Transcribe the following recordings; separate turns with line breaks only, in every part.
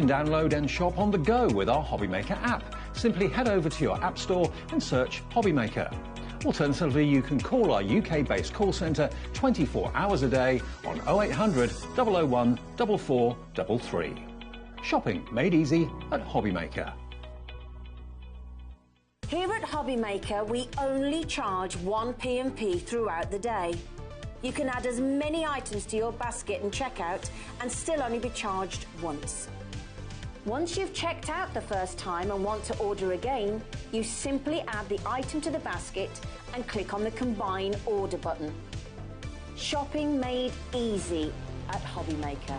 can download and shop on the go with our HobbyMaker app. Simply head over to your app store and search HobbyMaker. Alternatively, you can call our UK-based call centre 24 hours a day on 0800 001 4433. Shopping made easy at HobbyMaker.
Here at HobbyMaker, we only charge 1 P&P throughout the day. You can add as many items to your basket and checkout and still only be charged once. Once you've checked out the first time and want to order again, you simply add the item to the basket and click on the Combine Order button. Shopping made easy at HobbyMaker.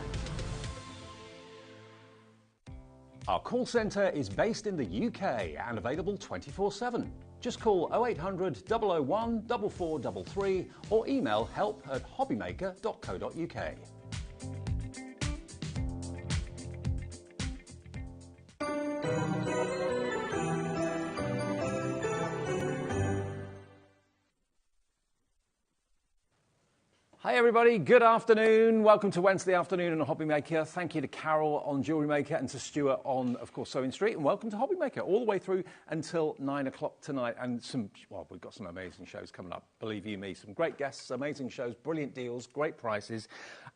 Our call centre is based in the UK and available 24/7. Just call 0800 001 4433 or email help@hobbymaker.co.uk. Hi everybody, good afternoon. Welcome to Wednesday afternoon on HobbyMaker. Thank you to Carol on Jewellery Maker and to Stuart on, of course, Sewing Street. And welcome to HobbyMaker all the way through until 9 o'clock tonight. And we've got some amazing shows coming up, believe you me. Some great guests, amazing shows, brilliant deals, great prices.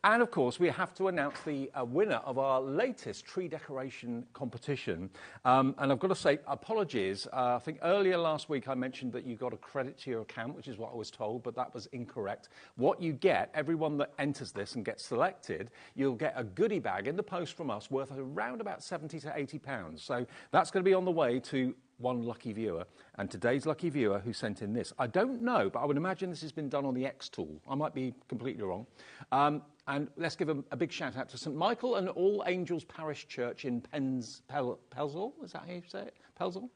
And of course, we have to announce the winner of our latest tree decoration competition. And I've got to say, apologies. I think earlier last week I mentioned that you got a credit to your account, which is what I was told, but that was incorrect. What you get, everyone that enters this and gets selected, you'll get a goodie bag in the post from us worth around about £70 to £80. So that's going to be on the way to one lucky viewer. And today's lucky viewer who sent in this, I don't know, but I would imagine this has been done on the X tool. I might be completely wrong. And let's give a big shout out to St Michael and All Angels Parish Church in Pelzel. Is that how you say it? Pelzel?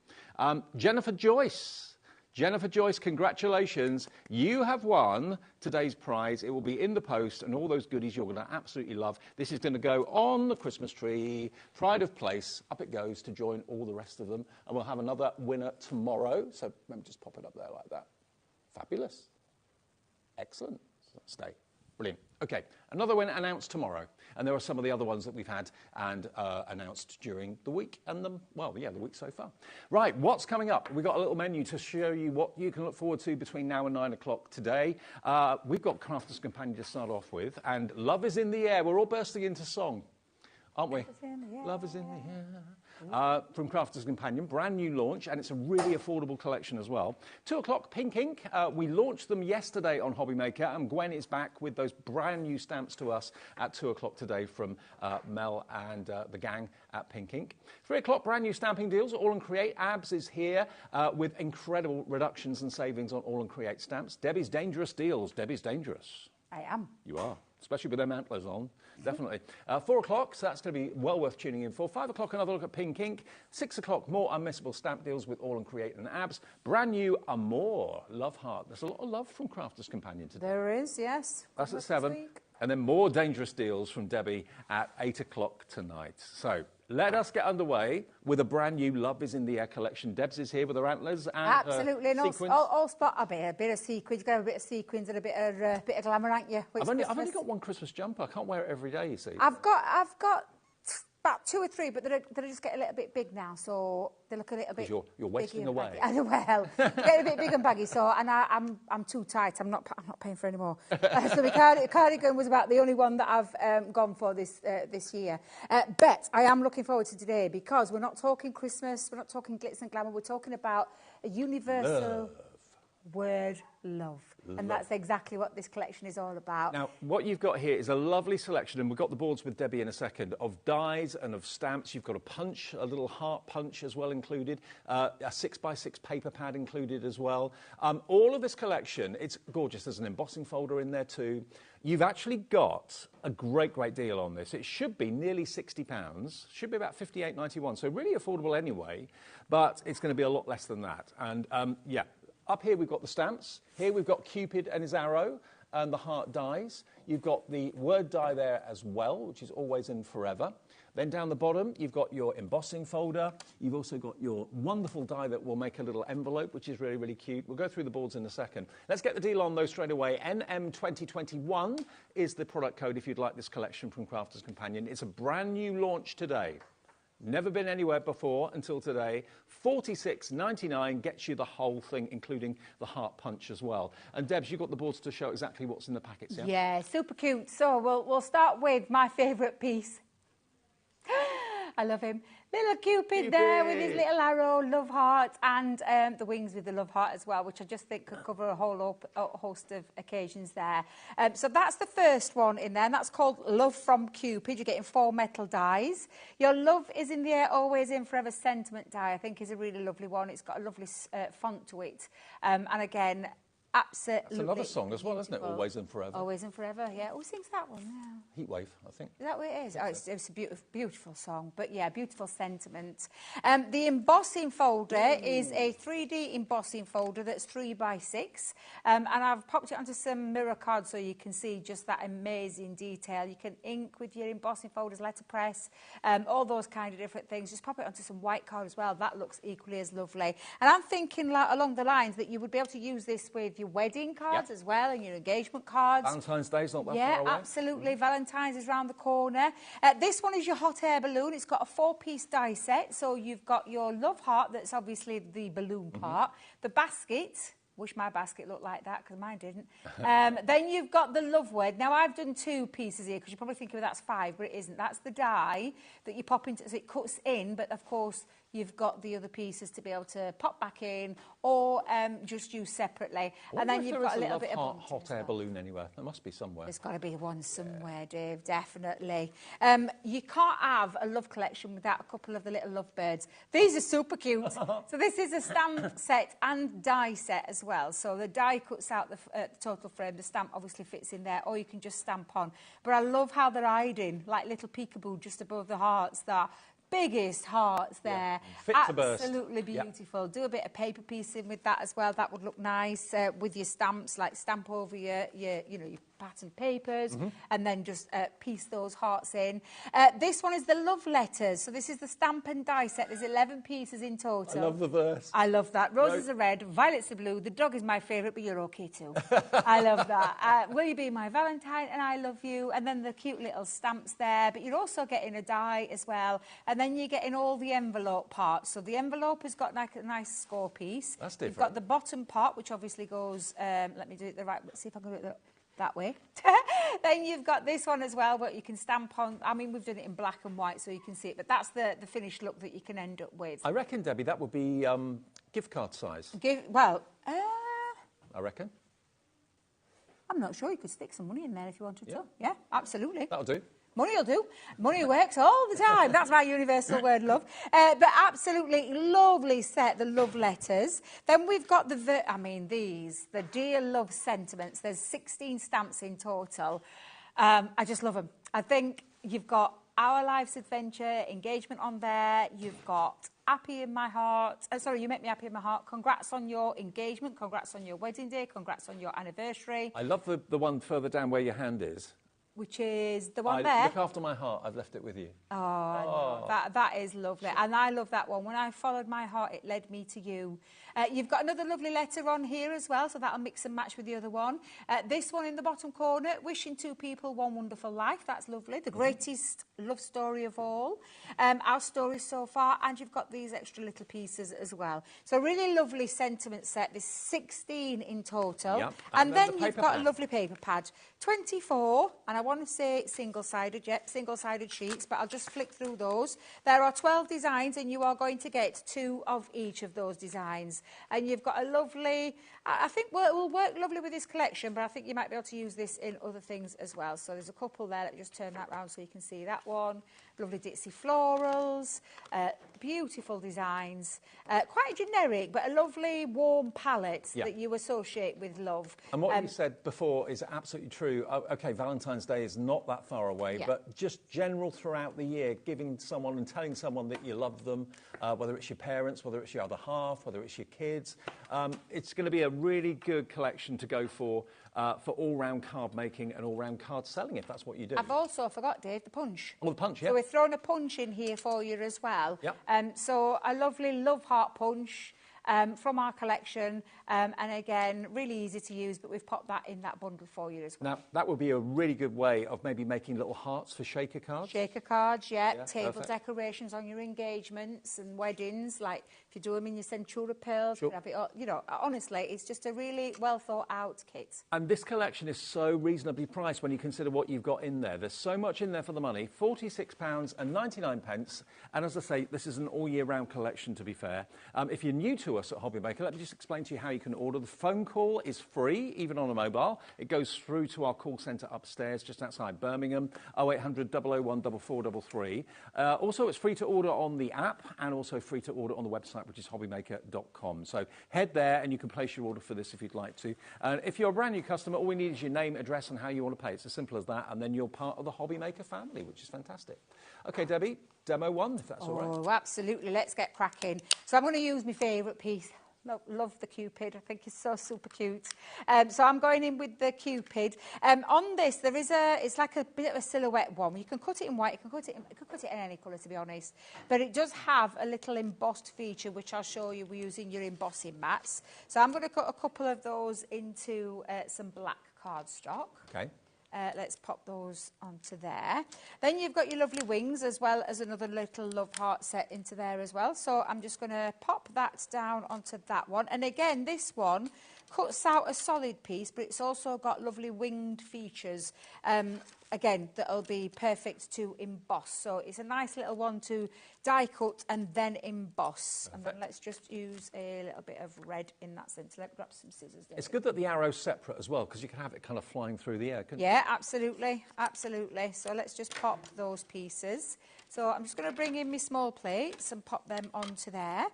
Jennifer Joyce. Jennifer Joyce, congratulations. You have won today's prize. It will be in the post and all those goodies you're going to absolutely love. This is going to go on the Christmas tree, pride of place. Up it goes to join all the rest of them. And we'll have another winner tomorrow. So let me just pop it up there like that. Fabulous. Excellent. Stay. Brilliant. Okay, another one announced tomorrow. And there are some of the other ones that we've had and announced during the week and the week so far. Right, what's coming up? We've got a little menu to show you what you can look forward to between now and 9 o'clock today. We've got Crafter's Companion to start off with, and Love is in the Air. We're all bursting into song, aren't we? Love is in the air. From Crafter's Companion, brand new launch, and it's a really affordable collection as well. 2 o'clock, Pink Ink. We launched them yesterday on HobbyMaker, and Gwen is back with those brand new stamps to us at 2 o'clock today from Mel and the gang at Pink Ink. 3 o'clock, brand new stamping deals. All and Create Abs is here with incredible reductions and savings on All and Create stamps. Debbie's Dangerous Deals. Debbie's dangerous.
I am.
You are, especially with them antlers on. Definitely. 4 o'clock, so that's going to be well worth tuning in for. 5 o'clock, another look at Pink Ink. 6 o'clock, more unmissable stamp deals with All and Create and Abs. Brand new Amour, Love Heart. There's a lot of love from Crafter's Companion today.
There is, yes.
That's at 7. And then more dangerous deals from Debbie at 8 o'clock tonight. So let us get underway with a brand new Love is in the Air collection. Debs is here with her antlers and
absolutely, and
sequins.
all spot a bit of sequins. You've got a bit of sequins and a bit of glamour, haven't you?
I've only got one Christmas jumper. I can't wear it every day, you see.
I've got about 2 or 3, but they're just getting a little bit big now, so they look a little bit.
You're wasting away.
Well, getting a bit big and baggy. So, and I'm too tight. I'm not paying for any more. So the cardigan was about the only one that I've gone for this year. But I am looking forward to today because we're not talking Christmas. We're not talking glitz and glamour. We're talking about a universal word, love. And that's exactly what this collection is all about.
Now, what you've got here is a lovely selection, and we've got the boards with Debbie in a second, of dies and of stamps. You've got a punch, a little heart punch as well included, a 6x6 paper pad included as well. All of this collection, it's gorgeous. There's an embossing folder in there too. You've actually got a great deal on this. It should be nearly £60, should be about £58.91, so really affordable anyway, but it's going to be a lot less than that. And yeah. Up here we've got the stamps. Here we've got Cupid and his arrow and the heart dies. You've got the word die there as well, which is always and forever. Then down the bottom, you've got your embossing folder. You've also got your wonderful die that will make a little envelope, which is really cute. We'll go through the boards in a second. Let's get the deal on those straight away. NM2021 is the product code if you'd like this collection from Crafter's Companion. It's a brand new launch today. Never been anywhere before until today. $46.99 gets you the whole thing, including the heart punch as well. And Debs, you've got the boards to show exactly what's in the packets, yeah?
Yeah, super cute. So we'll start with my favourite piece. I love him. Little Cupid there with his little arrow, love heart, and the wings with the love heart as well, which I just think could cover a whole host of occasions there. So that's the first one in there, and that's called Love from Cupid. You're getting 4 metal dies. Your Love is in the air, always in forever sentiment die, I think, is a really lovely one. It's got a lovely font to it. And again, absolutely.
It's another song as well, isn't it? Always and Forever.
Always and Forever, yeah. Who sings that one now?
Heatwave, I think.
Is that what it is? Oh, it's a beautiful, beautiful song, but yeah, beautiful sentiment. The embossing folder is a 3D embossing folder that's 3 by 6, and I've popped it onto some mirror cards so you can see just that amazing detail. You can ink with your embossing folders, letterpress, all those kind of different things. Just pop it onto some white card as well. That looks equally as lovely. And I'm thinking along the lines that you would be able to use this with your wedding cards as well, and your engagement cards.
Valentine's Day's not that far away.
Yeah, absolutely. Valentine's is round the corner. This one is your hot air balloon. It's got a 4-piece die set. So you've got your love heart, that's obviously the balloon part. The basket. Wish my basket looked like that, because mine didn't. Then you've got the love word. Now, I've done 2 pieces here, because you're probably thinking, well, that's 5, but it isn't. That's the die that you pop into, so it cuts in, but of course, you've got the other pieces to be able to pop back in, or just use separately. And then you've got a little bit of
hot air balloon anywhere. There must be somewhere.
There's got to be one somewhere, Dave, definitely. You can't have a love collection without a couple of the little lovebirds. These are super cute. So this is a stamp set and die set as well. So the die cuts out the total frame. The stamp obviously fits in there, or you can just stamp on. But I love how they're hiding, like little peekaboo just above the hearts there. Biggest hearts there.
Fit to burst.
Absolutely beautiful. Do a bit of paper piecing with that as well. That would look nice with your stamps, like stamp over your patterned papers, and then just piece those hearts in. This one is the love letters. So this is the stamp and die set. There's 11 pieces in total.
I love the verse.
I love that. Roses are red, violets are blue. The dog is my favourite, but you're okay too. I love that. Will you be my Valentine? And I love you. And then the cute little stamps there. But you're also getting a die as well. And then you're getting all the envelope parts. So the envelope has got like a nice score piece.
That's different.
You've got the bottom part, which obviously goes, let me do it the right way. See if I can do it that way. Then you've got this one as well, but you can stamp on. I mean, we've done it in black and white so you can see it, but that's the finished look that you can end up with.
I reckon, Debbie, that would be gift card size. I reckon.
I'm not sure. You could stick some money in there if you wanted to. Yeah, absolutely.
That'll do.
Money will do. Money works all the time. That's my universal word, love. But absolutely lovely set, the love letters. Then we've got the Dear Love sentiments. There's 16 stamps in total. I just love them. I think you've got Our Life's Adventure, engagement on there. You've got Happy in My Heart. Sorry, You Make Me Happy in My Heart. Congrats on your engagement. Congrats on your wedding day. Congrats on your anniversary.
I love the one further down where your hand is.
Which is the one there.
Look after my heart, I've left it with you.
Oh. That is lovely. And I love that one. When I followed my heart, it led me to you. You've got another lovely letter on here as well, so that'll mix and match with the other one. This one in the bottom corner, wishing 2 people one wonderful life. That's lovely. The greatest love story of all. Our story so far. And you've got these extra little pieces as well. So really lovely sentiment set. There's 16 in total.
Yep.
And then you've got a lovely paper pad. 24, and I want to say single-sided, single-sided sheets, but I'll just flick through those. There are 12 designs, and you are going to get 2 of each of those designs. And you've got a lovely, I think it will work lovely with this collection, but I think you might be able to use this in other things as well. So there's a couple there. Let me just turn that round so you can see that one. Lovely ditzy florals, beautiful designs, quite generic, but a lovely warm palette that you associate with love.
And what you said before is absolutely true. OK, Valentine's Day is not that far away, but just general throughout the year, giving someone and telling someone that you love them, whether it's your parents, whether it's your other half, whether it's your kids. It's going to be a really good collection to go for all-round card making and all-round card selling, if that's what you do.
I've also forgot, Dave, the punch.
Oh, the punch, yeah.
So we're throwing a punch in here for you as well.
Yep.
So a lovely love heart punch. from our collection, and again, really easy to use, but we've popped that in that bundle for you as well.
Now, that would be a really good way of maybe making little hearts for shaker cards.
Shaker cards, yeah, table
perfect.
decorations on your engagements and weddings, like if you do them in your Centura pearls,
Sure.
you have it, you know, honestly, it's just a really well thought out kit.
And this collection is so reasonably priced when you consider what you've got in there. There's so much in there for the money, £46.99. And as I say, this is an all-year-round collection, to be fair. If you're new to us at HobbyMaker, let me just explain to you how you can order. The phone call is free, even on a mobile. It goes through to our call centre upstairs, just outside Birmingham, 0800 001 4433. Also, it's free to order on the app and also free to order on the website, which is hobbymaker.com. So head there and you can place your order for this if you'd like to. And if you're a brand new customer, all we need is your name, address and how you want to pay. It's as simple as that. And then you're part of the HobbyMaker family, which is fantastic. OK, Debbie, demo one, if that's all right.
Oh, absolutely. Let's get cracking. So I'm going to use my favourite piece. Love the Cupid. I think it's so super cute. So I'm going in with the Cupid. On this, there is it's like a bit of a silhouette one. You can cut it in white. You can cut it in any colour, to be honest. But it does have a little embossed feature, which I'll show you using your embossing mats. So I'm going to cut a couple of those into some black cardstock.
OK.
Let's pop those onto there. Then you've got your lovely wings, as well as another little love heart set into there as well. So I'm just going to pop that down onto that one. And again, this one cuts out a solid piece, but it's also got lovely winged features. Again, that'll be perfect to emboss. So it's a nice little one to die cut and then emboss. Perfect. And then let's just use a little bit of red in that sense. Let's grab some scissors there.
It's good that the arrow's separate as well, because you can have it kind of flying through the air, couldn't you?
Yeah, absolutely, absolutely. So let's just pop those pieces. So I'm just going to bring in my small plates and pop them onto there.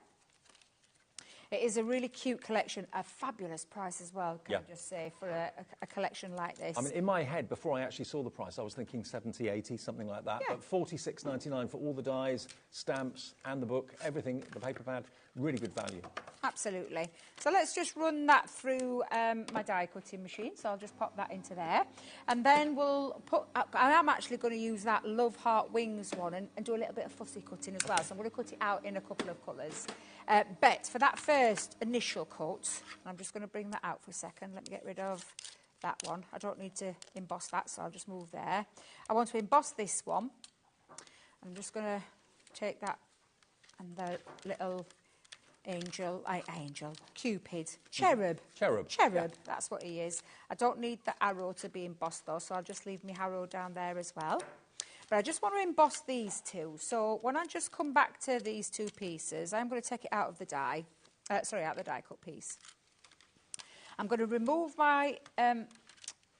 It is a really cute collection, a fabulous price as well, can I just say, for a collection like this.
I mean, in my head, before I actually saw the price, I was thinking 70, 80, something like that.
Yeah.
But £46.99 for all the dies, stamps and the book, everything, the paper pad, really good value.
Absolutely. So let's just run that through my die cutting machine. So I'll just pop that into there. And then we'll put, I am actually going to use that Love Heart Wings one and do a little bit of fussy cutting as well. So I'm going to cut it out in a couple of colours. But for that first initial cut, I'm just going to bring that out for a second. Let me get rid of that one. I don't need to emboss that, so I'll just move there. I want to emboss this one. I'm just going to take that and the little Cupid, cherub.
Cherub.
Yeah. That's what he is. I don't need the arrow to be embossed though, so I'll just leave my arrow down there as well. But I just want to emboss these two. So when I just come back to these two pieces, I'm going to take it out of the die, out of the die cut piece. I'm going to remove my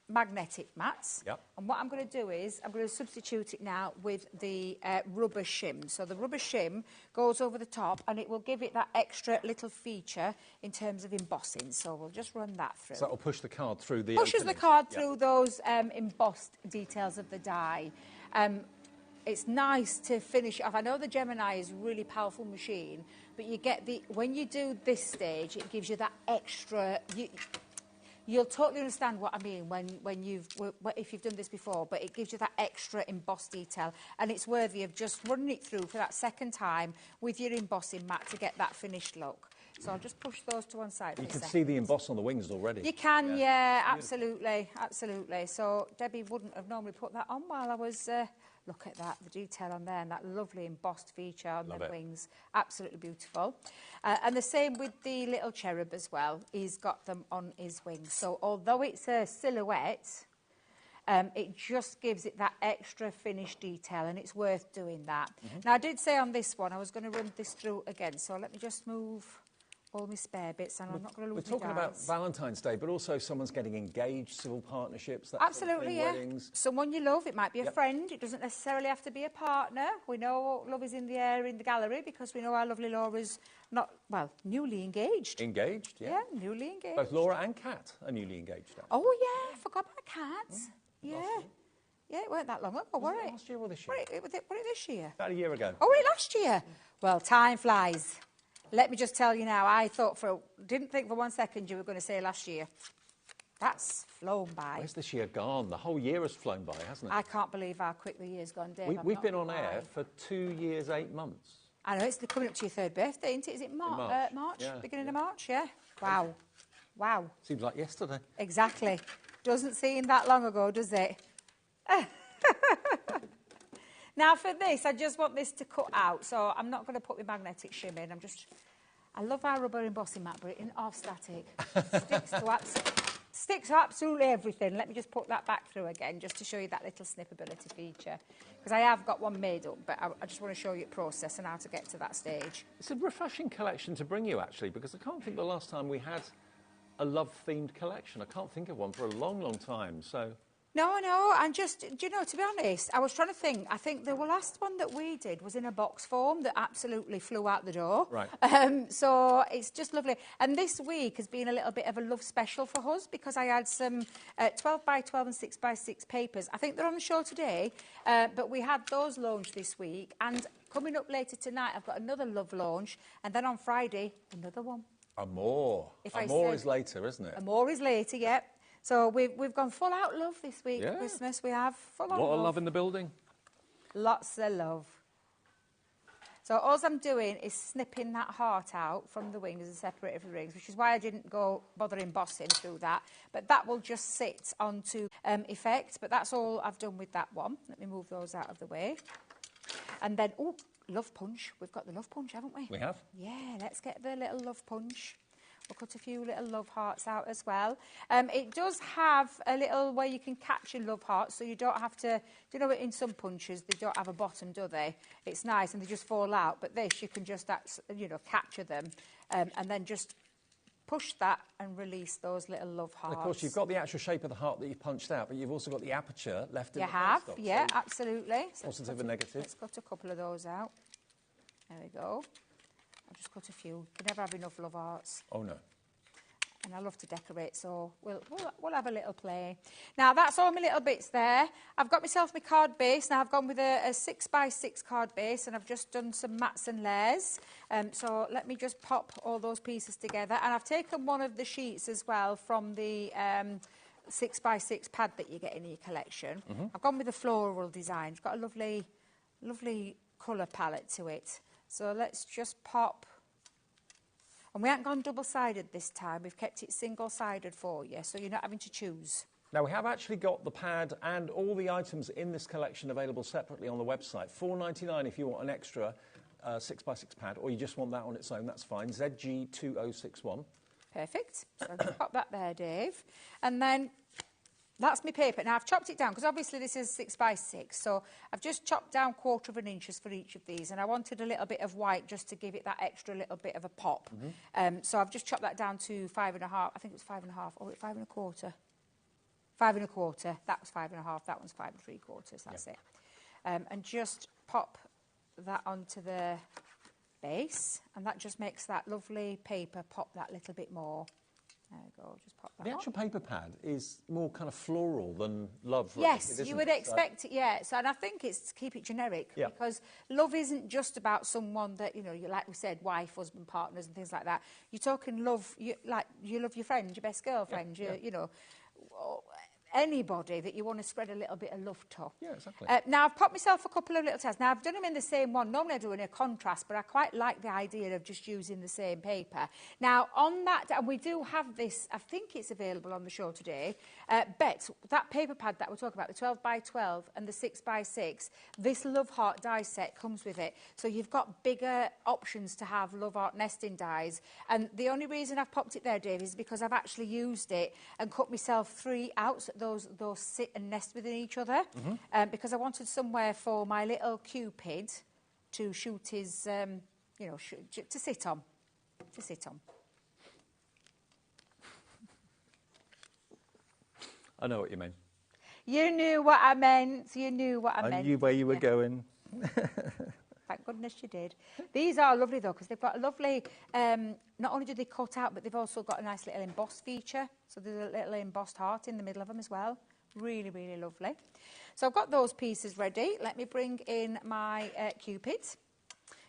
magnetic mats.
Yep.
And what I'm going to do is I'm going to substitute it now with the rubber shim. So the rubber shim goes over the top and it will give it that extra little feature in terms of embossing. So we'll just run that through.
So that will push the card through the
Pushes
openings.
the card through those embossed details of the die. It's nice to finish off. I know the Gemini is a really powerful machine, but you get when you do this stage, it gives you that extra. You'll totally understand what I mean if you've done this before, but it gives you that extra embossed detail, and it's worthy of just running it through for that second time with your embossing mat to get that finished look. So I'll just push those to one side.
You can see the emboss on the wings already.
You can, yeah, absolutely, absolutely. So Debbie wouldn't have normally put that on while I was. Look at that, the detail on there, and that lovely embossed feature on the wings. Absolutely beautiful. And the same with the little cherub as well. He's got them on his wings. So although it's a silhouette, it just gives it that extra finished detail, and it's worth doing that. Now, I did say on this one I was going to run this through again, so let me just move all my spare bits, and I'm not going to lose my
We're talking about
dies.
Valentine's Day, but also someone's getting engaged, civil partnerships, that
Absolutely,
sort of thing,
yeah.
weddings.
Someone you love. It might be a friend. It doesn't necessarily have to be a partner. We know love is in the air in the gallery because we know our lovely Laura's newly engaged.
Engaged, yeah.
Yeah, newly engaged.
Both Laura and Kat are newly engaged. Actually.
Oh, yeah, I forgot about Kat. Yeah. Yeah, it weren't that long ago, were it?
Last year or this year?
Was it this year?
About a year ago.
Oh, was it last year? Well, time flies. Let me just tell you now, didn't think for 1 second you were going to say last year. That's flown by.
Where's this year gone? The whole year has flown by, hasn't it?
I can't believe how quick the year's gone, Dave.
We've been on air for 2 years, 8 months.
I know, it's coming up to your 3rd birthday, isn't it? Is it
March.
March?
Yeah,
Beginning
yeah.
of March, yeah. Wow. Wow.
Seems like yesterday.
Exactly. Doesn't seem that long ago, does it? Now for this, I just want this to cut out, so I'm not going to put my magnetic shim in. I love our rubber embossing mat, but it isn't half static. Sticks to absolutely everything. Let me just put that back through again, just to show you that little snippability feature. Because I have got one made up, but I just want to show you the process and how to get to that stage.
It's a refreshing collection to bring you, actually, because I can't think the last time we had a love-themed collection. I can't think of one for a long, long time, so...
No, and just, do you know, to be honest, I was trying to think. I think the last one that we did was in a box form that absolutely flew out the door.
Right.
So it's just lovely. And this week has been a little bit of a love special for us because I had some 12 by 12 and 6 by 6 papers. I think they're on the show today, but we had those launched this week. And coming up later tonight, I've got another love launch. And then on Friday, another one.
Amore. Amore is later, isn't it?
Amore is later, yeah. So we've gone full out love this week for Christmas. We have full out love.
A lot of love in the building.
Lots of love. So all I'm doing is snipping that heart out from the wings and separating from the rings, which is why I didn't go bother embossing through that. But that will just sit onto effect. But that's all I've done with that one. Let me move those out of the way. And then, oh, love punch. We've got the love punch, haven't we?
We have.
Yeah, let's get the little love punch. We'll cut a few little love hearts out as well. It does have a little where you can catch your love hearts, so you don't have to... Do you know, in some punches, they don't have a bottom, do they? It's nice, and they just fall out. But this, you can just, you know, capture them and then just push that and release those little love hearts.
And of course, you've got the actual shape of the heart that you've punched out, but you've also got the aperture left in the
You have,
cardstock,
yeah,
so
absolutely. So
positive and negative.
Let's cut a couple of those out. There we go. I'll just cut a few. You can never have enough love hearts.
Oh, no.
And I love to decorate, so we'll have a little play. Now, that's all my little bits there. I've got myself my card base. Now, I've gone with a 6 by 6 card base, and I've just done some mats and layers. So let me just pop all those pieces together. And I've taken one of the sheets as well from the 6 by 6 pad that you get in your collection. I've gone with a floral design. It's got a lovely, lovely colour palette to it. So let's just pop... And we haven't gone double-sided this time. We've kept it single-sided for you, so you're not having to choose.
Now, we have actually got the pad and all the items in this collection available separately on the website. $4.99 if you want an extra 6 by 6 pad, or you just want that on its own, that's fine. ZG2061.
Perfect. So I'll just pop that there, Dave. And then... That's my paper. Now, I've chopped it down, because obviously this is 6 by 6, so I've just chopped down 1/4 of an inch for each of these, and I wanted a little bit of white just to give it that extra little bit of a pop. So I've just chopped that down to 5.5. I think it was 5.5. Or 5 1/4. 5 1/4. That was 5.5. That one's 5 3/4. That's it. And just pop that onto the base, and that just makes that lovely paper pop that little bit more. There we go, just pop that
The actual paper pad is more kind of floral than love.
Yes, you would expect it, yeah. So, and I think it's to keep it generic, because love isn't just about someone that, you know, you, like we said, wife, husband, partners and things like that. You're talking love, like you love your friend, your best girlfriend, you know, anybody that you want to spread a little bit of love to.
Yeah, exactly.
Now, I've popped myself a couple of little tests. Now, I've done them in the same one. Normally, I do in a contrast, but I quite like the idea of just using the same paper. Now, on that, and we do have this, I think it's available on the show today, but that paper pad that we're talking about, the 12 by 12 and the 6 by 6, this Love Heart die set comes with it. So you've got bigger options to have Love Heart nesting dies. And the only reason I've popped it there, Dave, is because I've actually used it and cut myself 3 out so those sit and nest within each other, because I wanted somewhere for my little Cupid to shoot his, you know, to sit on.
I know what you mean.
You knew what I meant. You knew what I meant.
I knew where you were going.
Thank goodness you did. These are lovely, though, because they've got a lovely... not only do they cut out, but they've also got a nice little emboss feature. So there's a little embossed heart in the middle of them as well. Really, really lovely. So I've got those pieces ready. Let me bring in my Cupid,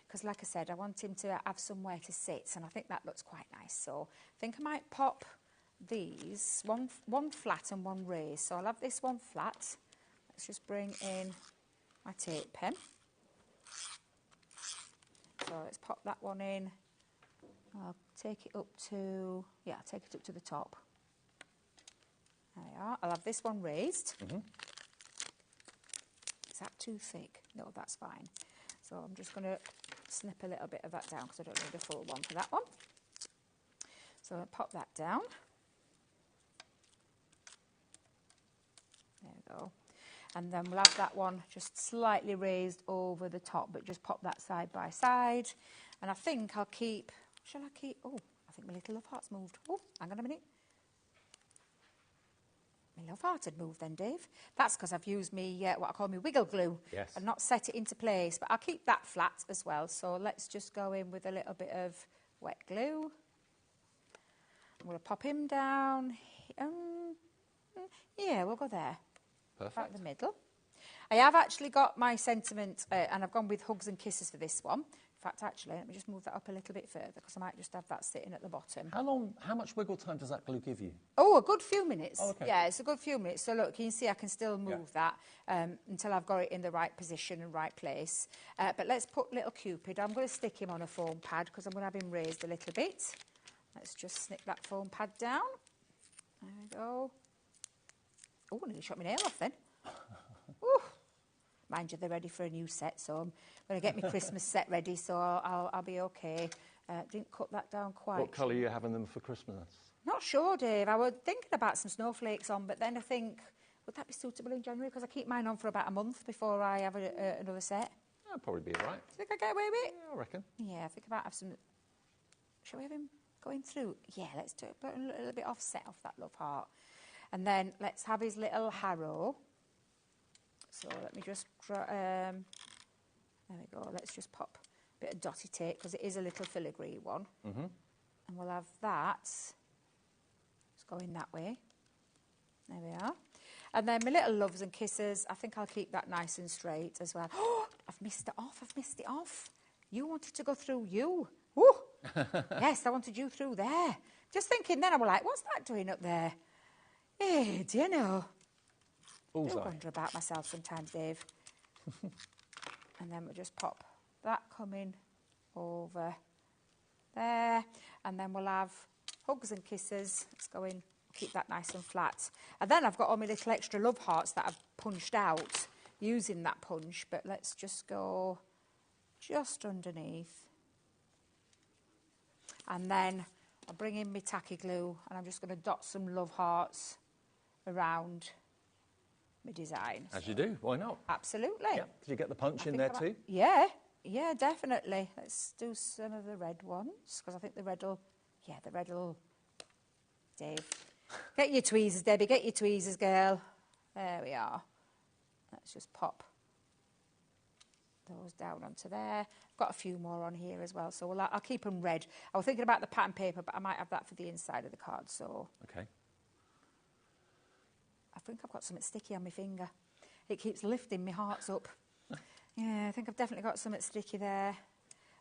because, like I said, I want him to have somewhere to sit, and I think that looks quite nice. So I think I might pop these, one flat and one raised. So I'll have this one flat. Let's just bring in my tape pen. So let's pop that one in. I'll take it up to, yeah, I'll take it up to the top. There we are. I'll have this one raised. Is that too thick? No, that's fine. So I'm just going to snip a little bit of that down because I don't need a full one for that one. So I'll pop that down. There we go. And then we'll have that one just slightly raised over the top, but just pop that side by side. And I think I'll keep, shall I keep, oh, I think my little love heart's moved. Oh, hang on a minute. My love heart had moved then, Dave. That's because I've used me, what I call my wiggle glue.
Yes.
And not set it into place, but I'll keep that flat as well. So let's just go in with a little bit of wet glue. I'm going to pop him down. Yeah, we'll go there.
Perfect.
Right in the middle. I have actually got my sentiment, and I've gone with hugs and kisses for this one. In fact, actually, let me just move that up a little bit further because I might just have that sitting at the bottom.
How much wiggle time does that glue give you?
Oh, a good few minutes.
Oh, okay.
Yeah, it's a good few minutes. So look, you can see I can still move that until I've got it in the right position and right place. But let's put little Cupid. I'm going to stick him on a foam pad because I'm going to have him raised a little bit. Let's just snip that foam pad down. There we go. Oh, I nearly shot my nail off then. Ooh. Mind you, they're ready for a new set, so I'm going to get my Christmas set ready, so I'll be okay. Didn't cut that down quite.
What colour are you having them for Christmas?
Not sure, Dave. I was thinking about some snowflakes on, but then I think, would that be suitable in January? Because I keep mine on for about a month before I have another set.
That'll probably be all right.
Do you think I get away with it?
Yeah, I reckon.
Yeah, I think I might have some... Shall we have him going through? Yeah, let's do it. Put a little bit offset off that love heart. And then let's have his little harrow. So let me just... there we go. Let's just pop a bit of dotty tape because it is a little filigree one. And we'll have that. Let's go in that way. There we are. And then my little loves and kisses, I think I'll keep that nice and straight as well. Oh, I've missed it off. I've missed it off. You wanted to go through you. Woo! Yes, I wanted you through there. Just thinking then, I was like, what's that doing up there? Hey, do you know? I do wonder about myself sometimes, Dave. And then we'll just pop that coming over there. And then we'll have hugs and kisses. Let's go in, keep that nice and flat. And then I've got all my little extra love hearts that I've punched out using that punch. But let's just go just underneath. And then I'll bring in my tacky glue and I'm just going to dot some love hearts around my design.
As you do, why not?
Absolutely.
Yeah. Did you get the punch in there too?
Yeah, definitely. Let's do some of the red ones because I think the red will, Dave. Get your tweezers, Debbie, get your tweezers, girl. There we are. Let's just pop those down onto there. I've got a few more on here as well, so I'll keep them red. I was thinking about the pattern paper, but I might have that for the inside of the card, so...
Okay.
I think I've got something sticky on my finger. It keeps lifting my hearts up. Yeah, I think I've definitely got something sticky there.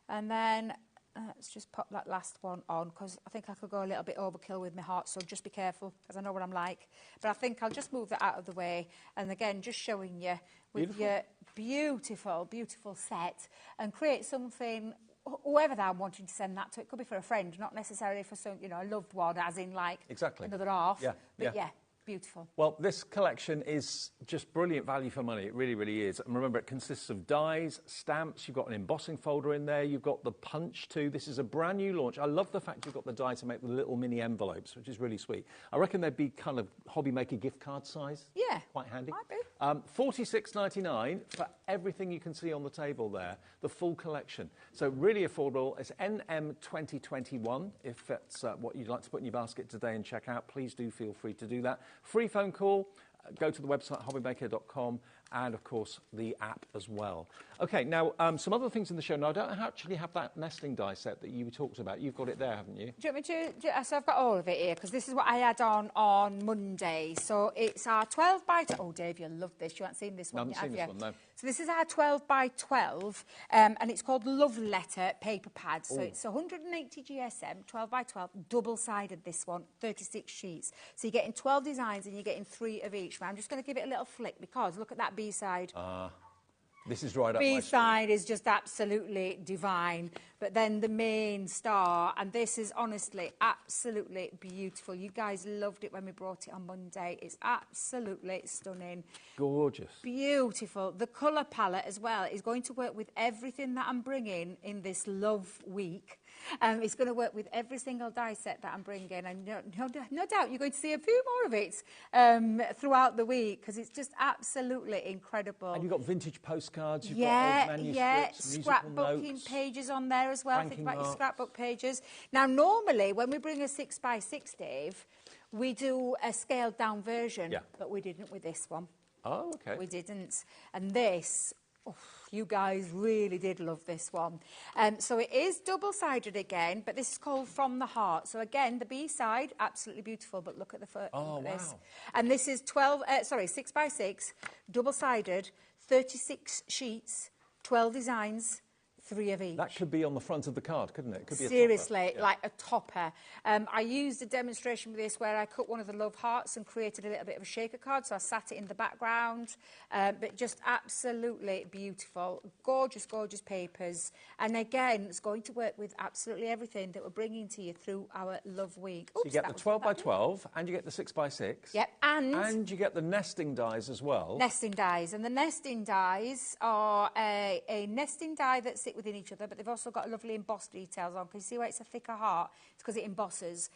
And then let's just pop that last one on because I think I could go a little bit overkill with my heart, so just be careful because I know what I'm like. But I think I'll just move that out of the way. And again, just showing you with your beautiful, beautiful set and create something, whoever that I'm wanting to send that to. It could be for a friend, not necessarily for some, a loved one, as in like another half.
Yeah.
But yeah. Beautiful.
Well, this collection is just brilliant value for money. It really, really is. And remember, it consists of dies, stamps. You've got an embossing folder in there. You've got the punch too. This is a brand new launch. I love the fact you've got the die to make the little mini envelopes, which is really sweet. I reckon they'd be kind of HobbyMaker gift card size.
Yeah.
Quite handy.
Might be.
$46.99 for everything you can see on the table there, the full collection. So really affordable. It's NM 2021. If that's what you'd like to put in your basket today and check out, please do feel free to do that. Free phone call. Go to the website, hobbymaker.com, and, of course, the app as well. OK, now, some other things in the show. Now, I don't actually have that nesting die set that you talked about. You've got it there, haven't you?
Do you want me to... So I've got all of it here, because this is what I had on Monday. So it's our 12 by... Oh, Dave, you'll love this. You haven't seen this one
yet, have you? I haven't seen this one, no.
So this is our 12 by 12, and it's called Love Letter paper pad. So it's 180 GSM, 12 by 12, double-sided this one, 36 sheets. So you're getting 12 designs and you're getting 3 of each. I'm just going to give it a little flick because look at that B-side.
This is right up my street.
B-side is just absolutely divine. But then the main star, and this is honestly absolutely beautiful. You guys loved it when we brought it on Monday. It's absolutely stunning.
Gorgeous.
Beautiful. The colour palette as well is going to work with everything that I'm bringing in this Love Week. It's going to work with every single die set that I'm bringing, and no doubt you're going to see a few more of it throughout the week, because it's just absolutely incredible.
And you've got vintage postcards, you've got old manuscripts,
scrapbooking
notes,
pages on there as well. Think about your
marks.
scrapbook pages. Now, normally when we bring a 6x6, Dave, we do a scaled down version, but we didn't with this one.
Oh, okay.
We didn't. And this, oh, you guys really did love this one. So it is double-sided again, but this is called From the Heart. So again, the B-side, absolutely beautiful, but look at the first.
Oh, wow.
This. And this is 6x6, double-sided, 36 sheets, 12 designs, 3 of each.
That could be on the front of the card, couldn't it? It could be
Seriously,
a topper.
like a topper. I used a demonstration with this where I cut one of the love hearts and created a little bit of a shaker card, so I sat it in the background. But just absolutely beautiful. Gorgeous, gorgeous papers. And again, it's going to work with absolutely everything that we're bringing to you through our Love Week.
So you get the 12x12 and you get the 6x6.
Yep,
and you get the nesting dies as well.
Nesting dies. And the nesting dies are a nesting die that sit within each other, but they've also got lovely embossed details on. Can you see why it's a thicker heart? It's because it embosses.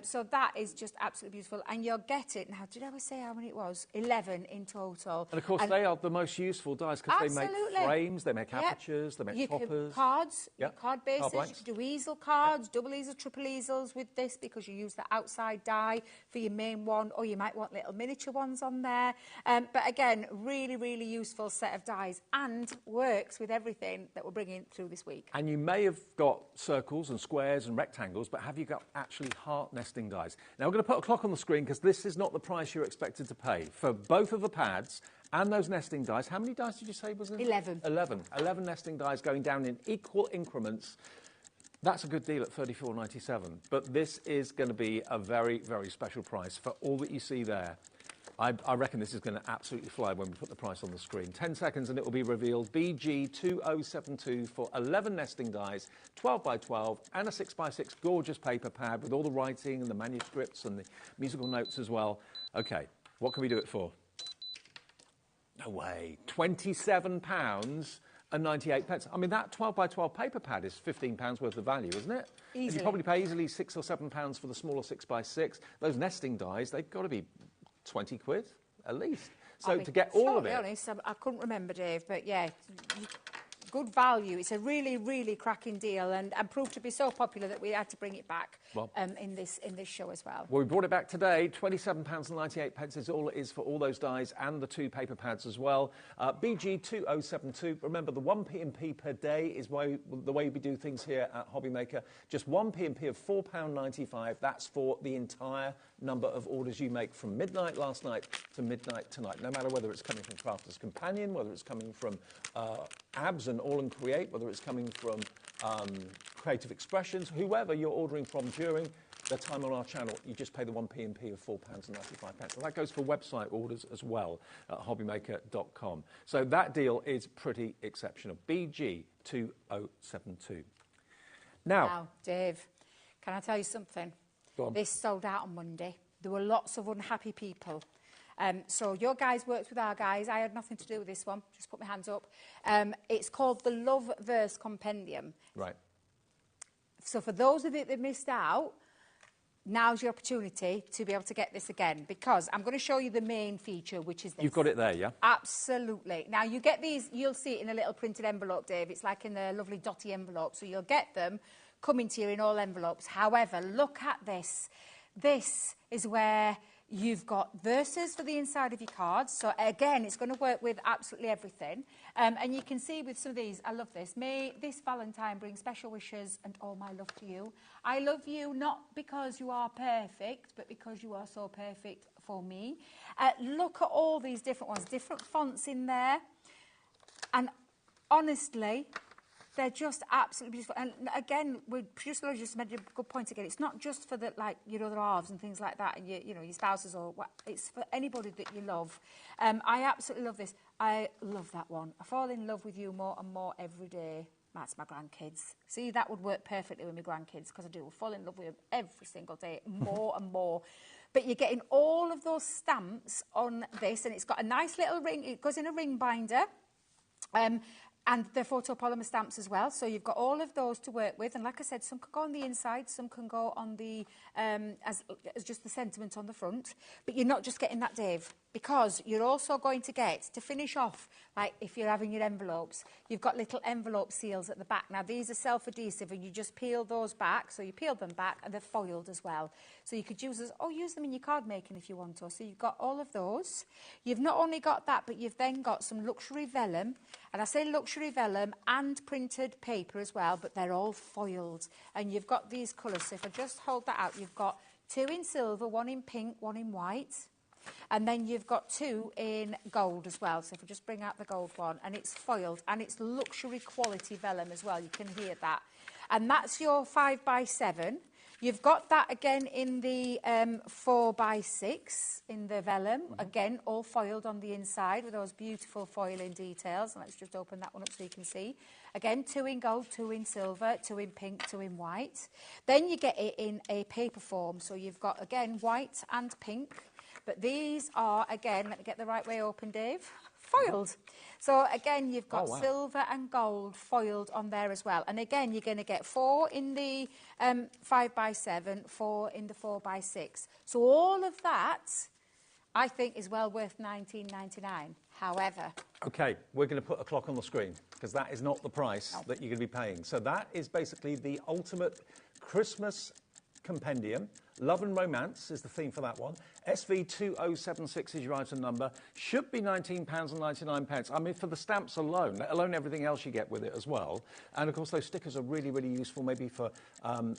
So that is just absolutely beautiful. And you'll get it. Now, did I ever say how many it was? 11 in total.
And of course, they are the most useful dies because they make frames, they make apertures, they make toppers.
Cards, card bases.
Card
you can do easel cards, double easel, triple easels with this, because you use the outside die for your main one, or you might want little miniature ones on there. But again, really, really useful set of dies, and works with everything that we're bringing through this week.
And you may have got circles and squares and rectangles, but have you got actually heart nesting dies? Now, we're going to put a clock on the screen because this is not the price you're expected to pay. For both of the pads and those nesting dies, how many dies did you say was in?
11.
11 nesting dies going down in equal increments. That's a good deal at $34.97, but this is going to be a very, very special price for all that you see there. I reckon this is going to absolutely fly when we put the price on the screen. 10 seconds and it will be revealed. BG2072 for 11 nesting dies, 12x12 and a 6x6 gorgeous paper pad with all the writing and the manuscripts and the musical notes as well. Okay, what can we do it for? No way. £27.98. I mean, that 12x12 paper pad is £15 worth of value, isn't it?
Easily.
And you probably pay easily £6 or £7 for the smaller 6x6. Those nesting dies, they've got to be 20 quid at least. So to get all of it.
To be honest, I couldn't remember, Dave, but yeah, good value. It's a really, really cracking deal, and proved to be so popular that we had to bring it back in this show as well.
Well, we brought it back today. £27.98 is all it is for all those dies and the 2 paper pads as well. BG2072. Remember, the 1 P&P per day is the way we do things here at HobbyMaker. Just 1 P&P of £4.95. That's for the entire number of orders you make from midnight last night to midnight tonight. No matter whether it's coming from Crafter's Companion, whether it's coming from Abs and All and Create, whether it's coming from Creative Expressions, whoever you're ordering from during the time on our channel, you just pay the 1 P&P of £4.95. And that goes for website orders as well at hobbymaker.com. So that deal is pretty exceptional. BG2072.
Now, Dave, can I tell you something?
Go on.
This sold out on Monday. There were lots of unhappy people. So your guys worked with our guys. I had nothing to do with this one. Just put my hands up. It's called the Love Verse Compendium.
Right.
So for those of you that missed out, now's your opportunity to be able to get this again, because I'm going to show you the main feature, which is this.
You've got it there, yeah?
Absolutely. Now, you get these, you'll see it in a little printed envelope, Dave. It's like in a lovely dotty envelope. So you'll get them coming to you in all envelopes. However, look at this. This is where you've got verses for the inside of your cards. So again, it's going to work with absolutely everything. And you can see with some of these, I love this. May this Valentine bring special wishes and all my love to you. I love you not because you are perfect, but because you are so perfect for me. Look at all these different ones, different fonts in there. And honestly, they're just absolutely beautiful. And again, Producer Laura just made a good point again. It's not just for the, like, your other halves and things like that, and your spouses, or what. It's for anybody that you love. I absolutely love this. I love that one. I fall in love with you more and more every day. That's my grandkids. See, that would work perfectly with my grandkids because I do fall in love with them every single day, more and more. But you're getting all of those stamps on this, and it's got a nice little ring. It goes in a ring binder. And they're photopolymer stamps as well, so you've got all of those to work with. And like I said, some can go on the inside, some can go on the as just the sentiment on the front. But you're not just getting that, Dave, because you're also going to get, to finish off, like if you're having your envelopes, you've got little envelope seals at the back. Now, these are self-adhesive, and you just peel those back. So you peel them back, and they're foiled as well. So you could use them in your card making if you want to. So you've got all of those. You've not only got that, but you've then got some luxury vellum. And I say luxury vellum and printed paper as well, but they're all foiled. And you've got these colours. So if I just hold that out, you've got 2 in silver, 1 in pink, 1 in white. And then you've got 2 in gold as well. So if I just bring out the gold one, and it's foiled, and it's luxury quality vellum as well. You can hear that. And that's your 5x7. You've got that again in the 4x6 in the vellum. Again, all foiled on the inside with those beautiful foiling details. And let's just open that one up so you can see. Again, 2 in gold, 2 in silver, 2 in pink, 2 in white. Then you get it in a paper form. So you've got, again, white and pink. But these are, again, let me get the right way open, Dave, foiled. So, again, you've got silver and gold foiled on there as well. And, again, you're going to get 4 in the 5x7, 4 in the 4x6. So, all of that, I think, is well worth $19.99. However...
OK, we're going to put a clock on the screen, because that is not the price that you're going to be paying. So that is basically the ultimate Christmas compendium. Love and Romance is the theme for that one. SV2076 is your item number. Should be £19.99. I mean, for the stamps alone, let alone everything else you get with it as well. And, of course, those stickers are really, really useful maybe for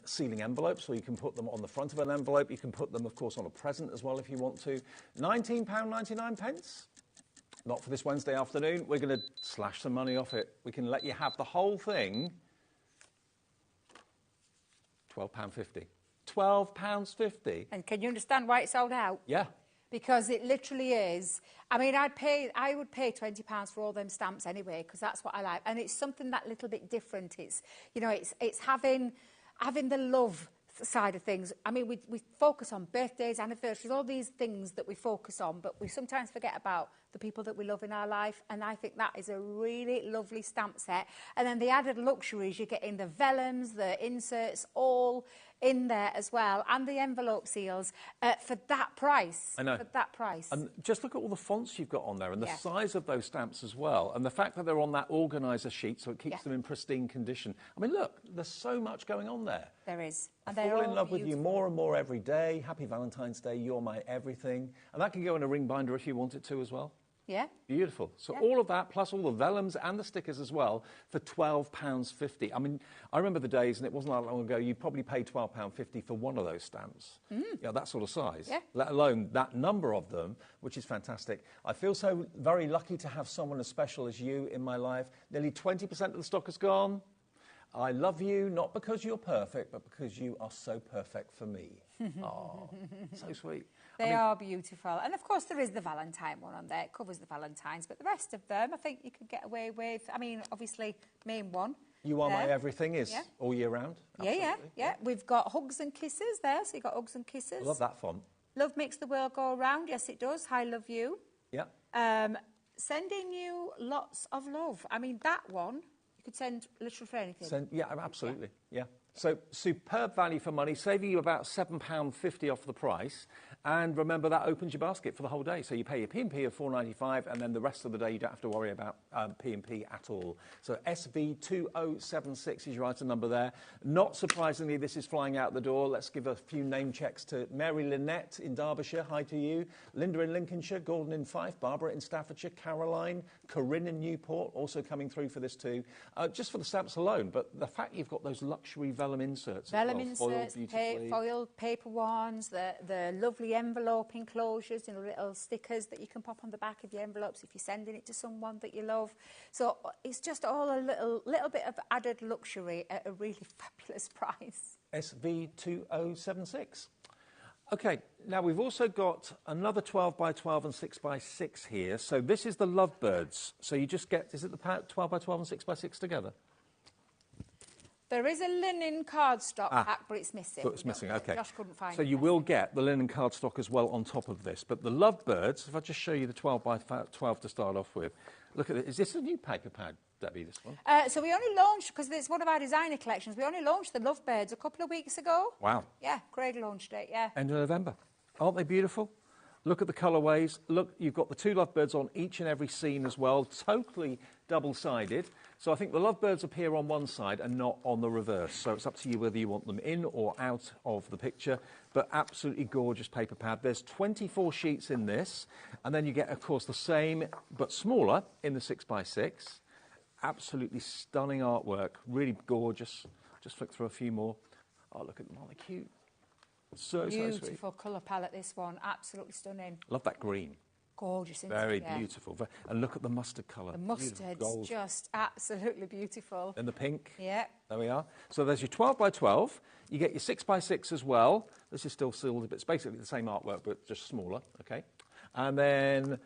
sealing envelopes, or you can put them on the front of an envelope. You can put them, of course, on a present as well if you want to. £19.99. Not for this Wednesday afternoon. We're going to slash some money off it. We can let you have the whole thing. £12.50. £12.50.
And can you understand why it's sold out?
Yeah.
Because it literally is. I mean, I would pay £20 for all them stamps anyway, because that's what I like. And it's something that little bit different. It's, you know, it's having the love side of things. I mean, we focus on birthdays, anniversaries, all these things that we focus on, but we sometimes forget about the people that we love in our life, and I think that is a really lovely stamp set. And then the added luxuries, you're getting the vellums, the inserts, all in there as well, and the envelope seals for that price.
I know.
For that price.
And just look at all the fonts you've got on there, and the size of those stamps as well, and the fact that they're on that organiser sheet, so it keeps them in pristine condition. I mean, look, there's so much going on there.
There is.
And I fall in love with you more and more every day. Happy Valentine's Day. You're my everything. And that can go in a ring binder if you want it to as well.
Yeah.
Beautiful. So all of that, plus all the vellums and the stickers as well, for £12.50. I mean, I remember the days, and it wasn't that long ago, you probably paid £12.50 for one of those stamps. You know, that sort of size, let alone that number of them, which is fantastic. I feel so very lucky to have someone as special as you in my life. Nearly 20% of the stock has gone. I love you, not because you're perfect, but because you are so perfect for me. Oh, so sweet.
They are beautiful. And, of course, there is the Valentine one on there. It covers the Valentines. But the rest of them, I think you could get away with. I mean, obviously, main one.
You Are My Everything is all year round.
Yeah. We've got Hugs and Kisses there. So you've got Hugs and Kisses.
I love that font.
Love Makes the World Go Round. Yes, it does. I Love You.
Yeah.
Sending You Lots of Love. I mean, that one, you could send literally for anything.
Yeah, absolutely. Yeah. So superb value for money, saving you about £7.50 off the price. And remember, that opens your basket for the whole day. So you pay your P&P of $4.95, and then the rest of the day you don't have to worry about P&P at all. So SV2076 is your item number there. Not surprisingly, this is flying out the door. Let's give a few name checks to Mary Lynette in Derbyshire. Hi to you. Linda in Lincolnshire, Gordon in Fife, Barbara in Staffordshire, Caroline, Corinne in Newport, also coming through for this too. Just for the stamps alone, but the fact you've got those luxury vellum inserts.
Vellum inserts, foiled paper ones, the lovely envelope enclosures, you know, little stickers that you can pop on the back of your envelopes if you're sending it to someone that you love. So it's just all a little bit of added luxury at a really fabulous price.
SV2076. Okay, now we've also got another 12 by 12 and 6 by 6 here. So this is the Lovebirds. So you just get, is it the 12 by 12 and 6 by 6 together?
There is a linen cardstock pack, but it's missing.
But it's missing, okay.
Josh couldn't find it.
So you will get the linen cardstock as well on top of this. But the Lovebirds, if I just show you the 12 by 12 to start off with, look at it. Is this a new paper pad, Debbie, this one?
So we only launched, because it's one of our designer collections, we only launched the Lovebirds a couple of weeks ago.
Wow.
Yeah, Craig launched it, yeah.
End of November. Aren't they beautiful? Look at the colourways. Look, you've got the two Lovebirds on each and every scene as well, totally double-sided. So I think the Lovebirds appear on one side and not on the reverse. So it's up to you whether you want them in or out of the picture. But absolutely gorgeous paper pad. There's 24 sheets in this. And then you get, of course, the same but smaller in the 6 by 6. Absolutely stunning artwork. Really gorgeous. Just flick through a few more. Oh, look at them. Aren't they cute? So sweet.
Beautiful colour palette, this one. Absolutely stunning.
Love that green.
Gorgeous, isn't
Very
it? Yeah.
beautiful. And look at the mustard colour.
The mustard's just absolutely beautiful.
And the pink.
Yeah.
There we are. So there's your 12 by 12. You get your 6 by 6 as well. This is still sealed, but it's basically the same artwork, but just smaller. Okay. And then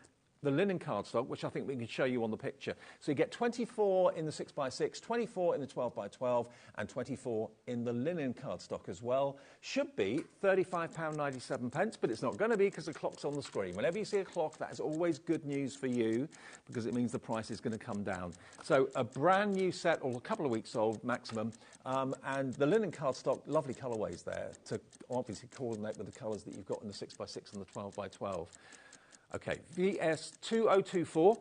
the linen cardstock, which I think we can show you on the picture. So you get 24 in the 6 by 6, 24 in the 12 by 12, and 24 in the linen cardstock as well. Should be £35.97, but it's not going to be because the clock's on the screen. Whenever you see a clock, that is always good news for you because it means the price is going to come down. So a brand new set, or a couple of weeks old maximum, and the linen cardstock, lovely colourways there to obviously coordinate with the colours that you've got in the 6 by 6 and the 12 by 12. Okay, VS2024,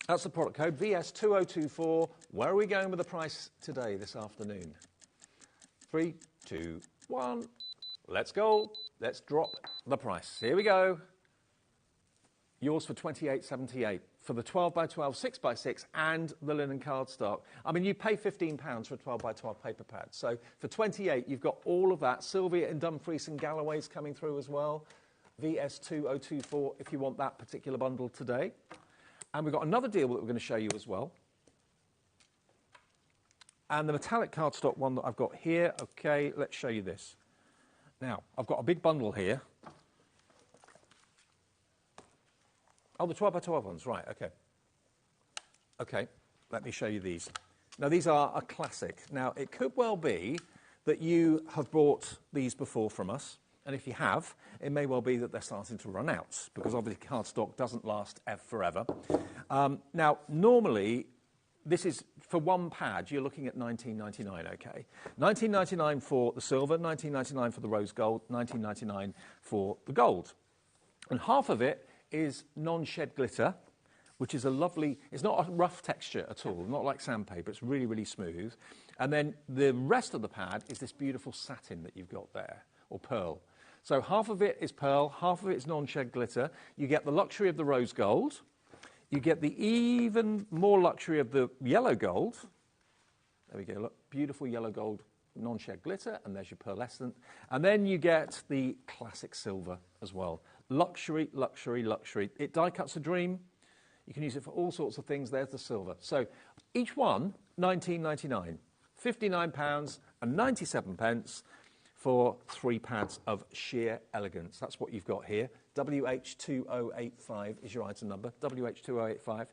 that's the product code, VS2024. Where are we going with the price today, this afternoon? 3, 2, 1, let's go. Let's drop the price. Here we go. Yours for £28.78 for the 12 by 12, 6 by 6 and the linen cardstock. I mean, you pay £15 for a 12 by 12 paper pad. So for 28, you've got all of that. Sylvia and Dumfries and Galloway's coming through as well. VS2024 if you want that particular bundle today. And we've got another deal that we're going to show you as well. And the metallic cardstock one that I've got here, okay, let's show you this. Now, I've got a big bundle here. Oh, the 12 by 12 ones, right, okay. Okay, let me show you these. Now, these are a classic. Now, it could well be that you have bought these before from us. And if you have, it may well be that they're starting to run out because obviously cardstock doesn't last forever. Now, normally, this is for one pad, you're looking at $19.99, okay? $19.99 for the silver, $19.99 for the rose gold, $19.99 for the gold. And half of it is non-shed glitter, which is a lovely, it's not a rough texture at all, not like sandpaper, it's really, really smooth. And then the rest of the pad is this beautiful satin that you've got there, or pearl. So half of it is pearl, half of it is non-shed glitter. You get the luxury of the rose gold. You get the even more luxury of the yellow gold. There we go, look, beautiful yellow gold non-shed glitter, and there's your pearlescent. And then you get the classic silver as well. Luxury, luxury, luxury. It die cuts a dream. You can use it for all sorts of things. There's the silver. So each one, $19.99. £59.97 for 3 pads of sheer elegance. That's what you've got here. WH2085 is your item number. WH2085.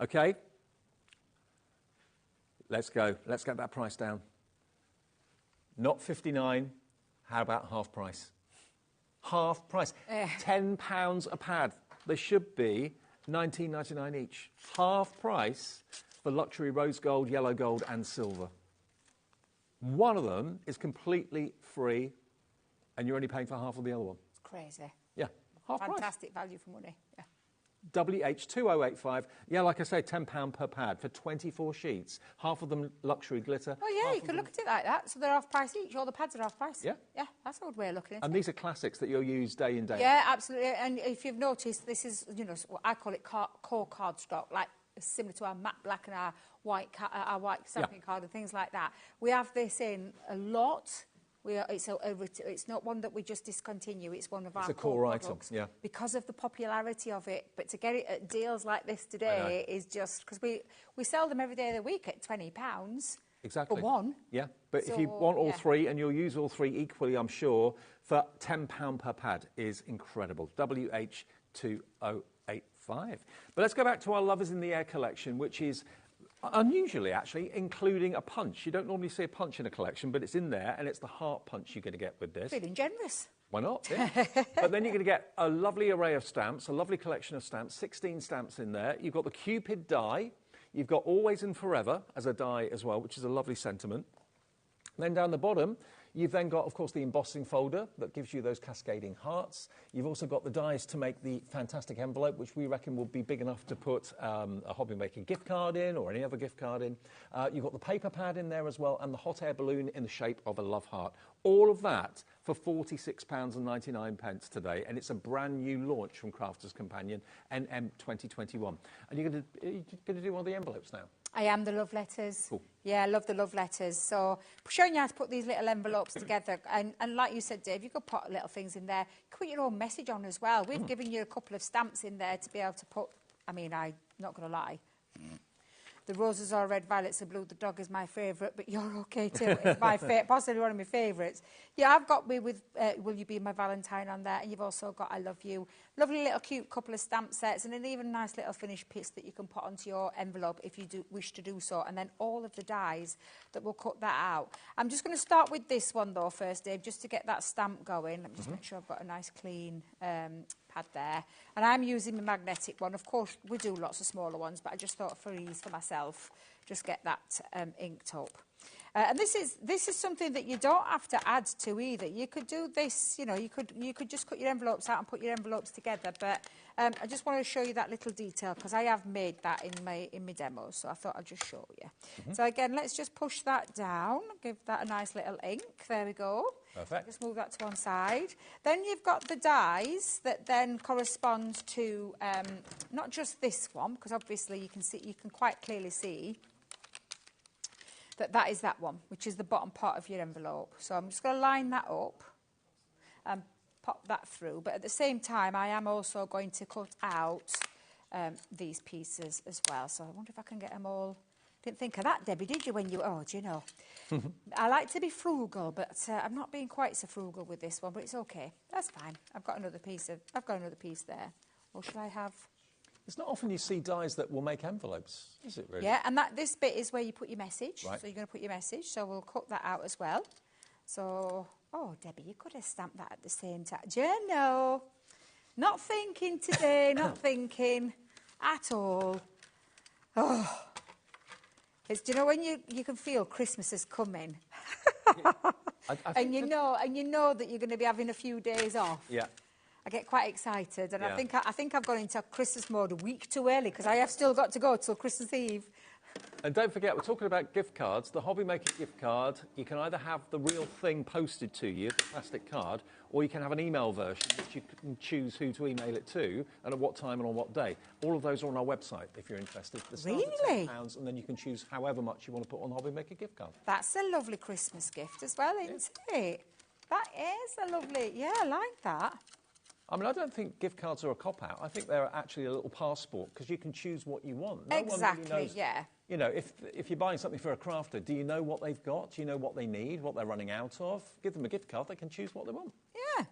Okay. Let's go. Let's get that price down. Not 59. How about half price? Half price. £10 a pad. They should be $19.99 each. Half price for luxury rose gold, yellow gold and silver. One of them is completely free, and you're only paying for half of the other one.
It's crazy.
Yeah, half price.
Fantastic value for money. Yeah.
WH2085. Yeah, like I say, £10 per pad for 24 sheets. Half of them luxury glitter.
Oh, yeah, you could look at it like that. So they're half price each. All the pads are half price.
Yeah.
Yeah, that's a good way of looking at it.
And these are classics that you'll use day in, day out.
Yeah, absolutely. And if you've noticed, this is, you know, I call it core cardstock, like similar to our matte black and our white stamping card and things like that. We have this in a lot. It's not one that we just discontinue. It's one of our
core item, yeah.
Because of the popularity of it. But to get it at deals like this today is just because we sell them every day of the week at £20.
Exactly.
For one.
Yeah, but
So,
if you want all
yeah.
three, and you'll use all three equally, I'm sure, for £10 per pad is incredible. WH2085. But let's go back to our Lovers in the Air collection, which is unusually, actually, including a punch. You don't normally see a punch in a collection, but it's in there, and it's the heart punch you're going to get with this.
Feeling generous.
Why not? Yeah. But then you're going to get a lovely array of stamps, a lovely collection of stamps, 16 stamps in there. You've got the Cupid die. You've got Always and Forever as a die as well, which is a lovely sentiment. And then down the bottom, you've then got, of course, the embossing folder that gives you those cascading hearts. You've also got the dies to make the fantastic envelope, which we reckon will be big enough to put a HobbyMaker gift card in or any other gift card in. You've got the paper pad in there as well and the hot air balloon in the shape of a love heart. All of that for £46.99 today, and it's a brand new launch from Crafters Companion, NM 2021. And you're going to do one of the envelopes now?
I am the love letters.
Cool.
Yeah, I love the love letters. So showing you how to put these little envelopes together. And like you said, Dave, you could put little things in there. You could put your own message on as well. We've given you a couple of stamps in there to be able to put, I mean, I'm not going to lie. The roses are red, violets are blue. The dog is my favourite, but you're okay too. It's my possibly one of my favourites. Yeah, I've got me with Will You Be My Valentine on there, and you've also got I Love You. Lovely little cute couple of stamp sets, and an even nice little finished piece that you can put onto your envelope if you do wish to do so. And then all of the dies that will cut that out. I'm just going to start with this one though first, Dave, just to get that stamp going. Let me just make sure I've got a nice clean pad there. And I'm using the magnetic one. Of course, we do lots of smaller ones, but I just thought for ease for myself, just get that inked up. And this is something that you don't have to add to either. You could do this, you know, you could just cut your envelopes out and put your envelopes together. But I just want to show you that little detail because I have made that in my demo, so I thought I'd just show you. So again, let's just push that down, give that a nice little ink. There we go.
Perfect.
Just move that to one side. Then you've got the dies that then correspond to not just this one, because obviously you can quite clearly see that is that one, which is the bottom part of your envelope. So I'm just going to line that up and pop that through. But at the same time, I am also going to cut out these pieces as well. So I wonder if I can get them all. Didn't think of that, Debbie, did you? When you do you know? I like to be frugal, but I'm not being quite so frugal with this one. But it's okay. That's fine. I've got another piece there. Or shall I have?
It's not often you see dies that will make envelopes, is it really?
Yeah, and this bit is where you put your message.
Right.
So you're going to put your message. So we'll cut that out as well. So, oh, Debbie, you could have stamped that at the same time. Do you know? Not thinking today, not thinking at all. Oh. Do you know when you can feel Christmas is coming? And you know that you're going to be having a few days off.
Yeah.
I get quite excited, and
Yeah.
I think I've gone into Christmas mode a week too early because I have still got to go till Christmas Eve.
And don't forget, we're talking about gift cards. The HobbyMaker gift card, you can either have the real thing posted to you, the plastic card, or you can have an email version, which you can choose who to email it to and at what time and on what day. All of those are on our website if you're interested. They start at
Really?
£10, and then you can choose however much you want to put on the HobbyMaker gift card.
That's a lovely Christmas gift as well, isn't it? That is a lovely, yeah, I like that.
I mean, I don't think gift cards are a cop-out. I think they're actually a little passport because you can choose what you want. No
Exactly,
one really knows,
yeah.
You know, if you're buying something for a crafter, do you know what they've got? Do you know what they need, what they're running out of? Give them a gift card, they can choose what they want.
Yeah.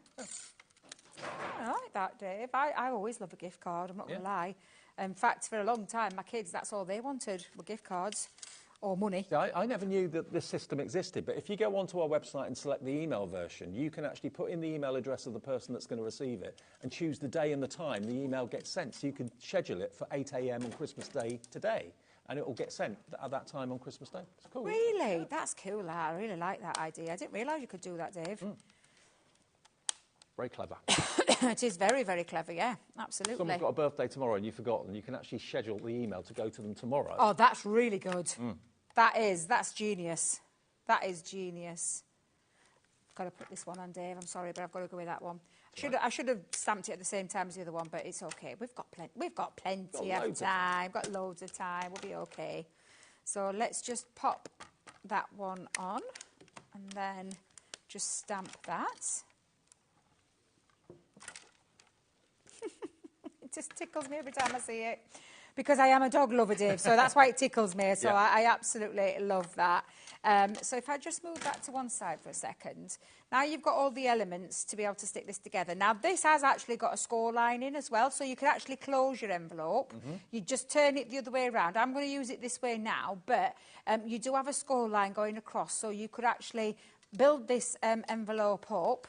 I like that, Dave. I always love a gift card, I'm not going to lie. In fact, for a long time, my kids, that's all they wanted were gift cards. Or money.
See, I never knew that this system existed, but if you go onto our website and select the email version, you can actually put in the email address of the person that's going to receive it and choose the day and the time the email gets sent. So you can schedule it for 8 a.m. on Christmas Day today, and it will get sent at that time on Christmas Day. It's cool.
Really? Yeah. That's cool. I really like that idea. I didn't realise you could do that, Dave.
Very clever.
It is very, very clever, yeah, absolutely.
Someone's got a birthday tomorrow and you've forgotten, you can actually schedule the email to go to them tomorrow.
Oh, that's really good. That's genius. That is genius. I've got to put this one on, Dave. I'm sorry, but I've got to go with that one. I should have stamped it at the same time as the other one, but it's okay. We've got plenty of time. Got loads of time. We'll be okay. So let's just pop that one on and then just stamp that. It just tickles me every time I see it. because I am a dog lover, Dave, so that's why it tickles me. So
Yeah.
I absolutely love that. So if I just move that to one side for a second, now you've got all the elements to be able to stick this together. Now this has actually got a score line in as well, so you can actually close your envelope. You just turn it the other way around. I'm going to use it this way now, but you do have a score line going across, so you could actually build this envelope up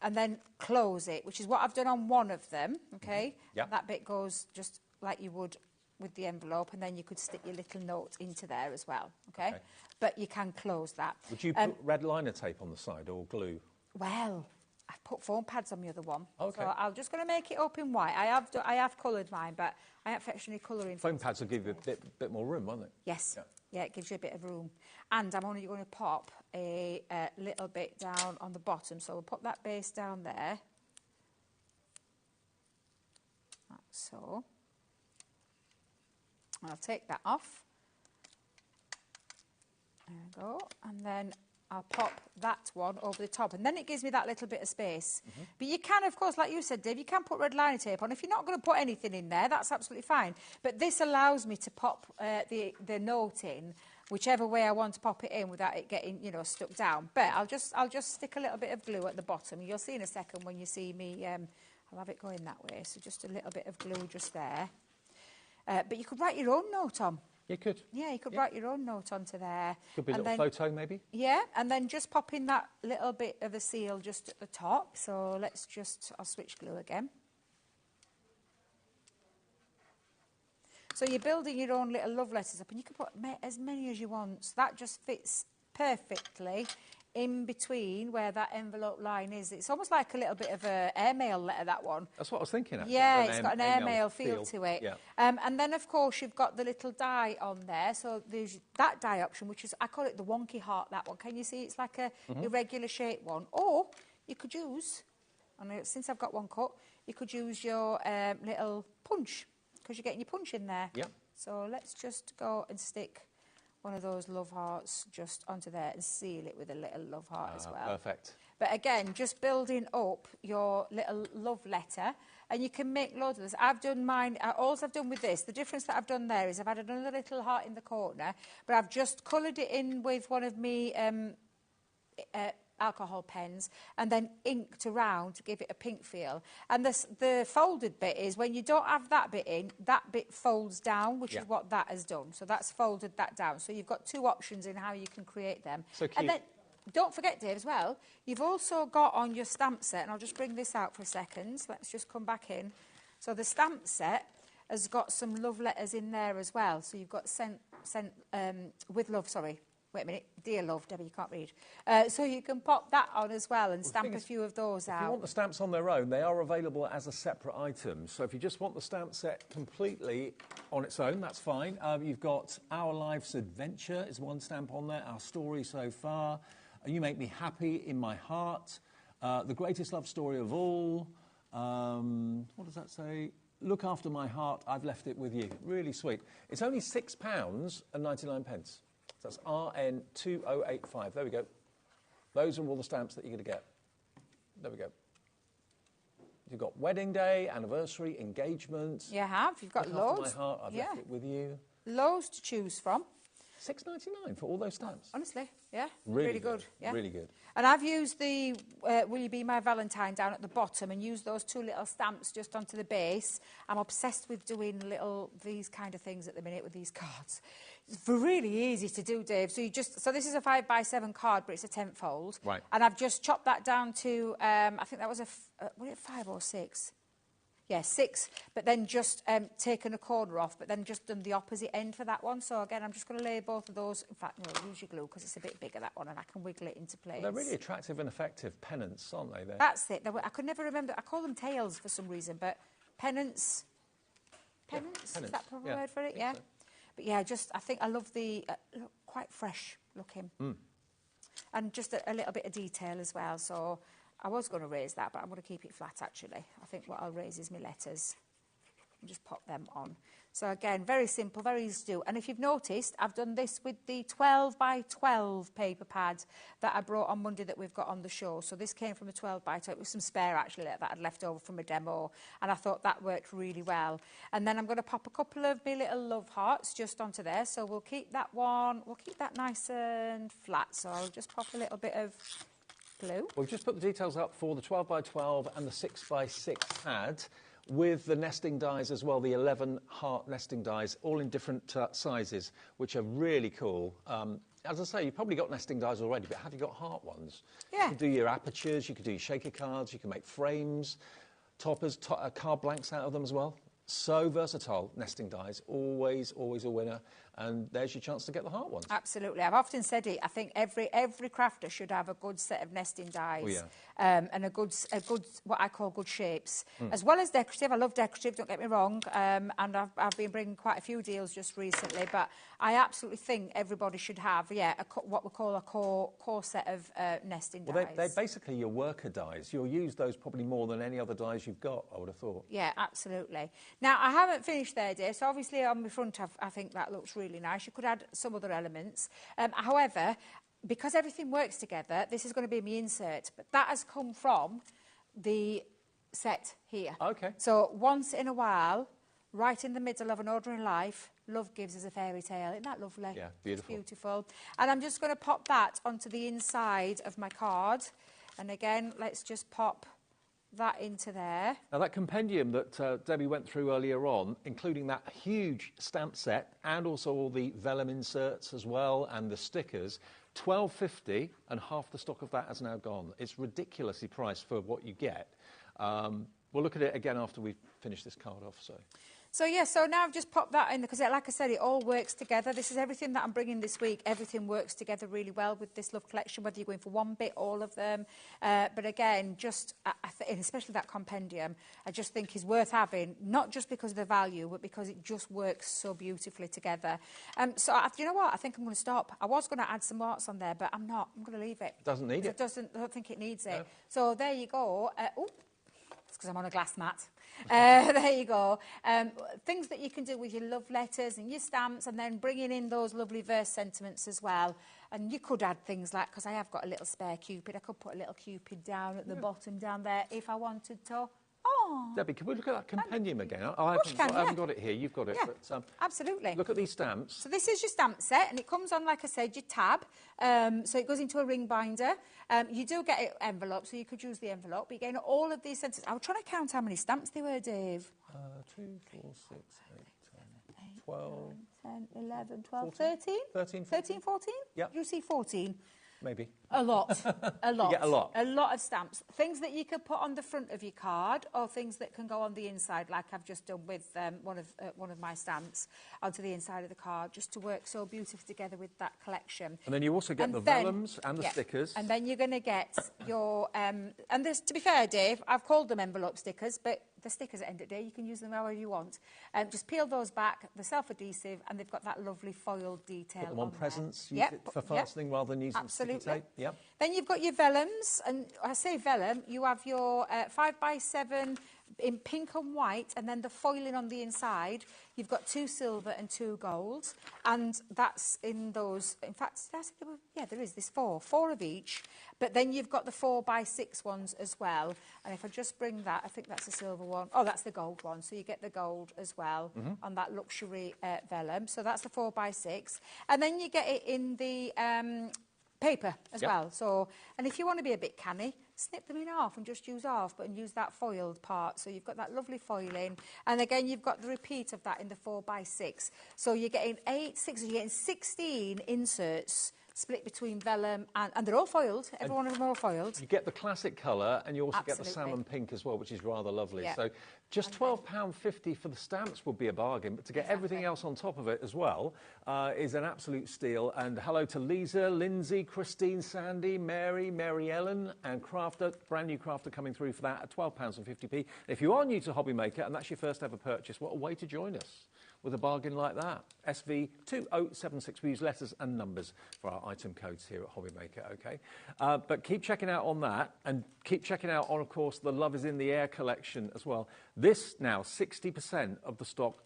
and then close it, which is what I've done on one of them, okay?
Yeah.
That bit goes just like you would with the envelope, and then you could stick your little note into there as well, okay? But you can close that.
Would you put red liner tape on the side or glue?
Well, I've put foam pads on the other one.
Okay.
So I'm just going to make it up in white. I have coloured mine, but I affectionately colour in.
Foam pads will give you a bit more room, won't they?
Yes.
Yeah.
Yeah, it gives you a bit of room. And I'm only going to pop a little bit down on the bottom. So we'll put that base down there. Like so. I'll take that off. There we go. And then I'll pop that one over the top, and then it gives me that little bit of space. But you can, of course, like you said, Dave, you can put red liner tape on. If you're not going to put anything in there, that's absolutely fine. But this allows me to pop the note in whichever way I want to pop it in without it getting, you know, stuck down. But I'll just stick a little bit of glue at the bottom. You'll see in a second when you see me. I'll have it going that way. So just a little bit of glue just there. But you could write your own note on.
You could.
Yeah, you could write your own note onto there.
Could be a
and
little
then,
photo, maybe?
Yeah, and then just pop in that little bit of a seal just at the top. So let's just, I'll switch glue again. So you're building your own little love letters up, and you can put as many as you want. So that just fits perfectly in between where that envelope line is. It's almost like a little bit of an airmail letter, that one.
That's what I was thinking, actually.
Yeah, it's got an airmail feel to it.
Yeah.
And then, of course, you've got the little die on there. So there's that die option, which is, I call it the wonky heart, that one. Can you see? It's like a irregular shaped one. Or you could use, and since I've got one cut, you could use your little punch, because you're getting your punch in there.
Yeah.
So let's just go and stick one of those love hearts just onto there and seal it with a little love heart as well.
Perfect.
But again, just building up your little love letter, and you can make loads of this. I've done mine, all I've done with this, the difference that I've done there is I've added another little heart in the corner, but I've just coloured it in with one of me alcohol pens and then inked around to give it a pink feel. And the folded bit is when you don't have that bit in, that bit folds down, which is what that has done. So that's folded that down. So you've got two options in how you can create them.
So cute.
And then, don't forget, Dave, as well, you've also got on your stamp set, and I'll just bring this out for a second. Let's just come back in. So the stamp set has got some love letters in there as well. So you've got sent with love, sorry. Wait a minute, dear love, Debbie, you can't read. So you can pop that on as well and stamp a few of those out.
If you want the stamps on their own, they are available as a separate item. So if you just want the stamp set completely on its own, that's fine. You've got Our Life's Adventure is one stamp on there, Our Story So Far, You Make Me Happy in My Heart, The Greatest Love Story of All, what does that say? Look After My Heart, I've Left It With You. Really sweet. It's only £6.99. So that's RN2085. There we go. Those are all the stamps that you're going to get. There we go. You've got wedding day, anniversary, engagement.
You have. You've got
Look After
loads.
My Heart, I've left it with you.
Loads to choose from.
£6.99 for all those stamps.
Honestly, yeah.
Really
good. Yeah.
Really good.
And I've used the Will You Be My Valentine down at the bottom and used those two little stamps just onto the base. I'm obsessed with doing these kind of things at the minute with these cards. It's really easy to do, Dave. So so this is a 5x7 card, but it's a 10th fold.
Right.
And I've just chopped that down to, I think that was was it 5 or 6? Yeah, 6, but then just taken a corner off, but then just done the opposite end for that one. So again, I'm just going to lay both of those. In fact, no, use your glue because it's a bit bigger, that one, and I can wiggle it into place.
Well, they're really attractive and effective pennants, aren't they?
That's it. I could never remember. I call them tails for some reason, but pennants. Pennants? Is that the proper word for it? Yeah. So. But yeah, I think I love the quite fresh looking. And just a little bit of detail as well. So I was going to raise that, but I'm going to keep it flat, actually. I think what I'll raise is my letters. and just pop them on. So again, very simple, very easy to do. And if you've noticed, I've done this with the 12 by 12 paper pad that I brought on Monday that we've got on the show. So this came from a 12 by 12, with some spare actually that I'd left over from a demo. And I thought that worked really well. And then I'm going to pop a couple of my little love hearts just onto there. So we'll keep that one, we'll keep that nice and flat. So I'll just pop a little bit of glue.
We've just put the details up for the 12 by 12 and the 6 by 6 pad, with the nesting dies as well, the 11 heart nesting dies, all in different sizes, which are really cool. As I say, you've probably got nesting dies already, but have you got heart ones?
Yeah.
You can do your apertures, you can do your shaker cards, you can make frames, toppers, card blanks out of them as well. So versatile, nesting dies, always, always a winner. And there's your chance to get the heart ones.
Absolutely. I've often said it. I think every crafter should have a good set of nesting dies.
Oh, yeah.
And a good, what I call good shapes. As well as decorative. I love decorative, don't get me wrong. And I've been bringing quite a few deals just recently. But I absolutely think everybody should have, what we call a core set of nesting dies.
Well, they're basically your worker dies. You'll use those probably more than any other dies you've got, I would have thought.
Yeah, absolutely. Now, I haven't finished there, Dave. So obviously on the front, I think that looks really nice. You could add some other elements. However, because everything works together, this is going to be my insert. But that has come from the set here.
Okay.
So once in a while, right in the middle of an ordinary life, love gives us a fairy tale. Isn't that lovely?
Yeah, beautiful.
It's beautiful. And I'm just going to pop that onto the inside of my card. And again, let's just pop that into there.
Now that compendium that Debbie went through earlier on, including that huge stamp set and also all the vellum inserts as well and the stickers, $12.50, and half the stock of that has now gone. It's ridiculously priced for what you get. We'll look at it again after we finish this card off.
So yeah, so now I've just popped that in because, like I said, it all works together. This is everything that I'm bringing this week. Everything works together really well with this love collection, whether you're going for one bit, all of them. But again, just and especially that compendium, I just think is worth having, not just because of the value, but because it just works so beautifully together. So you know what? I think I'm going to stop. I was going to add some arts on there, but I'm not. I'm going to leave it.
Doesn't need it.
I don't think it needs it.
No.
So there you go. It's because I'm on a glass mat. There you go. Things that you can do with your love letters and your stamps, and then bringing in those lovely verse sentiments as well. And you could add things like, because I have got a little spare Cupid, I could put a little Cupid down at the bottom down there if I wanted to. Oh.
Debbie, can we look at that compendium again? I haven't got it here. You've got it.
Yeah,
but,
absolutely.
Look at these stamps.
So this is your stamp set, and it comes on, like I said, your tab. So it goes into a ring binder. You do get it envelope, so you could use the envelope. But you get all of these sentences. I was trying to count how many stamps there were, Dave.
2, 4, 6, 8, 10, 12...
10, 11, 12,
14,
13?
13,
13, 14?
Yep.
You see 14?
Maybe.
A lot. A lot.
You get a lot.
A lot of stamps. Things that you could put on the front of your card, or things that can go on the inside, like I've just done with one of my stamps, onto the inside of the card, just to work so beautifully together with that collection.
And then you also get the vellums and the stickers.
And then you're going to get your... and this, to be fair, Dave, I've called them envelope stickers, but the stickers at the end of the day, you can use them however you want. Just peel those back, they're self-adhesive, and they've got that lovely foiled detail.
Put them on presents, use
yep.
it for fastening rather than using sticky tape. Yep.
Then you've got your vellums, and I say vellum, you have your 5x7 in pink and white, and then the foiling on the inside. You've got 2 silver and 2 gold, and that's in those. In fact, there is. There's 4 of each. But then you've got the 4x6 ones as well. And if I just bring that, I think that's a silver one. Oh, that's the gold one. So you get the gold as well on that luxury vellum. So that's the 4x6, and then you get it in the paper as well. So, and if you want to be a bit canny, snip them in half and just use half, but and use that foiled part. So you've got that lovely foiling, and again you've got the repeat of that in the 4x6. So you're getting 16 inserts split between vellum and they're all foiled. Every one of them are all foiled.
You get the classic colour, and you also get the salmon pink as well, which is rather lovely.
Yeah.
So just £12.50 for the stamps would be a bargain, but to get everything else on top of it as well is an absolute steal. And hello to Lisa, Lindsay, Christine, Sandy, Mary Ellen, and Crafter, brand new Crafter coming through for that at £12.50. If you are new to HobbyMaker and that's your first ever purchase, what a way to join us with a bargain like that. SV2076. We use letters and numbers for our item codes here at HobbyMaker, okay? But keep checking out on that, and keep checking out on, of course, the Love is in the Air collection as well. This now, 60% of the stock,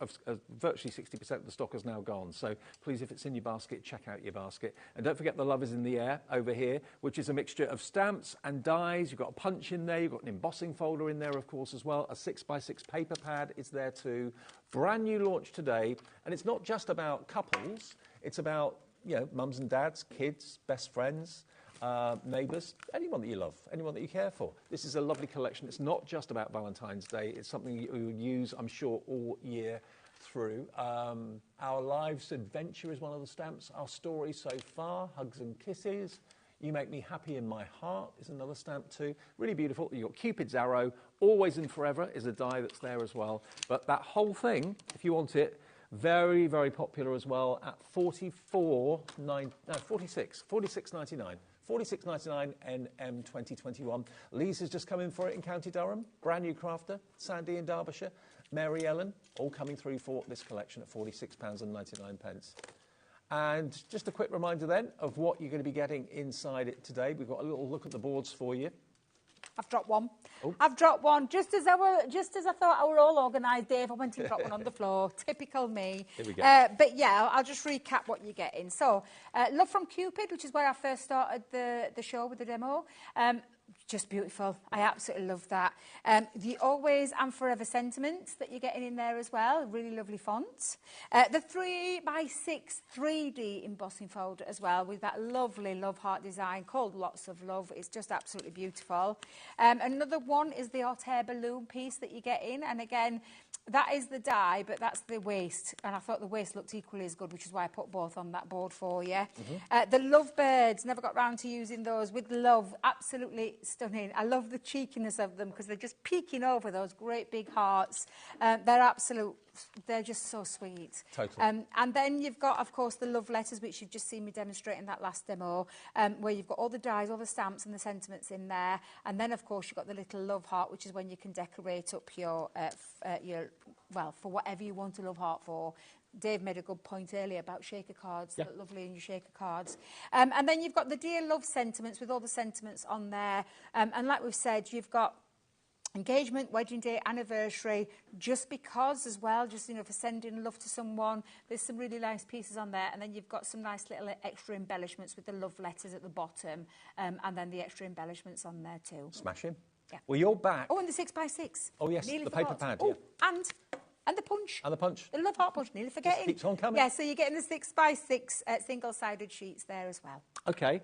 virtually 60% of the stock has now gone. So please, if it's in your basket, check out your basket. And don't forget the Love is in the Air over here, which is a mixture of stamps and dies. You've got a punch in there. You've got an embossing folder in there, of course, as well. A 6x6 paper pad is there too. Brand new launch today. And it's not just about couples. It's about, you know, mums and dads, kids, best friends, neighbours, anyone that you love, anyone that you care for. This is a lovely collection. It's not just about Valentine's Day. It's something you will use, I'm sure, all year through. Our Lives Adventure is one of the stamps. Our Story So Far, Hugs and Kisses. You Make Me Happy in My Heart is another stamp too. Really beautiful. You've got Cupid's Arrow. Always and Forever is a die that's there as well. But that whole thing, if you want it, very, very popular as well at $46.99. $46.99 NM 2021. Lee's has just come in for it in County Durham. Brand new crafter. Sandy in Derbyshire. Mary Ellen, all coming through for this collection at £46.99. And just a quick reminder then of what you're going to be getting inside it today. We've got a little look at the boards for you.
I've dropped one.
Oh.
I've dropped one. Just as I thought I were all organised, Dave, I went and dropped one on the floor. Typical me.
Here we go.
But yeah, I'll just recap what you're getting. So, Love from Cupid, which is where I first started the show with the demo. Just beautiful. I absolutely love that. The Always and Forever sentiments that you're getting in there as well. Really lovely font. The 3x6 3D embossing folder as well with that lovely love heart design called Lots of Love. It's just absolutely beautiful. Another one is the hot air balloon piece that you get in. And again, that is the die, but that's the waist. And I thought the waist looked equally as good, which is why I put both on that board for you. The Lovebirds, never got round to using those with love. Absolutely stunning. I love the cheekiness of them because they're just peeking over those great big hearts. They're just so sweet.
Totally.
And then you've got, of course, the love letters, which you've just seen me demonstrate in that last demo, where you've got all the dies, all the stamps and the sentiments in there. And then, of course, you've got the little love heart, which is when you can decorate up your for whatever you want a love heart for. Dave made a good point earlier about shaker cards, that lovely in your shaker cards. And then you've got the Dear Love sentiments with all the sentiments on there. And like we've said, you've got engagement, wedding day, anniversary, just because as well, just, you know, for sending love to someone. There's some really nice pieces on there. And then you've got some nice little extra embellishments with the love letters at the bottom. And then the extra embellishments on there too.
Smashing.
Yeah.
Well, you're back.
Oh, and the 6x6.
Oh, yes,
Nearly
the
forgot.
paper pad,
Oh, and the punch.
And the punch.
The love heart punch, nearly forgetting.
Just keeps on coming.
Yeah, so you're getting the 6x6 single-sided sheets there as well.
Okay.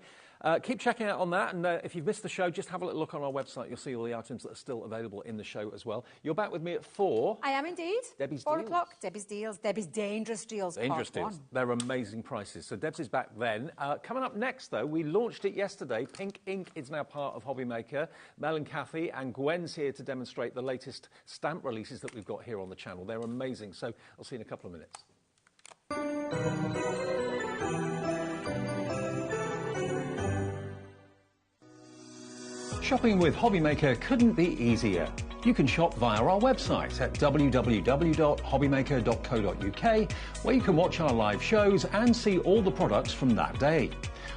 Keep checking out on that, and if you've missed the show, just have a little look on our website. You'll see all the items that are still available in the show as well. You're back with me at 4.
I am indeed.
Debbie's
4
deals.
o'clock, Debbie's deals, Debbie's dangerous deals.
Dangerous deals. They're amazing prices. So Debs is back then. Coming up next, though, we launched it yesterday. Pink Ink is now part of HobbyMaker. Mel and Kathy and Gwen's here to demonstrate the latest stamp releases that we've got here on the channel. They're amazing. So I'll see you in a couple of minutes. Shopping with HobbyMaker couldn't be easier. You can shop via our website at www.hobbymaker.co.uk, where you can watch our live shows and see all the products from that day.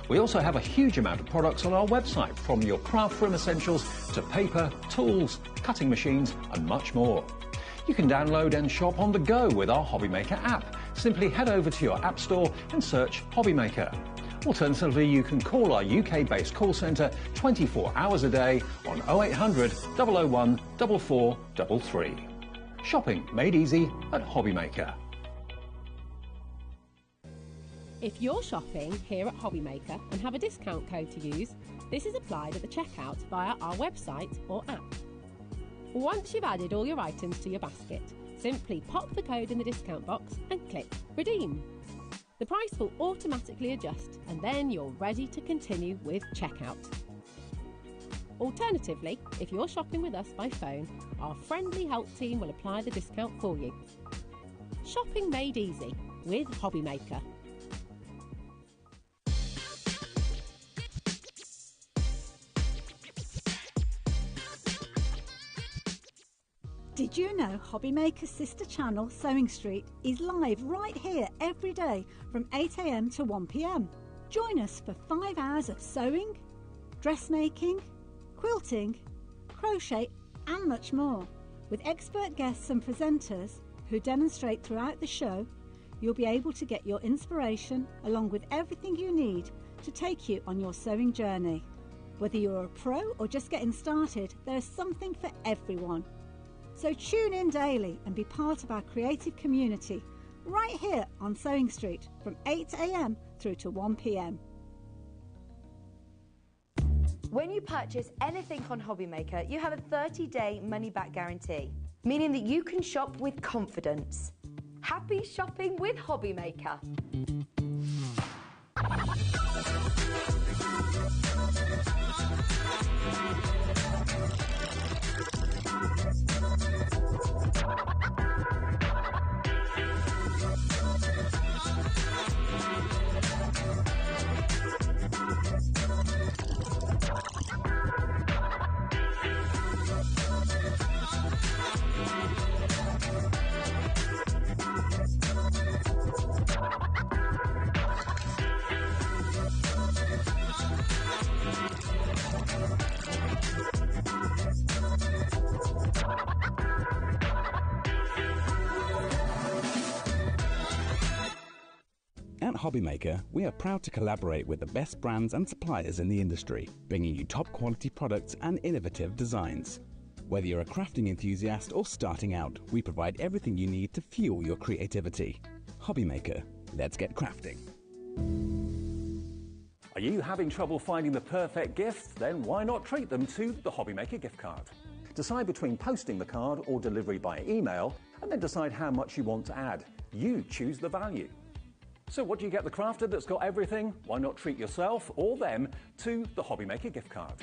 We also have a huge amount of products on our website, from your craft room essentials to paper, tools, cutting machines and much more. You can download and shop on the go with our HobbyMaker app. Simply head over to your app store and search HobbyMaker. Alternatively, you can call our UK-based call centre 24 hours a day on 0800 001 4433. Shopping made easy at HobbyMaker.
If you're shopping here at HobbyMaker and have a discount code to use, this is applied at the checkout via our website or app. Once you've added all your items to your basket, simply pop the code in the discount box and click Redeem. The price will automatically adjust, and then you're ready to continue with checkout. Alternatively, if you're shopping with us by phone, our friendly help team will apply the discount for you. Shopping made easy with HobbyMaker.
Did you know HobbyMaker's sister channel, Sewing Street, is live right here every day from 8 AM to 1 PM? Join us for 5 hours of sewing, dressmaking, quilting, crochet and much more. With expert guests and presenters who demonstrate throughout the show, you'll be able to get your inspiration along with everything you need to take you on your sewing journey. Whether you're a pro or just getting started, there's something for everyone. So tune in daily and be part of our creative community right here on Sewing Street from 8 a.m. through to 1 p.m.
When you purchase anything on HobbyMaker, you have a 30-day money-back guarantee, meaning that you can shop with confidence. Happy shopping with HobbyMaker.
At HobbyMaker, we are proud to collaborate with the best brands and suppliers in the industry, bringing you top quality products and innovative designs. Whether you're a crafting enthusiast or starting out, we provide everything you need to fuel your creativity. HobbyMaker, let's get crafting.
Are you having trouble finding the perfect gift? Then why not treat them to the HobbyMaker gift card? Decide between posting the card or delivery by email, and then decide how much you want to add. You choose the value. So what do you get the crafter that's got everything? Why not treat yourself or them to the HobbyMaker gift card?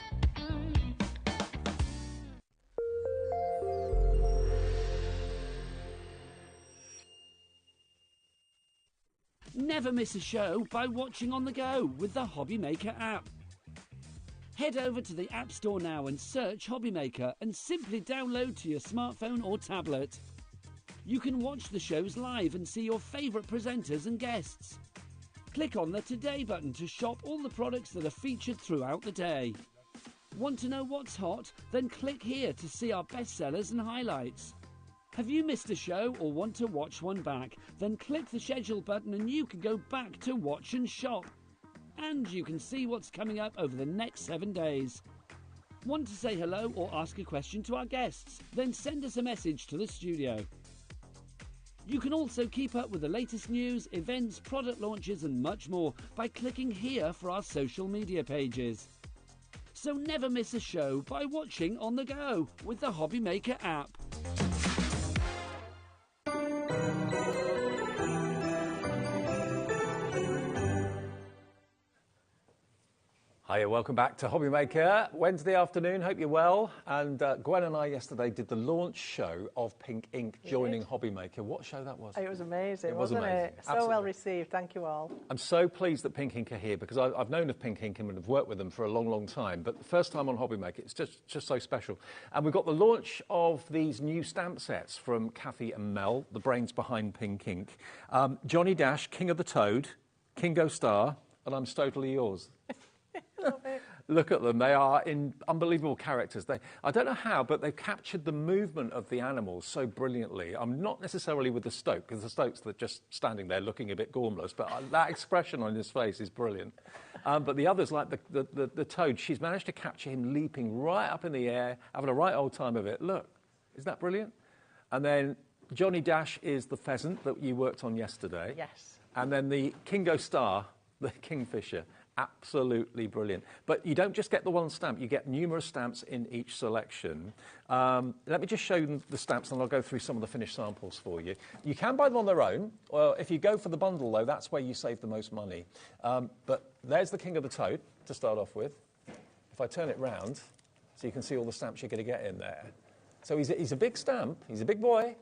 Never miss a show by watching on the go with the HobbyMaker app. Head over to the App Store now and search HobbyMaker and simply download to your smartphone or tablet. You can watch the shows live and see your favourite presenters and guests. Click on the Today button to shop all the products that are featured throughout the day. Want to know what's hot? Then click here to see our bestsellers and highlights. Have you missed a show or want to watch one back? Then click the schedule button and you can go back to watch and shop. And you can see what's coming up over the next 7 days. Want to say hello or ask a question to our guests? Then send us a message to the studio. You can also keep up with the latest news, events, product launches and much more by clicking here for our social media pages. So never miss a show by watching on the go with the HobbyMaker app.
Hiya, welcome back to HobbyMaker. Wednesday afternoon, hope you're well. And Gwen and I yesterday did the launch show of Pink Ink joining HobbyMaker. What a show that was.
It was amazing,
wasn't it?
So
Absolutely.
well received, thank you all.
I'm so pleased that Pink Ink are here because I've known of Pink Ink and have worked with them for a long, long time. But the first time on HobbyMaker, it's just so special. And we've got the launch of these new stamp sets from Kathy and Mel, the brains behind Pink Ink. Johnny Dash, King of the Toad, Kingo Star, and I'm Totally Yours. Look at them. They are unbelievable characters. I don't know how, but they've captured the movement of the animals so brilliantly. I'm not necessarily with the Stoke, because the Stoke's just standing there looking a bit gormless, but that expression on his face is brilliant. But the others, like the Toad, she's managed to capture him leaping right up in the air, having a right old time of it. Look, isn't that brilliant? And then Johnny Dash is the pheasant that you worked on yesterday.
Yes.
And then the Kingo Star, the kingfisher. Absolutely brilliant. But you don't just get the one stamp, you get numerous stamps in each selection. Let me just show you the stamps and I'll go through some of the finished samples for you. You can buy them on their own. Well, if you go for the bundle, though, that's where you save the most money. But there's the King of the Toad to start off with. If I turn it round, so you can see all the stamps you're going to get in there. So he's a big stamp, he's a big boy.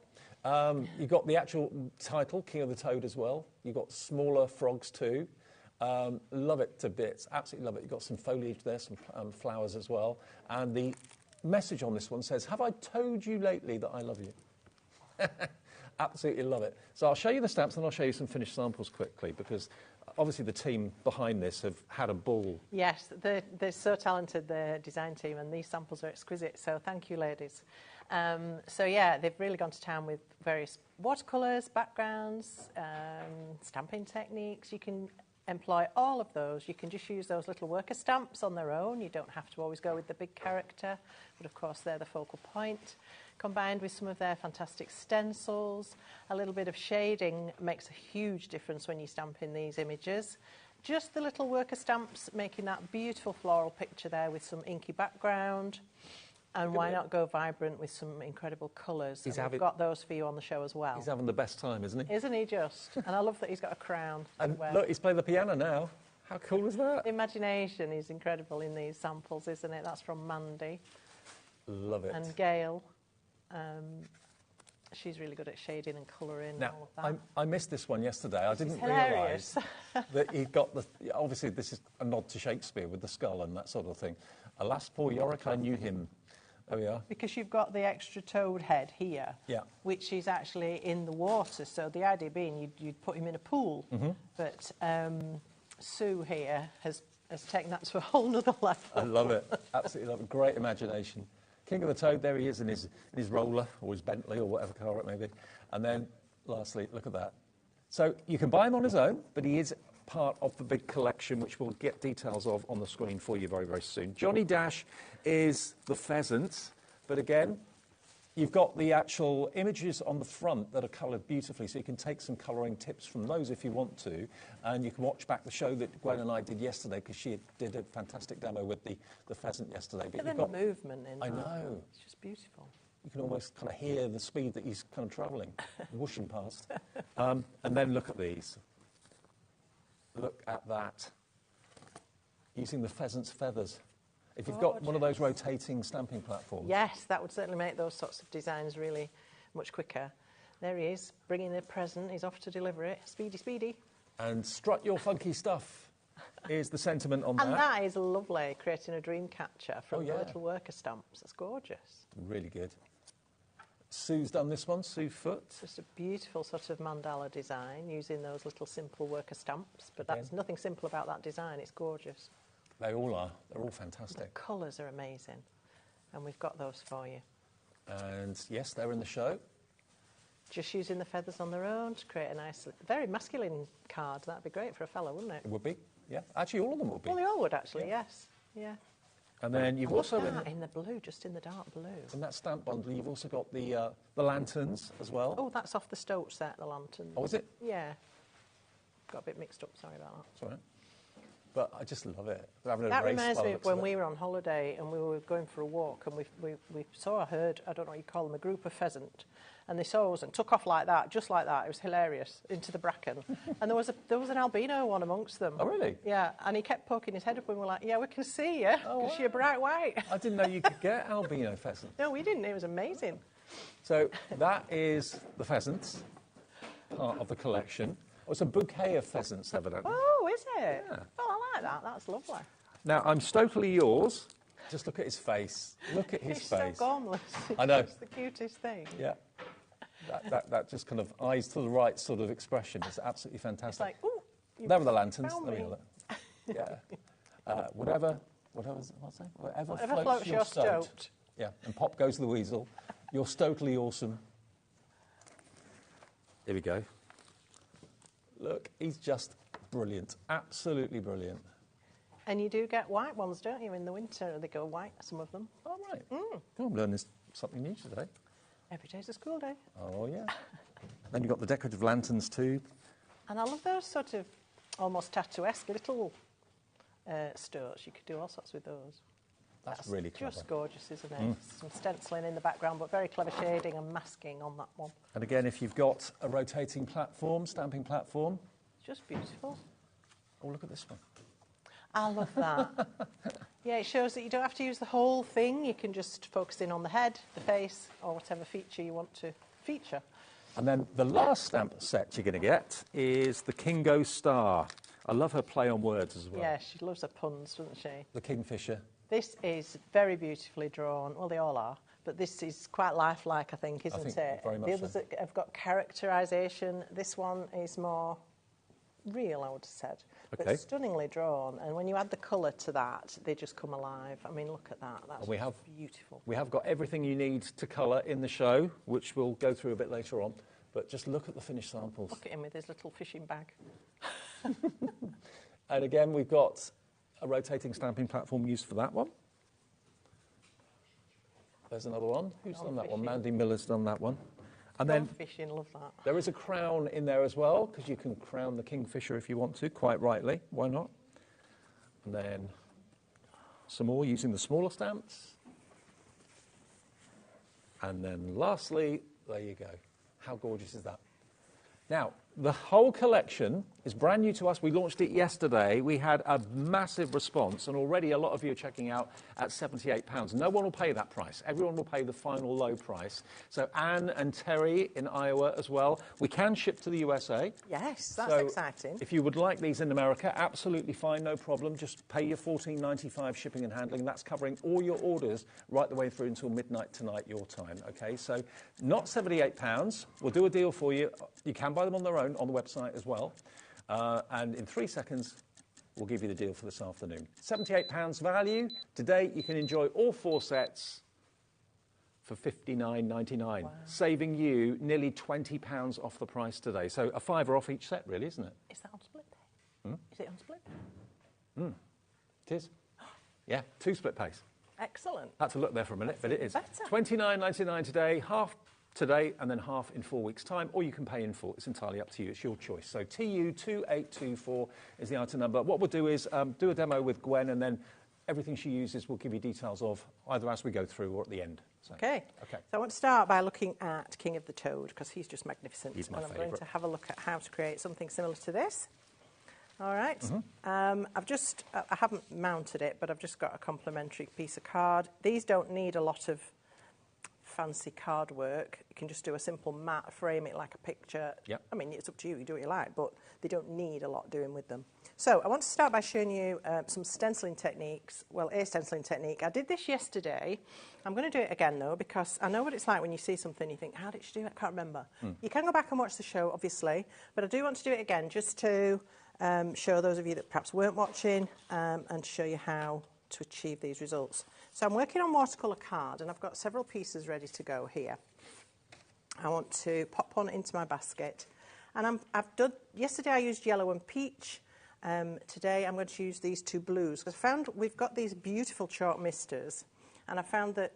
You've got the actual title, King of the Toad, as well. You've got smaller frogs too. Love it to bits, absolutely love it. You've got some foliage there, some flowers as well. And the message on this one says, "Have I told you lately that I love you?" Absolutely love it. So I'll show you the stamps and I'll show you some finished samples quickly because obviously the team behind this have had a ball.
Yes, they're so talented, the design team, and these samples are exquisite, so thank you, ladies. So yeah, they've really gone to town with various watercolours, backgrounds, stamping techniques. You can employ all of those. You can just use those little worker stamps on their own. You don't have to always go with the big character, but of course they're the focal point. Combined with some of their fantastic stencils, a little bit of shading makes a huge difference when you stamp in these images. Just the little worker stamps making that beautiful floral picture there with some inky background. And why not go vibrant with some incredible colours? We've got those for you on the show as well.
He's having the best time, isn't he?
Isn't he just? And I love that he's got a crown.
And look, he's playing the piano now. How cool is that?
The imagination is incredible in these samples, isn't it? That's from Mandy.
Love it.
And Gail. She's really good at shading and colouring and all of that.
I missed this one yesterday. I didn't
realise
that he'd got the... Obviously, this is a nod to Shakespeare with the skull and that sort of thing. Alas, poor Yorick, I knew him. There we are.
Because you've got the extra toad head here, which is actually in the water. So the idea being you'd put him in a pool. But Sue here has taken that to a whole nother level.
I love it. Absolutely love it. Great imagination. King of the Toad, there he is in his roller, or his Bentley, or whatever car it may be. And then, lastly, look at that. So you can buy him on his own, but he is part of the big collection, which we'll get details of on the screen for you very, very soon. Johnny Dash is the pheasant, but again, you've got the actual images on the front that are coloured beautifully, so you can take some colouring tips from those if you want to, and you can watch back the show that Gwen and I did yesterday, because she did a fantastic demo with the pheasant yesterday. But
you've got movement in
I know.
It's just beautiful.
You can almost kind of hear the speed that he's kind of travelling, whooshing past. And then look at these. Look at that. Using the pheasant's feathers. If you've got one of those rotating stamping platforms.
Yes, that would certainly make those sorts of designs really much quicker. There he is, bringing the present. He's off to deliver it. Speedy, speedy.
And strut your funky stuff is the sentiment on that.
And that is lovely, creating a dream catcher from the little worker stamps. That's gorgeous.
Really good. Sue's done this one, Sue Foot.
It's just a beautiful sort of mandala design using those little simple worker stamps. But that's nothing simple about that design. It's gorgeous.
They all are. They're all fantastic.
The colours are amazing. And we've got those for you.
And yes, they're in the show.
Just using the feathers on their own to create a nice, very masculine card. That'd be great for a fella, wouldn't it?
It would be, yeah. Actually, all of them would be.
Well, they all would, actually, yes. Yeah.
And then you've also...
in the blue, just in the dark blue.
In that stamp bundle, you've also got the lanterns as well.
Oh, that's off the Stoat set, the lanterns.
Oh, is it?
Yeah. Got a bit mixed up, sorry about that.
That's all right. But I just love it.
That reminds me of when we were on holiday and we were going for a walk and we saw, heard, I don't know what you call them, a group of pheasant, and they saw us and took off like that, just like that. It was hilarious, into the bracken. And there was an albino one amongst them.
Oh, really?
Yeah, and he kept poking his head up and we were like, yeah, we can see you, because you're bright white.
I didn't know you could get albino pheasants.
No, we didn't. It was amazing.
So that is the pheasants, part of the collection. Oh, it's a bouquet of pheasants, evidently.
Oh, is it?
Yeah.
Oh, I like that. That's lovely.
Now, I'm totally yours. Just look at his face. Look at his
He's
face.
so gormless.
I know.
It's the cutest thing.
Yeah. That just kind of eyes to the right sort of expression. It's absolutely fantastic.
It's like, ooh.
There were the lanterns.
Found
There we
me.
go. Yeah. Whatever
floats your stoat.
Yeah, and pop goes the weasel. You're totally awesome. Here we go. Look, he's just brilliant. Absolutely brilliant.
And you do get white ones, don't you, in the winter? They go white, some of them.
Oh, right. Oh, I'm learning something new today.
Every day's a school day.
Oh, yeah. Then you've got the decorative lanterns too.
And I love those sort of almost tattoo-esque little stoats. You could do all sorts with those.
That's really clever.
Just gorgeous, isn't it? Some stenciling in the background, but very clever shading and masking on that one.
And again, if you've got a rotating platform, stamping platform.
It's just beautiful.
Oh, look at this one.
I love that. Yeah, it shows that you don't have to use the whole thing. You can just focus in on the head, the face, or whatever feature you want to feature.
And then the last stamp set you're going to get is the Kingo Star. I love her play on words as well.
Yeah, she loves her puns, doesn't she?
The Kingfisher.
This is very beautifully drawn. Well, they all are. But this is quite lifelike, I think, isn't it?
Very much
the others
so.
have got characterisation. This one is more real, I would have said,
Okay.
but stunningly drawn. And when you add the colour to that, they just come alive. I mean, look at that. That's beautiful.
We have got everything you need to colour in the show, which we'll go through a bit later on. But just look at the finished samples.
Look at him with his little fishing bag.
And again, we've got a rotating stamping platform used for that one. There's another one. Who's done that one? Mandy Miller's done that one. And then
fishing, love that.
There is a crown in there as well, because you can crown the kingfisher if you want to, quite rightly. Why not? And then some more using the smaller stamps. And then lastly, there you go. How gorgeous is that? Now, the whole collection is brand new to us. We launched it yesterday. We had a massive response, and already a lot of you are checking out at £78. No one will pay that price. Everyone will pay the final low price. So Anne and Terry in Iowa as well. We can ship to the USA.
Yes, that's
so
exciting.
If you would like these in America, absolutely fine, no problem. Just pay your $14.95 shipping and handling. That's covering all your orders right the way through until midnight tonight, your time. Okay, so not £78. We'll do a deal for you. You can buy them on their own on the website as well. And in 3 seconds, we'll give you the deal for this afternoon. £78 value. Today, you can enjoy all 4 sets for $59.99, saving you nearly £20 off the price today. So a £5 off each set, really, isn't it?
Is that on split pay? Is it on split pay?
It is. Yeah, 2 split pays.
Excellent.
Had to look there for a minute, but it is.
Better.
$29.99 today, half today and then half in 4 weeks' time, or you can pay in full. It's entirely up to you. It's your choice. So TU2824 is the item number. What we'll do is do a demo with Gwen, and then everything she uses we'll give you details of either as we go through or at the end. So,
okay.
Okay.
So I want to start by looking at King of the Toad, because he's just magnificent.
He's my
and I'm
favourite.
going to have a look at how to create something similar to this. All right. I haven't mounted it, but I've just got a complimentary piece of card. These don't need a lot of fancy card work. You can just do a simple mat, frame it like a picture.
Yep.
I mean, it's up to you. You do what you like, but they don't need a lot doing with them. So I want to start by showing you some stenciling techniques. Well, a stenciling technique. I did this yesterday. I'm going to do it again, though, because I know what it's like when you see something, you think, how did you do it? I can't remember. You can go back and watch the show, obviously, but I do want to do it again just to show those of you that perhaps weren't watching and show you how to achieve these results. So I'm working on watercolour card, and I've got several pieces ready to go here. I want to pop one into my basket, and I've done. Yesterday I used yellow and peach. Today I'm going to use these 2 blues, because I found we've got these beautiful chalk misters, and I found that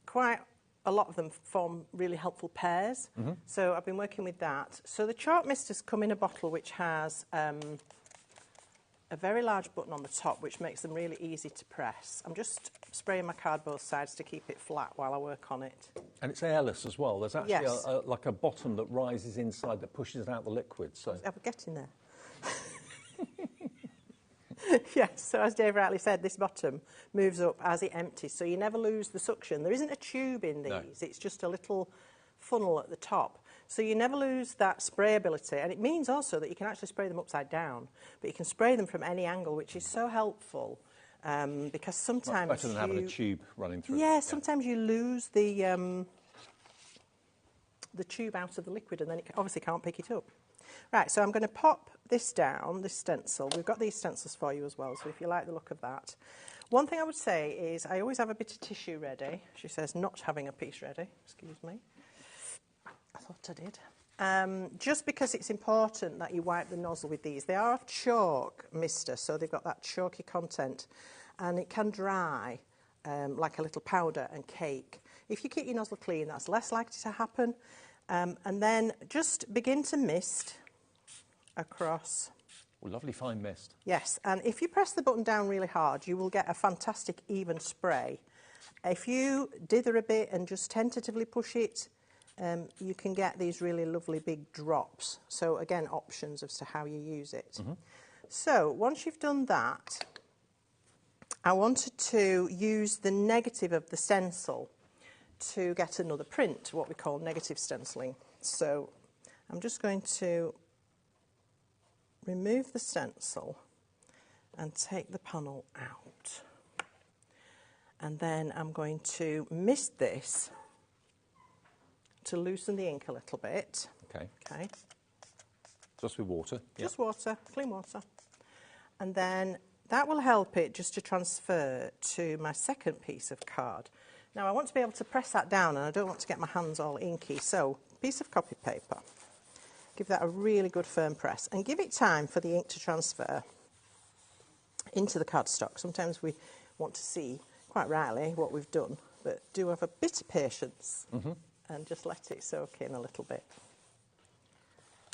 quite a lot of them form really helpful pairs. So I've been working with that. So the chalk misters come in a bottle which has a very large button on the top, which makes them really easy to press. I'm just spraying my card both sides to keep it flat while I work on it.
And it's airless as well. There's actually
Yes.
like a bottom that rises inside that pushes out the liquid. So
I'm getting there. Yes, so as Dave rightly said, this bottom moves up as it empties, so you never lose the suction. There isn't a tube in these,
No.
It's just a little funnel at the top. So you never lose that sprayability, and it means also that you can actually spray them upside down, but you can spray them from any angle, which is so helpful, because sometimes
much better than having a tube running through.
Yeah, sometimes you lose the tube out of the liquid, and then it obviously can't pick it up. Right, so I'm going to pop this down, this stencil. We've got these stencils for you as well, so if you like the look of that. One thing I would say is I always have a bit of tissue ready. She says not having a piece ready, excuse me. I thought I did. Just because it's important that you wipe the nozzle with these. They are of chalk mister, so they've got that chalky content, and it can dry like a little powder and cake. If you keep your nozzle clean, that's less likely to happen. And then just begin to mist across.
Oh, lovely fine mist.
Yes, and if you press the button down really hard, you will get a fantastic even spray. If you dither a bit and just tentatively push it, you can get these really lovely big drops. So again, options as to how you use it. So once you've done that, I wanted to use the negative of the stencil to get another print, what we call negative stenciling. So I'm just going to remove the stencil and take the panel out. And then I'm going to mist this to loosen the ink a little bit.
Okay.
Okay.
Just with water?
Just water, clean water. And then that will help it just to transfer to my second piece of card. Now I want to be able to press that down and I don't want to get my hands all inky, so piece of copy paper. Give that a really good firm press and give it time for the ink to transfer into the cardstock. Sometimes we want to see, quite rightly, what we've done, but do have a bit of patience and just let it soak in a little bit.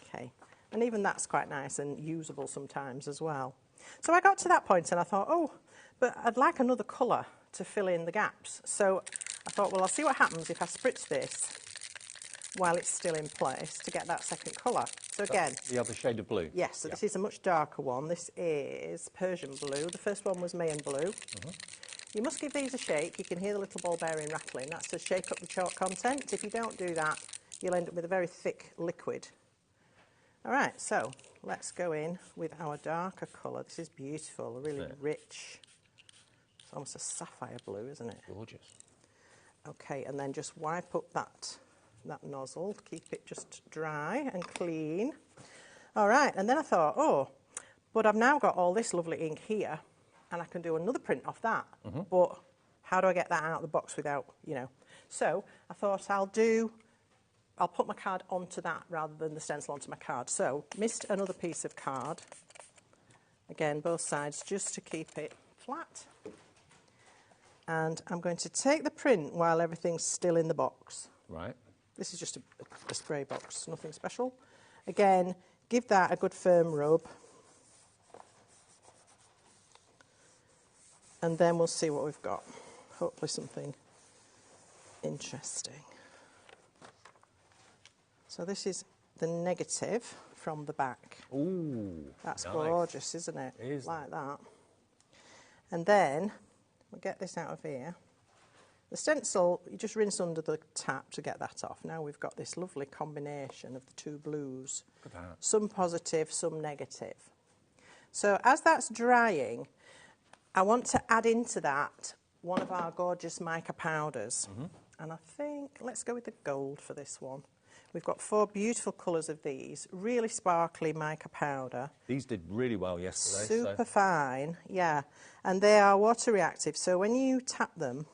Okay, and even that's quite nice and usable sometimes as well. So I got to that point and I thought, oh, but I'd like another colour to fill in the gaps. So I thought, well, I'll see what happens if I spritz this while it's still in place to get that second colour. So again...
The other shade of blue?
Yes, so this is a much darker one. This is Persian blue. The first one was Mayan blue. You must give these a shake. You can hear the little ball bearing rattling. That's to shake up the chalk content. If you don't do that, you'll end up with a very thick liquid. All right, so let's go in with our darker colour. This is beautiful, really rich. It's almost a sapphire blue, isn't it?
Gorgeous.
Okay, and then just wipe up that nozzle, keep it just dry and clean. All right, and then I thought, oh, but I've now got all this lovely ink here, and I can do another print off that. But how do I get that out of the box without, you know? So I thought I'll put my card onto that rather than the stencil onto my card. So missed another piece of card. Again, both sides, just to keep it flat. And I'm going to take the print while everything's still in the box.
Right.
This is just a spray box, nothing special. Again, give that a good firm rub. And then we'll see what we've got. Hopefully something interesting. So this is the negative from the back.
Ooh,
that's
nice.
Gorgeous, isn't it?
It is.
Like that. And then we'll get this out of here. The stencil, you just rinse under the tap to get that off. Now we've got this lovely combination of the two blues.
Look at that. Some
positive, some negative. So as that's drying, I want to add into that one of our gorgeous mica powders. And I think, let's go with the gold for this one. We've got 4 beautiful colours of these, really sparkly mica powder.
These did really well yesterday.
Super fine, yeah. And they are water reactive, so when you tap them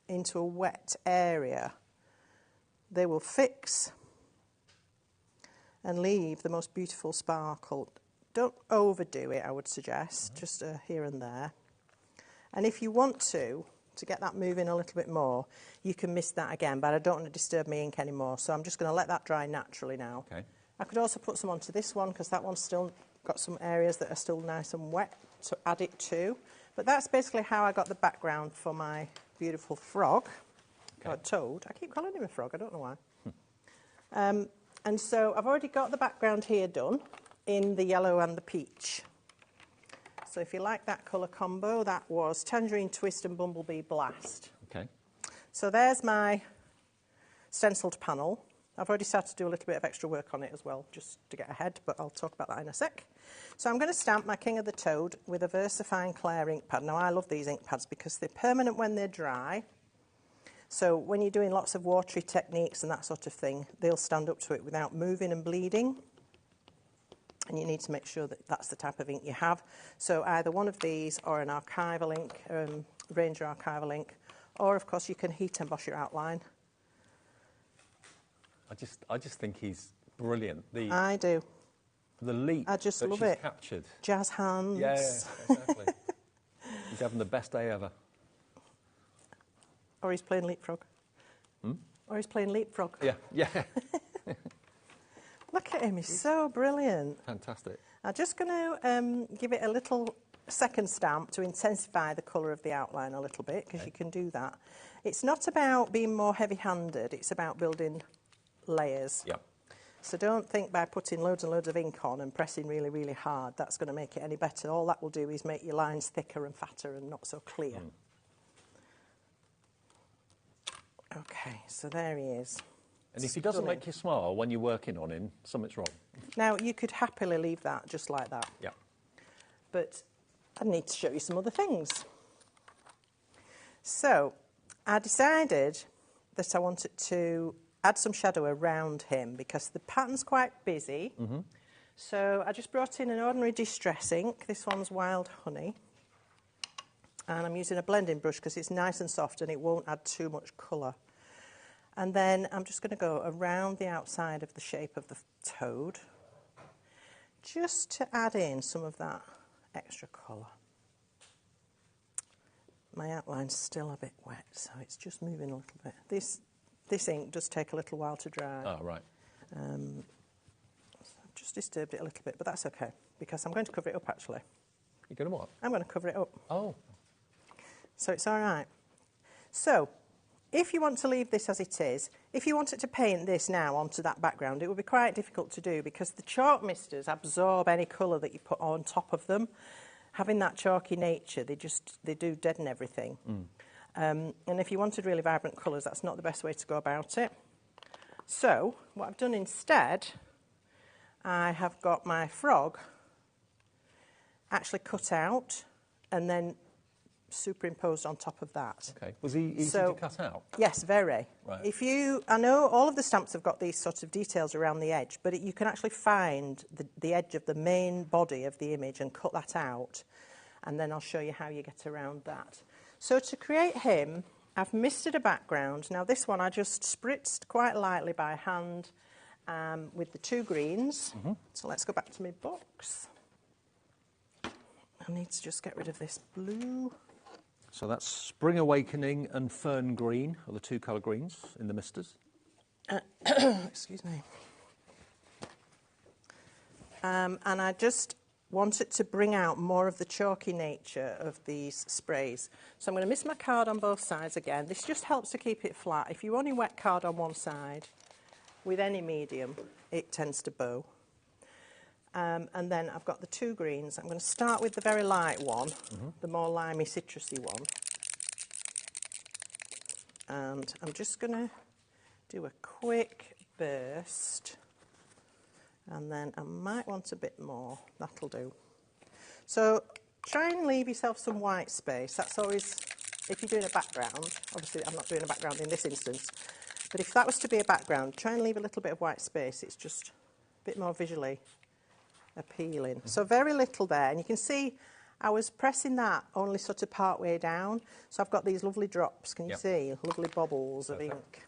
into a wet area, they will fix and leave the most beautiful sparkle. Don't overdo it, I would suggest, just here and there. And if you want to get that moving a little bit more, you can mist that again, but I don't want to disturb my ink anymore, so I'm just going to let that dry naturally now.
Okay.
I could also put some onto this one, because that one's still got some areas that are still nice and wet to add it to. But that's basically how I got the background for my beautiful frog, or toad. I keep calling him a frog, I don't know why. And so I've already got the background here done in the yellow and the peach. So if you like that colour combo, that was Tangerine Twist and Bumblebee Blast.
Okay.
So there's my stenciled panel. I've already started to do a little bit of extra work on it as well, just to get ahead, but I'll talk about that in a sec. So I'm going to stamp my King of the Toad with a VersaFine Clair ink pad. Now, I love these ink pads because they're permanent when they're dry. So when you're doing lots of watery techniques and that sort of thing, they'll stand up to it without moving and bleeding. And you need to make sure that that's the type of ink you have. So either one of these or an archival ink, Ranger archival ink, or of course you can heat emboss your outline.
I just think he's brilliant.
I do.
The leap
I just
that
love
she's
it.
captured.
Jazz hands.
Yeah, exactly. He's having the best day ever.
Or he's playing leapfrog. Or he's playing leapfrog.
Yeah, yeah.
Look at him, he's so brilliant.
Fantastic.
I'm just going to give it a little second stamp to intensify the colour of the outline a little bit, because you can do that. It's not about being more heavy-handed, it's about building layers.
Yeah.
So don't think by putting loads and loads of ink on and pressing really, really hard, that's going to make it any better. All that will do is make your lines thicker and fatter and not so clear. Okay, so there he is.
And if he doesn't make you smile when you're working on him, something's wrong.
Now, you could happily leave that just like that.
Yeah.
But I need to show you some other things. So I decided that I wanted to add some shadow around him because the pattern's quite busy. So I just brought in an ordinary distress ink. This one's Wild Honey. And I'm using a blending brush because it's nice and soft and it won't add too much colour. And then I'm just going to go around the outside of the shape of the toad, just to add in some of that extra colour. My outline's still a bit wet, so it's just moving a little bit. This ink does take a little while to dry.
Oh, right.
I've just disturbed it a little bit, but that's okay, because I'm going to cover it up, actually.
You're going to what?
I'm going to cover it up.
Oh.
So it's all right. So if you want to leave this as it is, if you wanted to paint this now onto that background, it would be quite difficult to do because the chalk misters absorb any colour that you put on top of them. Having that chalky nature, they do deaden everything. And if you wanted really vibrant colours, that's not the best way to go about it. So what I've done instead, I have got my frog actually cut out and then superimposed on top of that.
Okay. Was he easy to cut out?
Yes, very.
Right.
I know all of the stamps have got these sort of details around the edge, but you can actually find the edge of the main body of the image and cut that out, and then I'll show you how you get around that. So to create him, I've misted a background. Now this one I just spritzed quite lightly by hand with the 2 greens. So let's go back to my box. I need to just get rid of this blue.
So that's Spring Awakening and Fern Green, are the 2 colour greens in the misters.
Excuse me. And I just wanted to bring out more of the chalky nature of these sprays. So I'm going to mist my card on both sides again. This just helps to keep it flat. If you only wet card on one side, with any medium, it tends to bow. And then I've got the 2 greens. I'm going to start with the very light one, the more limey, citrusy one. And I'm just going to do a quick burst. And then I might want a bit more. That'll do. So try and leave yourself some white space. That's always, if you're doing a background, obviously I'm not doing a background in this instance, but if that was to be a background, try and leave a little bit of white space. It's just a bit more visually appealing. So very little there, and you can see I was pressing that only sort of part way down, so I've got these lovely drops, can you see? Lovely bubbles of ink.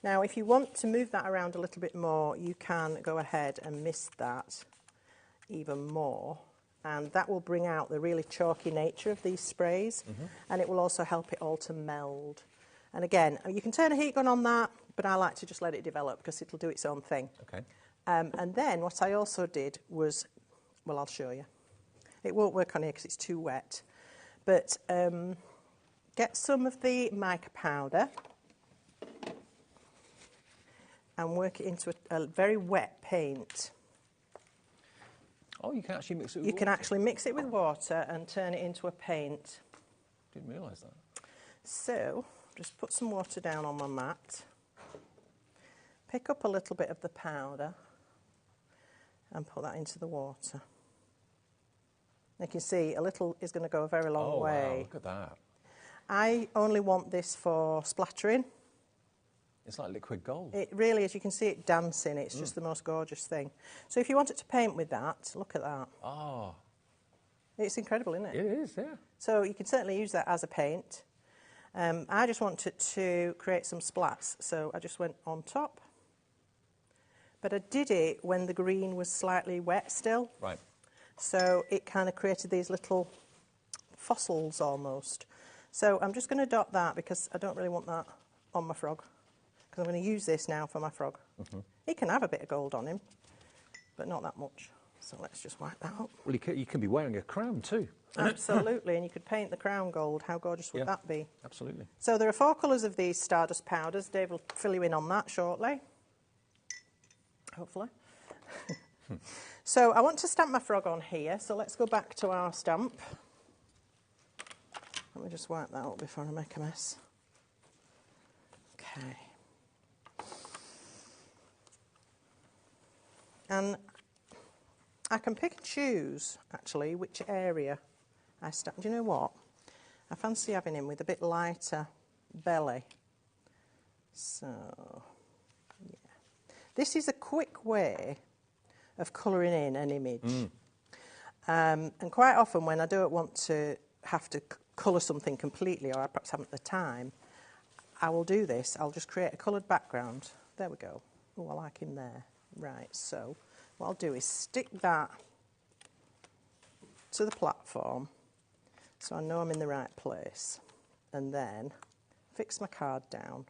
Now if you want to move that around a little bit more, you can go ahead and mist that even more, and that will bring out the really chalky nature of these sprays, and it will also help it all to meld. And again, you can turn a heat gun on that, but I like to just let it develop because it'll do its own thing.
Okay.
And then what I also did was, well, I'll show you. It won't work on here because it's too wet. But get some of the mica powder and work it into a very wet paint.
Oh, you can actually mix it with
water? You can
water?
actually mix it with water and turn it into a paint.
Didn't realise that.
So, just put some water down on my mat. Pick up a little bit of the powder and put that into the water. You can see a little is going to go a very long way.
Wow, look at that.
I only want this for splattering.
It's like liquid gold.
It really is. You can see it dancing. It's just the most gorgeous thing. So if you wanted to paint with that, look at that.
Oh.
It's incredible, isn't it?
It is, yeah.
So you can certainly use that as a paint. I just wanted to create some splats, so I just went on top. But I did it when the green was slightly wet still.
Right.
So it kind of created these little fossils almost. So I'm just going to dot that because I don't really want that on my frog. Because I'm going to use this now for my frog. He can have a bit of gold on him, but not that much. So let's just wipe that up.
Well, you can be wearing a crown too.
Absolutely, and you could paint the crown gold. How gorgeous would that be?
Absolutely.
So there are 4 colours of these Stardust powders. Dave will fill you in on that shortly. Hopefully. So I want to stamp my frog on here, so let's go back to our stamp. Let me just wipe that up before I make a mess. Okay. And I can pick and choose, actually, which area I stamp. Do you know what? I fancy having him with a bit lighter belly. So, yeah. This is a quick way of colouring in an image. And quite often when I don't want to have to colour something completely, or I perhaps haven't the time, I will do this. I'll just create a coloured background. There we go. Oh, I like him there. Right, so what I'll do is stick that to the platform so I know I'm in the right place, and then fix my card down.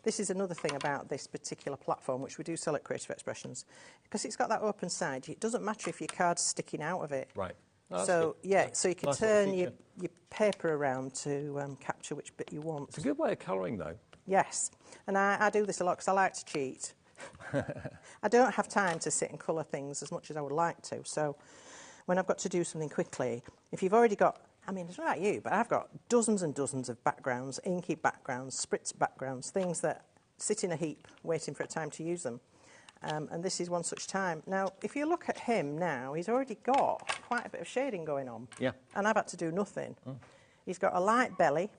This is another thing about this particular platform, which we do sell at Creative Expressions, because it's got that open side. It doesn't matter if your card's sticking out of it.
Right. Oh,
So,
good.
yeah, so you can
Nice
turn
little
your
feature.
paper around to capture which bit you want.
It's a good way of colouring, though.
Yes, and I do this a lot because I like to cheat. I don't have time to sit and colour things as much as I would like to, so when I've got to do something quickly, if you've already got, I mean, it's not like you, but I've got dozens and dozens of backgrounds, inky backgrounds, spritz backgrounds, things that sit in a heap waiting for a time to use them. And this is one such time. Now, if you look at him now, he's already got quite a bit of shading going on.
Yeah.
And I've had to do nothing. He's got a light belly,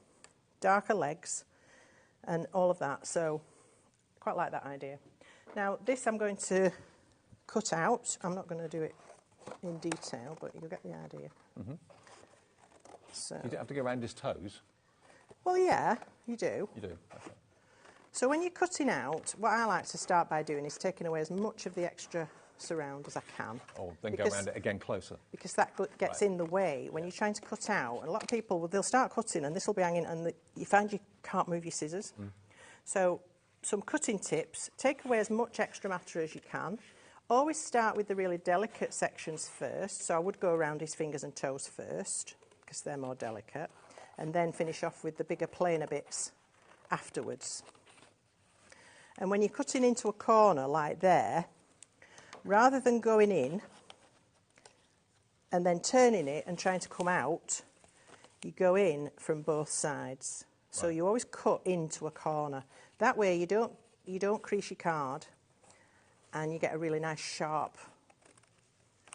darker legs, and all of that. So, quite like that idea. Now, this I'm going to cut out. I'm not going to do it in detail, but you'll get the idea. So,
You don't have to go around his toes.
well, yeah, you do.
You do. Okay.
So when you're cutting out, what I like to start by doing is taking away as much of the extra surround as I can.
Or then go around it again closer.
Because that gets in the way when you're trying to cut out. And a lot of people, they'll start cutting and this will be hanging, and you find you can't move your scissors. So some cutting tips: take away as much extra matter as you can. Always start with the really delicate sections first. So I would go around his fingers and toes first, because they're more delicate, and then finish off with the bigger, plainer bits afterwards. And when you're cutting into a corner like there, rather than going in and then turning it and trying to come out, you go in from both sides. So you always cut into a corner. That way you don't crease your card, and you get a really nice sharp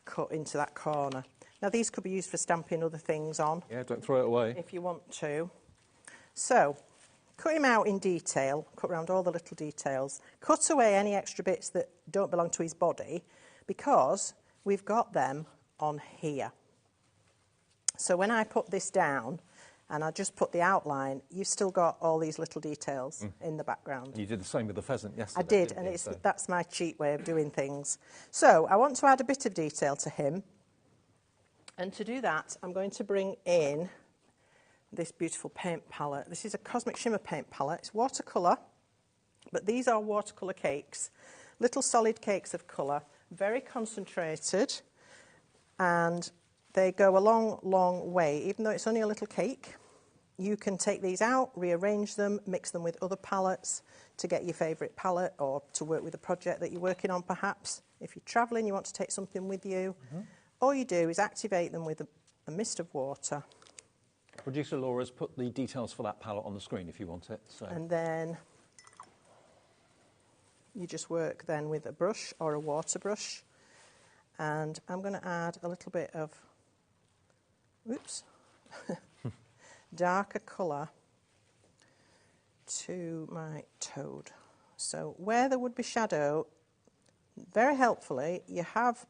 cut into that corner. Now these could be used for stamping other things on.
Yeah, don't throw it away.
If you want to. So, cut him out in detail, cut around all the little details. Cut away any extra bits that don't belong to his body, because we've got them on here. So when I put this down and I just put the outline, you've still got all these little details in the background.
You did the same with the pheasant yesterday.
I did,
didn't
and
you? So-
that's my cheat way of doing things. So I want to add a bit of detail to him. And to do that, I'm going to bring in this beautiful paint palette. This is a Cosmic Shimmer paint palette. It's watercolour, but these are watercolour cakes, little solid cakes of colour, very concentrated, and they go a long, long way. Even though it's only a little cake, you can take these out, rearrange them, mix them with other palettes to get your favourite palette, or to work with a project that you're working on perhaps. If you're travelling, you want to take something with you, all you do is activate them with a mist of water.
Producer Laura's put the details for that palette on the screen if you want it. So.
And then you just work then with a brush or a water brush. And I'm going to add a little bit of, darker colour to my toad. So where there would be shadow, very helpfully, you have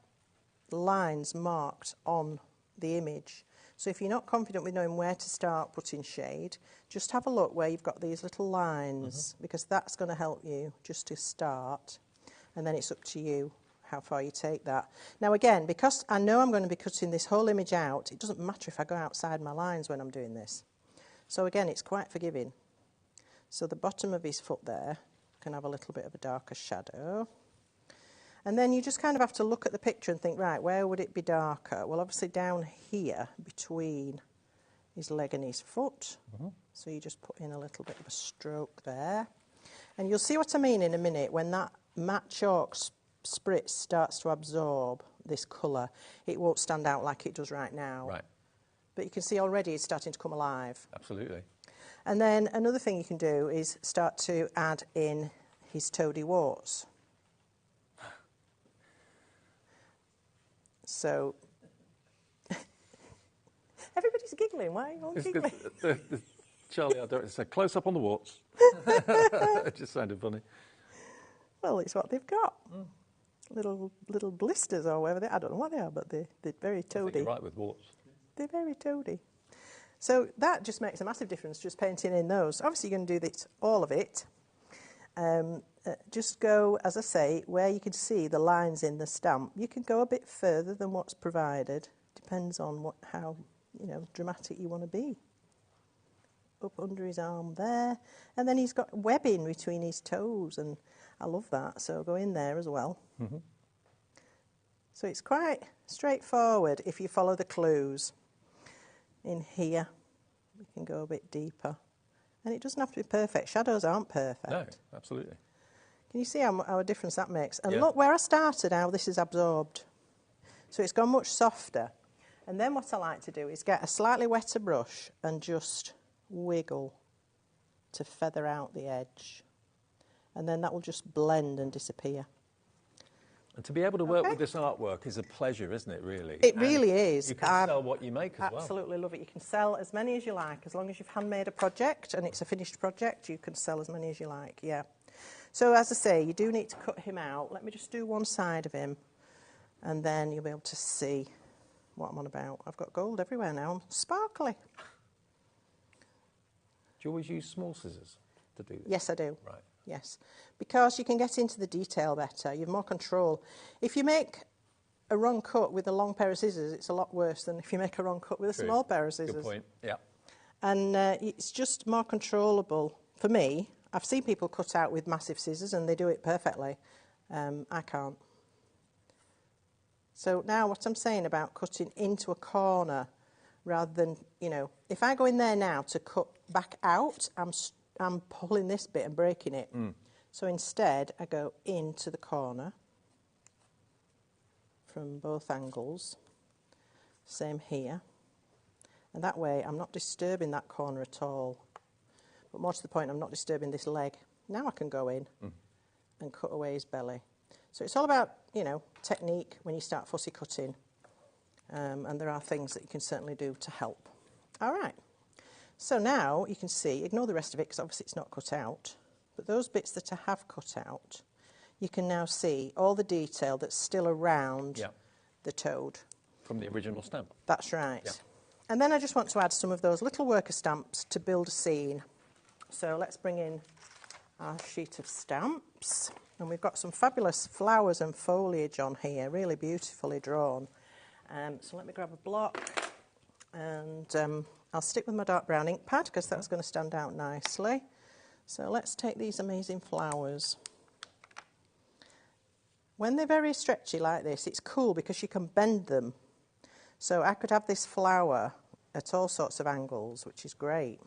lines marked on the image. So if you're not confident with knowing where to start putting shade, just have a look where you've got these little lines, because that's going to help you just to start, and then it's up to you how far you take that. Now again, because I know I'm going to be cutting this whole image out, it doesn't matter if I go outside my lines when I'm doing this. So again, it's quite forgiving. So the bottom of his foot there can have a little bit of a darker shadow. And then you just kind of have to look at the picture and think, right, where would it be darker? Well, obviously down here between his leg and his foot. So you just put in a little bit of a stroke there. And you'll see what I mean in a minute. When that matte chalk spritz starts to absorb this colour, it won't stand out like it does right now.
Right.
But you can see already it's starting to come alive.
Absolutely.
And then another thing you can do is start to add in his toady warts. So, everybody's giggling. Why are you all giggling?
Charlie, I don't say close up on the warts. It just sounded funny.
Well, it's what they've got. little blisters or whatever. I don't know what they are, but they're very toady.
I think you're right with warts.
They're very toady. So that just makes a massive difference, just painting in those. Obviously, you're going to do this, all of it. Just go, as I say, where you can see the lines in the stamp. You can go a bit further than what's provided. Depends on how dramatic you want to be. Up under his arm there. And then he's got webbing between his toes, and I love that, so go in there as well. Mm-hmm. So it's quite straightforward if you follow the clues. In here, we can go a bit deeper. And it doesn't have to be perfect. Shadows aren't perfect.
No, absolutely.
Can you see how a difference that makes? And look, where I started, how this is absorbed. So it's gone much softer. And then what I like to do is get a slightly wetter brush and just wiggle to feather out the edge. And then that will just blend and disappear.
And to be able to work with this artwork is a pleasure, isn't it, really?
It really is.
You can sell what you make as well.
Absolutely love it. You can sell as many as you like. As long as you've handmade a project and it's a finished project, you can sell as many as you like, yeah. So as I say, you do need to cut him out. Let me just do one side of him, and then you'll be able to see what I'm on about. I've got gold everywhere now. I'm sparkly.
Do you always use small scissors to do this?
Yes, I do.
Right.
Yes, because you can get into the detail better. You have more control. If you make a wrong cut with a long pair of scissors, it's a lot worse than if you make a wrong cut with a small pair of scissors.
Good point, yeah.
And it's just more controllable. For me, I've seen people cut out with massive scissors and they do it perfectly. I can't. So now what I'm saying about cutting into a corner rather than, if I go in there now to cut back out, I'm pulling this bit and breaking it. Mm. So instead, I go into the corner from both angles. Same here. And that way, I'm not disturbing that corner at all. But more to the point, I'm not disturbing this leg. Now I can go in and cut away his belly. So it's all about, technique when you start fussy cutting. And there are things that you can certainly do to help. All right. So now you can see, ignore the rest of it because obviously it's not cut out, but those bits that I have cut out, you can now see all the detail that's still around the toad.
From the original stamp.
That's right.
Yeah.
And then I just want to add some of those little worker stamps to build a scene. So let's bring in our sheet of stamps. And we've got some fabulous flowers and foliage on here, really beautifully drawn. So let me grab a block and I'll stick with my dark brown ink pad because that's going to stand out nicely. So let's take these amazing flowers. When they're very stretchy like this, it's cool because you can bend them. So I could have this flower at all sorts of angles, which is great.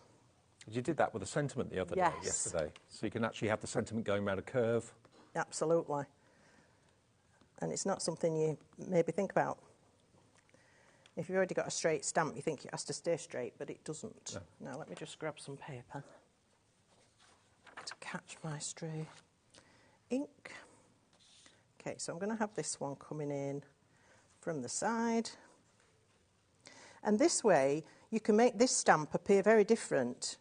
You did that with a sentiment the other day, yesterday. So you can actually have the sentiment going around a curve.
Absolutely. And it's not something you maybe think about. If you've already got a straight stamp, you think it has to stay straight, but it doesn't. No. Now, let me just grab some paper to catch my stray ink. Okay, so I'm going to have this one coming in from the side. And this way, you can make this stamp appear very different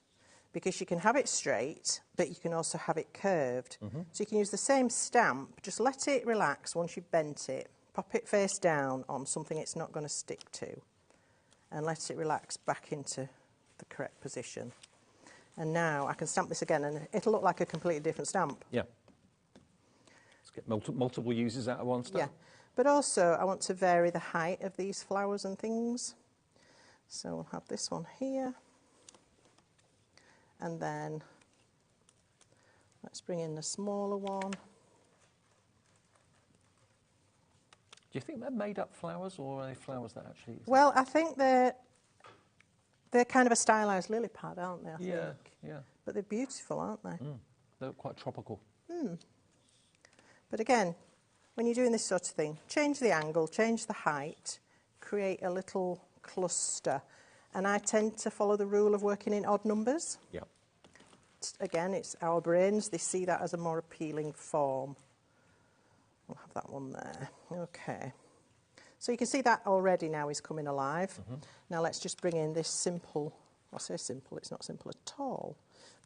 because you can have it straight, but you can also have it curved. Mm-hmm. So you can use the same stamp, just let it relax once you've bent it. Pop it face down on something it's not going to stick to and let it relax back into the correct position. And now I can stamp this again and it'll look like a completely different stamp.
Yeah. Let's get multiple uses out of one stamp.
Yeah. But also I want to vary the height of these flowers and things. So we'll have this one here. And then let's bring in the smaller one.
Do you think they're made-up flowers, or are they flowers that actually...
Well, I think they're kind of a stylised lily pad, aren't they, I think?
Yeah.
But they're beautiful, aren't they?
Mm. They're quite tropical.
Mm. But again, when you're doing this sort of thing, change the angle, change the height, create a little cluster. And I tend to follow the rule of working in odd numbers.
Yeah.
Again, it's our brains. They see that as a more appealing form. We'll have that one there. Okay. So you can see that already now is coming alive. Mm-hmm. Now let's just bring in this simple, I say simple, it's not simple at all,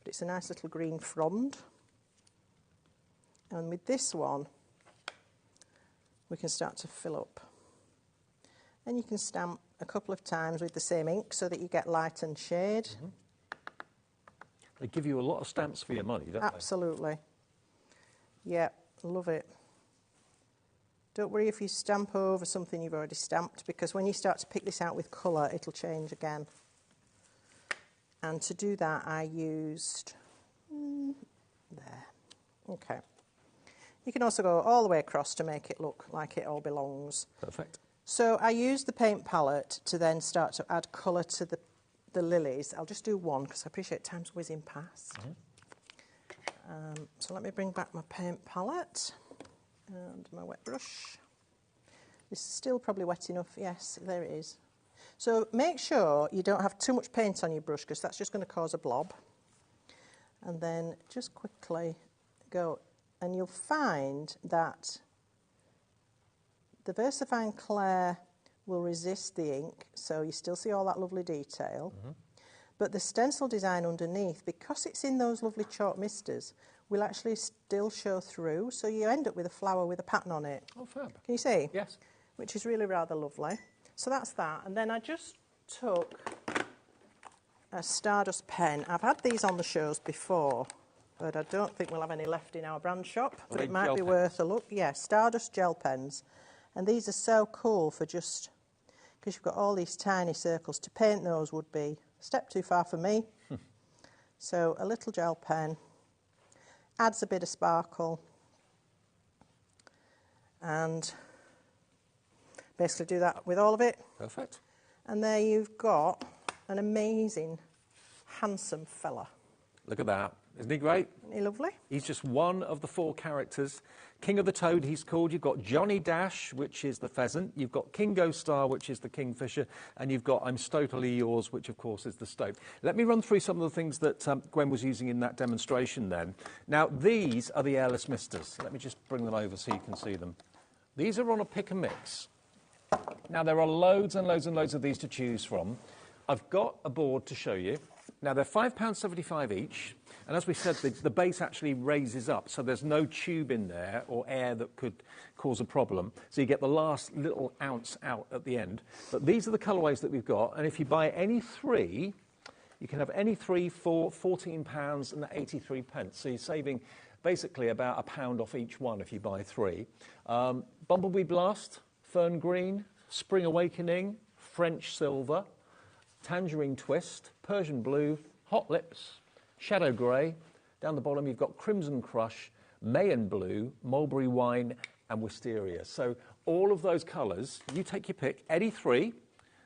but it's a nice little green frond. And with this one, we can start to fill up. And you can stamp a couple of times with the same ink so that you get light and shade.
Mm-hmm. They give you a lot of stamps for your money, don't
Absolutely. Yeah, love it. Don't worry if you stamp over something you've already stamped, because when you start to pick this out with colour, it'll change again. And to do that, I used... there. Okay. You can also go all the way across to make it look like it all belongs.
Perfect.
So I used the paint palette to then start to add colour to the lilies. I'll just do one because I appreciate time's whizzing past. So let me bring back my paint palette and my wet brush. This is still probably wet enough. Yes, there it is. So make sure you don't have too much paint on your brush because that's just going to cause a blob. And then just quickly go, and you'll find that the VersaFine Clair will resist the ink, so you still see all that lovely detail. But the stencil design underneath, because it's in those lovely chalk misters, will actually still show through, so you end up with a flower with a pattern on it.
Oh, fab.
Can you see?
Yes.
Which is really rather lovely. So that's that. And then I just took a Stardust pen. I've had these on the shows before, but I don't think we'll have any left in our brand shop, but it might be worth a look. Yeah, Stardust gel pens. And these are so cool for just, because you've got all these tiny circles. To paint those would be a step too far for me. So a little gel pen adds a bit of sparkle, and basically do that with all of it.
Perfect.
And there you've got an amazing, handsome fella.
Look at that. Isn't he great?
Isn't he lovely?
He's just one of the 4 characters. King of the Toad, he's called. You've got Johnny Dash, which is the pheasant. You've got Kingo Star, which is the kingfisher. And you've got I'm Stotally Yours, which, of course, is the stoat. Let me run through some of the things that Gwen was using in that demonstration then. Now, these are the airless misters. Let me just bring them over so you can see them. These are on a pick and mix. Now, there are loads and loads and loads of these to choose from. I've got a board to show you. Now, they're £5.75 each, and as we said, the base actually raises up, so there's no tube in there or air that could cause a problem. So you get the last little ounce out at the end. But these are the colourways that we've got, and if you buy any 3, you can have any 3 for £14.83. So you're saving basically about £1 off each one if you buy 3. Bumblebee Blast, Fern Green, Spring Awakening, French Silver, Tangerine Twist, Persian Blue, Hot Lips, Shadow Grey. Down the bottom you've got Crimson Crush, Mayan Blue, Mulberry Wine and Wisteria. So all of those colours, you take your pick, any 3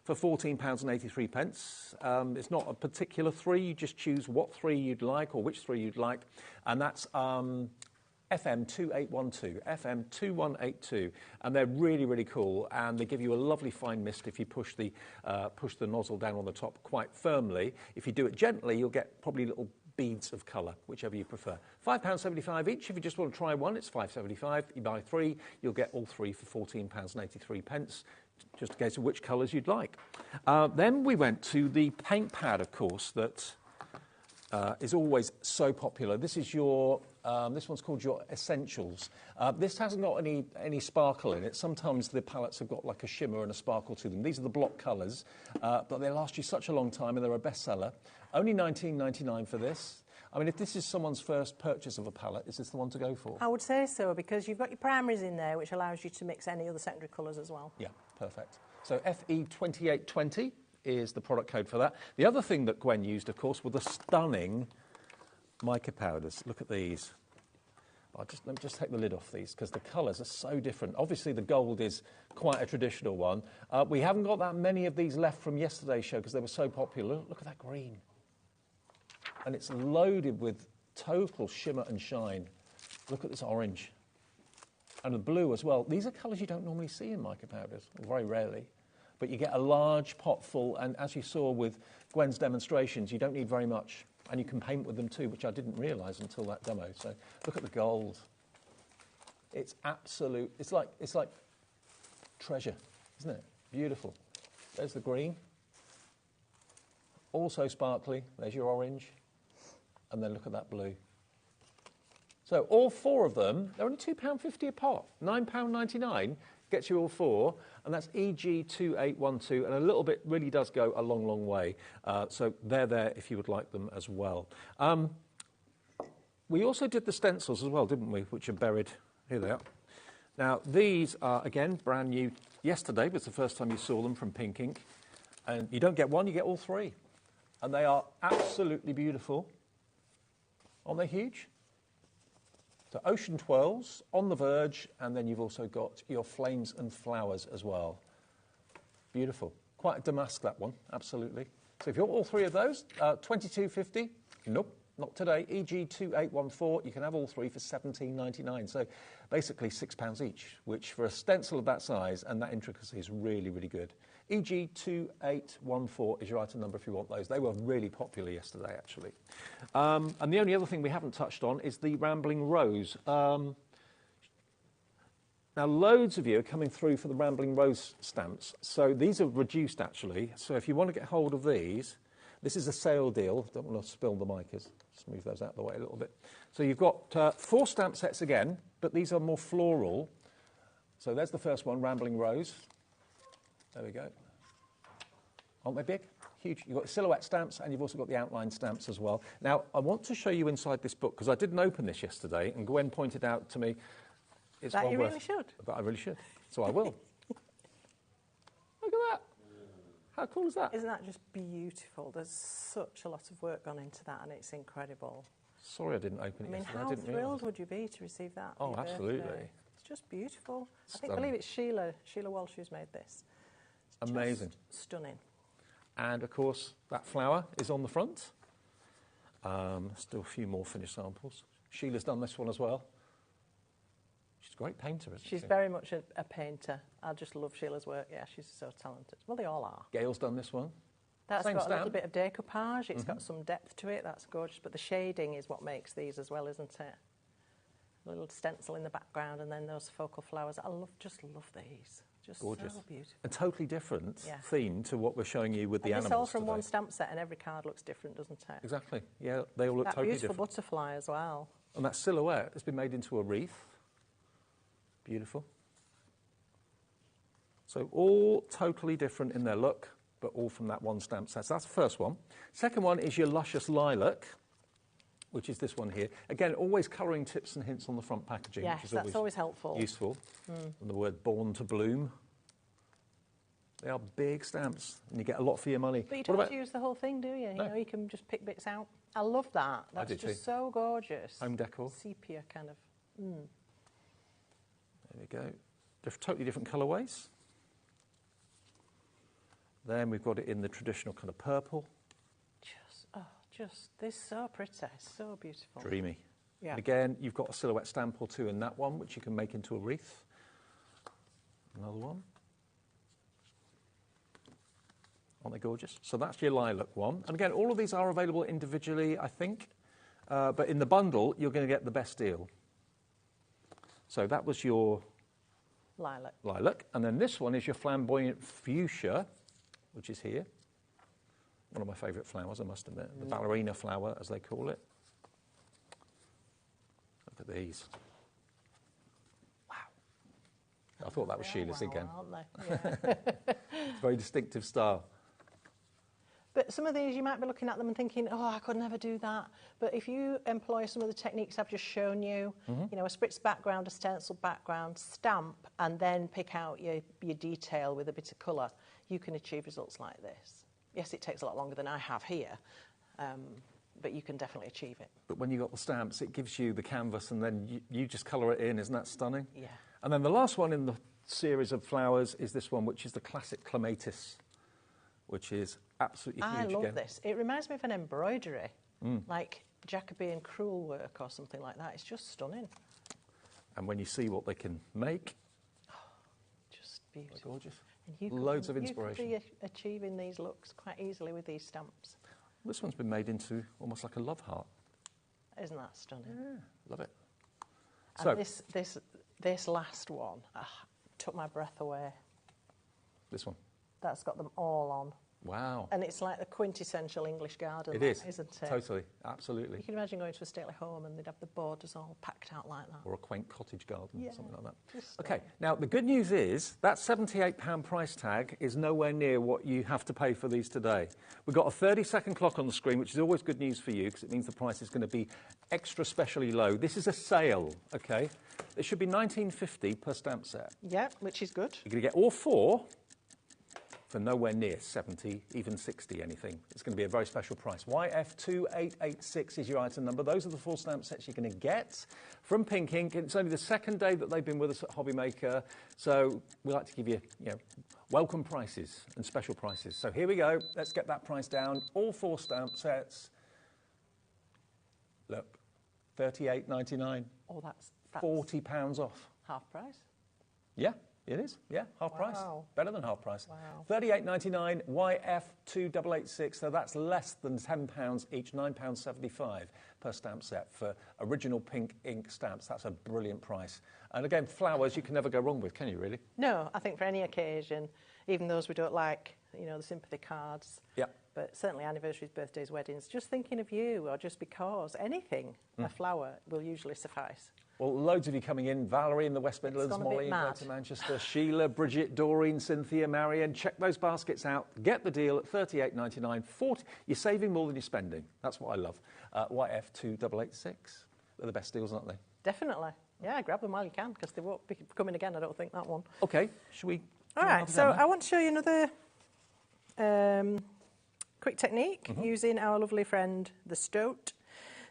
for £14.83. It's not a particular 3, you just choose what 3 you'd like or which 3 you'd like. And that's FM2812, FM2182, and they're really, really cool, and they give you a lovely fine mist if you push the nozzle down on the top quite firmly. If you do it gently, you'll get probably little beads of colour, whichever you prefer. £5.75 each. If you just want to try one, it's £5.75. You buy 3, you'll get all 3 for £14.83, just in case of which colours you'd like. Then we went to the paint pad, of course, that is always so popular. This is your... this one's called your Essentials. This hasn't got any sparkle in it. Sometimes the palettes have got like a shimmer and a sparkle to them. These are the block colours, but they last you such a long time and they're a bestseller. Only $19.99 for this. I mean, if this is someone's first purchase of a palette, is this the one to go for?
I would say so, because you've got your primaries in there, which allows you to mix any other secondary colours as well.
Yeah, perfect. So FE2820 is the product code for that. The other thing that Gwen used, of course, were the stunning mica powders. Look at these. Let me just take the lid off these because the colours are so different. Obviously, the gold is quite a traditional one. We haven't got that many of these left from yesterday's show because they were so popular. Look at that green. And it's loaded with total shimmer and shine. Look at this orange. And the blue as well. These are colours you don't normally see in mica powders, very rarely. But you get a large pot full, and as you saw with Gwen's demonstrations, you don't need very much. And you can paint with them too, which I didn't realise until that demo. So look at the gold. It's absolute. It's like treasure, isn't it? Beautiful. There's the green. Also sparkly. There's your orange. And then look at that blue. So all 4 of them, they're only £2.50 a pop. £9.99 gets you all 4, and that's EG2812, and a little bit really does go a long, long way. So they're there if you would like them as well. We also did the stencils as well, didn't we, which are buried. Here they are. Now, these are, again, brand new. Yesterday was the first time you saw them from Pink Ink. And you don't get one, you get all 3. And they are absolutely beautiful. Aren't they huge? So Ocean Twirls, On the Verge, and then you've also got your Flames and Flowers as well. Beautiful. Quite a damask, that one, absolutely. So if you want all 3 of those, $22.50. Nope, not today. EG2814, you can have all 3 for $17.99. So basically £6 each, which for a stencil of that size and that intricacy is really, really good. EG2814 is your item number if you want those. They were really popular yesterday, actually. And the only other thing we haven't touched on is the Rambling Rose. Now, loads of you are coming through for the Rambling Rose stamps. So these are reduced, actually. So if you want to get hold of these, this is a sale deal. Don't want to spill the micas. Just move those out of the way a little bit. So you've got 4 stamp sets again, but these are more floral. So there's the first one, Rambling Rose. There we go. Aren't they big? Huge. You've got silhouette stamps and you've also got the outline stamps as well. Now, I want to show you inside this book because I didn't open this yesterday and Gwen pointed out to me it's
that
well
you
worth,
really should.
But I really should. So I will. Look at that. How cool is that?
Isn't that just beautiful? There's such a lot of work gone into that and it's incredible.
Sorry I didn't open it yesterday.
How
I didn't
thrilled
realise.
would you be to receive that?
Oh, absolutely.
Birthday? It's just beautiful.
Stunning.
I believe it's Sheila Walsh who's made this. It's
amazing.
Just stunning.
And, of course, that flower is on the front. Still a few more finished samples. Sheila's done this one as well. She's a great painter, isn't she?
She's very much a painter. I just love Sheila's work. Yeah, she's so talented. Well, they all are.
Gail's done this one.
That's
Same
got
stamp.
a little bit of decoupage. It's got some depth to it. That's gorgeous. But the shading is what makes these as well, isn't it? A little stencil in the background and then those focal flowers. Just love these. Just
gorgeous.
So beautiful.
A totally different theme to what we're showing you with the animals.
It's all from
today.
one stamp set and every card looks different, doesn't it?
Exactly. Yeah, they all look
that
totally
beautiful
different.
butterfly as well.
And that silhouette has been made into a wreath. Beautiful. So all totally different in their look, but all from that one stamp set. So that's the first one. Second one is your Luscious Lilac, which is this one here. Again, always colouring tips and hints on the front packaging,
Yes,
which is
that's always helpful.
Useful. And the word Born to Bloom. They are big stamps, and you get a lot for your money.
But you don't have to use the whole thing, do you?
No.
You know, you can just pick bits out. I love that. That's
do
just
too.
so gorgeous.
Home decor.
Sepia kind of.
There we go. Totally different colourways. Then we've got it in the traditional kind of purple.
This is so pretty, so beautiful.
Dreamy.
Yeah.
And again, you've got a silhouette stamp or two in that one, which you can make into a wreath. Another one. Aren't they gorgeous? So that's your lilac one. And again, all of these are available individually, I think. But in the bundle, you're going to get the best deal. So that was your lilac. And then this one is your flamboyant fuchsia, which is here. One of my favourite flowers, I must admit. The ballerina flower, as they call it. Look at these. Wow. I thought that was Sheila's again.
Aren't they? Yeah.
Very distinctive style.
But some of these, you might be looking at them and thinking, oh, I could never do that. But if you employ some of the techniques I've just shown you, you know, a spritz background, a stencil background, stamp, and then pick out your detail with a bit of colour, you can achieve results like this. Yes, it takes a lot longer than I have here, but you can definitely achieve it.
But when you've got the stamps, it gives you the canvas, and then you just colour it in. Isn't that stunning?
Yeah.
And then the last one in the series of flowers is this one, which is the classic clematis, which is absolutely huge again.
I love this. It reminds me of an embroidery, like Jacobean crewel work or something like that. It's just stunning.
And when you see what they can make,
just beautiful.
They're gorgeous.
And you
Loads of inspiration.
You could be achieving these looks quite easily with these stamps.
This one's been made into almost like a love heart.
Isn't that stunning?
Yeah, love it.
And
So
this last one took my breath away.
this one.
That's got them all on.
Wow.
And it's like the quintessential English garden,
It is,
isn't it?
totally, absolutely.
You can imagine going to a stately home and they'd have the borders all packed out like that.
Or a quaint cottage garden,
Yeah,
something like that.
just
Okay, now the good news is that £78 price tag is nowhere near what you have to pay for these today. We've got a 30-second clock on the screen, which is always good news for you because it means the price is going to be extra specially low. This is a sale, okay? It should be £19.50 per stamp set.
Yeah, which is good.
You're going to get all four for nowhere near 70, even 60 anything. It's going to be a very special price. YF2886 is your item number. Those are the 4 stamp sets you're going to get from Pink Ink. It's only the second day that they've been with us at HobbyMaker, so we like to give you, welcome prices and special prices. So here we go. Let's get that price down. All 4 stamp sets. Look, $38.99.
Oh, that's
£40 off.
half price.
Yeah. It is, yeah, half price. Better than half price.
Wow.
$38.99, YF2886, so that's less than £10 each, £9.75 per stamp set for original Pink Ink stamps. That's a brilliant price. And again, flowers you can never go wrong with, can you really?
No, I think for any occasion, even those we don't like, the sympathy cards.
Yeah.
But certainly anniversaries, birthdays, weddings, just thinking of you or just because, anything, a flower will usually suffice.
Well, loads of you coming in. Valerie in the West Midlands, Molly in Greater Manchester, Sheila, Bridget, Doreen, Cynthia, Marion. Check those baskets out. Get the deal at $38.99. 40. You're saving more than you're spending. That's what I love. YF2886. They're the best deals, aren't they?
Definitely. Yeah, grab them while you can because they won't be coming again, I don't think, that one.
OK, should we...
All right, so I want to show you another quick technique using our lovely friend, the Stoat.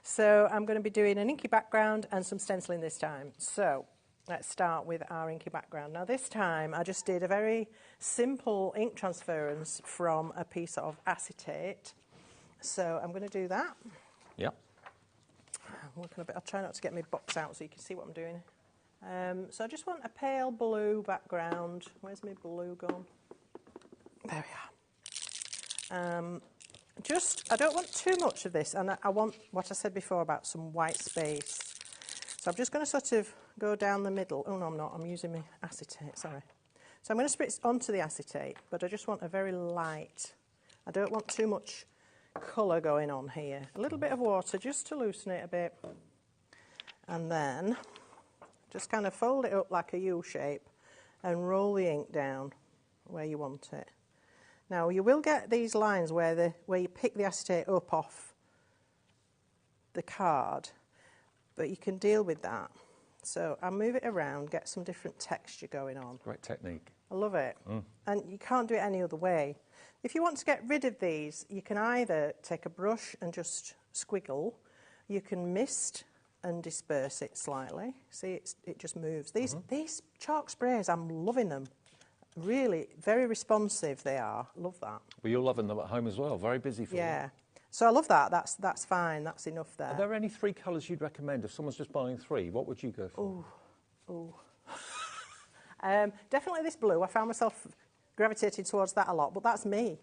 So I'm going to be doing an inky background and some stenciling this time. So let's start with our inky background. Now this time I just did a very simple ink transference from a piece of acetate. So I'm going to do that.
Yeah.
I'm looking a bit, I'll try not to get my box out so you can see what I'm doing. So I just want a pale blue background. Where's my blue gone? There we are. I don't want too much of this, and I want what I said before about some white space. So I'm just going to sort of go down the middle. Oh, no, I'm not. I'm using my acetate, sorry. So I'm going to spritz onto the acetate, but I just want a very light. I don't want too much colour going on here. A little bit of water just to loosen it a bit. And then just kind of fold it up like a U shape and roll the ink down where you want it. Now, you will get these lines where you pick the acetate up off the card, but you can deal with that. So I'll move it around, get some different texture going on.
Great technique.
I love it. And you can't do it any other way. If you want to get rid of these, you can either take a brush and just squiggle. You can mist and disperse it slightly. See, it just moves. These chalk sprays, I'm loving them. Really, very responsive they are. Love that.
Well, you're loving them at home as well. Very busy for you.
Yeah. So I love that. That's fine. That's enough there.
Are there any 3 colours you'd recommend? If someone's just buying 3, what would you go for?
Definitely this blue. I found myself gravitating towards that a lot, but that's me.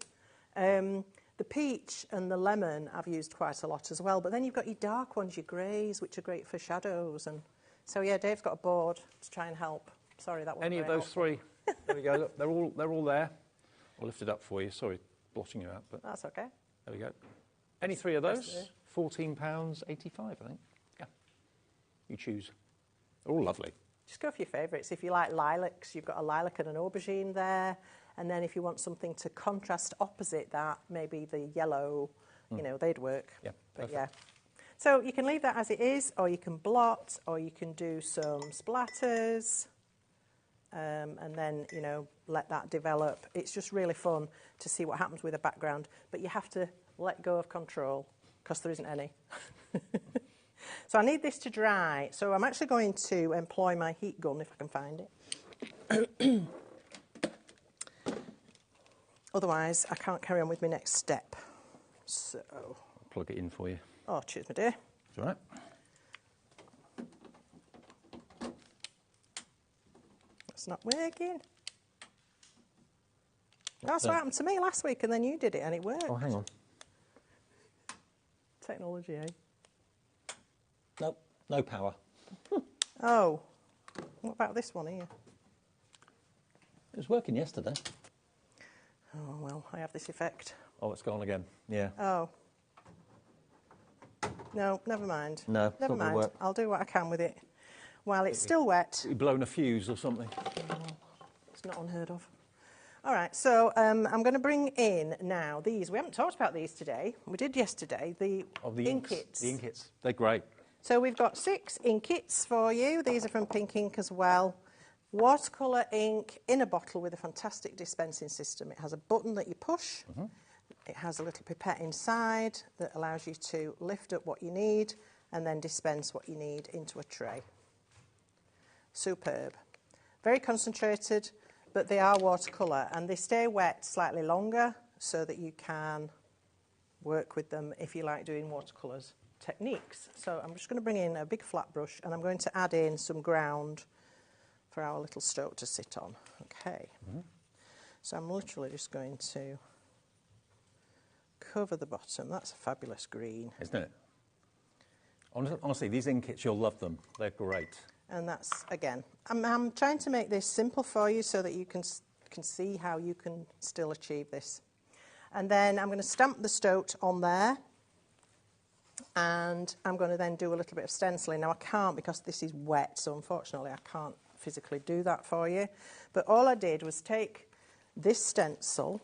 The peach and the lemon I've used quite a lot as well. But then you've got your dark ones, your greys, which are great for shadows. And so, yeah, Dave's got a board to try and help. Sorry, that wasn't
Any of those 3? There we go. Look, they're all there. I'll lift it up for you. Sorry, blotting you out, but
that's okay.
There we go. Any 3 of those? £14.85, I think. Yeah. You choose. They're all lovely.
Just go for your favourites. If you like lilacs, you've got a lilac and an aubergine there. And then if you want something to contrast opposite that, maybe the yellow, they'd work.
Yeah,
but yeah. So you can leave that as it is, or you can blot, or you can do some splatters. And then, let that develop. It's just really fun to see what happens with a background, but you have to let go of control because there isn't any. So I need this to dry. So I'm actually going to employ my heat gun if I can find it. Otherwise, I can't carry on with my next step. So
I'll plug it in for you.
Oh, cheers, my dear.
It's all right.
It's not working. That's what happened to me last week, and then you did it, and it worked.
Oh, hang on.
Technology, eh?
Nope, no power.
Oh, what about this one here?
It was working yesterday.
Oh, well, I have this effect.
Oh, it's gone again. Yeah.
Oh. No, never mind.
No,
never mind.
Work.
I'll do what I can with it while it's still wet.
You've blown a fuse or something.
It's not unheard of. All right, so I'm going to bring in now these. We haven't talked about these today. We did yesterday, the ink kits.
The ink kits. They're great.
So we've got 6 ink kits for you. These are from Pink Ink as well. Watercolour ink in a bottle with a fantastic dispensing system. It has a button that you push. Mm-hmm. It has a little pipette inside that allows you to lift up what you need and then dispense what you need into a tray. Superb. Very concentrated, but they are watercolour and they stay wet slightly longer so that you can work with them if you like doing watercolours techniques. So I'm just going to bring in a big flat brush and I'm going to add in some ground for our little stoke to sit on. Okay. Mm-hmm. So I'm literally just going to cover the bottom. That's a fabulous green.
Isn't it? Honestly, these ink kits, you'll love them. They're great.
And that's, again, I'm trying to make this simple for you so that you can see how you can still achieve this. And then I'm going to stamp the stoke on there. And I'm going to then do a little bit of stenciling. Now, I can't because this is wet, so unfortunately I can't physically do that for you. But all I did was take this stencil,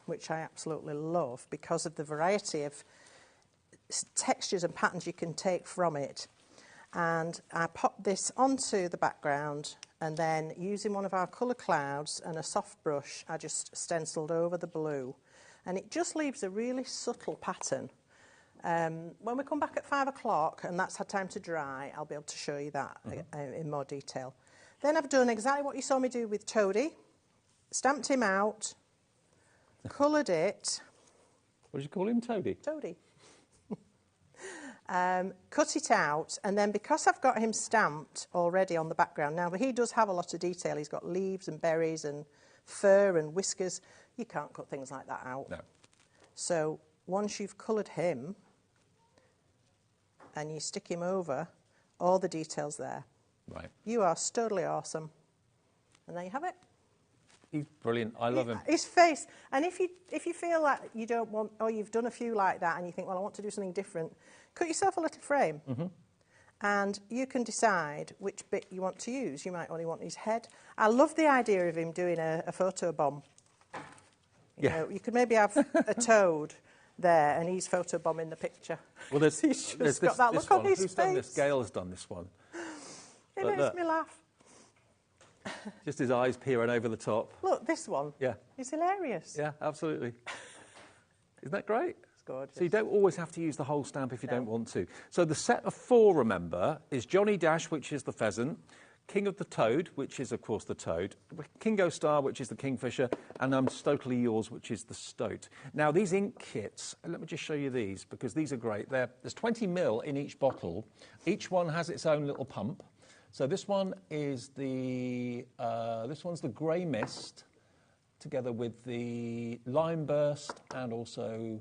which I absolutely love because of the variety of textures and patterns you can take from it. And I popped this onto the background and then using one of our colour clouds and a soft brush, I just stenciled over the blue. And it just leaves a really subtle pattern. When we come back at 5 o'clock and that's had time to dry, I'll be able to show you that in more detail. Then I've done exactly what you saw me do with Toadie. Stamped him out, coloured it.
What did you call him, Toadie?
Toadie. Cut it out, and then because I've got him stamped already on the background, now he does have a lot of detail. He's got leaves and berries and fur and whiskers. You can't cut things like that out.
No.
So once you've coloured him and you stick him over, all the details there.
Right.
You are totally awesome. And there you have it.
He's brilliant. I love him.
His face. And if you feel like you don't want, or you've done a few like that and you think, well, I want to do something different, cut yourself a little frame. Mm-hmm. And you can decide which bit you want to use. You might only want his head. I love the idea of him doing a photo bomb. You know, you could maybe have a toad there and he's photo bombing the picture.
Well,
he's just got that look on his
Who's
face.
done this? Gail has done this one.
It makes me laugh.
Just his eyes peering over the top.
Look, this one.
Yeah.
It's hilarious.
Yeah, absolutely. Isn't that great?
It's gorgeous.
So you don't always have to use the whole stamp if you don't want to. So the set of 4, remember, is Johnny Dash, which is the pheasant, King of the Toad, which is, of course, the toad, Kingo Star, which is the kingfisher, and I'm Totally Yours, which is the stoat. Now, these ink kits, let me just show you these, because these are great. There's 20 ml in each bottle. Each one has its own little pump. So this one is this one's the grey mist, together with the lime burst and also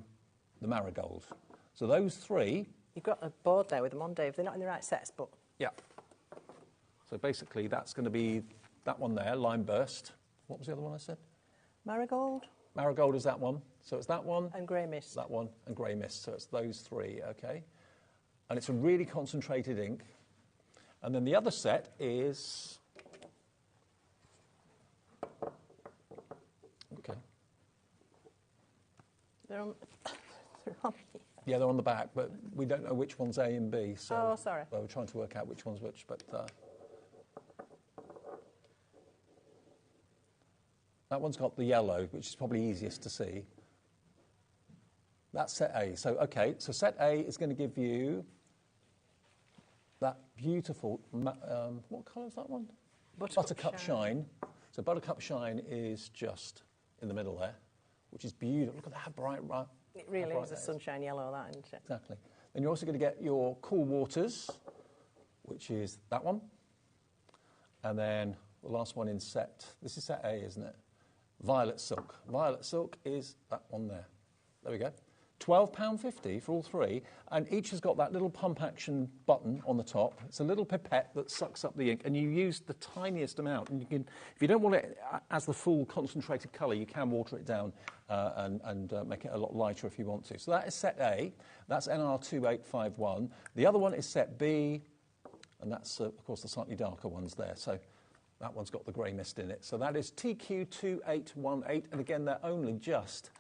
the marigold. So those 3.
You've got a board there with them on, Dave. They're not in the right sets, but...
Yeah. So basically that's going to be that one there, lime burst. What was the other one I said?
Marigold.
Marigold is that one. So it's that one.
And grey mist.
That one and grey mist. So it's those 3, okay? And it's a really concentrated ink. And then the other set is... Okay.
They're on
Yeah, they're on the back, but we don't know which one's A and B. So,
oh, sorry.
Well, we're trying to work out which one's which, but... that one's got the yellow, which is probably easiest to see. That's set A. So, okay, so set A is going to give you that beautiful... what colour is that one? Buttercup Shine. So Buttercup Shine is just in the middle there, which is beautiful. Look at that bright...
It really is a sunshine yellow, that, isn't it?
Exactly. Then you're also going to get your Cool Waters, which is that one. And then the last one in set... This is set A, isn't it? Violet Silk. Violet Silk is that one there. There we go. £12.50 for all three, and each has got that little pump action button on the top. It's a little pipette that sucks up the ink, and you use the tiniest amount. And you can, if you don't want it as the full concentrated colour, you can water it down and make it a lot lighter if you want to. So that is set A. That's NR2851. The other one is set B, and that's, of course, the slightly darker ones there. So that one's got the grey mist in it. So that is TQ2818, and again, they're only just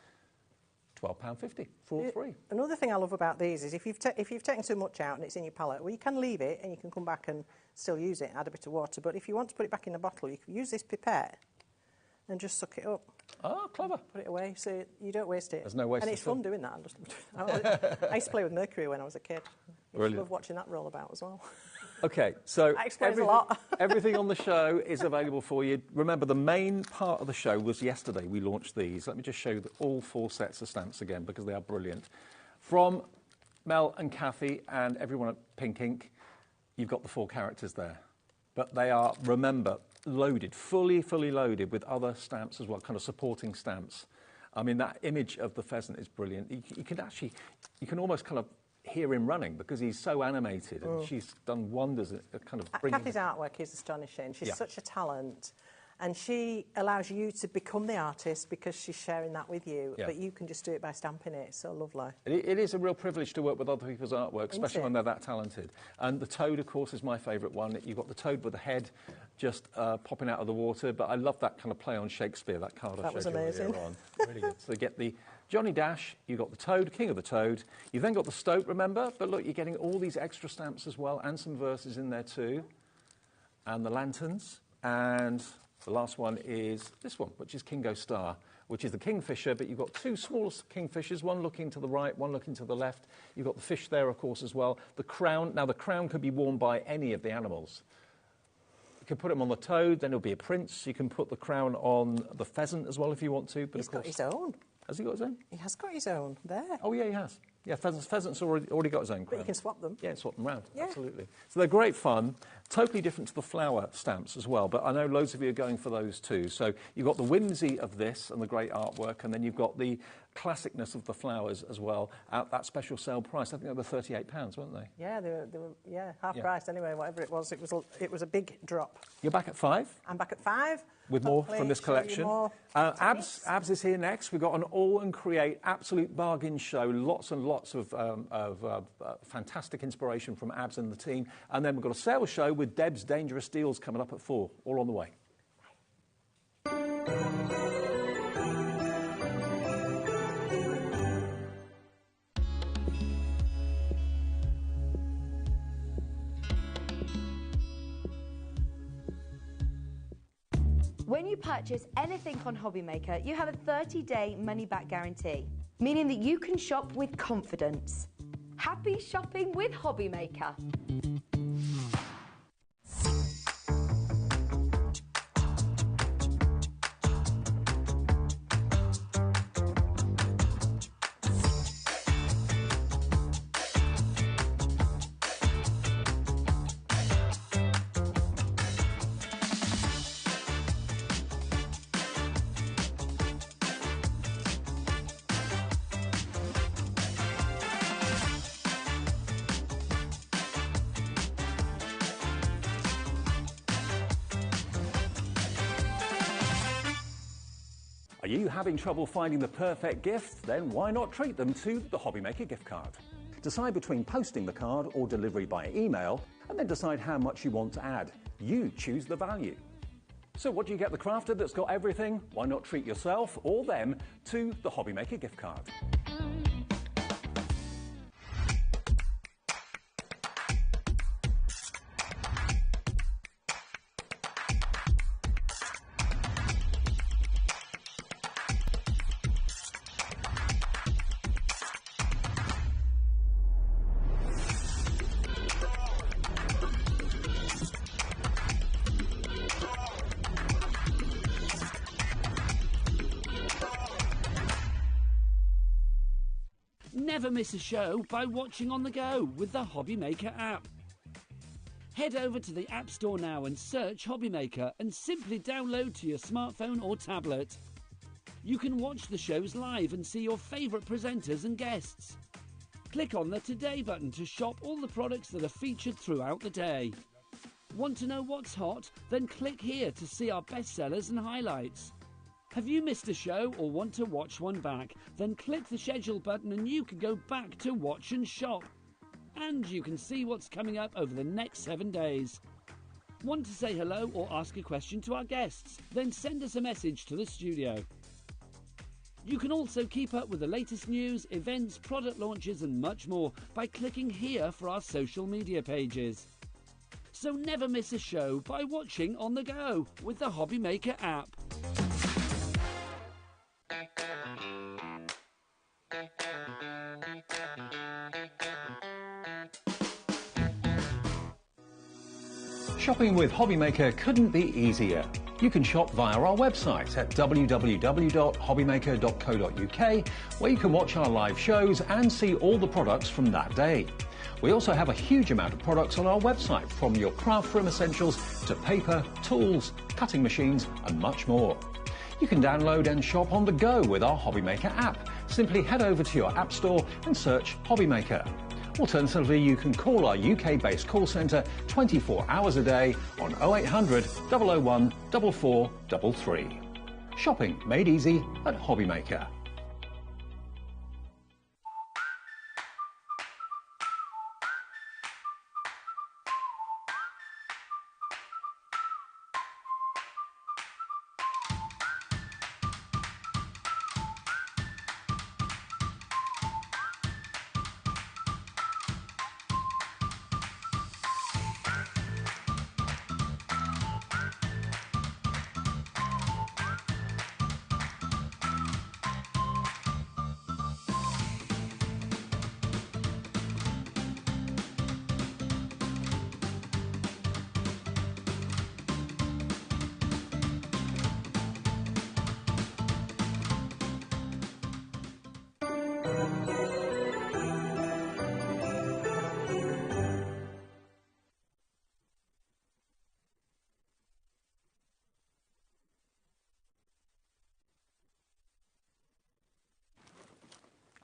£12.50 for all three.
Another thing I love about these is if you've taken too much out and it's in your palette, well, you can leave it and you can come back and still use it and add a bit of water. But if you want to put it back in the bottle, you can use this pipette and just suck it up.
Oh, clever.
Put it away so you don't waste it.
There's no waste.
And it's fun doing that. I used to play with mercury when I was a kid. I love watching that roll about as well.
Okay, so
that explains a lot.
Everything on the show is available for you. Remember, the main part of the show was yesterday. We launched these. Let me just show you all 4 sets of stamps again because they are brilliant. From Mel and Kathy and everyone at Pink Ink, you've got the 4 characters there. But they are, remember, loaded, fully loaded with other stamps as well, kind of supporting stamps. I mean, that image of the pheasant is brilliant. You can almost kind of hear him running because he's so animated, and she's done wonders at kind of bringing...
Kathy's artwork is astonishing. She's such a talent, and she allows you to become the artist because she's sharing that with you, but you can just do it by stamping it. It's so lovely.
It is a real privilege to work with other people's artwork, especially when they're that talented. And the toad, of course, is my favourite one. You've got the toad with the head just popping out of the water, but I love that kind of play on Shakespeare, that card I showed you earlier on. Really good. So you get the Johnny Dash, you've got the Toad, King of the Toad. You've then got the Stoat, remember? But look, you're getting all these extra stamps as well, and some verses in there too. And the lanterns. And the last one is this one, which is Kingo Star, which is the kingfisher, but you've got 2 smaller kingfishers, one looking to the right, one looking to the left. You've got the fish there, of course, as well. The crown. Now, the crown could be worn by any of the animals. You can put them on the toad, then it'll be a prince. You can put the crown on the pheasant as well if you want to. But
He's got his own.
Has he got his own?
He has got his own there.
Oh, yeah, he has. Yeah, pheasant's already got his own crown.
But you can swap them.
Yeah, swap them around, absolutely. So they're great fun, totally different to the flower stamps as well, but I know loads of you are going for those too. So you've got the whimsy of this and the great artwork, and then you've got the classicness of the flowers as well at that special sale price. I think they were £38, weren't they?
Yeah, they were half price anyway, whatever it was. It was a big drop.
You're back at 5?
I'm back at 5.
With more from this collection. Abs is here next. We've got an all and create absolute bargain show. Lots and lots of fantastic inspiration from Abs and the team. And then we've got a sales show with Deb's Dangerous Deals coming up at 4. All on the way.
When you purchase anything on HobbyMaker, you have a 30-day money-back guarantee, meaning that you can shop with confidence. Happy shopping with HobbyMaker.
Are you having trouble finding the perfect gift? Then why not treat them to the HobbyMaker gift card? Decide between posting the card or delivery by email, and then decide how much you want to add. You choose the value. So what do you get the crafter that's got everything? Why not treat yourself or them to the HobbyMaker gift card?
Never miss a show by watching on the go with the HobbyMaker app. Head over to the App Store now and search HobbyMaker and simply download to your smartphone or tablet. you can watch the shows live and see your favourite presenters and guests. Click on the Today button to shop all the products that are featured throughout the day. Want to know what's hot? Then click here to see our bestsellers and highlights. Have you missed a show or want to watch one back? Then click the schedule button and you can go back to watch and shop. And you can see what's coming up over the next 7 days. Want to say hello or ask a question to our guests? Then send us a message to the studio. You can also keep up with the latest news, events, product launches and much more by clicking here for our social media pages. So never miss a show by watching on the go with the HobbyMaker app.
Shopping with HobbyMaker couldn't be easier. You can shop via our website at www.hobbymaker.co.uk, where you can watch our live shows and see all the products from that day. We also have a huge amount of products on our website, from your craft room essentials to paper, tools, cutting machines and much more. You can download and shop on the go with our HobbyMaker app. Simply head over to your app store and search HobbyMaker. Alternatively, you can call our UK-based call centre 24 hours a day on 0800 001 4433. Shopping made easy at HobbyMaker.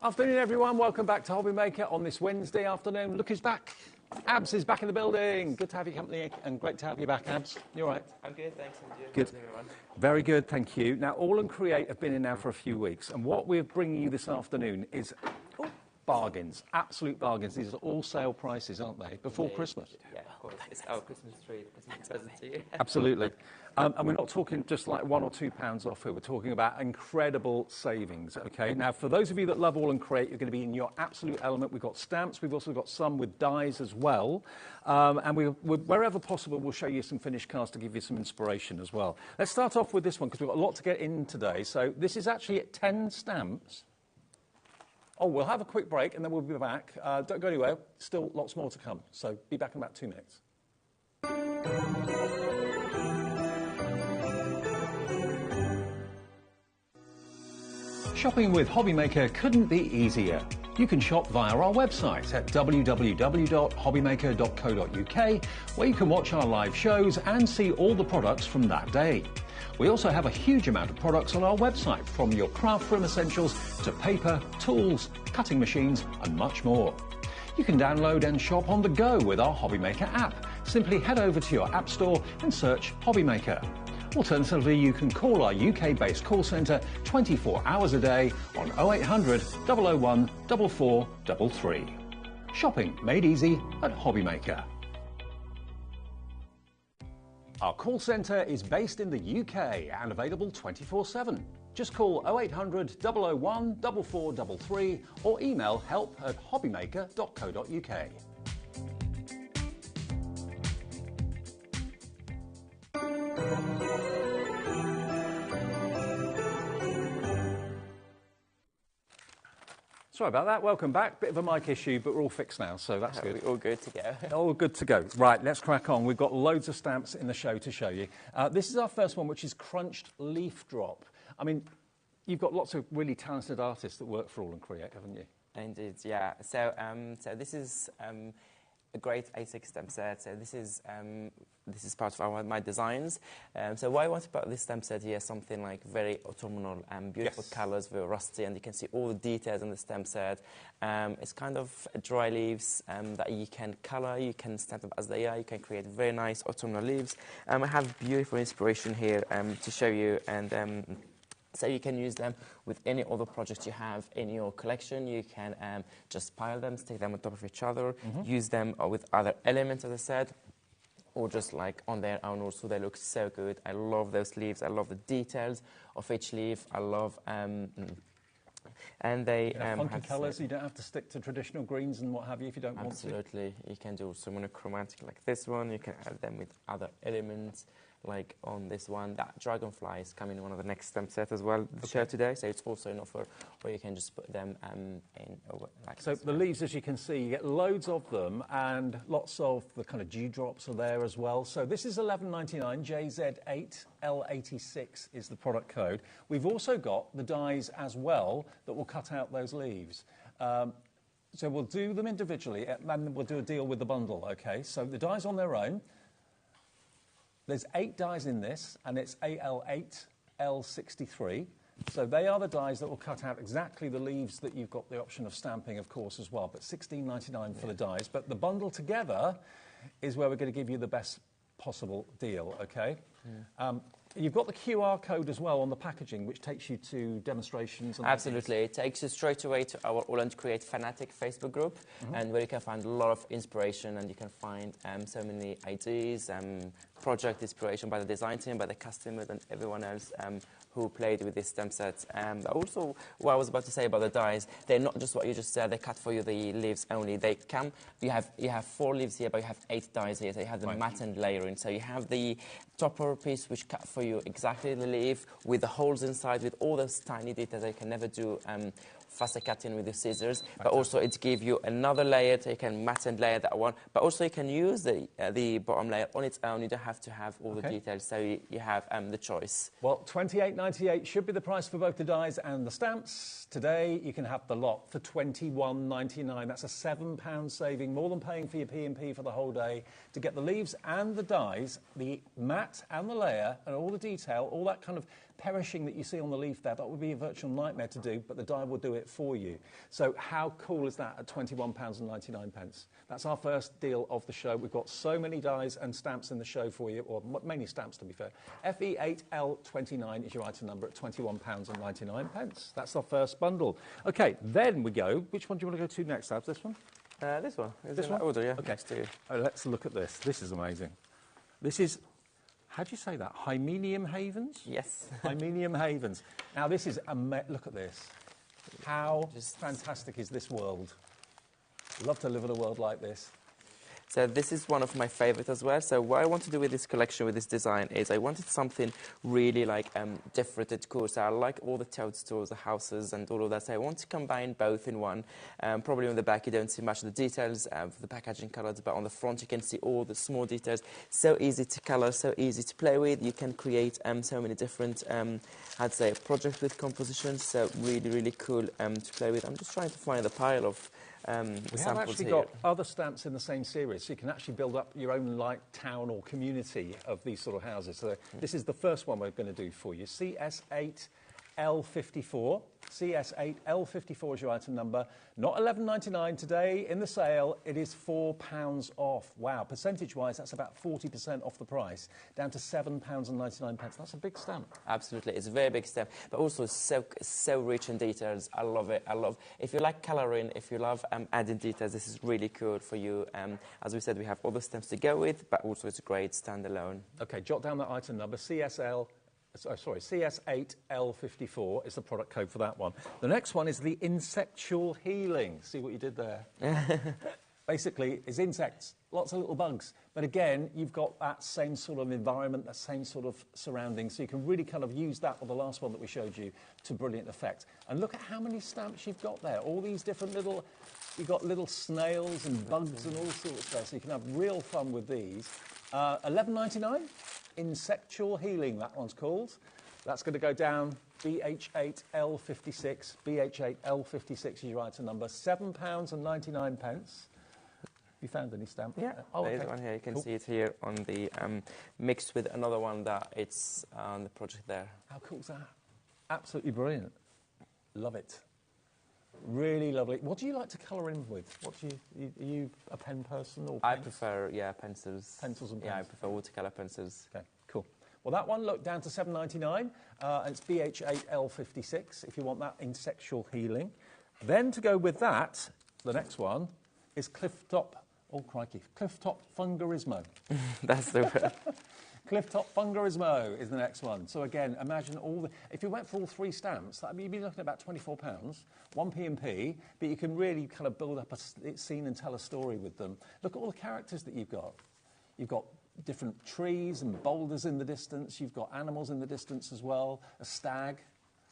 Afternoon, everyone. Welcome back to HobbyMaker on this Wednesday afternoon. Look who's back. Abs is back in the building. Good to have you company and great to have you back, Abs. You all right?
I'm good, thanks. And you?
Good.
How's everyone?
Very good, thank you. Now, All and Create have been in now for a few weeks, and what we're bringing you this afternoon is bargains, absolute bargains. These are all sale prices, aren't they, before Christmas?
Yeah, of course. It's our Christmas tree, Christmas present to you.
Absolutely. And we're not talking just like £1 or £2 off here. We're talking about incredible savings, OK? Now, for those of you that love All and Create, you're going to be in your absolute element. We've got stamps. We've also got some with dies as well. And wherever possible, we'll show you some finished cards to give you some inspiration as well. Let's start off with this one, because we've got a lot to get in today. So this is actually 10 stamps. Oh, we'll have a quick break, and then we'll be back. Don't go anywhere. Still lots more to come. So be back in about 2 minutes. Shopping with HobbyMaker couldn't be easier. You can shop via our website at www.hobbymaker.co.uk, where you can watch our live shows and see all the products from that day. We also have a huge amount of products on our website, from your craft room essentials to paper, tools, cutting machines and much more. You can download and shop on the go with our HobbyMaker app. Simply head over to your app store and search HobbyMaker. Alternatively, you can call our UK-based call centre 24 hours a day on 0800 001 4433. Shopping made easy at HobbyMaker. Our call centre is based in the UK and available 24/7. Just call 0800 001 4433 or email help@hobbymaker.co.uk. Sorry about that. Welcome back. Bit of a mic issue, but we're all fixed now, so that's good.
We're all good to go.
All good to go. Right, let's crack on. We've got loads of stamps in the show to show you. This is our first one, which is Crunched Leaf Drop. I mean, you've got lots of really talented artists that work for All and Create, haven't you?
Indeed, yeah. So this is a great A6 stamp set. So this is part of my designs. So why I want to put this stamp set here, something like very autumnal and beautiful colours, very rusty, and you can see all the details in the stamp set. It's kind of dry leaves that you can colour, you can stamp them as they are, you can create very nice autumnal leaves. I have beautiful inspiration here to show you, and so you can use them with any other project you have in your collection. You can just pile them, stick them on top of each other, use them with other elements, as I said, or just like on their own also. They look so good. I love those leaves. I love the details of each leaf. I love... and they
funky colours. You don't have to stick to traditional greens and what have you if you don't want to.
Absolutely. You can do some monochromatic like this one. You can add them with other elements. Like on this one, that dragonfly is coming in one of the next stamp set as well, the show today, so it's also an offer, or you can just put them in like
so the leaves, as you can see, you get loads of them, and lots of the kind of dewdrops are there as well. So this is $11.99, JZ8L86 is the product code. We've also got the dies as well that will cut out those leaves. So we'll do them individually, and we'll do a deal with the bundle, okay? So the dies on their own. There's 8 dies in this, and it's AL8, L63. So they are the dies that will cut out exactly the leaves that you've got the option of stamping, of course, as well. But $16.99 for the dies. But the bundle together is where we're going to give you the best possible deal, okay? You've got the QR code as well on the packaging, which takes you to demonstrations. And
absolutely. It takes you straight away to our All Create Fanatic Facebook group, and where you can find a lot of inspiration, and you can find so many ideas, project inspiration by the design team, by the customers, and everyone else who played with this stamp set. Also, what I was about to say about the dies, they're not just what you just said. They cut for you the leaves only. They come. You have 4 leaves here, but you have 8 dies here. So you have the matte and layering. So you have the topper piece, which cut for you exactly the leaf with the holes inside, with all those tiny details that you can never do faster cutting with the scissors. But also it gives you another layer, so you can matte and layer that one. But also you can use the bottom layer on its own. You don't have to have all the details, so you have the choice.
Well, $28.98 should be the price for both the dies and the stamps. Today you can have the lot for $21.99. That's a £7 saving, more than paying for your P&P for the whole day, to get the leaves and the dies, the matte and the layer, and all the detail, all that kind of perishing that you see on the leaf there. That would be a virtual nightmare to do, but the die will do it for you. So how cool is that at £21.99? That's our first deal of the show. We've got so many dies and stamps in the show for you, or mainly stamps to be fair. FE8L29 is your item number at £21.99. That's our first bundle. Okay, then we go. Which one do you want to go to next, Abs? This one?
This one.
This one?
Order, yeah.
Okay.
Next to you.
Let's look at this. This is amazing. This is... How do you say that? Hymenium havens?
Yes.
Hymenium havens. Now, this is... look at this. How fantastic is this world? I'd love to live in a world like this.
So this is one of my favourites as well. So what I want to do with this collection, with this design, is I wanted something really like different and cool. So I like all the toadstools, the houses and all of that. So I want to combine both in one. Probably on the back you don't see much of the details of the packaging colours, but on the front you can see all the small details. So easy to colour, so easy to play with. You can create so many different, I'd say, projects with compositions. So really, really cool to play with. I'm just trying to find the pile of
we have actually got other stamps in the same series, so you can actually build up your own like town or community of these sort of houses. So this is the first one we're going to do for you. CS8L54. CS8L54 is your item number. Not $11.99 today in the sale. It is £4 off. Wow, percentage-wise, that's about 40% off the price, down to £7.99. That's a big stamp.
Absolutely, it's a very big stamp, but also so rich in details. I love it. If you like colouring, if you love adding details, this is really cool for you. As we said, we have other stamps to go with, but also it's a great standalone.
Okay, jot down that item number, CS8L54 is the product code for that one. The next one is the insectual healing. See what you did there? Basically, it's insects, lots of little bugs. But again, you've got that same sort of environment, that same sort of surroundings. So you can really kind of use that, or the last one that we showed you, to brilliant effect. And look at how many stamps you've got there. All these different little... You've got little snails and bugs and all sorts there. So you can have real fun with these. $11.99. Insectual healing, that one's called. That's going to go down BH8L56. BH8L56 is your item number. £7.99. you found any stamp?
Yeah,
Oh,
there's
okay.
one here. You can
Cool.
see it here on the mixed with another one that it's on the project there.
How cool is that? Absolutely brilliant. Love it. Really lovely. What do you like to colour in with? What do you, are you a pen person or
I
paints?
prefer, yeah, pencils.
Pencils and pens.
Yeah, I prefer watercolour pencils.
Okay, cool. Well, that one, look, down to £7.99, and it's BH8L56 if you want that in sexual healing. Then to go with that, the next one is Clifftop, oh crikey, Clifftop Fungarismo.
That's the word.
Clifftop Fungarismo is the next one. So again, imagine all the, if you went for all 3 stamps, you'd be looking at about £24, 1 P&P, but you can really kind of build up a scene and tell a story with them. Look at all the characters that you've got. You've got different trees and boulders in the distance. You've got animals in the distance as well, a stag.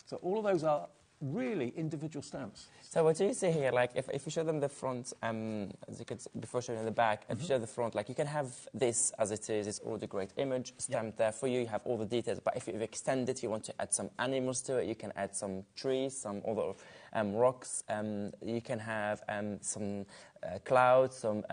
So all of those are really individual stamps.
So what do you see here? Like, if you show them the front, as you could see, before showing the back, if you show the front, like, you can have this as it is. It's already a great image stamped there for you. You have all the details. But if you extend it, you want to add some animals to it. You can add some trees, some other rocks. You can have some clouds, some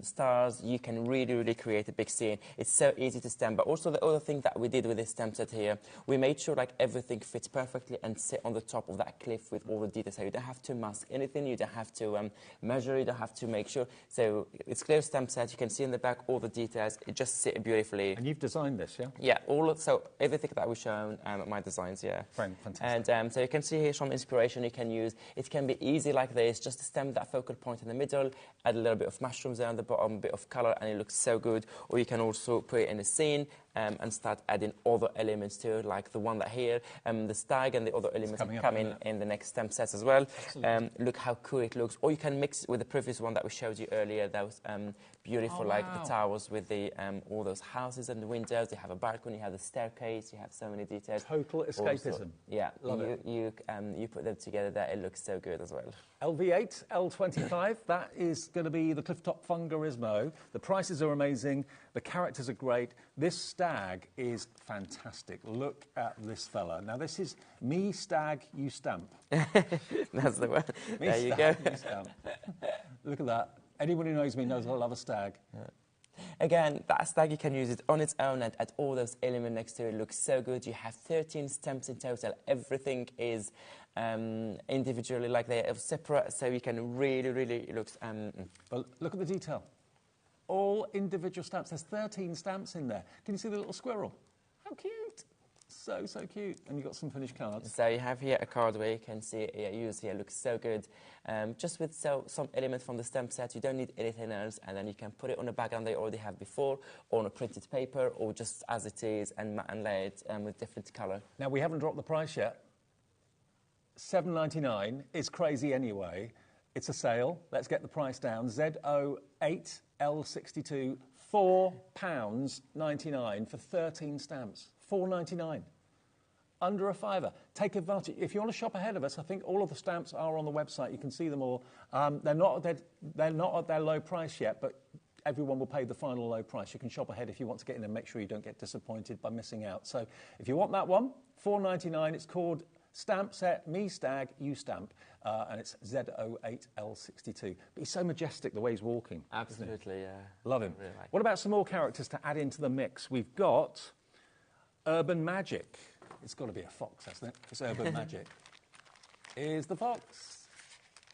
stars. You can really, really create a big scene. It's so easy to stamp. But also the other thing that we did with this stamp set here, we made sure like everything fits perfectly and sit on the top of that cliff with all the details. So you don't have to mask anything. You don't have to measure. You don't have to make sure. So it's clear stamp set. You can see in the back all the details. It just sits beautifully.
And you've designed this, yeah?
Yeah, so everything that we've shown, my designs, yeah.
Fantastic.
And so you can see here some inspiration you can use. It can be easy like this, just to stamp that focal point in the middle, add a little bit of mushrooms there on the bottom, a bit of colour, and it looks so good. Or you can also put it in a scene and start adding other elements to it, like the one that here, the stag and the other elements come in the next stamp sets as well. Look how cool it looks. Or you can mix it with the previous one that we showed you earlier. That was beautiful, like the towers with the all those houses and the windows. You have a balcony, you have the staircase, you have so many details.
Total escapism.
Also, yeah,
Love it.
You put them together there, it looks so good as well.
LV8, L25, that is going to be the Clifftop Fungarismo. The prices are amazing, the characters are great. This stag is fantastic. Look at this fella. Now this is me stag, you stamp.
That's the one.
Me
There you
stag,
go.
you stamp. Look at that. Anyone who knows me knows I love a stag.
Yeah. Again, that stag, you can use it on its own and add all those elements next to it. It looks so good. You have 13 stamps in total. Everything is individually, like they are separate, so you can really, it looks...
But look at the detail. All individual stamps. There's 13 stamps in there. Can you see the little squirrel? How cute. So, so cute. And you've got some finished cards.
So you have here a card where you can see it used here. Looks so good. Just with some elements from the stamp set, you don't need anything else, and then you can put it on a background they already have before, or on a printed paper, or just as it is, and lay it with different colour.
Now, we haven't dropped the price yet. $7.99 is crazy anyway. It's a sale. Let's get the price down. ZO8L62, £4.99 for 13 stamps. £4.99. Under a £5. Take advantage. If you want to shop ahead of us, I think all of the stamps are on the website. You can see them all. They're not at their low price yet, but everyone will pay the final low price. You can shop ahead if you want to get in and make sure you don't get disappointed by missing out. So if you want that one, £4.99. It's called Stamp Set, Me Stag, You Stamp, and it's ZO8L62. But he's so majestic the way he's walking.
Absolutely, yeah.
Love him.
Really like
what about some more characters to add into the mix? We've got Urban Magic. It's got to be a fox, hasn't it? It's Urban Magic. Here's the fox.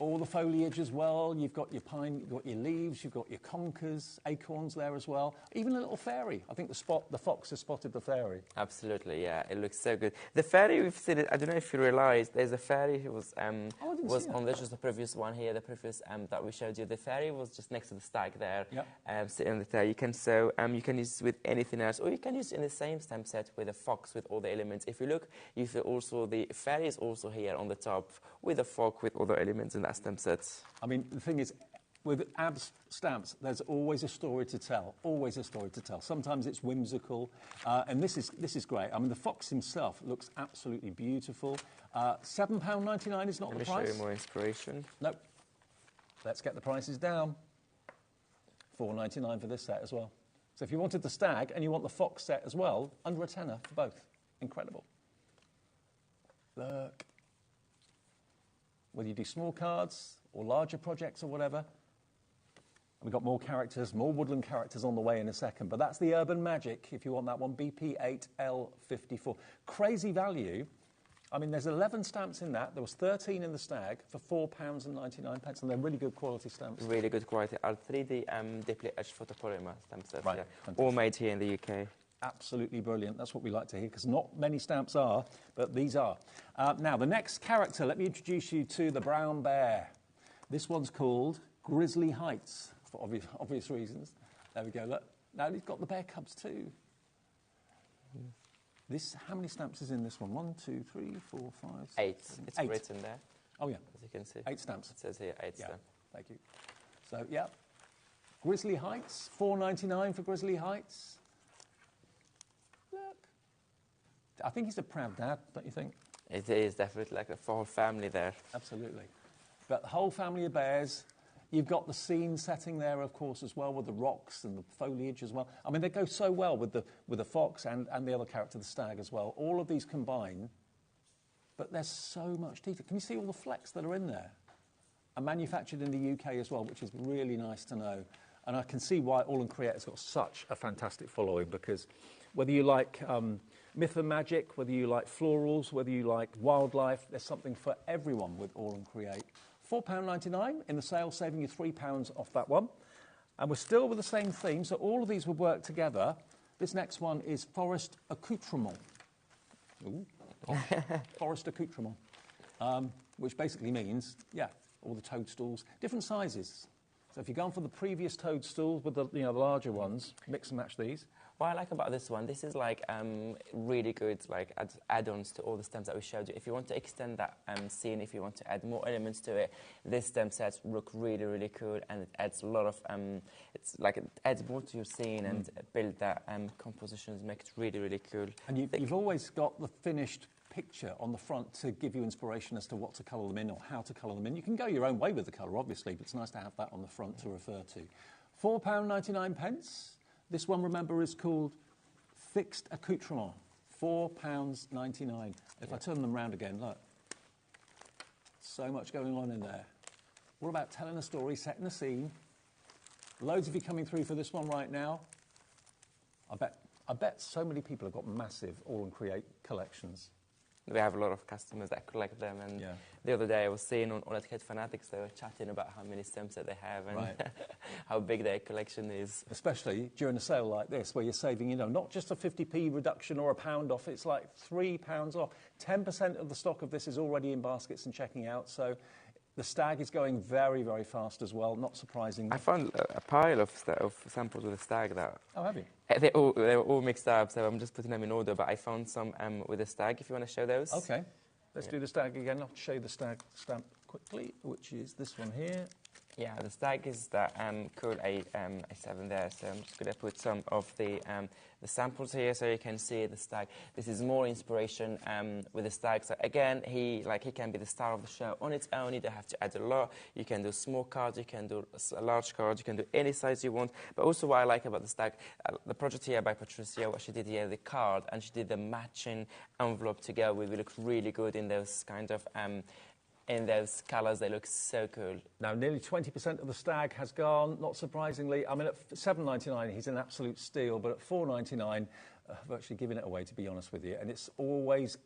All the foliage as well. You've got your pine, you've got your leaves, you've got your conkers, acorns there as well. Even a little fairy. I think the fox has spotted the fairy.
Absolutely, yeah. It looks so good. The fairy, we've seen it. I don't know if you realised, there's a fairy who was on this was the previous one here, the previous that we showed you. The fairy was just next to the stag there, sitting on the tail. You can use it with anything else, or you can use it in the same stamp set with a fox with all the elements. If you look, you see also the fairy is also here on the top with a fox with other elements in that stamp set.
I mean, the thing is, with abs stamps, there's always a story to tell. Always a story to tell. Sometimes it's whimsical, and this is great. I mean, the fox himself looks absolutely beautiful. £7.99 is not the price.
Let me show you more inspiration.
Nope. Let's get the prices down. £4.99 for this set as well. So if you wanted the stag and you want the fox set as well, under a tenner for both. Incredible. Look. Whether you do small cards or larger projects or whatever, We've got more characters, more woodland characters on the way in a second, but that's the Urban Magic, if you want that one, BP8L54. Crazy value. I mean, there's 11 stamps in that. There was 13 in the Stag for £4.99, and they're really good quality stamps.
Really good quality. Are 3D deeply etched photopolymer stamps.
Right.
Yeah. All made here in the UK.
Absolutely brilliant. That's what we like to hear, because not many stamps are, but these are. Now, the next character, let me introduce you to the brown bear. This one's called Grizzly Heights, for obvious reasons. There we go, look. Now, he's got the bear cubs too. How many stamps is in this one? 1, 2, 3, 4, 5, 6,
8.
7,
It's
8.
written there.
Oh, yeah.
As you can see.
8 stamps.
It says here 8
Yeah,
stamps.
thank you. So, yeah. Grizzly Heights, £4.99 for Grizzly Heights. Look. I think he's a proud dad, don't you think?
It is definitely like a whole family there.
Absolutely. But the whole family of bears. You've got the scene setting there, of course, as well, with the rocks and the foliage as well. I mean, they go so well with the fox and the other character, the stag, as well. All of these combine, but there's so much detail. Can you see all the flecks that are in there? And manufactured in the UK as well, which is really nice to know. And I can see why All and Create has got such a fantastic following, because whether you like myth and magic, whether you like florals, whether you like wildlife, there's something for everyone with All and Create. £4.99 in the sale, saving you £3 off that one. And we're still with the same theme, so all of these will work together. This next one is Forest Accoutrement. Ooh, Forest Accoutrement, which basically means, yeah, all the toadstools, different sizes. So if you're going for the previous toadstools with the larger ones, mix and match these.
What I like about this one, this is like really good like add-ons to all the stems that we showed you. If you want to extend that scene, if you want to add more elements to it, this stem sets look really, really cool, and it adds a lot of, it adds more to your scene and build that compositions, make it really, really cool.
And you've always got the finished picture on the front to give you inspiration as to what to colour them in or how to colour them in. You can go your own way with the colour, obviously, but it's nice to have that on the front to refer to. £4.99. This one, remember, is called Fixed Accoutrement, £4.99. If I turn them round again, look. So much going on in there. What about telling a story, setting a scene? Loads of you coming through for this one right now. I bet so many people have got massive All and Create collections.
We have a lot of customers that collect them, and the other day I was seeing on Etiquette Fanatics, they were chatting about how many stamps that they have and how big their collection is.
Especially during a sale like this, where you're saving, not just a 50p reduction or £1 off, it's like £3 off. 10% of the stock of this is already in baskets and checking out, so the Stag is going very, very fast as well, not surprisingly.
I found a pile of samples with the Stag that...
Oh, have you?
They were all mixed up, so I'm just putting them in order, but I found some with the Stag, if you want to show those.
OK. Let's do the Stag again. I'll show you the Stag stamp quickly, which is this one here.
Yeah, the Stag is that cool A7 there, so I'm just going to put some of the samples here so you can see the Stag. This is more inspiration with the Stag. So again, he can be the star of the show on its own. You don't have to add a lot. You can do small cards, you can do a large card, you can do any size you want. But also what I like about the Stag, the project here by Patricia, what she did here, the card, and she did the matching envelope to go with. It look really good in those kind of in those colours. They look so cool.
Now, nearly 20% of the Stag has gone, not surprisingly. I mean, at $7.99, he's an absolute steal, but at $4.99, virtually giving it away, to be honest with you. And it's always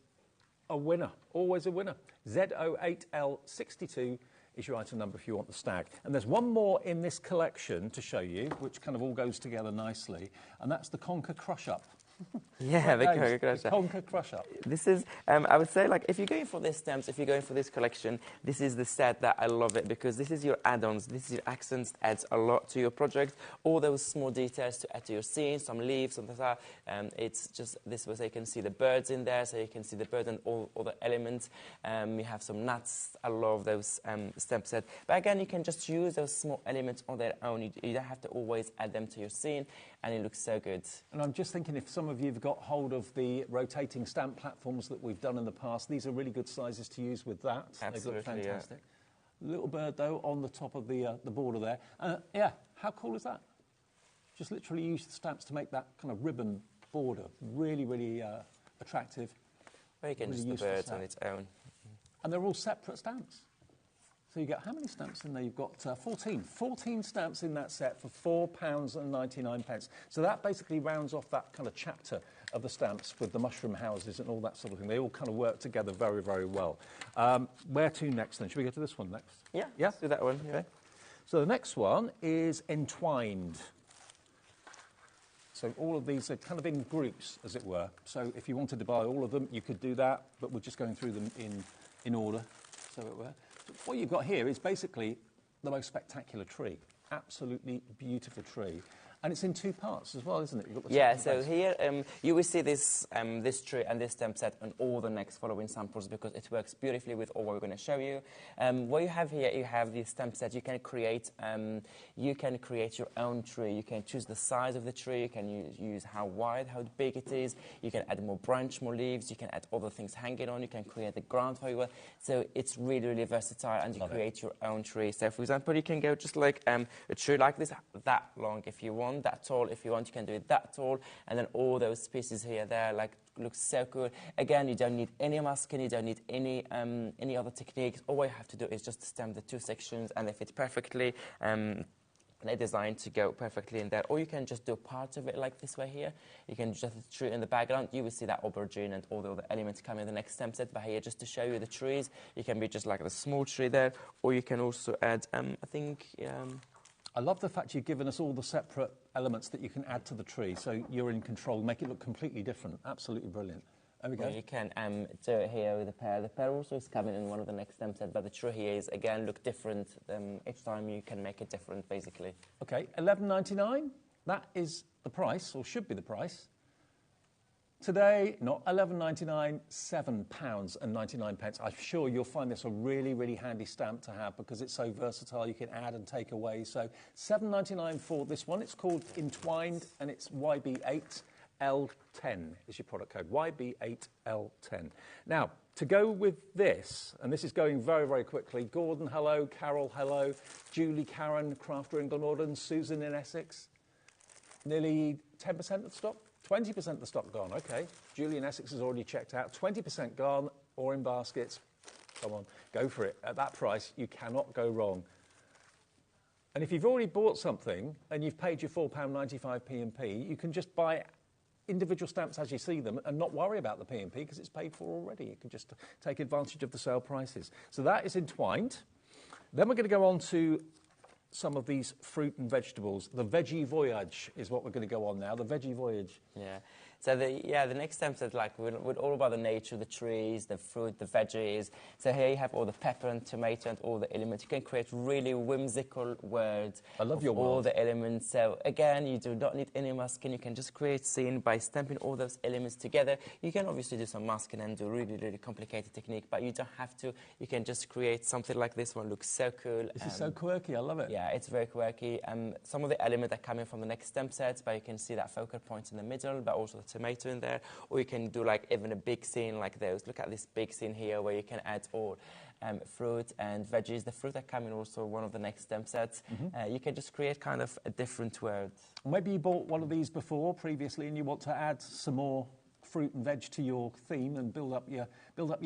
a winner, always a winner. Z08L62 is your item number if you want the Stag. And there's one more in this collection to show you, which kind of all goes together nicely, and that's the Conker Crush Up.
Yeah, the Conker Crush Up.
Conker Crush Up.
This is, I would say, like, if you're going for these stamps, if you're going for this collection, this is the set that I love it, because this is your add-ons, this is your accents, adds a lot to your project. All those small details to add to your scene, some leaves, something like that. It's just this way so you can see the birds in there, so you can see the bird and all the elements. You have some nuts. I love those stamp set. But again, you can just use those small elements on their own. You don't have to always add them to your scene, and it looks so good.
And I'm just thinking, if some of you have got hold of the rotating stamp platforms that we've done in the past, these are really good sizes to use with that.
Absolutely,
they look fantastic. Yeah. Little bird, though, on the top of the border there. Yeah, how cool is that? Just literally use the stamps to make that kind of ribbon border. Really, really attractive.
Or you can
really
use the birds on its own.
And they're all separate stamps. So you get how many stamps in there? You've got 14. 14 stamps in that set for £4.99. So that basically rounds off that kind of chapter of the stamps with the mushroom houses and all that sort of thing. They all kind of work together very, very well. Where to next then? Should we go to this one next?
Yeah,
Yeah?
let's do that one.
Okay. So the next one is entwined. So all of these are kind of in groups, as it were. So if you wanted to buy all of them, you could do that, but we're just going through them in order, so it were. So what you've got here is basically the most spectacular tree. Absolutely beautiful tree. And it's in two parts as well, isn't it? You've got the
Yeah, so here you will see this this tree and this stamp set on all the next following samples because it works beautifully with all what we're going to show you. What you have here, you have the stamp set. You can create your own tree. You can choose the size of the tree. You can use how wide, how big it is. You can add more branch, more leaves. You can add other things hanging on. You can create the ground for you. So it's really, really versatile, and you create your own tree. So for example, you can go just like a tree like this, that long if you want. That tall if you want, you can do it that tall, and then all those pieces here there like looks so good. Again, you don't need any masking, you don't need any other techniques. All you have to do is just stamp the two sections and they fit perfectly. They're designed to go perfectly in there. Or you can just do part of it like this way here. You can just the tree in the background. You will see that aubergine and all the other elements come in the next stamp set. But here, just to show you the trees, you can be just like the small tree there, or you can also add, I think.
I love the fact you've given us all the separate elements that you can add to the tree, so you're in control, make it look completely different. Absolutely brilliant. There we go.
Yeah, you can do it here with the pear. The pear also is coming in one of the next stamp set, but the tree here is, again, look different. Each time you can make it different, basically.
OK, £11.99. That is the price, or should be the price. Today, not £11.99, £7.99. I'm sure you'll find this a really, really handy stamp to have because it's so versatile. You can add and take away. So £7.99 for this one. It's called Entwined, and it's YB8L10 is your product code, YB8L10. Now, to go with this, and this is going very, very quickly, Gordon, hello, Carol, hello, Julie, Karen, Crafter in Glamorgan, Susan in Essex, nearly 10% of the stock? 20% of the stock gone, OK. Julie in Essex has already checked out. 20% gone or in baskets. Come on, go for it. At that price, you cannot go wrong. And if you've already bought something and you've paid your £4.95 P&P, you can just buy individual stamps as you see them and not worry about the P&P because it's paid for already. You can just take advantage of the sale prices. So that is Entwined. Then we're going to go on to some of these fruit and vegetables. The Veggie Voyage is what we're going to go on now, the Veggie Voyage.
Yeah. So the next stamp set, like with all about the nature, the trees, the fruit, the veggies. So here you have all the pepper and tomato and all the elements. You can create really whimsical words.
I love your
all
world.
the elements. So again, you do not need any masking. You can just create scene by stamping all those elements together. You can obviously do some masking and do really, really complicated technique, but you don't have to. You can just create something like this one. Looks so cool.
This is so quirky. I love it.
Yeah, it's very quirky. Some of the elements are coming from the next stamp sets, but you can see that focal point in the middle, but also the tomato in there, or you can do like even a big scene like those. Look at this big scene here where you can add all fruit and veggies. The fruit are coming also one of the next stamp sets. You can just create kind of a different word.
Maybe you bought one of these before previously and you want to add some more fruit and veg to your theme and build up your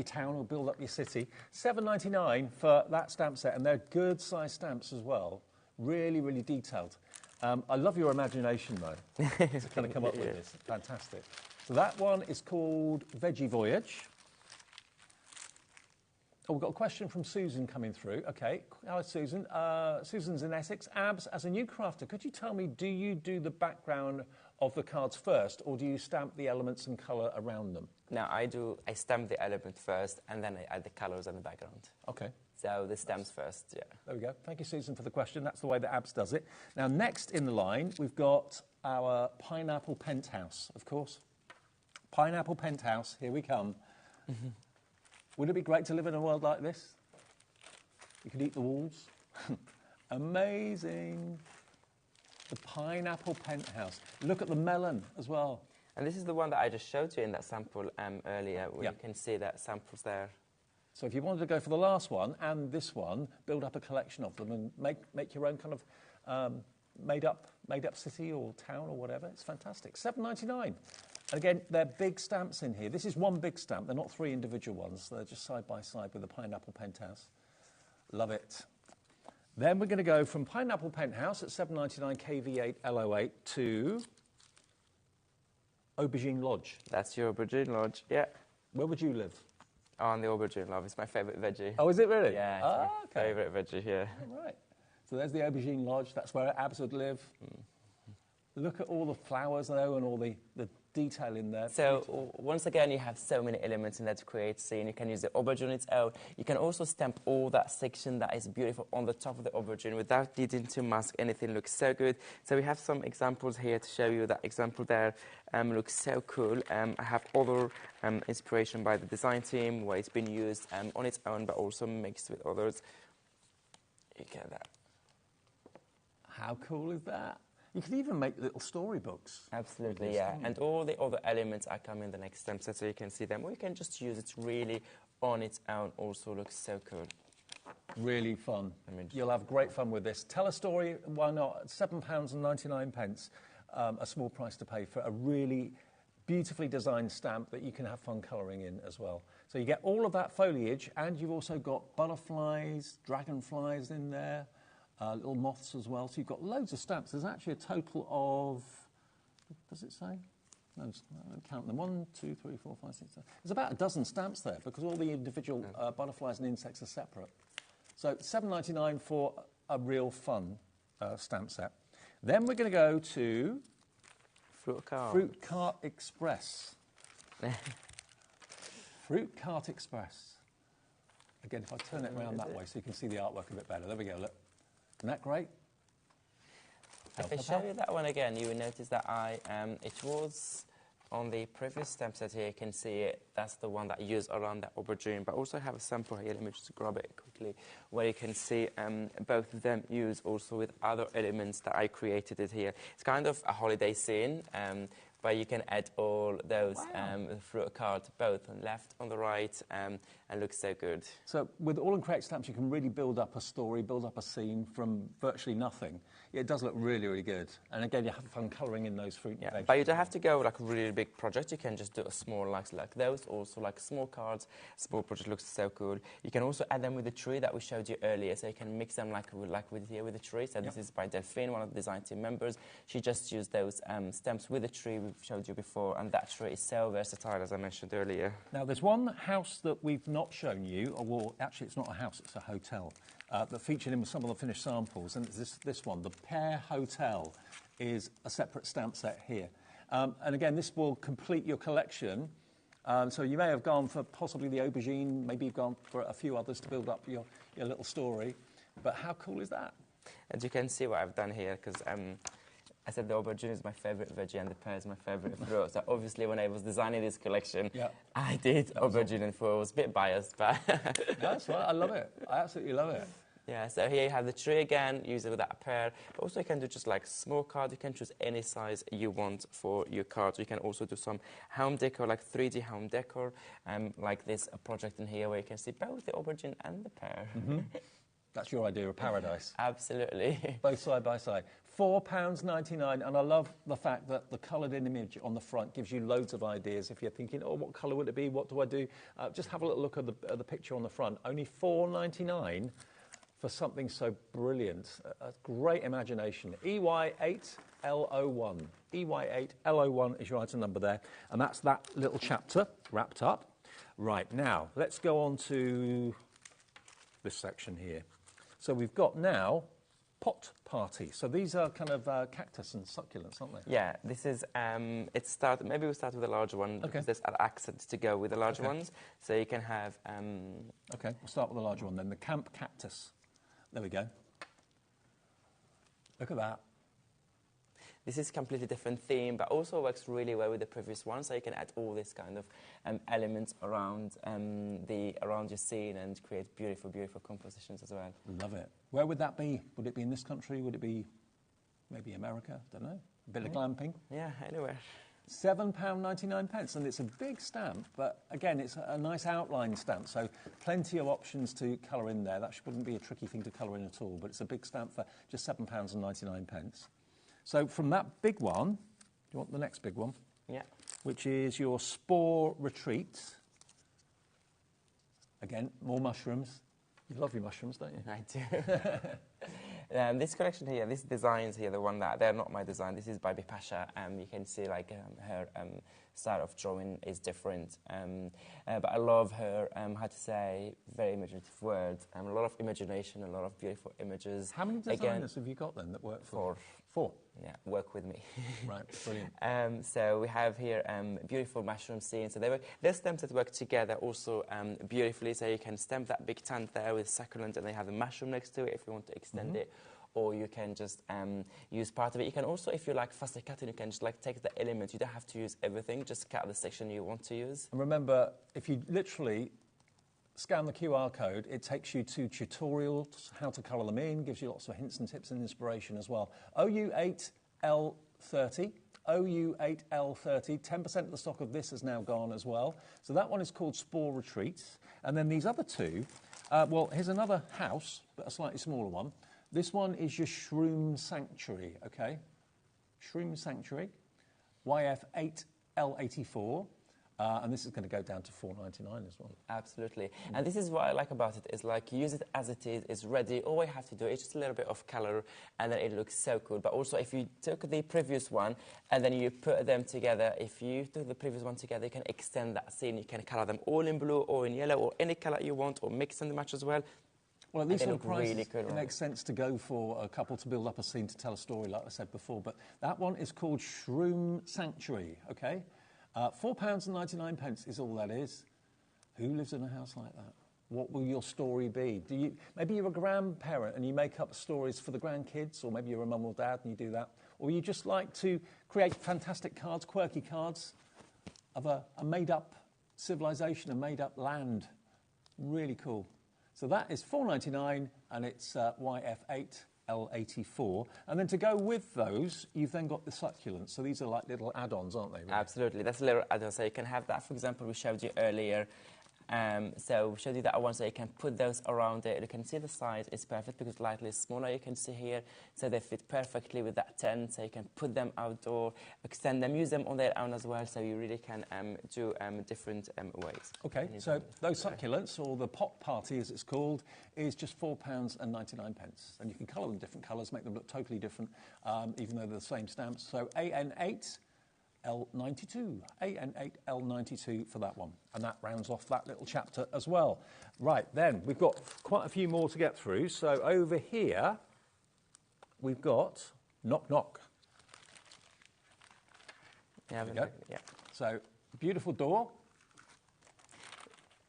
town or build up your city. £7.99 for that stamp set, and they're good size stamps as well. Really, really detailed. I love your imagination, though, to kind of come up with this. Fantastic. So that one is called Veggie Voyage. Oh, we've got a question from Susan coming through. OK. Hello, Susan. Susan's in Essex. Abs, as a new crafter, could you tell me, do you do the background of the cards first, or do you stamp the elements and colour around them?
No, I stamp the element first, and then I add the colours and the background.
OK.
So the stamps first, yeah.
There we go. Thank you, Susan, for the question. That's the way that Abs does it. Now, next in the line, we've got our pineapple penthouse, of course. Pineapple penthouse, here we come. Would it be great to live in a world like this? You could eat the walls. Amazing. The pineapple penthouse. Look at the melon as well.
And this is the one that I just showed you in that sample earlier, where you can see that samples there.
So if you wanted to go for the last one and this one, build up a collection of them and make your own kind of made up city or town or whatever, it's fantastic. £7.99. And again, they're big stamps in here. This is one big stamp. They're not three individual ones. They're just side by side with the pineapple penthouse. Love it. Then we're going to go from Pineapple Penthouse at 7.99 KV8 LO8 to Aubergine Lodge.
That's your Aubergine Lodge, yeah.
Where would you live?
On the Aubergine Lodge. It's my favourite veggie.
Oh, is it really?
Yeah, it's my favourite veggie here.
All right. So there's the Aubergine Lodge. That's where Abs would live. Look at all the flowers, though, and all the detail in there.
So once again, you have so many elements in there to create scene. You can use the aubergine on its own. You can also stamp all that section that is beautiful on the top of the aubergine without needing to mask anything. Looks so good. So we have some examples here to show you. That example there looks so cool. I have other inspiration by the design team where it's been used on its own, but also mixed with others. You get that.
How cool is that? You can even make little storybooks.
Absolutely, yeah. And all the other elements are coming in the next stamp set, so you can see them. Or you can just use it really on its own. Also looks so cool.
Really fun. You'll have great fun with this. Tell a story, why not? £7.99, a small price to pay for a really beautifully designed stamp that you can have fun colouring in as well. So you get all of that foliage, and you've also got butterflies, dragonflies in there. Little moths as well. So you've got loads of stamps. There's actually a total of, does it say? No, I don't count them. 1, 2, 3, 4, 5, 6, 7. There's about a dozen stamps there because all the individual butterflies and insects are separate. So £7.99 for a real fun stamp set. Then we're going to go to
Fruit Cart.
Fruit Cart Express. Fruit Cart Express. Again, if I turn it around that way so you can see the artwork a bit better. There we go, look. Isn't that great?
If I show you that one again, you will notice that it was on the previous stamp set here. You can see it. That's the one that I used around that aubergine. But also have a sample here. Let me just grab it quickly, where you can see both of them used also with other elements that I created it here. It's kind of a holiday scene. Where you can add all those fruit cards, both on left, on the right, and looks so good.
So with all and create stamps, you can really build up a story, build up a scene from virtually nothing. It does look really, really good. And again, you have fun colouring in those fruit and veg.
But you don't have to go like a really big project. You can just do a small, like those, also like small cards. Small project looks so cool. You can also add them with the tree that we showed you earlier. So you can mix them like with here with the tree. So this is by Delphine, one of the design team members. She just used those stamps with the tree we've showed you before. And that tree is so versatile, as I mentioned earlier.
Now, there's one house that we've not shown you, or well, actually it's not a house, it's a hotel, that featured in some of the finished samples, and it's this one. The Pear Hotel is a separate stamp set here. And again, this will complete your collection. So you may have gone for possibly the aubergine, maybe you've gone for a few others to build up your little story. But how cool is that?
And you can see what I've done here, because I said the aubergine is my favourite veggie and the pear is my favourite fruit. So obviously when I was designing this collection, I did aubergine and fruit. I was a bit biased, but...
That's right, I love it. I absolutely love it.
Yeah, so here you have the tree again, use it with that pear. But also you can do just like small cards. You can choose any size you want for your cards. You can also do some home decor, like 3D home decor, like this project in here where you can see both the aubergine and the pear.
Mm-hmm. That's your idea of paradise.
Absolutely.
Both side by side. £4.99, and I love the fact that the coloured-in image on the front gives you loads of ideas. If you're thinking, oh, what colour would it be? What do I do? Just have a little look at the picture on the front. Only £4.99 for something so brilliant. A great imagination. EY8LO1. EY8LO1 is your item number there, and that's that little chapter wrapped up. Right, now, let's go on to this section here. So we've got now pot party. So these are kind of cactus and succulents, aren't they?
Yeah, this is, maybe we'll start with the larger one, because there's accents to go with the larger ones. So you can have...
Okay, we'll start with the larger one then, the camp cactus. There we go. Look at that.
This is a completely different theme, but also works really well with the previous one. So you can add all this kind of elements around around your scene and create beautiful, beautiful compositions as well.
Love it. Where would that be? Would it be in this country? Would it be maybe America? Don't know. A bit of glamping.
Yeah, anywhere.
£7.99, and it's a big stamp, but again, it's a nice outline stamp, so plenty of options to colour in there. That wouldn't be a tricky thing to colour in at all, but it's a big stamp for just £7.99. So from that big one, do you want the next big one?
Yeah.
Which is your Spore Retreat. Again, more mushrooms. You love your mushrooms, don't you?
I do. This collection here, these designs here, the one that, they're not my design, this is by Bipasha. You can see like her style of drawing is different. But I love her, how to say, very imaginative words. A lot of imagination, a lot of beautiful images.
How many designers have you got then that work for? Four.
Yeah, work with me.
Right, brilliant.
So we have here beautiful mushroom scenes. So they're stamps that work together also beautifully. So you can stamp that big tent there with succulent, and they have a mushroom next to it if you want to extend it. Or you can just use part of it. You can also, if you like fussy cutting, you can just like take the element. You don't have to use everything. Just cut the section you want to use.
And remember, if you literally scan the QR code, it takes you to tutorials, how to colour them in, gives you lots of hints and tips and inspiration as well. OU8L30, OU8L30, 10% of the stock of this has now gone as well. So that one is called Spore Retreats. And then these other two, well, here's another house, but a slightly smaller one. This one is your Shroom Sanctuary, okay? Shroom Sanctuary, YF8L84. And this is going to go down to $4.99 as well.
Absolutely. And this is what I like about it, is like use it as it is, it's ready. All you have to do is just a little bit of color, and then it looks so cool. But also if you took the previous one and then you put them together, if you took the previous one together, you can extend that scene. You can color them all in blue or in yellow or any color you want, or mix and match as well.
Well, at these sort of prices, it makes sense to go for a couple to build up a scene to tell a story, like I said before. But that one is called Shroom Sanctuary, okay? £4.99 is all that is. Who lives in a house like that? What will your story be? Maybe you're a grandparent and you make up stories for the grandkids, or maybe you're a mum or dad and you do that. Or you just like to create fantastic cards, quirky cards of a made-up civilization, a made-up land. Really cool. So that is $4.99 and it's YF8L84. And then to go with those, you've then got the succulents. So these are like little add-ons, aren't they? Really?
Absolutely. That's a little add-on. So you can have that, for example, we showed you earlier. So we showed you that one, so you can put those around it. You can see the size is perfect because slightly smaller, you can see here. So they fit perfectly with that tent. So you can put them outdoor, extend them, use them on their own as well. So you really can do different ways.
Okay, so those succulents, or the pot party as it's called, is just £4.99. And you can colour them different colours, make them look totally different, even though they're the same stamps. So AN8. L92, AN8L92 for that one. And that rounds off that little chapter as well. Right, then, we've got quite a few more to get through. So over here, we've got Knock Knock.
Yeah,
there we go.
Yeah.
So, beautiful door.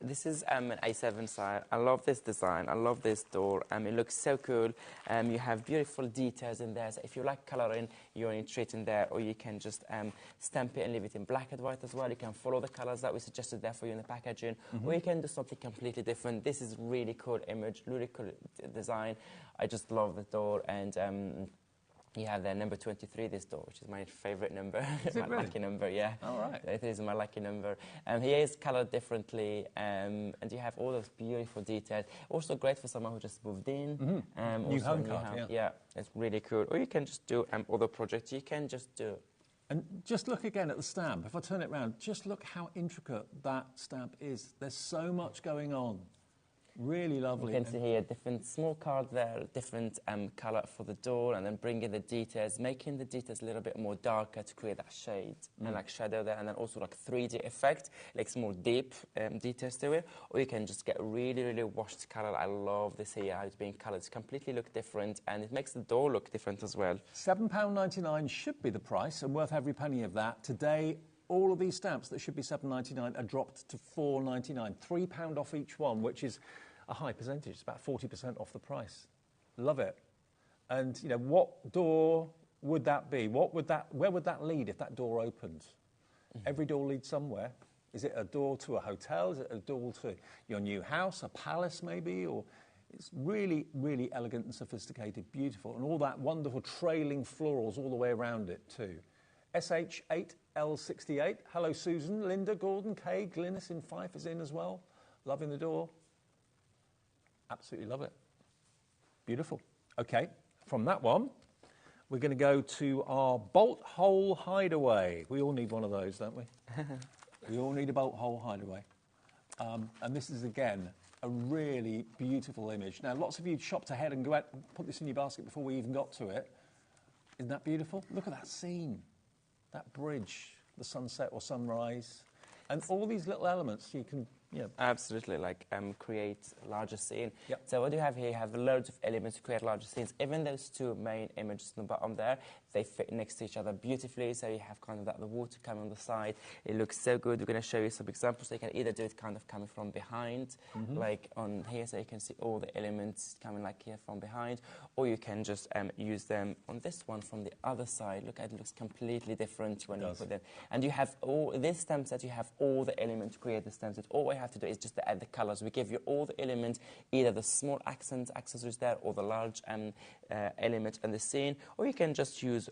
This is an A7 side. I love this design. I love this door. It looks so cool. You have beautiful details in there. So if you like colouring, you only treat in there, or you can just stamp it and leave it in black and white as well. You can follow the colours that we suggested there for you in the packaging, or you can do something completely different. This is really cool image, really cool design. I just love the door, and you have the number 23, this door, which is my favourite number.
Is it
my
really?
lucky number, yeah.
All right.
It is my lucky number. Here is coloured differently, and you have all those beautiful details. Also great for someone who just moved in.
New home card,
yeah. It's really cool. Or you can just do other projects. You can just do.
And just look again at the stamp. If I turn it around, just look how intricate that stamp is. There's so much going on. Really lovely.
You can see here different small card there, different colour for the door, and then bring in the details, making the details a little bit more darker to create that shade and like shadow there, and then also like 3D effect, like some more deep details to it. Or you can just get really, really washed colour. I love this here, how it's being coloured. It's completely look different, and it makes the door look different as well.
£7.99 should be the price, and worth every penny of that. Today, all of these stamps that should be £7.99 are dropped to £4.99, £3 off each one, which is a high percentage. It's about 40% off the price. Love it. And, you know, what door would that be? Where would that lead if that door opened? Every door leads somewhere. Is it a door to a hotel? Is it a door to your new house, a palace maybe? Or it's really, really elegant and sophisticated, beautiful. And all that wonderful trailing florals all the way around it too. SH8L68. Hello, Susan, Linda, Gordon, Kay, Glynis in Fife is in as well. Loving the door. Absolutely love it. Beautiful. Okay, from that one, we're going to go to our bolt hole hideaway. We all need one of those, don't we? We all need a bolt hole hideaway. And this is, again, a really beautiful image. Now, lots of you shopped ahead and go out and put this in your basket before we even got to it. Isn't that beautiful? Look at that scene, that bridge, the sunset or sunrise, and all these little elements you can,
Absolutely, like create a larger scene.
Yep.
So what you have here, you have loads of elements to create larger scenes. Even those two main images on the bottom there, they fit next to each other beautifully. So you have kind of the water coming on the side. It looks so good. We're going to show you some examples. So you can either do it kind of coming from behind, like on here, so you can see all the elements coming like here from behind, or you can just use them on this one from the other side. Look, it looks completely different when you put them. And you have all this stem set. You have all the elements to create the stem set. All we have to do is just to add the colors. We give you all the elements, either the small accents, accessories there, or the large element in the scene, or you can just use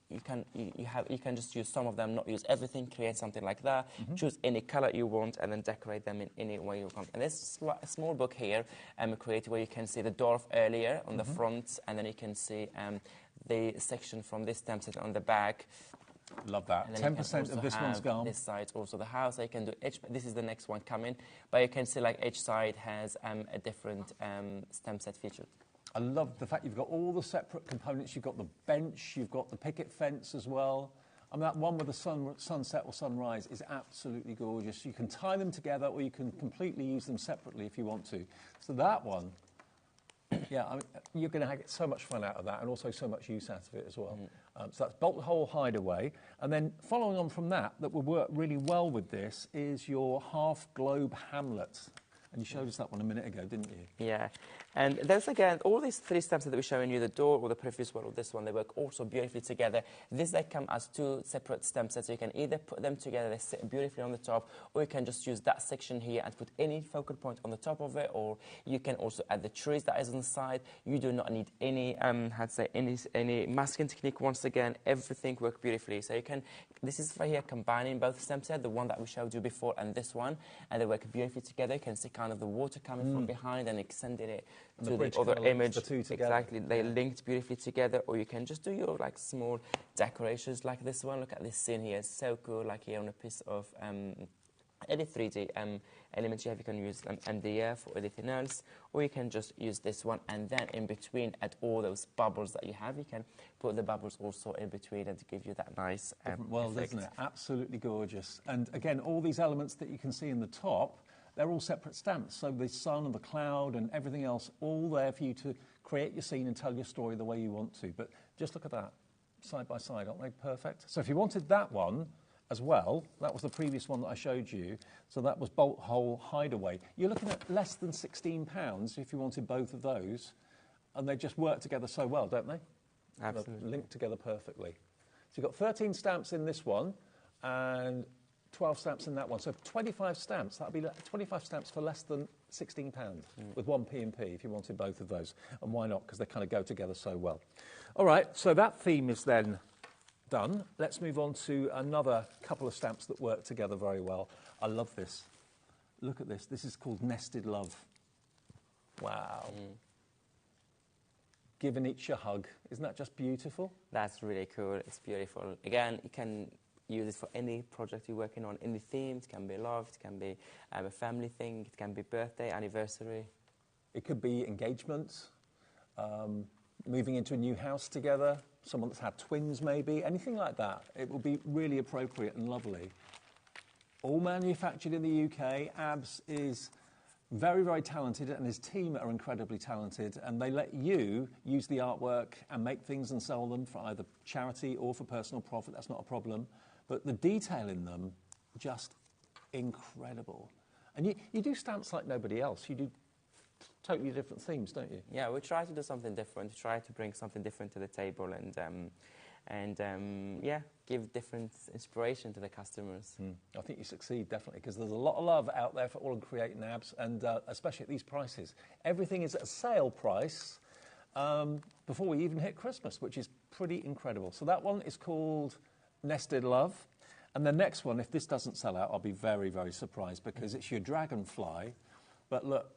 you can just use some of them, not use everything, create something like that. Choose any color you want and then decorate them in any way you want. And this a small book here created where you can see the dwarf earlier on the front, and then you can see the section from this stem set on the back.
Love that. 10% of this one's gone.
This side also the house. So you can do each. This is the next one coming, but you can see like each side has a different stem set feature.
I love the fact you've got all the separate components. You've got the bench, you've got the picket fence as well. I mean, that one with the sunset or sunrise is absolutely gorgeous. You can tie them together, or you can completely use them separately if you want to. So that one, yeah, I mean, you're going to get so much fun out of that, and also so much use out of it as well. So that's bolt hole hideaway. And then following on from that will work really well with this is your half globe hamlet. And you showed us that one a minute ago, didn't you?
Yeah. And there's, again, all these three steps that we're showing you, the door or the previous one or this one, they work also beautifully together. They come as two separate stem sets, so you can either put them together, they sit beautifully on the top, or you can just use that section here and put any focal point on the top of it, or you can also add the trees that is on the side. You do not need any, any masking technique. Once again, everything works beautifully. So you can, this is right here combining both stem sets, the one that we showed you before and this one, and they work beautifully together. You can see kind of the water coming from behind and extending it to the other image. Exactly, they linked beautifully together. Or you can just do your like small decorations like this one. Look at this scene here, it's so cool. Like here on a piece of any 3D elements you have, you can use MDF or anything else, or you can just use this one, and then in between add all those bubbles that you have. You can put the bubbles also in between and to give you that nice
world, isn't it? Absolutely gorgeous. And again, all these elements that you can see in the top, they're all separate stamps. So the sun and the cloud and everything else, all there for you to create your scene and tell your story the way you want to. But just look at that, side by side, aren't they perfect? So if you wanted that one as well, that was the previous one that I showed you. So that was bolt hole hideaway. You're looking at less than £16 if you wanted both of those. And they just work together so well, don't they?
Absolutely.
They're linked together perfectly. So you've got 13 stamps in this one and 12 stamps in that one. So 25 stamps, that would be 25 stamps for less than £16 with one P&P if you wanted both of those. And why not? Because they kind of go together so well. All right, so that theme is then done. Let's move on to another couple of stamps that work together very well. I love this. Look at this. This is called Nested Love. Wow. Giving each a hug. Isn't that just beautiful?
That's really cool. It's beautiful. Again, you can use it for any project you're working on, any theme. It can be love, it can be a family thing, it can be birthday, anniversary.
It could be engagements, moving into a new house together, someone that's had twins maybe, anything like that. It will be really appropriate and lovely. All manufactured in the UK. Abs is very, very talented, and his team are incredibly talented, and they let you use the artwork and make things and sell them for either charity or for personal profit. That's not a problem. But the detail in them, just incredible. And you do stamps like nobody else. You do totally different themes, don't you?
Yeah, we try to do something different, try to bring something different to the table, and yeah, give different inspiration to the customers.
I think you succeed, definitely, because there's a lot of love out there for all of creating abs, and especially at these prices. Everything is at a sale price before we even hit Christmas, which is pretty incredible. So that one is called Nested Love. And the next one, if this doesn't sell out, I'll be very, very surprised, because it's your dragonfly. But look,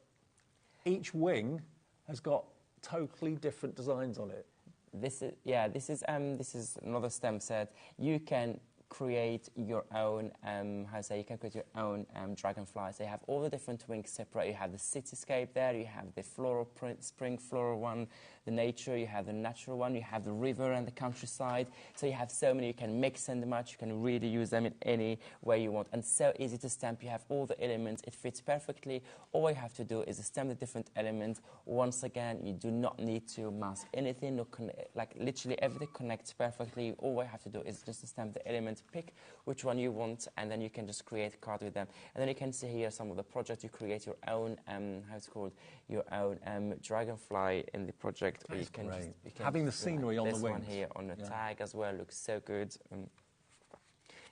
each wing has got totally different designs on it.
This is another stem set. You can create your own, you can create your own dragonflies. They have all the different wings separate. You have the cityscape there, you have the floral print, spring floral one, the nature, you have the natural one, you have the river and the countryside. So you have so many, you can mix and match, you can really use them in any way you want. And so easy to stamp, you have all the elements, it fits perfectly. All you have to do is stamp the different elements. Once again, you do not need to mask anything, like literally everything connects perfectly. All you have to do is just stamp the elements, pick which one you want, and then you can just create a card with them. And then you can see here some of the projects. You create your own, your own dragonfly in the project. Or you can
having the scenery on the wings.
This one here on the tag as well looks so good.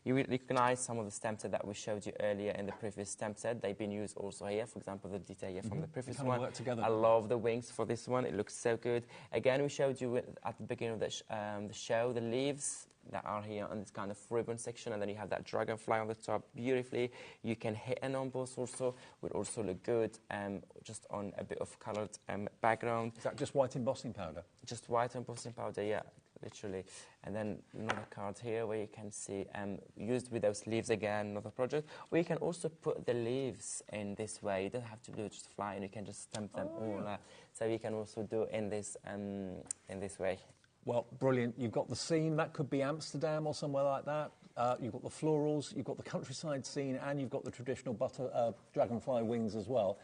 You will recognize some of the stamp set that we showed you earlier in the previous stamp set. They've been used also here. For example, the detail here from the previous one.
Work together.
I love the wings for this one. It looks so good. Again, we showed you at the beginning of the show the leaves that are here on this kind of ribbon section, and then you have that dragonfly on the top beautifully. You can hit an emboss also, would also look good just on a bit of coloured background.
Is that just white embossing powder?
Just white embossing powder, yeah, literally. And then another card here where you can see used with those leaves again, another project. Or you can also put the leaves in this way. You don't have to do just fly, and you can just stamp them all. So you can also do in this way.
Well, brilliant. You've got the scene. That could be Amsterdam or somewhere like that. You've got the florals, you've got the countryside scene, and you've got the traditional dragonfly wings as well.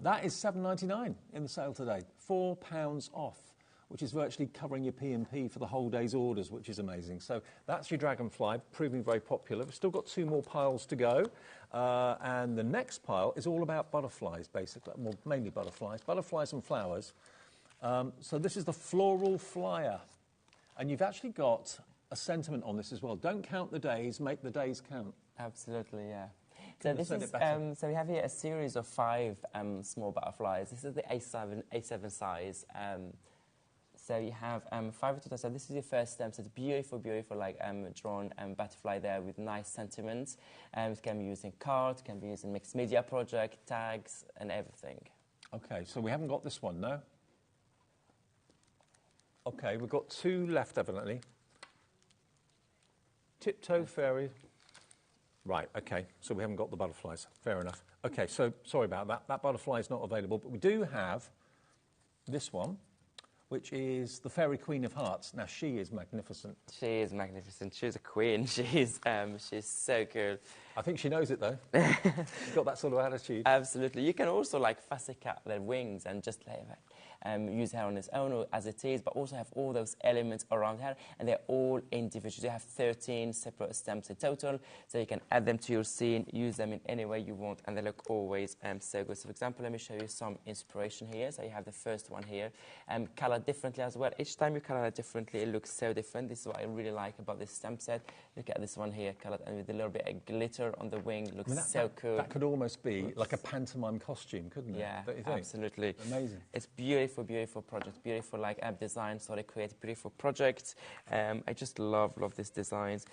That is $7.99 in the sale today. £4 off, which is virtually covering your P&P for the whole day's orders, which is amazing. So that's your dragonfly, proving very popular. We've still got 2 more piles to go. And the next pile is all about butterflies, basically. Well, mainly butterflies and flowers. So this is the floral flyer. And you've actually got a sentiment on this as well. Don't count the days, make the days count.
Absolutely, yeah. So this is so we have here a series of 5 small butterflies. This is the A7 size. So you have 5 total. So this is your first stamp. So it's beautiful, like drawn butterfly there with nice sentiments. It can be used in cards, can be used in mixed media project, tags, and everything.
Okay, so we haven't got this one, no? Okay, we've got 2 left, evidently. Tiptoe Fairy. Right, okay, so we haven't got the butterflies. Fair enough. Okay, so sorry about that. That butterfly is not available, but we do have this one, which is the Fairy Queen of Hearts. Now, she is magnificent.
She is magnificent. She's a queen. She's so good.
I think she knows it, though. She's got that sort of attitude.
Absolutely. You can also, like, fussy cut their wings and just use her on its own or as it is, but also have all those elements around her, and they're all individual. You have 13 separate stamps in total, so you can add them to your scene, use them in any way you want, and they look always so good. So, for example, let me show you some inspiration here. So you have the first one here, colored differently as well. Each time you color it differently, it looks so different. This is what I really like about this stamp set. Look at this one here, colored and with a little bit of glitter on the wing. It looks so cool.
That could almost be like a pantomime costume, couldn't it?
Yeah,
don't you think?
Absolutely.
Amazing.
It's beautiful project, beautiful like app design, so they create beautiful projects. I just love these designs.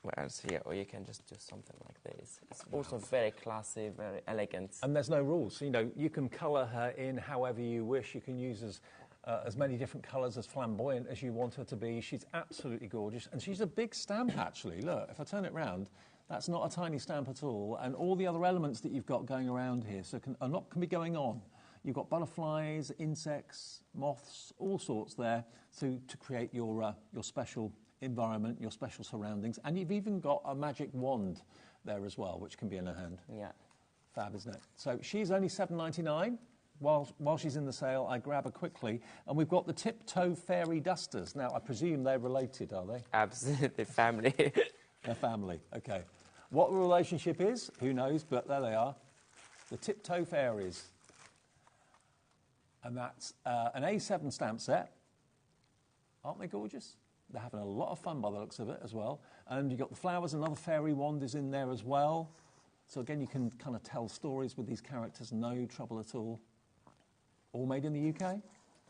What else here? Or you can just do something like this. It's also very classy, very elegant.
And there's no rules. You know, you can colour her in however you wish. You can use as many different colours, as flamboyant as you want her to be. She's absolutely gorgeous. And she's a big stamp, actually. Look, if I turn it round, that's not a tiny stamp at all. And all the other elements that you've got going around here can be going on. You've got butterflies, insects, moths, all sorts there to create your special environment, your special surroundings. And you've even got a magic wand there as well, which can be in her hand.
Yeah.
Fab, isn't it? So she's only $7.99. While she's in the sale, I grab her quickly. And we've got the Tiptoe Fairy Dusters. Now, I presume they're related, are they?
Absolutely, family.
They're family, OK. What the relationship is, who knows, but there they are. The Tiptoe Fairies. And that's an A7 stamp set. Aren't they gorgeous? They're having a lot of fun by the looks of it as well. And you've got the flowers, another fairy wand is in there as well. So again, you can kind of tell stories with these characters, no trouble at all. All made in the UK?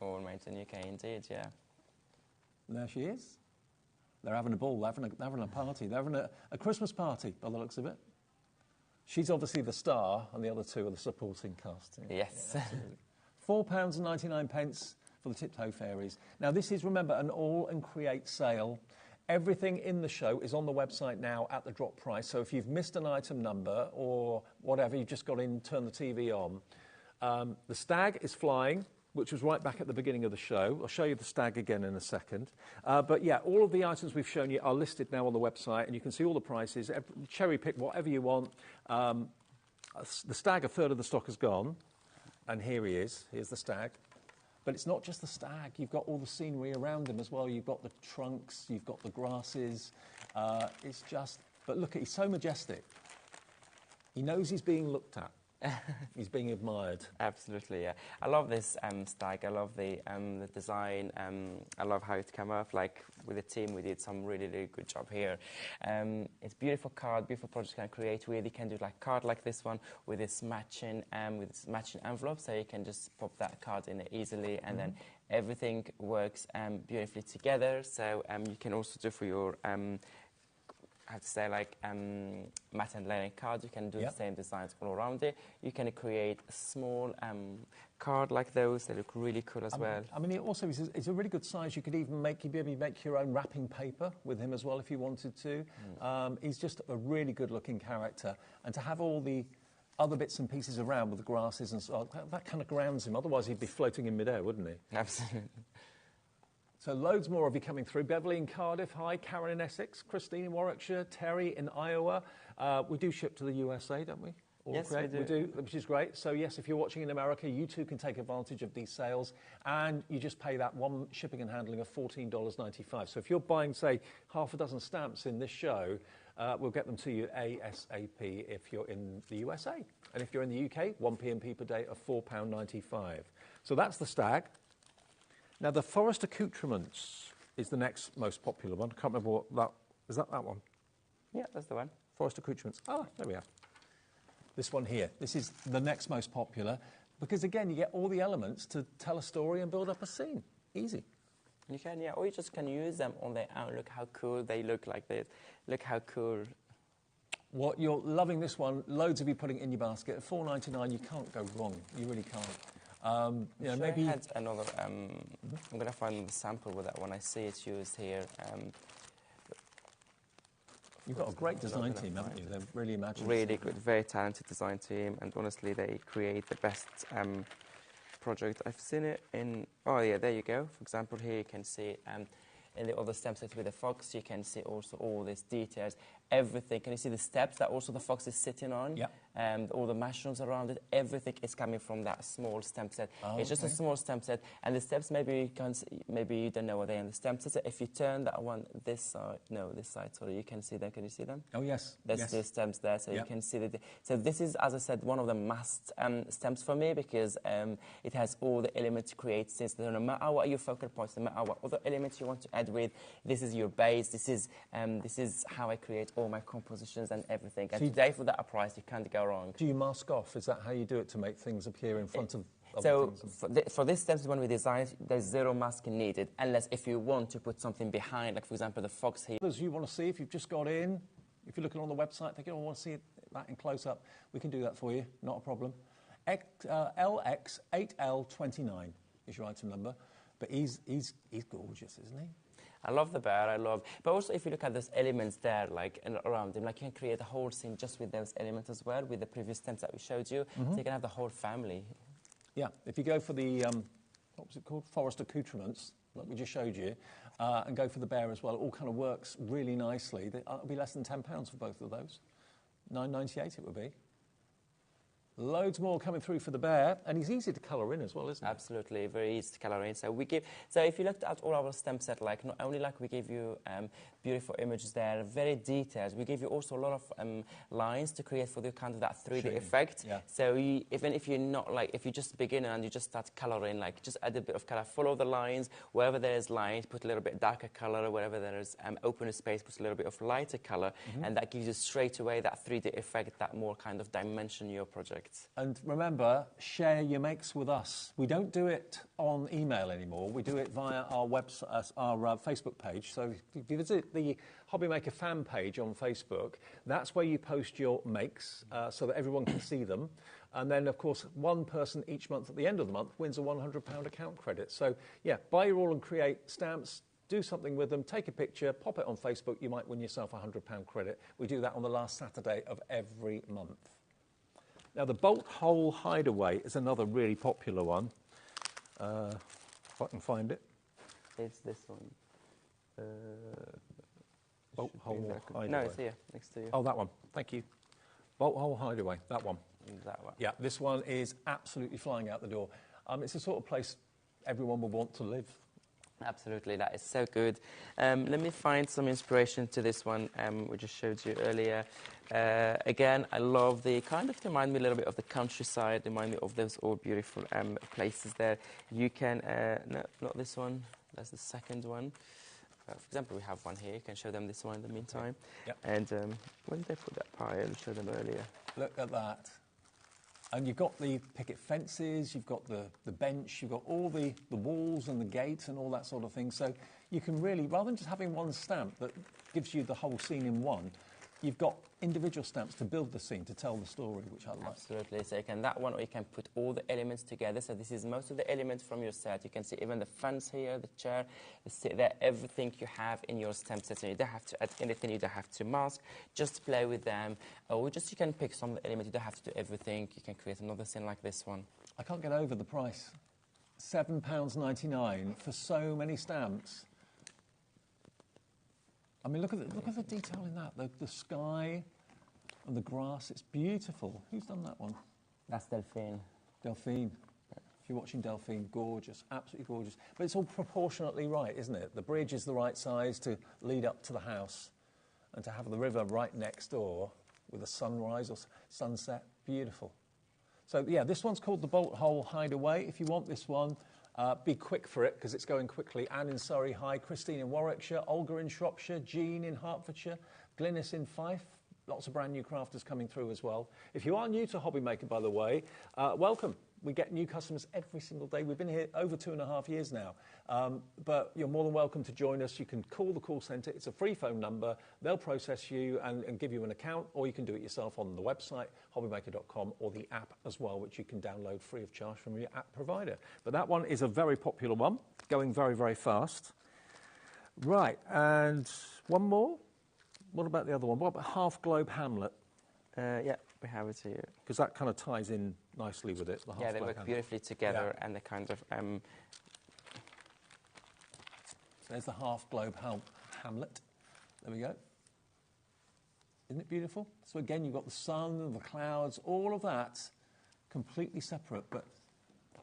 All made in the UK, indeed, yeah.
And there she is. They're having a ball, they're having a party. They're having a Christmas party by the looks of it. She's obviously the star, and the other 2 are the supporting cast.
Yes.
Yeah, £4.99 for the Tiptoe Fairies. Now, this is, remember, an all and create sale. Everything in the show is on the website now at the drop price. So if you've missed an item number or whatever, you've just got in, turn the TV on. The stag is flying, which was right back at the beginning of the show. I'll show you the stag again in a second. But yeah, all of the items we've shown you are listed now on the website, and you can see all the prices. Cherry pick whatever you want. The stag, a third of the stock is gone. And here he is. Here's the stag. But it's not just the stag. You've got all the scenery around him as well. You've got the trunks. You've got the grasses. It's just... But look, he's so majestic. He knows he's being looked at. He's being admired.
Absolutely, yeah. I love this stag. I love the design. I love how it came up. Like with the team, we did some really, really good job here. It's beautiful card, beautiful project you can create with. You can do like card like this one with this matching envelope, so you can just pop that card in easily, and then everything works beautifully together. So you can also do for your I have to say, like matte and layering cards, you can do the same designs all around it. You can create a small card like those. They look really cool as well.
I mean, it also is it's a really good size. You could even make your own wrapping paper with him as well if you wanted to. He's just a really good-looking character, and to have all the other bits and pieces around with the grasses and so on, that kind of grounds him. Otherwise, he'd be floating in midair, wouldn't he?
Absolutely.
So loads more of you coming through. Beverly in Cardiff, hi. Karen in Essex, Christine in Warwickshire, Terry in Iowa. We do ship to the USA, don't we?
Yes, we do,
which is great. So yes, if you're watching in America, you too can take advantage of these sales, and you just pay that one shipping and handling of $14.95. So if you're buying, say, half a dozen stamps in this show, we'll get them to you ASAP if you're in the USA. And if you're in the UK, 1 p.m.p per day of £4.95. So that's the stag. Now, the forest accoutrements is the next most popular one. I can't remember what that... Is that one?
Yeah, that's the one.
Forest accoutrements. Ah, there we are. This one here. This is the next most popular because, again, you get all the elements to tell a story and build up a scene. Easy.
You can, yeah. Or you just can use them on their own. Look how cool they look like this. Look how cool.
What, you're loving this one. Loads of you putting it in your basket. At $4.99, you can't go wrong. You really can't. You know, maybe
I had another. I'm going to find the sample with that one. I see it's used here.
You've got a great design team, haven't you? They're really imaginative.
Really good, very talented design team, and honestly, they create the best project. I've seen it in. Oh yeah, there you go. For example, here you can see in the other stamp set with the fox. You can see also all these details. Everything. Can you see the steps that also the fox is sitting on?
Yeah.
All the mushrooms around it. Everything is coming from that small stamp set.
Oh,
it's just a small stamp set, and the steps maybe you can't. Maybe you don't know what they are in the stamp set. If you turn that one this side, this side. Sorry, you can see them. Can you see them?
Oh yes.
There's the stamps there, so you can see that. So this is, as I said, one of the must stamps for me because it has all the elements to create scenes. No matter what your focal points, no matter what other elements you want to add with, this is your base. This is how I create all my compositions and everything. And today, for that price, you can't go wrong.
Do you mask off? Is that how you do it to make things appear in front of other
so
things?
For this steps when we design, there's zero masking needed, unless if you want to put something behind, like for example the fox here.
Others you want to see, if you've just got in, if you're looking on the website thinking, oh, I want to see that in close up, we can do that for you, not a problem. LX8L29 is your item number, but he's gorgeous, isn't he?
I love the bear, but also if you look at those elements there, like and around him, like you can create a whole scene just with those elements as well, with the previous stamps that we showed you, so you can have the whole family. Yeah,
if you go for the, what was it called, forest accoutrements, like we just showed you, and go for the bear as well, it all kind of works really nicely. It'll be less than £10 for both of those. $9.98 it would be. Loads more coming through for the bear, and he's easy to colour in as well, isn't he?
Absolutely, very easy to colour in. So if you looked at all our stamp set, like not only like we give you beautiful images there, very detailed, we give you also a lot of lines to create for the kind of that 3D effect.
Yeah.
So even if you're not like, if you just begin and you just start colouring, like just add a bit of colour, follow the lines. Wherever there is lines, put a little bit darker colour. Wherever there is open space, put a little bit of lighter colour, and that gives you straight away that 3D effect, that more kind of dimension in your project.
And remember, share your makes with us. We don't do it on email anymore. We do it via our website, our Facebook page. So if you visit the HobbyMaker fan page on Facebook, that's where you post your makes so that everyone can see them. And then, of course, one person each month at the end of the month wins a £100 account credit. So, yeah, buy your all and create stamps, do something with them, take a picture, pop it on Facebook. You might win yourself a £100 credit. We do that on the last Saturday of every month. Now, the bolt hole hideaway is another really popular one. If I can find it.
It's this one.
Bolt hole hideaway.
No, it's here, next to you.
Oh, that one. Thank you. Bolt hole hideaway, that one.
That one.
Yeah, this one is absolutely flying out the door. It's the sort of place everyone will want to live.
Absolutely, that is so good. Let me find some inspiration to this one, we just showed you earlier. Again, I love the kind of remind me a little bit of the countryside, remind me of those all beautiful places there. You can, no, not this one, that's the second one. For example, we have one here, you can show them this one in the meantime.
Yep.
And when did they put that pile? I showed them earlier.
Look at that. And you've got the picket fences, you've got the bench, you've got all the walls and the gates and all that sort of thing. So you can really, rather than just having one stamp that gives you the whole scene in one, you've got individual stamps to build the scene, to tell the story, which I like.
Absolutely. So you can that one, or you can put all the elements together. So this is most of the elements from your set. You can see even the fence here, the chair, the seat there, everything you have in your stamp set. So you don't have to add anything, you don't have to mask, just play with them. Or just you can pick some of the elements, you don't have to do everything. You can create another scene like this one.
I can't get over the price. £7.99 for so many stamps. I mean, look at the detail in that. The sky and the grass, it's beautiful. Who's done that one?
That's Delphine.
Delphine. If you're watching Delphine, gorgeous, absolutely gorgeous. But it's all proportionately right, isn't it? The bridge is the right size to lead up to the house and to have the river right next door with a sunrise or sunset. Beautiful. So, yeah, this one's called the Bolt Hole Hideaway. If you want this one, be quick for it because it's going quickly. Anne in Surrey, hi. Christine in Warwickshire, Olga in Shropshire, Jean in Hertfordshire, Glynis in Fife. Lots of brand new crafters coming through as well. If you are new to HobbyMaker, by the way, welcome. We get new customers every single day. We've been here over 2.5 years now. But you're more than welcome to join us. You can call the call centre. It's a free phone number. They'll process you and give you an account, or you can do it yourself on the website, hobbymaker.com, or the app as well, which you can download free of charge from your app provider. But that one is a very popular one, going very, very fast. Right, and one more. What about the other one? What about Half Globe Hamlet?
Yeah, we have it here.
Because that kind of ties in nicely with it.
Yeah, they work beautifully together, and they kind of...
So there's the Half Globe Hamlet. There we go. Isn't it beautiful? So again, you've got the sun, the clouds, all of that completely separate. But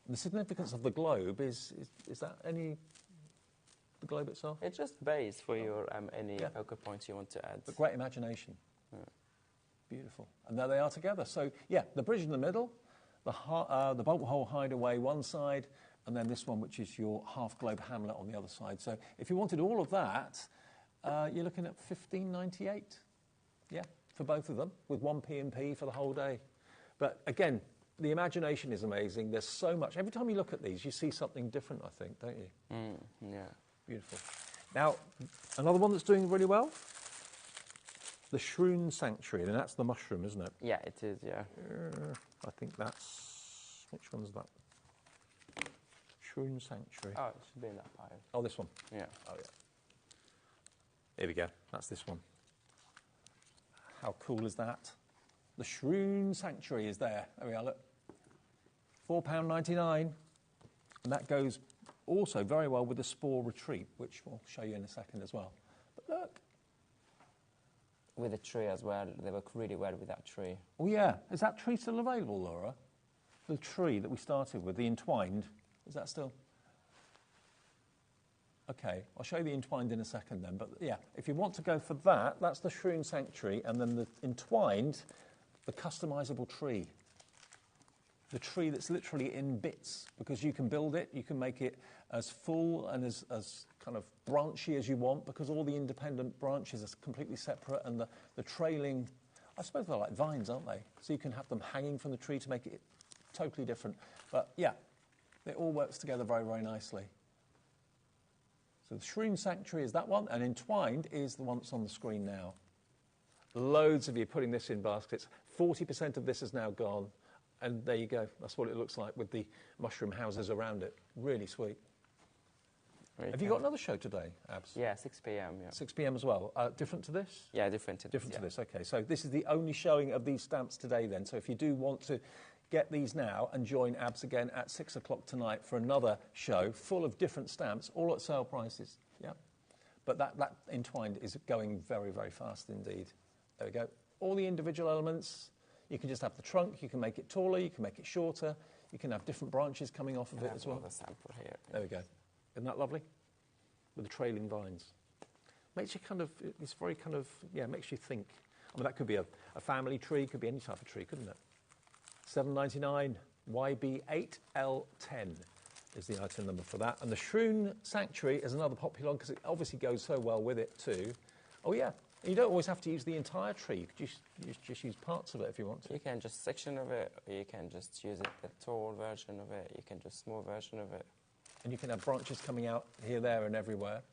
the significance of the globe is that any... the globe itself?
It's just base for your any focal points you want to add.
But great imagination. Yeah. Beautiful. And there they are together. So, yeah, the bridge in the middle, the Bolt Hole Hideaway one side, and then this one, which is your Half Globe Hamlet on the other side. So if you wanted all of that, you're looking at $15.98. Yeah, for both of them, with one P&P for the whole day. But again, the imagination is amazing. There's so much. Every time you look at these, you see something different, I think, don't you?
Yeah.
Beautiful. Now, another one that's doing really well, the Shroon Sanctuary, and that's the mushroom, isn't it?
Yeah, it is, yeah.
I think that's... which one's that? Shroon Sanctuary.
Oh, it should be in that pile.
Oh, this one?
Yeah. Oh, yeah.
Here we go. That's this one. How cool is that? The Shroon Sanctuary is there. There we are, look. £4.99. And that goes also very well with the Spore Retreat, which we'll show you in a second as well. But look.
With the tree as well. They work really well with that tree.
Oh, yeah. Is that tree still available, Laura? The tree that we started with, the entwined, is that still? OK, I'll show you the entwined in a second then. But, yeah, if you want to go for that, that's the Shroon Sanctuary, and then the entwined, the customisable tree. The tree that's literally in bits, because you can build it, you can make it as full and as kind of branchy as you want, because all the independent branches are completely separate, and the trailing, I suppose they're like vines, aren't they? So you can have them hanging from the tree to make it totally different. But yeah, it all works together very, very nicely. So the Shroon Sanctuary is that one, and entwined is the one that's on the screen now. Loads of you putting this in baskets. 40% of this is now gone. And there you go. That's what it looks like with the mushroom houses around it. Really sweet. Have you got another show today, Abs?
Yeah, 6 p.m. Yeah.
6 p.m. as well. Different to this?
Yeah, different to
Different
this.
to this, okay. So this is the only showing of these stamps today then. So if you do want to get these now and join Abs again at 6 o'clock tonight for another show full of different stamps, all at sale prices. Yeah. But that entwined is going very, very fast indeed. There we go. All the individual elements. You can just have the trunk. You can make it taller. You can make it shorter. You can have different branches coming off of it as well.
Another sample here.
There we go. Isn't that lovely? With the trailing vines. Makes you kind of, it's very kind of, yeah, makes you think. I mean, that could be a family tree, could be any type of tree, couldn't it? $7.99, YB8L10 is the item number for that. And the Shroon Sanctuary is another popular one because it obviously goes so well with it too. Oh yeah, you don't always have to use the entire tree. You could just use parts of it if you want to.
You can just section of it, or you can just use it, the tall version of it. You can just small version of it.
And you can have branches coming out here, there, and everywhere.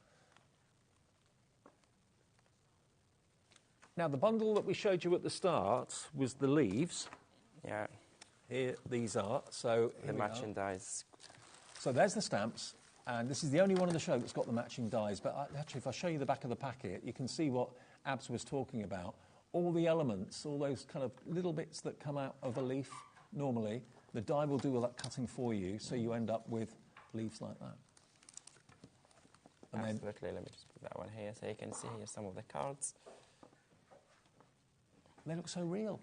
Now, the bundle that we showed you at the start was the leaves.
Yeah.
Here, these are. So
the matching dies.
So there's the stamps, and this is the only one in the show that's got the matching dies. But actually, if I show you the back of the packet, you can see what Abs was talking about. All the elements, all those kind of little bits that come out of a leaf normally, the die will do all that cutting for you, so you end up with leaves like that. And
Absolutely. Let me just put that one here so you can see here some of the cards.
They look so real.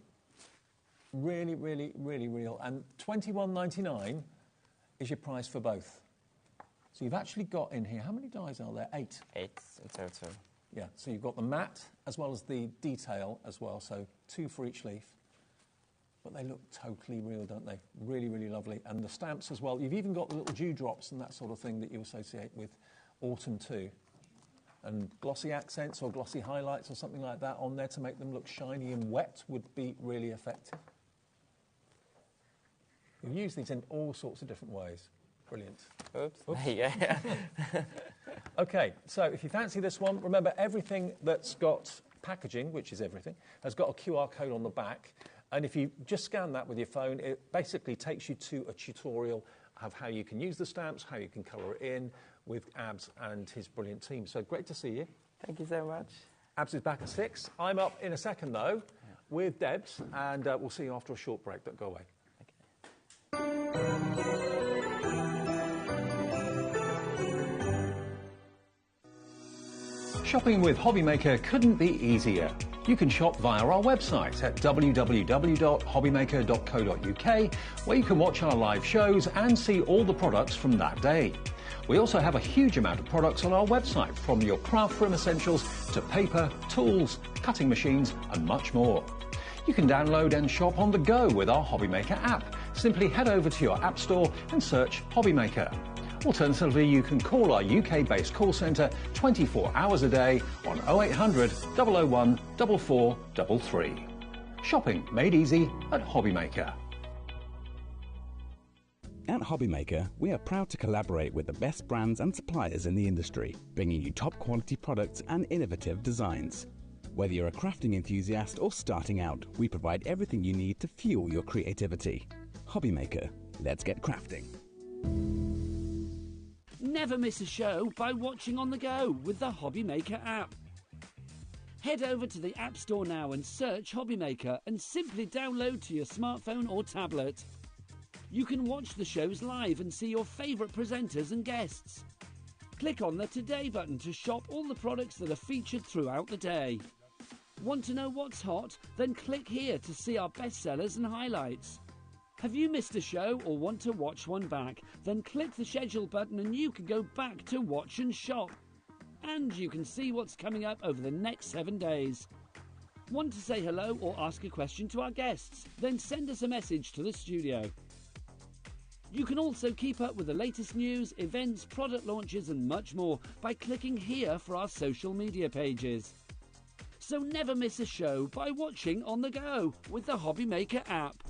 Really, really, really real. And $21.99 is your price for both. So you've actually got in here, how many dies are there? 8.
8 in total.
Yeah, so you've got the matte as well as the detail as well, so 2 for each leaf. But they look totally real, don't they? Really, really lovely. And the stamps as well. You've even got the little dewdrops and that sort of thing that you associate with autumn too. And glossy accents or glossy highlights or something like that on there to make them look shiny and wet would be really effective. You use these in all sorts of different ways. Brilliant.
Oops. Yeah.
Okay, so if you fancy this one, remember everything that's got packaging, which is everything, has got a QR code on the back. And if you just scan that with your phone, it basically takes you to a tutorial of how you can use the stamps, how you can colour it in with Abs and his brilliant team. So great to see you.
Thank you so much.
Abs is back at 6. I'm up in a second, though, with Debs, and we'll see you after a short break. Don't go away. Shopping with HobbyMaker couldn't be easier. You can shop via our website at www.hobbymaker.co.uk, where you can watch our live shows and see all the products from that day. We also have a huge amount of products on our website, from your craft room essentials to paper, tools, cutting machines and much more. You can download and shop on the go with our HobbyMaker app. Simply head over to your app store and search HobbyMaker. Alternatively, you can call our UK-based call centre 24 hours a day on 0800 001 4433. Shopping made easy at HobbyMaker.
At HobbyMaker, we are proud to collaborate with the best brands and suppliers in the industry, bringing you top quality products and innovative designs. Whether you're a crafting enthusiast or starting out, we provide everything you need to fuel your creativity. HobbyMaker, let's get crafting.
Never miss a show by watching on the go with the HobbyMaker app. Head over to the App Store now and search HobbyMaker and simply download to your smartphone or tablet. You can watch the shows live and see your favourite presenters and guests. Click on the Today button to shop all the products that are featured throughout the day. Want to know what's hot? Then click here to see our bestsellers and highlights. Have you missed a show or want to watch one back? Then click the schedule button and you can go back to watch and shop. And you can see what's coming up over the next 7 days. Want to say hello or ask a question to our guests? Then send us a message to the studio. You can also keep up with the latest news, events, product launches and much more by clicking here for our social media pages. So never miss a show by watching on the go with the HobbyMaker app.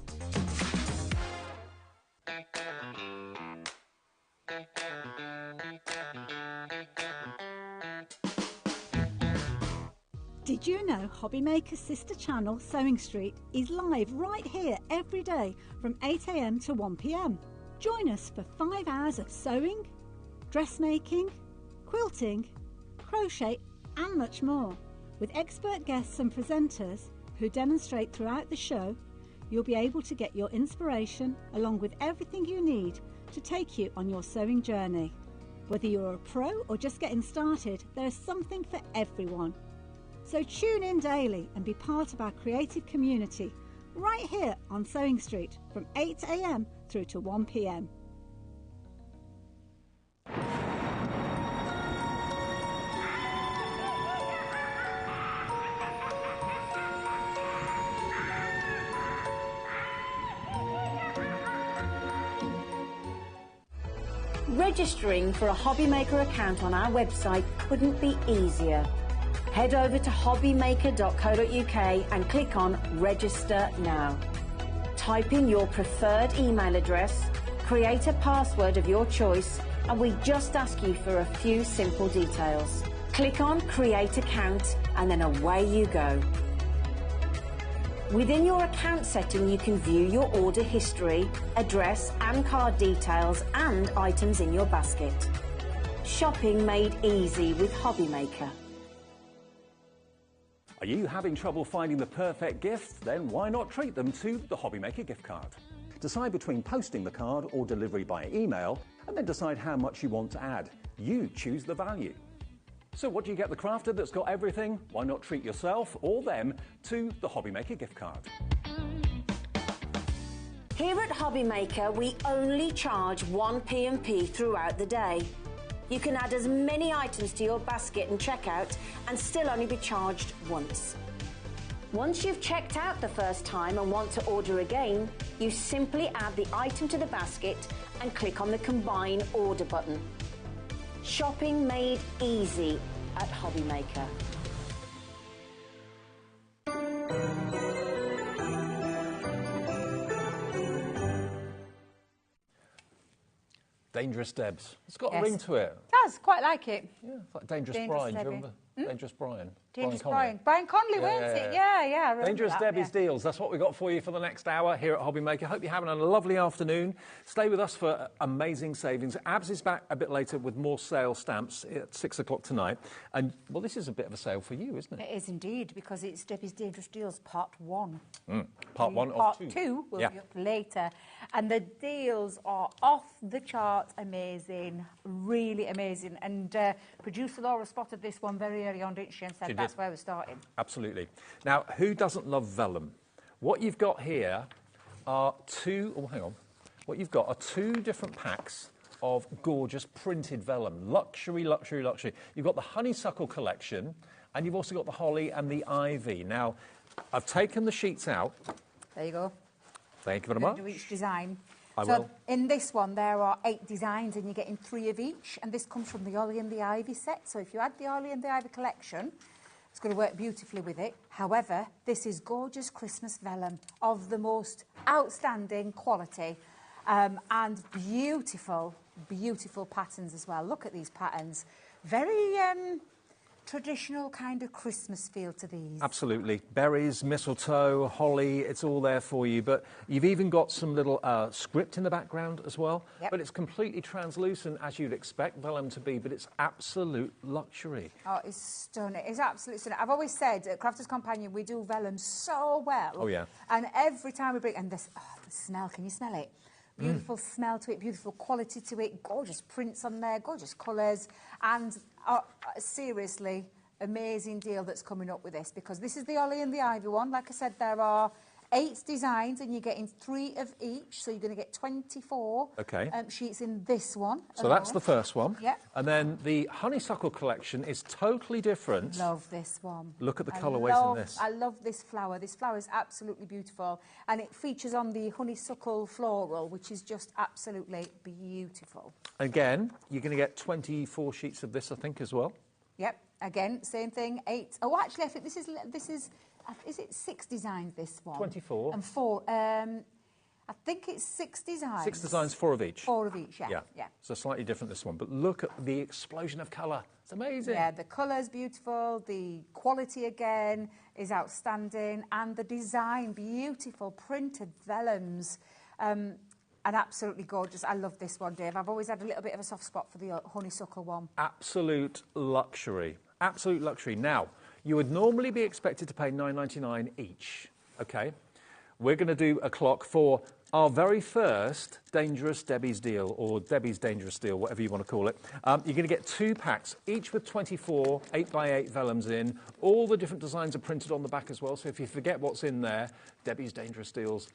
Did you know HobbyMaker's sister channel, Sewing Street, is live right here every day from 8 AM to 1 PM? Join us for 5 hours of sewing, dressmaking, quilting, crochet and much more. With expert guests and presenters who demonstrate throughout the show, you'll be able to get your inspiration along with everything you need to take you on your sewing journey. Whether you're a pro or just getting started, there's something for everyone. So tune in daily and be part of our creative community right here on Sewing Street from 8 a.m. through to 1 p.m.
Registering for a HobbyMaker account on our website couldn't be easier. Head over to hobbymaker.co.uk and click on Register Now. Type in your preferred email address, create a password of your choice, and we just ask you for a few simple details. Click on Create Account and then away you go. Within your account setting, you can view your order history, address and card details and items in your basket. Shopping made easy with HobbyMaker.
Are you having trouble finding the perfect gift? Then why not treat them to the HobbyMaker gift card? Decide between posting the card or delivery by email, and then decide how much you want to add. You choose the value. So what do you get the crafter that's got everything? Why not treat yourself or them to the HobbyMaker gift card?
Here at HobbyMaker, we only charge 1 P&P throughout the day. You can add as many items to your basket and checkout and still only be charged once. Once you've checked out the first time and want to order again, you simply add the item to the basket and click on the Combine Order button. Shopping made easy at HobbyMaker.
Dangerous Debs. It's got a ring to it.
It does, quite like it.
Yeah, it's like Dangerous Brian. Do you remember Dangerous Brian?
Dangerous Brian. Brian Conley, weren't it? Yeah, I remember
Dangerous
that,
Debbie's deals. That's what we've got for you for the next hour here at HobbyMaker. Hope you're having a lovely afternoon. Stay with us for amazing savings. Abs is back a bit later with more sale stamps at 6 o'clock tonight. And, well, this is a bit of a sale for you, isn't it?
It is indeed, because it's Debbie's Dangerous Deals Part 1.
Part 1 of 2.
Part 2 will be up later. And the deals are off the chart amazing, really amazing. And producer Laura spotted this one very early on, didn't she, and said that's where we're starting.
Absolutely. Now, who doesn't love vellum? What you've got here are What you've got are two different packs of gorgeous printed vellum. Luxury, luxury, luxury. You've got the honeysuckle collection, and you've also got the holly and the ivy. Now, I've taken the sheets out.
There you go.
Thank you very much.
Do each design.
I will.
In this one, there are 8 designs, and you're getting 3 of each. And this comes from the Holly and the Ivy set. So if you add the Holly and the Ivy collection, it's going to work beautifully with it. However, this is gorgeous Christmas vellum of the most outstanding quality, and beautiful, beautiful patterns as well. Look at these patterns. Very traditional kind of Christmas feel to these.
Absolutely. Berries, mistletoe, holly, it's all there for you. But you've even got some little script in the background as well.
Yep.
But it's completely translucent, as you'd expect vellum to be, but it's absolute luxury.
Oh, it's stunning. It's absolutely stunning. I've always said at Crafter's Companion, we do vellum so well.
Oh, yeah.
And every time we bring... And this, the smell, can you smell it? Beautiful smell to it, beautiful quality to it, gorgeous prints on there, gorgeous colours, and seriously, amazing deal that's coming up with this, because this is the Holly and the Ivy one. Like I said, there are 8 designs, and you're getting 3 of each, so you're going to get 24 sheets in this one.
So that's the first one.
Yeah.
And then the honeysuckle collection is totally different.
Love this one.
Look at the colourways in this.
I love this flower. This flower is absolutely beautiful, and it features on the honeysuckle floral, which is just absolutely beautiful.
Again, you're going to get 24 sheets of this, I think, as well.
Yep. Again, same thing. 8. Oh, actually, I think this is it 6 designs? This one.
24.
And 4. I think it's 6 designs.
6 designs, 4 of each.
4 of each. Yeah.
So slightly different this one, but look at the explosion of colour. It's amazing.
Yeah, the colour's beautiful. The quality again is outstanding, and the design beautiful printed vellums. And absolutely gorgeous. I love this one, Dave. I've always had a little bit of a soft spot for the honeysuckle one.
Absolute luxury. Absolute luxury. Now, you would normally be expected to pay £9.99 each, okay? We're going to do a clock for our very first Dangerous Debbie's deal, or Debbie's Dangerous deal, whatever you want to call it. You're going to get 2 packs, each with 24 8x8 vellums in. All the different designs are printed on the back as well, so if you forget what's in there, Debbie's Dangerous deals,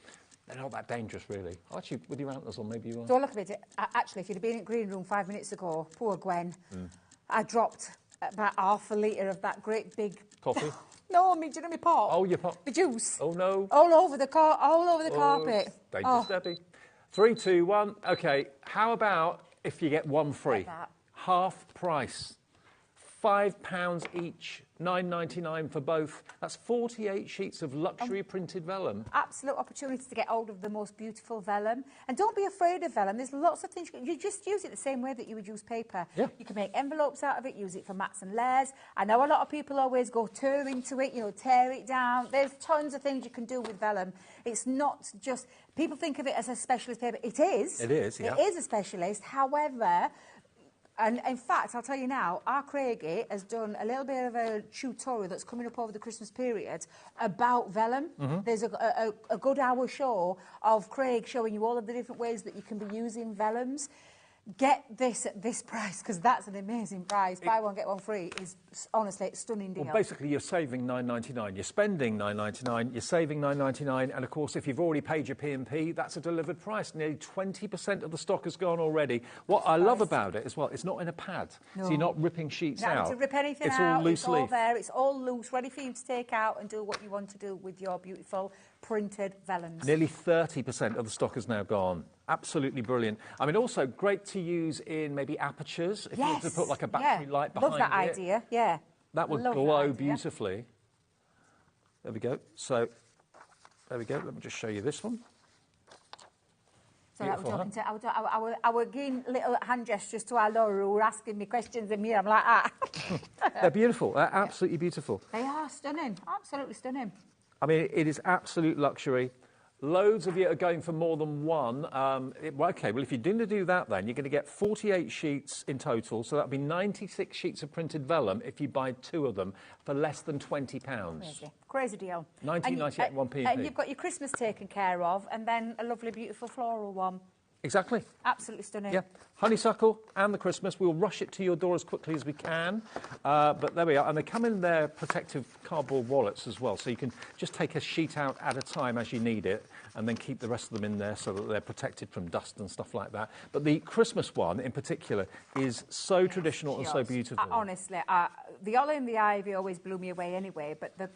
they're not that dangerous, really. Actually, with your antlers on, maybe you are.
Don't look at it. Actually, if you'd have been in the green room 5 minutes ago, poor Gwen, I dropped about half a litre of that great big...
Coffee?
No, I mean, do you know my pot?
Oh, your pot.
The juice.
Oh, no.
All over the carpet.
Dangerous Debbie. 3, 2, 1. OK, how about if you get one free?
Like that.
Half price. £5 each, £9.99 for both. That's 48 sheets of luxury printed vellum.
Absolute opportunity to get hold of the most beautiful vellum. And don't be afraid of vellum. There's lots of things. You just use it the same way that you would use paper.
Yeah.
You can make envelopes out of it, use it for mats and layers. I know a lot of people always go tear into it, you know, tear it down. There's tons of things you can do with vellum. It's not just... People think of it as a specialist paper. It is.
It is, yeah.
It is a specialist. However... And in fact, I'll tell you now, our Craigie has done a little bit of a tutorial that's coming up over the Christmas period about vellum. There's a good hour show of Craig showing you all of the different ways that you can be using vellums. Get this at this price, because that's an amazing price. Buy one, get one free is honestly a stunning deal.
Well, basically, you're saving £9.99. You're spending £9.99. You're saving £9.99. And, of course, if you've already paid your P&P, that's a delivered price. Nearly 20% of the stock has gone already. What I love about it as well, it's not in a pad.
No.
So you're not ripping sheets
Not
out.
to rip anything
it's
out.
All loose
it's all
leaf.
there. It's all loose, ready for you to take out and do what you want to do with your beautiful printed vellums.
Nearly 30% of the stock has now gone. Absolutely brilliant. I mean, also great to use in maybe apertures. If you want to put like a battery light behind it.
Love that idea, yeah.
That would glow beautifully. There we go. So, there we go. Let me just show you this one.
So I was giving little hand gestures to our Laura who were asking me questions and me, I'm like, ah.
They're beautiful. They're absolutely beautiful.
They are stunning. Absolutely stunning.
I mean, it is absolute luxury. Loads of you are going for more than one. OK, well, if you're going to do that, then you're going to get 48 sheets in total. So that'll be 96 sheets of printed vellum if you buy 2 of them for less than £20.
Crazy deal.
£19.98 one P&P.
And you've got your Christmas taken care of, and then a lovely, beautiful floral one.
Exactly.
Absolutely stunning.
Yeah. Honeysuckle and the Christmas. We'll rush it to your door as quickly as we can. But there we are. And they come in their protective cardboard wallets as well. So you can just take a sheet out at a time as you need it and then keep the rest of them in there so that they're protected from dust and stuff like that. But the Christmas one in particular is so traditional and so beautiful.
Honestly, the holly and the ivy always blew me away anyway, but the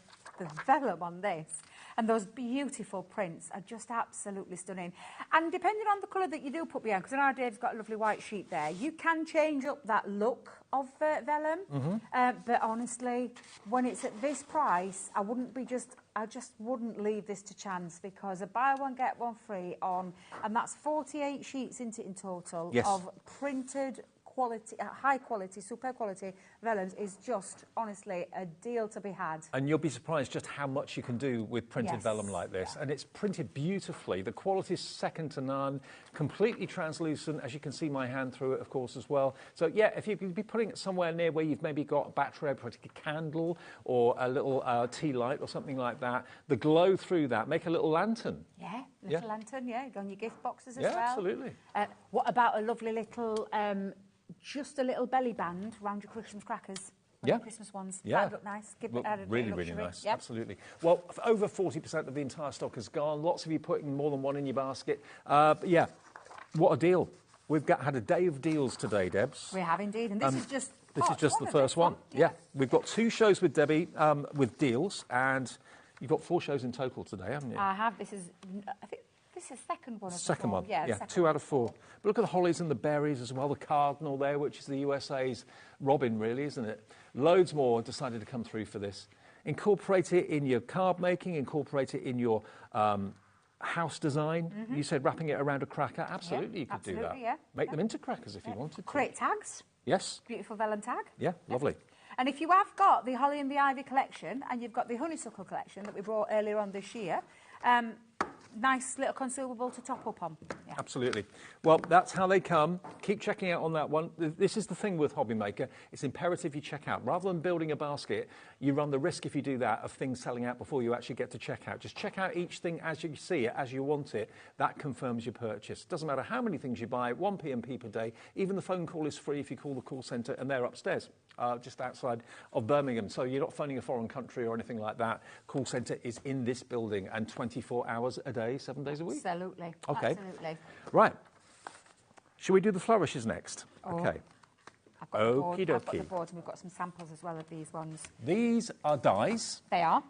vellum on this and those beautiful prints are just absolutely stunning. And depending on the colour that you do put behind, because I know Dave's got a lovely white sheet there, you can change up that look of vellum. But honestly, when it's at this price, I just wouldn't leave this to chance, because a buy one, get one free on, and that's 48 sheets in total of printed quality, high quality, super quality vellums is just, honestly, a deal to be had.
And you'll be surprised just how much you can do with printed vellum like this. And it's printed beautifully. The quality is second to none, completely translucent, as you can see my hand through it, of course, as well. So, yeah, if you could be putting it somewhere near where you've maybe got a battery operated candle or a little tea light or something like that, the glow through that, make a little lantern.
Yeah, little lantern, go on your gift boxes as well.
Yeah, absolutely.
What about a lovely little... just a little belly band around your Christmas crackers.
Yeah.
Christmas ones.
Yeah.
That'd look nice.
Really, really nice. Yep. Absolutely. Well, over 40% of the entire stock has gone. Lots of you putting more than one in your basket. But yeah, what a deal. We've had a day of deals today, Debs.
We have indeed. And this is just...
This is just the first one. Yeah. We've got 2 shows with Debbie with deals. And you've got 4 shows in total today, haven't you?
I have. This is... I think this is the second one.
Second one.
Yeah,
2 out of 4. But look at the hollies and the berries as well. The cardinal there, which is the USA's robin, really, isn't it? Loads more decided to come through for this. Incorporate it in your card making. Incorporate it in your house design. You said wrapping it around a cracker. Absolutely, you could do that.
Yeah.
Make them into crackers if you wanted to.
Create tags.
Yes.
Beautiful vellum tag.
Yeah, lovely.
And if you have got the holly and the ivy collection and you've got the honeysuckle collection that we brought earlier on this year, nice little consumable to top up on. Yeah.
Absolutely. Well, that's how they come. Keep checking out on that one. This is the thing with HobbyMaker. It's imperative you check out. Rather than building a basket, you run the risk if you do that of things selling out before you actually get to checkout. Just check out each thing as you see it, as you want it. That confirms your purchase. Doesn't matter how many things you buy, 1 P&P per day. Even the phone call is free if you call the call centre, and they're upstairs, just outside of Birmingham. So you're not phoning a foreign country or anything like that. Call centre is in this building and 24 hours a day, 7 days a week.
Absolutely.
Okay.
Absolutely.
Right. Should we do the flourishes next?
Oh.
Okay.
I've got the board,
Okie
I've got the
dokie.
board, and we've got some samples as well of these ones.
These are dies,
They are.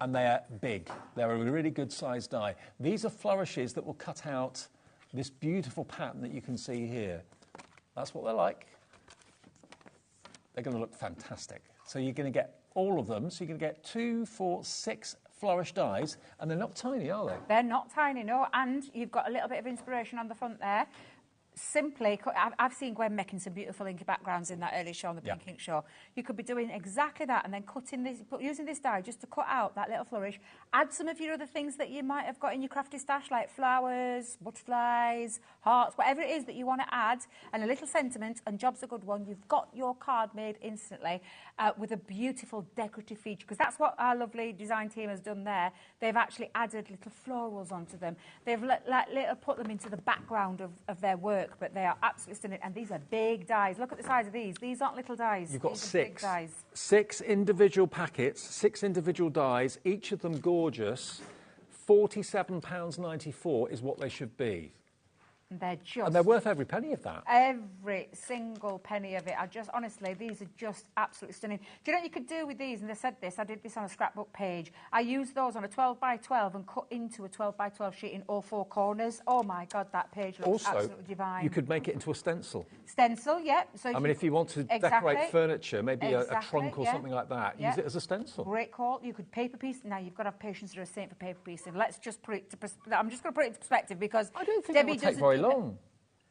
and they are big. They're a really good sized die. These are flourishes that will cut out this beautiful pattern that you can see here. That's what they're like. They're going to look fantastic. So you're going to get all of them. So you're going to get 2, 4, 6 flourish dies, and they're not tiny, are they?
They're not tiny, no, and you've got a little bit of inspiration on the front there. Simply, I've seen Gwen making some beautiful inky backgrounds in that early show on the Pink Ink show. You could be doing exactly that and then cutting this, using this die just to cut out that little flourish. Add some of your other things that you might have got in your crafty stash, like flowers, butterflies, hearts, whatever it is that you want to add, and a little sentiment, and job's a good one. You've got your card made instantly with a beautiful decorative feature, because that's what our lovely design team has done there. They've actually added little florals onto them. They've put them into the background of their work. But they are absolutely stunning, and these are big dies. Look at the size of these. These aren't little dies.
You've got
these
six.
Are big dies.
6 individual packets, 6 individual dies, each of them gorgeous. £47.94 is what they should be.
And they're just...
And they're worth every penny of that.
Every single penny of it. Honestly, these are just absolutely stunning. Do you know what you could do with these? And they said this, I did this on a scrapbook page. I used those on a 12 by 12 and cut into a 12 by 12 sheet in all 4 corners. Oh my God, that page looks absolutely divine.
You could make it into a stencil.
Stencil, yeah. So
I mean, if you want to decorate furniture, maybe a trunk or something like that, use it as a stencil.
Great call. You could paper piece. Now, you've got to have patience to a saint for paper piecing. Let's just put it to I'm just going to put it into perspective, because
I don't think
Debbie
it will take very long.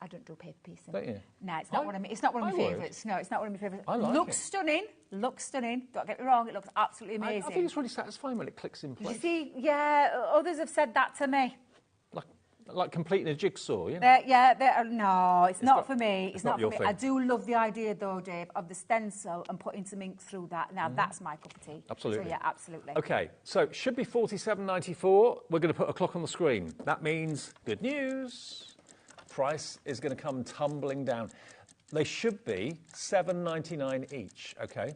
I don't do paper piecing.
Don't you?
No, it's not one of my. It's not one of my favourites. No, it's not one of my favourites.
I like
looks
it.
stunning. Looks stunning. Don't get me wrong. It looks absolutely amazing.
I think it's really satisfying when it clicks in place.
You see, yeah, others have said that to me.
Like completing a jigsaw, you know?
No, it's not for me.
It's not
for
your
me.
thing.
I do love the idea, though, Dave, of the stencil and putting some ink through that. Now, that's my cup of tea.
Absolutely.
So, yeah, absolutely.
Okay, so it should be £47.94. We're going to put a clock on the screen. That means good news. Price is going to come tumbling down. They should be £7.99 each, okay?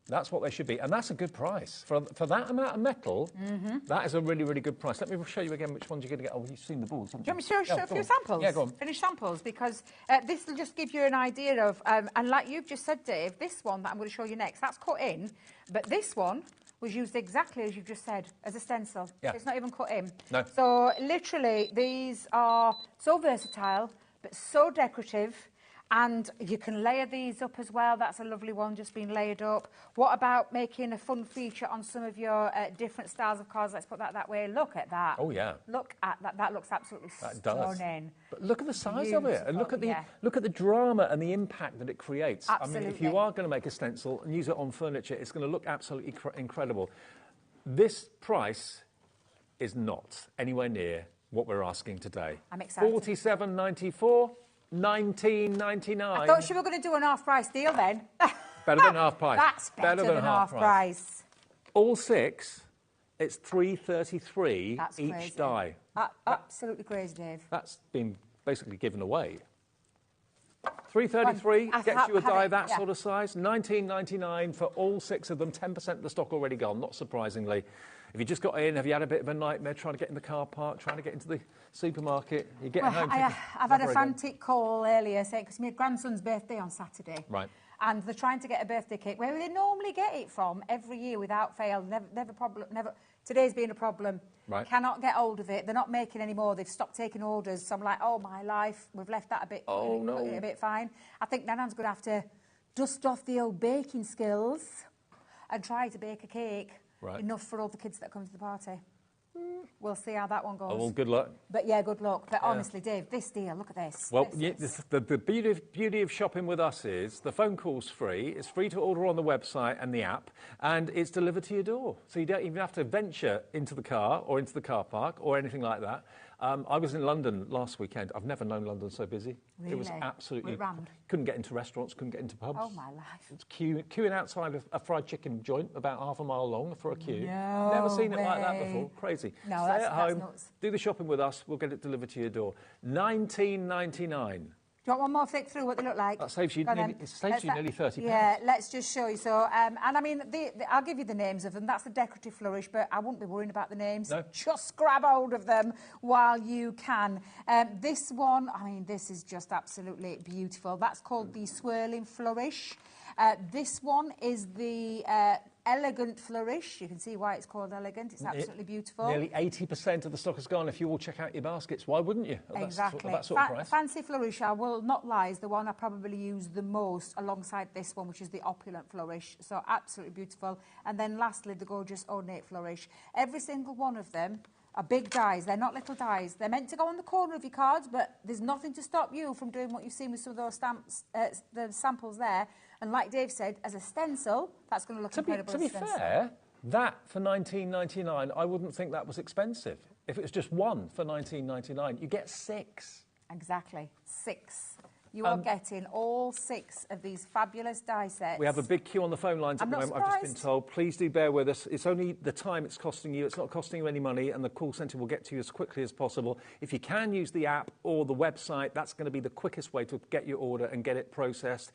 That's what they should be, and that's a good price. For that amount of metal, that is a really, really good price. Let me show you again which ones you're going to get. Oh, you've seen the boards, haven't you?
Do you want me to show a few samples?
Yeah, go on.
Finish samples, because this will just give you an idea of, and like you've just said, Dave, this one that I'm going to show you next, that's cut in, but this one was used exactly as you've just said, as a stencil.
Yeah.
It's not even cut in.
No.
So literally, these are so versatile, but so decorative. And you can layer these up as well. That's a lovely one, just being layered up. What about making a fun feature on some of your different styles of cards? Let's put that way. Look at that.
Oh, yeah.
Look at that. That looks absolutely stunning.
But look at the size of it, and look at the drama and the impact that it creates.
Absolutely.
I mean, if you are going to make a stencil and use it on furniture, it's going to look absolutely incredible. This price is not anywhere near what we're asking today.
I'm excited.
£47.94. £19.99.
I thought you were going to do an half-price deal then.
Better than half price.
That's better than half price.
All 6, it's £3.33 each
crazy.
die.
Absolutely crazy, Dave.
That's been basically given away. £3.33 gets you a die that sort of size. £19.99 for all 6 of them. 10% of the stock already gone, not surprisingly. If you just got in, have you had a bit of a nightmare trying to get in the car park, trying to get into the supermarket? You're getting home.
I've had a frantic call earlier saying, because my grandson's birthday on Saturday.
Right.
And they're trying to get a birthday cake where they normally get it from every year without fail. Never problem. Never. Today's been a problem.
Right.
Cannot get hold of it. They're not making any more. They've stopped taking orders. So I'm like, oh my life, we've left that a bit.
Oh no.
A bit fine. I think Nanan's going to have to dust off the old baking skills and try to bake a cake enough for all the kids that come to the party. We'll see how that one goes.
Oh, well, good luck.
But yeah, good luck. But honestly, Dave, this deal, look at this.
Well, the beauty of shopping with us is the phone call's free. It's free to order on the website and the app, and it's delivered to your door. So you don't even have to venture into the car or into the car park or anything like that. I was in London last weekend. I've never known London so busy.
Really?
It was absolutely...
rammed?
Couldn't get into restaurants, couldn't get into pubs.
Oh, my life.
It was queuing outside a fried chicken joint about half a mile long for a queue.
No
Never seen it like that
way.
before. Crazy.
No,
Stay
that's
at home,
nuts.
do the shopping with us, we'll get it delivered to your door. $19.99.
Do you want one more flick through what they look like?
That saves you, nearly £30.
Yeah, let's just show you. So, and I mean, I'll give you the names of them. That's the decorative flourish, but I wouldn't be worrying about the names.
No.
Just grab hold of them while you can. This one, I mean, this is just absolutely beautiful. That's called the swirling flourish. This one is the elegant flourish. You can see why it's called elegant. It's absolutely beautiful.
Nearly 80% of the stock is gone. If you all check out your baskets, why wouldn't you?
Exactly.
That sort of price.
Fancy flourish, I will not lie, is the one I probably use the most alongside this one, which is the opulent flourish. So absolutely beautiful. And then lastly, the gorgeous ornate flourish. Every single one of them are big dies. They're not little dies. They're meant to go on the corner of your cards, but there's nothing to stop you from doing what you've seen with some of those stamps, the samples there. And like Dave said, as a stencil, that's going to look incredible.
To be fair, that for $19.99, I wouldn't think that was expensive. If it was just one for $19.99, you get 6.
Exactly, 6. You are getting all 6 of these fabulous die sets.
We have a big queue on the phone lines at the moment, I've just been told. Please do bear with us. It's only the time it's costing you. It's not costing you any money, and the call centre will get to you as quickly as possible. If you can use the app or the website, that's going to be the quickest way to get your order and get it processed,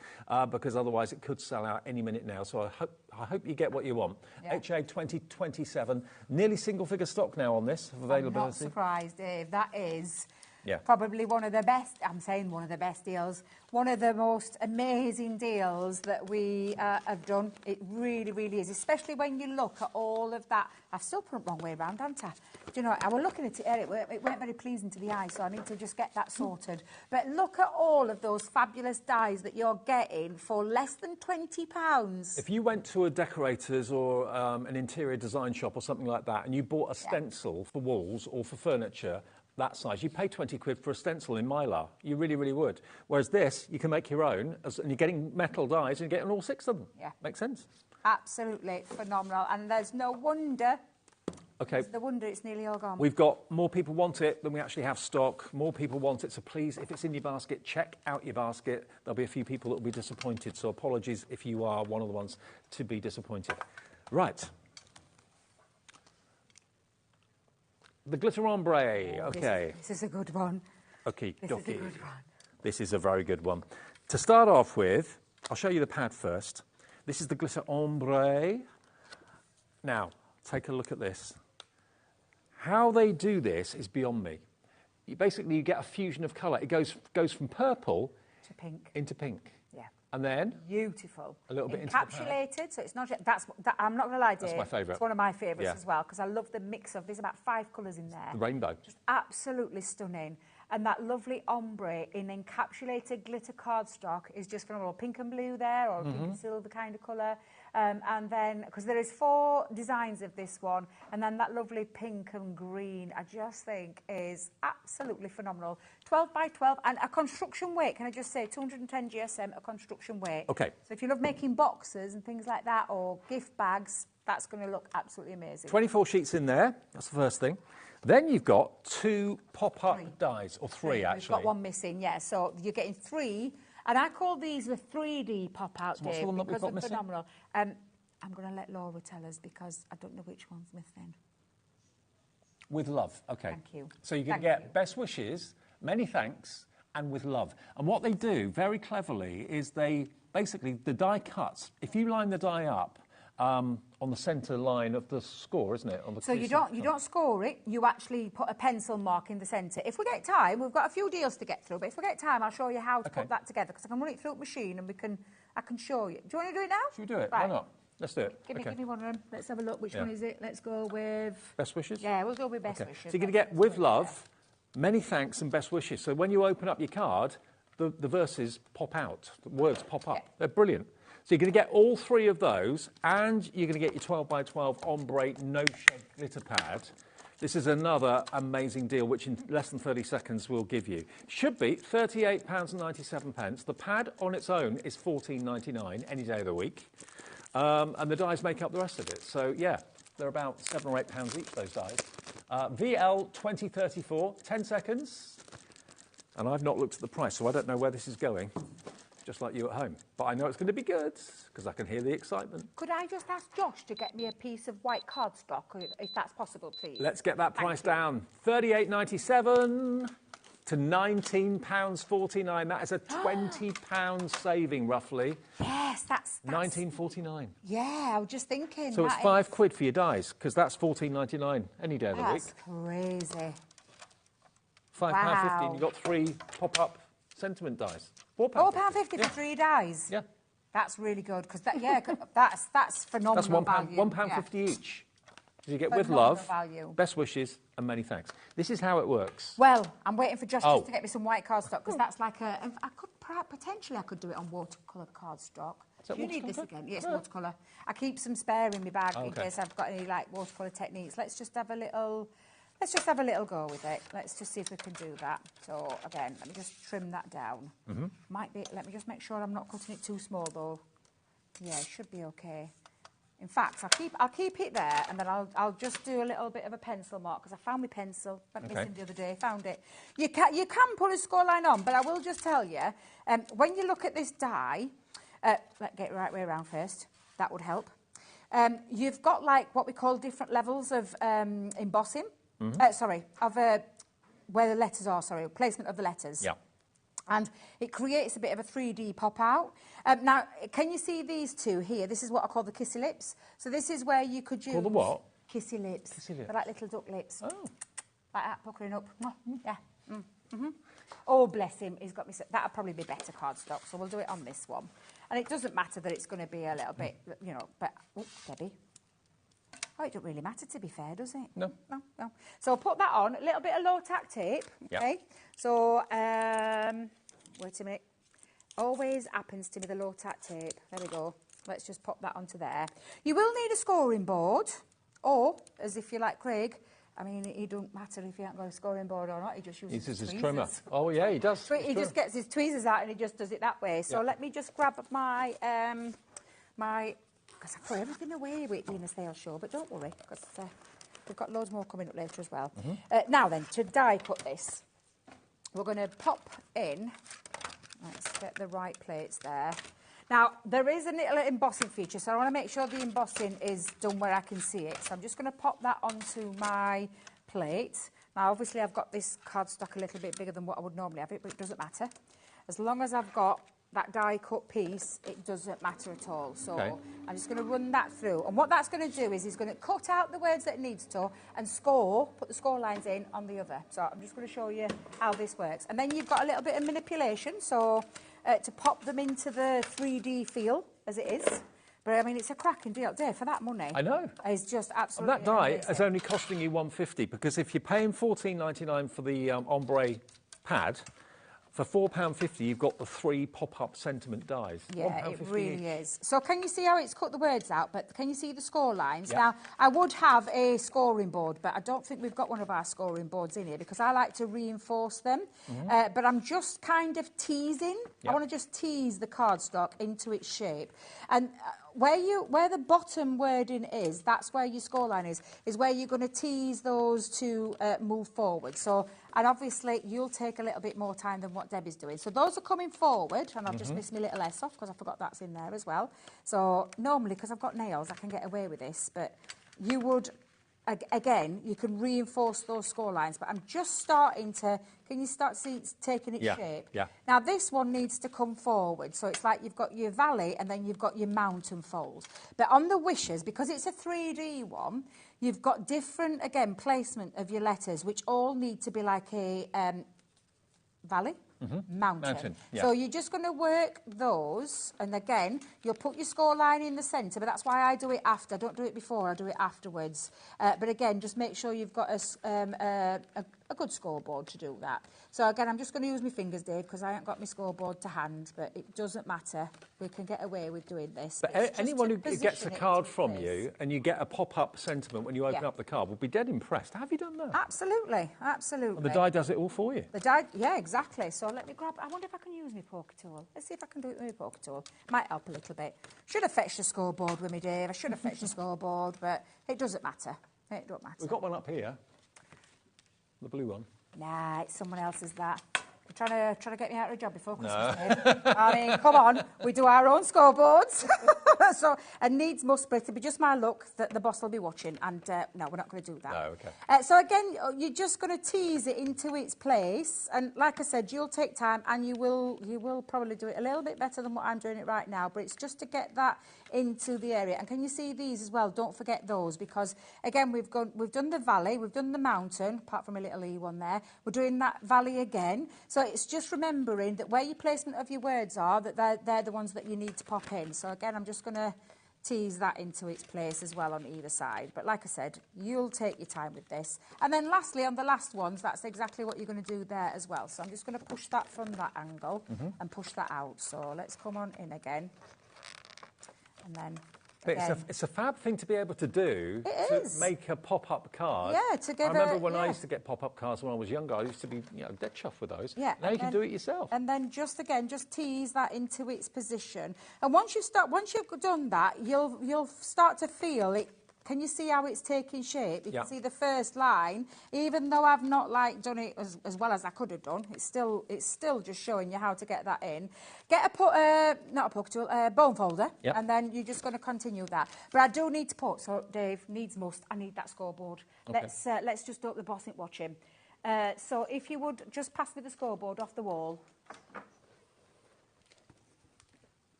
because otherwise it could sell out any minute now. So I hope you get what you want. Yeah. HA 2027, nearly single-figure stock now on this availability.
I'm not surprised, Dave. That is...
Yeah.
Probably one of the best, I'm saying one of the best deals, one of the most amazing deals that we have done. It really, really is, especially when you look at all of that. I've still put it the wrong way around, haven't I? Do you know, I was looking at it earlier, it weren't very pleasing to the eye, so I need to just get that sorted. But look at all of those fabulous dies that you're getting for less than £20.
If you went to a decorator's or an interior design shop or something like that, and you bought a stencil for walls or for furniture, that size, you pay 20 quid for a stencil in Mylar. You really, really would. Whereas this, you can make your own, and you're getting metal dies, and you're getting all 6 of them.
Yeah.
Makes sense?
Absolutely phenomenal. And there's no wonder...
Okay.
It's the wonder it's nearly all gone.
We've got more people want it than we actually have stock. More people want it, so please, if it's in your basket, check out your basket. There'll be a few people that will be disappointed, so apologies if you are one of the ones to be disappointed. Right. The glitter ombre, okay.
This is a good one.
Okay,
This is a good one.
This is a very good one. To start off with, I'll show you the pad first. This is the glitter ombre. Now, take a look at this. How they do this is beyond me. You get a fusion of colour. It goes from purple
to pink.
Into pink.
Yeah.
And then
beautiful.
A little bit into the
encapsulated, so it's not just, I'm not going to lie, Dave.
That's my favourite.
It's one of my favourites as well, because I love the mix of, there's about 5 colours in there.
The rainbow.
Just absolutely stunning. And that lovely ombre in encapsulated glitter cardstock is just phenomenal. Pink and blue there, or pink and silver kind of colour. And then, because there is 4 designs of this one, and then that lovely pink and green, I just think is absolutely phenomenal. 12 by 12, and a construction weight, can I just say, 210 GSM, a construction weight.
Okay.
So if you love making boxes and things like that, or gift bags, that's going to look absolutely amazing.
24 sheets in there, that's the first thing. Then you've got 2 pop-up dies, or 3 actually.
We've got 1 missing, yeah, so you're getting 3. And I call these the 3D pop-out,
What's the one that we've got missing?
Phenomenal. I'm going to let Laura tell us because I don't know which one's missing.
With love, okay.
Thank you.
So you're going to get best wishes, many thanks, and with love. And what they do very cleverly is the die cuts. If you line the die up on the centre line of the score, isn't it?
So you don't score it, you actually put a pencil mark in the centre. If we get time, we've got a few deals to get through, but if we get time, I'll show you how to put that together, because I can run it through a machine and I can show you. Do you want to do it now?
Should we do it?
Right.
Why not? Let's do it.
Give me one of them. Let's have a look. Which one is it? Let's go with...
Best wishes?
Yeah, we'll go with best wishes.
So you're going to get with love, many thanks and best wishes. So when you open up your card, the verses pop out, the words pop up. Yeah. They're brilliant. So you're going to get all 3 of those, and you're going to get your 12 by 12 ombre no-shed glitter pad. This is another amazing deal, which in less than 30 seconds we'll give you. Should be £38.97. The pad on its own is £14.99 any day of the week. And the dies make up the rest of it. So, yeah, they're about £7 or £8 each, those dies. VL 2034, 10 seconds. And I've not looked at the price, so I don't know where this is going, just like you at home. But I know it's going to be good, because I can hear the excitement.
Could I just ask Josh to get me a piece of white cardstock, if that's possible, please?
Let's get that price down. £38.97 to £19.49. That is a £20 saving, roughly.
Yes, that's
£19.49.
Yeah, I was just thinking.
So it's £5 for your dies, because that's £14.99 any day of the week.
That's crazy.
£5.50, and you've got 3 pop-up sentiment dies.
£4.50 for 3 dies.
Yeah.
That's really good, because that's phenomenal value.
£1.50 each. You get with
Phenomenal
love,
value.
best wishes, and many thanks. This is how it works.
Well, I'm waiting for Josh just to get me some white cardstock, because that's like potentially I could do it on watercolour cardstock. Do you need this again? Yes, watercolour. I keep some spare in my bag in case I've got any like watercolour techniques. Let's just have a little go with it. Let's just see if we can do that. So again, let me just trim that down. Might be. Let me just make sure I'm not cutting it too small though. Yeah, it should be okay. In fact, I'll keep it there, and then I'll just do a little bit of a pencil mark, because I found my pencil. Went missing the other day. Found it. You can put a score line on, but I will just tell you, when you look at this die, let's get the right way around first. That would help. You've got like what we call different levels of embossing. Where the letters are. Sorry, placement of the letters.
Yeah.
And it creates a bit of a 3D pop-out. Now, can you see these two here? This is what I call the kissy lips. So this is where you could use...
Call the what?
Kissy lips.
Kissy lips.
They're like little duck lips.
Oh.
Like that, puckering up. Yeah. Oh, bless him. He's got me... That'll probably be better cardstock, so we'll do it on this one. And it doesn't matter that it's going to be a little bit, but... Oh, Debbie. Oh, it doesn't really matter, to be fair, does it?
No.
No. So I'll put that on. A little bit of low-tack tape. Okay.
Yep.
So, wait a minute. Always happens to me, the low-tack tape. There we go. Let's just pop that onto there. You will need a scoring board, or, as if you like Craig, I mean, it don't matter if you haven't got a scoring board or not. He just uses his
trimmer. Oh, yeah, he does.
He just gets his tweezers out and he just does it that way. So let me just grab my... Because I throw everything away in a sales show, but don't worry, because we've got loads more coming up later as well. Now then, to die cut this, we're going to pop in, let's get the right plates there. Now, there is a little embossing feature, so I want to make sure the embossing is done where I can see it. So I'm just going to pop that onto my plate. Now, obviously, I've got this cardstock a little bit bigger than what I would normally have it, but it doesn't matter. As long as I've got that die cut piece, it doesn't matter at all. So I'm just going to run that through. And what that's going to do is he's going to cut out the words that it needs to and put the score lines in on the other. So I'm just going to show you how this works. And then you've got a little bit of manipulation, so to pop them into the 3D feel as it is. But I mean, it's a cracking deal. Dave, for that money. I know. It's just absolutely
And that die
amazing.
is only costing you £1.50, because if you're paying £14.99 for the ombre pad, for £4.50, you've got the 3 pop-up sentiment dies.
Yeah, it really is. So can you see how it's cut the words out? But can you see the score lines?
Yeah.
Now, I would have a scoring board, but I don't think we've got one of our scoring boards in here, because I like to reinforce them. But I'm just kind of teasing. I want to just tease the cardstock into its shape. And where the bottom wording is, that's where your scoreline is where you're going to tease those to move forward. So, and obviously you'll take a little bit more time than what Debbie's doing. So those are coming forward, and I've just missed my little S off because I forgot that's in there as well. So normally, because I've got nails, I can get away with this, but you would, again, you can reinforce those score lines, but I'm just starting to, can you start taking its shape?
Yeah.
Now this one needs to come forward, so it's like you've got your valley and then you've got your mountain fold. But on the wishes, because it's a 3D one, you've got different, again, placement of your letters, which all need to be like a valley. Mountain.
Yeah.
So you're just going to work those, and again, you'll put your score line in the centre, but that's why I do it after. I don't do it before, I do it afterwards. But again, just make sure you've got a a good scoreboard to do that. So again, I'm just going to use my fingers, Dave, because I haven't got my scoreboard to hand, but it doesn't matter. We can get away with doing this.
But anyone who gets a card from you and you get a pop-up sentiment when you open up the card will be dead impressed. Have you done that?
Absolutely, absolutely.
And the die does it all for you.
The die, yeah, exactly. So let me grab, I wonder if I can use my poker tool. Let's see if I can do it with my poker tool. Might help a little bit. Should have fetched the scoreboard with me, Dave. I should have fetched the scoreboard, but it doesn't matter. It don't matter.
We've got one up here. The blue one.
Nah, it's someone else's that. You're trying to get me out of a job before Christmas, Dave. I mean, come on. We do our own scoreboards. So, and needs must, but it'll be just my luck that the boss will be watching. And no, we're not going to do that.
No, okay.
So again, you're just going to tease it into its place. And like I said, you'll take time and you will probably do it a little bit better than what I'm doing it right now. But it's just to get that into the area. And can you see these as well? Don't forget those, because again, we've done the valley, we've done the mountain, apart from a little E one there. We're doing that valley again. So it's just remembering that where your placement of your words are, that they're the ones that you need to pop in. So again, I'm just going to tease that into its place as well on either side. But like I said, you'll take your time with this. And then lastly, on the last ones, that's exactly what you're going to do there as well. So I'm just going to push that from that angle and push that out. So let's come on in again. And then
it's a fab thing to be able to do, make a pop-up card.
Yeah, to give
I remember when I used to get pop-up cards when I was younger, I used to be dead chuffed with those.
Yeah,
now you can do it yourself.
And then just tease that into its position. And once you've done that, you'll start to feel it. Can you see how it's taking shape? You can see the first line, even though I've not done it as well as I could have done. It's still just showing you how to get that in. Get not a poker tool, a bone folder, and then you're just going to continue that. But I do need to put, so Dave, needs must, I need that scoreboard. Okay. Let's just hope the boss ain't watching. So if you would just pass me the scoreboard off the wall.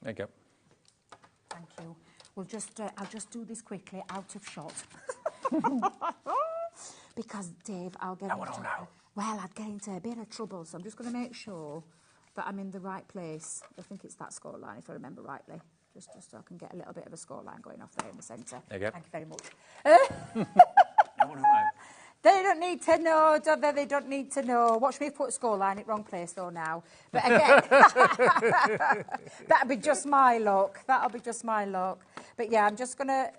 There you go.
Thank you. We'll just, I'll just do this quickly, out of shot. Because, Dave, I'd get into a bit of trouble, so I'm just going to make sure that I'm in the right place. I think it's that scoreline, if I remember rightly. Just so I can get a little bit of a scoreline going off there in the centre.
There you go.
Thank you very much. They don't need to know, do they? They don't need to know. Watch me put a scoreline in wrong place, though, now. But again, that'll be just my luck. That'll be just my luck. But, yeah, I'm just going to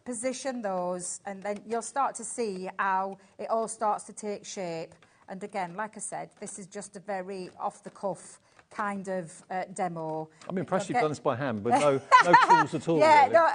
position those, and then you'll start to see how it all starts to take shape. And, again, like I said, this is just a very off-the-cuff kind of demo.
I'm impressed you've done this by hand, but no tools at all.
Yeah,
really.
no,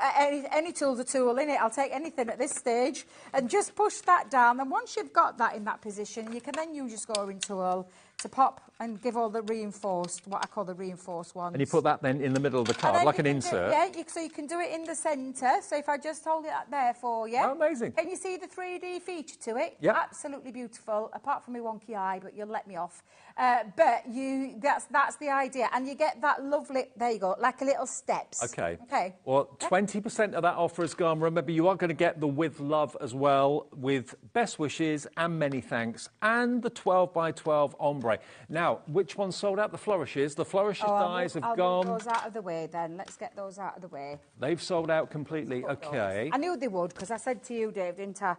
any tool's a tool, innit? I'll take anything at this stage and just push that down. And once you've got that in that position, you can then use your scoring tool to pop and give all the reinforced, what I call the reinforced ones.
And you put that then in the middle of the card, like an insert.
So you can do it in the centre. So if I just hold it up there for you.
Oh, amazing.
Can you see the 3D feature to it?
Yeah.
Absolutely beautiful, apart from my wonky eye, but you'll let me off. But that's the idea. And you get that lovely, there you go, like a little steps.
Okay.
Okay.
Well, 20% of that offer is gone. Remember, you are going to get the With Love as well, with best wishes and many thanks, and the 12x12 ombre. Now, which one sold out? The flourishes. The flourishes dies have gone.
I'll move those out of the way then. Let's get those out of the way.
They've sold out completely. Okay.
I knew they would, because I said to you, Dave, didn't I?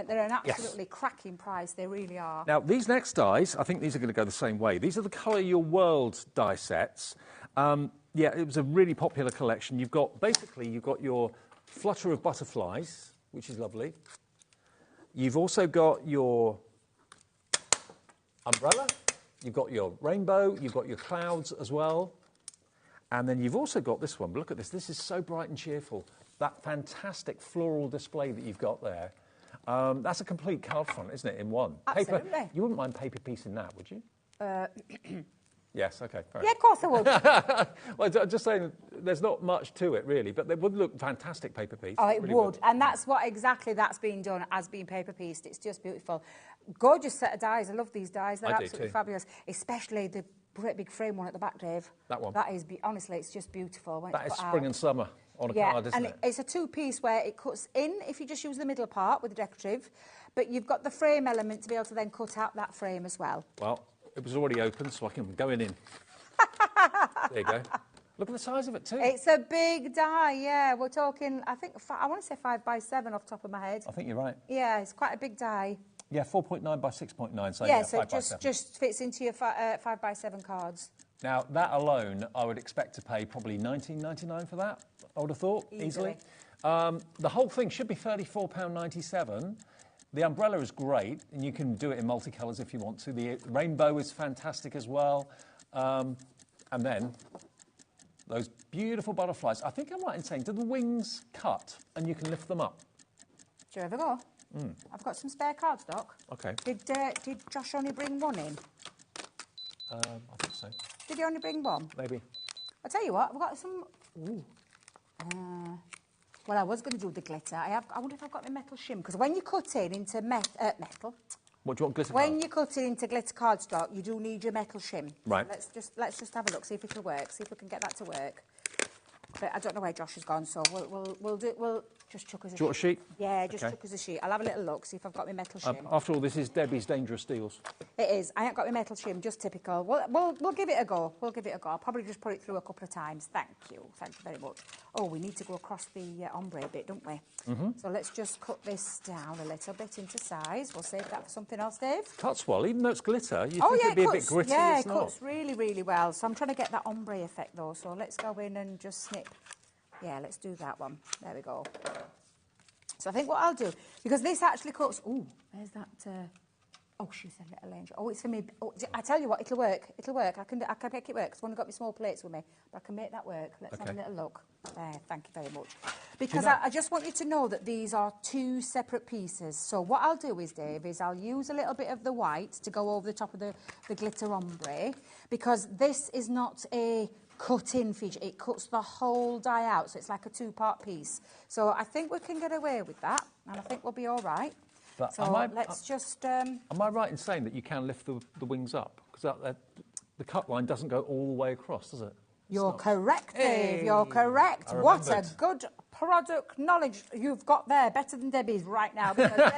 They're an absolutely cracking price. They really are.
Now, these next dies, I think these are going to go the same way. These are the Colour Your World die sets. Yeah, it was a really popular collection. You've got your flutter of butterflies, which is lovely. You've also got your umbrella. You've got your rainbow. You've got your clouds as well. And then you've also got this one. Look at this. This is so bright and cheerful. That fantastic floral display that you've got there. That's a complete card front, isn't it, in one?
Absolutely.
Paper, you wouldn't mind paper piecing that, would you? Yes, OK.
Yeah, of course I would.
Well, I'm just saying, there's not much to it, really, but they would look fantastic paper piece.
Oh, it really would. And that's what exactly that's being done, as being paper pieced. It's just beautiful. Gorgeous set of dies. I love these dies. They're absolutely fabulous, especially the great big frame one at the back, Dave.
That one.
That is, honestly, it's just beautiful. When
that is spring and summer on a card, isn't it?
It's a two-piece where it cuts in if you just use the middle part with the decorative, but you've got the frame element to be able to then cut out that frame as well.
Well, it was already open, so I can go in. There you go. Look at the size of it too.
It's a big die, yeah. We're talking, I think, I want to say 5 by 7 off the top of my head.
I think you're right.
Yeah, it's quite a big die.
Yeah, 4.9 by 6.9. So
yeah,
yeah,
so
5
it
by 7.
just fits into your 5 by 7 cards.
Now, that alone, I would expect to pay probably $19.99 for that, I would have thought, easily. The whole thing should be £34.97. The umbrella is great, and you can do it in multicolours if you want to. The rainbow is fantastic as well. And then those beautiful butterflies. I think I'm right in saying, do the wings cut and you can lift them up?
Do you ever go? I've got some spare cardstock.
Okay.
Did Josh only bring one in?
I think so.
Did he only bring one?
Maybe.
I'll tell you what, I've got some... Ooh. Well, I was going to do the glitter. I wonder if I've got my metal shim, because when you cut it into metal...
What do you want, glitter
When
card?
you cut it into glitter cardstock, you do need your metal shim.
Right.
So let's just have a look, see if it'll work, see if we can get that to work. But I don't know where Josh has gone, so we'll just chuck us a sheet.
Do you want a sheet?
Yeah, just chuck us a sheet. I'll have a little look, see if I've got my metal shim.
After all, this is Debbie's Dangerous Deals.
It is. I ain't got my metal shim, just typical. We'll give it a go. We'll give it a go. I'll probably just put it through a couple of times. Thank you. Thank you very much. Oh, we need to go across the ombre bit, don't we? So let's just cut this down a little bit into size. We'll save that for something else, Dave.
Cuts well, even though it's glitter. You think it'd be a bit gritty.
Yeah,
it's
it cuts really, really well. So I'm trying to get that ombre effect, though. So let's go in and just snip. Yeah, let's do that one. There we go. So I think what I'll do, because this actually cuts... Ooh, there's that... Oh, she's a little angel. Oh, it's for me. Oh, I tell you what, it'll work. It'll work. I can make it work, because I've only got my small plates with me. But I can make that work. Let's have a little look. There, thank you very much. Because I just want you to know that these are 2 separate pieces. So what I'll do is, Dave, is I'll use a little bit of the white to go over the top of the glitter ombre, because this is not a cut-in feature. It cuts the whole die out, so it's like a 2-part piece. So I think we can get away with that, and I think we'll be all right.
But
so let's just...
Am I right in saying that you can lift the wings up? Because the cut line doesn't go all the way across, does it?
You're correct, Dave. You're correct. What a good product knowledge you've got there. Better than Debbie's right now. Because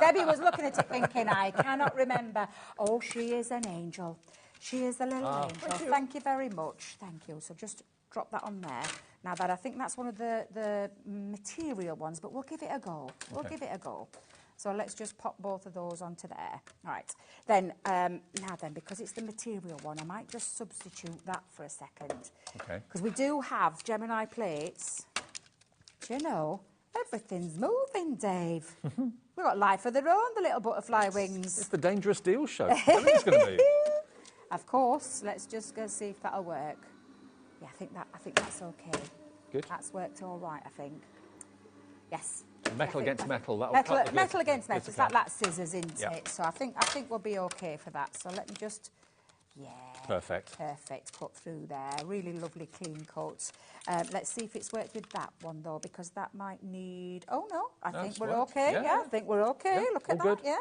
Debbie was looking at it thinking, I cannot remember. Oh, she is an angel. She is a little angel. Thank you very much. Thank you. So just drop that on there. Now that I think that's one of the material ones, but we'll give it a go. We'll give it a go. So let's just pop both of those onto there. All right. Then, now then, because it's the material one, I might just substitute that for a second.
Okay.
Because we do have Gemini plates. Do you know, everything's moving, Dave. We've got life of their own, the little butterfly wings.
It's the Dangerous Deals show. Everything's going to move.
Of course. Let's just go see if that'll work. Yeah, I think that's okay.
Good.
That's worked all right, I think. Yes.
Metal against metal.
Metal against metal. It's like that scissors, isn't it? So I think we'll be okay for that. So let me just... Yeah.
Perfect.
Perfect. Cut through there. Really lovely clean cuts. Let's see if it's worked with that one, though, because that might need... Oh, no. I think we're okay. Yeah, I think we're okay. Look at that. Good. Yeah.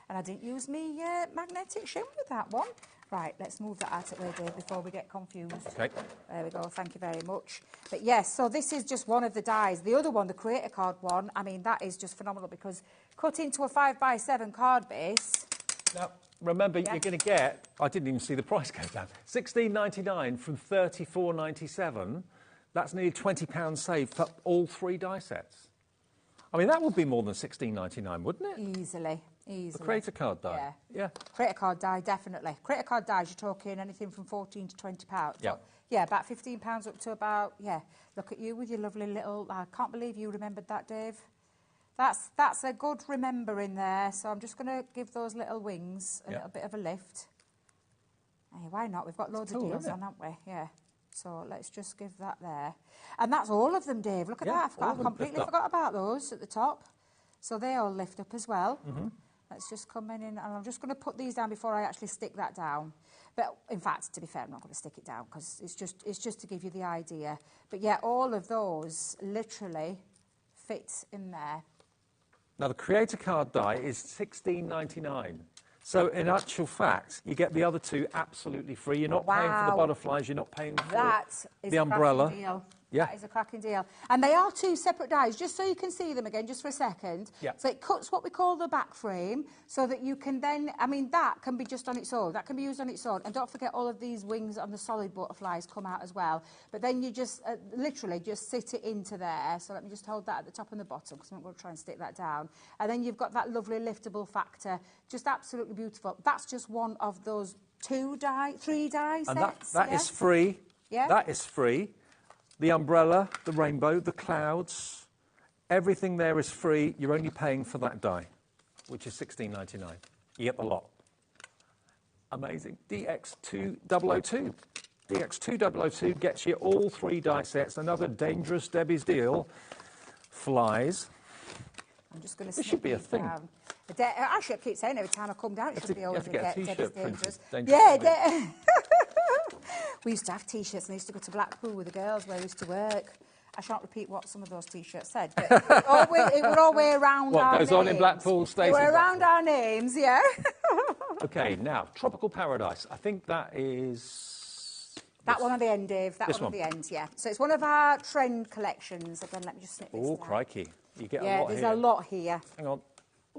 And I didn't use me magnetic shim with that one. Right, let's move that out of the way, Dave, before we get confused.
Okay.
There we go, thank you very much. But yes, so this is just one of the dies. The other one, the Creator Card one, I mean, that is just phenomenal because cut into a 5x7 card base...
Now, remember, you're going to get, I didn't even see the price go down, $16.99 from $34.97. That's nearly £20 saved for all 3 die sets. I mean, that would be more than $16.99, wouldn't it?
Easily.
The Creator Card die. Yeah.
Creator Card die, definitely. Creator Card dies, you're talking anything from £14 to £20.
Yeah.
Yeah, about £15 up to about, look at you with your lovely little, I can't believe you remembered that, Dave. That's a good remembering there. So I'm just going to give those little wings a little bit of a lift. Hey, why not? We've got loads of deals on, haven't we? Yeah. So let's just give that there. And that's all of them, Dave. Look at that. I completely forgot about those at the top. So they all lift up as well. Let's just come in and I'm just going to put these down before I actually stick that down. But in fact, to be fair, I'm not going to stick it down because it's just to give you the idea. But yeah, all of those literally fit in there.
Now, the Creator Card die is $16.99. So, in actual fact, you get the other 2 absolutely free. You're not paying for the butterflies. You're not paying for the umbrella. Yeah.
That is a cracking deal. And they are 2 separate dies, just so you can see them again, just for a second.
Yeah.
So it cuts what we call the back frame, so that you can then, I mean, that can be just on its own. That can be used on its own. And don't forget all of these wings on the solid butterflies come out as well. But then you just literally just sit it into there. So let me just hold that at the top and the bottom, because I'm going to try and stick that down. And then you've got that lovely liftable factor. Just absolutely beautiful. That's just one of those 3 die sets.
And that is free.
Yeah.
That is free. The umbrella, the rainbow, the clouds, everything there is free. You're only paying for that die, which is $16.99. You get the lot. Amazing. DX2002. DX2002 gets you all 3 die sets. Another dangerous Debbie's deal. Flies.
I'm just going to
This should be a thing.
down. Actually, I keep saying every time I come down, it should be always
get a T-shirt
dangerous.
printed.
Yeah, we used to have T-shirts, and I used to go to Blackpool with the girls where I used to work. I shan't repeat what some of those T-shirts said, but it were all way around our names.
What goes on in Blackpool stays in
They were
Blackpool.
around our names, yeah.
Okay, now, Tropical Paradise. I think that is...
That one on the end, Dave. That one on the end, yeah. So it's one of our trend collections. Again, let me just snip this down.
Oh, crikey. You get a lot
Yeah,
here.
there's a lot here.
Hang on.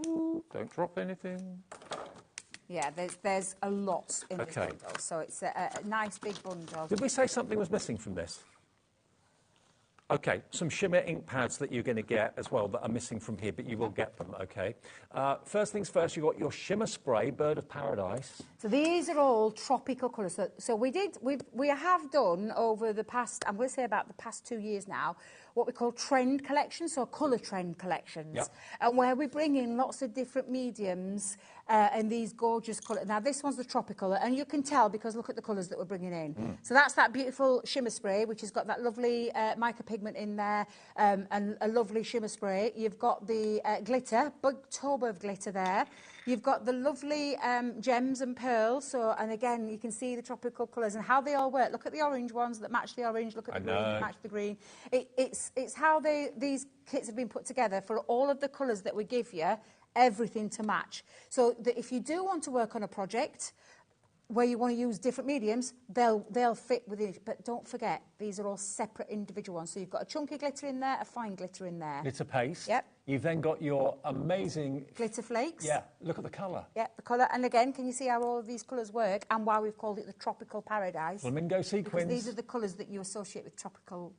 Ooh, don't drop anything.
Yeah, there's a lot in this
Okay.
bundle, so it's a nice big bundle.
Did we say something was missing from this? Okay, some shimmer ink pads that you're going to get as well that are missing from here, but you will get them, okay. First things first, you've got your shimmer spray, Bird of Paradise.
So these are all tropical colours. So we have done over the past, I'm going to say about the past 2 years now, what we call trend collections, so colour trend collections,
Yep.
and where we bring in lots of different mediums and these gorgeous colours. Now this one's the tropical, and you can tell because look at the colours that we're bringing in. So that's that beautiful shimmer spray, which has got that lovely mica pigment in there, and a lovely shimmer spray. You've got the glitter, big tub of glitter there. You've got the lovely gems and pearls, and again, you can see the tropical colours and how they all work. Look at the orange ones that match the orange, look at the green that match the green. It's how these kits have been put together for all of the colours that we give you, everything to match. So that if you do want to work on a project where you want to use different mediums, they'll fit within it. But don't forget, these are all separate individual ones. So you've got a chunky glitter in there, a fine glitter in there.
Glitter paste.
Yep.
You've then got your amazing...
Glitter flakes.
Yeah, look at the colour.
Yeah, the colour. And again, can you see how all of these colours work and why we've called it the Tropical Paradise?
Flamingo sequins.
Because these are the colours that you associate with tropical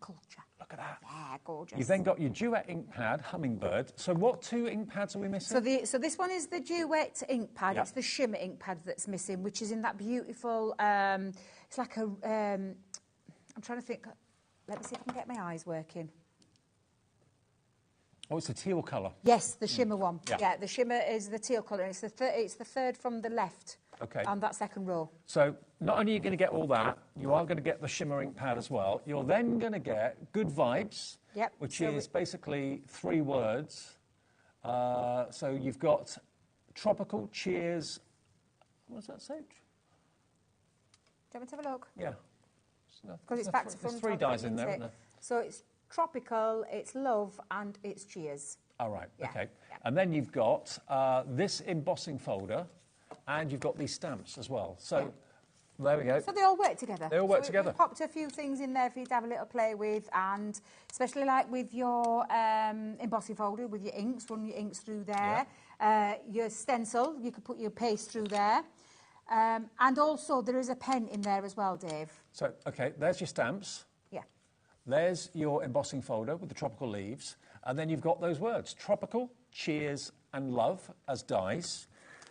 culture.
Look at that.
Yeah, gorgeous.
You've then got your Duet ink pad, Hummingbird. So what 2 ink pads are we missing?
So this one is the Duet ink pad.
Yep.
It's the shimmer ink pad that's missing, which is in that beautiful, it's like a, I'm trying to think, let me see if I can get my eyes working.
Oh, it's a teal colour.
Yes, the shimmer one.
Yeah.
Yeah, the shimmer is the teal colour. It's the third from the left.
Okay.
On that second row.
So not only are you going to get all that, you are going to get the shimmer ink pad as well. You're then going to get Good Vibes,
Yep.
which is basically 3 words. So you've got Tropical, Cheers. What does that say?
Do you want me to have a look?
Yeah.
Because it's back to front.
There's 3 dies in there, isn't there?
So it's tropical, it's love, and it's cheers.
All right,
Yeah,
okay.
yeah.
And then you've got this embossing folder, and you've got these stamps as well. So there we go.
So they all work together.
They all work together.
We've popped a few things in there for you to have a little play with, and especially like with your embossing folder, with your inks, run your inks through there. Your stencil, you could put your paste through there. And also there is a pen in there as well, Dave.
So, okay, there's your stamps.
Yeah.
There's your embossing folder with the tropical leaves. And then you've got those words, tropical, cheers, and love as dies.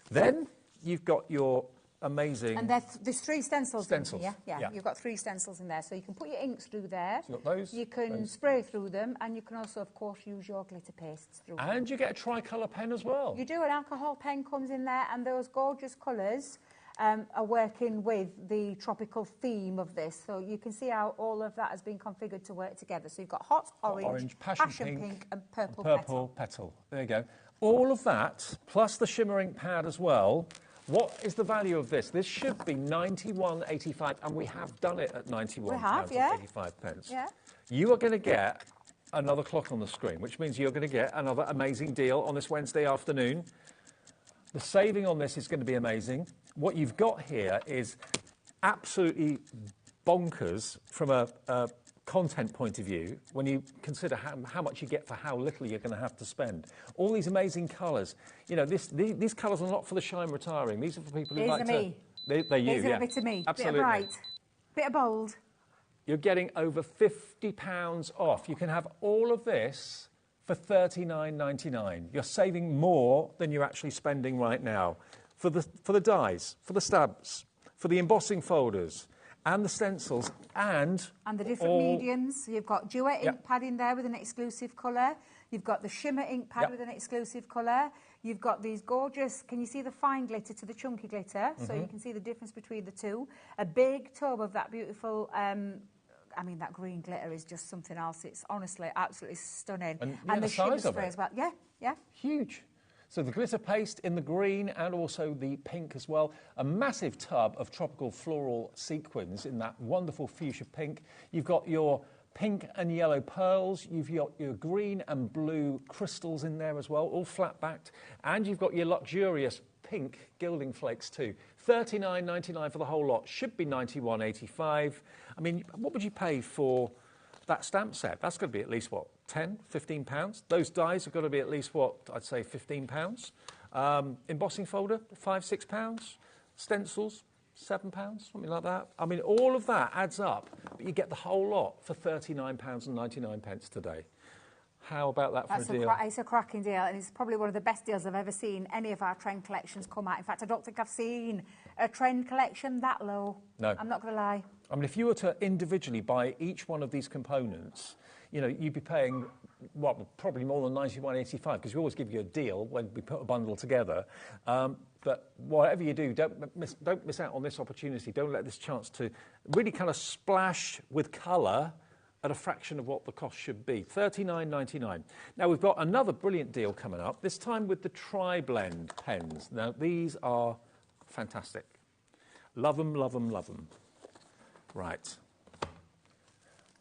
Then you've got your amazing...
And there's 3 stencils.
Stencils,
In here.
yeah.
Yeah, you've got 3 stencils in there. So you can put your inks through there.
So you've got those.
You can spray through them, and you can also, of course, use your glitter pastes through them.
And you get a tricolour pen as well.
You do, an alcohol pen comes in there, and those gorgeous colours are working with the tropical theme of this. So you can see how all of that has been configured to work together. So you've got hot orange, passion pink, and purple
petal. There you go. All of that, plus the shimmer ink pad as well. What is the value of this? This should be £91.85, and we have done it at £91.85.
Yeah.
You are going to get another clock on the screen, which means you're going to get another amazing deal on this Wednesday afternoon. The saving on this is going to be amazing. What you've got here is absolutely bonkers from a content point of view, when you consider how much you get for how little you're going to have to spend. All these amazing colours. You know, these colours are not for the shy and retiring. These are for people who like to... They're you,
These are a bit of me.
Absolutely.
Bit of bright. Bit of bold.
You're getting over £50 off. You can have all of this for $39.99. You're saving more than you're actually spending right now. For the dies, for the stabs, for the embossing folders, and the stencils, and
the different mediums. You've got duet ink pad in there with an exclusive colour. You've got the shimmer ink pad with an exclusive colour. You've got these gorgeous, can you see the fine glitter to the chunky glitter? So you can see the difference between the two. A big tub of that beautiful, I mean, that green glitter is just something else. It's honestly absolutely stunning.
And
the
size
shimmer
of
spray
it
as well. Yeah, yeah.
Huge. So the glitter paste in the green and also the pink as well. A massive tub of tropical floral sequins in that wonderful fuchsia pink. You've got your pink and yellow pearls. You've got your green and blue crystals in there as well, all flat-backed. And you've got your luxurious pink gilding flakes too. $39.99 for the whole lot. Should be $91.85. I mean, what would you pay for that stamp set? That's going to be at least, what, 10, 15 pounds? Those dies have got to be at least, what, I'd say 15 pounds. Embossing folder, 5, 6 pounds. Stencils, 7 pounds, something like that. I mean, all of that adds up, but you get the whole lot for £39.99 today. How about that for a deal?
It's a cracking deal, and it's probably one of the best deals I've ever seen any of our trend collections come out. In fact, I don't think I've seen a trend collection that low. No. I'm not going to lie.
I mean, if you were to individually buy each one of these components, you know, you'd be paying, well, probably more than $91.85, because we always give you a deal when we put a bundle together. But whatever you do, don't miss out on this opportunity. Don't let this chance to really kind of splash with colour at a fraction of what the cost should be, $39.99. Now, we've got another brilliant deal coming up, this time with the Tri-Blend pens. Now, these are fantastic. Love them, love them, love them. Right.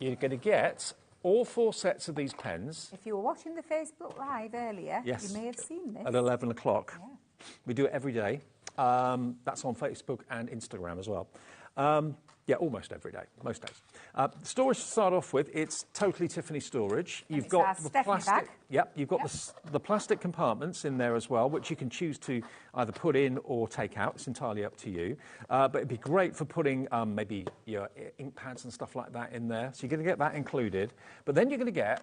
You're going to get all 4 sets of these pens.
If you were watching the Facebook Live earlier, you may have seen this.
At 11 o'clock.
Yeah.
We do it every day. That's on Facebook and Instagram as well. Yeah, almost every day, most days. Storage to start off with, it's totally Tiffany storage.
You've got the plastic. Bag.
Yep, you've got the plastic compartments in there as well, which you can choose to either put in or take out. It's entirely up to you. But it'd be great for putting maybe your ink pads and stuff like that in there. So you're going to get that included. But then you're going to get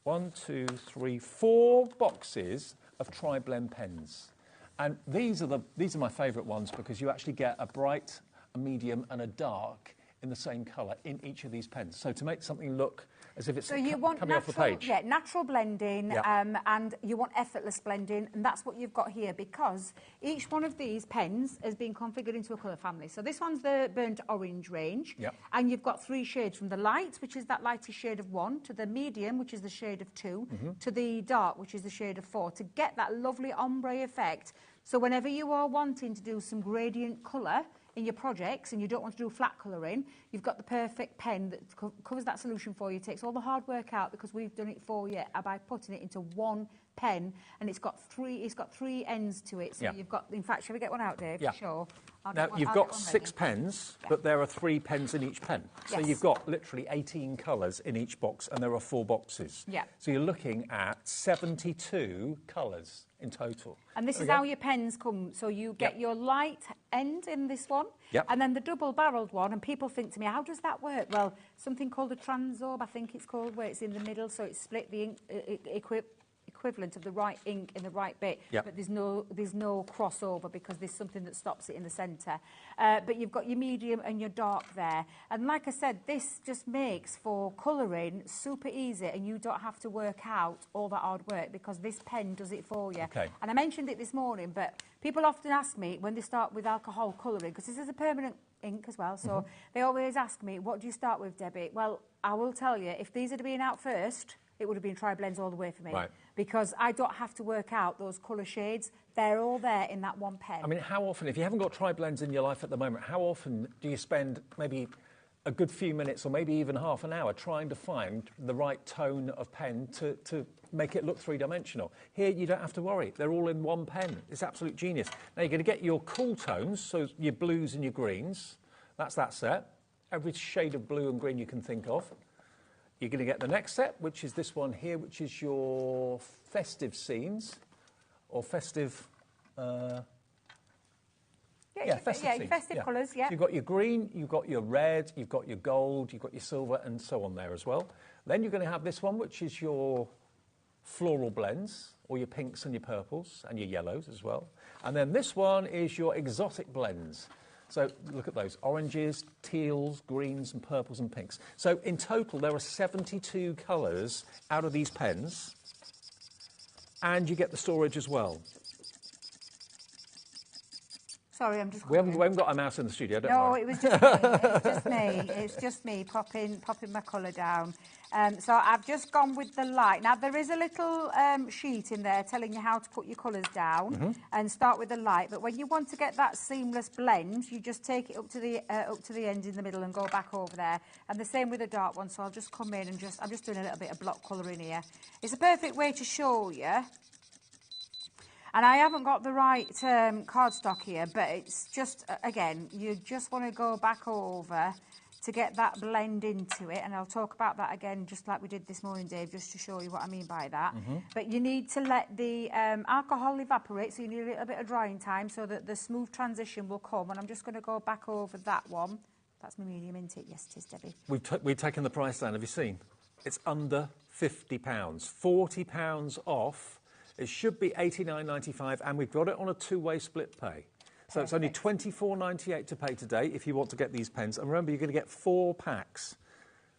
1, 2, 3, 4 boxes of Tri-Blend pens. And these are my favourite ones because you actually get a bright, a medium and a dark in the same colour in each of these pens. So to make something look as if it's coming off the page.
Yeah, natural blending, and you want effortless blending, and that's what you've got here, because each one of these pens has been configured into a colour family. So this one's the burnt orange range, and you've got 3 shades, from the light, which is that lightest shade of 1, to the medium, which is the shade of 2, to the dark, which is the shade of 4, to get that lovely ombre effect. So whenever you are wanting to do some gradient colour in your projects and you don't want to do flat colouring, you've got the perfect pen that covers that solution for you, takes all the hard work out, because we've done it for you by putting it into one pen, and it's got 3 ends to it. So you've got, in fact, shall we get one out, Dave?
Yeah.
Sure.
Now, you've got 6 pens, but there are 3 pens in each pen. So you've got literally 18 colours in each box, and there are 4 boxes.
Yeah.
So you're looking at 72 colours in total.
And this is how your pens come. So you get your light end in this one, and then the double-barrelled one, and people think to me, how does that work? Well, something called a transorb, I think it's called, where it's in the middle, so it's split the ink, equivalent of the right ink in the right bit, but there's no crossover, because there's something that stops it in the centre. But you've got your medium and your dark there. And like I said, this just makes for colouring super easy, and you don't have to work out all that hard work, because this pen does it for you.
Okay.
And I mentioned it this morning, but people often ask me when they start with alcohol colouring, because this is a permanent ink as well, so they always ask me, what do you start with, Debbie? Well, I will tell you, if these had been out first, it would have been Tri-Blends all the way for me.
Right.
Because I don't have to work out those colour shades. They're all there in that one pen.
I mean, how often, if you haven't got Tri-Blends in your life at the moment, how often do you spend maybe a good few minutes or maybe even half an hour trying to find the right tone of pen to make it look 3-dimensional? Here, you don't have to worry. They're all in one pen. It's absolute genius. Now, you're going to get your cool tones, so your blues and your greens. That's that set. Every shade of blue and green you can think of. you're going to get the next set, which is this one here, which is your festive scenes, or festive...
festive colours, yeah.
So you've got your green, you've got your red, you've got your gold, you've got your silver, and so on there as well. Then you're going to have this one, which is your floral blends, or your pinks and your purples, and your yellows as well. And then this one is your exotic blends. So look at those, oranges, teals, greens, and purples and pinks. So in total, there are 72 colours out of these pens, and you get the storage as well.
Sorry, I'm just...
We haven't got a mouse in the studio, don't
No,
worry.
it was just me. It's just me. It's just me popping my colour down. So I've just gone with the light. Now, there is a little sheet in there telling you how to put your colours down and start with the light. But when you want to get that seamless blend, you just take it up to the end in the middle and go back over there. And the same with the dark one. So I'll just come in and I'm just doing a little bit of block colour in here. It's a perfect way to show you. And I haven't got the right cardstock here, but it's just, again, you just want to go back over to get that blend into it. And I'll talk about that again, just like we did this morning, Dave, just to show you what I mean by that. But you need to let the alcohol evaporate, so you need a little bit of drying time so that the smooth transition will come. And I'm just going to go back over that one. That's my medium, isn't it? Yes, it is, Debbie.
We've taken the price down, have you seen? It's under £50, £40 off. It should be $89.95, and we've got it on a two-way split pay. So it's only $24.98 to pay today if you want to get these pens. And remember, you're going to get 4 packs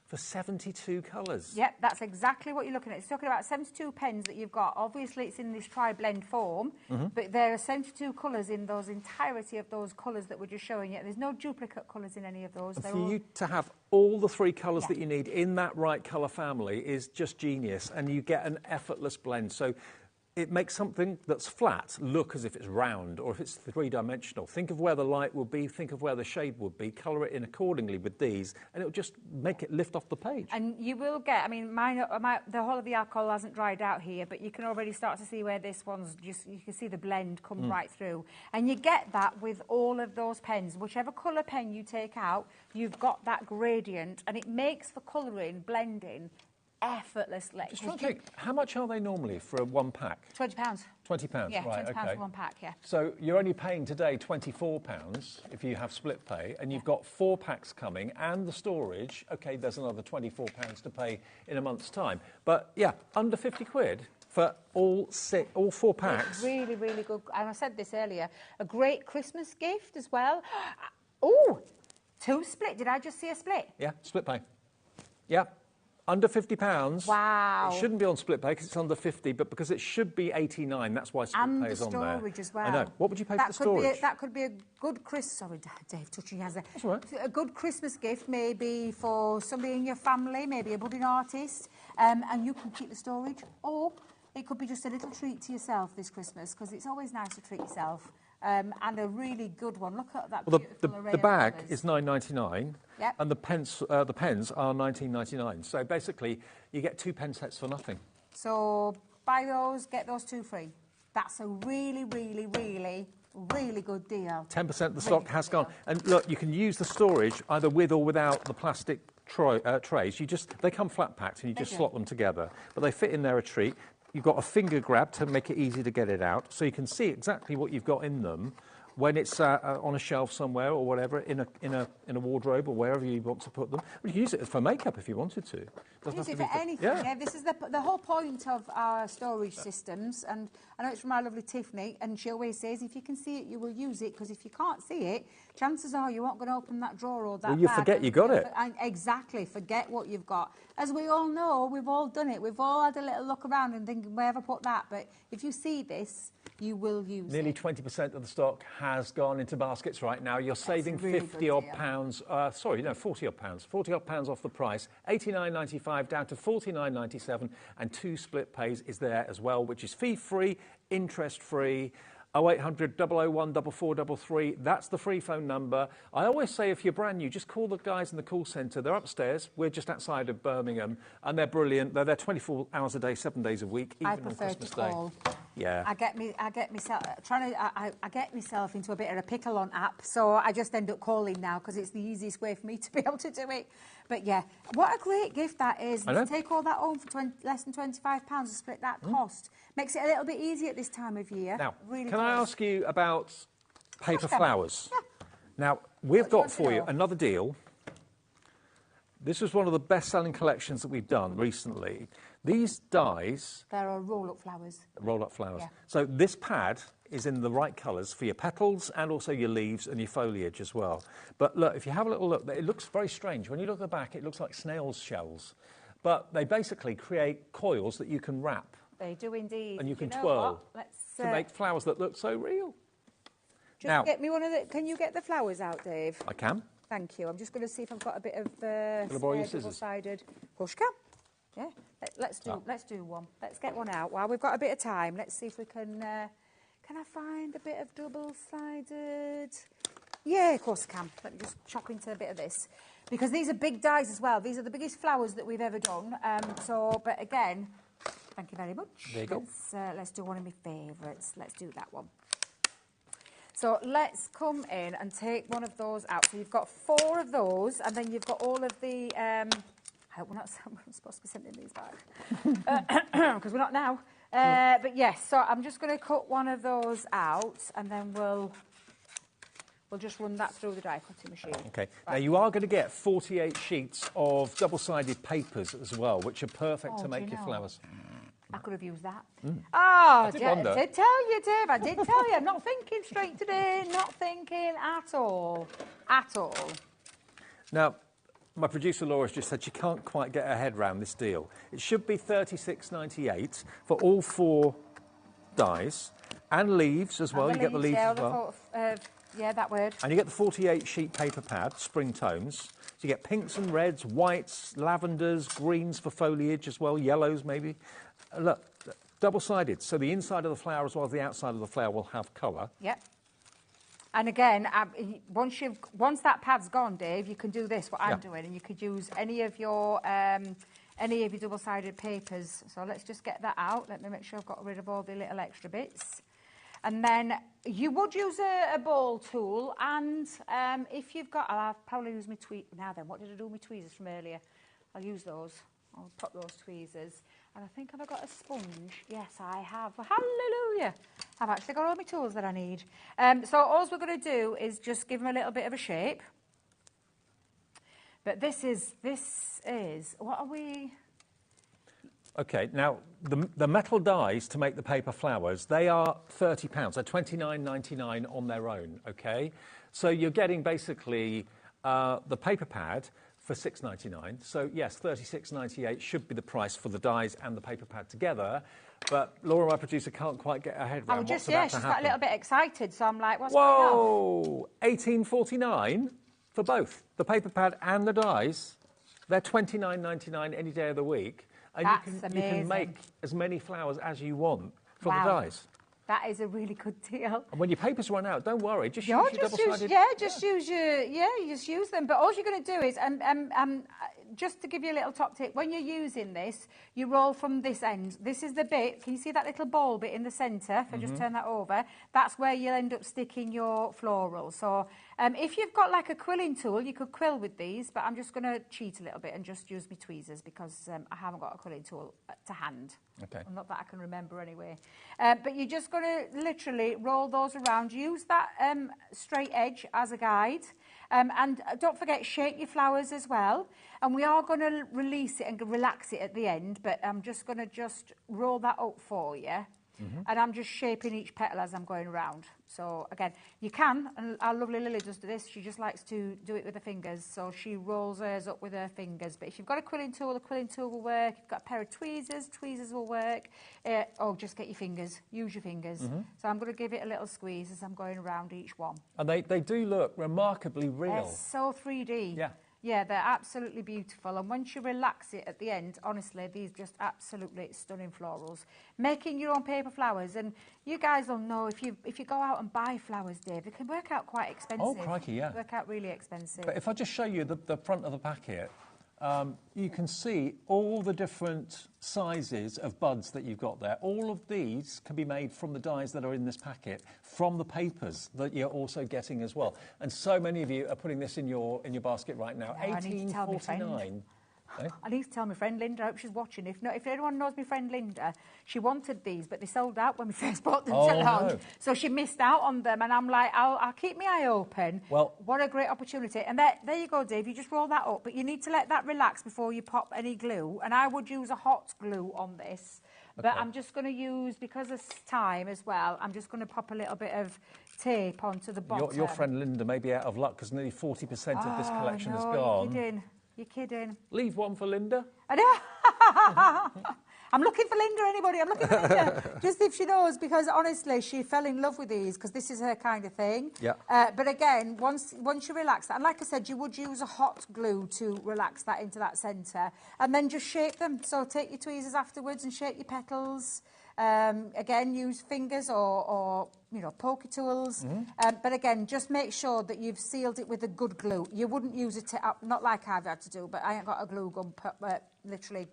for 72 colours.
Yep, that's exactly what you're looking at. It's talking about 72 pens that you've got. Obviously, it's in this tri-blend form, but there are 72 colours in those entirety of those colours that we're just showing you. There's no duplicate colours in any of those.
And for you to have all the 3 colours that you need in that right colour family is just genius, and you get an effortless blend. So it makes something that's flat look as if it's round, or if it's three-dimensional. Think of where the light will be, think of where the shade would be, colour it in accordingly with these, and it'll just make it lift off the page.
And you will get, I mean, the whole of the alcohol hasn't dried out here, but you can already start to see where this one's just, you can see the blend come right through. And you get that with all of those pens. Whichever colour pen you take out, you've got that gradient, and it makes the colouring, blending, effortlessly.
Just trying to think, how much are they normally for one pack?
£20.
£20,
yeah,
right,
£20
okay.
for one pack, yeah.
So you're only paying today £24 if you have split pay, and you've got 4 packs coming and the storage. OK, there's another £24 to pay in a month's time. But, yeah, under 50 quid for all 4 packs.
It's really, really good. And I said this earlier, a great Christmas gift as well. Oh, 2 split. Did I just see a split?
Yeah, split pay. Yeah. Under £50.
Wow.
It shouldn't be on split pay because it's under 50, but because it should be 89, that's why split pay is on there.
And the storage as well.
I know. What would you pay for the storage?
That could be a good Sorry, Dave, touching your hands there.
That's all right.
A good Christmas gift, maybe for somebody in your family, maybe a budding artist, and you can keep the storage. Or it could be just a little treat to yourself this Christmas, because it's always nice to treat yourself. And a really good one. Look at that beautiful array
the bag
of colours.
is $9.99,
Yep.
and the pens are $19.99. So basically, you get 2 pen sets for nothing.
So buy those, get those 2 free. That's a really, really, really, really good deal.
10% of the stock has gone. And look, you can use the storage either with or without the plastic trays. They come flat packed, and you just slot them together. But they fit in there a treat. You've got a finger grab to make it easy to get it out, so you can see exactly what you've got in them when it's on a shelf somewhere or whatever, in a wardrobe or wherever you want to put them. Well, you can use it for makeup if you wanted to.
Use it for anything. Yeah, this is the whole point of our storage systems. And I know it's from our lovely Tiffany, and she always says, if you can see it, you will use it, because if you can't see it, chances are you aren't going to open that drawer or that
Well, you
bag.
forget you got it.
Exactly, forget what you've got. As we all know, we've all done it. We've all had a little look around and thinking, where have I put that? But if you see this, you will use
Nearly
it.
20% of the stock has gone into baskets right now. You're saving
really
50-odd pounds. 40-odd pounds. 40-odd pounds off the price. $89.95 down to $49.97, and 2 split pays is there as well, which is fee-free, interest-free. 0800 001 4433. That's the free phone number. I always say, if you're brand new, just call the guys in the call centre. They're upstairs. We're just outside of Birmingham, and they're brilliant. They're there 24 hours a day, 7 days a week, even on Christmas Day. Yeah.
I get myself into a bit of a pickle on app, so I just end up calling now because it's the easiest way for me to be able to do it. But yeah, what a great gift that is. To take all that home for less than £25 and split that cost. Makes it a little bit easier at this time of year.
Now,
really
can I ask you about paper
can.
flowers?
Yeah.
Now, we've got for you
know?
another deal. This was one of the best-selling collections that we've done recently. These dies...
There are roll-up flowers.
Roll-up flowers.
Yeah.
So this pad is in the right colours for your petals and also your leaves and your foliage as well. But look, if you have a little look, it looks very strange. When you look at the back, it looks like snail's shells. But they basically create coils that you can wrap.
They do indeed.
And you can
know
twirl
what?
to make flowers that look so real.
Just
now,
get me one of the... Can you get the flowers out, Dave?
I can.
Thank you. I'm just going to see if I've got a bit of double-sided pushka. Yeah, let's do one. Let's get one out while we've got a bit of time. Let's see if we can. Can I find a bit of double-sided? Yeah, of course I can. Let me just chop into a bit of this because these are big dies as well. These are the biggest flowers that we've ever done. But again, thank you very much.
There you go.
Let's do one of my favourites. Let's do that one. So let's come in and take one of those out. So you've got 4 of those, and then you've got all of the... I hope we're supposed to be sending these back, because we're not now. But yes, so I'm just going to cut one of those out, and then we'll just run that through the die cutting machine.
Okay.
Right.
Now, you are going to get 48 sheets of double-sided papers as well, which are perfect to make your flowers.
I could have used that.
Mm.
Oh, I did tell you, Dave. I did tell you. I'm not thinking straight today. Not thinking at all. At all.
Now, my producer Laura's just said she can't quite get her head round this deal. It should be $36.98 for all 4 dies and leaves as well. You get the leaves as well.
Yeah, that word.
And you get the 48 sheet paper pad, spring tones. So you get pinks and reds, whites, lavenders, greens for foliage as well, yellows maybe. Look, double-sided, so the inside of the flower as well as the outside of the flower will have colour.
Yep. And again, once that pad's gone, Dave, you can do this, what I'm doing, and you could use any of your double-sided papers. So let's just get that out. Let me make sure I've got rid of all the little extra bits. And then you would use a ball tool, and if you've got... I'll probably use my tweezers. Now then, what did I do with my tweezers from earlier? I'll use those. I'll pop those tweezers. And I think, have I got a sponge? Yes, I have. Hallelujah. I've actually got all my tools that I need. So all we're going to do is just give them a little bit of a shape. But this is, what are we...
OK, now, the metal dies to make the paper flowers, they are £30. They're $29.99 on their own, OK? So you're getting basically the paper pad for $6.99. So, yes, $36.98 should be the price for the dies and the paper pad together. But Laura, my producer, can't quite get her head around what's about to happen.
She's got a little bit excited, so I'm like, what's
Whoa! $18.49 for both, the paper pad and the dies. They're $29.99 any day of the week. And you can make as many flowers as you want for the dies.
That is a really good deal.
And when your papers run out, don't worry, just use your double-sided...
You just use them. But all you're going to do is, just to give you a little top tip, when you're using this, you roll from this end. This is the bit, can you see that little ball bit in the centre? If I just turn that over, that's where you'll end up sticking your floral. So if you've got like a quilling tool, you could quill with these, but I'm just going to cheat a little bit and just use my tweezers because I haven't got a quilling tool to hand.
Okay.
Well, not that I can remember anyway. But you're just going to literally roll those around. Use that straight edge as a guide. And don't forget, shake your flowers as well. And we are going to release it and relax it at the end, but I'm just going to just roll that up for you. And I'm just shaping each petal as I'm going around. So, again, you can, and our lovely Lily does this, she just likes to do it with her fingers, so she rolls hers up with her fingers. But if you've got a quilling tool, the quilling tool will work. If you've got a pair of tweezers, tweezers will work. Just get your fingers, use your fingers. So I'm going to give it a little squeeze as I'm going around each one.
And they do look remarkably real.
They're so 3D.
Yeah.
Yeah, they're absolutely beautiful. And once you relax it at the end, honestly, these just absolutely stunning florals. Making your own paper flowers, and you guys will know if you go out and buy flowers, Dave, it can work out quite expensive.
Oh, crikey, yeah.
Work out really expensive.
But if I just show you the front of the pack here, you can see all the different sizes of buds that you've got there. All of these can be made from the dies that are in this packet, from the papers that you're also getting as well. And so many of you are putting this in your basket right now.
I need to tell my friend.
$18.49. Eh?
I need to tell my friend Linda, I hope she's watching. If not, if anyone knows my friend Linda, she wanted these, but they sold out when we first bought them to launch.
No.
So she missed out on them, and I'm like, I'll keep my eye open.
Well,
what a great opportunity. And there you go, Dave, you just roll that up, but you need to let that relax before you pop any glue. And I would use a hot glue on this, but I'm just going to use, because of time as well, I'm just going to pop a little bit of tape onto the bottom.
Your friend Linda may be out of luck because nearly 40% of this collection has gone.
You're kidding.
Leave one for Linda.
I know. I'm looking for Linda, anybody. I'm looking for Linda. Just if she knows, because honestly, she fell in love with these because this is her kind of thing.
Yeah.
But again, once you relax that, and like I said, you would use a hot glue to relax that into that centre, and then just shape them. So take your tweezers afterwards and shape your petals. Again, use fingers or poker tools. But again, just make sure that you've sealed it with a good glue. You wouldn't use it not like I've had to do, but I ain't got a glue gun literally,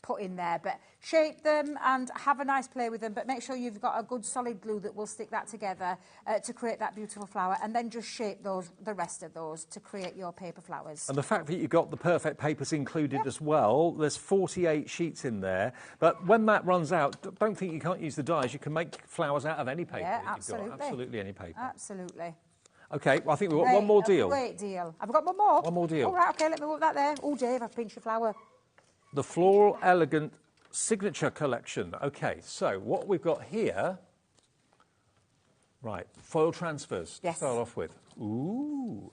put in there. But shape them and have a nice play with them, but make sure you've got a good solid glue that will stick that together to create that beautiful flower, and then just shape the rest of those to create your paper flowers.
And the fact that you've got the perfect papers included as well, there's 48 sheets in there, but when that runs out, don't think you can't use the dies. You can make flowers out of any paper that
absolutely.
you've got. Absolutely any paper.
Absolutely.
Okay, well, I think we've got one more deal.
Great deal. Have we got one more?
One more deal.
All right, okay, let me put that there. Oh, Dave, I've pinched your flower.
The Floral Elegant Signature Collection. Okay, so what we've got here, right, foil transfers to start off with. Ooh,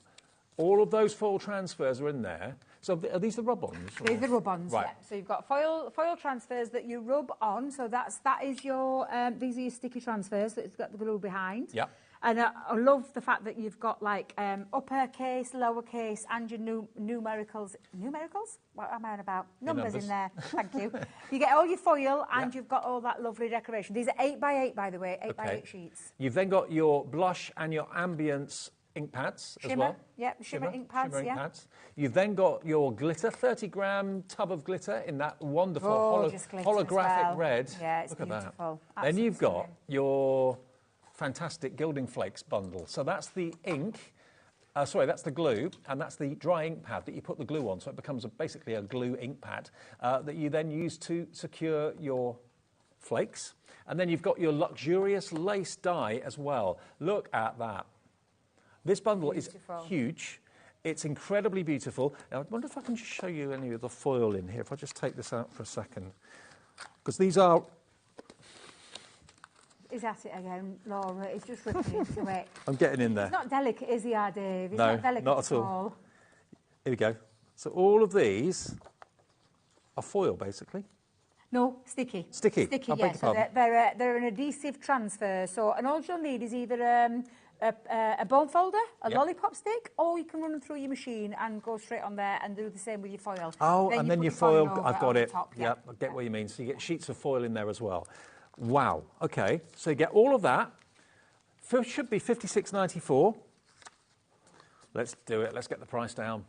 all of those foil transfers are in there. So are these the rub-ons?
These are the rub-ons,
right.
Yeah. So you've got foil transfers that you rub on. So that is your, these are your sticky transfers that it's got the glue behind.
Yeah.
And I love the fact that you've got like uppercase, lowercase, and your numericals. Numericals? What am I on about? Numbers in there. Thank you. You get all your foil and you've got all that lovely decoration. These are 8 by 8, by the way, 8 by 8 sheets.
You've then got your blush and your ambience ink pads as well.
Shimmer ink pads,
ink pads. You've then got your glitter, 30-gram tub of glitter in that wonderful holographic red.
Yeah, it's
Look
beautiful.
at that. Then you've got your fantastic gilding flakes bundle. So that's the ink, that's the glue, and that's the dry ink pad that you put the glue on. So it becomes basically a glue ink pad that you then use to secure your flakes. And then you've got your luxurious lace dye as well. Look at that. This bundle is huge. It's incredibly beautiful. Now, I wonder if I can just show you any of the foil in here. If I just take this out for a second. Because these are...
Is that it again, Laura? It's just ripping into it.
I'm getting in there.
It's not delicate, is he, Dave? It's
no,
not delicate
not at all. Here we go. So all of these are foil, basically.
No, sticky.
Sticky,
yeah. So they're an adhesive transfer. So, and all you'll need is either a bone folder, a lollipop stick, or you can run them through your machine and go straight on there and do the same with your foil.
Oh, and then your foil, I've got it.
Top,
I get what you mean. So you get sheets of foil in there as well. Wow. Okay. So you get all of that. Should be $56.94. Let's do it. Let's get the price down.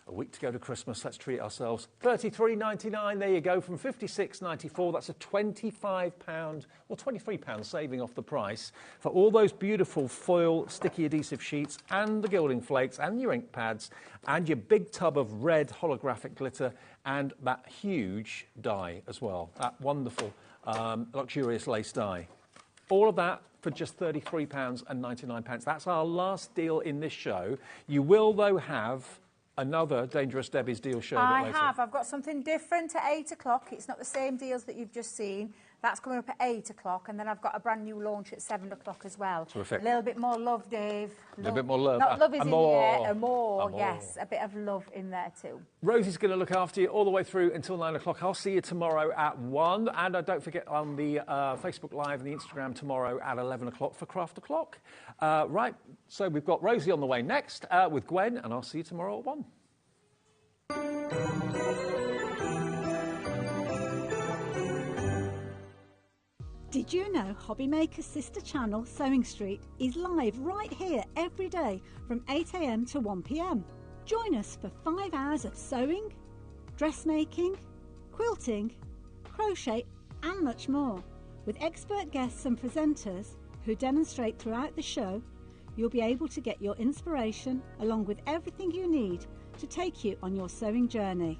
A week to go to Christmas. Let's treat ourselves. $33.99. There you go. From $56.94. That's a £25 or £23 saving off the price for all those beautiful foil sticky adhesive sheets and the gilding flakes and your ink pads and your big tub of red holographic glitter and that huge die as well. That wonderful luxurious lace die. All of that for just £33.99. That's our last deal in this show. You will, though, have another Dangerous Debbie's deal show.
I have. I've got something different at 8 o'clock. It's not the same deals that you've just seen. That's coming up at 8 o'clock, and then I've got a brand new launch at 7 o'clock as well.
Terrific.
A little bit more love, Dave.
A little bit more love.
Not love is in
more.
there, more, yes. A bit of love in there too.
Rosie's going to look after you all the way through until 9 o'clock. I'll see you tomorrow at 1. And don't forget on the Facebook Live and the Instagram tomorrow at 11 o'clock for Craft O'Clock. Right, so we've got Rosie on the way next with Gwen, and I'll see you tomorrow at 1.
Did you know HobbyMaker's sister channel, Sewing Street, is live right here every day from 8 AM to 1 PM? Join us for 5 hours of sewing, dressmaking, quilting, crochet and much more. With expert guests and presenters who demonstrate throughout the show, you'll be able to get your inspiration along with everything you need to take you on your sewing journey.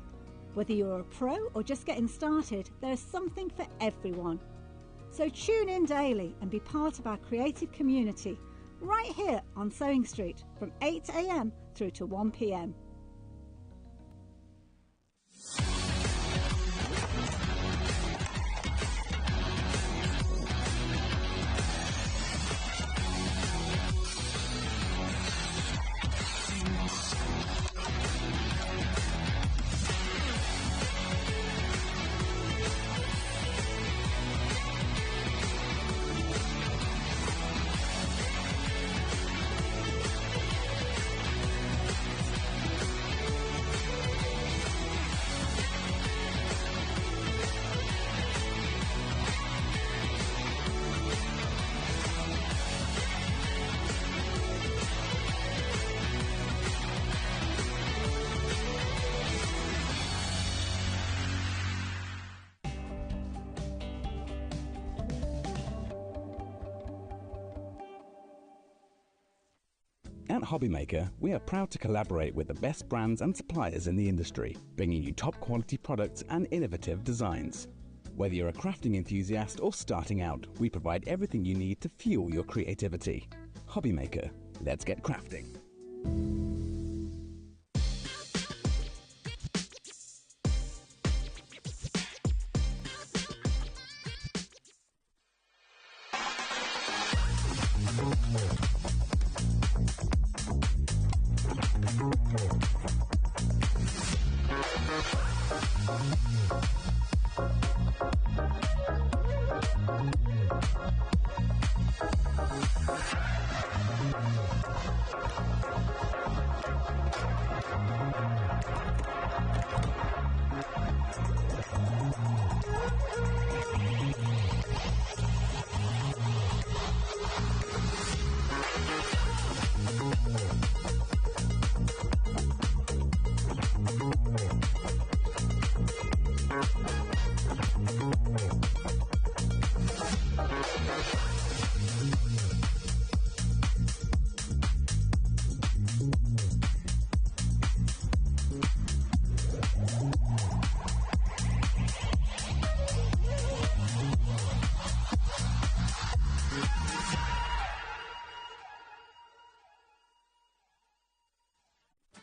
Whether you're a pro or just getting started, there's something for everyone. So tune in daily and be part of our creative community right here on Sewing Street from 8 a.m. through to 1 p.m.
At HobbyMaker, we are proud to collaborate with the best brands and suppliers in the industry, bringing you top quality products and innovative designs. Whether you're a crafting enthusiast or starting out, we provide everything you need to fuel your creativity. HobbyMaker, let's get crafting.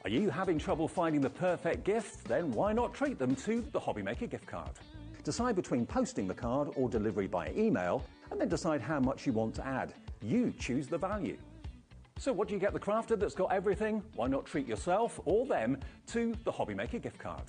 Are you having trouble finding the perfect gift? Then why not treat them to the HobbyMaker gift card? Decide between posting the card or delivery by email, and then decide how much you want to add. You choose the value. So what do you get the crafter that's got everything? Why not treat yourself or them to the HobbyMaker gift card?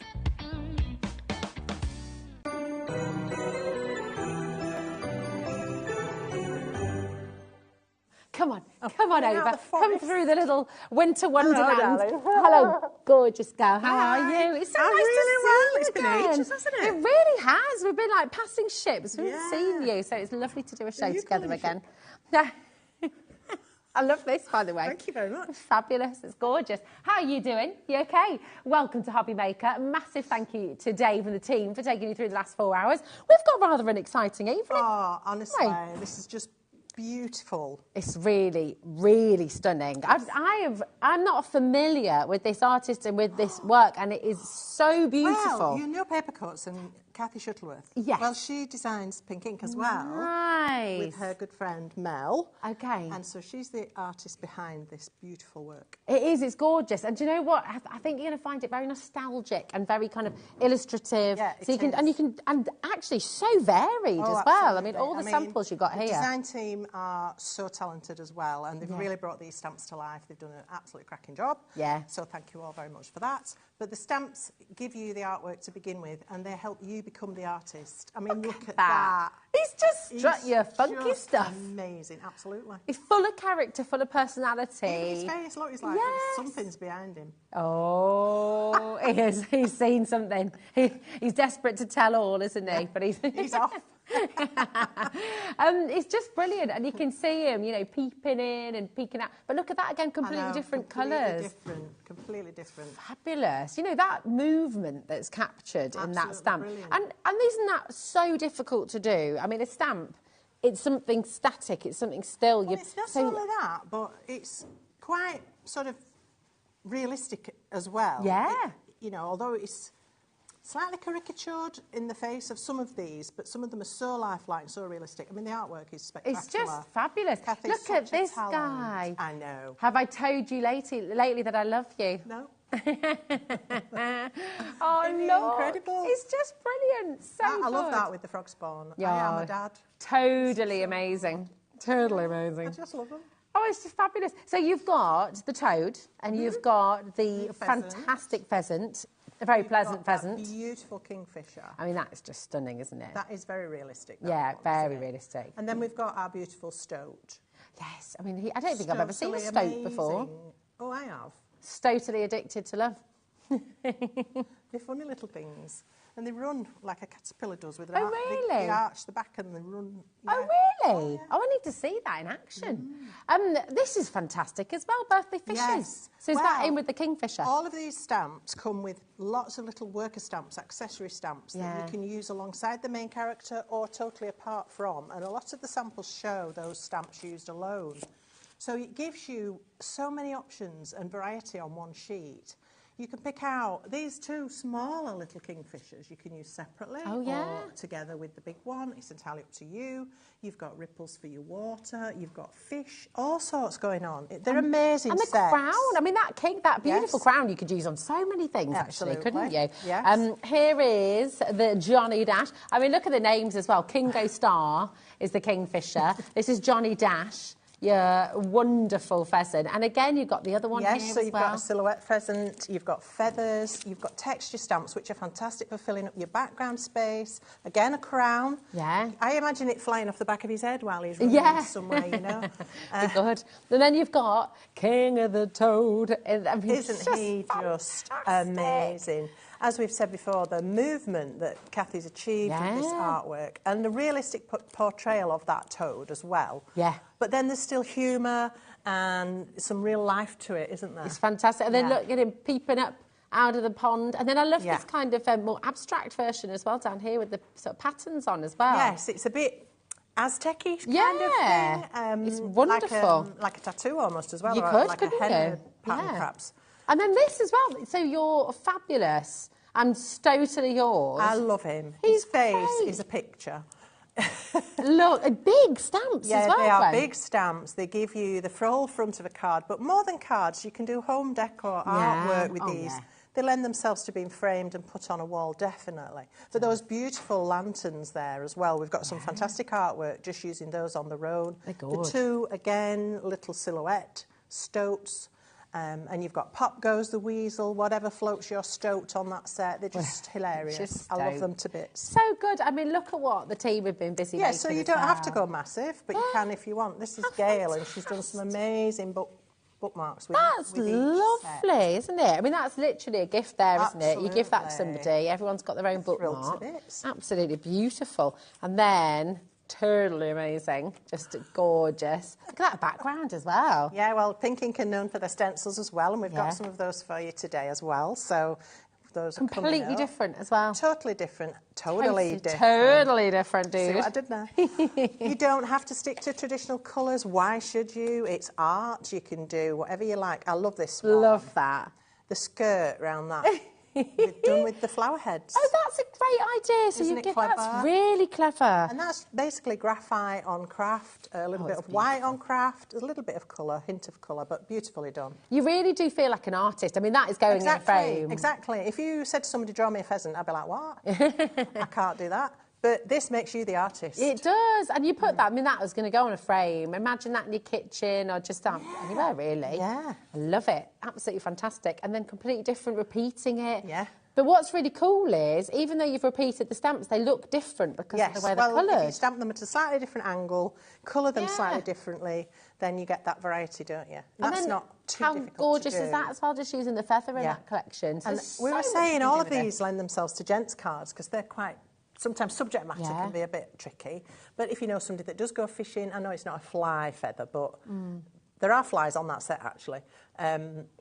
Come on, come on over. Come through the little winter wonderland.
darling.
Hello, gorgeous girl. How are you? It's so
I'm
nice
really
to see
well.
you
It's been
again.
ages, hasn't it?
It really has. We've been like passing ships. We haven't
Yeah.
seen you, so it's lovely to do a show
you
together
call me
again. Yeah. I love this, by the way.
Thank you very much.
It's fabulous. It's gorgeous. How are you doing? You okay? Welcome to HobbyMaker. A massive thank you to Dave and the team for taking you through the last 4 hours. We've got rather an exciting evening.
Oh, honestly,
Right.
this is just beautiful.
It's really, really stunning. I'm not familiar with this artist and with this work, and it is so beautiful.
Well, you know Paper Cuts and Kathy Shuttleworth?
Yes.
Well, she designs Pink Ink as well.
Nice.
With her good friend Mel.
Okay.
And so she's the artist behind this beautiful work.
It is, it's gorgeous. And do you know what? I think you're going to find it very nostalgic and very kind of illustrative.
Yeah,
so you can, and actually so varied as well. I mean, all the samples you got
the
here.
The design team are so talented as well, and they've really brought these stamps to life. They've done an absolutely cracking job.
Yeah.
So thank you all very much for that. But the stamps give you the artwork to begin with, and they help you become the artist. I mean, look at that.
He's just strut your funky
just
stuff.
Amazing, absolutely.
He's full of character, full of personality.
Even his face, look, he's like, something's behind him.
Oh, he is. He's seen something. He's desperate to tell all, isn't he? But
he's off.
It's just brilliant, and you can see him, you know, peeping in and peeking out. But look at that again, completely different colours.
Completely completely different.
Fabulous. You know, that movement that's captured in that stamp.
Brilliant.
And isn't that so difficult to do? I mean, a stamp, it's something static, it's something still.
Well, it's not only that, but it's quite sort of realistic as well.
Yeah.
You know, although it's slightly caricatured in the face of some of these, but some of them are so lifelike, so realistic. I mean, the artwork is spectacular.
It's just fabulous.
Kathy's
Look at
such a
this
talent.
guy.
I know.
Have I told you lately that I love you?
No.
Oh,
Isn't he
Lord.
incredible?
It's just brilliant. So
I love
good.
that with the frog spawn.
Yeah.
I am a dad.
Totally amazing. Totally amazing.
I just love them.
Oh, it's just fabulous. So you've got the toad and you've got the fantastic pheasant, a very pleasant pheasant.
Beautiful kingfisher.
I mean, that's just stunning, isn't it?
That is very realistic.
Yeah, very realistic.
And then we've got our beautiful stoat.
Yes, I mean, I don't think I've ever seen a
Totally
stoat before.
amazing. Oh, I have.
Totally addicted to love.
They're funny little things. And they run like a caterpillar does with
Oh, really?
they arch the back and they run.
Oh,
yeah.
really? Oh, I need to see that in action. This is fantastic as well, birthday fishes.
Yes.
So is that
Well,
in with the kingfisher?
All of these stamps come with lots of little worker stamps, accessory stamps that
Yeah.
you can use alongside the main character or totally apart from. And a lot of the samples show those stamps used alone. So it gives you so many options and variety on one sheet. You can pick out these two smaller little kingfishers you can use separately or together with the big one. It's entirely up to you. You've got ripples for your water. You've got fish, all sorts going on. They're amazing
And the
sets.
crown, I mean, that beautiful crown you could use on so many things, actually, couldn't you?
Yes.
Here is the Johnny Dash. I mean, look at the names as well. Kingo Star is the kingfisher. This is Johnny Dash. Yeah, wonderful pheasant. And again, you've got the other one here
so
as
you've
well.
got a silhouette pheasant, you've got feathers, you've got texture stamps, which are fantastic for filling up your background space. Again, a crown.
Yeah.
I imagine it flying off the back of his head while he's running somewhere, you know.
Good. And then you've got King of the Toad. I mean,
Isn't he just amazing? As we've said before, the movement that Kathy's achieved with this artwork and the realistic portrayal of that toad as well.
Yeah.
But then there's still humour and some real life to it, isn't there?
It's fantastic. And then look at him peeping up out of the pond. And then I love this kind of more abstract version as well down here with the sort of patterns on as well.
Yes, it's a bit Aztec-y kind of thing.
It's wonderful.
Like a tattoo almost as well.
You
or
could,
like
couldn't
a henna
you?
pattern, perhaps.
And then this as well. So you're fabulous and totally yours.
I love him. His face is a picture.
Look, big stamps as well.
Yeah, they are big stamps. They give you the full front of a card, but more than cards, you can do home decor artwork with these.
Yeah.
They lend themselves to being framed and put on a wall, definitely. But those beautiful lanterns there as well. We've got some fantastic artwork just using those on their own.
They're good.
The two, again, little silhouette, stoats. And you've got Pop Goes the Weasel, whatever floats your stoat on that set. They're just hilarious. I love them to bits.
So good. I mean, look at what the team have been busy making.
Yeah, so you don't have to go massive, but you can if you want. This is Gail, and she's done some amazing bookmarks with
That's
with each
lovely,
set.
isn't it? I mean, that's literally a gift there, isn't it? You give that to
Absolutely.
somebody, everyone's got their own
Thrilled
bookmark.
to bits.
Absolutely beautiful. And then, totally amazing, just gorgeous. Look at that background as well.
Yeah, well, Pink Ink are known for their stencils as well, and we've got some of those for you today as well. So those are
completely
coming up.
different as well.
Totally different. Totally different.
Totally different, dude.
See what I did there? You don't have to stick to traditional colours. Why should you? It's art. You can do whatever you like. I love this one.
Love that.
The skirt round that. Done with the flower heads.
Oh, that's a great idea. So
Isn't
you
it
give
clever?
that's really clever.
And that's basically graphite on craft, a little bit of white on craft, a little bit of colour, hint of colour, but beautifully done.
You really do feel like an artist. I mean, that is going in a frame.
Exactly. If you said to somebody, draw me a pheasant, I'd be like, what? I can't do that. But this makes you the artist.
It does. And you put that, I mean, that was going to go on a frame. Imagine that in your kitchen or just anywhere, really.
Yeah.
I love it. Absolutely fantastic. And then completely different, repeating it.
Yeah.
But what's really cool is, even though you've repeated the stamps, they look different because of the way they're coloured.
If you stamp them at a slightly different angle, colour them slightly differently, then you get that variety, don't you?
And
That's
then
not too
how
difficult
gorgeous
to do.
is that as well, just using the feather in that collection. So
And
there's
we
so
were
much
saying
you can
all
do
of
with it.
these lend themselves to gents cards because they're quite, sometimes subject matter can be a bit tricky. But if you know somebody that does go fishing, I know it's not a fly feather, but there are flies on that set actually.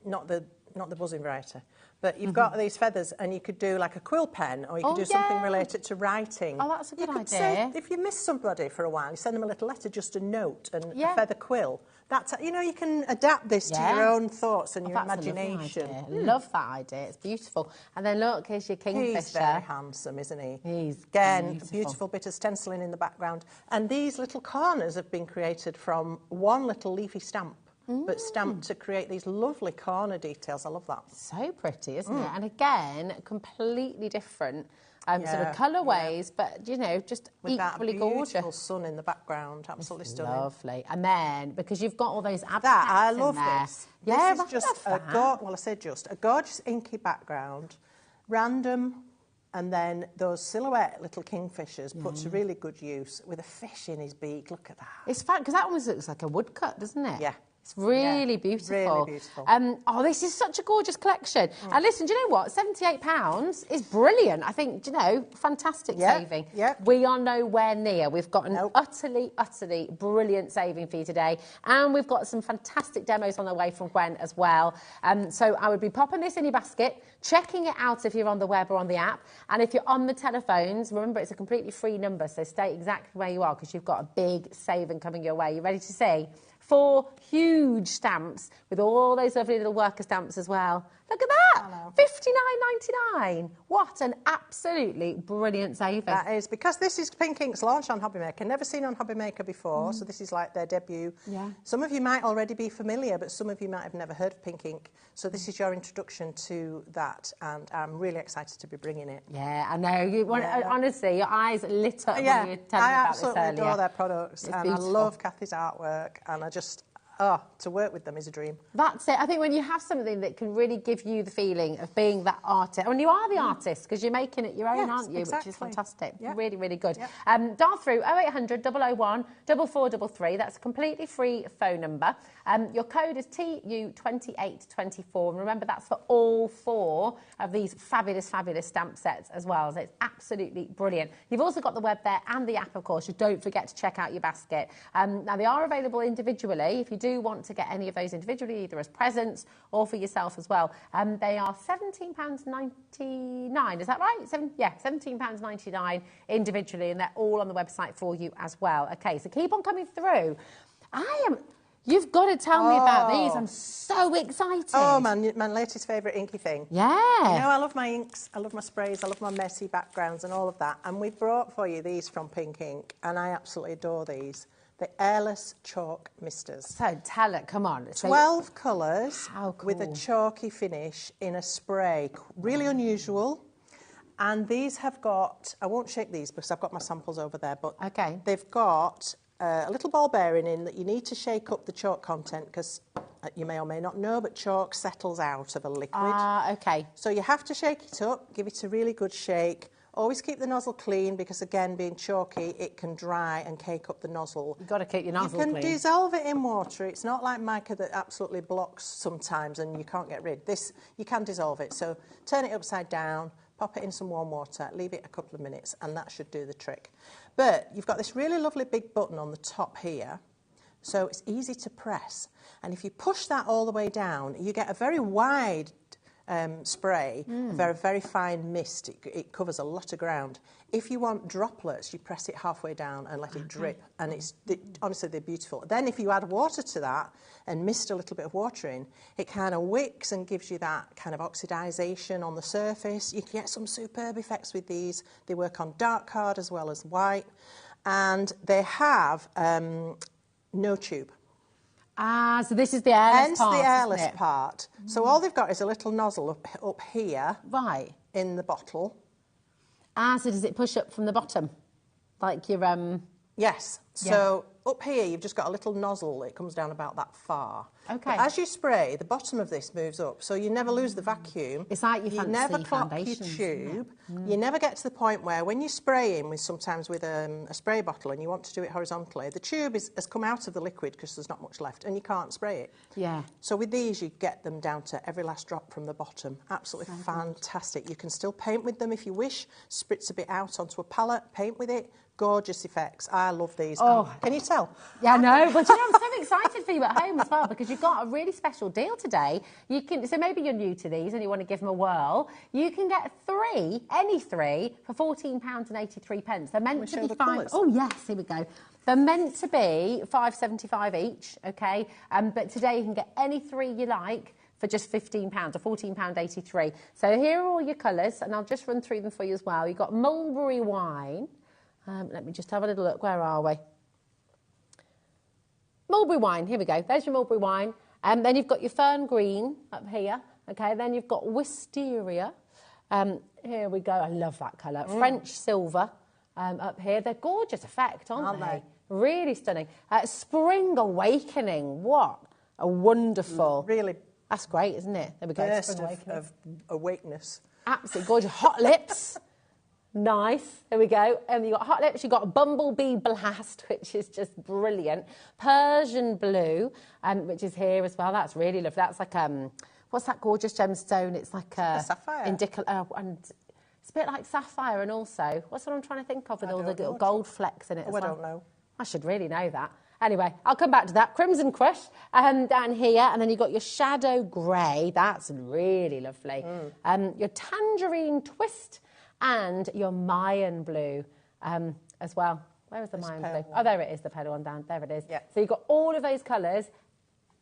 Not the not the buzzing variety, but you've got these feathers, and you could do like a quill pen, or you could do something related to writing.
Oh, that's a good idea.
Say, if you miss somebody for a while, you send them a little letter, just a note and a feather quill. That's, you know, you can adapt this to your own thoughts and your imagination.
Love that idea. It's beautiful. And then look, here's your kingfisher.
He's very handsome, isn't he?
He's
again beautiful bit of stenciling in the background. And these little corners have been created from one little leafy stamp, but stamped to create these lovely corner details. I love that.
So pretty, isn't it? And again, completely different. Sort of colourways, but, you know, just
with
equally
that
gorgeous.
Beautiful sun in the background, absolutely stunning.
Lovely. And then, because you've got all those abstracts
I love
in there.
this. This is just a gorgeous inky background, random, and then those silhouette little kingfishers put to really good use with a fish in his beak. Look at that.
It's fun, because that almost looks like a woodcut, doesn't it?
Yeah.
It's really beautiful.
Really beautiful.
Oh, this is such a gorgeous collection. And listen, do you know what? £78 is brilliant. I think, do you know, fantastic saving. We are nowhere near. We've got an utterly brilliant saving for you today. And we've got some fantastic demos on the way from Gwen as well. So I would be popping this in your basket, checking it out if you're on the web or on the app. And if you're on the telephones, remember it's a completely free number, so stay exactly where you are because you've got a big saving coming your way. You ready to see? 4 huge stamps with all those lovely little worker stamps as well. Look at that! $59.99. What an absolutely brilliant saving.
That is, because this is Pink Ink's launch on HobbyMaker. Never seen on HobbyMaker before, so this is like their debut.
Yeah.
Some of you might already be familiar, but some of you might have never heard of Pink Ink. So this is your introduction to that, and I'm really excited to be bringing it.
Yeah, I know. Honestly, your eyes lit up when you were telling me about this earlier.
I absolutely adore their products, and I love Kathy's artwork, and I just... to work with them is a dream.
That's it. I think when you have something that can really give you the feeling of being that artist, and you are the artist because you're making it your own, aren't you?
Exactly.
Which is fantastic.
Yeah.
Really, really good.
Yeah.
Dial through 0800 001 4433. That's a completely free phone number. Your code is TU2824. And remember, that's for all 4 of these fabulous, fabulous stamp sets as well. So it's absolutely brilliant. You've also got the web there and the app, of course. You don't forget to check out your basket. Now, they are available individually. If you do want to get any of those individually, either as presents or for yourself as well, they are £17.99. Is that right? £17.99 individually, and they're all on the website for you as well. Okay, so keep on coming through. You've got to tell me about these. I'm so excited.
Oh, my latest favourite inky thing.
Yeah.
You know, I love my inks, I love my sprays, I love my messy backgrounds and all of that. And we've brought for you these from Pink Ink, and I absolutely adore these. The airless chalk misters.
So tell it, come on.
12 colours with a
cool.
chalky finish in a spray. Really unusual. And these have got, I won't shake these because I've got my samples over there, but they've got a little ball bearing in that you need to shake up the chalk content because you may or may not know, but chalk settles out of a liquid. So you have to shake it up, give it a really good shake. Always keep the nozzle clean because, again, being chalky, it can dry and cake up the nozzle.
You've got to keep your nozzle clean.
You can dissolve it in water. It's not like mica that absolutely blocks sometimes and you can't get rid. This, you can dissolve it. So turn it upside down, pop it in some warm water, leave it a couple of minutes, and that should do the trick. But you've got this really lovely big button on the top here, so it's easy to press. And if you push that all the way down, you get a very wide spray, a very, very fine mist. It covers a lot of ground. If you want droplets, you press it halfway down and let it drip, and honestly, they're beautiful. Then if you add water to that and mist a little bit of water in, it kind of wicks and gives you that kind of oxidization on the surface. You can get some superb effects with these. They work on dark card as well as white, and they have no tube.
So this is the airless part,
the airless part. So all they've got is a little nozzle up here.
Right.
In the bottle.
So does it push up from the bottom? Like your...
Yes. So up here, you've just got a little nozzle that comes down about that far.
Okay.
But as you spray, the bottom of this moves up, so you never lose the vacuum.
It's like your fancy
never clock your
foundations,
tube. You never get to the point where when you spray in sometimes with a spray bottle and you want to do it horizontally, the tube has come out of the liquid because there's not much left and you can't spray it.
Yeah.
So with these, you get them down to every last drop from the bottom. Absolutely fantastic. You can still paint with them if you wish. Spritz a bit out onto a palette, paint with it, Gorgeous effects. I love these.
Oh.
Can you tell?
Yeah, I know, but you know, I'm so excited for you at home as well because you've got a really special deal today. So maybe you're new to these and you want to give them a whirl. You can get any three, for £14.83. They're meant to be five. Oh yes, here we go. They're meant to be £5.75 each. Okay, but today you can get any three you like for just £15 or £14.83. So here are all your colours, and I'll just run through them for you as well. You've got mulberry wine. Let me just have a little look. Where are we? Mulberry wine. Here we go. There's your mulberry wine. Then you've got your fern green up here. Okay. Then you've got wisteria. Here we go. I love that colour. French silver up here. They're gorgeous effect, aren't they? Really stunning. Spring awakening. What a wonderful.
Really.
That's great, isn't it? There we go.
Burst of awakeness.
Absolutely gorgeous. Hot lips. Nice. There we go. You've got hot lips. You've got bumblebee blast, which is just brilliant. Persian blue, which is here as well. That's really lovely. That's like what's that gorgeous gemstone? It's like a
sapphire.
And it's a bit like sapphire, and also what's what I'm trying to think of with all the little gold flecks in it.
I don't know.
I should really know that. Anyway, I'll come back to that. Crimson Crush down here, and then you've got your Shadow Grey. That's really lovely. Your Tangerine Twist and your Mayan Blue as well. Where is the Mayan Blue? Oh, there it is, the pedal one down. There it is. Yeah. So you've got all of those colours.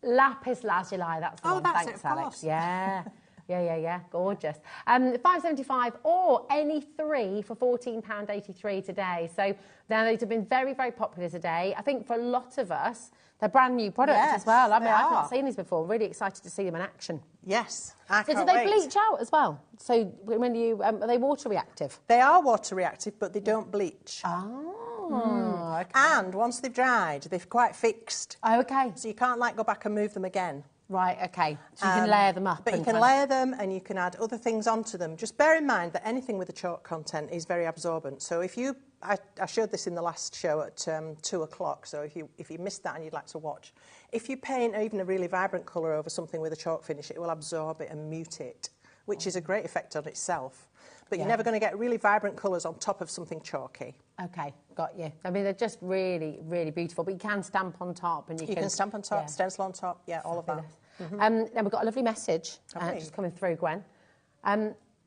Lapis Lazuli, that's the one.
That's
Thanks,
it, of
Alex.
course.
Yeah. Yeah. Gorgeous. £5.75 or any three for £14.83 today. So now these have been very, very popular today. I think for a lot of us, they're brand new products as well. I've not seen these before. Really excited to see them in action.
Yes.
So do they bleach out as well? So when you are they water reactive?
They are water reactive, but they don't bleach.
Okay.
And once they've dried, they're quite fixed.
Oh, okay.
So you can't go back and move them again.
Right, okay. So you can layer them up.
But you can layer them and you can add other things onto them. Just bear in mind that anything with a chalk content is very absorbent. So if you, I showed this in the last show at 2 o'clock, so if you missed that and you'd like to watch, if you paint even a really vibrant colour over something with a chalk finish, it will absorb it and mute it, which is a great effect on itself. But you're never going to get really vibrant colours on top of something chalky.
Okay, got you. I mean, they're just really, really beautiful. But you can stamp on top, and you can
stamp on top, stencil on top, all of that.
Then we've got a lovely message just coming through, Gwen.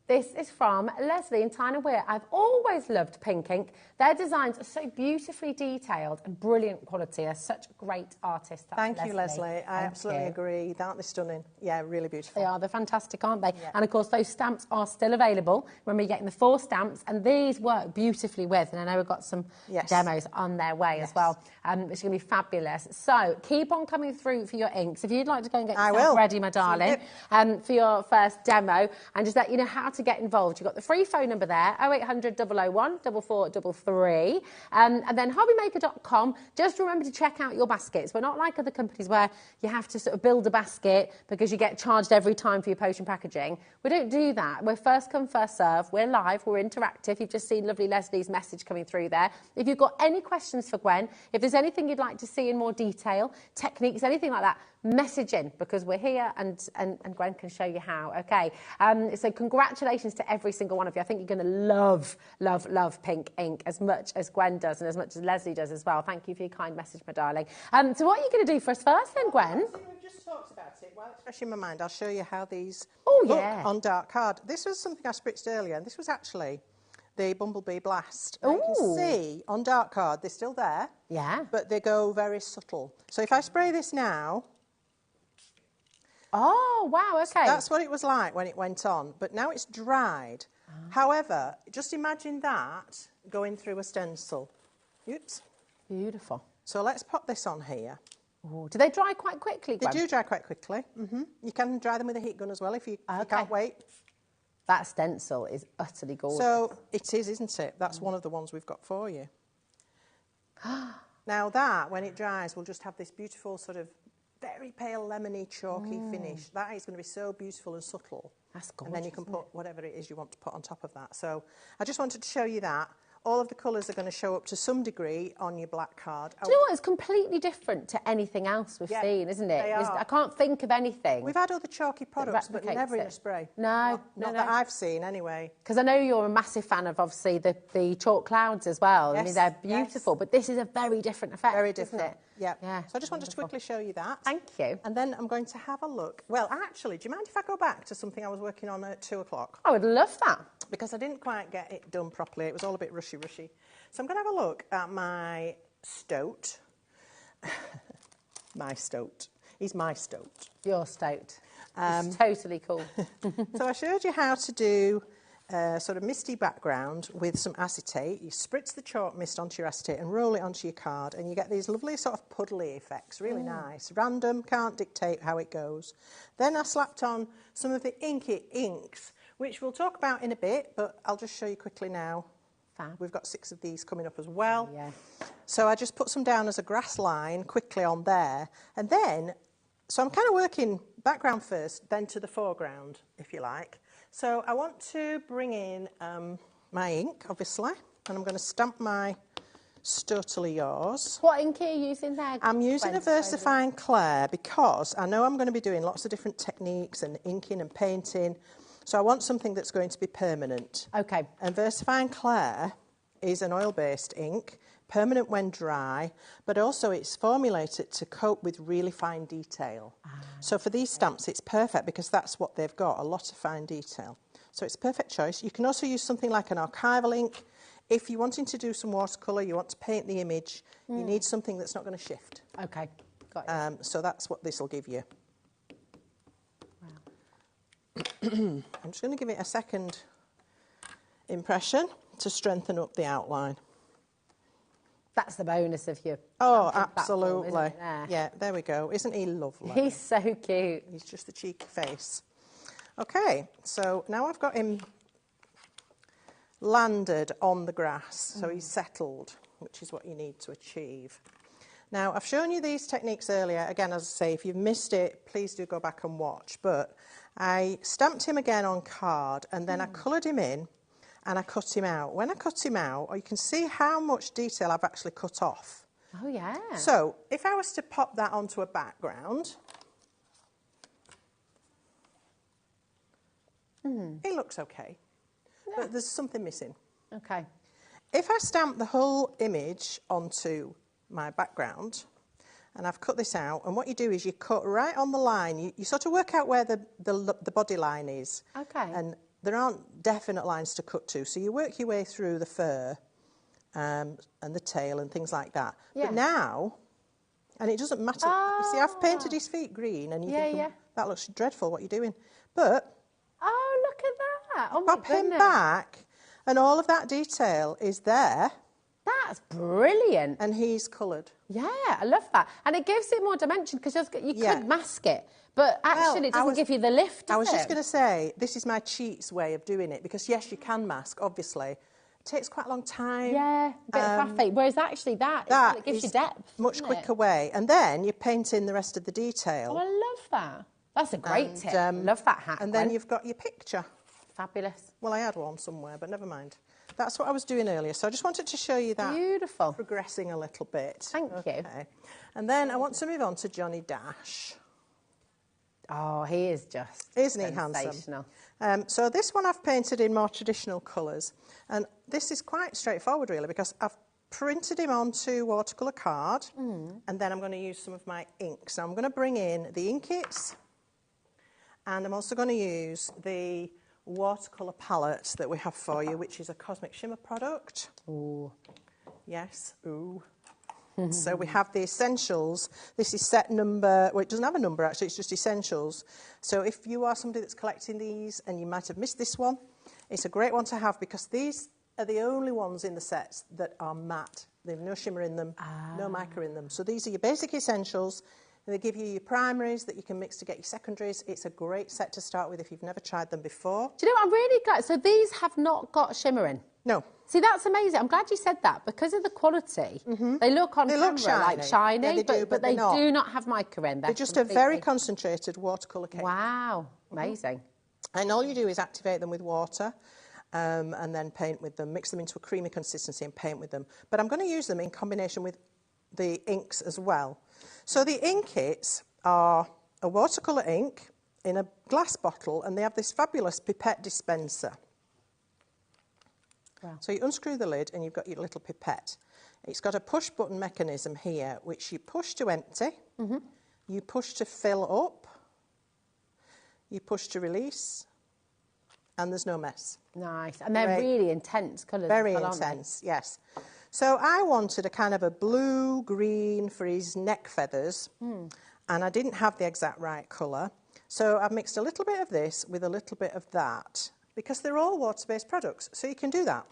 This is from Leslie in Tyne and Weir. I've always loved Pink Ink. Their designs are so beautifully detailed and brilliant quality. They're such great artists.
Thank you, Leslie. I absolutely agree. Aren't they stunning? Yeah, really beautiful.
They are. They're fantastic, aren't they? Yeah. And, of course, those stamps are still available. Remember, you're getting the 4 stamps, and these work beautifully with. And I know we've got some demos on their way as well, which is going to be fabulous. So keep on coming through for your inks. If you'd like to go and get yourself ready, my darling, for your first demo, and just let you know how to get involved. You've got the free phone number there, 0800 001 4433, and then hobbymaker.com. Just remember to check out your baskets. We're not like other companies where you have to sort of build a basket because you get charged every time for your potion packaging. We don't do that. We're first come, first serve. We're live. We're interactive. You've just seen lovely Leslie's message coming through there. If you've got any questions for Gwen, if there's anything you'd like to see in more detail, techniques, anything like that, message in, because we're here and Gwen can show you how. Okay, so congratulations to every single one of you. I think you're going to love Pink Ink as much as Gwen does and as much as Leslie does as well. Thank you for your kind message, my darling. So what are you going to do for us first then, Gwen?
We've just talked about it. While it's fresh in my mind, I'll show you how these look on dark card. This was something I spritzed earlier, and this was actually the Bumblebee Blast. You can see on dark card, they're still there.
Yeah.
But they go very subtle. So if I spray this now...
Oh, wow, okay.
That's what it was like when it went on, but now it's dried. However, just imagine that going through a stencil. Oops.
Beautiful.
So let's pop this on here.
Ooh, do they dry quite quickly, Gwen?
They do dry quite quickly. You can dry them with a heat gun as well if you can't wait.
That stencil is utterly gorgeous.
So it is, isn't it? That's one of the ones we've got for you. Now that, when it dries, we'll just have this beautiful sort of very pale lemony chalky finish. That is going to be so beautiful and subtle.
That's gorgeous.
And then you can put whatever it is you want to put on top of that. So I just wanted to show you that. all of the colours are going to show up to some degree on your black card.
Do you know what? It's completely different to anything else we've seen, isn't it? I can't think of anything.
We've had other chalky products, but never in a spray.
No,
not that I've seen anyway.
Because I know you're a massive fan of, obviously, the chalk clouds as well.
Yes,
I mean, they're beautiful, but this is a very different effect,
very different,
isn't it?
Yeah. So I just wanted to quickly show you that.
Thank you.
And then I'm going to have a look. Well, actually, do you mind if I go back to something I was working on at 2 o'clock?
I would love that.
Because I didn't quite get it done properly. It was all a bit rushy. So I'm going to have a look at my stoat. My stoat. He's my stoat.
Your stoat. It's totally cool.
So I showed you how to do a sort of misty background with some acetate. You spritz the chalk mist onto your acetate and roll it onto your card, and you get these lovely sort of puddly effects, really nice. Random, can't dictate how it goes. Then I slapped on some of the inky inks, which we'll talk about in a bit, but I'll just show you quickly now.
Fab.
We've got 6 of these coming up as well.
Yeah.
So I just put some down as a grass line quickly on there. And then, so I'm kind of working background first, then to the foreground, if you like. So I want to bring in my ink, obviously, and I'm going to stamp my Totally Yours.
What ink are you using there?
I'm using a VersaFine Clair because I know I'm going to be doing lots of different techniques and inking and painting. So I want something that's going to be permanent.
Okay.
And VersaFine Clair is an oil-based ink, permanent when dry, but also it's formulated to coat with really fine detail. So for these stamps, it's perfect because that's what they've got, a lot of fine detail. So it's a perfect choice. You can also use something like an archival ink. If you're wanting to do some watercolour, you want to paint the image, you need something that's not going to shift.
Okay, got it.
So that's what this will give you. I'm just going to give it a second impression to strengthen up the outline.
That's the bonus of you.
Oh, absolutely.
Platform,
yeah, there we go. Isn't he lovely?
He's so cute.
He's just a cheeky face. Okay, so now I've got him landed on the grass, so he's settled, which is what you need to achieve. Now, I've shown you these techniques earlier. Again, as I say, if you've missed it, please do go back and watch. But I stamped him again on card, and then I coloured him in, and I cut him out. When I cut him out, you can see how much detail I've actually cut off.
Oh, yeah.
So, if I was to pop that onto a background, it looks okay. Yeah. But there's something missing.
Okay.
If I stamp the whole image onto my background, and I've cut this out, and what you do is you cut right on the line. You sort of work out where the body line is.
Okay.
And there aren't definite lines to cut to, so you work your way through the fur and the tail and things like that. Yeah. But now, and it doesn't matter. You see, I've painted his feet green, and you think, that looks dreadful, what you're doing. But
oh, look at that. Oh, my
pop him back, and all of that detail is there.
That's brilliant.
And he's coloured.
Yeah, I love that. And it gives it more dimension, because you could mask it, but actually it doesn't give you the lift, does
I was just going to say, this is my cheats way of doing it, because yes, you can mask, obviously. It takes quite a long time.
Yeah, a bit of graphic, whereas actually it gives you depth.
Much quicker way. And then you paint in the rest of the detail.
Oh, I love that. That's a great tip. Love that hack.
And then you've got your picture.
Fabulous.
Well, I had one somewhere, but never mind. That's what I was doing earlier. So I just wanted to show you that.
Beautiful.
Progressing a little bit.
Thank you.
And then I want to move on to Johnny Dash.
Oh, he is just
Isn't he handsome? So this one I've painted in more traditional colours. And this is quite straightforward, really, because I've printed him onto watercolour card. And then I'm going to use some of my inks. So I'm going to bring in the ink kits. And I'm also going to use the watercolour palette that we have for you, which is a Cosmic Shimmer product.
Ooh.
Yes, ooh. So we have the essentials. This is set number, well, it doesn't have a number actually, it's just essentials. So if you are somebody that's collecting these and you might have missed this one, it's a great one to have because these are the only ones in the sets that are matte. They have no shimmer in them, no mica in them. So these are your basic essentials. And they give you your primaries that you can mix to get your secondaries. It's a great set to start with if you've never tried them before.
Do you know what? I'm really glad. So these have not got shimmer in?
No.
See, that's amazing. I'm glad you said that. Because of the quality, they look on camera like shiny,
yeah,
but they do not have mica in.
They're just a very concentrated watercolour cake.
Wow. Amazing.
And all you do is activate them with water. and then paint with them, mix them into a creamy consistency and paint with them. But I'm going to use them in combination with the inks as well. So the ink kits are a watercolour ink in a glass bottle, and they have this fabulous pipette dispenser. Wow. So you unscrew the lid and you've got your little pipette. It's got a push button mechanism here, which you push to empty, you push to fill up, you push to release, and there's no mess.
Nice. And they're really intense colours.
Very intense, yes. So I wanted a kind of a blue-green for his neck feathers, and I didn't have the exact right colour. So I've mixed a little bit of this with a little bit of that, because they're all water-based products, so you can do that.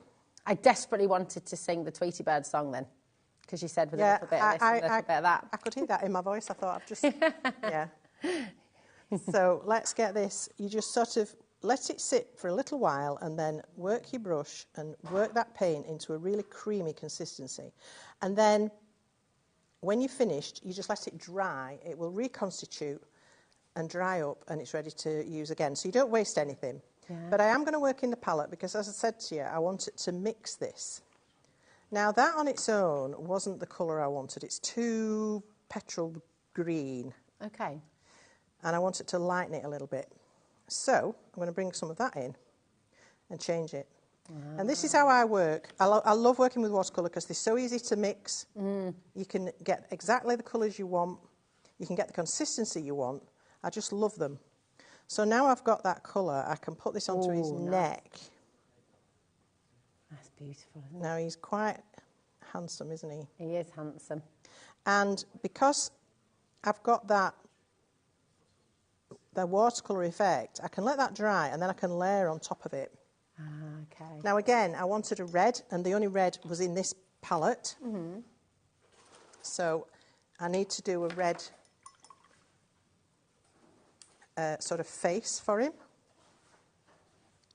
I desperately wanted to sing the Tweety Bird song then, because you said with a little bit of this and a little bit of that.
I could hear that in my voice. I thought I've just, yeah. So let's get this. You just sort of let it sit for a little while and then work your brush and work that paint into a really creamy consistency. And then when you're finished, you just let it dry. It will reconstitute and dry up, and it's ready to use again. So you don't waste anything. Yeah. But I am going to work in the palette because, as I said to you, I want it to mix this. Now, that on its own wasn't the colour I wanted. It's too petrol green.
Okay.
And I want it to lighten it a little bit. So I'm going to bring some of that in and change it. And this is how I work. I love working with watercolour because they're so easy to mix. You can get exactly the colours you want. You can get the consistency you want. I just love them. So now I've got that colour, I can put this onto his neck.
That's beautiful, isn't it?
Now, he's quite handsome, isn't he?
He is handsome.
And because I've got the watercolour effect, I can let that dry and then I can layer on top of it.
Okay.
Now, again, I wanted a red, and the only red was in this palette. So I need to do a red sort of face for him.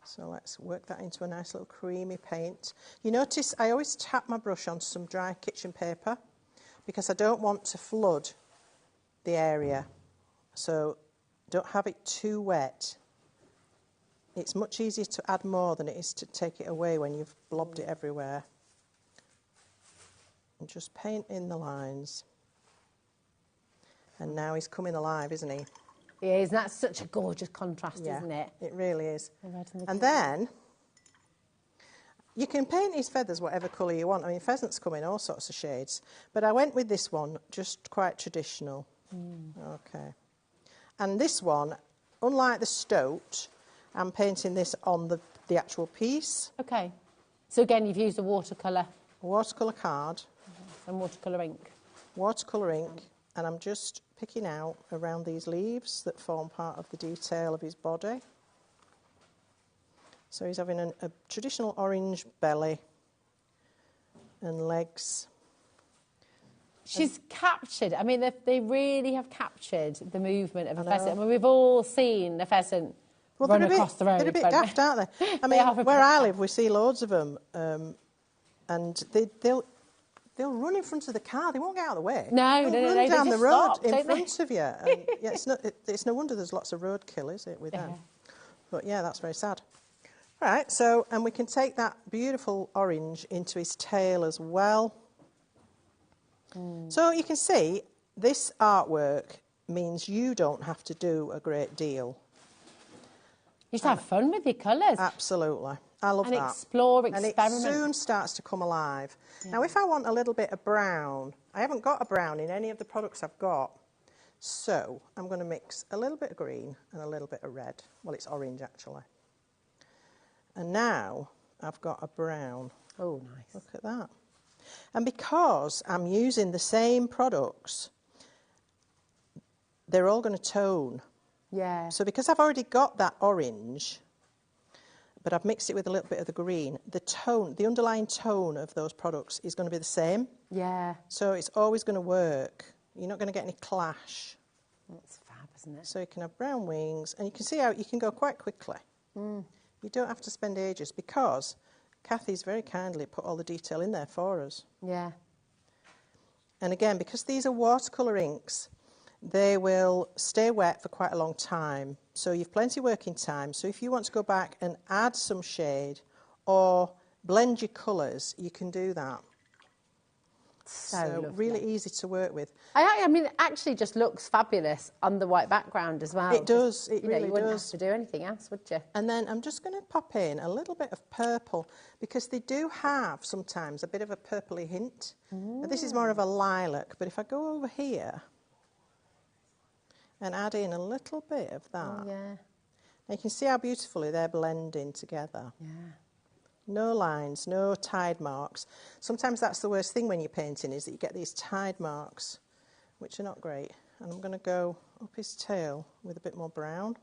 So let's work that into a nice little creamy paint. You notice I always tap my brush onto some dry kitchen paper because I don't want to flood the area. So don't have it too wet. It's much easier to add more than it is to take it away when you've blobbed it everywhere. And just paint in the lines. And now he's coming alive, isn't he?
He is, and that's such a gorgeous contrast, isn't it?
It really is. And then you can paint his feathers whatever colour you want. I mean, pheasants come in all sorts of shades. But I went with this one, just quite traditional. Okay. And this one, unlike the stoat, I'm painting this on the actual piece.
Okay. So again, you've used a watercolour.
A watercolour card.
And watercolour ink.
Watercolour ink. And I'm just picking out around these leaves that form part of the detail of his body. So he's having a traditional orange belly and legs.
She's captured, I mean, they really have captured the movement of a pheasant. I mean, we've all seen a pheasant run across the road.
They're a bit daft, aren't they? I mean, where I live, we see loads of them, and they'll run in front of the car. They won't get out of the way.
No,
they'll run down the road
stop,
in front of you. And, yeah, it's no wonder there's lots of roadkill, is it, with them? But yeah, that's very sad. Right, so, and we can take that beautiful orange into his tail as well. So you can see this artwork means you don't have to do a great deal.
You just have fun with your colours.
Absolutely. I love that.
And explore, experiment.
And it soon starts to come alive. Yeah. Now, if I want a little bit of brown, I haven't got a brown in any of the products I've got. So I'm going to mix a little bit of green and a little bit of red. Well, it's orange, actually. And now I've got a brown.
Oh, nice.
Look at that. And because I'm using the same products, they're all going to tone.
Yeah.
So because I've already got that orange, but I've mixed it with a little bit of the green, the tone, the underlying tone of those products is going to be the same.
Yeah.
So it's always going to work. You're not going to get any clash.
That's fab, isn't it?
So you can have brown wings, and you can see how you can go quite quickly. You don't have to spend ages because Kathy's very kindly put all the detail in there for us.
Yeah.
And again, because these are watercolour inks, they will stay wet for quite a long time. So you've plenty of working time. So if you want to go back and add some shade or blend your colours, you can do that.
So
really easy to work with.
I mean, it actually just looks fabulous on the white background as well.
It does, it really
you wouldn't
does.
have to do anything else, would you?
And then I'm just going to pop in a little bit of purple, because they do have sometimes a bit of a purpley hint. Now, this is more of a lilac, but if I go over here and add in a little bit of that,
Yeah.
now you can see how beautifully they're blending together.
Yeah.
No lines, no tide marks. Sometimes that's the worst thing when you're painting, is that you get these tide marks, which are not great. And I'm going to go up his tail with a bit more brown.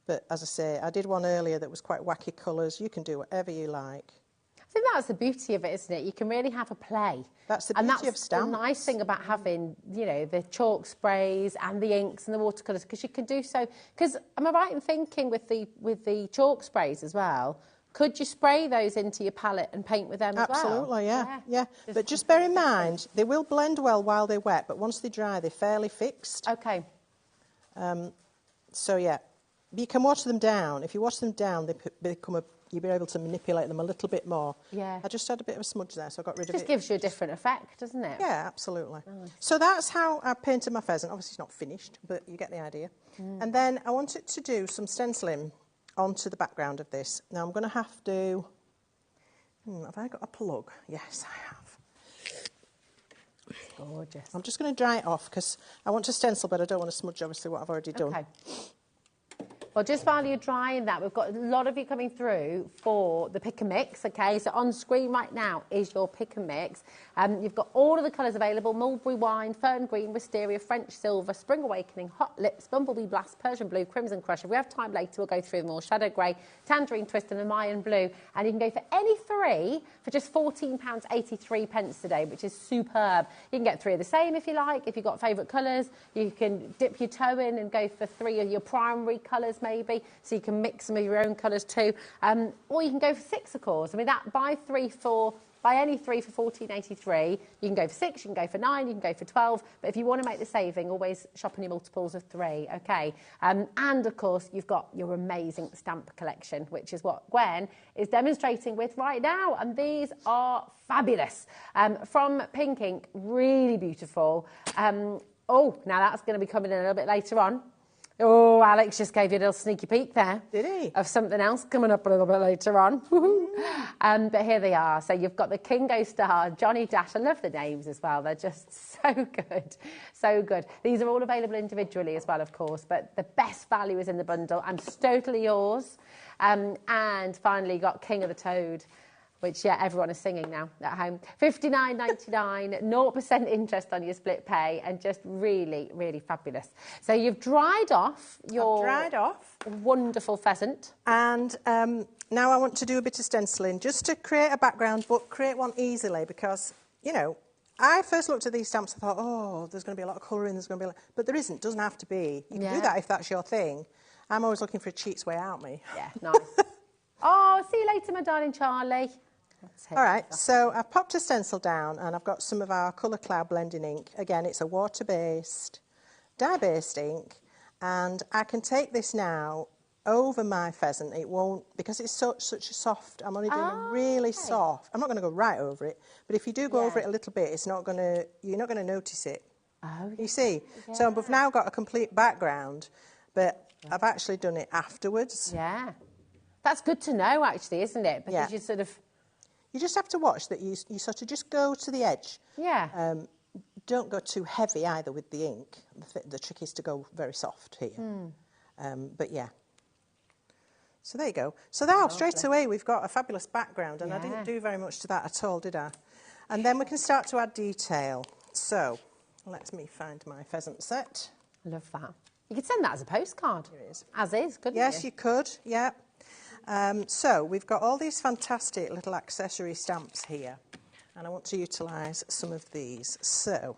But as I say, I did one earlier that was quite wacky colours. You can do whatever you like.
I think that's the beauty of it, isn't it? You can really have a play.
That's the beauty of stamps.
And that's the nice thing about having, you know, the chalk sprays and the inks and the watercolours, because you can do so. Because am I right in thinking with the chalk sprays as well? Could you spray those into your palette and paint with them as well?
Absolutely, yeah. But just bear in mind, they will blend well while they're wet, but once they dry, they're fairly fixed.
Okay.
So, yeah, you can wash them down. If you wash them down, you'll be able to manipulate them a little bit more.
Yeah.
I just had a bit of a smudge there, so I got rid of it.
Just gives you a different effect, doesn't it?
Yeah, absolutely.
Nice.
So that's how I painted my pheasant. Obviously, it's not finished, but you get the idea. And then I wanted to do some stenciling onto the background of this. Now I'm going to have to... have I got a plug? Yes, I have.
Gorgeous.
I'm just going to dry it off because I want to stencil, but I don't want to smudge, obviously, what I've already done.
Okay. Well, just while you're drying that, we've got a lot of you coming through for the pick and mix, okay? So on screen right now is your pick and mix. You've got all of the colours available: mulberry wine, fern green, wisteria, French silver, spring awakening, hot lips, bumblebee blast, Persian blue, crimson crush. If we have time later, we'll go through them all: shadow grey, tangerine twist and the Mayan blue. And you can go for any three for just £14.83 today, which is superb. You can get three of the same if you like. If you've got favourite colours, you can dip your toe in and go for three of your primary colours maybe, so you can mix some of your own colours too. Or you can go for six, of course. I mean, that buy any three for £14.83. You can go for 6, you can go for 9, you can go for 12. But if you want to make the saving, always shop in your multiples of 3, okay? And, of course, you've got your amazing stamp collection, which is what Gwen is demonstrating with right now. And these are fabulous. From Pink Ink, really beautiful. Now that's going to be coming in a little bit later on. Oh, Alex just gave you a little sneaky peek there.
Did he?
Of something else coming up a little bit later on. But here they are. So you've got the Kingo Star, Johnny Dash. I love the names as well. They're just so good. So good. These are all available individually as well, of course. But the best value is in the bundle. I'm totally yours. And finally, you got King of the Toad, which, yeah, everyone is singing now at home. $59.99, 0% interest on your split pay, and just really, really fabulous. So you've dried off your wonderful pheasant.
And now I want to do a bit of stenciling, just to create a background, but create one easily, because, you know, I first looked at these stamps and thought, oh, there's going to be a lot of colouring, there's going to be but there isn't, doesn't have to be. You can do that if that's your thing. I'm always looking for a cheats way out, me.
Yeah, nice. Oh, see you later, my darling Charlie.
All right, so I've popped a stencil down and I've got some of our Colour Cloud blending ink. Again, it's a water-based, dye-based ink, and I can take this now over my pheasant. It won't, because it's such a soft, I'm only doing a really soft. I'm not going to go right over it, but if you do go over it a little bit, it's not going to, you're not going to notice it.
Oh,
you see? Yeah. So we've now got a complete background, but I've actually done it afterwards.
Yeah. That's good to know, actually, isn't it? Because you sort of...
You just have to watch that you sort of just go to the edge.
Yeah.
Don't go too heavy either with the ink. The trick is to go very soft here. But yeah. So there you go. So now, straight away, we've got a fabulous background, and I didn't do very much to that at all, did I? And then we can start to add detail. So let me find my pheasant set.
I love that. You could send that as a postcard.
Here it is.
As is, couldn't you?
Yes, you could, yeah. So we've got all these fantastic little accessory stamps here, and I want to utilise some of these. So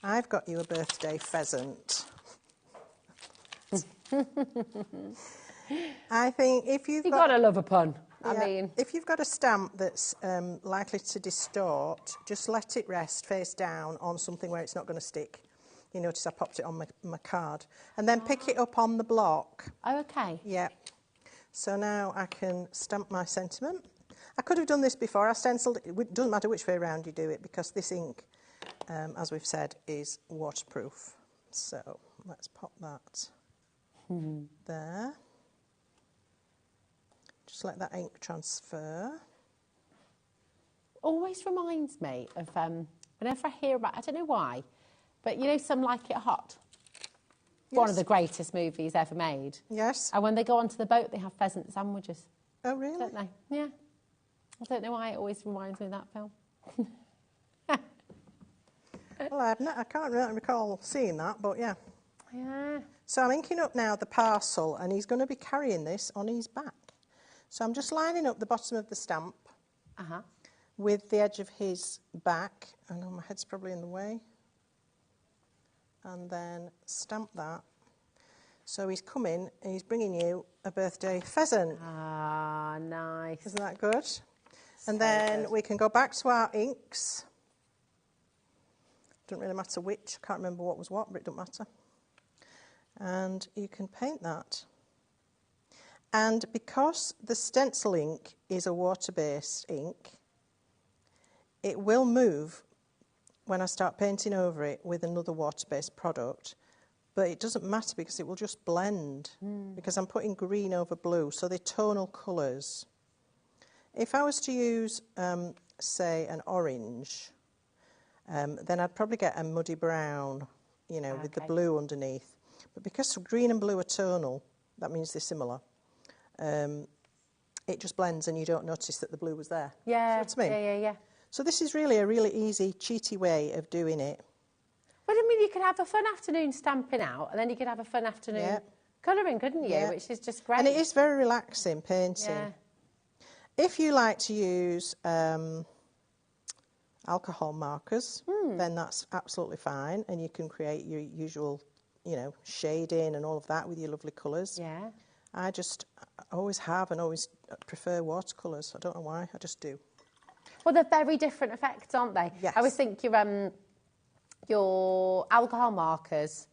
I've got you a birthday pheasant. I think if you've got
to love a pun. I mean,
if you've got a stamp that's likely to distort, just let it rest face down on something where it's not going to stick. You notice I popped it on my card, and then pick it up on the block.
Oh, okay.
Yeah. So now I can stamp my sentiment. I could have done this before. I stenciled it. It doesn't matter which way around you do it because this ink, as we've said, is waterproof. So let's pop that there. Just let that ink transfer.
Always reminds me of whenever I hear about, I don't know why, but you know Some Like It Hot?
Yes.
One of the greatest movies ever made.
Yes.
And when they go onto the boat, they have pheasant sandwiches.
Oh, really?
Don't they? Yeah. I don't know why, it always reminds me of that film.
Well, I can't really recall seeing that, but yeah.
Yeah.
So I'm inking up now the parcel, and he's going to be carrying this on his back. So I'm just lining up the bottom of the stamp with the edge of his back. I know my head's probably in the way. And then stamp that. So he's coming and he's bringing you a birthday pheasant.
Ah, nice.
Isn't that good? And then we can go back to our inks. Doesn't really matter which. I can't remember what was what, but it doesn't matter. And you can paint that. And because the stencil ink is a water-based ink, it will move when I start painting over it with another water-based product, but it doesn't matter because it will just blend because I'm putting green over blue, so they're tonal colours. If I was to use, say, an orange, then I'd probably get a muddy brown, you know, with the blue underneath. But because green and blue are tonal, that means they're similar. It just blends and you don't notice that the blue was there.
Yeah,
See what I mean?
yeah.
So this is really a really easy, cheaty way of doing it.
Well, I mean, you could have a fun afternoon stamping out, and then you could have a fun afternoon colouring, couldn't you?
Yeah.
Which is just great.
And it is very relaxing painting.
Yeah.
If you like to use alcohol markers, then that's absolutely fine, and you can create your usual, you know, shading and all of that with your lovely colours.
Yeah.
I always have and always prefer watercolours. I don't know why, I just do.
Well, they're very different effects, aren't they?
Yes.
I always think your alcohol markers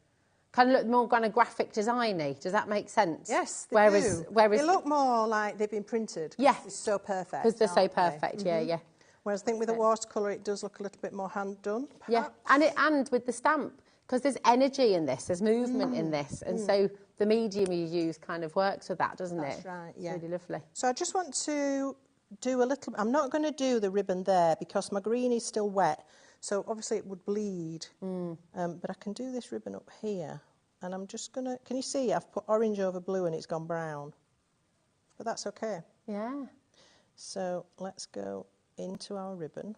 kind of look more kind of graphic designy. Does that make sense?
Yes, they do. They look more like they've been printed.
Yeah.
It's so perfect.
Because they're so perfect, yeah.
Whereas I think with a watercolour it does look a little bit more hand done.
Yeah, and with the stamp, because there's energy in this, there's movement in this, and so the medium you use kind of works with that, doesn't it?
That's right, yeah.
It's really lovely.
So I just want to do a little, I'm not going to do the ribbon there because my green is still wet, so obviously it would bleed, but I can do this ribbon up here, and I'm just going to, can you see I've put orange over blue and it's gone brown, but that's okay.
Yeah.
So let's go into our ribbon,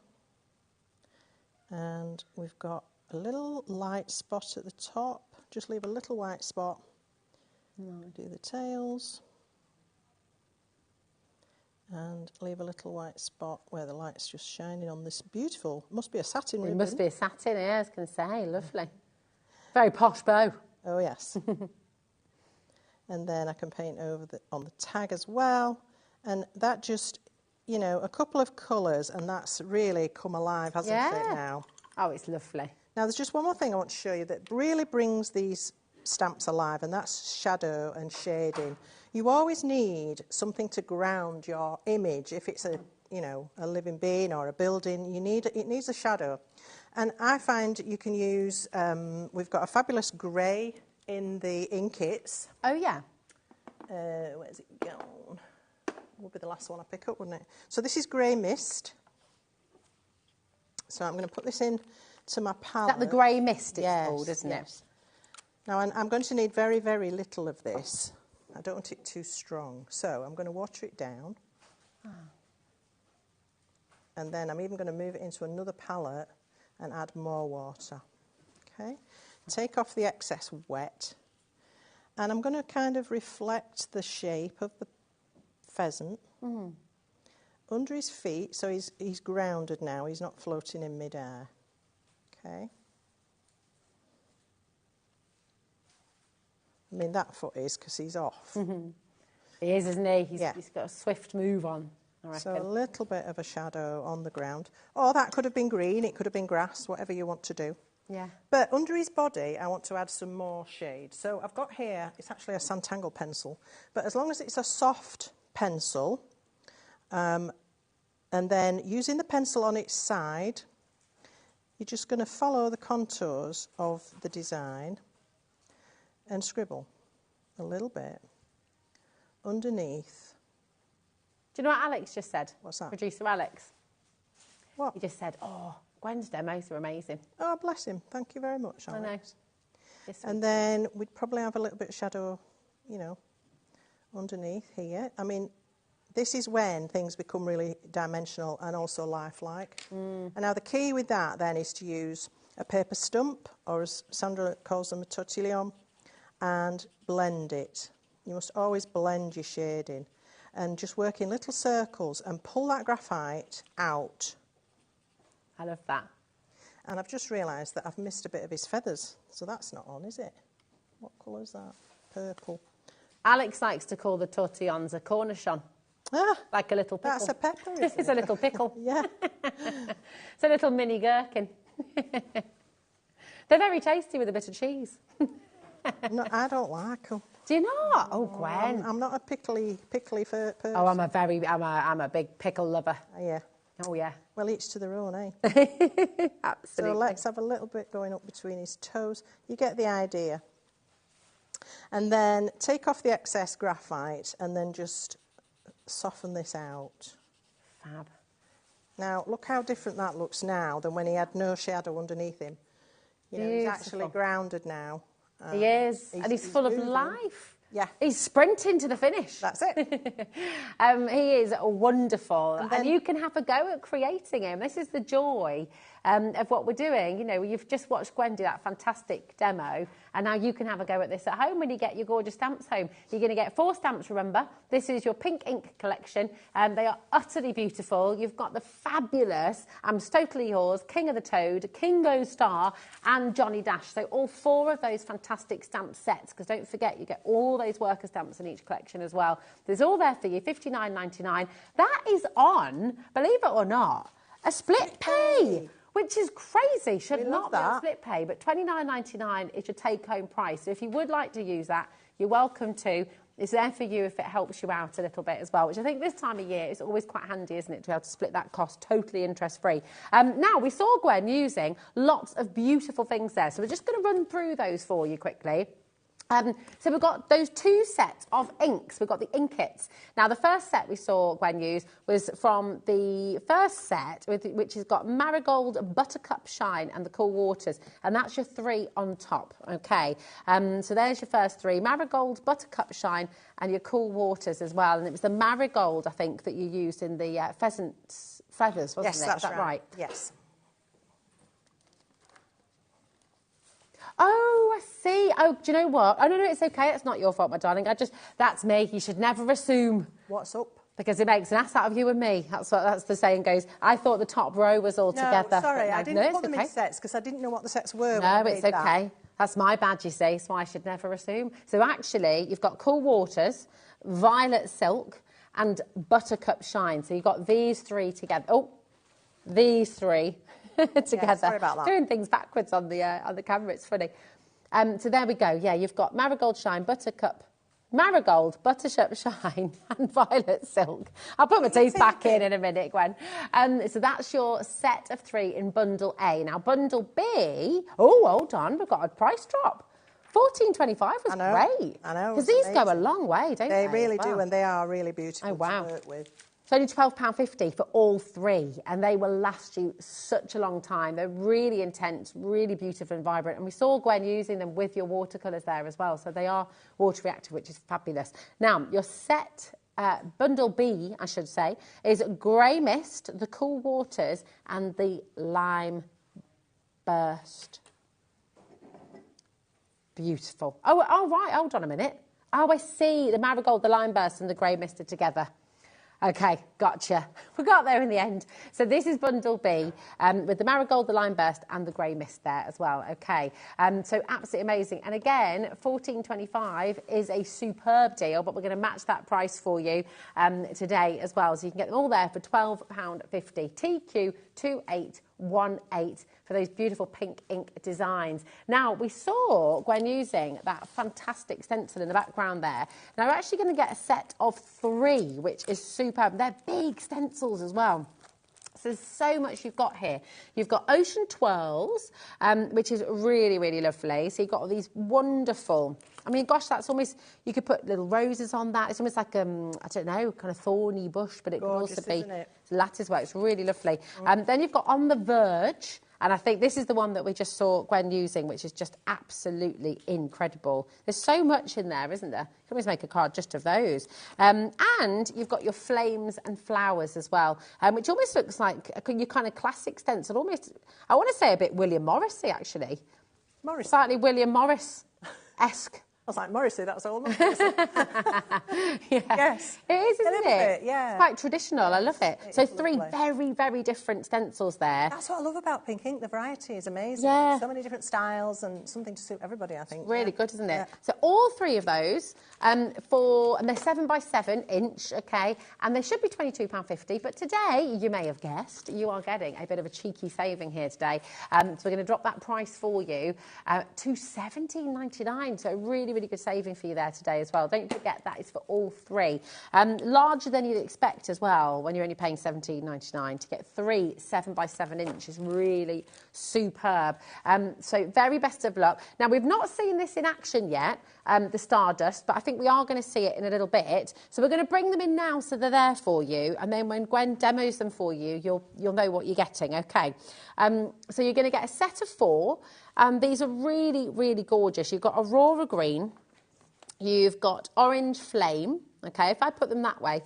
and we've got a little light spot at the top, just leave a little white spot, do the tails, and leave a little white spot where the light's just shining on this beautiful, must be a satin ribbon.
It must be a satin, yeah, I was going to say, lovely. Very posh bow.
Oh yes. And then I can paint over on the tag as well, and that just, you know, a couple of colours and that's really come alive, hasn't it now?
Oh, it's lovely.
Now there's just one more thing I want to show you that really brings these stamps alive, and that's shadow and shading. You always need something to ground your image. If it's a, you know, a living being or a building, it needs a shadow. And I find you can use, we've got a fabulous grey in the ink kits.
Oh yeah.
Where's it gone? Would be the last one I pick up, wouldn't it? So this is Grey Mist. So I'm going to put this in to my palette.
Is that the Grey Mist it's called, isn't it?
Now I'm going to need very, very little of this. I don't want it too strong. So I'm going to water it down. And then I'm even going to move it into another palette and add more water. Okay? Take off the excess wet. And I'm going to kind of reflect the shape of the pheasant under his feet, so he's grounded now, he's not floating in midair. Okay. I mean, that foot is because he's off.
He is, isn't he? He's got a swift move on, I reckon.
So a little bit of a shadow on the ground. Or that could have been green, it could have been grass, whatever you want to do.
Yeah.
But under his body, I want to add some more shade. So I've got here, it's actually a Sanntangle pencil, but as long as it's a soft pencil, and then using the pencil on its side, you're just going to follow the contours of the design and scribble a little bit underneath.
Do you know what Alex just said?
What's that?
Producer Alex.
What?
He just said, oh, Gwen's demos are amazing.
Oh, bless him. Thank you very much, Alex.
I know. Yes,
and then we'd probably have a little bit of shadow, you know, underneath here. I mean, this is when things become really dimensional and also lifelike. And now the key with that then is to use a paper stump, or as Sandra calls them, a tortillon, and blend it. You must always blend your shading and just work in little circles and pull that graphite out.
I love that.
And I've just realised that I've missed a bit of his feathers, so that's not on, is it? What colour is that? Purple.
Alex likes to call the tortillons a cornichon.
Ah,
like a little pickle.
That's a pepper, isn't
It's
it?
a little pickle.
Yeah.
It's a little mini gherkin. They're very tasty with a bit of cheese.
No, I don't like them.
Do you not? Oh, Gwen.
I'm not a pickly person.
Oh, I'm a big pickle lover.
Yeah.
Oh, yeah.
Well, each to their own, eh?
Absolutely.
So let's have a little bit going up between his toes. You get the idea. And then take off the excess graphite and then just soften this out.
Fab.
Now, look how different that looks now than when he had no shadow underneath him. You know, he's actually grounded now.
He is, and he's full
moving.
of life.
Yeah.
He's sprinting to the finish.
That's it.
He is wonderful. And you can have a go at creating him. This is the joy of what we're doing. You know, you've just watched Gwen do that fantastic demo, and now you can have a go at this at home when you get your gorgeous stamps home. You're going to get 4 stamps, remember. This is your pink ink collection. They are utterly beautiful. You've got the fabulous I'm Totally Yours, King of the Toad, Kingo Star, and Johnny Dash. So all 4 of those fantastic stamp sets, because don't forget, you get all those worker stamps in each collection as well. There's all there for you, $59.99. That is on, believe it or not, a split pay, which is crazy. Should not be a split pay, but $29.99 is your take-home price. So if you would like to use that, you're welcome to. It's there for you if it helps you out a little bit as well, which I think this time of year is always quite handy, isn't it, to be able to split that cost totally interest-free. Now, we saw Gwen using lots of beautiful things there, so we're just going to run through those for you quickly. So we've got those 2 sets of inks. We've got the ink kits. Now, the first set we saw Gwen use was from the first set, which has got Marigold, Buttercup Shine, and the Cool Waters. And that's your 3 on top, OK? So there's your first 3. Marigold, Buttercup Shine, and your Cool Waters as well. And it was the Marigold, I think, that you used in the pheasant's feathers, wasn't it?
Yes, that's
Is that right?
Yes.
Oh, I see. Oh, do you know what? Oh, no, it's okay. It's not your fault, my darling. That's me. You should never assume.
What's up?
Because it makes an ass out of you and me. That's the saying goes. I thought the top row was all together.
No, sorry, I didn't put them
okay.
in sets because I didn't know what the sets were.
No, it's okay. That's my bad, you see, so I should never assume. So actually, you've got Cool Waters, Violet Silk, and Buttercup Shine. So you've got these 3 together. Oh, these 3. Together.
Yeah, sorry about that.
Doing things backwards on the camera, it's funny. So there we go. Yeah, you've got Marigold Shine, Marigold, Buttercup Shine, and Violet Silk. I'll put my teeth back in a minute, Gwen. So that's your set of 3 in Bundle A. Now, Bundle B, oh, hold on, we've got a price drop. $14.25 was great.
I know.
Because these go a long way, don't they?
They really do, and they are really beautiful to work with.
It's only £12.50 for all 3, and they will last you such a long time. They're really intense, really beautiful and vibrant. And we saw Gwen using them with your watercolours there as well. So they are water reactive, which is fabulous. Now, your set, Bundle B, I should say, is Grey Mist, the Cool Waters, and the Lime Burst. Beautiful. Oh, right, hold on a minute. Oh, I see. The Marigold, the Lime Burst, and the Grey Mist are together. OK, gotcha. We got there in the end. So this is Bundle B with the Marigold, the Lime Burst and the Grey Mist there as well. OK, so absolutely amazing. And again, $14.25 is a superb deal, but we're going to match that price for you today as well. So you can get them all there for £12.50. 18 for those beautiful pink ink designs. Now, we saw Gwen using that fantastic stencil in the background there. Now, we're actually going to get a set of 3, which is superb. They're big stencils as well. So there's so much you've got here. You've got Ocean Twirls, which is really, really lovely. So you've got all these wonderful, I mean, gosh, that's almost, you could put little roses on that. It's almost like, I don't know, kind of thorny bush, but it
Gorgeous,
can also be
lattice
work. It's really lovely. Then you've got On the Verge. And I think this is the one that we just saw Gwen using, which is just absolutely incredible. There's so much in there, isn't there? You can always make a card just of those. And you've got your flames and flowers as well, which almost looks like your kind of classic stencil, almost, I want to say a bit William Morrissey, actually.
Morrissey?
Slightly William Morris-esque.
I was like, Morrissey, that's all. Yes.
It is, isn't it?
Yeah.
It's quite traditional. I love it. So 3 very, very different stencils there.
That's what I love about pink ink. The variety is amazing.
Yeah.
So many different styles and something to suit everybody, I think.
Really good, isn't it? So all 3 of those, and they're 7 by 7 inch, okay, and they should be £22.50, but today, you may have guessed, you are getting a bit of a cheeky saving here today. So we're going to drop that price for you to £17.99, so really, really good saving for you there today as well. Don't forget that is for all 3. Larger than you'd expect as well when you're only paying £17.99. To get 3 7 by 7 inch is really superb. So very best of luck. Now, we've not seen this in action yet, the Stardust, but I think we are going to see it in a little bit. So we're going to bring them in now so they're there for you, and then when Gwen demos them for you, you'll know what you're getting, okay? So you're going to get a set of 4. These are really, really gorgeous. You've got Aurora Green, you've got Orange Flame, okay? If I put them that way,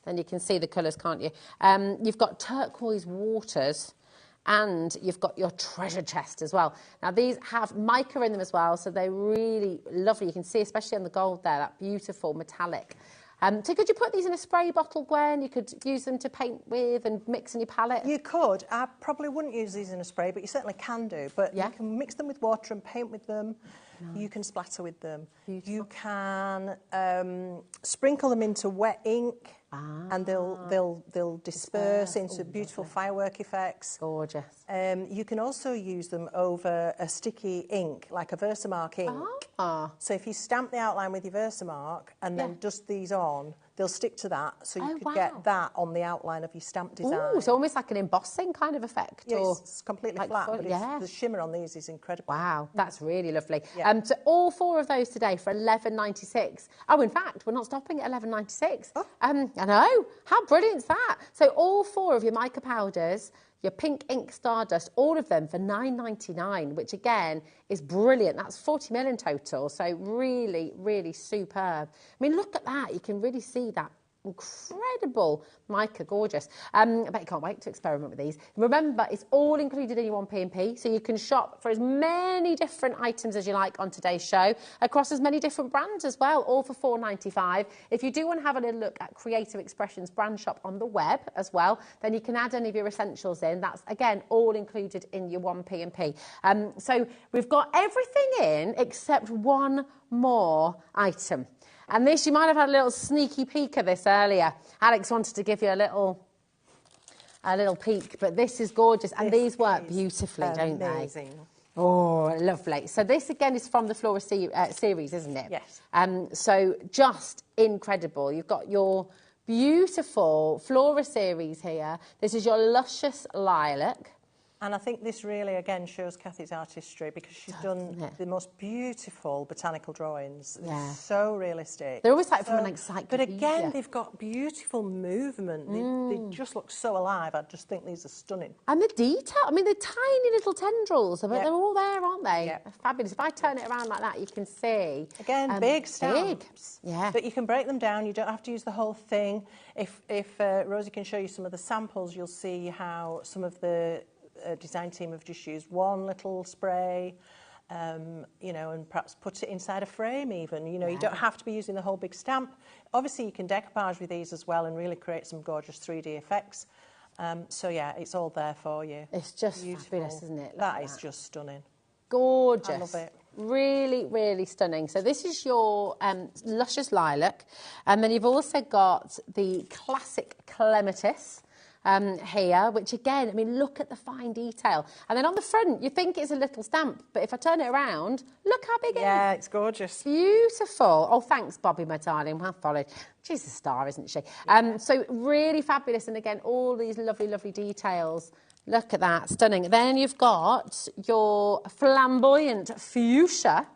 then you can see the colours, can't you? You've got Turquoise Waters, and you've got your Treasure Chest as well. Now, these have mica in them as well, so they're really lovely. You can see, especially on the gold there, that beautiful metallic. So could you put these in a spray bottle, Gwen? You could use them to paint with and mix in your palette?
You could. I probably wouldn't use these in a spray, but you certainly can do. But you can mix them with water and paint with them. Nice. You can splatter with them. Beautiful. You can sprinkle them into wet ink, and they'll disperse into beautiful firework effects.
Gorgeous.
You can also use them over a sticky ink, like a Versamark ink. So if you stamp the outline with your Versamark and then dust these on, they'll stick to that, so you could get that on the outline of your stamp design.
Ooh, so almost like an embossing kind of effect.
Yeah,
or
it's completely
like
flat, but the shimmer on these is incredible.
Wow, that's really lovely. Yeah. So all 4 of those today for £11.96. Oh, in fact, we're not stopping at £11.96. Oh. I know. How brilliant is that? So all 4 of your mica powders, your pink ink Stardust, all of them for £9.99, which again is brilliant. That's 40ml in total, so really, really superb. I mean, look at that. You can really see that incredible mica, gorgeous. I bet you can't wait to experiment with these. Remember, it's all included in your 1p&p, so you can shop for as many different items as you like on today's show, across as many different brands as well, all for £4.95. If you do want to have a little look at Creative Expressions brand shop on the web as well, then you can add any of your essentials in. That's, again, all included in your 1p&p. So we've got everything in except one more item. And this, you might have had a little sneaky peek of this earlier. Alex wanted to give you a little peek, but this is gorgeous. And these work beautifully, don't they?
Amazing.
Oh, lovely. So this, again, is from the Flora series, isn't it?
Yes.
So just incredible. You've got your beautiful Flora series here. This is your Luscious Lilac.
And I think this really, again, shows Kathy's artistry, because she's done the most beautiful botanical drawings. They're so realistic.
They're always like from an encyclopedia.
But again, they've got beautiful movement. They just look so alive. I just think these are stunning.
And the detail, I mean, the tiny little tendrils, but they're all there, aren't they?
Yep.
Fabulous. If I turn it around like that, you can see.
Again, big stamps.
Big. Yeah.
But you can break them down. You don't have to use the whole thing. If Rosie can show you some of the samples, you'll see how some of the design team have just used one little spray, you know, and perhaps put it inside a frame even. You know, you don't have to be using the whole big stamp. Obviously, you can decoupage with these as well and really create some gorgeous 3D effects. So, yeah, it's all there for you.
It's just fabulous, isn't it?
That is just stunning.
Gorgeous.
I love it.
Really, really stunning. So this is your Luscious Lilac. And then you've also got the classic Clematis. here, which again, I mean, look at the fine detail. And then on the front, you think it's a little stamp, but if I turn it around, look how big it is.
Yeah, it's gorgeous.
Beautiful. Oh, thanks, Bobby, my darling. Well followed. She's a star, isn't she? So really fabulous. And again, all these lovely, lovely details. Look at that, stunning. Then you've got your flamboyant fuchsia.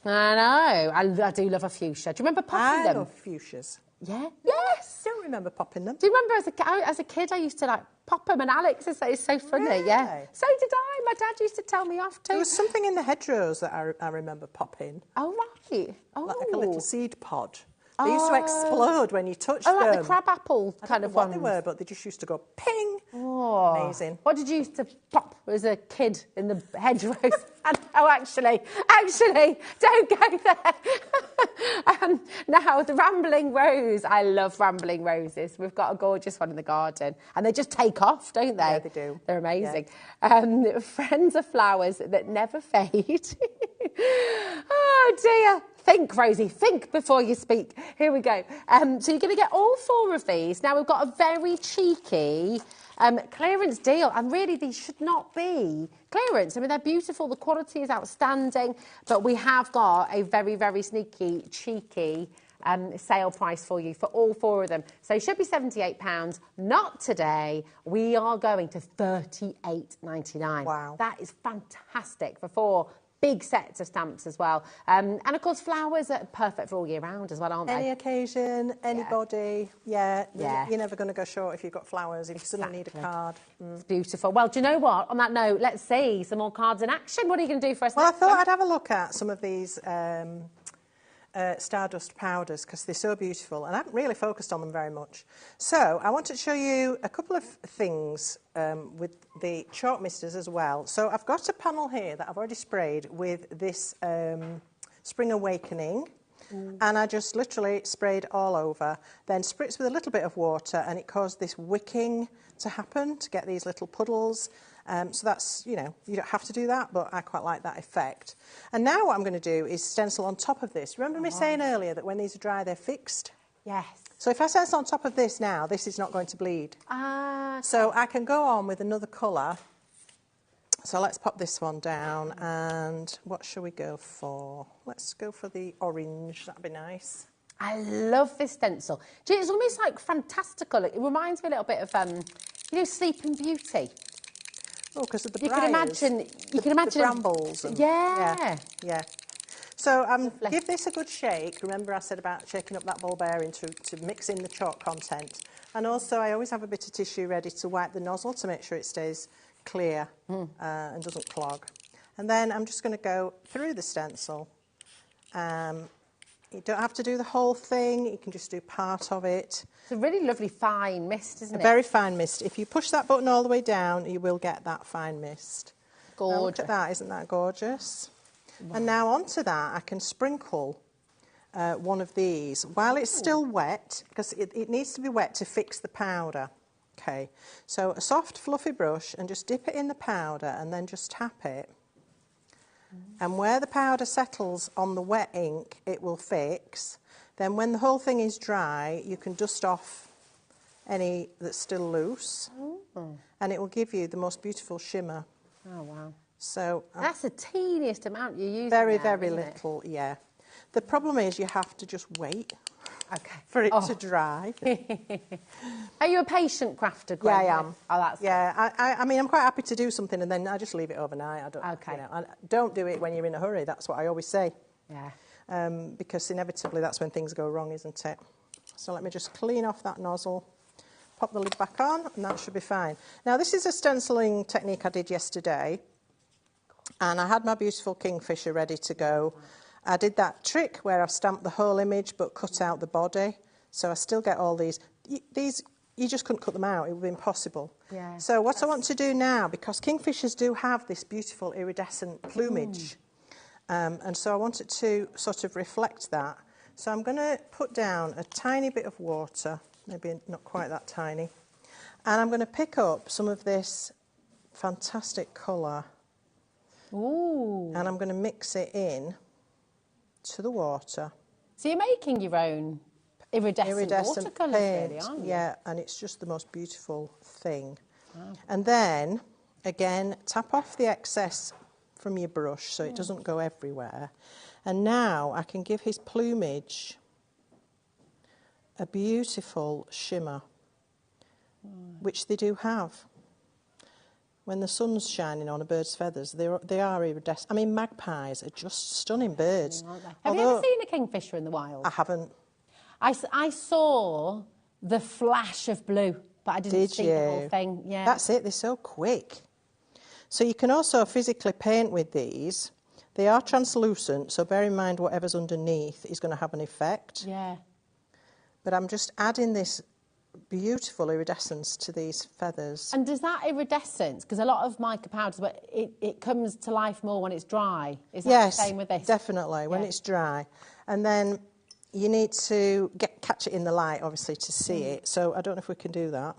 I know, I do love a fuchsia. Do you remember popping them?
I love fuchsias.
Yeah. Yes.
I don't remember popping them.
Do you remember as a kid I used to like pop them, and Alex is so funny.
Really?
Yeah. So did I. My dad used to tell me off too.
There was something in the hedgerows that I remember popping.
Oh right. Oh.
Like a little seed pod. They used to explode when you touched them.
like the crabapple kind of
ones.
ones.
They were, but they just used to go ping.
Oh,
amazing.
What did you used to pop as a kid in the hedgerows? Oh, actually, don't go there. Now, the rambling rose. I love rambling roses. We've got a gorgeous one in the garden. And they just take off, don't they?
Yeah, they do.
They're amazing. Yeah. Friends are flowers that never fade. Oh, dear. Think, Rosie, think before you speak. Here we go. So you're going to get all 4 of these. Now, we've got a very cheeky clearance deal, and really these should not be clearance. I mean, they're beautiful. The quality is outstanding, but we have got a very, very sneaky, cheeky sale price for you for all 4 of them. So it should be £78. Not today. We are going to £38.99.
Wow.
That is fantastic for 4 big sets of stamps as well. And of course, flowers are perfect for all year round as well, aren't they?
Any occasion, anybody. Yeah.
Yeah.
You're never going to go short if you've got flowers, if you suddenly need a card.
It's beautiful. Well, do you know what? On that note, let's see some more cards in action. What are you going to do for us
Well, I
next
thought
time?
I'd have a look at some of these Stardust powders because they're so beautiful, and I haven't really focused on them very much. So I wanted to show you a couple of things with the chalk misters as well. So I've got a panel here that I've already sprayed with this Spring Awakening, and I just literally sprayed all over, then spritzed with a little bit of water, and it caused this wicking to happen to get these little puddles. So that's, you know, you don't have to do that, but I quite like that effect. And now what I'm going to do is stencil on top of this. Remember me saying earlier that when these are dry, they're fixed?
Yes.
So if I stencil on top of this now, this is not going to bleed. So I can go on with another colour. So let's pop this one down, and what shall we go for? Let's go for the orange, that'd be nice.
I love this stencil. Do you know, it's almost like fantastical. It reminds me a little bit of, you know, Sleeping Beauty.
Oh, because of the
You
briars,
can imagine
the brambles. And,
yeah.
So give this a good shake. Remember I said about shaking up that ball bearing to mix in the chalk content. And also I always have a bit of tissue ready to wipe the nozzle to make sure it stays clear and doesn't clog. And then I'm just going to go through the stencil. You don't have to do the whole thing. You can just do part of it.
It's a really lovely fine mist, isn't it?
A very fine mist. If you push that button all the way down, you will get that fine mist.
Gorgeous.
Now look at that, isn't that gorgeous? Wow. And now onto that, I can sprinkle one of these while it's still wet, because it needs to be wet to fix the powder. Okay, so a soft, fluffy brush, and just dip it in the powder and then just tap it. And where the powder settles on the wet ink, it will fix. Then when the whole thing is dry, you can dust off any that's still loose. And it will give you the most beautiful shimmer.
Oh, wow.
So
that's the teeniest amount you use.
Very, very little, yeah. The problem is you have to just wait for it to dry.
Are you a patient crafter, Gwen?
Yeah, I am.
Oh, that's good.
I mean, I'm quite happy to do something and then I just leave it overnight. I don't do it when you're in a hurry. That's what I always say.
Yeah.
Because inevitably that's when things go wrong, isn't it? So let me just clean off that nozzle, pop the lid back on, and that should be fine. Now, this is a stenciling technique I did yesterday, and I had my beautiful kingfisher ready to go. I did that trick where I've stamped the whole image but cut out the body, so I still get all these. You just couldn't cut them out, it would be impossible.
Yeah,
so what I want to do now, because kingfishers do have this beautiful iridescent plumage, and so I want it to sort of reflect that. So I'm going to put down a tiny bit of water, maybe not quite that tiny, and I'm going to pick up some of this fantastic colour.
Ooh.
And I'm going to mix it in to the water.
So you're making your own iridescent watercolours, really, aren't you?
Yeah, and it's just the most beautiful thing. Wow. And then, again, tap off the excess from your brush so it doesn't go everywhere. And now I can give his plumage a beautiful shimmer, which they do have. When the sun's shining on a bird's feathers, they are iridescent. I mean, magpies are just stunning birds.
Have you ever seen a kingfisher in the wild?
I haven't.
I saw the flash of blue, but I didn't see the whole thing. Yeah.
That's it, they're so quick. So you can also physically paint with these. They are translucent, so bear in mind whatever's underneath is going to have an effect.
Yeah.
But I'm just adding this beautiful iridescence to these feathers.
And does that iridescence, because a lot of mica powders, but it comes to life more when it's dry. Is that the same with this?
Yes, definitely, when it's dry. And then you need to catch it in the light, obviously, to see it. So I don't know if we can do that.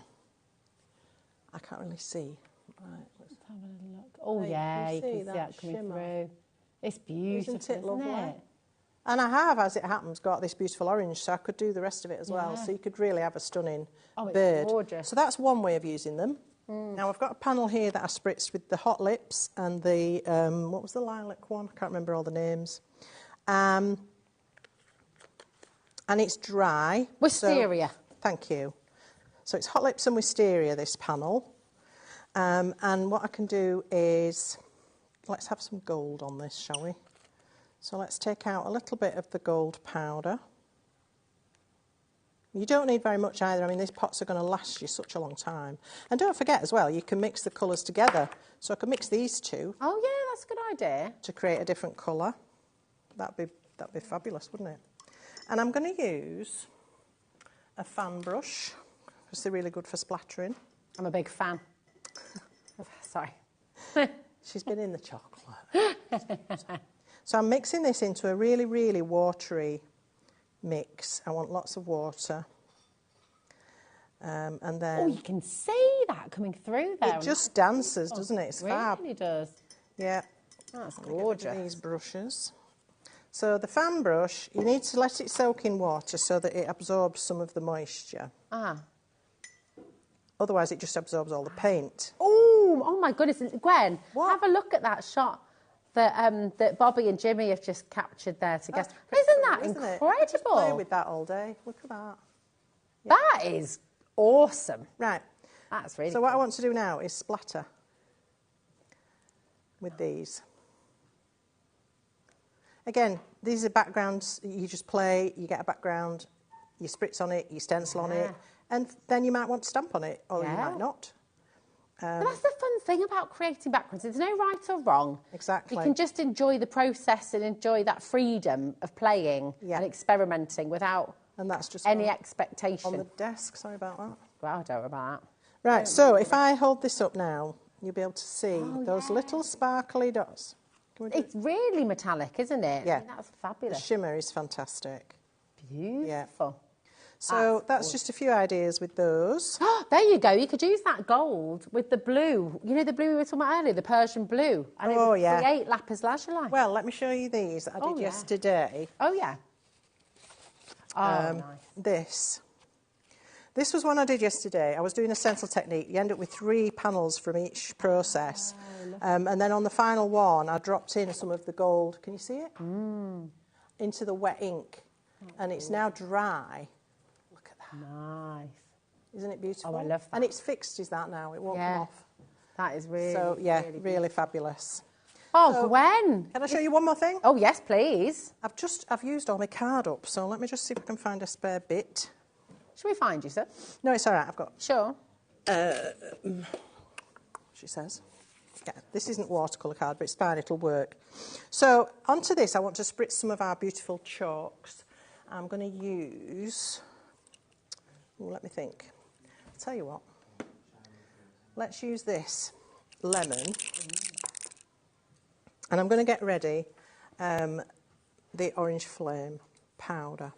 I can't really see. Right,
let's have a little look. Oh, yeah, you can see that coming through. It's beautiful, isn't it? Lovely?
And I have, as it happens, got this beautiful orange, so I could do the rest of it as well. So you could really have a stunning bird.
It's gorgeous.
So that's one way of using them. Now I've got a panel here that I spritzed with the hot lips and the, what was the lilac one? I can't remember all the names. And it's dry.
Wisteria.
So, thank you. So it's hot lips and wisteria, this panel. And what I can do is, let's have some gold on this, shall we? So let's take out a little bit of the gold powder. You don't need very much either. I mean, these pots are going to last you such a long time. And don't forget as well, you can mix the colours together. So I can mix these two.
Oh, yeah, that's a good idea.
To create a different colour. That'd be fabulous, wouldn't it? And I'm going to use a fan brush, because they're really good for splattering.
I'm a big fan. Sorry.
She's been in the chocolate. So I'm mixing this into a really, really watery mix. I want lots of water. And then...
Oh, you can see that coming through there.
It just dances, doesn't it? It's fab.
It really does.
Yeah.
That's gorgeous.
These brushes. So the fan brush, you need to let it soak in water so that it absorbs some of the moisture. Otherwise, it just absorbs all the paint.
Oh my goodness. Gwen, have a look at that shot that Bobby and Jimmy have just captured there together. Isn't that incredible?
I could just play with that all day. Look at that.
Yeah. That is awesome.
Right.
That's really
So what I want to do now is splatter with these. Again, these are backgrounds. You just play, you get a background, you spritz on it, you stencil on it, and then you might want to stamp on it, or you might not.
But that's the fun thing about creating backgrounds. There's no right or wrong.
Exactly.
You can just enjoy the process and enjoy that freedom of playing and experimenting without any expectation.
On the desk, sorry about that.
Well, I don't know about that.
Right, so if I hold this up now, you'll be able to see those little sparkly dots.
It's really metallic, isn't it?
Yeah.
I mean, that's fabulous.
The shimmer is fantastic.
Beautiful.
Yeah. So that's just a few ideas with those.
There you go. You could use that gold with the blue. You know the blue we were talking about earlier, the Persian blue. And it would create lapis lazuli.
Well, let me show you these that I did yesterday.
Oh, yeah.
Nice. This was one I did yesterday. I was doing a stencil technique. You end up with 3 panels from each process. And then on the final one, I dropped in some of the gold. Can you see it? Into the wet ink. And it's now dry. Look at that.
Nice.
Isn't it beautiful?
Oh, I love that.
And it's fixed, is that now? It won't come off.
That is really,
so, really fabulous.
Oh, so, Gwen.
Can I show you one more thing?
Oh, yes, please.
I've used all my card up, so let me just see if I can find a spare bit.
Shall we find you, sir?
No, it's all right. I've got...
Sure.
She says. Yeah, this isn't watercolour card, but it's fine. It'll work. So onto this, I want to spritz some of our beautiful chalks. I'm going to use... let me think. I'll tell you what. Let's use this lemon. And I'm going to get ready the orange flame powder.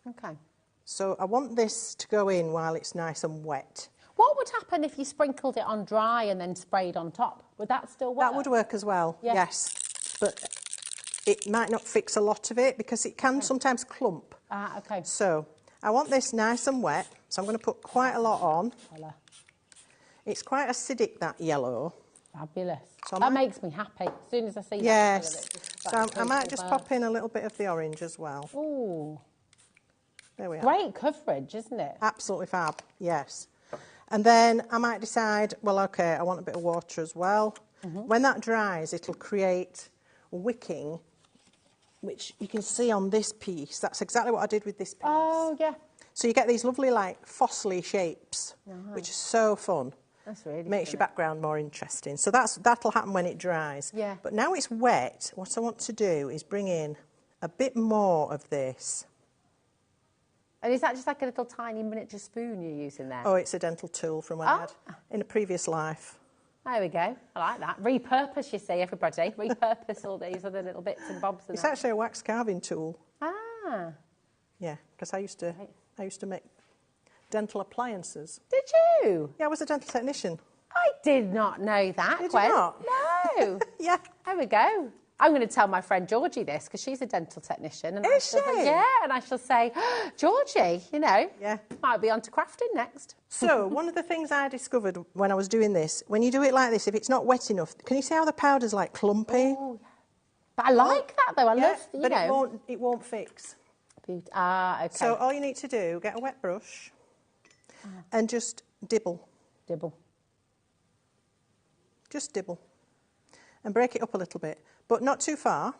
Okay.
So I want this to go in while it's nice and wet.
What would happen if you sprinkled it on dry and then sprayed on top? Would that still work?
That would work as well, yes. But it might not fix a lot of it because it can sometimes clump.
Okay.
So I want this nice and wet, so I'm going to put quite a lot on.
Voila.
It's quite acidic, that yellow.
Fabulous.
So
that makes me happy. As soon as I see that.
Yes. So I might just pop in a little bit of the orange as well.
Ooh.
There we are.
Great coverage, isn't it?
Absolutely fab, yes. And then I might decide, well, OK, I want a bit of water as well. When that dries, it'll create wicking, which you can see on this piece. That's exactly what I did with this piece.
Oh, yeah.
So you get these lovely, like, fossily shapes, which is so fun.
That's really
Makes your background more interesting. So that'll happen when it dries.
Yeah.
But now it's wet, what I want to do is bring in a bit more of this.
And is that just like a little tiny miniature spoon you're using there?
Oh, it's a dental tool from when I had in a previous life.
There we go. I like that. Repurpose, you see, everybody. Repurpose all these other little bits and bobs. And
It's actually a wax carving tool.
Ah.
Yeah, because I used to make dental appliances.
Did you?
Yeah, I was a dental technician.
I did not know that,
Did
Gwen.
you not?
No.
Yeah.
There we go. I'm going to tell my friend Georgie this because she's a dental technician. And
Is she?
Yeah, and I shall say, Georgie, you know, might be on to crafting next.
So, one of the things I discovered when I was doing this, when you do it like this, if it's not wet enough, can you see how the powder's like clumpy?
Oh, but I like that though. I love, you
but
know.
it won't fix.
Ah, okay.
So all you need to do, get a wet brush and just dibble.
Dibble.
Just dibble. And break it up a little bit, but not too far.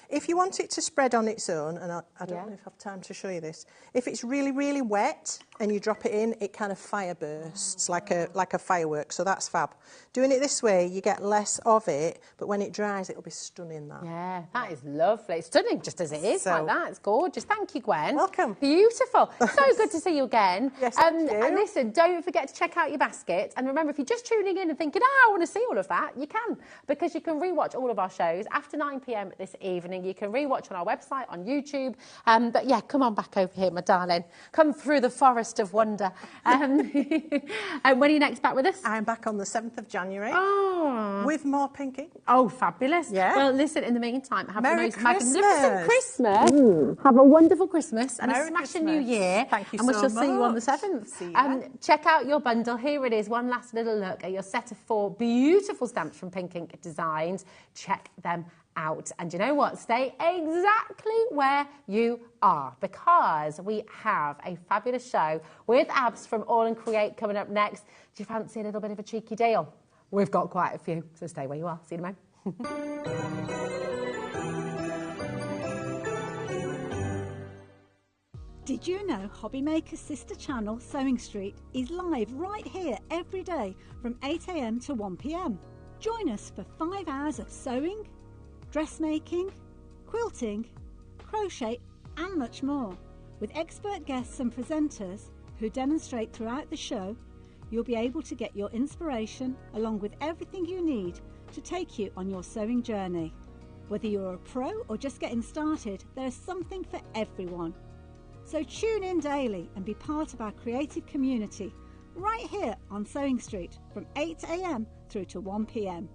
If you want it to spread on its own, and I don't know if I have time to show you this, if it's really, really wet and you drop it in, it kind of fire bursts like a firework, so that's fab. Doing it this way, you get less of it, but when it dries, it'll be stunning, that.
Yeah, that is lovely. It's stunning just as it is, like that. It's gorgeous. Thank you, Gwen.
Welcome.
Beautiful. So good to see you again.
Yes, thank you.
And listen, don't forget to check out your basket. And remember, if you're just tuning in and thinking, I want to see all of that, you can, because you can rewatch all of our shows after 9 p.m. this evening. You can rewatch on our website, on YouTube. But yeah, come on back over here, my darling. Come through the forest of wonder. And when are you next back with us?
I'm back on the 7th of January.
Oh.
With more pinking.
Oh, fabulous.
Yeah.
Well, listen, in the meantime, have
Merry
the most magnificent
Christmas.
Christmas. Have a wonderful Christmas and
Merry
a smashing
Christmas.
New Year.
Thank you
and we
so
shall see you on the
much.
7th.
See you then.
Check out your bundle. Here it is. One last little look at your set of 4 beautiful stamps from Pink Ink Designs. Check them out. And you know what? Stay exactly where you are, because we have a fabulous show with Abs from All and Create coming up next. Do you fancy a little bit of a cheeky deal? We've got quite a few, so stay where you are. See you in a moment.
Did you know HobbyMaker's sister channel, Sewing Street, is live right here every day from 8 a.m. to 1 p.m. Join us for 5 hours of sewing, dressmaking, quilting, crochet and much more. With expert guests and presenters who demonstrate throughout the show, you'll be able to get your inspiration along with everything you need to take you on your sewing journey. Whether you're a pro or just getting started, there's something for everyone. So tune in daily and be part of our creative community right here on Sewing Street from 8 a.m. through to 1 p.m.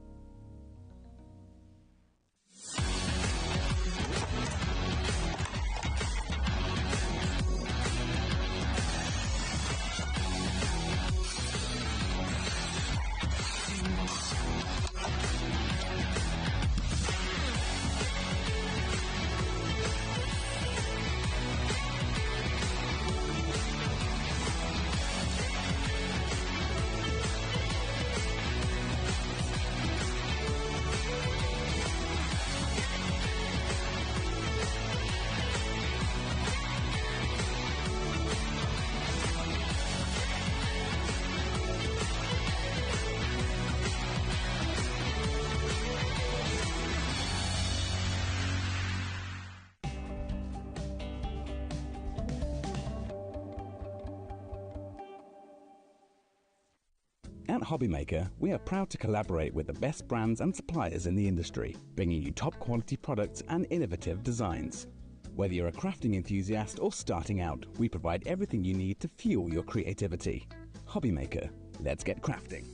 At HobbyMaker, we are proud to collaborate with the best brands and suppliers in the industry, bringing you top quality products and innovative designs. Whether you're a crafting enthusiast or starting out, we provide everything you need to fuel your creativity. HobbyMaker, let's get crafting.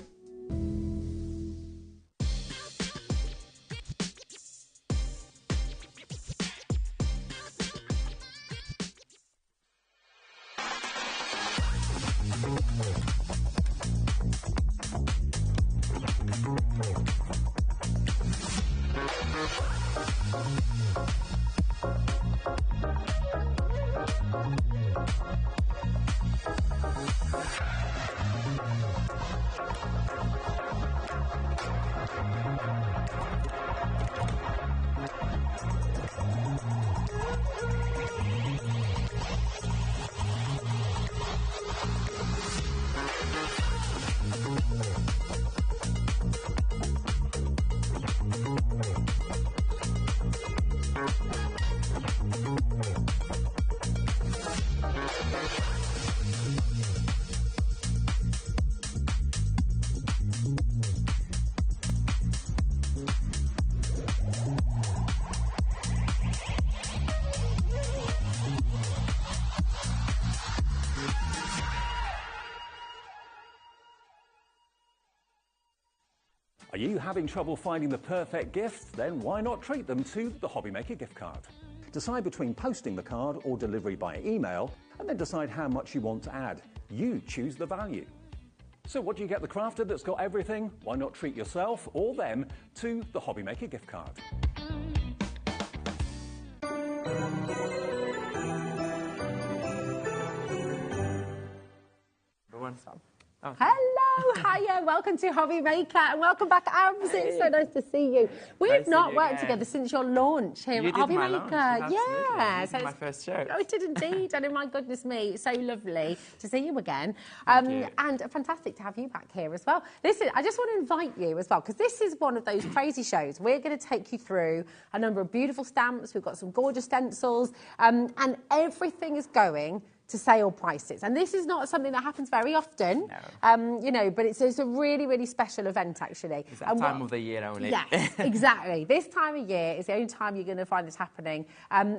Are you having trouble finding the perfect gift? Then why not treat them to the HobbyMaker gift card? Decide between posting the card or delivery by email, and then decide how much you want to add. You choose the value. So what do you get the crafter that's got everything? Why not treat yourself or them to the HobbyMaker gift card?
Oh. Hello, hiya, welcome to HobbyMaker and welcome back, Abs. It's so nice to see you. We've not worked together since your launch here at HobbyMaker. Yeah,
so it's my first show.
Oh, it did indeed. And my goodness me, it's so lovely to see you again. And fantastic to have you back here as well. Listen, I just want to invite you as well, because this is one of those crazy shows. We're going to take you through a number of beautiful stamps. We've got some gorgeous stencils, and everything is going to sale prices. And this is not something that happens very often, you know, but it's a really, really special event, actually.
It's that time of the year only.
Yes, exactly. This time of year is the only time you're going to find this happening.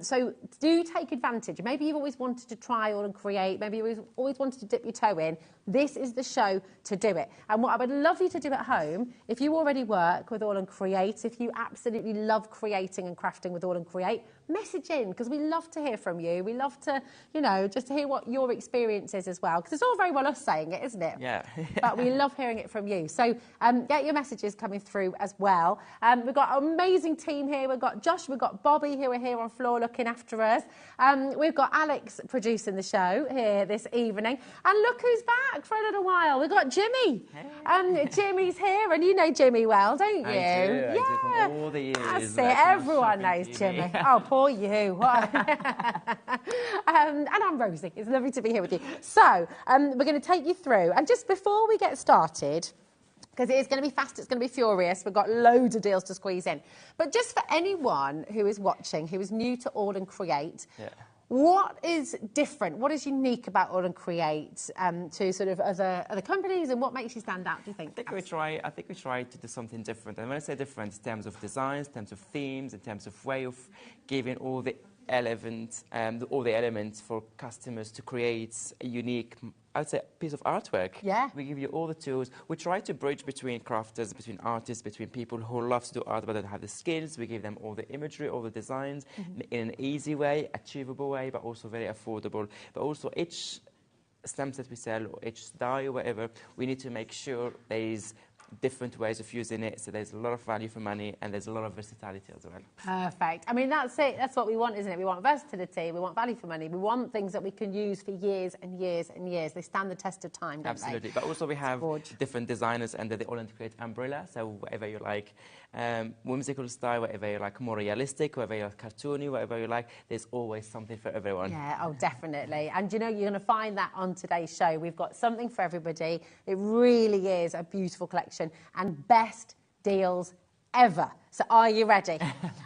So do take advantage. Maybe you've always wanted to try on and create. Maybe you've always wanted to dip your toe in. This is the show to do it. And what I would love you to do at home, if you already work with All and Create, if you absolutely love creating and crafting with All and Create, message in, because we love to hear from you. We love to, you know, just to hear what your experience is as well, because it's all very well us saying it, isn't it?
Yeah.
But we love hearing it from you. So get your messages coming through as well. We've got an amazing team here. We've got Josh, we've got Bobby, who are here on floor looking after us. We've got Alex producing the show here this evening. And look who's back for a little while. We've got Jimmy. Hey. Jimmy's here, and you know Jimmy well, don't you?
I do. Yeah. I do from all the years.
That's it. Everyone knows Jimmy. Oh, poor you. And I'm Rosie. It's lovely to be here with you. So, we're going to take you through. And just before we get started, because it is going to be fast, it's going to be furious, we've got loads of deals to squeeze in. But just for anyone who is watching, who is new to All and Create, what is different? What is unique about All and Create to sort of other companies, and what makes you stand out, do you think?
I think we try to do something different. And when I say different, in terms of designs, in terms of themes, in terms of way of giving all the elements for customers to create a unique, I would say, piece of artwork.
Yeah.
We give you all the tools. We try to bridge between crafters, between artists, between people who love to do art but don't have the skills. We give them all the imagery, all the designs in an easy way, achievable way, but also very affordable. But also each stamps that we sell, or each die or whatever, we need to make sure there is different ways of using it, so there's a lot of value for money and there's a lot of versatility as well.
Perfect. I mean, that's it. That's what we want, isn't it? We want versatility, we want value for money, we want things that we can use for years and years and years. They stand the test of time, don't
Absolutely. But also we have different designers under the All and Create umbrella, so whatever you like, whimsical style, whatever you like, more realistic, whatever you like, cartoony, whatever you like, there's always something for everyone.
Yeah, oh, definitely. And you know, you're going to find that on today's show. We've got something for everybody. It really is a beautiful collection and best deals ever. So are you ready?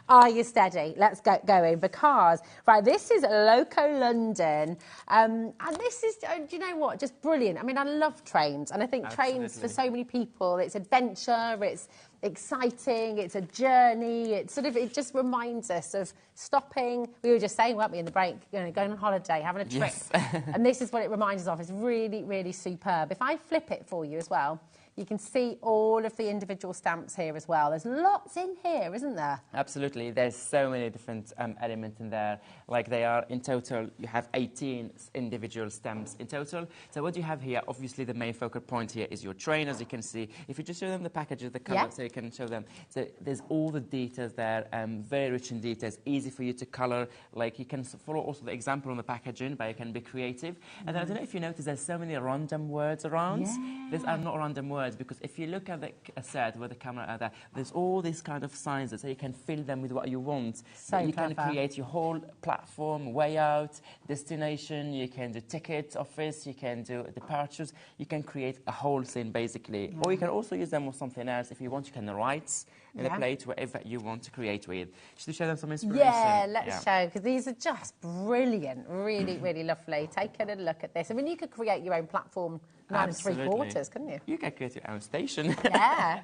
Are you steady? Let's get going, because, right, this is Loco London. And this is, do you know what, just brilliant. I mean, I love trains. And I think trains, for so many people, it's adventure, it's exciting, it's a journey. It's sort of, it just reminds us of stopping. We were just saying, weren't we, in the break, you know, going on holiday, having a trip.
Yes.
And this is what it reminds us of. It's really, really superb. If I flip it for you as well, You can see all of the individual stamps here as well. There's lots in here, isn't there?
Absolutely. There's so many different elements in there. Like they are in total, you have 18 individual stamps in total. So what you have here, obviously the main focal point here is your train, as you can see. If you just show them the packages, the colour, so you can show them. So there's all the details there, very rich in details, easy for you to colour. Like you can follow also the example on the packaging, but you can be creative. And I don't know if you notice, there's so many random words around. These are not random words, because if you look at the set with the camera at that, there's all these kind of signs that so you can fill them with what you want.
So
you
clever.
can create your whole platform, way out, destination, you can do tickets, office, you can do departures, you can create a whole scene basically. Or you can also use them with something else. If you want, you can write in the plate whatever you want to create with. Should we show them some inspiration?
Yeah, let's show, because these are just brilliant, really, really lovely. Take a little look at this. I mean, you could create your own platform 9 3/4, couldn't you?
You can create your own station.
Yeah.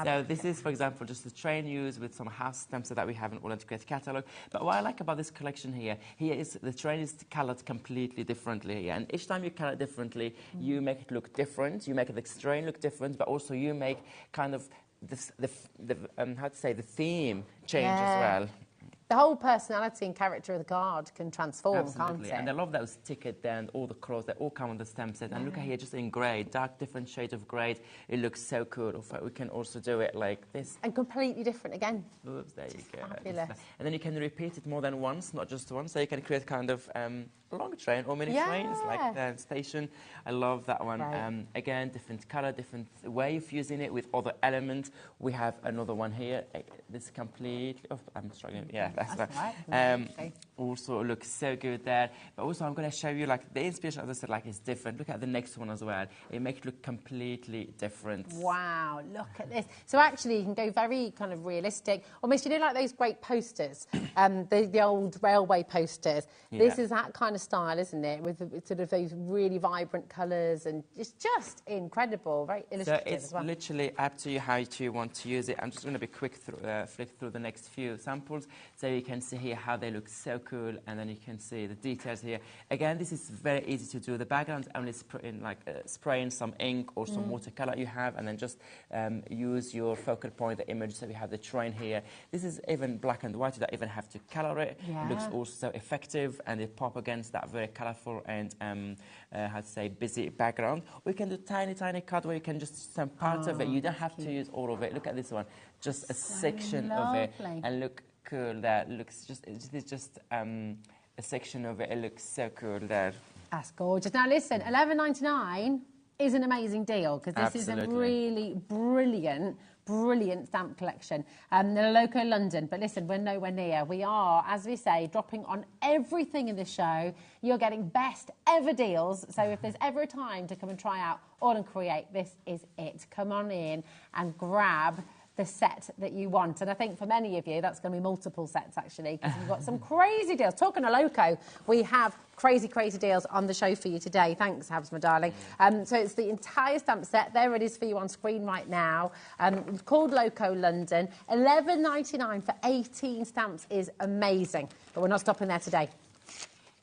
So this is, for example, just the train used with some house stamps that we have in All Integrated Catalogue. But what I like about this collection here is the train is coloured completely differently here. And each time you colour it differently, you make it look different. You make the train look different, but also you make kind of the theme change as well.
The whole personality and character of the card can transform, can't it?
And I love those ticket and all the clothes, they all come on the stamp set. And look at here, just in grey, dark, different shades of grey. It looks so cool. In fact, we can also do it like this.
And completely different again.
Oops, there you go.
Fabulous.
And then you can repeat it more than once, not just once. So you can create kind of long train or mini trains, like the station. I love that one.
Right.
Again, different colour, different way of using it with other elements. We have another one here. This completely... Oh, I'm struggling. Yeah, that's right. Also looks so good there. But also I'm going to show you, like, the inspiration, as I said, like, is different. Look at the next one as well. It makes it look completely different.
Wow, look at this. So actually you can go very kind of realistic. Almost, you know, like those great posters, the old railway posters.
Yeah.
This is that kind of style, isn't it? With sort of those really vibrant colours, and it's just incredible, very illustrative
so it's
as well.
literally up to you how you want to use it. I'm just going to be quick flick through the next few samples, so you can see here how they look so cool, and then you can see the details here. Again, this is very easy to do. The background only spraying some ink or some watercolor you have, and then just use your focal point, the image. So we have the train here. This is even black and white. You don't even have to color it.
Yeah.
It looks also effective, and it pop against that very colorful and how to say busy background. We can do tiny cut where you can just some parts of it. You don't have to use all of it. Look at this one, just a section of it, and look cool there. Looks just it's just a section of it. It looks so cool there.
That's gorgeous. Now listen, $11.99 is an amazing deal, because this is a really brilliant stamp collection. They're local London, but listen, we're nowhere near. We are, as we say, dropping on everything in the show. You're getting best ever deals. So if there's ever a time to come and try out All and Create, this is it. Come on in and grab the set that you want. And I think for many of you, that's going to be multiple sets, actually, because we've got some crazy deals. Talking of loco, we have crazy deals on the show for you today. Thanks, Habs, my darling. So it's the entire stamp set. There it is for you on screen right now. It's called Loco London. $11.99 for 18 stamps is amazing. But we're not stopping there today.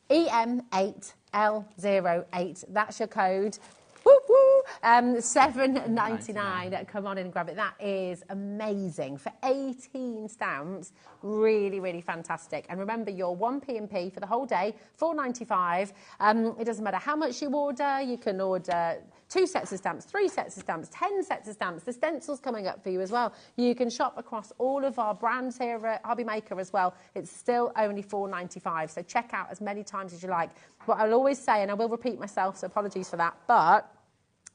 EM8L08, that's your code. Woo woo! $7.99. Come on in and grab it. That is amazing. For 18 stamps, really fantastic. And remember, your 1p&p for the whole day, $4.95. It doesn't matter how much you order. You can order 2 sets of stamps, 3 sets of stamps, 10 sets of stamps. The stencil's coming up for you as well. You can shop across all of our brands here at HobbyMaker as well. It's still only $4.95. So check out as many times as you like. What I'll always say, and I will repeat myself, so apologies for that, but...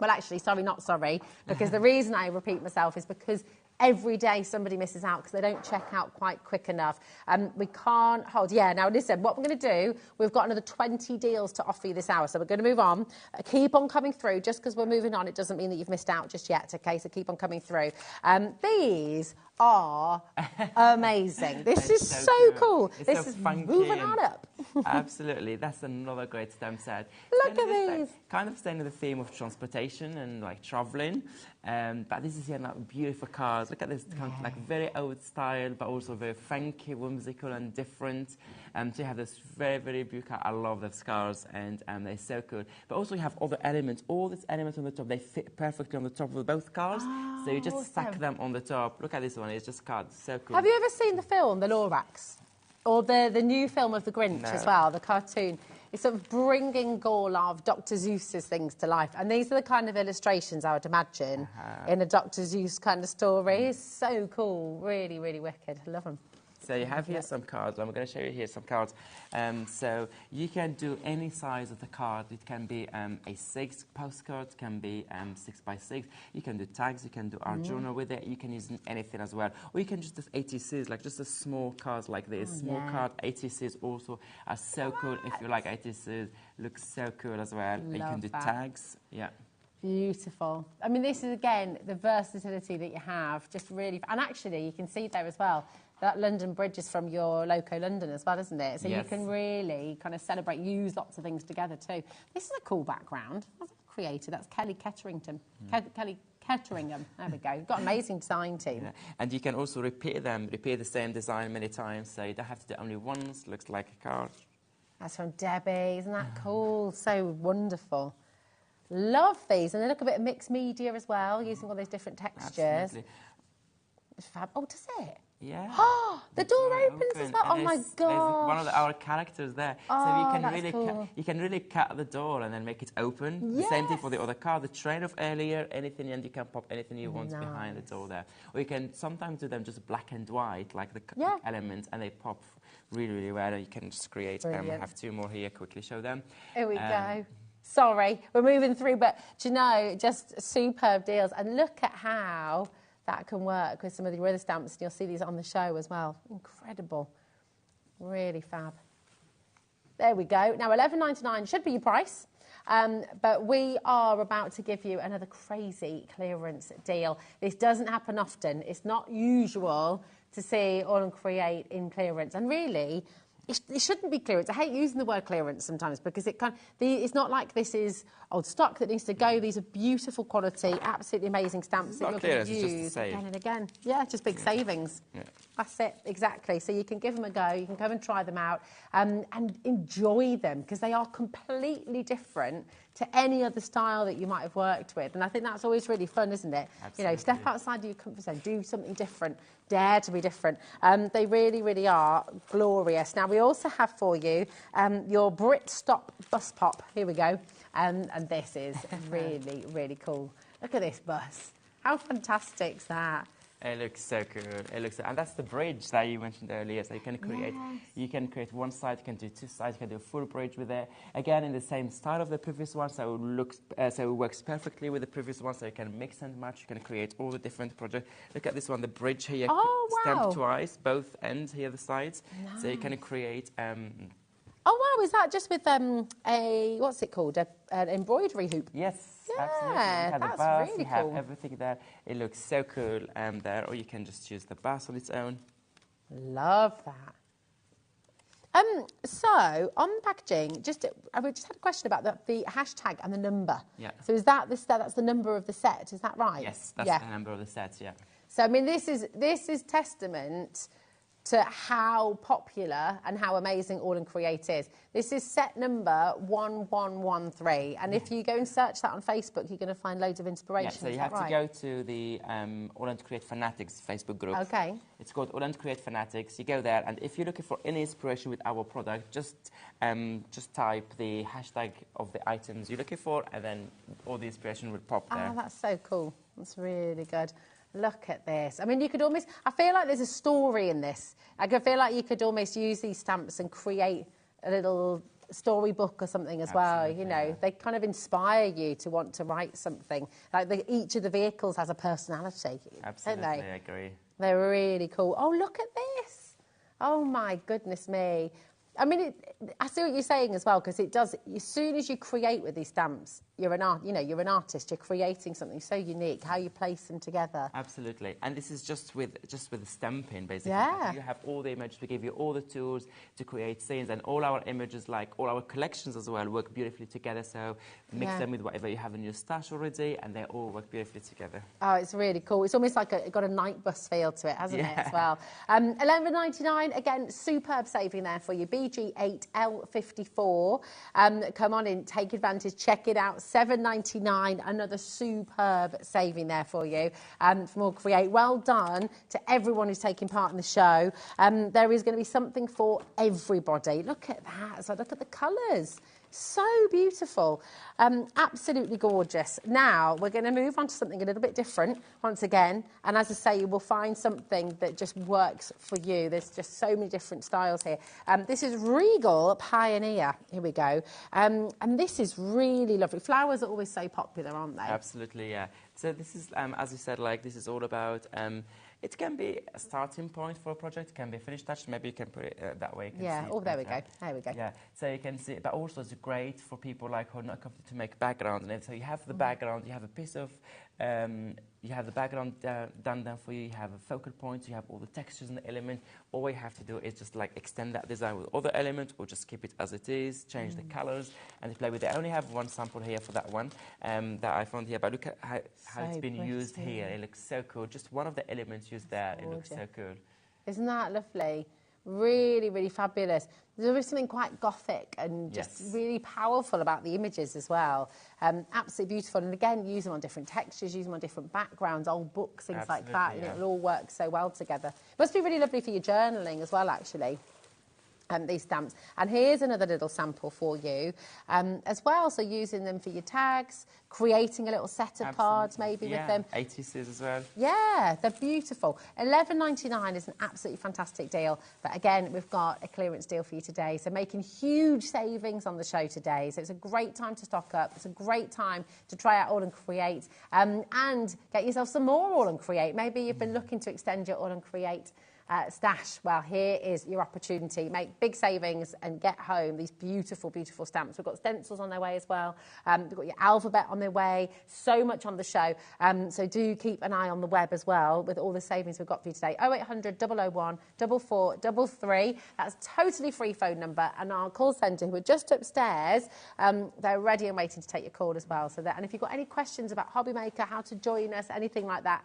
Well, actually, sorry, not sorry, because the reason I repeat myself is because every day somebody misses out because they don't check out quite quick enough. We can't hold... Yeah, now listen, what we're going to do, we've got another 20 deals to offer you this hour, so we're going to move on. Keep on coming through. Just because we're moving on, it doesn't mean that you've missed out just yet, OK? So keep on coming through. These are amazing. This is so cool.
It's
this
so
is
funky
moving on up.
Absolutely, that's another great stamp set.
Look at these.
Kind of staying in the theme of transportation and like traveling. But this is here now beautiful cards. Look at this, kind of like very old style, but also very funky, whimsical, and different. So you have this very, very beautiful. I love those cards, and they're so cool. But also you have other elements. All these elements on the top, they fit perfectly on the top of both cards. So you just stack them on the top. Look at this one. It's just cards. So cool.
Have you ever seen the film, The Lorax? Or the new film of The Grinch as well, the cartoon? It's sort of bringing all of Dr. Seuss's things to life. And these are the kind of illustrations I would imagine in a Dr. Seuss kind of story. It's so cool. Really, really wicked. I love them.
So you have here some cards. I'm going to show you here some cards. So you can do any size of the card. It can be a 6 postcard, it can be 6x6. You can do tags, you can do art journal with it. You can use anything as well. Or you can just do ATCs, like just a small cards like this. Small card ATCs also are so cool. If you like ATCs, looks so cool as well. You can do tags. Yeah.
Beautiful. I mean, this is, again, the versatility that you have. Just really... And actually, you can see there as well, that London Bridge is from your Loco London as well, isn't it? So you can really kind of celebrate, use lots of things together too. This is a cool background. That's created. That's Kelly Ketterington. Kelly Ketteringham. There we go. You've got an amazing design team.
And you can also repeat the same design many times, so you don't have to do it only once. Looks like a card.
That's from Debbie. Isn't that cool? So wonderful. Love these. And they look a bit of mixed media as well, using all those different textures.
Absolutely.
It's fab. Oh, does it?
Yeah.
Oh, the door opens as well.
And
oh my god!
One of our characters there,
oh,
so you can really
cool.
you can really cut the door and then make it open. Yes. The same thing for the other car. The train of earlier, anything, and you can pop anything you want behind the door there. Or you can sometimes do them just black and white, like the elements, and they pop really, really well. And you can just create. I have 2 more here. Quickly show them.
Here we go. Sorry, we're moving through, but do you know, just superb deals. And look at how that can work with some of the other stamps, and you'll see these on the show as well. Incredible. Really fab. There we go. Now, $11.99 should be your price, but we are about to give you another crazy clearance deal. This doesn't happen often. It's not usual to see All and Create in clearance, and really, it shouldn't be clearance. I hate using the word clearance sometimes because it's not like this is old stock that needs to go. These are beautiful quality, absolutely amazing stamps that you're going to use again and again. Yeah, just big savings. Yeah. That's it, exactly. So you can give them a go, you can come and try them out and enjoy them because they are completely different to any other style that you might have worked with. And I think that's always really fun, isn't it? Absolutely. You know, step outside your comfort zone, do something different, dare to be different. They really, really are glorious. Now, we also have for you your Brit Stop Bus Pop. Here we go. And this is really, really cool. Look at this bus. How fantastic is that?
It looks so good. It looks, and that's the bridge that you mentioned earlier. So you can create one side, you can do 2 sides, you can do a full bridge with it. Again, in the same style of the previous one, so it works perfectly with the previous one. So you can mix and match. You can create all the different projects. Look at this one, the bridge here, stamped twice, both ends here, the sides. Nice. So you can create.
Oh wow! Is that just with a what's it called? An embroidery hoop?
Yes.
Yeah,
absolutely. You have
that's
the bus,
really
you have
cool.
everything there. It looks so cool there, or you can just use the bus on its own.
Love that. So on the packaging, we just had a question about the hashtag and the number. Yeah. So is that's the number of the set? Is that right?
Yes, that's the number of the set. Yeah.
So I mean, this is testament to how popular and how amazing All and Create is. This is set number 1113, and if you go and search that on Facebook, you're going to find loads of inspiration.
Yeah, so you have to go to the All and Create Fanatics Facebook group.
Okay.
It's called All and Create Fanatics. You go there, and if you're looking for any inspiration with our product, just type the hashtag of the items you're looking for, and then all the inspiration will pop there.
Oh, that's so cool. That's really good. Look at this. I mean, you could almost... I feel like there's a story in this. I feel like you could almost use these stamps and create a little storybook or something as well. You know, they kind of inspire you to want to write something. Like each of the vehicles has a personality.
Absolutely,
don't they?
I agree.
They're really cool. Oh, look at this. Oh, my goodness me. I mean, I see what you're saying as well, because it does. As soon as you create with these stamps, you're an artist. You're creating something so unique. How you place them together.
Absolutely, and this is just with the stamping, basically.
Yeah.
You have all the images. We give you all the tools to create scenes, and all our images, like all our collections as well, work beautifully together. So mix them with whatever you have in your stash already, and they all work beautifully together.
Oh, it's really cool. It's almost like it got a night bus feel to it, hasn't it, as well? £11.99, again, superb saving there for you. BG8L54. Come on in, take advantage, check it out. £7.99, another superb saving there for you. From All Create. Well done to everyone who's taking part in the show. There is going to be something for everybody. Look at that. So look at the colours. So beautiful. Absolutely gorgeous. Now, we're going to move on to something a little bit different once again. And as I say, you will find something that just works for you. There's just so many different styles here. This is Regal Pioneer. Here we go. And this is really lovely. Flowers are always so popular, aren't they?
Absolutely, yeah. So this is, as you said, like this is all about... it can be a starting point for a project. It can be a finished touch. Maybe you can put it that way.
Yeah. Oh, there we go. There we go.
Yeah. So you can see, but also it's great for people like who are not comfortable to make background. And so you have the background. You have a piece of, you have the background done for you. You have a focal point. You have all the textures and the element. All you have to do is just like extend that design with other elements, or just keep it as it is. Change the colors and play with it. I only have one sample here for that one that I found here. But look at how it's been used here. It looks so cool. Just one of the elements used there. It looks so cool.
Isn't that lovely? Really, really fabulous. There is something quite gothic and just really powerful about the images as well. Absolutely beautiful. And again, use them on different textures, use them on different backgrounds, old books, things like that. Yeah. It'll all work so well together. Must be really lovely for your journaling as well, actually. These stamps. And here's another little sample for you as well. So using them for your tags, creating a little set of cards maybe with them.
80s as well.
Yeah, they're beautiful. £11.99 is an absolutely fantastic deal. But again, we've got a clearance deal for you today. So making huge savings on the show today. So it's a great time to stock up. It's a great time to try out All and Create and get yourself some more All and Create. Maybe you've been looking to extend your All and Create stash. Well, here is your opportunity. Make big savings and get home these beautiful, beautiful stamps. We've got stencils on their way as well. We've got your alphabet on their way. So much on the show. So do keep an eye on the web as well with all the savings we've got for you today. 0800 001 4433. That's a totally free phone number. And our call centre, who are just upstairs, they're ready and waiting to take your call as well. And if you've got any questions about HobbyMaker, how to join us, anything like that,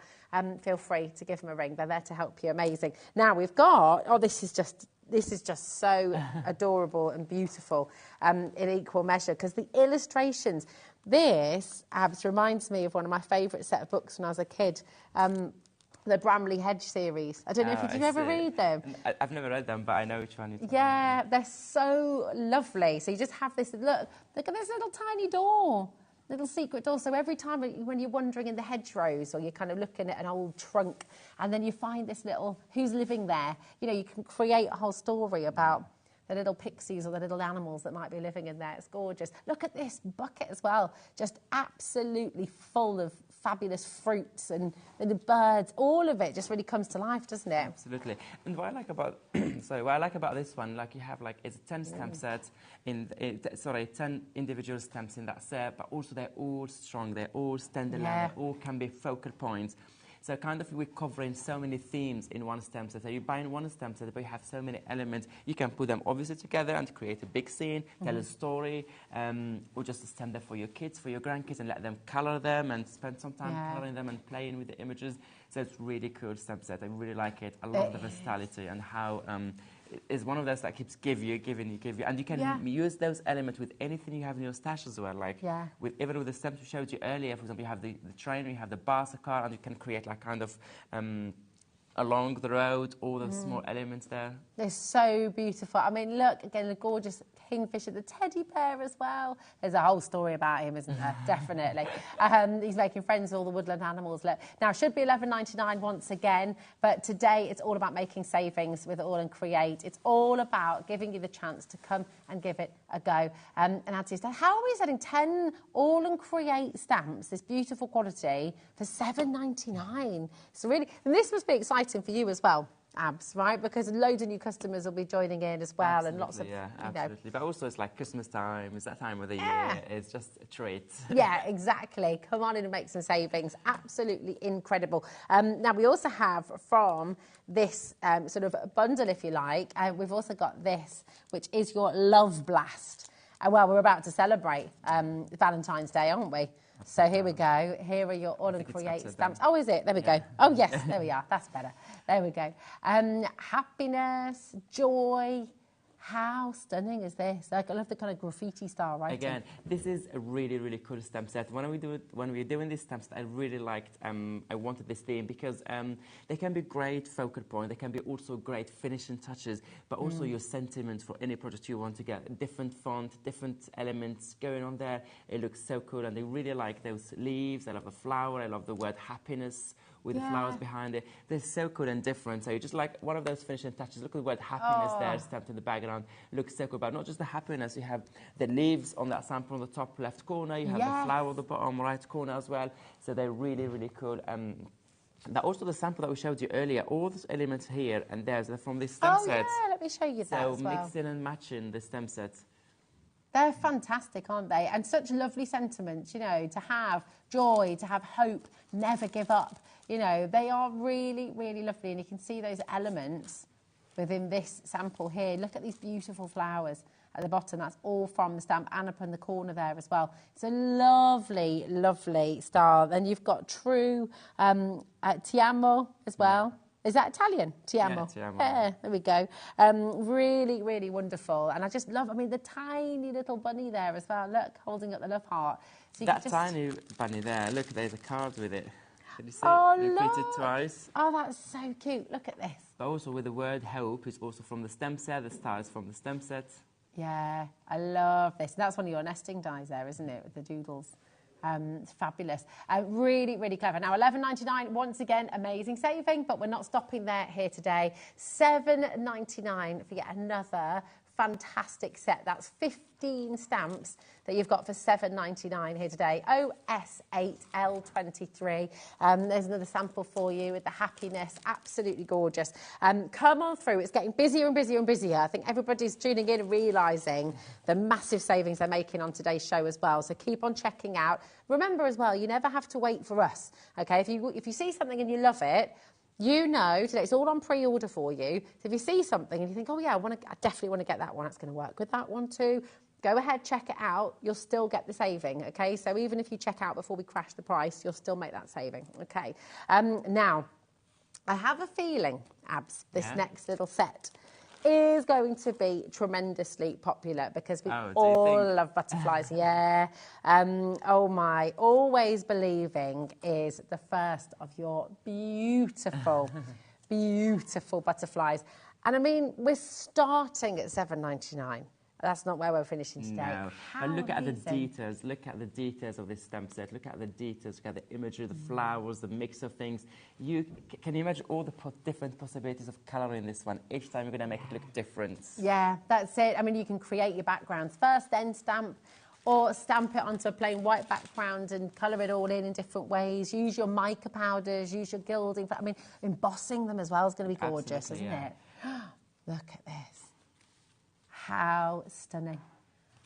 feel free to give them a ring. They're there to help you. Amazing. Now we've got, this is just so adorable and beautiful in equal measure, because the illustrations, this reminds me of one of my favourite set of books when I was a kid, the Bramley Hedge series. I don't know if you've ever read them.
I've never read them, but I know which one you're talking
about. They're so lovely. So you just have this, look at this little tiny door. Little secret door. So every time when you're wandering in the hedgerows, or you're kind of looking at an old trunk, and then you find this little, who's living there? You know, you can create a whole story about the little pixies or the little animals that might be living in there. It's gorgeous. Look at this bucket as well. Just absolutely full of fabulous fruits and the birds. All of it just really comes to life, doesn't it?
Absolutely. And what I like about what I like about this one, like you have it's a 10 stamp set 10 individual stamps in that set, but also they're all strong, they're all standalone, they all can be focal points. So kind of we're covering so many themes in one stamp set. So you buy in one stamp set, but you have so many elements. You can put them obviously together and create a big scene, tell a story, or just stand there for your kids, for your grandkids, and let them color them and spend some time coloring them and playing with the images. So it's really cool stamp set. I really like it. I love the versatility and how it's one of those that keeps giving you, and you can use those elements with anything you have in your stash as well. Even with the stamps we showed you earlier, for example, you have the train, you have the Barca car, and you can create like kind of along the road, all those small elements there.
They're so beautiful. I mean, look, again, the gorgeous kingfisher, the teddy bear as well. There's a whole story about him, isn't there? Definitely. He's making friends with all the woodland animals. Look, now, it should be $11.99 once again, but today it's all about making savings with All and Create. It's all about giving you the chance to come and give it a go. And add to your stash. How are we selling 10 All and Create stamps, this beautiful quality, for $7.99? It's really, and this must be exciting for you as well. Abs, right? Because loads of new customers will be joining in as well,
Absolutely,
and lots of
absolutely. But also, it's like Christmas time. It's that time of the year. It's just a treat.
Yeah, exactly. Come on in and make some savings. Absolutely incredible. Now we also have from this sort of bundle, if you like. We've also got this, which is your Love Blast. Well, we're about to celebrate Valentine's Day, aren't we? So here we go. Here are your All and Create stamps. Oh, is it? There we go. Oh, yes, there we are. That's better. There we go. Happiness, joy. How stunning is this? Like, I love the kind of graffiti style writing.
Again, this is a really, really cool stamp set. When we were doing this stamp set, I really liked, I wanted this theme because they can be great focal point, they can be also great finishing touches, but also your sentiment for any project you want to get. Different font, different elements going on there. It looks so cool, and I really like those leaves. I love the flower, I love the word happiness with the flowers behind it. They're so cool and different. So you just like one of those finishing touches. Look at the word happiness there stamped in the background. Looks so cool. But not just the happiness, you have the leaves on that sample on the top left corner. You have the flower on the bottom right corner as well. So they're really, really cool. That also the sample that we showed you earlier, all those elements here and there, they're from this stem set.
Oh yeah, let me show you that as well.
So mixing and matching the stem set.
They're fantastic, aren't they? And such lovely sentiments, you know, to have joy, to have hope, never give up. You know, they are really, really lovely. And you can see those elements within this sample here. Look at these beautiful flowers at the bottom. That's all from the stamp, and up in the corner there as well. It's a lovely, lovely style. Then you've got true Ti amo as well. Is that Italian? Ti amo.
Yeah, Ti amo.
Yeah, there we go. Really, really wonderful. And I just love, I mean, the tiny little bunny there as well. Look, holding up the love heart. So
that tiny bunny there, look, there's a card with it. Did you see
it?
Repeated twice.
Oh, that's so cute. Look at this.
But also with the word hope, it's also from the stem set. The star is from the stem set.
Yeah, I love this. That's one of your nesting dies there, isn't it, with the doodles? It's fabulous. Really, really clever. Now, $11.99, once again, amazing saving, but we're not stopping there here today. $7.99 for yet another fantastic set. That's 15 stamps that you've got for $7.99 here today. OS8L23. There's another sample for you with the happiness. Absolutely gorgeous. Come on through. It's getting busier and busier and busier. I think everybody's tuning in and realising the massive savings they're making on today's show as well. So keep on checking out. Remember as well, you never have to wait for us. Okay, if you see something and you love it, you know, today it's all on pre-order for you. So if you see something and you think, oh yeah, I definitely want to get that one, that's going to work with that one too, go ahead, check it out. You'll still get the saving, okay? So even if you check out before we crash the price, you'll still make that saving, okay? Now, I have a feeling, Abs, this next little set is going to be tremendously popular because we all love butterflies. Yeah. Oh my, always believing is the first of your beautiful, beautiful butterflies. And I mean, we're starting at $7.99. That's not where we're finishing today.
No. But look at the details. Look at the details of this stamp set. Look at the details. Look at the imagery, the flowers, the mix of things. Can you imagine all the different possibilities of colour in this one? Each time you're going to make it look different.
Yeah, that's it. I mean, you can create your backgrounds first, then stamp, or stamp it onto a plain white background and colour it all in different ways. Use your mica powders, use your gilding. I mean, embossing them as well is going to be gorgeous, isn't it? Look at this. How stunning.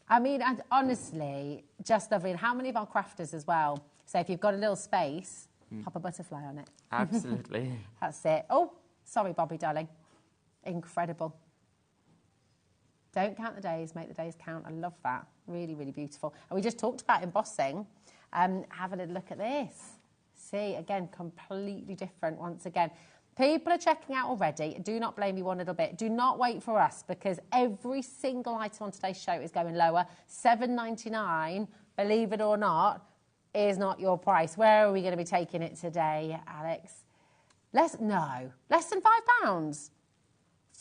I mean, and honestly, just lovely. How many of our crafters as well? So if you've got a little space, pop a butterfly on it.
Absolutely.
That's it. Oh, sorry, Bobby, darling. Incredible. Don't count the days, make the days count. I love that. Really, really beautiful. And we just talked about embossing. Have a little look at this. See, again, completely different once again. People are checking out already. Do not blame me one little bit. Do not wait for us because every single item on today's show is going lower. $7.99, believe it or not, is not your price. Where are we going to be taking it today, Alex? Less than £5.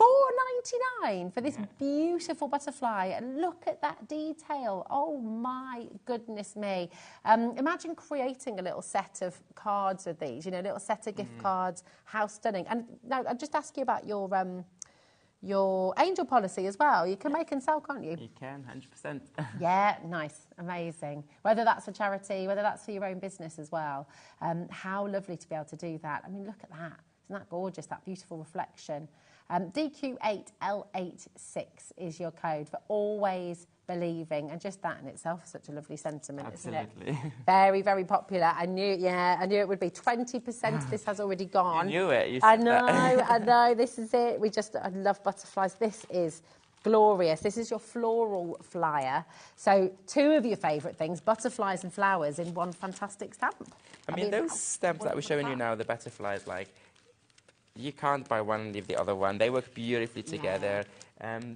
$4.99 for this beautiful butterfly. And look at that detail. Oh, my goodness me. Imagine creating a little set of cards with these, you know, a little set of gift cards. How stunning. And now, I'll just ask you about your angel policy as well. You can make and sell, can't you?
You can, 100%.
Yeah, nice, amazing. Whether that's for charity, whether that's for your own business as well. How lovely to be able to do that. I mean, look at that. Isn't that gorgeous, that beautiful reflection? DQ8L86 is your code for always believing, and just that in itself is such a lovely sentiment,
Absolutely.
isn't it? Very, very popular. I knew it would be. 20% of this has already gone.
You knew it. You
I
said
know,
that.
I know. This is it. I love butterflies. This is glorious. This is your floral flyer. So 2 of your favourite things, butterflies and flowers, in one fantastic stamp.
I mean those stamps that we're showing you now, the butterflies, like, you can't buy one and leave the other one. They work beautifully together.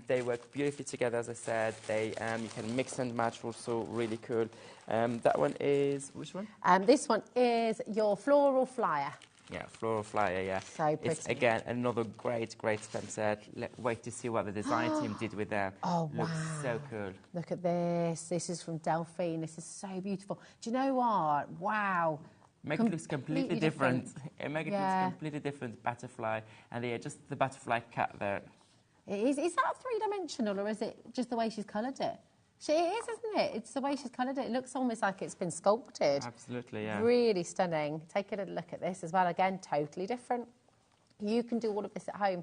They work beautifully together, as I said. You can mix and match, also really cool. That one is, which one?
This one is your floral flyer.
Yeah, floral flyer, yeah.
So pretty.
It's, again, another great stamp set. Wait to see what the design team did with them.
Oh, wow.
Looks so cool.
Look at this. This is from Delphine. This is so beautiful. Do you know what? Wow.
Make it look completely different. It makes it look completely different butterfly. And yeah, just the butterfly cut there.
Is that 3-dimensional, or is it just the way she's coloured it? It is, isn't it? It's the way she's coloured it. It looks almost like it's been sculpted.
Absolutely, yeah.
Really stunning. Take a look at this as well. Again, totally different. You can do all of this at home.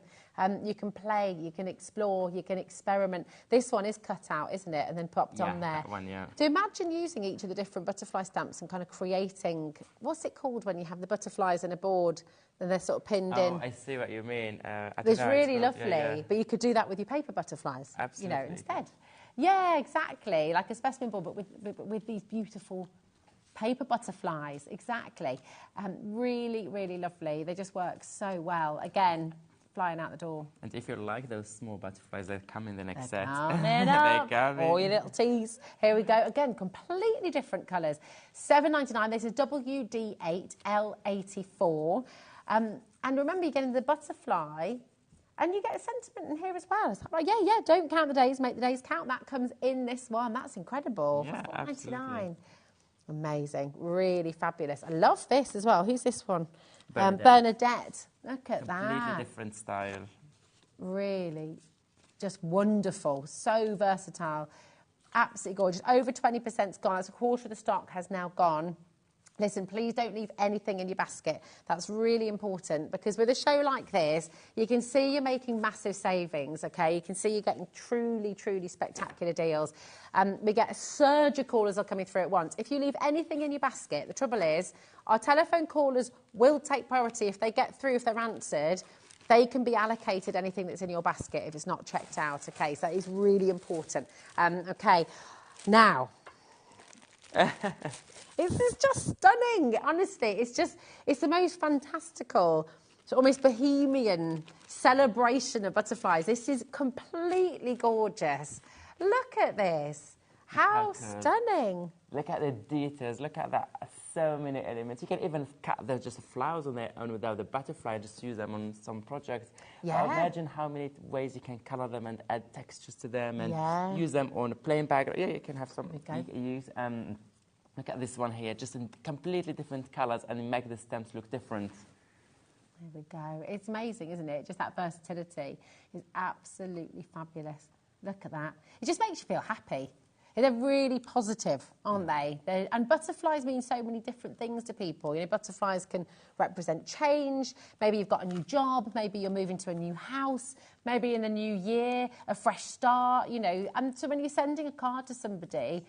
You can play, you can explore, you can experiment. This one is cut out, isn't it? And then popped on there.
That one, yeah.
So imagine using each of the different butterfly stamps and kind of creating, what's it called when you have the butterflies in a board and they're sort of pinned in?
Oh, I see what you mean.
It's really lovely, but you could do that with your paper butterflies,
Absolutely.
you know, instead. Yeah, exactly, like a specimen board, but with these beautiful paper butterflies, exactly. Really, really lovely. They just work so well. Again, flying out the door.
And if you like those small butterflies, they come in the next set.
They come in. All your little teas. Here we go. Again, completely different colours. $7.99. This is WD8L84. And remember, you're getting the butterfly, and you get a sentiment in here as well. It's like, yeah, don't count the days, make the days count. That comes in this one. That's incredible.
Yeah,
for $4.99.
absolutely.
Amazing. Really fabulous. I love this as well. Who's this one?
Bernadette.
Look at that.
Completely different style.
Really just wonderful. So versatile. Absolutely gorgeous. Over 20%'s gone. That's a quarter of the stock has now gone. Listen, please don't leave anything in your basket. That's really important, because with a show like this, you can see you're making massive savings, okay? You can see you're getting truly, truly spectacular deals. We get a surge of callers are coming through at once. If you leave anything in your basket, the trouble is, our telephone callers will take priority. If they get through, if they're answered, they can be allocated anything that's in your basket if it's not checked out, okay? So that is really important. Okay, now... This is just stunning, honestly. It's the most fantastical, almost bohemian celebration of butterflies. This is completely gorgeous. Look at this. How stunning.
Look at the details. Look at that. So many elements. You can even cut just flowers on their own without the butterfly. Just use them on some projects.
Yeah.
Imagine how many ways you can color them and add textures to them and use them on a plain background. Yeah, you can have some. You can use. Look at this one here, just in completely different colors, and make the stamps look different.
There we go. It's amazing, isn't it? Just that versatility is absolutely fabulous. Look at that. It just makes you feel happy. They're really positive, aren't they? And butterflies mean so many different things to people. You know, butterflies can represent change. Maybe you've got a new job. Maybe you're moving to a new house. Maybe in the new year, a fresh start, you know. And so when you're sending a card to somebody,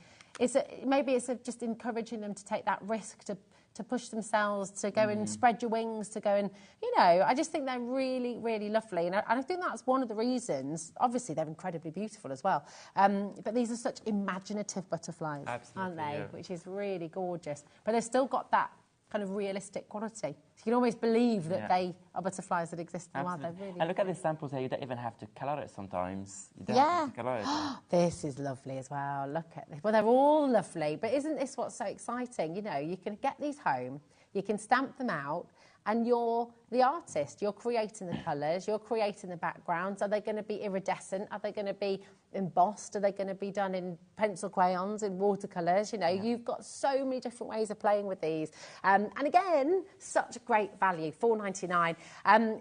maybe it's just encouraging them to take that risk, to push themselves, to go and spread your wings, to go and, you know, I just think they're really, really lovely. And I think that's one of the reasons. Obviously, they're incredibly beautiful as well. But these are such imaginative butterflies, aren't they? Yeah. Which is really gorgeous. But they've still got that kind of realistic quality. So you can almost believe that they are butterflies that exist in the wild. They're really
and look at the samples here. You don't even have to colour it sometimes. You don't have to colour it.
This is lovely as well. Look at this. Well, they're all lovely. But isn't this what's so exciting? You know, you can get these home, you can stamp them out, and you're the artist. You're creating the colours, you're creating the backgrounds. Are they going to be iridescent? Are they going to be embossed? Are they going to be done in pencil crayons, in watercolours? You know, you've got so many different ways of playing with these. And again, such great value, $4.99.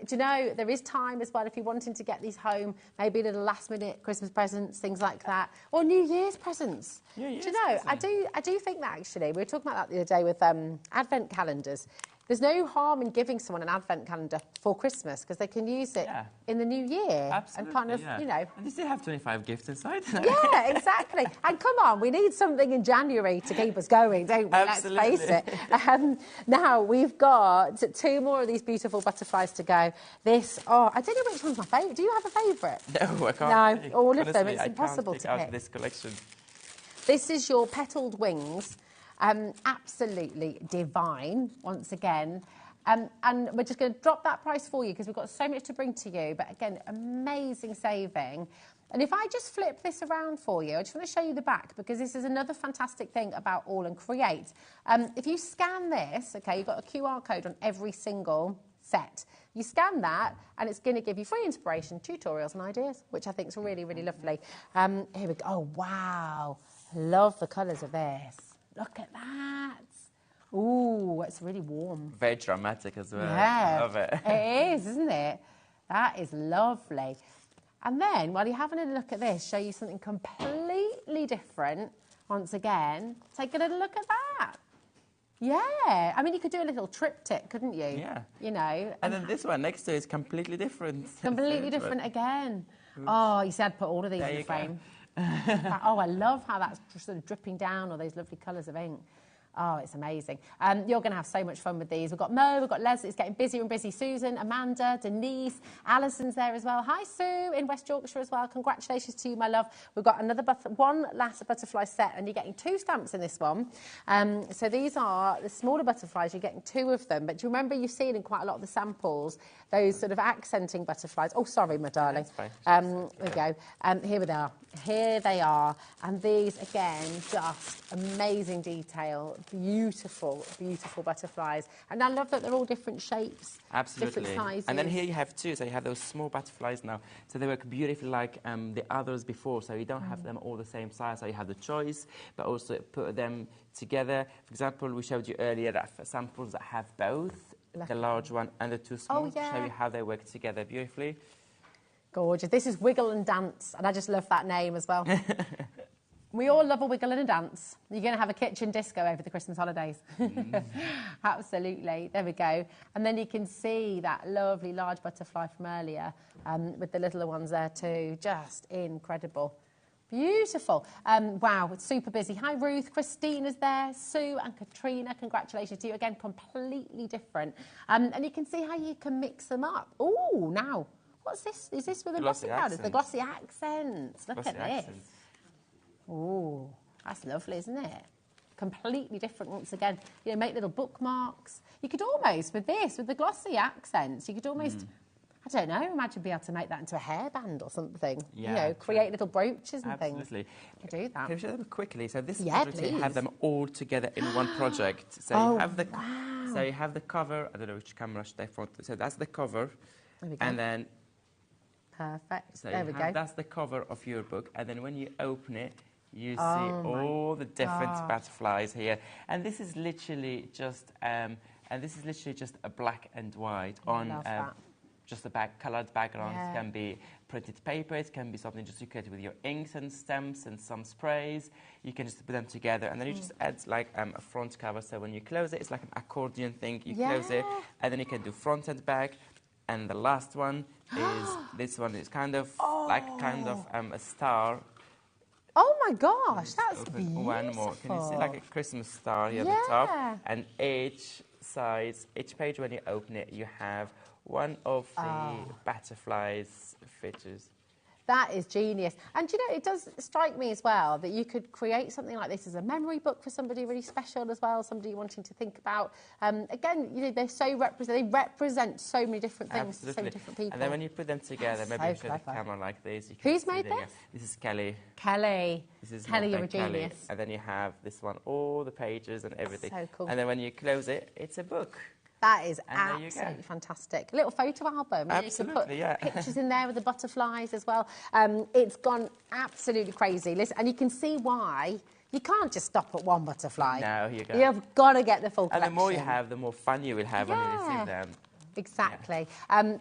Do you know, there is time as well if you're wanting to get these home, maybe little last-minute Christmas presents, things like that, or New Year's presents. Do you know, I do think that, actually. We were talking about that the other day with Advent calendars. there's no harm in giving someone an advent calendar for Christmas because they can use it in the new year.
Absolutely,
and kind of, you know.
And you still have 25 gifts inside.
Yeah, exactly. And come on, we need something in January to keep us going, don't we?
Absolutely.
Let's face it. Now, we've got 2 more of these beautiful butterflies to go. This, I don't know which one's my favourite. Do you have a favourite?
No, I can't.
No, all of
Honestly,
them. It's impossible to
out
pick.
this collection.
This is your petalled wings. Absolutely divine, once again. And we're just going to drop that price for you because we've got so much to bring to you. But again, amazing saving. And if I just flip this around for you, I just want to show you the back because this is another fantastic thing about All and Create. If you scan this, okay, you've got a QR code on every single set. You scan that and it's going to give you free inspiration, tutorials and ideas, which I think is really, really lovely. Here we go. Oh, wow. Love the colours of this. Look at that. Ooh, it's really warm.
Very dramatic as well.
Yeah,
Love it.
It is, isn't it? That is lovely. And then, while you're having a look at this, show you something completely different. Once again, take a little look at that. Yeah, I mean, you could do a little triptych, couldn't you?
Yeah.
You know.
And then this one next to it is completely different.
Completely different again. Oh, you see, I'd put all of these in the frame. Oh, I love how that's just sort of dripping down, all those lovely colours of ink. Oh, it's amazing. You're going to have so much fun with these. We've got Mo, we've got Leslie, it's getting busier and busy. Susan, Amanda, Denise, Alison's there as well. Hi, Sue, in West Yorkshire as well. Congratulations to you, my love. We've got another one last butterfly set, and you're getting 2 stamps in this one. So these are the smaller butterflies. You're getting 2 of them. But do you remember you've seen in quite a lot of the samples those sort of accenting butterflies? Oh, sorry, my darling. There we go. Here they are. Here they are. And these, again, just amazing detail. Beautiful, beautiful butterflies. And I love that they're all different shapes.
Absolutely.
Different sizes.
And then here you have 2, so you have those small butterflies now. So they work beautifully like the others before, so you don't have them all the same size, so you have the choice, but also put them together. For example, we showed you earlier that samples that have both, the large one and the 2 small, to show you how they work together beautifully.
Gorgeous. This is Wiggle and Dance, and I just love that name as well. We all love a wiggle and a dance. You're going to have a kitchen disco over the Christmas holidays. Absolutely. There we go. And then you can see that lovely large butterfly from earlier with the littler ones there too. Just incredible. Beautiful. Wow, it's super busy. Hi, Ruth. Christina's there. Sue and Katrina, congratulations to you. Again, completely different. And you can see how you can mix them up. Oh, now, what's this? Is this with the glossy powders? The glossy accents. Look at this. Oh, that's lovely, isn't it? Completely different once again. You know, make little bookmarks. You could almost, with this, with the glossy accents, you could almost, I don't know, imagine be able to make that into a hairband or something.
Yeah,
you know, create little brooches and things.
Absolutely.
You could do that.
Can you show them quickly? So this
please.
you have them all together in one project. So you have the so you have the cover. I don't know which camera should I front. So that's the cover.
There we go.
And then
perfect.
So
there we go.
That's the cover of your book, and then when you open it, you see all the different butterflies here, and this is literally just a black and white on just a coloured background. It can be printed paper, it can be something just you create with your inks and stamps and some sprays. You can just put them together, and then you just add like a front cover. So when you close it, it's like an accordion thing. You close it, and then you can do front and back. And the last one is this one. It's kind of like a star.
Oh my gosh, that's beautiful.
One more. Can you see like a Christmas star here at the top? And each page when you open it, you have one of the butterflies features.
That is genius. And, you know, it does strike me as well that you could create something like this as a memory book for somebody really special as well, somebody wanting to think about. Again, you know, they represent so many different things to so many different people.
And then when you put them together, maybe you show the camera like this. You
Who's made this?
This is Kelly.
Kelly.
This is
Kelly, you're a genius.
And then you have this one, all the pages and everything.
So cool.
And then when you close it, it's a book.
That is absolutely fantastic. A little photo album.
Absolutely,
you can put pictures in there with the butterflies as well. It's gone absolutely crazy. Listen, and you can see why. You can't just stop at one butterfly.
No, you go.
You've got to get the full collection.
And the more you have, the more fun you will have when you receive them.
Exactly.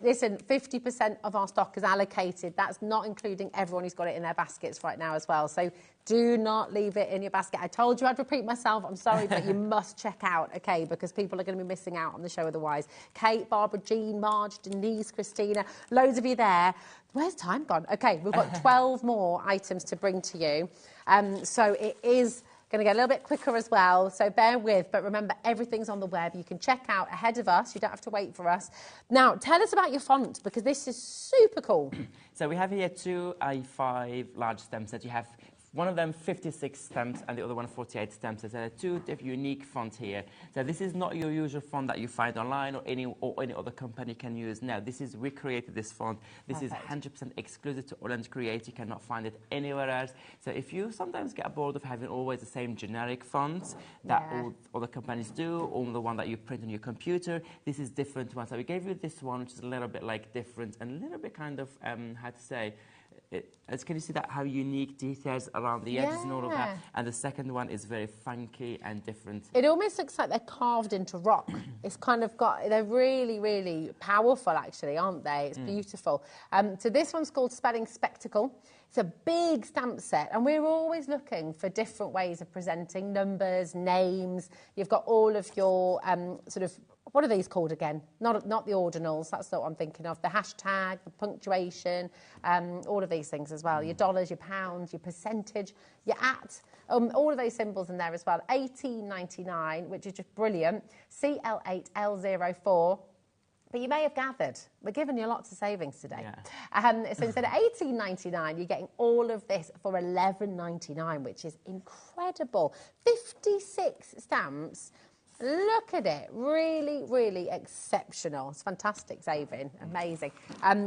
Listen, 50% of our stock is allocated. That's not including everyone who's got it in their baskets right now as well. So do not leave it in your basket. I told you I'd repeat myself. I'm sorry, but you must check out, okay, because people are going to be missing out on the show otherwise. Kate, Barbara, Jean, Marge, Denise, Christina, loads of you there. Where's time gone? Okay, we've got 12 more items to bring to you. So it is going to get a little bit quicker as well, so bear with. But remember, everything's on the web. You can check out ahead of us. You don't have to wait for us. Now, tell us about your font, because this is super cool.
So we have here 2 A5 large stem sets. You have one of them 56 stamps and the other one 48 stamps. So there are 2 unique fonts here. So this is not your usual font that you find online or any other company can use. No, we created this font. This is 100% exclusive to Orange Create. You cannot find it anywhere else. So if you sometimes get bored of having always the same generic fonts that all other companies do, or the one that you print on your computer, this is different one. So we gave you this one, which is a little bit like different and a little bit kind of, how to say, can you see that how unique details around the edges and all of that? And the second one is very funky and different.
It almost looks like they're carved into rock. It's kind of they're really, really powerful, actually, aren't they? It's beautiful. So this one's called Spelling Spectacle. It's a big stamp set, and we're always looking for different ways of presenting numbers, names. You've got all of your sort of, what are these called again? Not the ordinals, that's not what I'm thinking of. The hashtag, the punctuation, all of these things as well. Your dollars, your pounds, your percentage, your at, all of those symbols in there as well. $18.99, which is just brilliant. CL8L04. But you may have gathered, we're giving you lots of savings today. So instead of $18.99, you're getting all of this for $11.99, which is incredible. 56 stamps. Look at it. Really, really exceptional. It's fantastic saving. Amazing.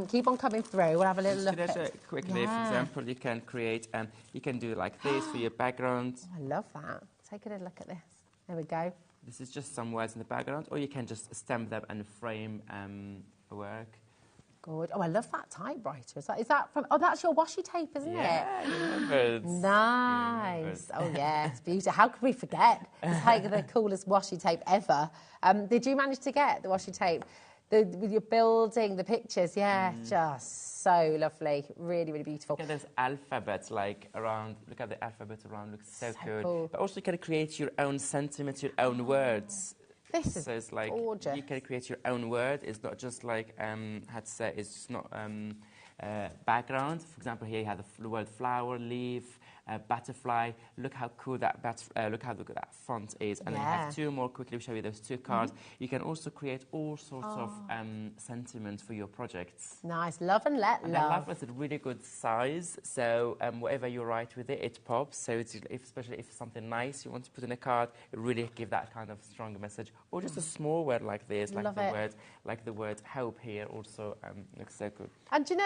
Keep on coming through. We'll have a little look at it.
Quickly, for example, you can create, you can do like this for your background.
Oh, I love that. Take a little look at this. There we go.
This is just some words in the background, or you can just stamp them and frame a work.
Good. Oh, I love that typewriter. Is that from? Oh, that's your washi tape, isn't it?
Yeah,
nice. Oh, yeah, it's beautiful. How could we forget? It's like the coolest washi tape ever. Did you manage to get the washi tape? With your building, the pictures, just so lovely. Really, really beautiful.
Yeah, there's alphabets like around. Look at the alphabet around. Looks so good. Cool. But also you can create your own sentiments, your own words.
This is
it's like
gorgeous.
You can create your own word. It's not just like how to say. It's not background. For example, here you have the word flower, leaf, butterfly. Look how cool that look how good that font is. And then you have 2 more. Quickly show you those 2 cards. You can also create all sorts of sentiments for your projects.
Nice, love and let love.
I love it's a really good size. So whatever you write with it, it pops. So it's, especially if something nice you want to put in a card, it really give that kind of strong message. Or just a small word like this, like the word hope here. Also looks so good.
And you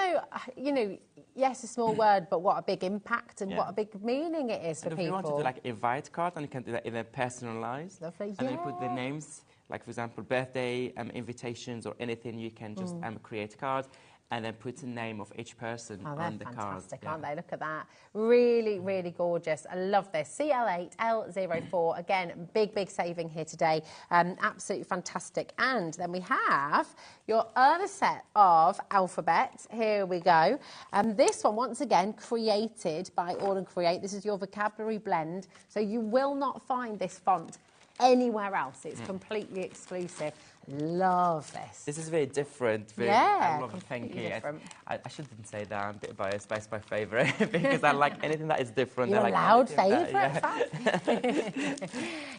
know, yes, a small word, but what a big impact and what a big meaning it is for people.
If you want to do like invite card, and you can do that even personalized.
Lovely,
and then you put the names, like for example, birthday invitations or anything. You can just create a card and then put the name of each person on the card.
Fantastic, aren't they? Look at that. Really, really gorgeous. I love this. CL8L04. Again, big saving here today. Absolutely fantastic. And then we have your other set of alphabets. Here we go. This one, once again, created by All & Create. This is your vocabulary blend. So you will not find this font anywhere else. It's completely exclusive. Love this.
This is very different. I love it. Thank you. I shouldn't say that. I'm a bit biased, but it's my favourite because I like anything that is different.
You're a loud favourite. It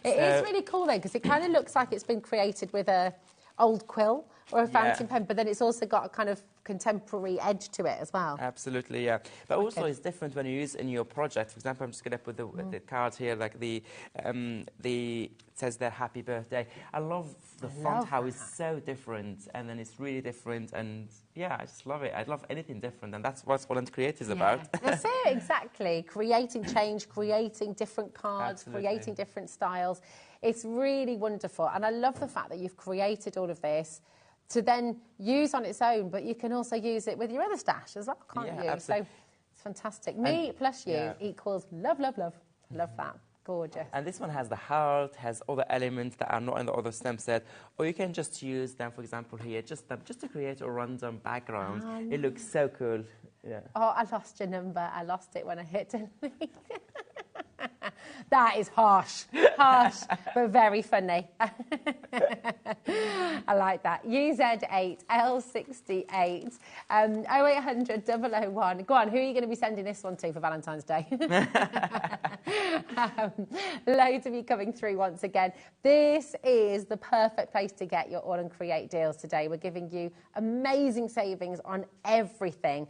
is really cool though, because it kind of looks like it's been created with a old quill or a fountain pen, but then it's also got a kind of contemporary edge to it as well.
Absolutely, yeah. But also it's different when you use in your project. For example, I'm just going to put the card here, like it says their happy birthday. I love the font, how it's so different, and then it's really different, and yeah, I just love it. I love anything different, and that's what All & Create is about.
That's it, exactly. Creating change, creating different cards, creating different styles. It's really wonderful, and I love the fact that you've created all of this to then use on its own, but you can also use it with your other stash as well, can't you?
Absolutely.
So it's fantastic. Me plus you equals love, love, love. Love that. Gorgeous.
And this one has the heart, has all the elements that are not in the other stem set, or you can just use them, for example, here, just to create a random background. It looks so cool. Yeah.
Oh, I lost your number. I lost it when I hit delete. That is harsh, but very funny. I like that. UZ8, L68, 0800 001. Go on, who are you going to be sending this one to for Valentine's Day? Loads of you coming through once again. This is the perfect place to get your All and Create deals today. We're giving you amazing savings on everything.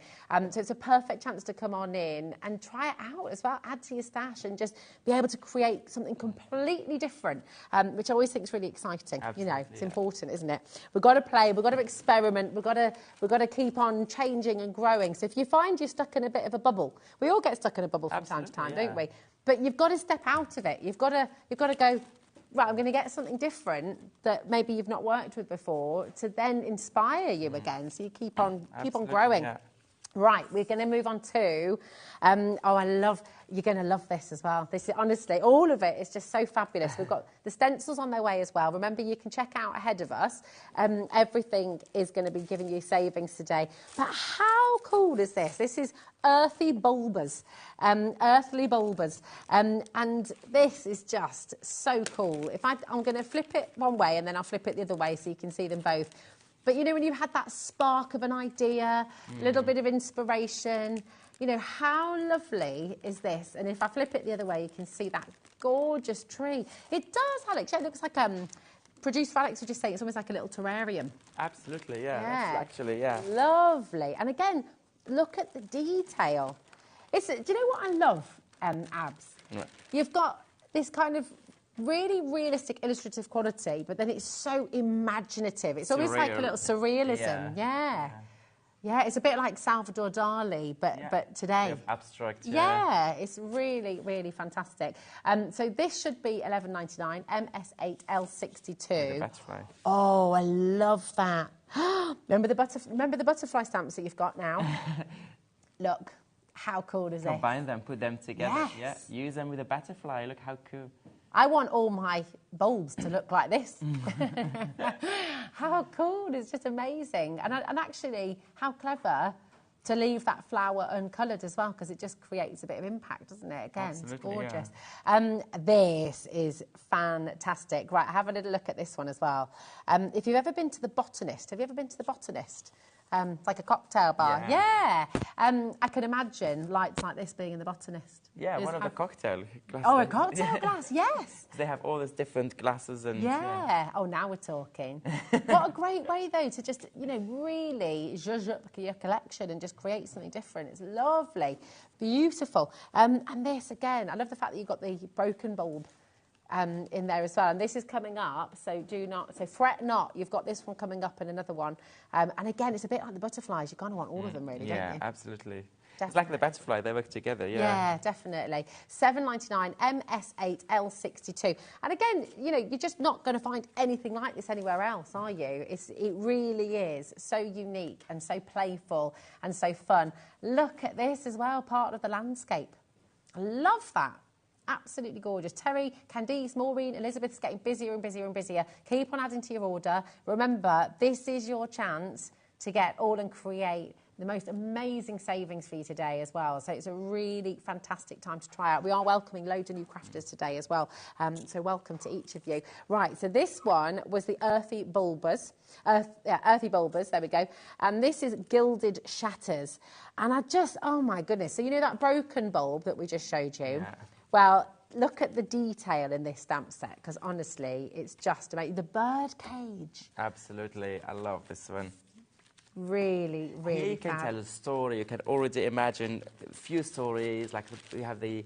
So it's a perfect chance to come on in and try it out as well. Add to your stash and just be able to create something completely different, which I always think is really exciting.
Absolutely,
you know, it's important, isn't it? We've got to play, we've got to experiment, we've got to keep on changing and growing. So if you find you're stuck in a bit of a bubble, we all get stuck in a bubble from time to time, don't we? But you've got to step out of it. You've got to go, right, I'm going to get something different that maybe you've not worked with before to then inspire you again. So you keep on growing.
Yeah.
Right, we're going to move on to, you're going to love this as well. This is, honestly, all of it is just so fabulous. We've got the stencils on their way as well. Remember, you can check out ahead of us. Everything is going to be giving you savings today. But how cool is this? This is Earthy Bulbers. Earthly Bulbers. And this is just so cool. I'm going to flip it one way and then I'll flip it the other way so you can see them both. But, you know, when you had that spark of an idea, a little bit of inspiration, you know, how lovely is this? And if I flip it the other way, you can see that gorgeous tree. It does, Alex. Yeah, it looks like, producer Alex would just say it's almost like a little terrarium.
Absolutely, yeah. That's actually, yeah.
Lovely. And again, look at the detail. Do you know what I love, Abs?
Right.
You've got this kind of really realistic illustrative quality, but then it's so imaginative. It's almost like a little surrealism. Yeah, it's a bit like Salvador Dali, but today.
Abstract.
Yeah, it's really, really fantastic. So this should be $11.99, MS8L62.
The butterfly.
Oh, I love that. Remember the butterfly stamps that you've got now? Look, how cool is this?
Combine them, put them together.
Yes.
Yeah, use them with a butterfly. Look how cool.
I want all my bulbs to look like this. How cool, it's just amazing. And actually, how clever to leave that flower uncoloured as well, because it just creates a bit of impact, doesn't it? Again,
absolutely,
it's gorgeous.
Yeah.
This is fantastic. Right, have a little look at this one as well. If you've ever been to the Botanist, have you ever been to the Botanist? Like a cocktail bar. Yeah. I can imagine lights like this being in the Botanist.
Yeah, one of the cocktail glasses.
Oh, a cocktail glass, yes.
They have all these different glasses and...
Yeah. Oh, now we're talking. What a great way, though, to just, you know, really zhuzh up your collection and just create something different. It's lovely. Beautiful. And this, again, I love the fact that you've got the broken bulb in there as well. And this is coming up, so fret not. You've got this one coming up and another one. And again, it's a bit like the butterflies. You kind of want all of them, really, don't you?
Yeah, absolutely.
Definitely.
It's like the butterfly, they work together, yeah.
Yeah, definitely. $7.99, MS8L62. And again, you know, you're just not going to find anything like this anywhere else, are you? It really is so unique and so playful and so fun. Look at this as well, part of the landscape. I love that. Absolutely gorgeous. Terry, Candice, Maureen, Elizabeth's getting busier and busier and busier. Keep on adding to your order. Remember, this is your chance to get All and Create the most amazing savings for you today as well. So it's a really fantastic time to try out. We are welcoming loads of new crafters today as well. So welcome to each of you. Right, so this one was the Earthy Bulbers. Earthy Bulbers, there we go. And this is Gilded Shatters. And oh my goodness. So you know that broken bulb that we just showed you? Yeah. Well, look at the detail in this stamp set, because honestly, it's just amazing. The bird cage.
Absolutely, I love this one.
Really, really
Here you can tell a story. You can already imagine a few stories, like you have the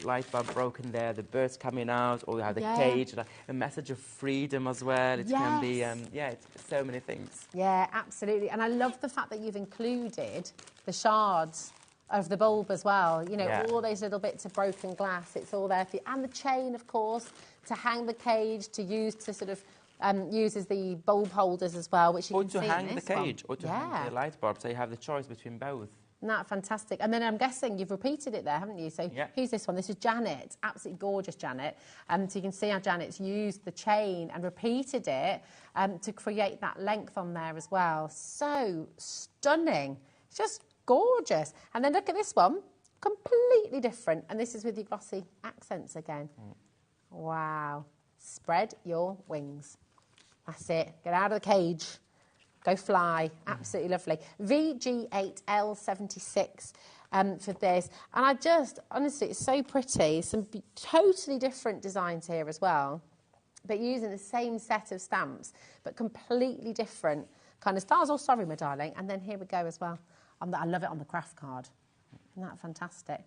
light bulb broken there, the birds coming out, or you have the cage, like a message of freedom as well. It can be, it's so many things.
Yeah, absolutely. And I love the fact that you've included the shards of the bulb as well. You know, all those little bits of broken glass, it's all there for you. And the chain, of course, to hang the cage, to use to sort of use as the bulb holders as well, which you can see in this
one. Or to hang the cage,
one.
or to hang the light bulb, so you have the choice between both.
Isn't that fantastic? And then I'm guessing you've repeated it there, haven't you? So who's this one? This is Janet. Absolutely gorgeous, Janet. So you can see how Janet's used the chain and repeated it to create that length on there as well. So stunning. It's just gorgeous. And then look at this one. Completely different. And this is with your glossy accents again. Wow. Spread your wings. That's it. Get out of the cage. Go fly. Absolutely lovely. VG8L76 for this. And I just, honestly, it's so pretty. Some totally different designs here as well. But using the same set of stamps, but completely different kind of styles. Oh, sorry, my darling. And then here we go as well. I love it on the craft card. Isn't that fantastic?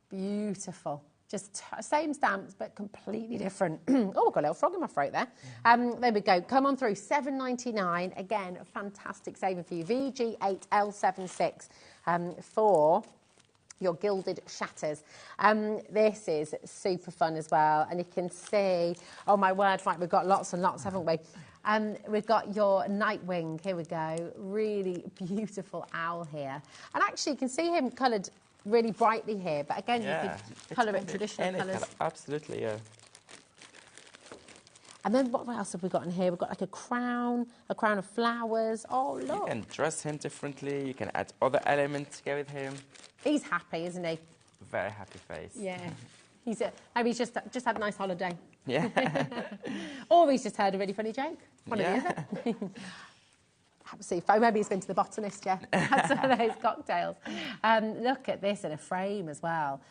Beautiful. Just same stamps, but completely different. Oh, I've got a little frog in my throat there. There we go. Come on through. $7.99. Again, a fantastic saving for you. VG8L76 for your gilded shatters. This is super fun as well. And you can see, oh my word, right, we've got lots and lots, haven't we? We've got your Nightwing. Here we go. Really beautiful owl here. And actually, you can see him coloured really brightly here, but again, you could colour it traditional colours.
Absolutely, yeah.
And then what else have we got in here? We've got like a crown of flowers. Oh, look.
You can dress him differently. You can add other elements to go with him.
He's happy, isn't he?
Very happy face.
Yeah. Maybe he's just had a nice holiday.
Yeah.
Or he's just heard a really funny joke. One or the other. Absolutely. Maybe he's been to the botanist, yeah. Had some of those cocktails. Look at this in a frame as well.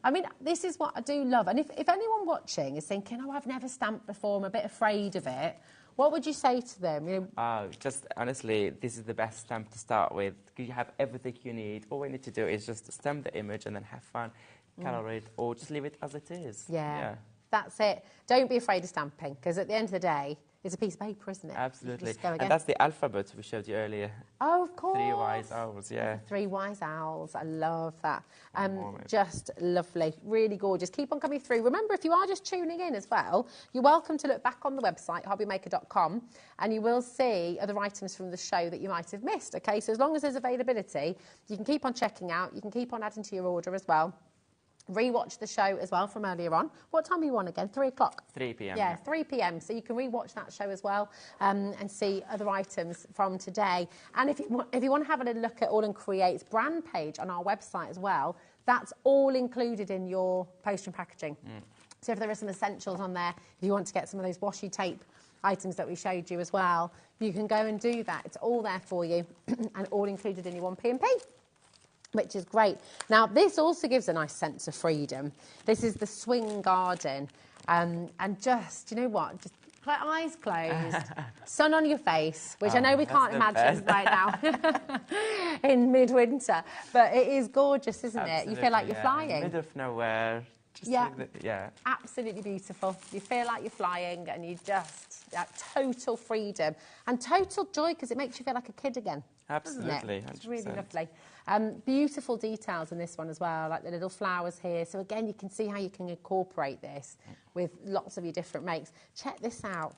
I mean, this is what I do love. And if anyone watching is thinking, oh, I've never stamped before, I'm a bit afraid of it, what would you say to them? You know,
just honestly, this is the best stamp to start with. You have everything you need. All we need to do is just stamp the image and then have fun, colour it, or just leave it as it is.
Yeah. That's it. Don't be afraid of stamping, because at the end of the day, it's a piece of paper, isn't it?
Absolutely. And that's the alphabet we showed you earlier.
Oh, of course.
3 wise owls, yeah.
3 wise owls. I love that. Just lovely. Really gorgeous. Keep on coming through. Remember, if you are just tuning in as well, you're welcome to look back on the website, hobbymaker.com, and you will see other items from the show that you might have missed, OK? So as long as there's availability, you can keep on checking out. You can keep on adding to your order as well. Rewatch the show as well from earlier on. What time are you on again? 3 o'clock?
3 p.m.
Yeah, 3 p.m. So you can rewatch that show as well and see other items from today. And if you want to have a little look at All and Create's brand page on our website as well, that's all included in your post and packaging. So if there are some essentials on there, if you want to get some of those washi tape items that we showed you as well, you can go and do that. It's all there for you and all included in your 1p&p. Which is great. Now, this also gives a nice sense of freedom. This is the swing garden. And just, you know what? Just eyes closed, sun on your face, which I know we can't imagine right now in midwinter. But it is gorgeous, isn't it? You feel like you're flying.
Middle of nowhere. Just
Absolutely beautiful. You feel like you're flying and you just, total freedom and total joy because it makes you feel like a kid again.
Absolutely.
It? It's really lovely. Beautiful details in this one as well, like the little flowers here. So again, you can see how you can incorporate this with lots of your different makes. Check this out.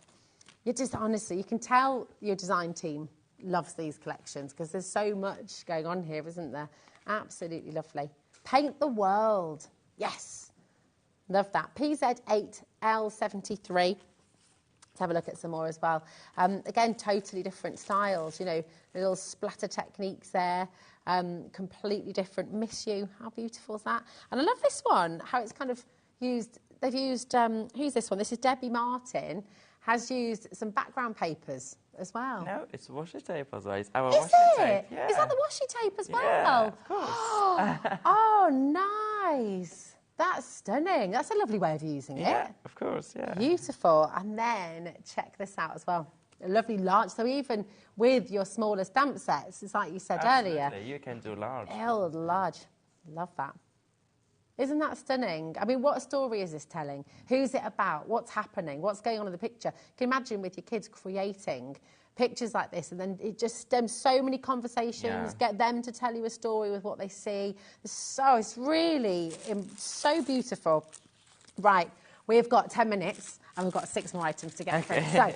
You just honestly, you can tell your design team loves these collections because there's so much going on here, isn't there? Absolutely lovely. Paint the world. Yes. Love that. PZ8L73. Let's have a look at some more as well. Again, totally different styles, you know, little splatter techniques there, completely different. Miss You, how beautiful is that? And I love this one, how it's kind of used, they've used, who's this one? This is Debbie Martin, has used some background papers as well.
No, it's washi tape as well. It's our
washi
tape.
Yeah. Is that the washi tape as well?
Yeah, of course.
Oh, nice. That's stunning. That's a lovely way of using it.
Yeah, of course, yeah.
Beautiful. And then check this out as well. A lovely large. So even with your smaller stamp sets, it's like you said earlier.
You can do large.
Large. Love that. Isn't that stunning? I mean, what story is this telling? Who's it about? What's happening? What's going on in the picture? You can imagine with your kids creating pictures like this, and then it just stems so many conversations, get them to tell you a story with what they see. It's really so beautiful. Right, we've got 10 minutes and we've got 6 more items to get through. So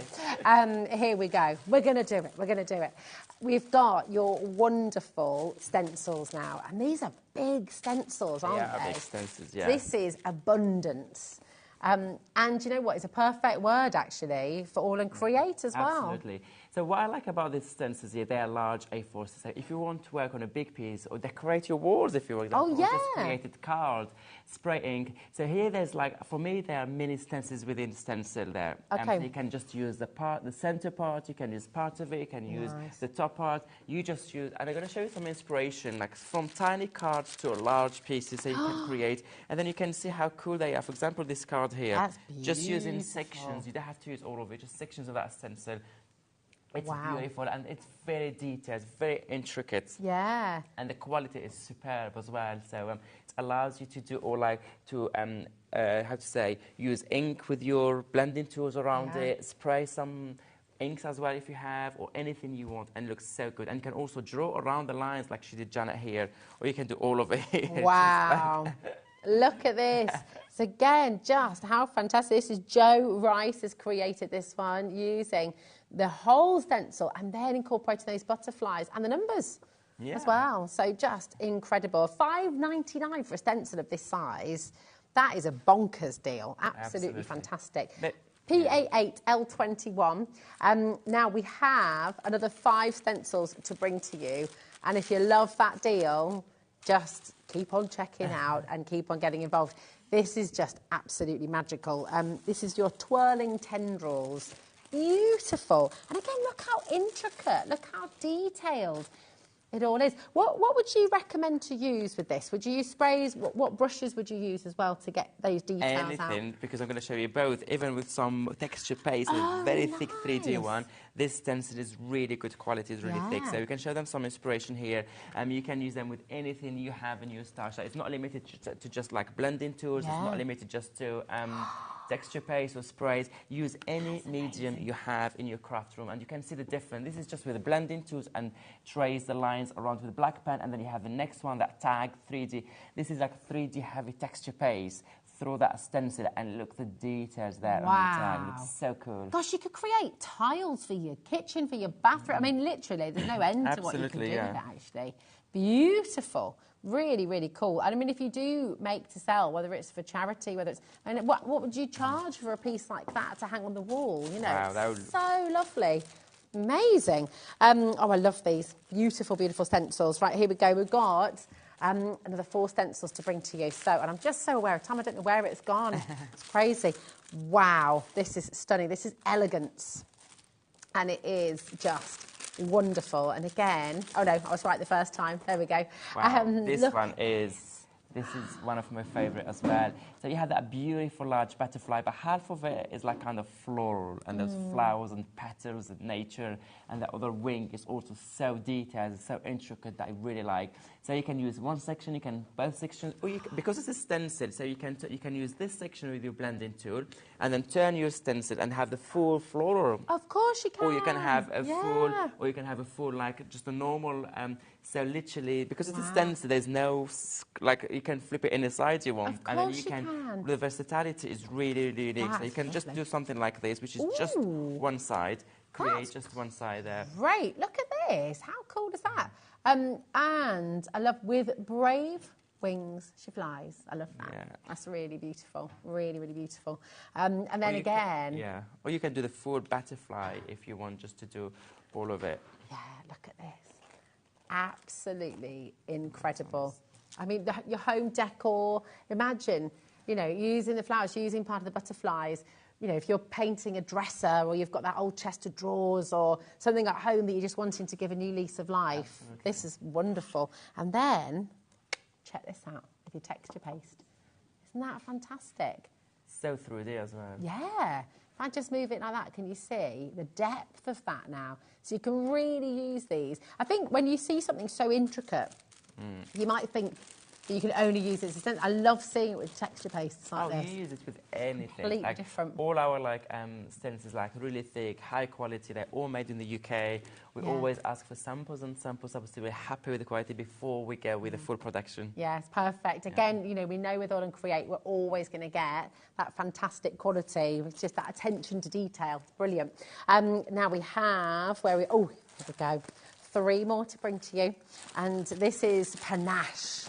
here we go. We're going to do it. We're going to do it. We've got your wonderful stencils now, and these are big stencils, aren't they?
Yeah, big stencils, yeah.
This is abundance. And you know what? It's a perfect word, actually, for all and create as well.
Absolutely. So what I like about these stencils here, they are large A4. So if you want to work on a big piece or decorate your walls, if you want,
oh, yeah.
or just created cards, spray ink. So here there's like, for me, there are many stencils within the stencil there.
Okay.
So you can just use the center part, you can use part of it, you can use the top part. You just use, and I'm going to show you some inspiration, like from tiny cards to large pieces that you can create. And then you can see how cool they are. For example, this card here.
That's
just using sections. You don't have to use all of it, just sections of that stencil. It's beautiful and it's very detailed, very intricate.
Yeah.
And the quality is superb as well. So it allows you to do, or like to, how to say, use ink with your blending tools around it, spray some inks as well if you have, or anything you want, and it looks so good. And you can also draw around the lines like she did Janet here, or you can do all of it.
Wow. Look at this. So again, just how fantastic. This is Joe Rice has created this one using the whole stencil and then incorporating those butterflies and the numbers as well. So just incredible. $5.99 for a stencil of this size. That is a bonkers deal. Absolutely fantastic. PA8L21. Now we have another 5 stencils to bring to you. And if you love that deal, just keep on checking out and keep on getting involved. This is just absolutely magical. This is your twirling tendrils. Beautiful. And again, look how intricate, look how detailed it all is. What would you recommend to use with this? Would you use sprays? What brushes would you use as well to get those details out?
Anything, because I'm going to show you both, even with some texture paste, a very thick 3D one. This stencil is really good quality, it's really thick. So you can show them some inspiration here. You can use them with anything you have in your stash. So it's not limited to just like blending tools, it's not limited just to texture paste or sprays. Use any medium you have in your craft room and you can see the difference. This is just with the blending tools and trace the lines around with a black pen, and then you have the next one, that tag 3D. This is like 3D heavy texture paste through that stencil, and look the details there on the tag. It looks so cool.
Gosh, you could create tiles for your kitchen, for your bathroom. I mean, literally, there's no end to what you can do with it, actually. Beautiful. Really, really cool. And I mean, if you do make to sell, whether it's for charity, whether it's... And what would you charge for a piece like that to hang on the wall? You know,
wow,
so lovely. Amazing. Oh, I love these. Beautiful, beautiful stencils. Right, here we go. We've got another 4 stencils to bring to you. So, and I'm just so aware of time. I don't know where it's gone. It's crazy. Wow, this is stunning. This is elegance. And it is just wonderful. And again, oh no, I was right the first time. There we go.
Wow, this is one of my favourite as well. So you have that beautiful large butterfly, but half of it is like kind of floral, and there's flowers and petals and nature, and the other wing is also so detailed and so intricate that I really like. So you can use one section, you can both sections, or you can, because it's a stencil, so you can use this section with your blending tool, and then turn your stencil and have the full floral.
Of course you can.
Or you can have a full, or you can have a full like just a normal. So literally, because it's a stencil, there's no, like, you can flip it any side you want.
And then you can.
The versatility is really, really unique. So you can just do something like this, which is just one side, create just one side there.
Great, look at this. How cool is that? And I love with brave wings, she flies. I love that. Yeah. That's really beautiful. Really, really beautiful. And then again...
Or you can do the full butterfly if you want just to do all of it.
Yeah, look at this. Absolutely incredible. I mean, your home decor, imagine, you know, using the flowers, using part of the butterflies. You know, if you're painting a dresser or you've got that old chest of drawers or something at home that you're just wanting to give a new lease of life, this is wonderful. And then, check this out with your texture paste. Isn't that fantastic?
So 3D as well.
Yeah. If I just move it like that, can you see the depth of that now? So you can really use these. I think when you see something so intricate, you might think, that you can only use it as a stencil. I love seeing it with texture pastes like this.
You use it with anything.
Completely
like,
different.
All our stencils, like really thick, high quality. They're all made in the UK. We always ask for samples and samples. Obviously, we're happy with the quality before we go with the full production.
Yeah, it's perfect. Again, you know, we know with All and Create, we're always going to get that fantastic quality. It's just that attention to detail. It's brilliant. Now we have here we go. 3 more to bring to you, and this is panache.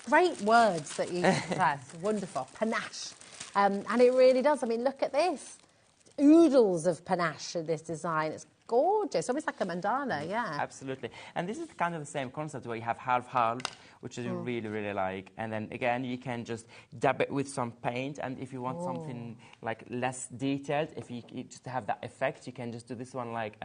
Great words that you that's wonderful, panache, and it really does. I mean, look at this, oodles of panache in this design. It's gorgeous, almost like a mandala. Yeah,
absolutely. And this is kind of the same concept where you have half, which is really, really like. And then again, you can just dab it with some paint. And if you want something like less detailed, if you just have that effect, you can just do this one like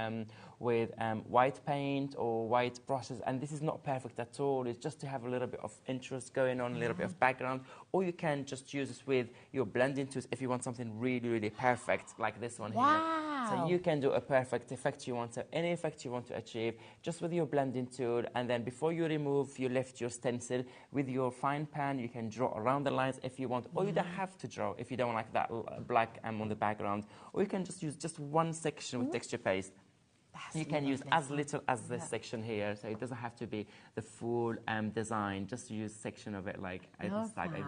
with white paint or white brushes. And this is not perfect at all. It's just to have a little bit of interest going on, a little bit of background. Or you can just use this with your blending tools if you want something really, really perfect, like this one here. So you can do a perfect effect you want, so any effect you want to achieve, just with your blending tool. And then before you remove, you lift your stencil with your fine pan. You can draw around the lines if you want, or you don't have to draw if you don't like that black on the background. Or you can just use just one section with texture paste. You can use as little as this section here, so it doesn't have to be the full design. Just use section of it, like I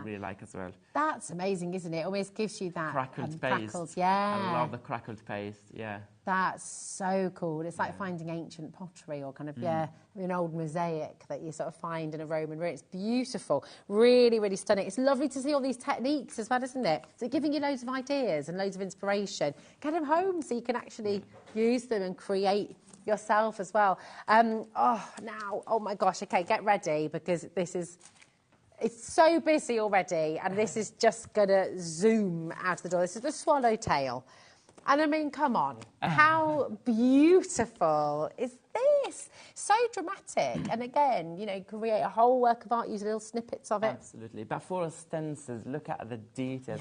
really like as well.
That's amazing, isn't it? Almost gives you that
crackled paste. I love the crackled paste. Yeah.
That's so cool. It's like finding ancient pottery or kind of, an old mosaic that you sort of find in a Roman ruin. It's beautiful. Really, really stunning. It's lovely to see all these techniques as well, isn't it? So giving you loads of ideas and loads of inspiration. Get them home so you can actually use them and create yourself as well. Oh my gosh. Okay, get ready because it's so busy already and this is just going to zoom out the door. This is the swallowtail. And I mean, come on, how beautiful is this? So dramatic. And again, you know, create a whole work of art, use little snippets of it.
Absolutely. But for stencils, look at the details.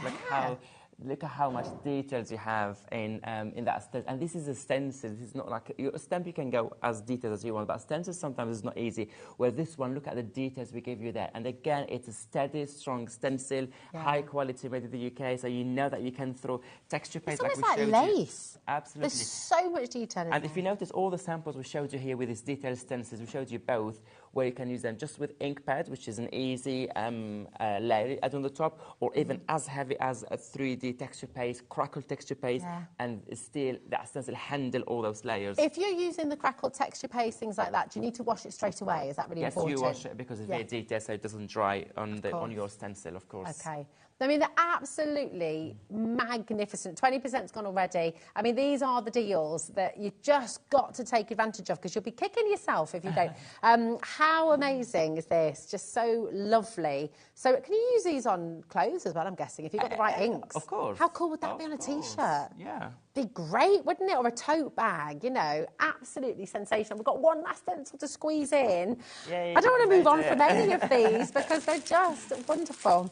Look at how much details you have in that stencil. And this is a stencil. This is not like a stamp. You can go as detailed as you want, but a stencil sometimes is not easy. Where this one, look at the details we give you there. And again, it's a steady, strong stencil, high quality, made in the UK. So you know that you can throw texture paste like we showed you.
It's almost like lace.
Absolutely.
There's so much detail in there.
And if you notice, all the samples we showed you here with these detailed stencils, we showed you both, where you can use them just with ink pad, which is an easy layer add on the top, or even as heavy as a 3D texture paste, crackle texture paste, and still that stencil handle all those layers.
If you're using the crackle texture paste, things like that, do you need to wash it straight away? Is that really important?
Yes, you wash it because it's very detailed, so it doesn't dry on your stencil, of course.
Okay. I mean, they're absolutely magnificent. 20%'s gone already. I mean, these are the deals that you just got to take advantage of because you'll be kicking yourself if you don't. How amazing is this? Just so lovely. So can you use these on clothes as well, I'm guessing, if you've got the right inks?
Of course.
How cool would that be on a T-shirt?
Yeah.
Be great, wouldn't it? Or a tote bag, you know, absolutely sensational. We've got one last stencil to squeeze in. I don't want to move on from any of these because they're just wonderful.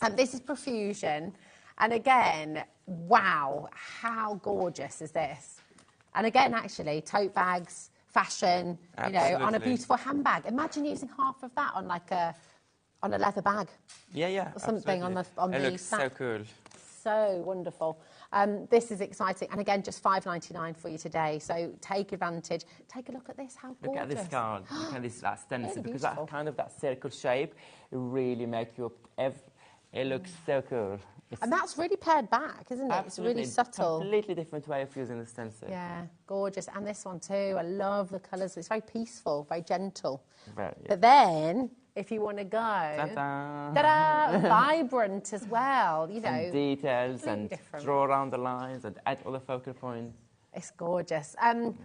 And this is Profusion. And again, wow, how gorgeous is this? And again, actually, tote bags, fashion, you know, on a beautiful handbag. Imagine using half of that on like a leather bag.
Yeah,
or something
absolutely.
on the
It looks so cool.
So wonderful. This is exciting. And again, just $5.99 for you today. So take advantage. Take a look at this. How gorgeous.
Look at this card. Look at this stencil. Because that kind of that circle shape really makes you... It looks so cool.
And that's really pared back, isn't it?
Absolutely.
It's really subtle.
Completely different way of using the stencil.
Yeah, gorgeous. And this one too. I love the colours. It's very peaceful, very gentle.
But
then, if you want to go...
Ta-da!
Vibrant as well, you know.
And details and draw around the lines and add all the focal points.
It's gorgeous.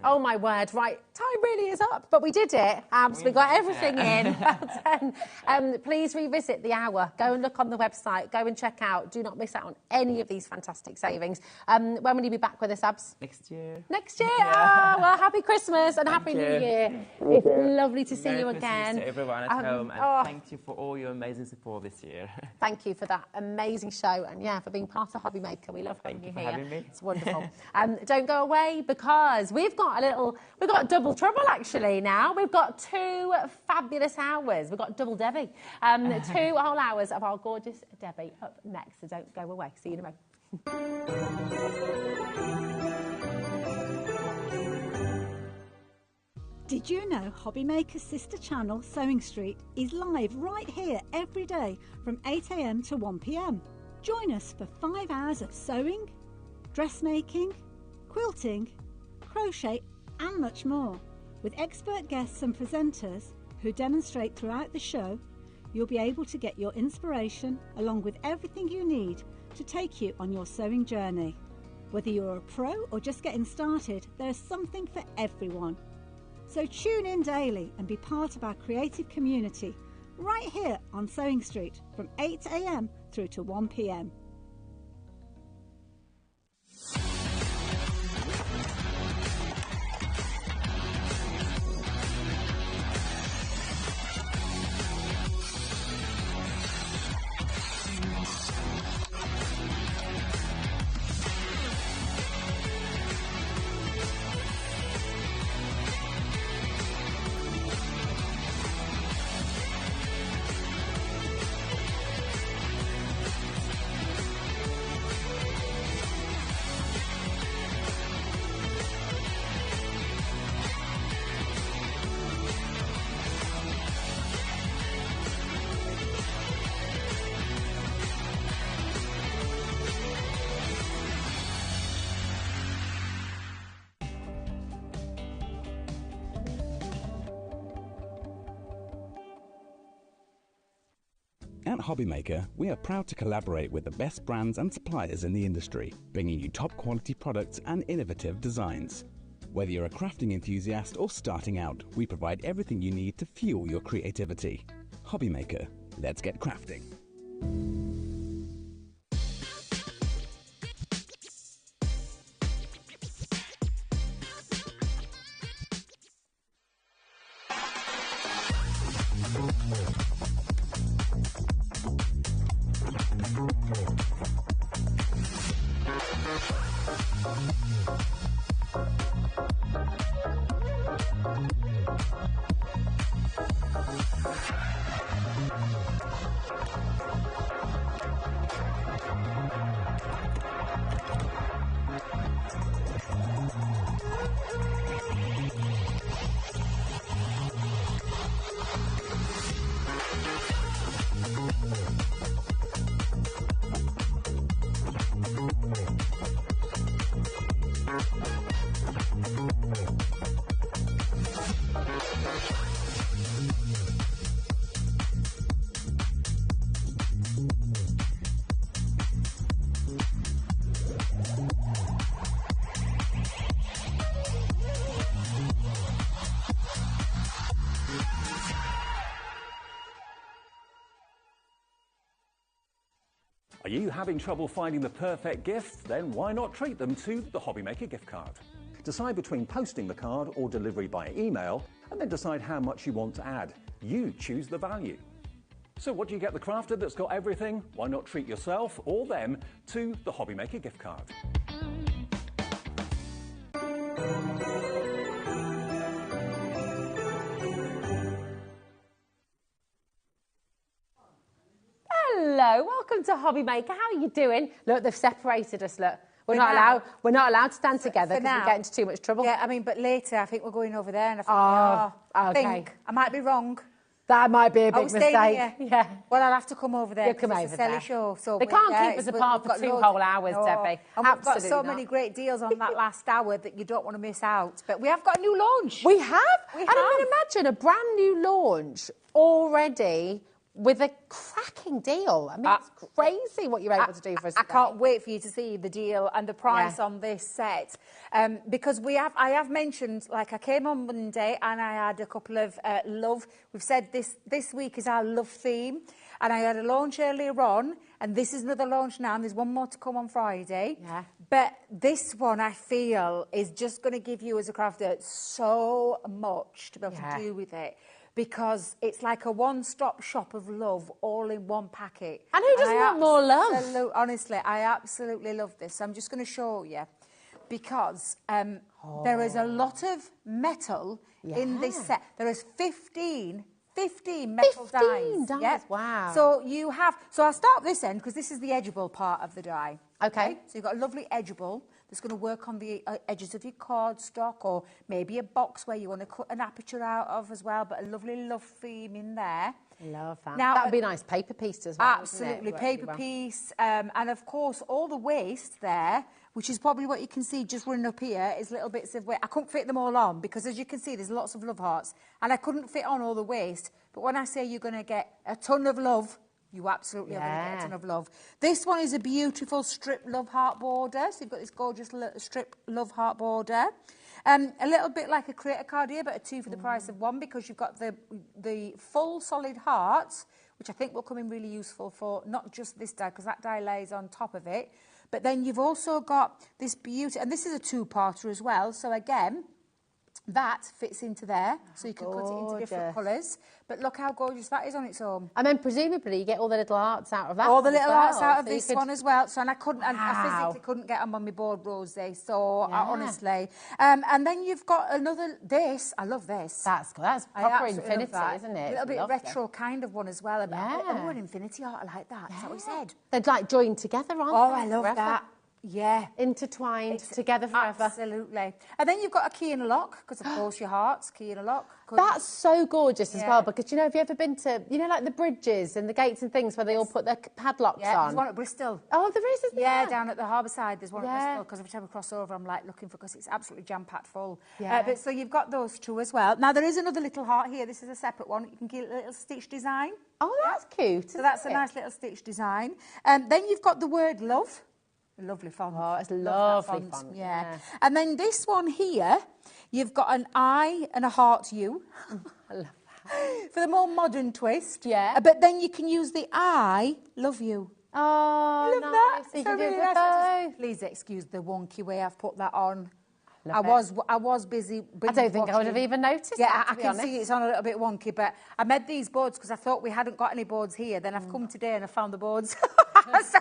Oh, my word. Right, time really is up, but we did it. So we got everything in. Well done. Please revisit the hour. Go and look on the website. Go and check out. Do not miss out on any of these fantastic savings. When will you be back with us, Abs?
Next year.
Next year? Yeah. Well, happy Christmas and Happy New Year. It's lovely to see you again.
To everyone at home, and thank you for all your amazing support this year.
Thank you for that amazing show and, for being part of HobbyMaker. We love having you here.
Having me.
It's wonderful. Don't go away. away because we've got double trouble actually now. We've got 2 fabulous hours. We've got double Debbie. 2 whole hours of our gorgeous Debbie up next, so don't go away. See you in a moment.
Did you know HobbyMaker's sister channel, Sewing Street, is live right here every day from 8 AM to 1 PM? Join us for 5 hours of sewing, dressmaking, quilting, crochet and much more. With expert guests and presenters who demonstrate throughout the show, you'll be able to get your inspiration along with everything you need to take you on your sewing journey. Whether you're a pro or just getting started, there's something for everyone. So tune in daily and be part of our creative community right here on Sewing Street from 8 AM through to 1 PM.
At HobbyMaker, we are proud to collaborate with the best brands and suppliers in the industry, bringing you top quality products and innovative designs. Whether you're a crafting enthusiast or starting out, we provide everything you need to fuel your creativity. HobbyMaker, let's get crafting.
Are you having trouble finding the perfect gift? Then why not treat them to the HobbyMaker gift card? Decide between posting the card or delivery by email, and then decide how much you want to add. You choose the value. So what do you get the crafter that's got everything? Why not treat yourself or them to the HobbyMaker gift card?
Hello, welcome to HobbyMaker. How are you doing? Look, they've separated us. Look, we're not allowed to stand together because we get into too much trouble.
Yeah, I mean, but later I think we're going over there, and I think I might be wrong.
That might be a big mistake.
Yeah. Well, I'll have to come over there.
You'll come over
it's a
there.
Show, so
they can't keep us apart for 2 whole hours, Debbie.
And we've got so many great deals on that last hour that you don't want to miss out. But we have got a new launch.
We have. I mean, imagine a brand new launch already with a cracking deal. I mean, it's crazy what you're able to do for us today.
I can't wait for you to see the deal and the price on this set. Because I have mentioned, like I came on Monday and I had a couple of love. We've said this week is our love theme. And I had a launch earlier on, and this is another launch now, and there's one more to come on Friday.
Yeah.
But this one, I feel, is just going to give you as a crafter so much to be able to do with it. Because it's like a one-stop shop of love all in one packet.
And who doesn't want more love?
Honestly, I absolutely love this. So I'm just going to show you. because there is a lot of metal in this set. There is 15 metal dies.
Yep. Wow.
So you have, so I'll start this end because this is the edgeable part of the die.
Okay.
So you've got a lovely edgeable that's going to work on the edges of your cardstock, or maybe a box where you want to cut an aperture out of as well, but a lovely love theme in there.
Love that.
Now,
that would be a nice paper piece as well.
Absolutely, paper piece. And of course, all the waste there, which is probably what you can see just running up here, is little bits of waste. I couldn't fit them all on because, as you can see, there's lots of love hearts. And I couldn't fit on all the waste. But when I say you're going to get a ton of love, you absolutely are going to get a ton of love. This one is a beautiful strip love heart border. So you've got this gorgeous strip love heart border. A little bit like a creator card here, but a 2 for the price of 1, because you've got the full solid heart, which I think will come in really useful for not just this die, because that die lays on top of it, but then you've also got this beauty, and this is a 2-parter as well. So again, that fits into there, so you can cut it into different colours. But look how gorgeous that is on its own.
And then presumably you get all the little hearts out of that.
All the little hearts out of this one as well. So, and I couldn't, I physically couldn't get them on my board, Rosie. So honestly, and then you've got another. This, I love this.
That's proper infinity, isn't it?
A little bit retro kind of one as well. Oh, an infinity art, I like that. Is that what you said?
They're like joined together, aren't they?
Oh, I love that. Yeah.
Intertwined together forever.
Absolutely. And then you've got a key and a lock, because of course your heart's key and a lock.
That's so gorgeous as well, because, you know, have you ever been to, you know, like the bridges and the gates and things where they all put their padlocks on?
There's one at Bristol.
Oh, there is, isn't there?
Yeah, down at the harbour side, there's one at Bristol, because every time I cross over, I'm like looking for, because it's absolutely jam-packed full. But so you've got those two as well. Now, there is another little heart here. This is a separate one. You can get a little stitch design.
Oh, that's cute.
So that's a nice little stitch design. Then you've got the word love. Lovely font.
Oh, it's lovely font.
Yeah. And then this one here, you've got an I and a heart U.
I love that.
For the more modern twist.
Yeah.
But then you can use the I love you.
Oh,
love that.
So you can do it both.
Please excuse the wonky way I've put that on.
I
was busy.
I don't think I would have even noticed that,
I can see it's on a little bit wonky, but I made these boards because I thought we hadn't got any boards here. Then I've come today and I found the boards. so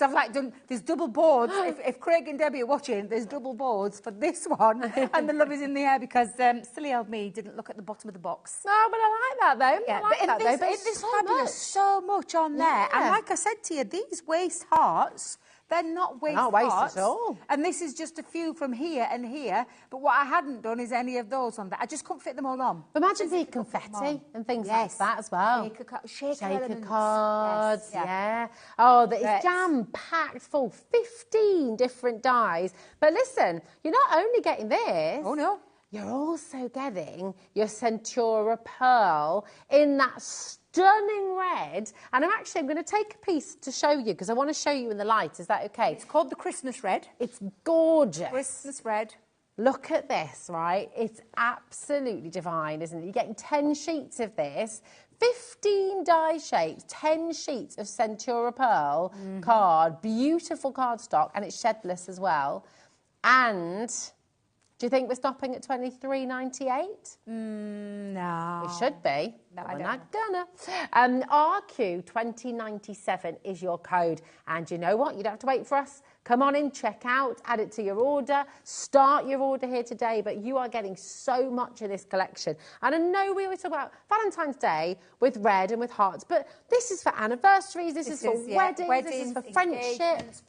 I've like done, there's double boards. If Craig and Debbie are watching, there's double boards for this one. And the love is in the air because silly old me didn't look at the bottom of the box.
No, but I like that though.
Yeah, but it's fabulous. So much on there. And like I said to you, these waist hearts, they're not waist hearts.
At all.
And this is just a few from here and here. But what I hadn't done is any of those on there. I just couldn't fit them all on.
But imagine the confetti and things like that as well. Shaker cards, yeah. Oh, that is jam-packed full, 15 different dies. But listen, you're not only getting this.
Oh, no.
You're also getting your Centura Pearl in that stunning red. And I'm going to take a piece to show you because I want to show you in the light. Is that okay?
It's called the Christmas red.
It's gorgeous.
Christmas red.
Look at this, right? It's absolutely divine, isn't it? You're getting 10 sheets of this. 15 die shapes, 10 sheets of Centura Pearl card, beautiful cardstock, and it's shedless as well. And do you think we're stopping at $23.98?
No.
We should be.
No,
we're not gonna. RQ2097 is your code. And you know what? You don't have to wait for us. Come on in, check out, add it to your order, start your order here today, but you are getting so much of this collection. And I know we always talk about Valentine's Day with red and with hearts, but this is for anniversaries, this is for weddings, this is for friendships.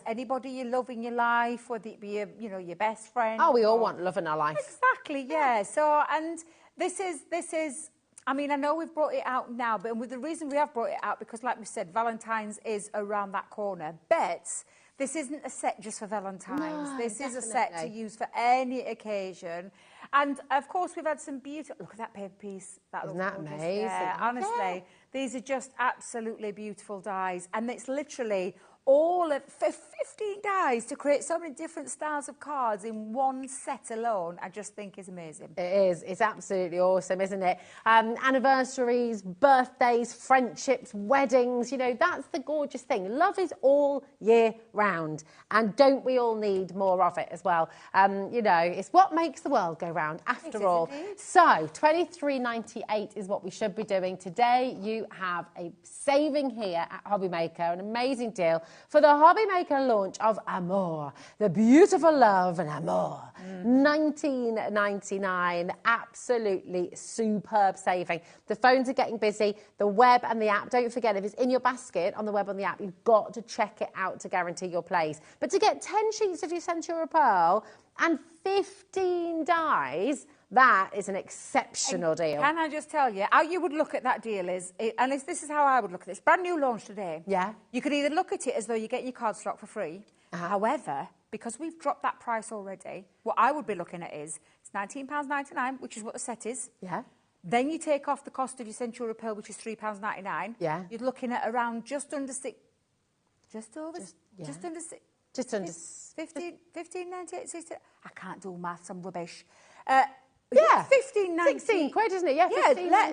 Anybody you love in your life, whether it be your best friend.
Oh, we all want love in our life.
Exactly, yeah. So, and this is, I mean, I know we've brought it out now, but the reason we have brought it out, because like we said, Valentine's is around that corner. But this isn't a set just for Valentine's.
No,
this is a set to use for any occasion. And, of course, we've had some beautiful... Look at that paper piece.
Isn't that amazing?
Yeah, honestly. These are just absolutely beautiful dies. And it's literally all of 15 dies to create so many different styles of cards in one set alone, I just think is amazing.
It is. It's absolutely awesome, isn't it? Anniversaries, birthdays, friendships, weddings, that's the gorgeous thing. Love is all year round. And don't we all need more of it as well? It's what makes the world go round after all.
Indeed.
So, $23.98 is what we should be doing. Today, you have a saving here at HobbyMaker, an amazing deal. for the HobbyMaker launch of Amour, the beautiful love and Amour. $19.99, absolutely superb saving. The phones are getting busy, the web and the app. Don't forget, if it's in your basket on the web on the app, you've got to check it out to guarantee your place. But to get 10 sheets of your Centura Pearl and 15 dies, that is an exceptional deal.
Can I just tell you, how you would look at that deal is, and this is how I would look at this, brand new launch today.
Yeah.
You could either look at it as though you're getting your cardstock for free. However, because we've dropped that price already, what I would be looking at is, it's £19.99, which is what the set is.
Yeah.
Then you take off the cost of your Centura Pearl, which is £3.99.
Yeah.
You're looking at around just under six, just under 15.98, 16. I can't do maths, I'm rubbish.
Yeah,
15.98.
16 quid, isn't it? Yeah,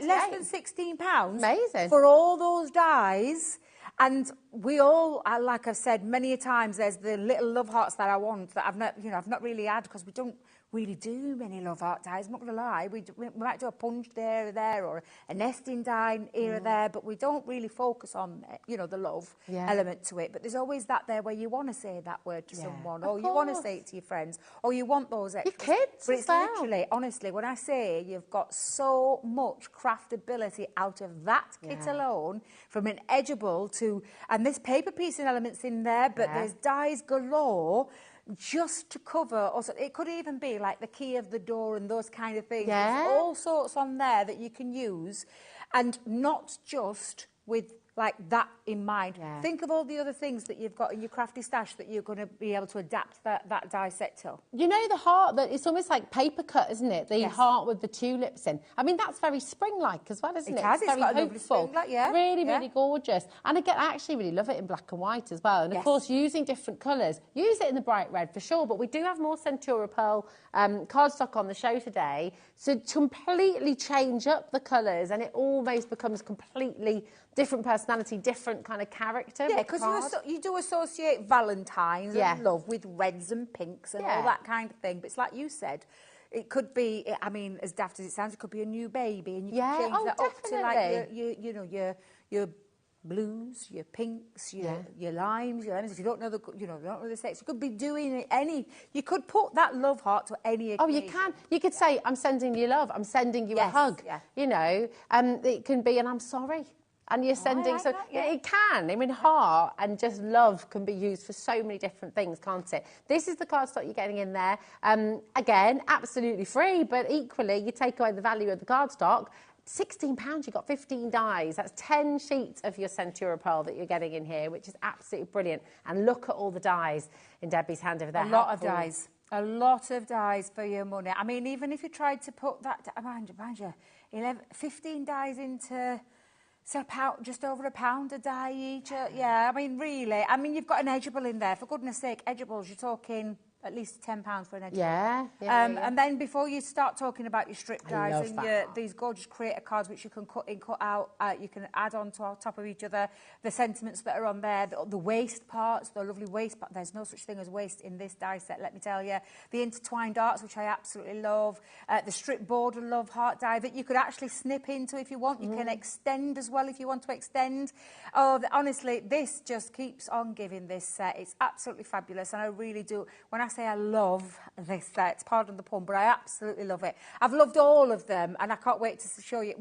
less than £16.
Amazing.
For all those dies. And we all, like I've said many a times, there's the little love hearts that I want that I've not really had, because we don't really do many love heart dies. I'm not going to lie. We might do a punch there or there, or a nesting die here or there, but we don't really focus on, the love element to it. But there's always that there where you want to say that word to someone, or you want to say it to your friends, or you want those extras.
Your kids
but it's literally, honestly, when I say you've got so much craftability out of that kit alone, from an edgeable to, and there's paper piecing elements in there, but there's dies galore, just to cover. Also, it could even be like the key of the door and those kind of things. There's all sorts on there that you can use, and not just with like that in mind. Think of all the other things that you've got in your crafty stash that you're going to be able to adapt that die set to.
You know, the heart, that it's almost like paper cut, isn't it? The heart with the tulips in. I mean, that's very spring-like as well, isn't it?
It's
very
got a
hopeful. Really, really gorgeous. And again, I actually really love it in black and white as well. And of course, using different colours. Use it in the bright red for sure, but we do have more Centura Pearl cardstock on the show today. So to completely change up the colours, and it almost becomes completely different personality, different kind of character.
Yeah, because you do associate Valentine's and love with reds and pinks and all that kind of thing. But it's like you said, it could be, I mean, as daft as it sounds, it could be a new baby, and you can change that up to like your blues, your pinks, your limes, your lemons. If you don't know the, you don't know the sex, you could be doing any. You could put that love heart to any occasion.
Oh, you can. You could say, "I'm sending you love. I'm sending you a hug." Yeah. It can be, and I'm sorry. And you're sending, it can. I mean, heart and just love can be used for so many different things, can't it? This is the cardstock you're getting in there. Again, absolutely free, but equally, you take away the value of the cardstock. £16, you've got 15 dies. That's 10 sheets of your Centura Pearl that you're getting in here, which is absolutely brilliant. And look at all the dies in Debbie's hand over there.
A lot of dies. A lot of dies for your money. I mean, even if you tried to put that, mind you, 15 dies into... So just over £1 a die each. I mean, really. I mean, you've got an edgeable in there. For goodness sake, edgeables, you're talking at least £10 for an edgeable. And then before you start talking about your strip dies and these gorgeous creator cards, which you can cut in, cut out, you can add on to top of each other, the sentiments that are on there, the waste parts, the lovely waste part. There's no such thing as waste in this die set, let me tell you. The intertwined arts, which I absolutely love. The strip border love heart die that you could actually snip into if you want. You can extend as well if you want to extend. Oh, honestly, this just keeps on giving, this set. It's absolutely fabulous, and I really do. When I say I love this set, pardon the pun, but I absolutely love it. I've loved all of them, and I can't wait to show you.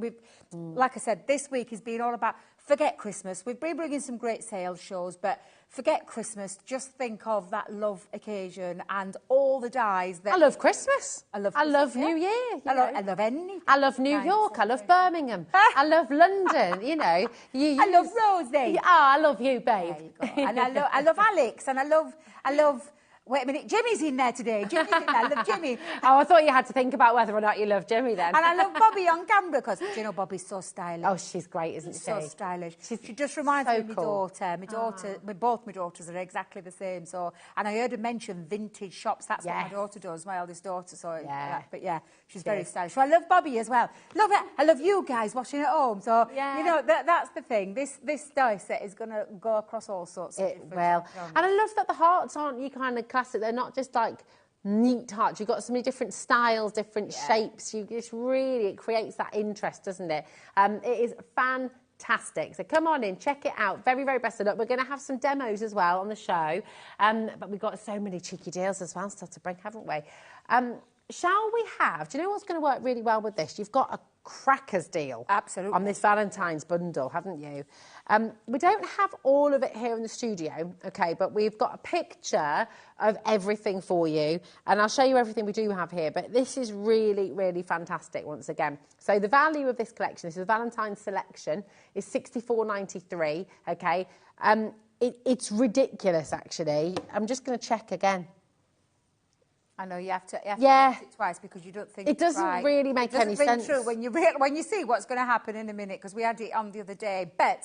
Like I said, this week has been all about forget Christmas. We've been bringing some great sales shows, but forget Christmas. Just think of that love occasion and all the dies. That
I love Christmas. I love New Year.
I love any.
I love New York. I love Birmingham. I love London.
I love Rosie.
I love you, babe.
And I love Alex, and I love. Wait a minute, Jimmy's in there today. Jimmy's in there. I love Jimmy.
Oh, I thought you had to think about whether or not you love Jimmy then.
And I love Bobby on camera because, Bobby's so stylish.
Oh, she's great, isn't she?
So stylish. She just reminds me of my daughter. Both my daughters are exactly the same. So, and I heard her mention vintage shops. That's what my daughter does, my eldest daughter. So, she's very stylish. So I love Bobby as well. Love it. I love you guys watching at home. So, that's the thing. This die set is going to go across all sorts of different genres.
And I love that the hearts aren't you kind of classic. They're not just like neat hearts. You've got so many different styles, different shapes. It creates that interest, doesn't it? It is fantastic. fantastic. So come on in, check it out. Very, very best of luck. We're going to have some demos as well on the show. But we've got so many cheeky deals as well still to bring, haven't we? Shall we have, do you know what's going to work really well with this? You've got a crackers deal.
Absolutely.
On this Valentine's bundle, haven't you? We don't have all of it here in the studio, okay, but we've got a picture of everything for you, and I'll show you everything we do have here, but this is really, really fantastic once again. So the value of this collection, this is a Valentine's selection, is $64.93, okay? It's ridiculous, actually. I'm just going to check again.
I know you have to
yeah.
watch it twice because you don't think
it doesn't
right.
really make any sense.
True when you see what's going to happen in a minute, because we had it on the other day. But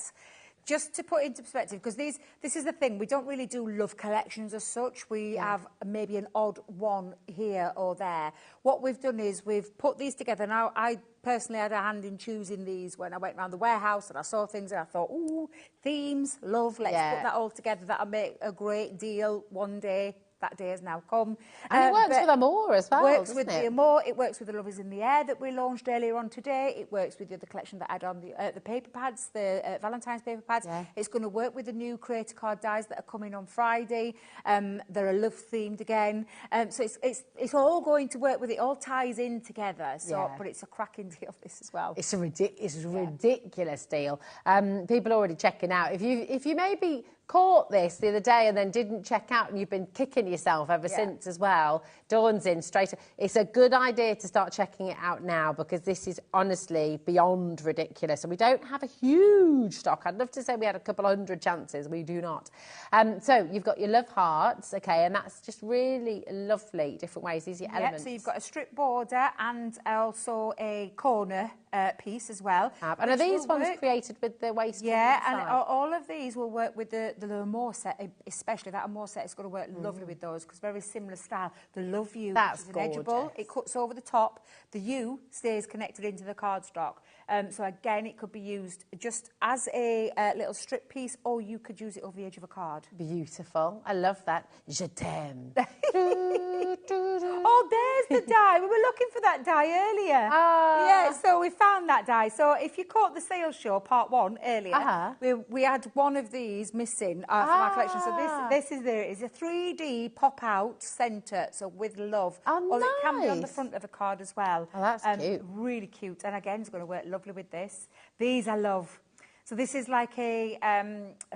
just to put into perspective, because this is the thing, we don't really do love collections as such. We have maybe an odd one here or there. What we've done is we've put these together. Now, I personally had a hand in choosing these when I went around the warehouse and I saw things and I thought, ooh, themes, love, let's put that all together. That'll make a great deal one day. That day has now come.
And it works with Amore as well,
Works with
the
Amore. It works with the Love is in the Air that we launched earlier on today. It works with the other collection that I had on the paper pads, the Valentine's paper pads. Yeah. It's going to work with the new creator card dies that are coming on Friday. They're a love themed again. So it's all going to work with it. All ties in together. So, but it's a cracking deal this as well.
It's a ridiculous deal. People are already checking out. If you maybe caught this the other day and then didn't check out and you've been kicking yourself ever since as well, Dawn's in straight. It's a good idea to start checking it out now because this is honestly beyond ridiculous. And we don't have a huge stock. I'd love to say we had a couple of hundred chances. We do not. So you've got your love hearts, okay, and that's just really lovely, different ways. These are your elements.
So you've got a strip border and also a corner piece as well.
And are these ones created with the waist?
Yeah, and all of these will work with the Amore set, especially that Amore set is going to work lovely with those because very similar style. The Love You,
that's
is an edgeable. It cuts over the top. The U stays connected into the cardstock. So again, it could be used just as a little strip piece, or you could use it over the edge of a card.
Beautiful. I love that. Je t'aime.
Oh, there's the die. We were looking for that die earlier. Yeah, so we found that die. So if you caught the sales show part 1 earlier, we had one of these missing from our collection. So this is there. It's a 3D pop-out centre, so with love.
Oh,
well,
nice.
It can be on the front of a card as well.
Oh, that's cute.
Really cute. And again, it's going to work lovely with this. These I love. So this is like a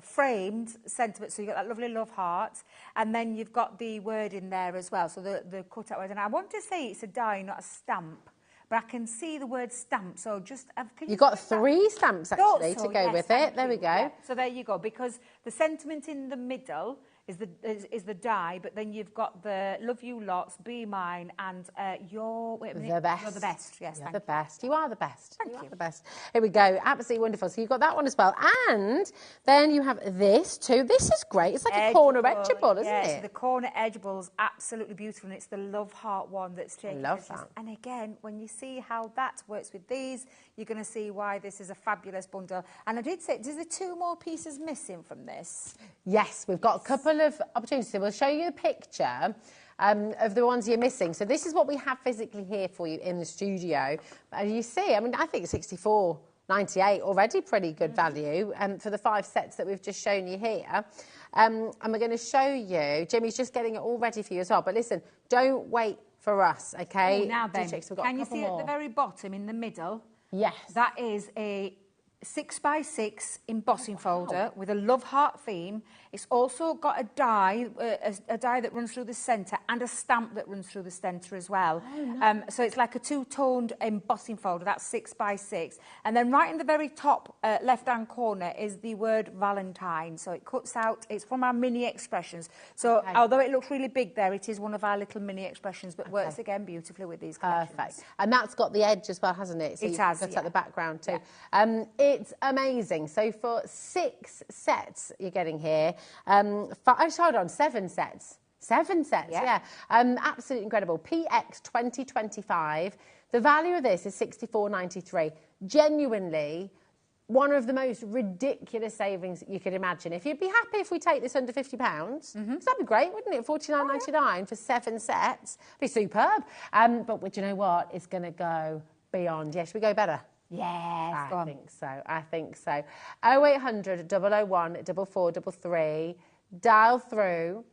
framed sentiment. So you've got that lovely love heart. And then you've got the word in there as well. So the cut-out word. And I want to say it's a die, not a stamp. But I can see the word stamp. So just...
You've got 3 stamps, actually, to go with it. There we go.
Yeah. So there you go. Because the sentiment in the middle is the die, but then you've got the love you lots, be mine, and you're
the best.
You're the best. Yes,
you're the best. You are the best.
Thank you.
Are the best. Here we go. Absolutely wonderful. So you've got that one as well, and then you have this too. This is great. It's like a corner edgeable, isn't it?
So the corner edgeable's absolutely beautiful, and it's the love heart one that's taken.
Love that.
And again, when you see how that works with these, you're going to see why this is a fabulous bundle. And I did say, is there 2 more pieces missing from this?
Yes, we've got a couple of opportunities. So we'll show you a picture of the ones you're missing. So this is what we have physically here for you in the studio. As you see, I mean, I think $64.98 already pretty good value for the 5 sets that we've just shown you here. And we're going to show you, Jimmy's just getting it all ready for you as well. But listen, don't wait for us, okay?
Ooh, now then, can you see at the very bottom in the middle?
Yes.
That is a 6x6 embossing folder with a love heart theme. It's also got a die that runs through the centre and a stamp that runs through the centre as well.
Oh, nice.
So it's like a 2-toned embossing folder. That's 6x6. And then right in the very top left-hand corner is the word Valentine. So it cuts out, it's from our mini expressions. So although it looks really big there, it is one of our little mini expressions, but works again beautifully with these collections.
Perfect. And that's got the edge as well, hasn't it? So
it has,
cut out the background too. Yeah. It's amazing. So for 6 sets you're getting here, hold on, 7 sets. 7 sets, yeah. Absolutely incredible. PX 2025. The value of this is $64.93. Genuinely, one of the most ridiculous savings you could imagine. If you'd be happy if we take this under £50, that'd be great, wouldn't it? $49.99 for 7 sets. Be superb. But do you know what? It's going to go beyond. Yeah, should we go better?
Yes,
I think so. I think so. 0800 001 4433. Dial through.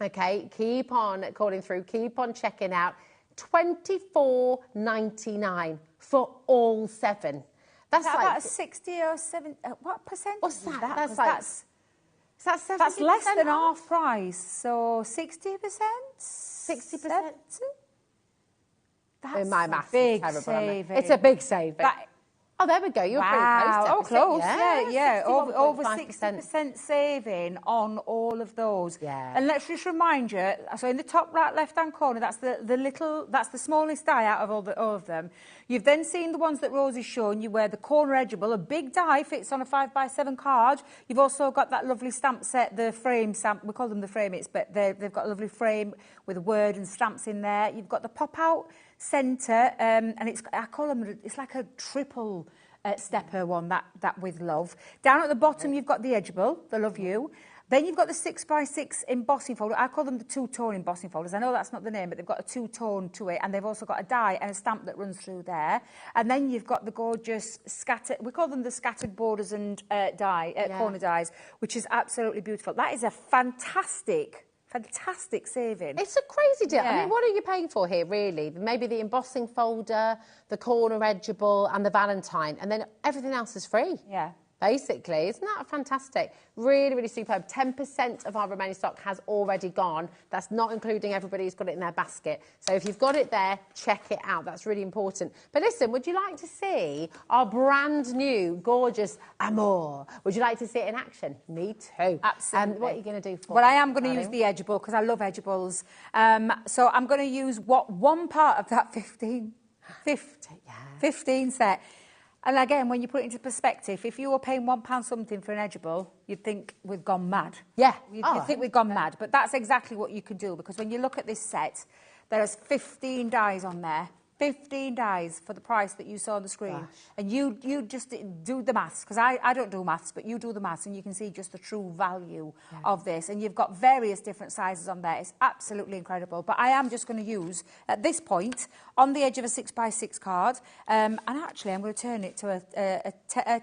Okay, keep on calling through. Keep on checking out. $24.99 for all 7. That's
like
like
about a 60 or 70. What percentage?
What's that?
Is that?
That's like.
That's less than half price. So 60%.
60%.
That's
my maths
big
is terrible.
saving.
It's a big saving. Oh, there we go. You're pretty close.
Oh, close. Yeah. Over
60%.
60% saving on all of those.
Yeah.
And let's just remind you. So in the top right left-hand corner, that's that's the smallest die out of all of them. You've then seen the ones that Rosie's shown you, where the corner edgeable, a big die fits on a 5x7 card. You've also got that lovely stamp set, the frame stamp. We call them the frame it's, but they've got a lovely frame with a word and stamps in there. You've got the pop-out centre, and I call them, it's like a triple stepper one, that with love. Down at the bottom, you've got the edgeable, the Love You. Then you've got the 6x6 embossing folder. I call them the two-tone embossing folders. I know that's not the name, but they've got a two-tone to it, and they've also got a die and a stamp that runs through there. And then you've got the gorgeous we call them the scattered borders and corner dies, which is absolutely beautiful. That is a fantastic saving.
It's a crazy deal.
Yeah.
I mean, what are you paying for here, really? Maybe the embossing folder, the corner edgeable, and the Valentine, and then everything else is free.
Yeah.
Basically, isn't that fantastic? Really, really superb. 10% of our remaining stock has already gone. That's not including everybody who's got it in their basket. So if you've got it there, check it out. That's really important. But listen, would you like to see our brand new, gorgeous Amour? Would you like to see it in action? Me too.
Absolutely.
What are you going to do for
Well,
me,
I am going to use the edgeable because I love edgeables. So I'm going to use one part of that 15 set. And again, when you put it into perspective, if you were paying £1 something for an edgeable, you'd think we've gone mad.
Yeah.
You'd think we've gone mad. But that's exactly what you could do, because when you look at this set, there's 15 dies on there. 15 dies for the price that you saw on the screen. Gosh. And you just do the maths, because I don't do maths, but you do the maths and you can see just the true value of this. And you've got various different sizes on there. It's absolutely incredible. But I am just going to use, at this point, on the edge of a 6x6 card, and actually I'm going to turn it to a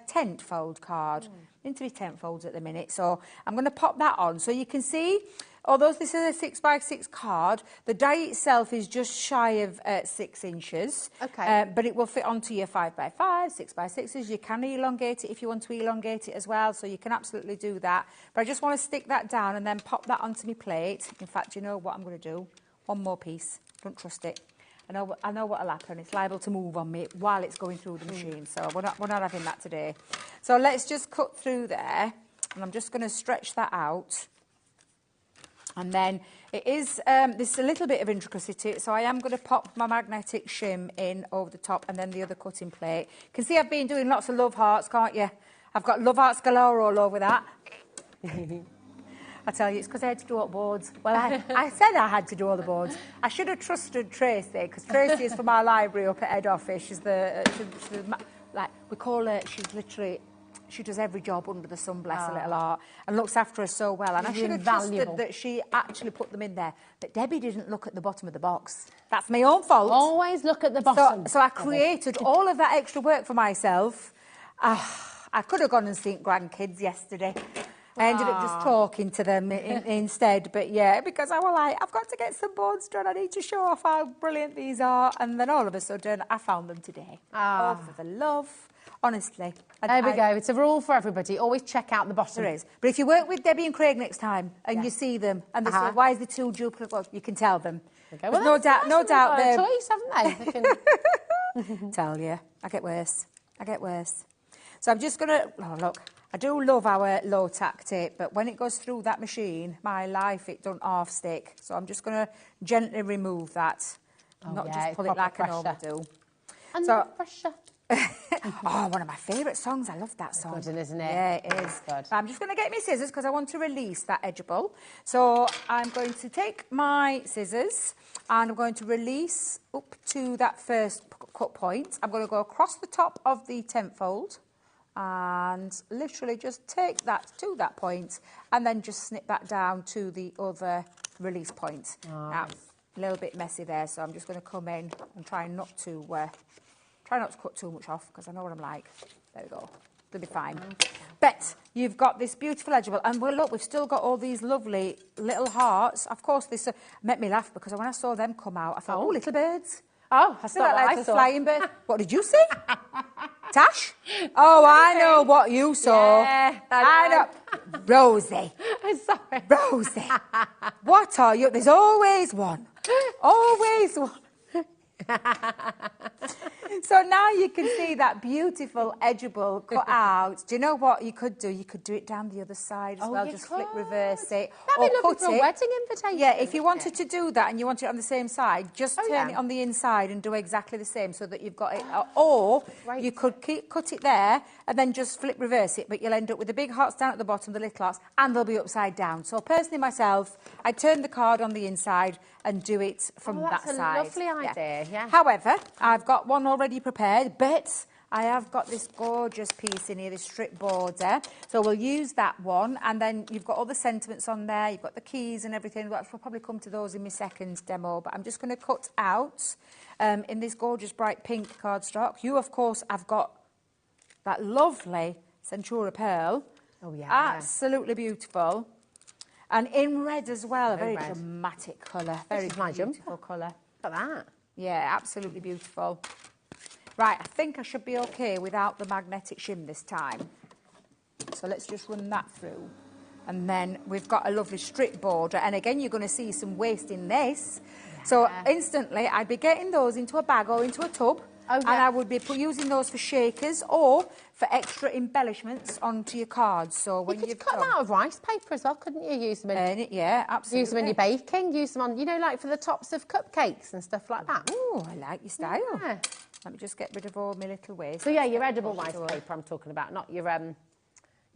tent fold card. Into the tent folds at the minute. So I'm going to pop that on. So you can see, although this is a 6x6 card, the die itself is just shy of 6 inches.
Okay.
But it will fit onto your 5x5, 6x6s. You can elongate it if you want to elongate it as well, so you can absolutely do that. But I just want to stick that down and then pop that onto my plate. In fact, you know what I'm going to do? One more piece. Don't trust it. I know what will happen. It's liable to move on me while it's going through the machine, so we're not having that today. So let's just cut through there, and I'm just going to stretch that out. And then it is, there's a little bit of intricacy to it, so I am going to pop my magnetic shim in over the top and then the other cutting plate. You can see I've been doing lots of love hearts, can't you? I've got love hearts galore all over that. I tell you, it's because I had to do all the boards. Well, I said I had to do all the boards. I should have trusted Tracy, because Tracy is from our library up at head office. She's like, we call her, she's literally... She does every job under the sun, bless her little heart, and looks after us so well. And I should have trusted that she actually put them in there. But Debbie didn't look at the bottom of the box. That's my own fault.
Always look at the bottom.
So I created all of that extra work for myself. I could have gone and seen grandkids yesterday. I ended up just talking to them instead. But yeah, because I was like, I've got to get some boards done. I need to show off how brilliant these are. And then all of a sudden, I found them today. Oh, for the love. Honestly.
There we go. It's a rule for everybody. Always check out the bottom.
There is. But if you work with Debbie and Craig next time and you see them and they say, why is the two duplicate? Well, you can tell them.
Okay. Well,
no doubt
they're... choice, haven't they?
Tell you. I get worse. So I'm just going to... Oh, look. I do love our low-tack tape, but when it goes through that machine, my life, it don't half-stick. So I'm just going to gently remove that. Not just pull it like I normally do.
And so, pressure.
Oh, one of my favourite songs. I love that song.
Good, isn't it?
Yeah, it is.
Good.
I'm just going to get my scissors because I want to release that edgeable. So I'm going to take my scissors and I'm going to release up to that first cut point. I'm going to go across the top of the tent fold and literally just take that to that point and then just snip that down to the other release point. Now, a little bit messy there, so I'm just going to come in and try not to Try not to cut too much off, because I know what I'm like. There we go. It'll be fine. Bet, you've got this beautiful edgeable, and well, look, we've still got all these lovely little hearts. Of course, this made me laugh, because when I saw them come out, I thought, oh, little birds.
Oh, that's not what I saw.
Flying birds. What did you see? Tash? Oh, I know what you saw.
Yeah,
I know. Rosie.
I'm sorry.
Rosie. What are you? There's always one. Always one. So now you can see that beautiful edgeable cut out. Do you know what you could do? You could do it down the other side as well. Just flip reverse it.
That'd be lovely for a wedding invitation.
Yeah, if you wanted to do that and you want it on the same side, just turn it on the inside and do exactly the same so that you've got it. Or you could cut it there and then just flip reverse it, but you'll end up with the big hearts down at the bottom, the little hearts, and they'll be upside down. So personally myself, I turn the card on the inside and do it from that side.
That's a lovely idea, yeah.
However, I've got one already prepared, but I have got this gorgeous piece in here, this strip border. So we'll use that one, and then you've got all the sentiments on there, you've got the keys and everything. I'll probably come to those in my second demo, but I'm just going to cut out in this gorgeous bright pink cardstock. You, of course, have got that lovely Centura Pearl.
Oh, yeah.
Absolutely beautiful. And in red as well, a very dramatic colour. Very beautiful colour.
Look at that.
Yeah, absolutely beautiful. Right, I think I should be okay without the magnetic shim this time. So let's just run that through. And then we've got a lovely strip border. And again, you're going to see some waste in this. Yeah. So instantly, I'd be getting those into a bag or into a tub. Oh, yeah. And I would be using those for shakers or for extra embellishments onto your cards. So when
you could cut them out of rice paper as well, couldn't you? Use them in
yeah, absolutely.
Use them in your baking. Use them on, you know, like for the tops of cupcakes and stuff like that.
Oh, I like your style. Yeah. Let me just get rid of all my little waste.
So yeah, your edible rice paper I'm talking about, not your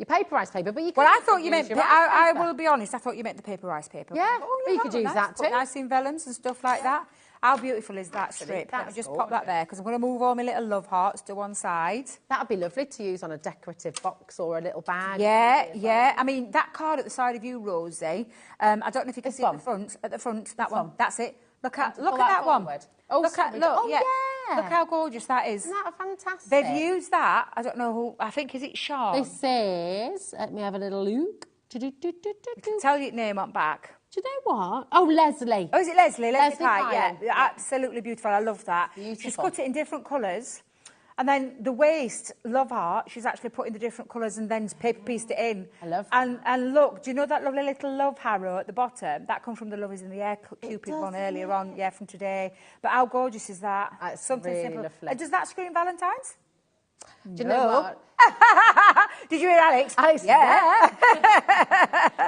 paper rice paper. But you.
Well, I thought you meant. I will be honest. I thought you meant the paper rice paper.
Yeah, you could use that too.
Nice in vellums and stuff like that. How beautiful is that strip? Let me just pop that there, because I'm going to move all my little love hearts to one side.
That would be lovely to use on a decorative box or a little bag.
Yeah, yeah. I mean, that card at the side of you, Rosie, I don't know if you can see at the front, that one. That's it. Look at that one.
Oh,
look, yeah. Look how gorgeous that is.
Isn't that fantastic?
They've used that, I don't know who, I think, is it Sean?
This is, let me have a little look.
You can tell your name on back.
Do you know what? Oh, Leslie.
Oh, is it Leslie? Leslie Pye, yeah. Absolutely beautiful. I love that.
Beautiful.
She's cut it in different colours. And then the waist, love heart, she's actually put in the different colours and then paper pieced it in.
I love
that. And look, do you know that lovely little love harrow at the bottom? That comes from the Love is in the Air Cupid one earlier on, yeah, from today. But how gorgeous is that?
That's
something
really
simple.
lovely.
Does that scream Valentine's?
Do you know what?
Did you hear Alex?
Alex,
yeah.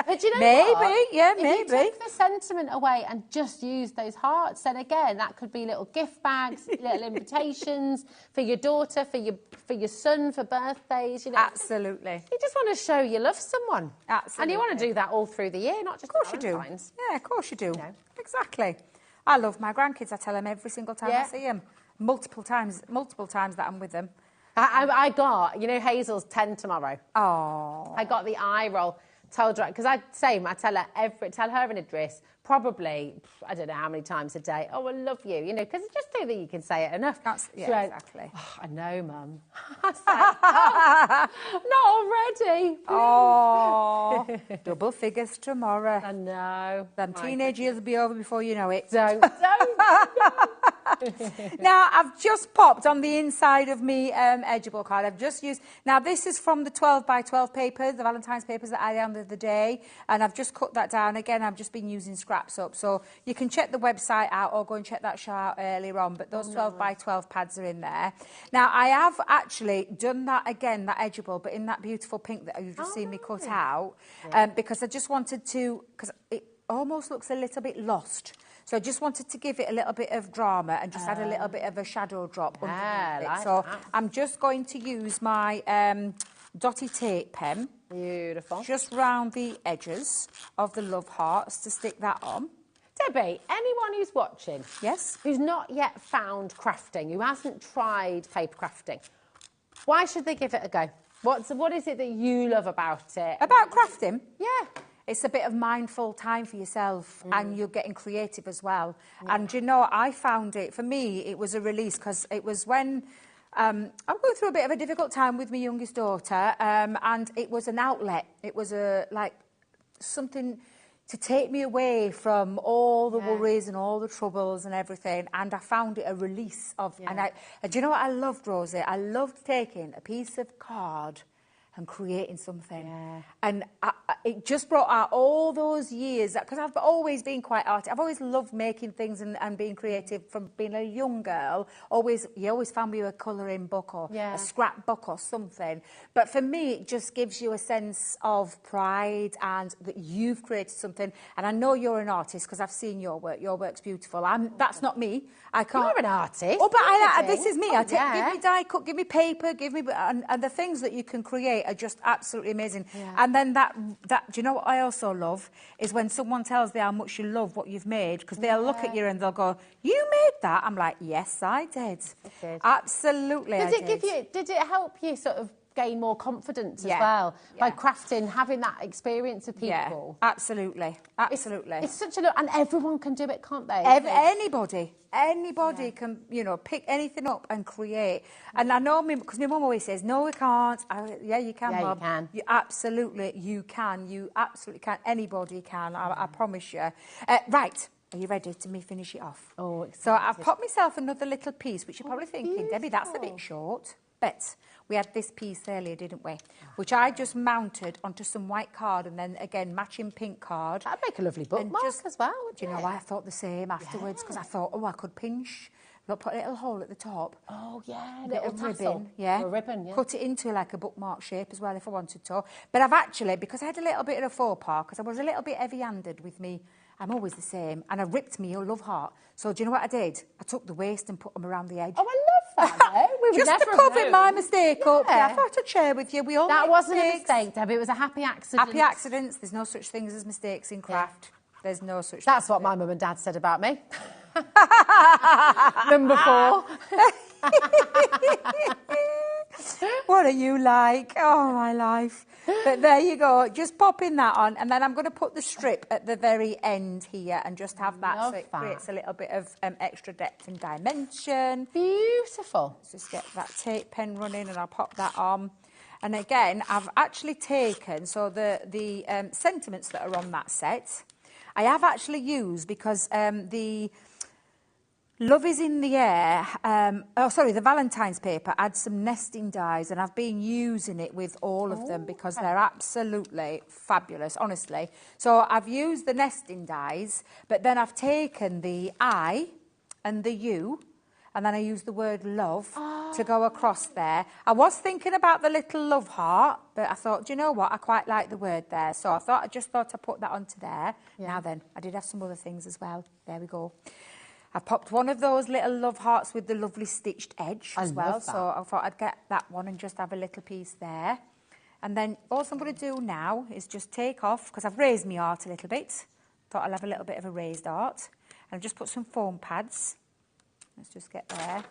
But you know
maybe,
what?
Yeah,
if
maybe.
If you take the sentiment away and just use those hearts, then again, that could be little gift bags, little invitations for your daughter, for your son, for birthdays. You know,
absolutely.
You just want to show you love someone.
Absolutely.
And you want to do that all through the year, not just Valentine's.
Yeah, of course you do. Exactly. I love my grandkids. I tell them every single time I see them. Multiple times that I'm with them.
I got, you know, Hazel's 10 tomorrow.
Oh.
I got the eye roll. Told her, because I tell her and Idris, probably, I don't know how many times a day, oh, I love you, you know, because I just don't think you can say it enough.
Yeah, exactly.
Oh, I know, Mum. I was like, oh, not already.
Oh, double figures tomorrow.
I know.
Them teenage years will be over before you know it.
Don't.
Now, I've just popped on the inside of me edgeable card. I've just used... Now, this is from the 12 by 12 papers, the Valentine's papers that I had the other day, and I've just cut that down. Again, I've just been using scraps up. So you can check the website out or go and check that show out earlier on, but those 12 by 12 pads are in there. Now, I have actually done that again, that edgeable, but in that beautiful pink that you've just seen me cut out, because I just wanted to... Because it almost looks a little bit lost. So I just wanted to give it a little bit of drama and just add a little bit of a shadow drop underneath it. So I'm just going to use my dotty tape pen.
Beautiful.
Just round the edges of the love hearts to stick that on.
Debbie, anyone who's watching,
yes,
who's not yet found crafting, who hasn't tried paper crafting, why should they give it a go? What is it that you love about it?
About crafting?
Yeah.
It's a bit of mindful time for yourself and you're getting creative as well. And, you know, I found it, for me, it was a release because it was when I'm going through a bit of a difficult time with my youngest daughter, and it was an outlet. It was like something to take me away from all the worries and all the troubles and everything, and I found it a release of... And do you know what I loved, Rosie? I loved taking a piece of card and creating something. Yeah. And it just brought out all those years, because I've always been quite arty. I've always loved making things and being creative from being a young girl. You always found me a colouring book or a scrapbook or something. But for me, it just gives you a sense of pride and that you've created something. And I know you're an artist because I've seen your work. Your work's beautiful. That's not me. I can't...
You're an artist.
Oh, but this is me. Give me die cut, give me paper, give me... And the things that you can create are just absolutely amazing. Yeah. And then that, do you know what I also love? Is when someone tells you how much you love what you've made, because they'll look at you and they'll go, "You made that?" I'm like, "Yes, I did. Absolutely,
Did it help you sort of gain more confidence as well by crafting, having that experience with people?
Yeah, absolutely.
It's such a... And everyone can do it, can't they?
Anybody can, pick anything up and create. And I know, because my mum always says, "No, we can't." Yeah, you can, Mum.
You can.
You absolutely can. Anybody can, I promise you. Right. Are you ready to me finish it off?
Oh, excited.
So I've popped myself another little piece, which you're probably thinking, "Debbie, that's a bit short." But we had this piece earlier, didn't we? Which I just mounted onto some white card and then, again, matching pink card.
That'd make a lovely bookmark as well,
do you know, I thought the same afterwards, because I thought, I could pinch, put a little hole at the top.
Oh, yeah,
a little
tassel.
ribbon.
A ribbon, yeah.
Cut it into like a bookmark shape as well if I wanted to. But I've actually, because I had a little bit of a faux pas, because I was a little bit heavy-handed with me, I'm always the same, and I ripped me a love heart. So do you know what I did? I took the waist and put them around the edge.
Oh, I love that, though. We would
Just to cover my mistake up. Yeah, I thought I'd share with you. We all
That
make
wasn't
mistakes.
a mistake, Debbie. It was a happy accident.
Happy accidents. There's no such things as mistakes in craft. There's no such
That's what my mum and dad said about me. Number 4.
What are you like? Oh, my life. But there you go. Just popping that on. And then I'm going to put the strip at the very end here and just have that so it creates a little bit of extra depth and dimension.
Beautiful.
Let's just get that tape pen running and I'll pop that on. And again, I've actually taken, so the sentiments that are on that set, I have actually used, because the Love is in the Air, the Valentine's paper adds some nesting dies, and I've been using it with all of them because they're absolutely fabulous, honestly. So I've used the nesting dies, but then I've taken the I and the U, and then I used the word love to go across there. I was thinking about the little love heart, but I thought, do you know what? I quite like the word there. So I just thought I'd put that onto there. Yeah. Now then, I did have some other things as well. There we go. I popped one of those little love hearts with the lovely stitched edge as well. So I thought I'd get that one and just have a little piece there. And then all I'm going to do now is just take off, because I've raised my art a little bit. Thought I'll have a little bit of a raised art. And I've just put some foam pads. Let's just get there.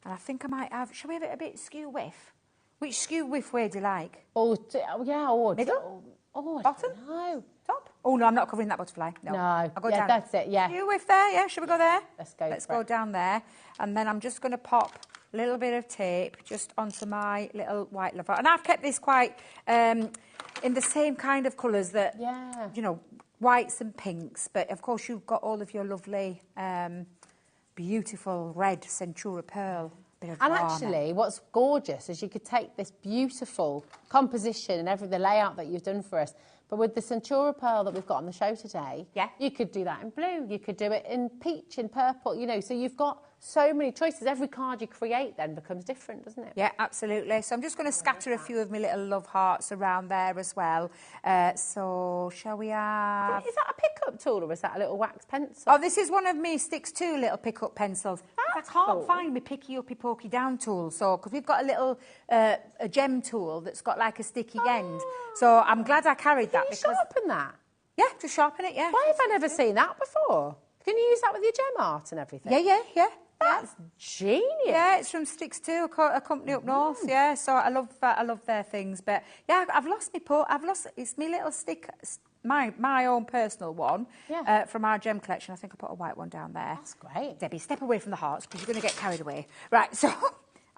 And I think I might have... Shall we have it a bit skew width? Which skew width way do you like?
Middle?
Bottom?
No.
Top? Oh, no, I'm not covering that butterfly. No.
I'll
go down.
That's it, yeah.
Skew width there, yeah? Should we go there?
Let's
go down there. And then I'm just going to pop a little bit of tape just onto my little white love heart. And I've kept this quite in the same kind of colours that, whites and pinks. But, of course, you've got all of your lovely, beautiful red Centura pearl. And
actually, what's gorgeous is you could take this beautiful composition and the layout that you've done for us, but with the Centura pearl that we've got on the show today, you could do that in blue, you could do it in peach, in purple, so you've got so many choices. Every card you create then becomes different, doesn't it?
Yeah, absolutely. So I'm just going to scatter a few of my little love hearts around there as well. So shall we have...
Is that a pickup tool or is that a little wax pencil?
Oh, this is one of me Sticks 2 little pickup pencils. I can't find my picky uppy pokey down tool, so because we've got a little a gem tool that's got like a sticky end. So I'm glad I carried that.
Can you sharpen that?
Yeah, to sharpen it, yeah.
Why have I never seen that before? Can you use that with your gem art and everything?
Yeah.
That's genius.
Yeah, it's from Sticks 2, a company up north. Yeah, so I love that. I love their things. But yeah, I've lost it's my little stick, my own personal one from our gem collection. I think I put a white one down there.
That's great.
Debbie, step away from the hearts because you're going to get carried away. Right, so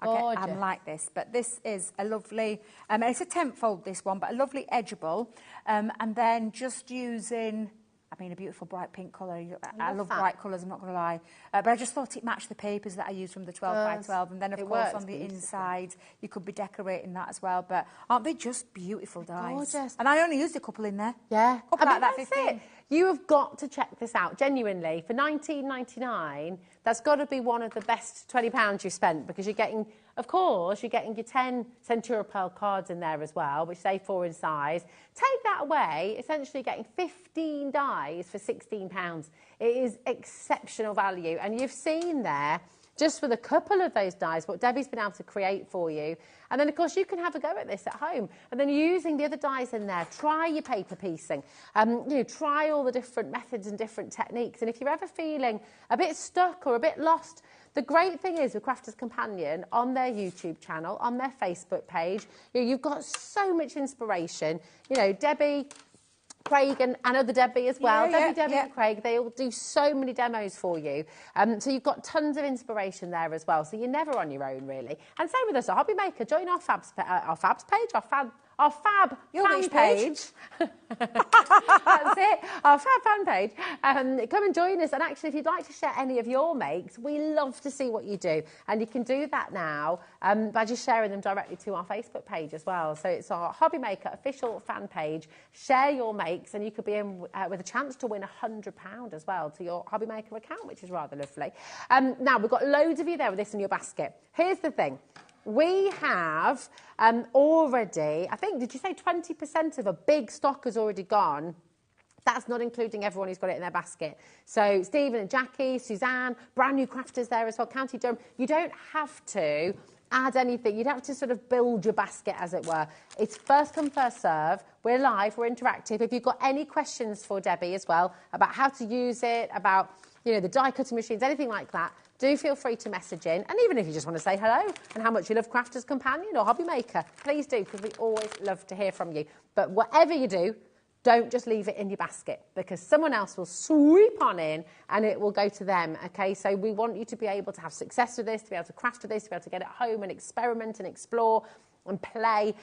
I'm like this, but this is a lovely, it's a 10-fold this one, but a lovely edgeable, and then just using, I mean, a beautiful bright pink colour. I love bright colours, I'm not going to lie. But I just thought it matched the papers that I used from the 12 by 12. And then, of course, on the inside, you could be decorating that as well. But aren't they just beautiful dies?
Gorgeous.
And I only used a couple in there.
Yeah.
Couple like that,
that's
15.
it. You have got to check this out, genuinely. For $19.99, that's got to be one of the best £20 you've spent, because you're getting, of course, you're getting your 10 Centura Pearl cards in there as well, which say 4 in size. Take that away, essentially getting 15 dies for £16. It is exceptional value. And you've seen there, just with a couple of those dies, what Debbie's been able to create for you. And then, of course, you can have a go at this at home. And then using the other dies in there, try your paper piecing. Try all the different methods and different techniques. And if you're ever feeling a bit stuck or a bit lost, the great thing is with Crafters Companion, on their YouTube channel, on their Facebook page, you've got so much inspiration. Debbie, Craig and other Debbie as well. Debbie and Craig, they all do so many demos for you. So you've got tons of inspiration there as well. So you're never on your own, really. And same with us at HobbyMaker. Join our Fab fan page. That's it, our Fab fan page. Come and join us. And actually, if you'd like to share any of your makes, we love to see what you do. And you can do that now by just sharing them directly to our Facebook page as well. So it's our HobbyMaker official fan page. Share your makes, and you could be in with a chance to win £100 as well to your HobbyMaker account, which is rather lovely. Now, we've got loads of you there with this in your basket. Here's the thing. We have already, I think, did you say 20% of a big stock has already gone? That's not including everyone who's got it in their basket. So Stephen and Jackie, Suzanne, brand new crafters there as well, County Durham. You don't have to add anything. You'd have to sort of build your basket, as it were. It's first come, first serve. We're live, we're interactive. If you've got any questions for Debbie as well about how to use it, about the die cutting machines, anything like that, do feel free to message in. And even if you just want to say hello and how much you love Crafters Companion or HobbyMaker, please do, because we always love to hear from you. But whatever you do, don't just leave it in your basket, because someone else will sweep on in and it will go to them, okay? So we want you to be able to have success with this, to be able to craft with this, to be able to get it home and experiment and explore and play.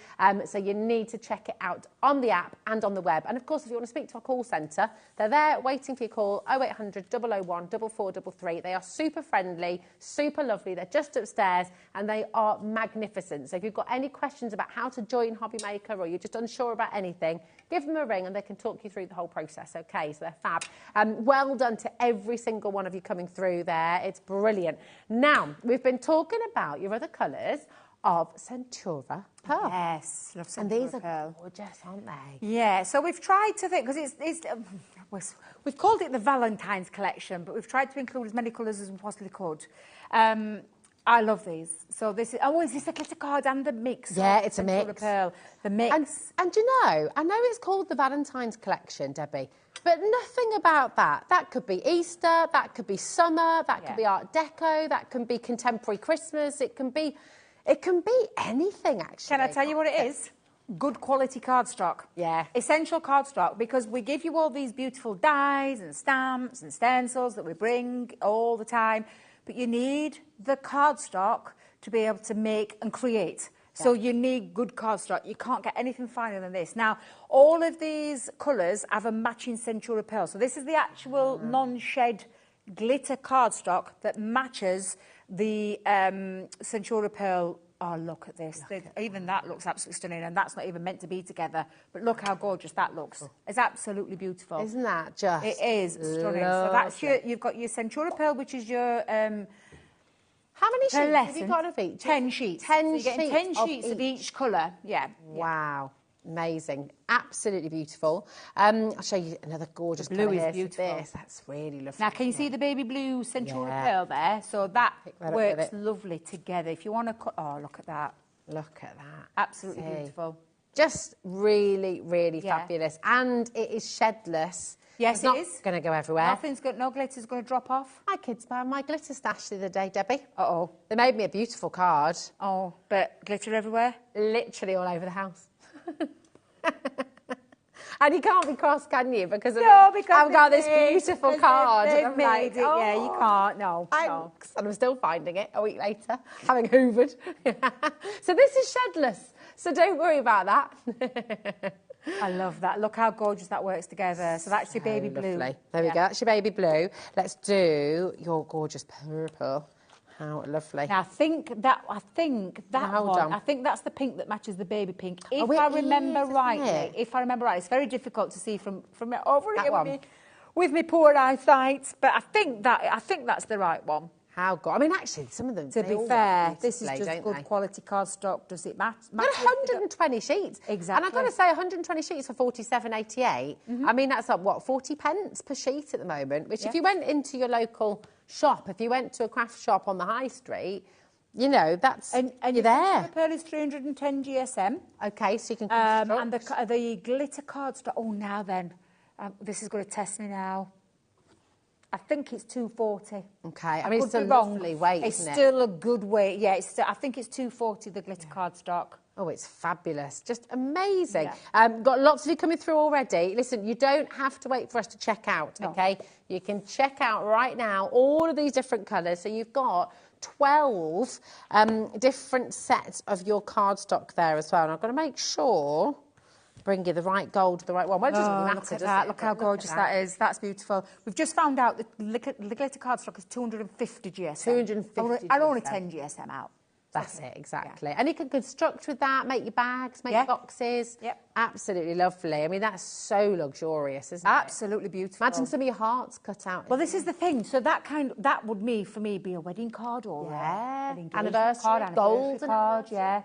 So you need to check it out on the app and on the web. And of course, if you want to speak to our call centre, they're there waiting for your call, 0800 001 4433. They are super friendly, super lovely. They're just upstairs and they are magnificent. So if you've got any questions about how to join HobbyMaker, or you're just unsure about anything, give them a ring and they can talk you through the whole process, okay? So they're fab. Well done to every single one of you coming through there. It's brilliant. Now, we've been talking about your other colours of Centura Pearl.
Yes, love Centura
and these
Pearl.
Are gorgeous, aren't they?
Yeah, so we've tried to think, because we've called it the Valentine's collection, but we've tried to include as many colours as we possibly could. I love these. So this is, is this a glitter card and the mix?
Yeah, it's a
Centura
mix.
Pearl, the mix.
And I know it's called the Valentine's collection, Debbie, but nothing about that. That could be Easter, that could be summer, that could be Art Deco, that can be contemporary Christmas, it can be anything, actually.
Can I tell you what it is? Good quality cardstock.
Yeah.
Essential cardstock, because we give you all these beautiful dies and stamps and stencils that we bring all the time, but you need the cardstock to be able to make and create. So you need good cardstock. You can't get anything finer than this. Now, all of these colours have a matching Centura Pearl. So this is the actual non-shed glitter cardstock that matches the Centura Pearl. Oh, look at this. Even that looks absolutely stunning, and that's not even meant to be together. But look how gorgeous that looks. It's absolutely beautiful.
Isn't that just
It is stunning. So that's you've got your Centura Pearl, which is your...
how many sheets have you got of each?
10 sheets.
10
so you're getting 10 sheets of each colour. Yeah.
Wow. Amazing. Absolutely beautiful. I'll show you another gorgeous
blue
colour
is beautiful.
That's really lovely.
Now, can you see the baby blue Centura Pearl there? So that works lovely together. If you want to cut... Oh, look at that.
Look at that.
Absolutely beautiful.
Just really, really fabulous. And it is shedless.
Yes,
it's not going to go everywhere.
No glitter's going to drop off.
My kids found my glitter stash the other day, Debbie.
Uh-oh.
They made me a beautiful card.
Oh, but glitter everywhere?
Literally all over the house. And you can't be cross, can you? Because
because
I've got this beautiful card.
They've
and I'm
made
like,
it. Yeah, you can't. No.
Thanks. And I'm still finding it a week later, having hoovered. So this is shedless. So don't worry about that.
I love that. Look how gorgeous that works together. So that's your baby blue.
Lovely. There we go. That's your baby blue. Let's do your gorgeous purple. How lovely.
Now, I think that one. I think that's the pink that matches the baby pink. If I remember rightly, it's very difficult to see from over here with me poor eyesight. But I think that's the right one.
How good. I mean, actually, some of them.
To be fair, this is just good quality cardstock. Does it match?
120 sheets.
Exactly.
And I've got to say, 120 sheets for 47.88. I mean, that's up, what, 40 pence per sheet at the moment, which if you went into your local shop, if you went to a craft shop on the high street, you know, that's,
and
you're there.
The pearl is 310 GSM.
Okay, so you can construct.
And the glitter cardstock, now then, this is going to test me now. I think it's 240.
Okay, I mean, it's
still
a lovely weight,
It's
isn't it?
still a good weight, yeah. I think it's 240, the glitter cardstock.
Oh, it's fabulous. Just amazing. Got lots of you coming through already. Listen, you don't have to wait for us to check out, okay? You can check out right now all of these different colours. So you've got 12 different sets of your cardstock there as well. And I've got to make sure... bring you the right gold, the right one. Well, it doesn't really matter,
look at that. Look how gorgeous that is. That's beautiful. We've just found out that the glitter cardstock is 250 GSM.
250
and only 10 GSM out.
That's it, exactly. And you can construct with that, make your bags, make your boxes.
Yep.
Absolutely lovely. I mean, that's so luxurious, isn't it?
Absolutely beautiful.
Imagine some of your hearts cut out.
Well, this is the thing. So that would for me be a wedding card or an engagement
anniversary
card,
gold
card. Yeah,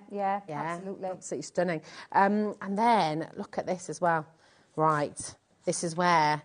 absolutely.
Absolutely stunning. And then look at this as well. Right, this is where.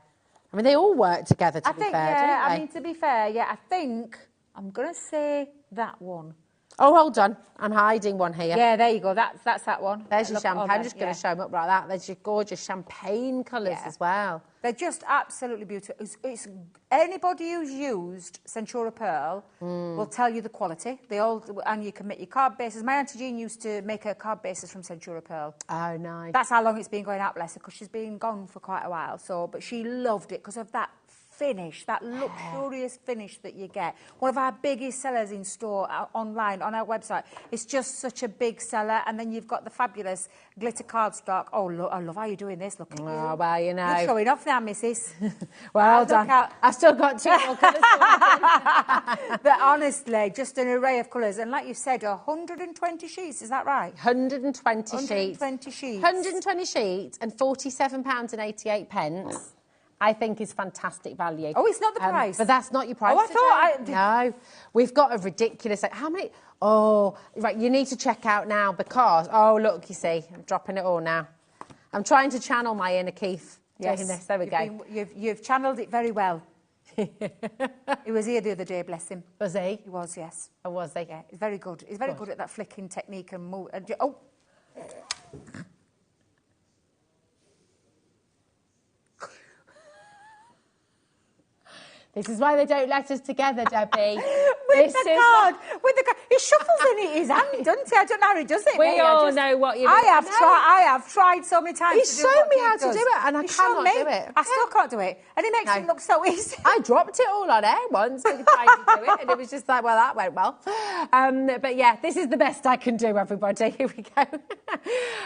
I mean, they all work together. To be fair, don't they?
I mean, to be fair, I think I'm gonna say that one.
Oh, hold on. I'm hiding one here.
Yeah, there you go. That's that one.
There's your champagne. I'm just going to show them up like that. There's your gorgeous champagne colours as well.
They're just absolutely beautiful. It's anybody who's used Centura Pearl will tell you the quality. And you can make your card bases. My Auntie Jean used to make her card bases from Centura Pearl.
Oh, nice.
That's how long it's been going out, bless her, because she's been gone for quite a while. But she loved it because of that finish, that luxurious finish that you get. One of our biggest sellers in store online on our website. It's just such a big seller. And then you've got the fabulous glitter cardstock. Oh, look, I love how you're doing this. Look at you.
Oh, well, you know.
You're showing off now, missus.
Well done. I've still got 2 more colours.
But honestly, just an array of colours. And like you said, 120 sheets, is that right?
120 sheets.
120 sheets.
120 sheets and £47.88. I think is fantastic value.
Oh, it's not the price.
But that's not your price. No. We've got a ridiculous... How many... Oh, right, you need to check out now because... Oh, look, you see, I'm dropping it all now. I'm trying to channel my inner Keith doing this. There we go.
You've channeled it very well. He was here the other day, bless him.
Was he?
He was, yes.
Oh, was he?
Yeah, he's very good. He's very good at that flicking technique and move.
This is why they don't let us together, Debbie.
With the card. He shuffles in his hand, doesn't he? I don't know how he does it.
We all know what you mean.
I have tried so many times.
He's shown me how to do it, and I cannot do it.
I still can't do it. And it makes it look so easy.
I dropped it all on air once trying to do it, and it was just like, well, that went well. But yeah, this is the best I can do, everybody. Here we go.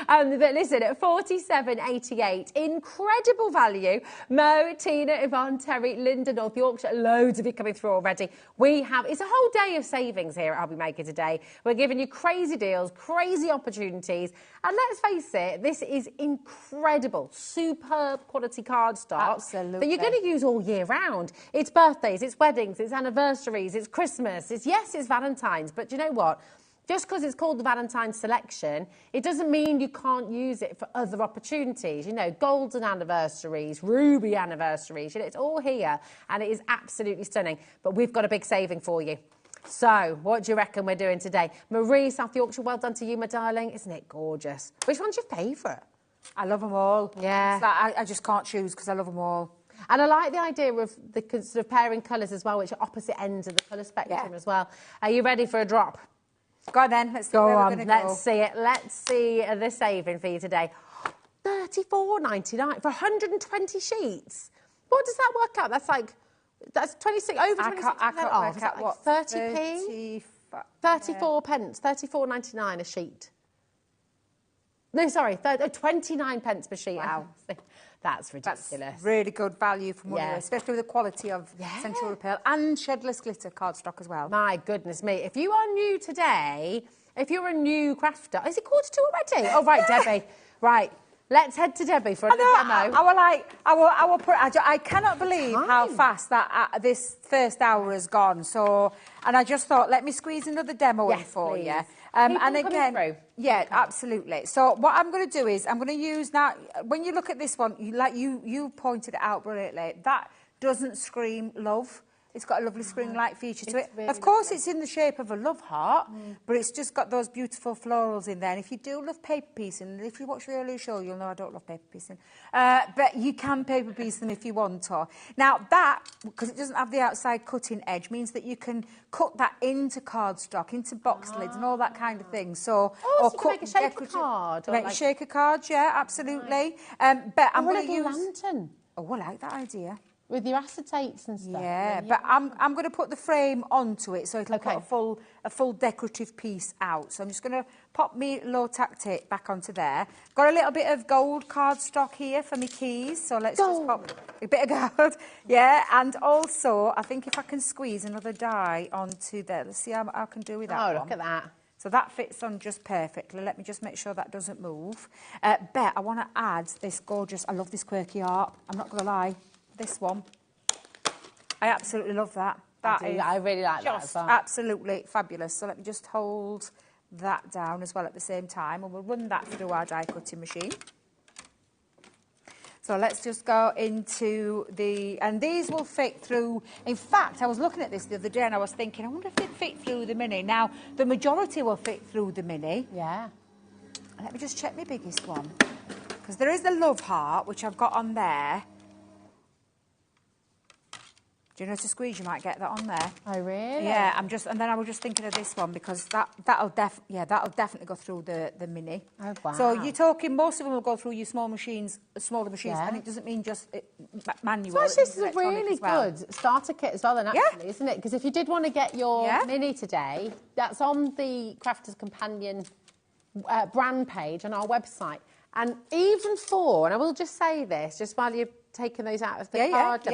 But listen, at £47.88, incredible value. Mo, Tina, Yvonne, Terry, Linda, North Yorkshire, loads of you coming through already. It's a whole day of savings here at HobbyMaker today. We're giving you crazy deals, crazy opportunities. And let's face it, this is incredible, superb quality cardstock.
Absolutely.
That you're going to use all year round. It's birthdays, it's weddings, it's anniversaries, it's Christmas. It's Valentine's. But do you know what? Just because it's called the Valentine's Selection, it doesn't mean you can't use it for other opportunities. You know, golden anniversaries, ruby anniversaries. You know, it's all here, and it is absolutely stunning. But we've got a big saving for you. So, what do you reckon we're doing today? Marie, South Yorkshire, well done to you, my darling. Isn't it gorgeous? Which one's your favourite?
I love them all.
Yeah.
It's like, I just can't choose because I love them all.
And I like the idea of the sort of pairing colours as well, which are opposite ends of the colour spectrum as well. Are you ready for a drop?
Go on then, let's see where we're going to go.
Let's see it. Let's see the saving for you today. $34.99 for 120 sheets. What does that work out? That's like, that's 26, over 26% off. Is that like 30p? 34 pence, 34.99 a sheet. No, sorry, 29 pence per sheet. Wow. That's ridiculous.
That's really good value for money, especially with the quality of Central Repeal and Shedless Glitter cardstock as well.
My goodness me. If you are new today, if you're a new crafter, is it 1:45 already? Oh, right, Debbie. Right. Let's head to Debbie for a demo.
I cannot believe how fast that this first hour has gone. So, and I just thought, let me squeeze another demo in for you. And again, absolutely. So what I'm going to do is I'm going to use now. When you look at this one, you pointed it out brilliantly. That doesn't scream love. It's got a lovely spring-like feature to it. Of course, it's in the shape of a love heart, but it's just got those beautiful florals in there. And if you do love paper piecing, and if you watch the earlier show, you'll know I don't love paper piecing. But you can paper piece them if you want to. Now, that, because it doesn't have the outside cutting edge, means that you can cut that into cardstock, into box lids and all that kind of thing. So,
or so you can make a shaker card.
Make a shaker card, yeah, absolutely. But I'm going to use...
lantern.
Oh, I like that idea.
With your acetates and stuff.
Yeah, but I'm going to put the frame onto it so it'll put a full decorative piece out. So I'm just going to pop me low-tack tape back onto there. Got a little bit of gold cardstock here for my keys, so let's just pop a bit of gold. Yeah, and also I think if I can squeeze another die onto there. Let's see how I can do with that one.
Oh, look at that.
So that fits on just perfectly. Let me just make sure that doesn't move. Bet I want to add this gorgeous, I love this quirky art. I'm not going to lie. This one. I absolutely love that.
I really like that as well.
Absolutely fabulous. So let me just hold that down as well at the same time, and we'll run that through our die cutting machine. So let's just go into and these will fit through. In fact, I was looking at this the other day and I was thinking, I wonder if they'd fit through the mini. Now, the majority will fit through the mini.
Yeah.
Let me just check my biggest one, because there is the love heart, which I've got on there. Do you know, to squeeze, you might get that on there.
Oh, really?
Yeah, and then I was just thinking of this one, because that'll definitely go through the mini.
Oh, wow.
So you're talking, most of them will go through your smaller machines, and it doesn't mean just manual.
So actually, this is a really good starter kit as well, then, actually, isn't it? Because if you did want to get your mini today, that's on the Crafter's Companion brand page on our website. And even and I will just say this, just while you're taking those out of the card,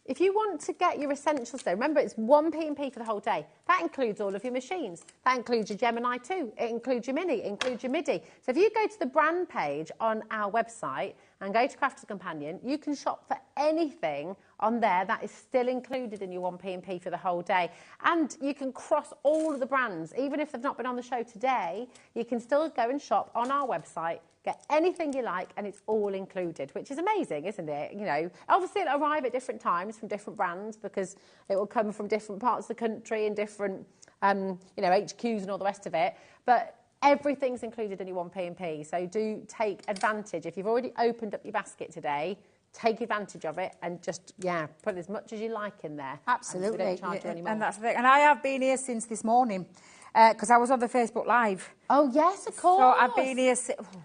if you want to get your essentials there, remember it's 1p&p for the whole day. That includes all of your machines. That includes your Gemini 2. It includes your Mini. It includes your MIDI. So if you go to the brand page on our website and go to Crafter's Companion, you can shop for anything on there that is still included in your 1p&p for the whole day. And you can cross all of the brands. Even if they've not been on the show today, you can still go and shop on our website, get anything you like, and it's all included, which is amazing, isn't it? You know, obviously it'll arrive at different times from different brands, because it will come from different parts of the country and different, you know, HQs and all the rest of it. But everything's included in your 1p&p, so do take advantage. If you've already opened up your basket today, take advantage of it and just, put as much as you like in there.
Absolutely.
We don't charge you anymore.
And that's the thing. And I have been here since this morning, because I was on the Facebook Live.
Oh, yes, of course.
So I've been here...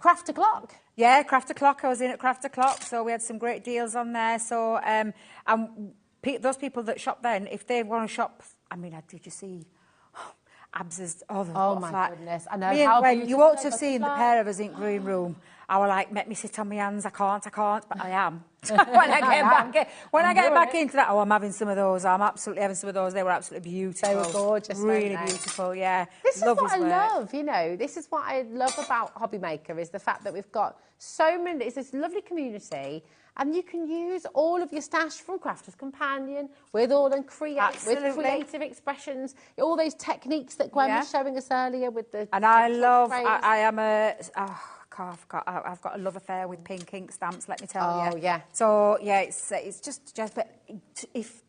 Craft O'Clock.
Yeah, Craft O'Clock. I was in at Craft O'Clock, so we had some great deals on there. So those people that shop then, if they want to shop... I mean, did you see... Abs
oh my goodness, I know.
When you ought to have seen the pair of us in green room, I was like, make me sit on my hands, I can't, but I am. when I get back into that, I'm having some of those. I'm absolutely having some of those. They were absolutely beautiful.
They were gorgeous,
really beautiful. Yeah.
This is what I love. You know, this is what I love about HobbyMaker, is the fact that we've got so many. It's this lovely community. And you can use all of your stash from Crafter's Companion with all and with creative expressions, all those techniques that Gwen was showing us earlier with the.
And I love. I've got a love affair with pink ink stamps. Let me tell you.
Oh yeah.
So yeah, it's just. But if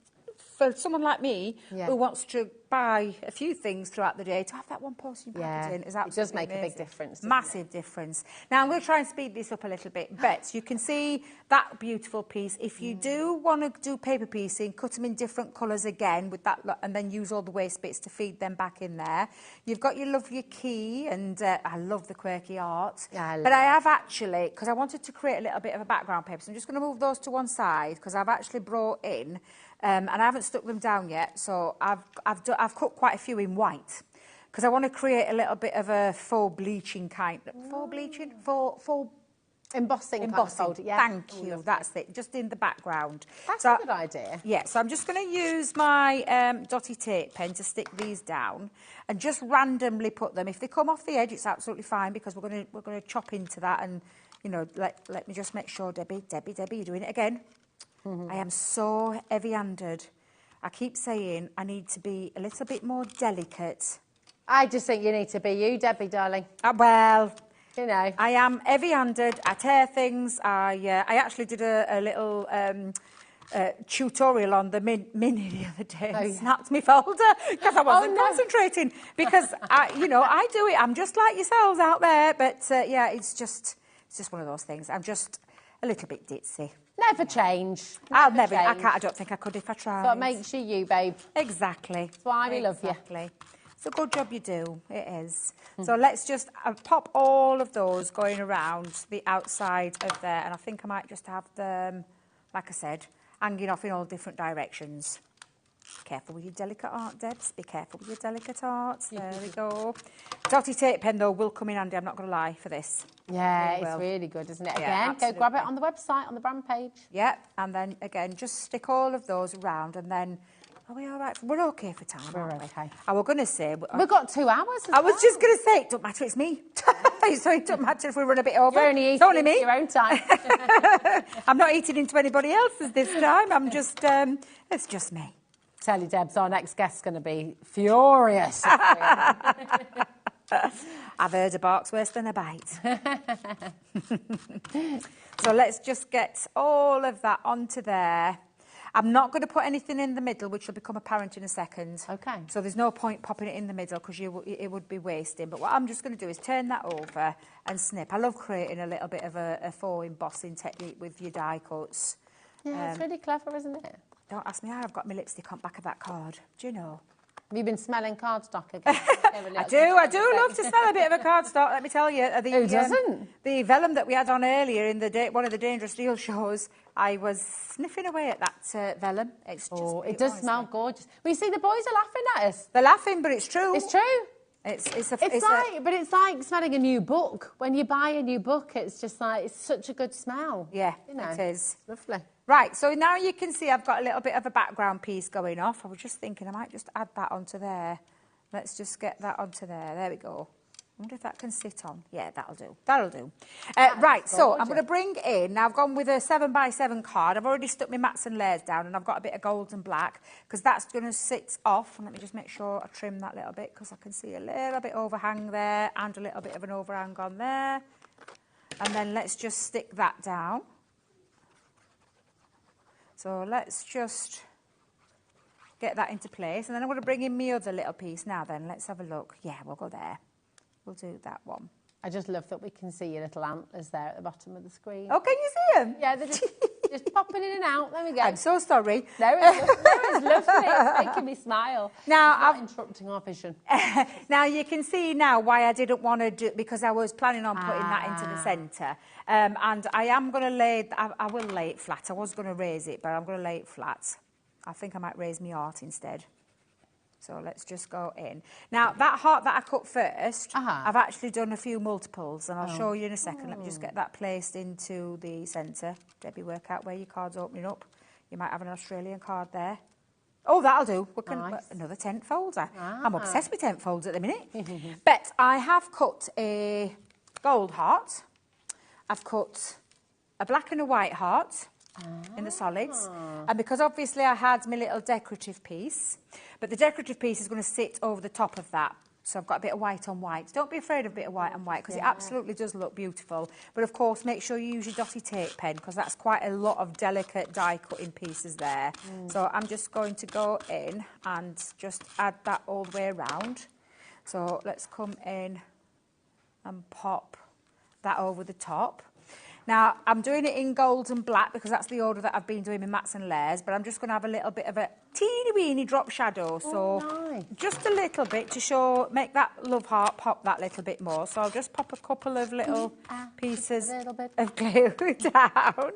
for someone like me who wants to buy a few things throughout the day, to have that one postage packet in is absolutely
it does make
amazing.
a big difference.
Massive difference. Now, I'm going to try and speed this up a little bit. But you can see that beautiful piece. If you do want to do paper piecing, cut them in different colours again with that, and then use all the waste bits to feed them back in there. You've got your lovely key, and I love the quirky art.
Yeah,
but I have actually, because I wanted to create a little bit of a background paper, so I'm just going to move those to one side, because I've actually brought in, and I haven't stuck them down yet, so I've cut quite a few in white, because I want to create a little bit of a faux bleaching kind. Faux bleaching? Faux
embossing.
Yeah. Thank you. That's it. Just in the background.
That's a good idea.
Yeah. So I'm just going to use my dotty tape pen to stick these down, and just randomly put them. If they come off the edge, it's absolutely fine, because we're going to chop into that, and you know, let me just make sure, Debbie, you're doing it again. I am so heavy-handed. I keep saying I need to be a little bit more delicate.
I just think you need to be you, Debbie, darling.
Well,
you know,
I am heavy-handed. I tear things. I actually did a little tutorial on the mini the other day. Snapped my folder because I wasn't concentrating. Because I do it. I'm just like yourselves out there. But yeah, it's just one of those things. I'm just a little bit ditzy.
Never change.
I don't think I could if I tried.
What makes you you, babe?
Exactly.
That's why we love you.
It's a good job you do. It is. So let's just pop all of those going around the outside of there. And I think I might just have them, like I said, hanging off in all different directions. Careful with your delicate art, Debs. Be careful with your delicate art. There we go. Dotty tape pen, though, will come in handy. I'm not going to lie for this.
Yeah, it's really good, isn't it?
Yeah,
again, go grab it on the website, on the brand page.
Yeah, and then, again, just stick all of those around, and then... Are we all right? We're okay for time, aren't we?
Okay.
I was going to say...
We've got 2 hours
I was just going to say, it don't matter, it's me. So it don't matter if we run a bit over.
You're only eating
it's only me.
your own time.
I'm not eating into anybody else's this time. I'm just... it's just me.
Tell you, Debs, our next guest's going to be furious.
I've heard a bark's worse than a bite. So let's just get all of that onto there. I'm not going to put anything in the middle, which will become apparent in a second.
Okay.
So there's no point popping it in the middle, because it would be wasting. But what I'm just going to do is turn that over and snip. I love creating a little bit of a faux embossing technique with your die cuts.
Yeah, it's really clever, isn't it?
Don't ask me how I've got my lipstick on the back of that card. Do you know?
Have you been smelling cardstock again?
I do love to smell a bit of a cardstock, let me tell you.
Who doesn't?
The vellum that we had on earlier in one of the Dangerous Deal shows, I was sniffing away at that vellum. It's just
it does smell gorgeous. Well, you see, the boys are laughing at us.
They're laughing, but it's true.
It's true.
It's
like smelling a new book. When you buy a new book, it's just like, it's such a good smell.
Yeah,
you know,
it is.
Lovely.
Right, so now you can see I've got a little bit of a background piece going off. I was just thinking I might just add that onto there. Let's just get that onto there. There we go. I wonder if that can sit on. Yeah, that'll do. That'll do. Right, so I'm going to bring in... Now, I've gone with a 7x7 card. I've already stuck my mats and layers down, and I've got a bit of gold and black, because that's going to sit off. And let me just make sure I trim that little bit, because I can see a little bit overhang there and a little bit of an overhang on there. And then let's just stick that down. So let's just get that into place. And then I'm going to bring in my other little piece now then. Let's have a look. Yeah, we'll go there. We'll do that one.
I just love that we can see your little antlers there at the bottom of the screen.
Oh, can you see them?
Yeah, they're just popping in and out. There we go.
I'm so sorry.
No, it's lovely. It's making me smile.
Now,
I'm not interrupting our vision.
Now, you can see now why I didn't want to do... Because I was planning on putting that into the centre. And I am going to lay... I will lay it flat. I was going to raise it, but I'm going to lay it flat. I think I might raise my heart instead. So let's just go in. Now, that heart that I cut first, I've actually done a few multiples, and I'll show you in a second. Let me just get that placed into the centre. Debbie, work out where your card's opening up. You might have an Australian card there. Oh, that'll do. We can put another tent folder. I'm obsessed with tent folders at the minute. But I have cut a gold heart. I've cut a black and a white heart in the solids. And because obviously I had my little decorative piece, but the decorative piece is going to sit over the top of that. So I've got a bit of white on white. Don't be afraid of a bit of white on white because it absolutely does look beautiful. But of course, make sure you use your dotty tape pen because that's quite a lot of delicate die cutting pieces there. So I'm just going to go in and just add that all the way around. So let's come in and pop that over the top. Now, I'm doing it in gold and black because that's the order that I've been doing my mats and layers, but I'm just going to have a little bit of a teeny weeny drop shadow. So just a little bit to make that love heart pop that little bit more. So I'll just pop a couple of little pieces of glue down.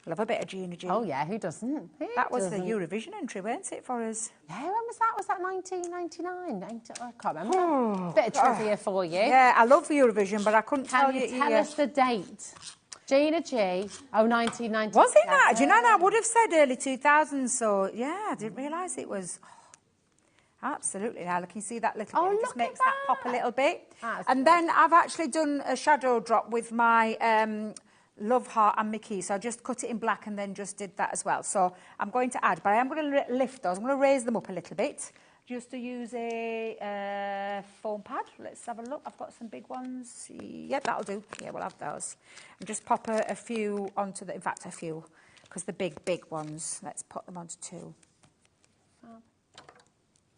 Love a bit of Gina G.
Oh, yeah, who doesn't?
That was the Eurovision entry, weren't it, for us?
Yeah, when was that? Was that 1999? I can't remember. Bit of trivia for you.
Yeah, I love Eurovision, but I couldn't tell you.
Can you tell us the date? Gina G. Oh, 1997.
Was it that? Do you know, I would have said early 2000s, so yeah, I didn't realise it was... Absolutely. Now, look, you see that little bit? It just makes that pop a little bit. And then I've actually done a shadow drop with my... Love Heart and Mickey, so I just cut it in black and then just did that as well. So I'm going to add, but I am going to lift those. I'm going to raise them up a little bit just to use a foam pad. Let's have a look. I've got some big ones. Yep, that'll do. Yeah, we'll have those. And just pop a few onto the, in fact, a few, because the big ones, let's put them onto 2.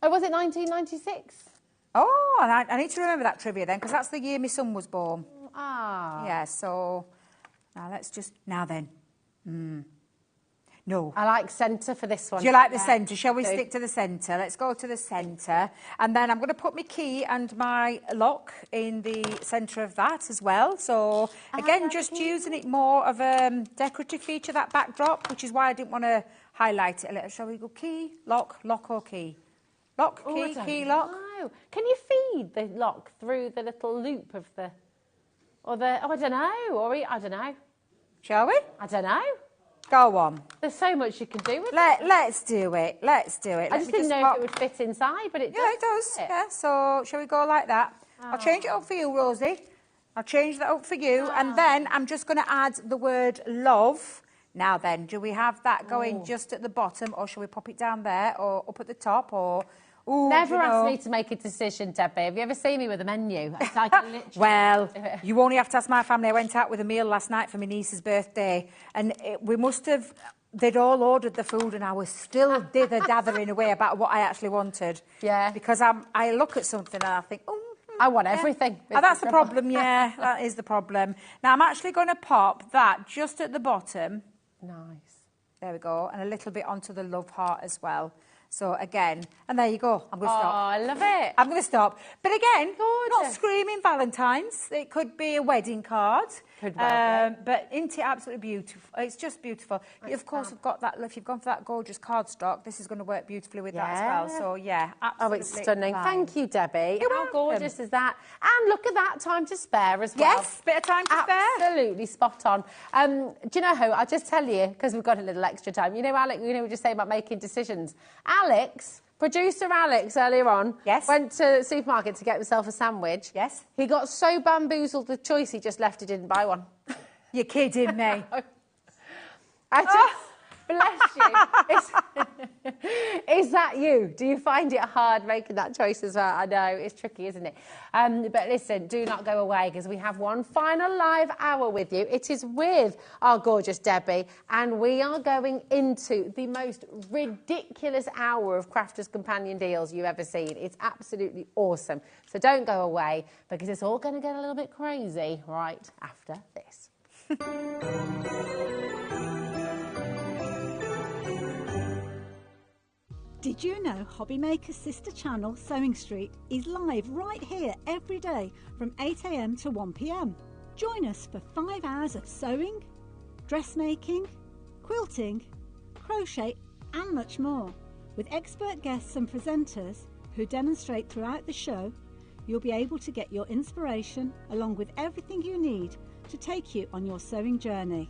Oh, was it 1996?
Oh, and I need to remember that trivia then, because that's the year my son was born.
Ah.
Yeah, so... Now, let's just... Now then. No.
I like centre for this one.
Do you like the centre? Shall we stick to the centre? Let's go to the centre. And then I'm going to put my key and my lock in the centre of that as well. So, again, just using it more of a decorative feature, that backdrop, which is why I didn't want to highlight it a little. Shall we go key, lock or key? Lock, key, lock.
No. Can you feed the lock through the little loop of the... Or the... Oh, I don't know. I don't know.
Shall we?
I don't know.
Go on.
There's so much you can do with it.
Let's do it. Let's do it.
I just didn't know if it would fit inside, but it does.
Yeah, it does. Yeah, so shall we go like that? I'll change it up for you, Rosie. I'll change that up for you. And then I'm just going to add the word love. Now then, do we have that going just at the bottom, or shall we pop it down there, or up at the top, or... Ooh,
never asked me to make a decision, Debbie. Have you ever seen me with a menu? It's like
well, you only have to ask my family. I went out with a meal last night for my niece's birthday, and we must have... They'd all ordered the food, and I was still dither-dathering away about what I actually wanted.
Yeah.
Because I look at something and I think,
I want everything.
Oh, that's the problem, yeah. That is the problem. Now, I'm actually going to pop that just at the bottom.
Nice.
There we go. And a little bit onto the love heart as well. So, again, and there you go. I'm going to stop.
Oh, I love it.
I'm going to stop. But again, not screaming Valentine's. It could be a wedding card.
Could well
but isn't it absolutely beautiful? It's just beautiful. You, of course, have got that. If you've gone for that gorgeous cardstock, this is going to work beautifully with that as well. So, yeah, absolutely.
Oh, it's stunning.
Fine.
Thank you, Debbie.
You're
How
welcome.
gorgeous is that? And look at that, time to spare as well.
Yes, bit of time to spare.
Absolutely spot on. Do you know who? I'll just tell you, because we've got a little extra time. You know, Alex, we were just saying about making decisions. Producer Alex, earlier on, went to the supermarket to get himself a sandwich.
Yes.
He got so bamboozled with choice, he just left, he didn't buy one.
You're kidding me.
Bless you. Is that you? Do you find it hard making that choice as well? I know, it's tricky, isn't it? But listen, do not go away because we have one final live hour with you. It is with our gorgeous Debbie, and we are going into the most ridiculous hour of Crafters Companion deals you've ever seen. It's absolutely awesome. So don't go away because it's all going to get a little bit crazy right after this.
Did you know HobbyMaker's sister channel, Sewing Street, is live right here every day from 8 AM to 1 PM? Join us for 5 hours of sewing, dressmaking, quilting, crochet and much more. With expert guests and presenters who demonstrate throughout the show, you'll be able to get your inspiration along with everything you need to take you on your sewing journey.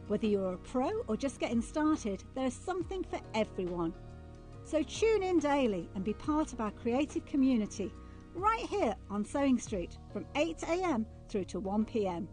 Whether you're a pro or just getting started, there is something for everyone. So tune in daily and be part of our creative community right here on Sewing Street from 8 AM through to 1 PM.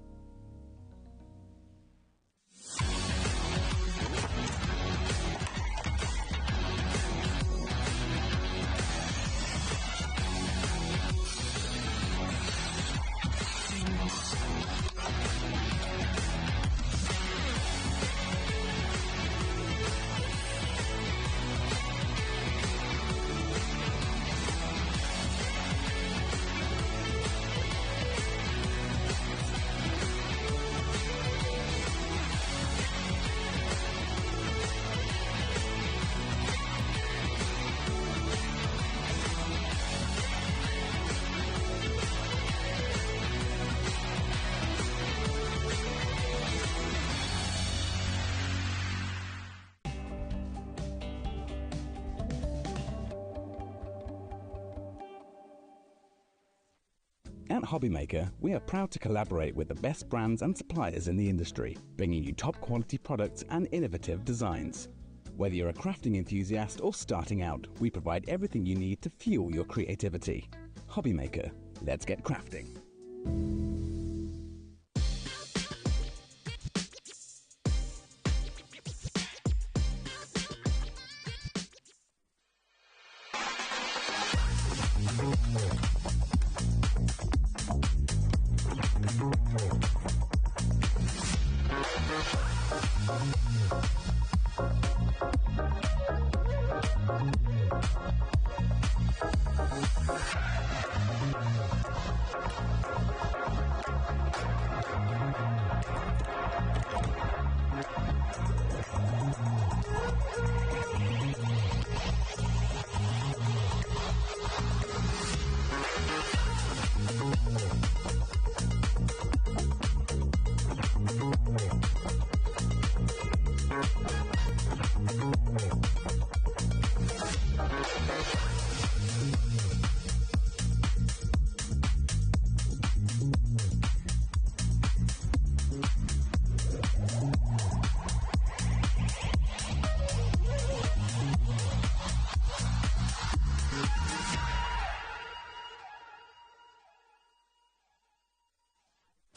At HobbyMaker, we are proud to collaborate with the best brands and suppliers in the industry, bringing you top quality products and innovative designs. Whether you're a crafting enthusiast or starting out, we provide everything you need to fuel your creativity. HobbyMaker, let's get crafting.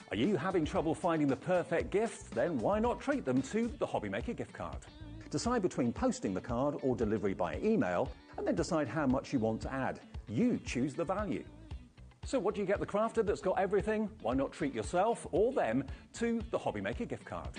Are you having trouble finding the perfect gift? Then why not treat them to the HobbyMaker gift card? Decide between posting the card or delivery by email, and then decide how much you want to add. You choose the value. So what do you get the crafter that's got everything? Why not treat yourself or them to the HobbyMaker gift card?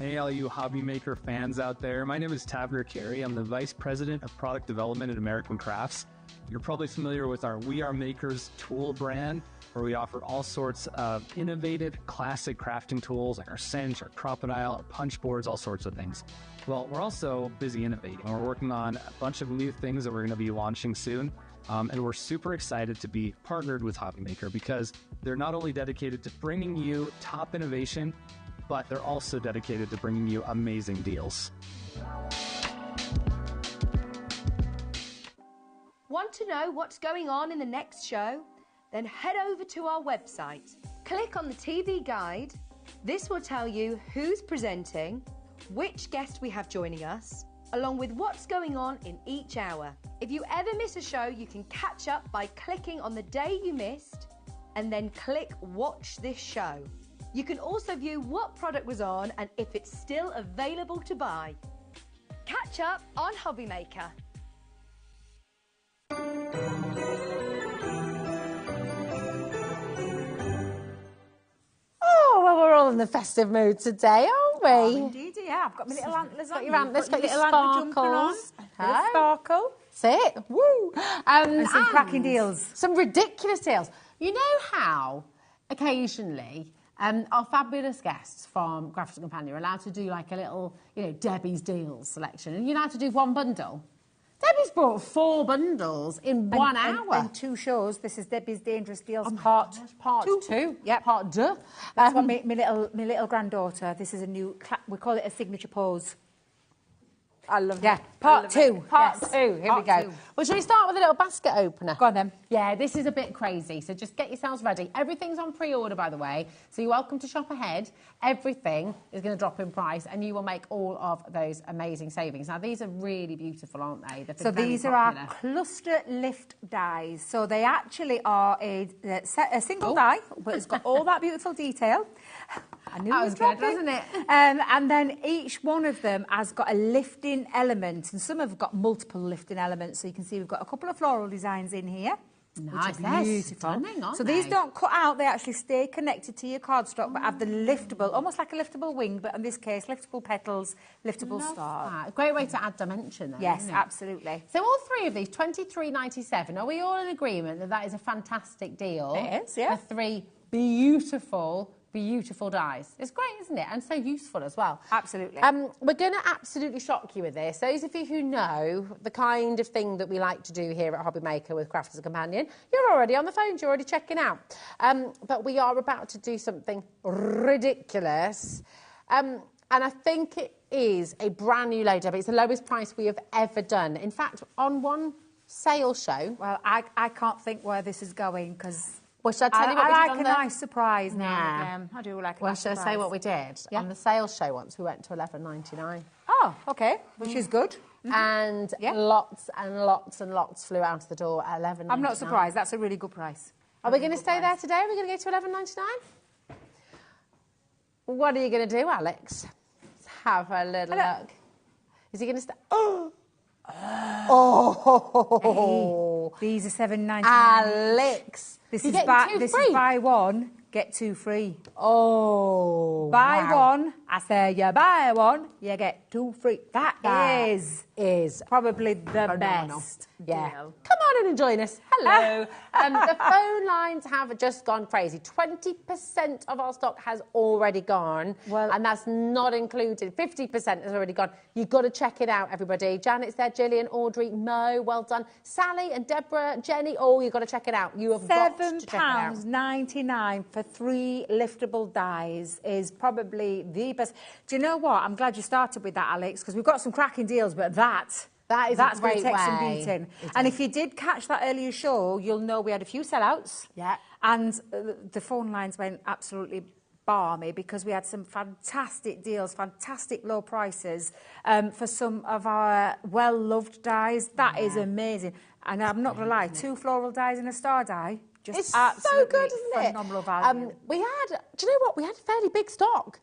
Hey, all you HobbyMaker fans out there. My name is Tavner Carey. I'm the Vice President of Product Development at American Crafts. You're probably familiar with our We Are Makers tool brand, where we offer all sorts of innovative, classic crafting tools like our cinch, our crocodile, our punch boards, all sorts of things. Well, we're also busy innovating. We're working on a bunch of new things that we're going to be launching soon. And we're super excited to be partnered with HobbyMaker because they're not only dedicated to bringing you top innovation, but they're also dedicated to bringing you amazing deals.
Want to know what's going on in the next show? Then head over to our website. Click on the TV guide. This will tell you who's presenting, which guest we have joining us, along with what's going on in each hour. If you ever miss a show, you can catch up by clicking on the day you missed and then click Watch This Show. You can also view what product was on and if it's still available to buy. Catch up on HobbyMaker.
Oh, well, we're all in the festive mood today, aren't we?
Oh, indeed, yeah. I've got my little antlers on.
Got your antlers, got your
little
sparkles.
Little sparkle.
That's it. Woo!
And some cracking deals.
Some ridiculous deals. You know how, occasionally, our fabulous guests from Graphics Companion are allowed to do like a little, Debbie's Deals selection, and you're allowed to do one bundle. Debbie's brought 4 bundles in 1 hour.
And 2 shows. This is Debbie's Dangerous Deals part 2.
Yeah, part 2.
That's what my little granddaughter. This is a new, we call it a signature pose.
I love
it. Part 2.
Part 2. Here we go. Well, shall we start with a little basket opener?
Go on then.
Yeah, this is a bit crazy, so just get yourselves ready. Everything's on pre-order, by the way, so you're welcome to shop ahead. Everything is going to drop in price, and you will make all of those amazing savings. Now, these are really beautiful, aren't they?
So these are our cluster lift dies. So they actually are a single die, but it's got all that beautiful detail. I knew
that was good, wasn't it?
And then each one of them has got a lifting element, and some have got multiple lifting elements. So you can see we've got a couple of floral designs in here.
Nice,
which are beautiful.
Stunning, aren't
so
they?
These don't cut out, they actually stay connected to your cardstock, but have the liftable, almost like a liftable wing, but in this case, liftable petals, liftable star.
That. Great way to add dimension then,
yes,
isn't it?
Absolutely.
So all 3 of these, $23.97. Are we all in agreement that that is a fantastic deal?
It is, yeah.
For 3 beautiful dies. It's great, isn't it? And so useful as well.
Absolutely.
We're going to absolutely shock you with this. Those of you who know the kind of thing that we like to do here at HobbyMaker with Craft as a Companion, you're already on the phone, you're already checking out. But we are about to do something ridiculous. And I think it is a brand new load, Debbie. It's the lowest price we have ever done. In fact, on one sale show.
Well, I can't think where this is going because...
Well, should I tell you what we
I
did
like
on
a
the...
nice surprise now and
Yeah.
again. I do like a
Well,
nice
should I
surprise.
say what we did?
Yeah.
On the sales show once, we went to $11.99.
Oh, OK, which is good.
And lots and lots and lots flew out of the door at $11.99.
I'm not surprised. That's a really good price.
Are we going to stay there today? Are we going to go to $11.99? What are you going to do, Alex? Let's have a little look. Is he going to stay? Oh!
These are $7.99.
Alex!
This is buy one, get two free.
Oh!
Buy one, I say you buy one, you get two free. That is probably the best deal.
Come on and join us. Hello. The phone lines have just gone crazy. 20% of our stock has already gone, and that's not included. 50% has already gone. You've got to check it out, everybody. Janet's there, Gillian, Audrey, Mo, well done. Sally and Deborah, Jenny, you've got to check it out. You have got to check it out.
£7.99 for 3 liftable dies is probably the best. Do you know what? I'm glad you started with that, Alex, because we've got some cracking deals, but that's
a great
going to take some
way.
beating. And if you did catch that earlier show, you'll know we had a few sellouts.
Yeah.
And the phone lines went absolutely balmy because we had some fantastic deals, fantastic low prices for some of our well-loved dies. That is amazing. And I'm not going to lie, 2 floral dies and a star die. Just
it's so good, isn't it?
Phenomenal value.
We had, do you know what? We had fairly big stock.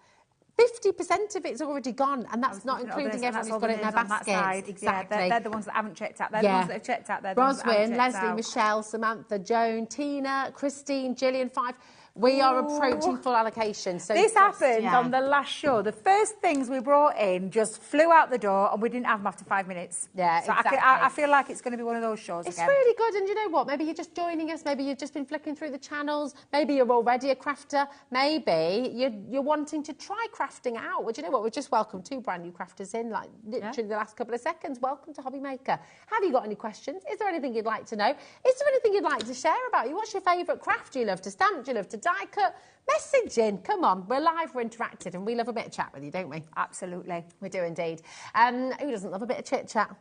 50% of it's already gone, and that's not including everyone who's got it in their basket.
Exactly. Yeah, they're the ones that haven't checked out. They're the ones that have checked out. They're the ones that haven't
Roswin,
checked
Leslie,
out.
Michelle, Samantha, Joan, Tina, Christine, Gillian, 5. We are approaching full allocation. So
this happened on the last show. The first things we brought in just flew out the door, and we didn't have them after 5 minutes.
Yeah,
so
exactly.
I feel like it's going to be one of those shows
It's
again.
really good, and you know what? Maybe you're just joining us. Maybe you've just been flicking through the channels. Maybe you're already a crafter. Maybe you're wanting to try crafting out. Well, do you know what? We've just welcomed 2 brand new crafters in, like literally the last couple of seconds. Welcome to HobbyMaker. Have you got any questions? Is there anything you'd like to know? Is there anything you'd like to share about you? What's your favourite craft? Do you love to stamp? Do you love to die cut? Message in. Come on. We're live, we're interactive, and we love a bit of chat with you, don't we?
Absolutely.
We do indeed. Who doesn't love a bit of chit-chat?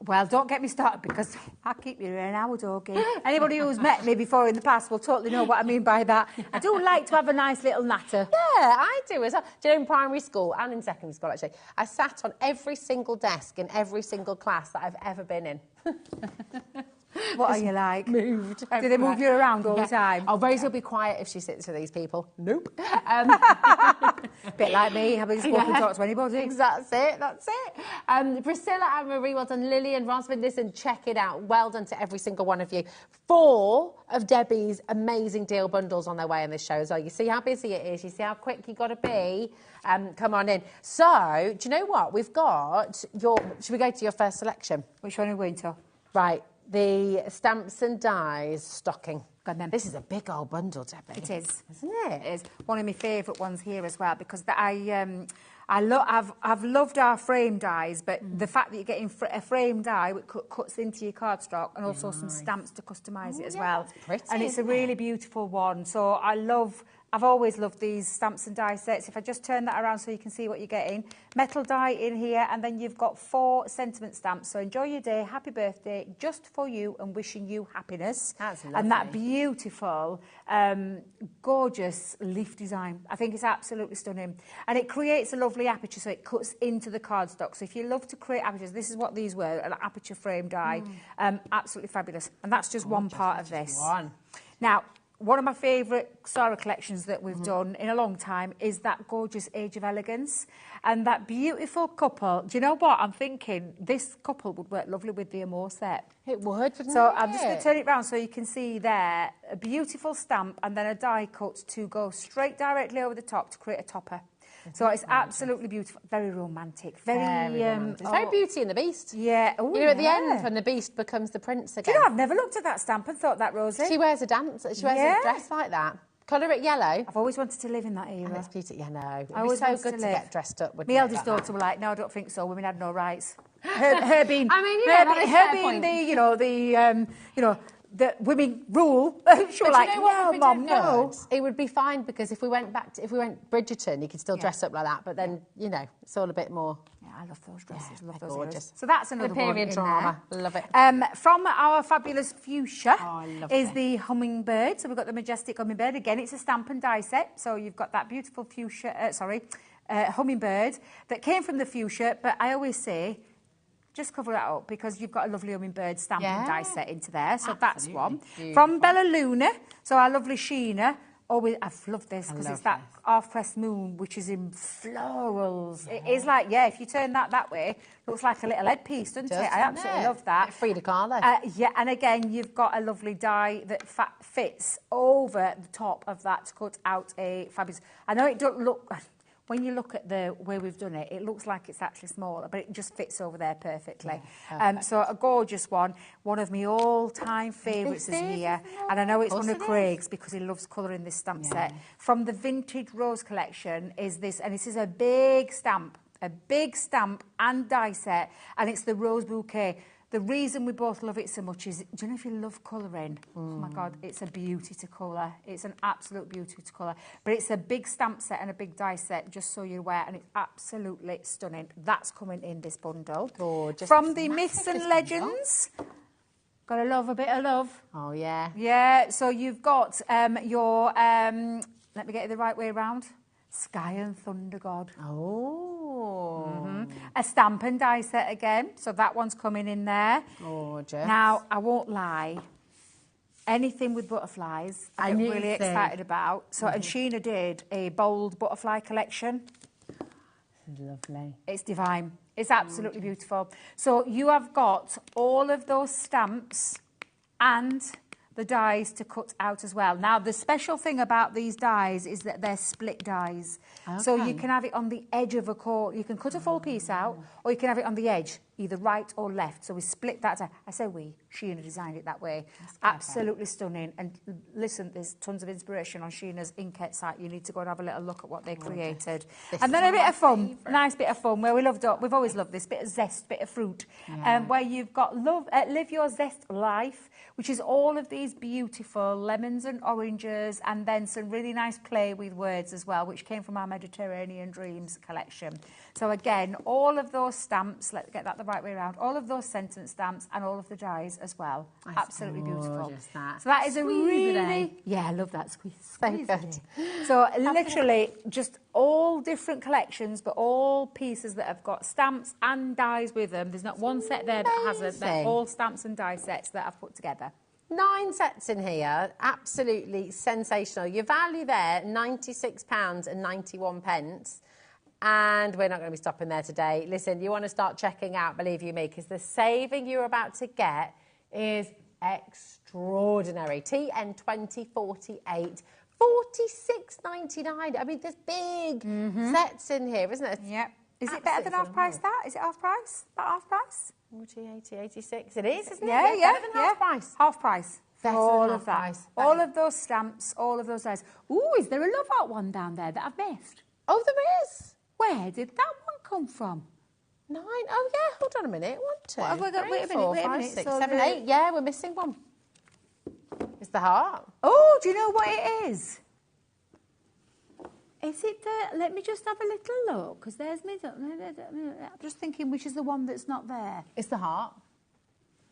Well, don't get me started because I keep you here an hour talking. Anybody who's met me before in the past will totally know what I mean by that. I do like to have a nice little natter.
Yeah, I do as well. Do you know, in primary school and in secondary school, actually, I sat on every single desk in every single class that I've ever been in.
What are you like?
Moved.
Do they move you around all the time?
Oh, Rosie will be quiet if she sits with these people. Nope.
Bit like me, having spoken talk to anybody.
That's it. Priscilla and Marie, well done. Lily and Rosman, listen, check it out. Well done to every single one of you. 4 of Debbie's amazing deal bundles on their way in this show as well. You see how busy it is. You see how quick you got to be. Come on in. So, do you know what? We've got your... Should we go to your first selection?
Which one are we going to?
Right. The Stamps and Dies stocking. This is a big old bundle, Debbie.
It is.
Isn't it?
It is. One of my favourite ones here as well because I've loved our frame dies, but the fact that you're getting a frame die which cuts into your cardstock and also some stamps to customise it as well.
That's pretty,
and it's a really beautiful one. So I've always loved these stamps and die sets. If I just turn that around so you can see what you're getting. Metal die in here, and then you've got 4 sentiment stamps. So enjoy your day, happy birthday, just for you and wishing you happiness.
That's lovely.
And that beautiful, gorgeous leaf design. I think it's absolutely stunning. And it creates a lovely aperture, so it cuts into the cardstock. So if you love to create apertures, this is what these were, an aperture frame die. Absolutely fabulous. And that's just one part of this. Now, one of my favourite Sarah collections that we've done in a long time is that gorgeous Age of Elegance. And that beautiful couple, do you know what? I'm thinking this couple would work lovely with the Amore set.
It would, wouldn't
So
it?
I'm just going to turn it round so you can see there a beautiful stamp and then a die cut to go straight directly over the top to create a topper. So it's absolutely beautiful, very romantic, very
romantic. It's very Beauty and the Beast.
Yeah. Ooh,
you know, at the end when the Beast becomes the prince again.
Do you know, I've never looked at that stamp and thought that, Rosie.
She wears a dress like that. Colour it yellow.
I've always wanted to live in that era.
And it's beauty. Yeah, no. It'd
I
be
always
so
wanted
good
to
to
live.
get dressed up with.
My eldest daughter were like, no, I don't think so. Women had no rights. Her being,
I mean, yeah, that is a fair
being
point.
the women rule. She was
But
like,
you know what
no,
would be
Mum,
good?
no.
It would be fine because if we went Bridgerton, you could still dress up like that. But then, you know, it's all a bit more.
Yeah, I love those dresses. Love
they're
those
gorgeous.
ears. So that's another
The period
one in
drama.
there.
Love it.
From our fabulous fuchsia
love
is
it.
the hummingbird. So we've got the majestic hummingbird. Again, it's a stamp and die set. So you've got that beautiful fuchsia, hummingbird that came from the fuchsia. But I always say, just cover that up because you've got a lovely hummingbird stamp and die set into there. So that's one.
Beautiful.
From Bella Luna, so our lovely Sheena. I've loved this because it's that half-pressed moon, which is in florals. Yeah. It is like, if you turn that way, looks like a little headpiece, doesn't it? I absolutely love that.
Frida Kahlo.
And again, you've got a lovely die that fits over the top of that to cut out a fabulous... I know it doesn't look... When you look at the way we've done it, it looks like it's actually smaller, but it just fits over there perfectly. So a gorgeous one. One of my all-time favourites is here. And I know it's one of Craig's because he loves colouring this stamp set. From the Vintage Rose collection is this, and this is a big stamp and die set, and it's the Rose Bouquet. The reason we both love it so much is, do you know if you love colouring? Oh my God, it's a beauty to colour. It's an absolute beauty to colour. But it's a big stamp set and a big die set, just so you're aware, and it's absolutely stunning. That's coming in this bundle.
Gorgeous.
From the Myths and Legends, gotta love a bit of love.
Oh, yeah.
Yeah, so you've got your, let me get it the right way around. Sky and Thunder God.
Oh.
A stamp and die set again. So that one's coming in there.
Gorgeous.
Now, I won't lie. Anything with butterflies, I'm really excited about. So, and Sheena did a bold butterfly collection.
Lovely.
It's divine. It's absolutely beautiful. So you have got all of those stamps and the dies to cut out as well. Now, the special thing about these dies is that they're split dies. So you can have it on the edge of a cord. You can cut a full piece out, or you can have it on the edge, either right or left. So we split that. I say we. Sheena designed it that way. Absolutely stunning. And listen, there's tons of inspiration on Sheena's Inkjet site. You need to go and have a little look at what they created. And then a bit of fun, nice bit of fun, where we've always loved this, bit of zest, bit of fruit, where you've got Live Your Zest Life, which is all of these beautiful lemons and oranges, and then some really nice play with words as well, which came from our Mediterranean Dreams collection. So again, all of those stamps, let's get that the right way around, all of those sentence stamps and all of the dies as well. Absolutely beautiful. So that is a really... Yeah, I love that squeeze. So good. So literally just all different collections, but all pieces that have got stamps and dies with them. There's not one set there that hasn't. They're all stamps and die sets that I've put together.
9 sets in here, absolutely sensational. Your value there, £96.91. And we're not going to be stopping there today. Listen, you want to start checking out, believe you me, because the saving you're about to get is extraordinary. TN2048, £46.99. I mean, there's big sets in here, isn't it?
Yep. Is it better than half price, that? Is it half price? About half price?
40, 80, 86. It is, isn't it?
Yeah,
Better than half price.
Half price.
Better
all
than
of
half
that.
price.
All of those stamps, all of those dies. Ooh, is there a Love Art one down there that I've missed?
Oh, there is.
Where did that one come from?
9. Oh, yeah. Hold on a minute. 1, 2,
What have we got?
3,
Wait a minute,
4,
wait a
5,
minute.
6,
So
7,
the-
8. Yeah, we're missing one. It's the heart.
Oh, do you know what it is? Is it the... Let me just have a little look, because there's me... I'm just thinking which is the one that's not there.
It's the heart.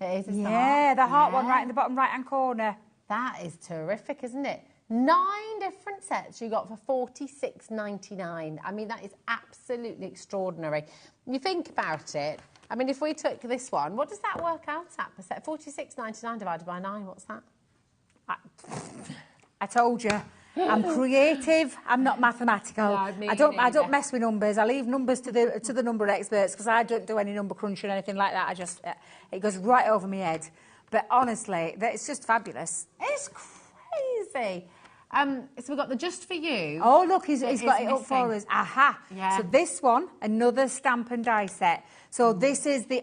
It is. It's
The heart one right in the bottom right-hand corner.
That is terrific, isn't it? 9 different sets you got for £46.99. I mean, that is absolutely extraordinary. You think about it. I mean, if we took this one, what does that work out at per set? £46.99 divided by 9, what's that?
I told you. I'm creative. I'm not mathematical.
No, me
I don't
neither.
mess with numbers. I leave numbers to the number experts because I don't do any number crunching or anything like that. I just it goes right over my head. But honestly, it's just fabulous.
It's crazy. So we've got the Just For You.
Oh, look, he's got it up for us. Aha.
Yeah.
So this one, another stamp and die set. So this is the...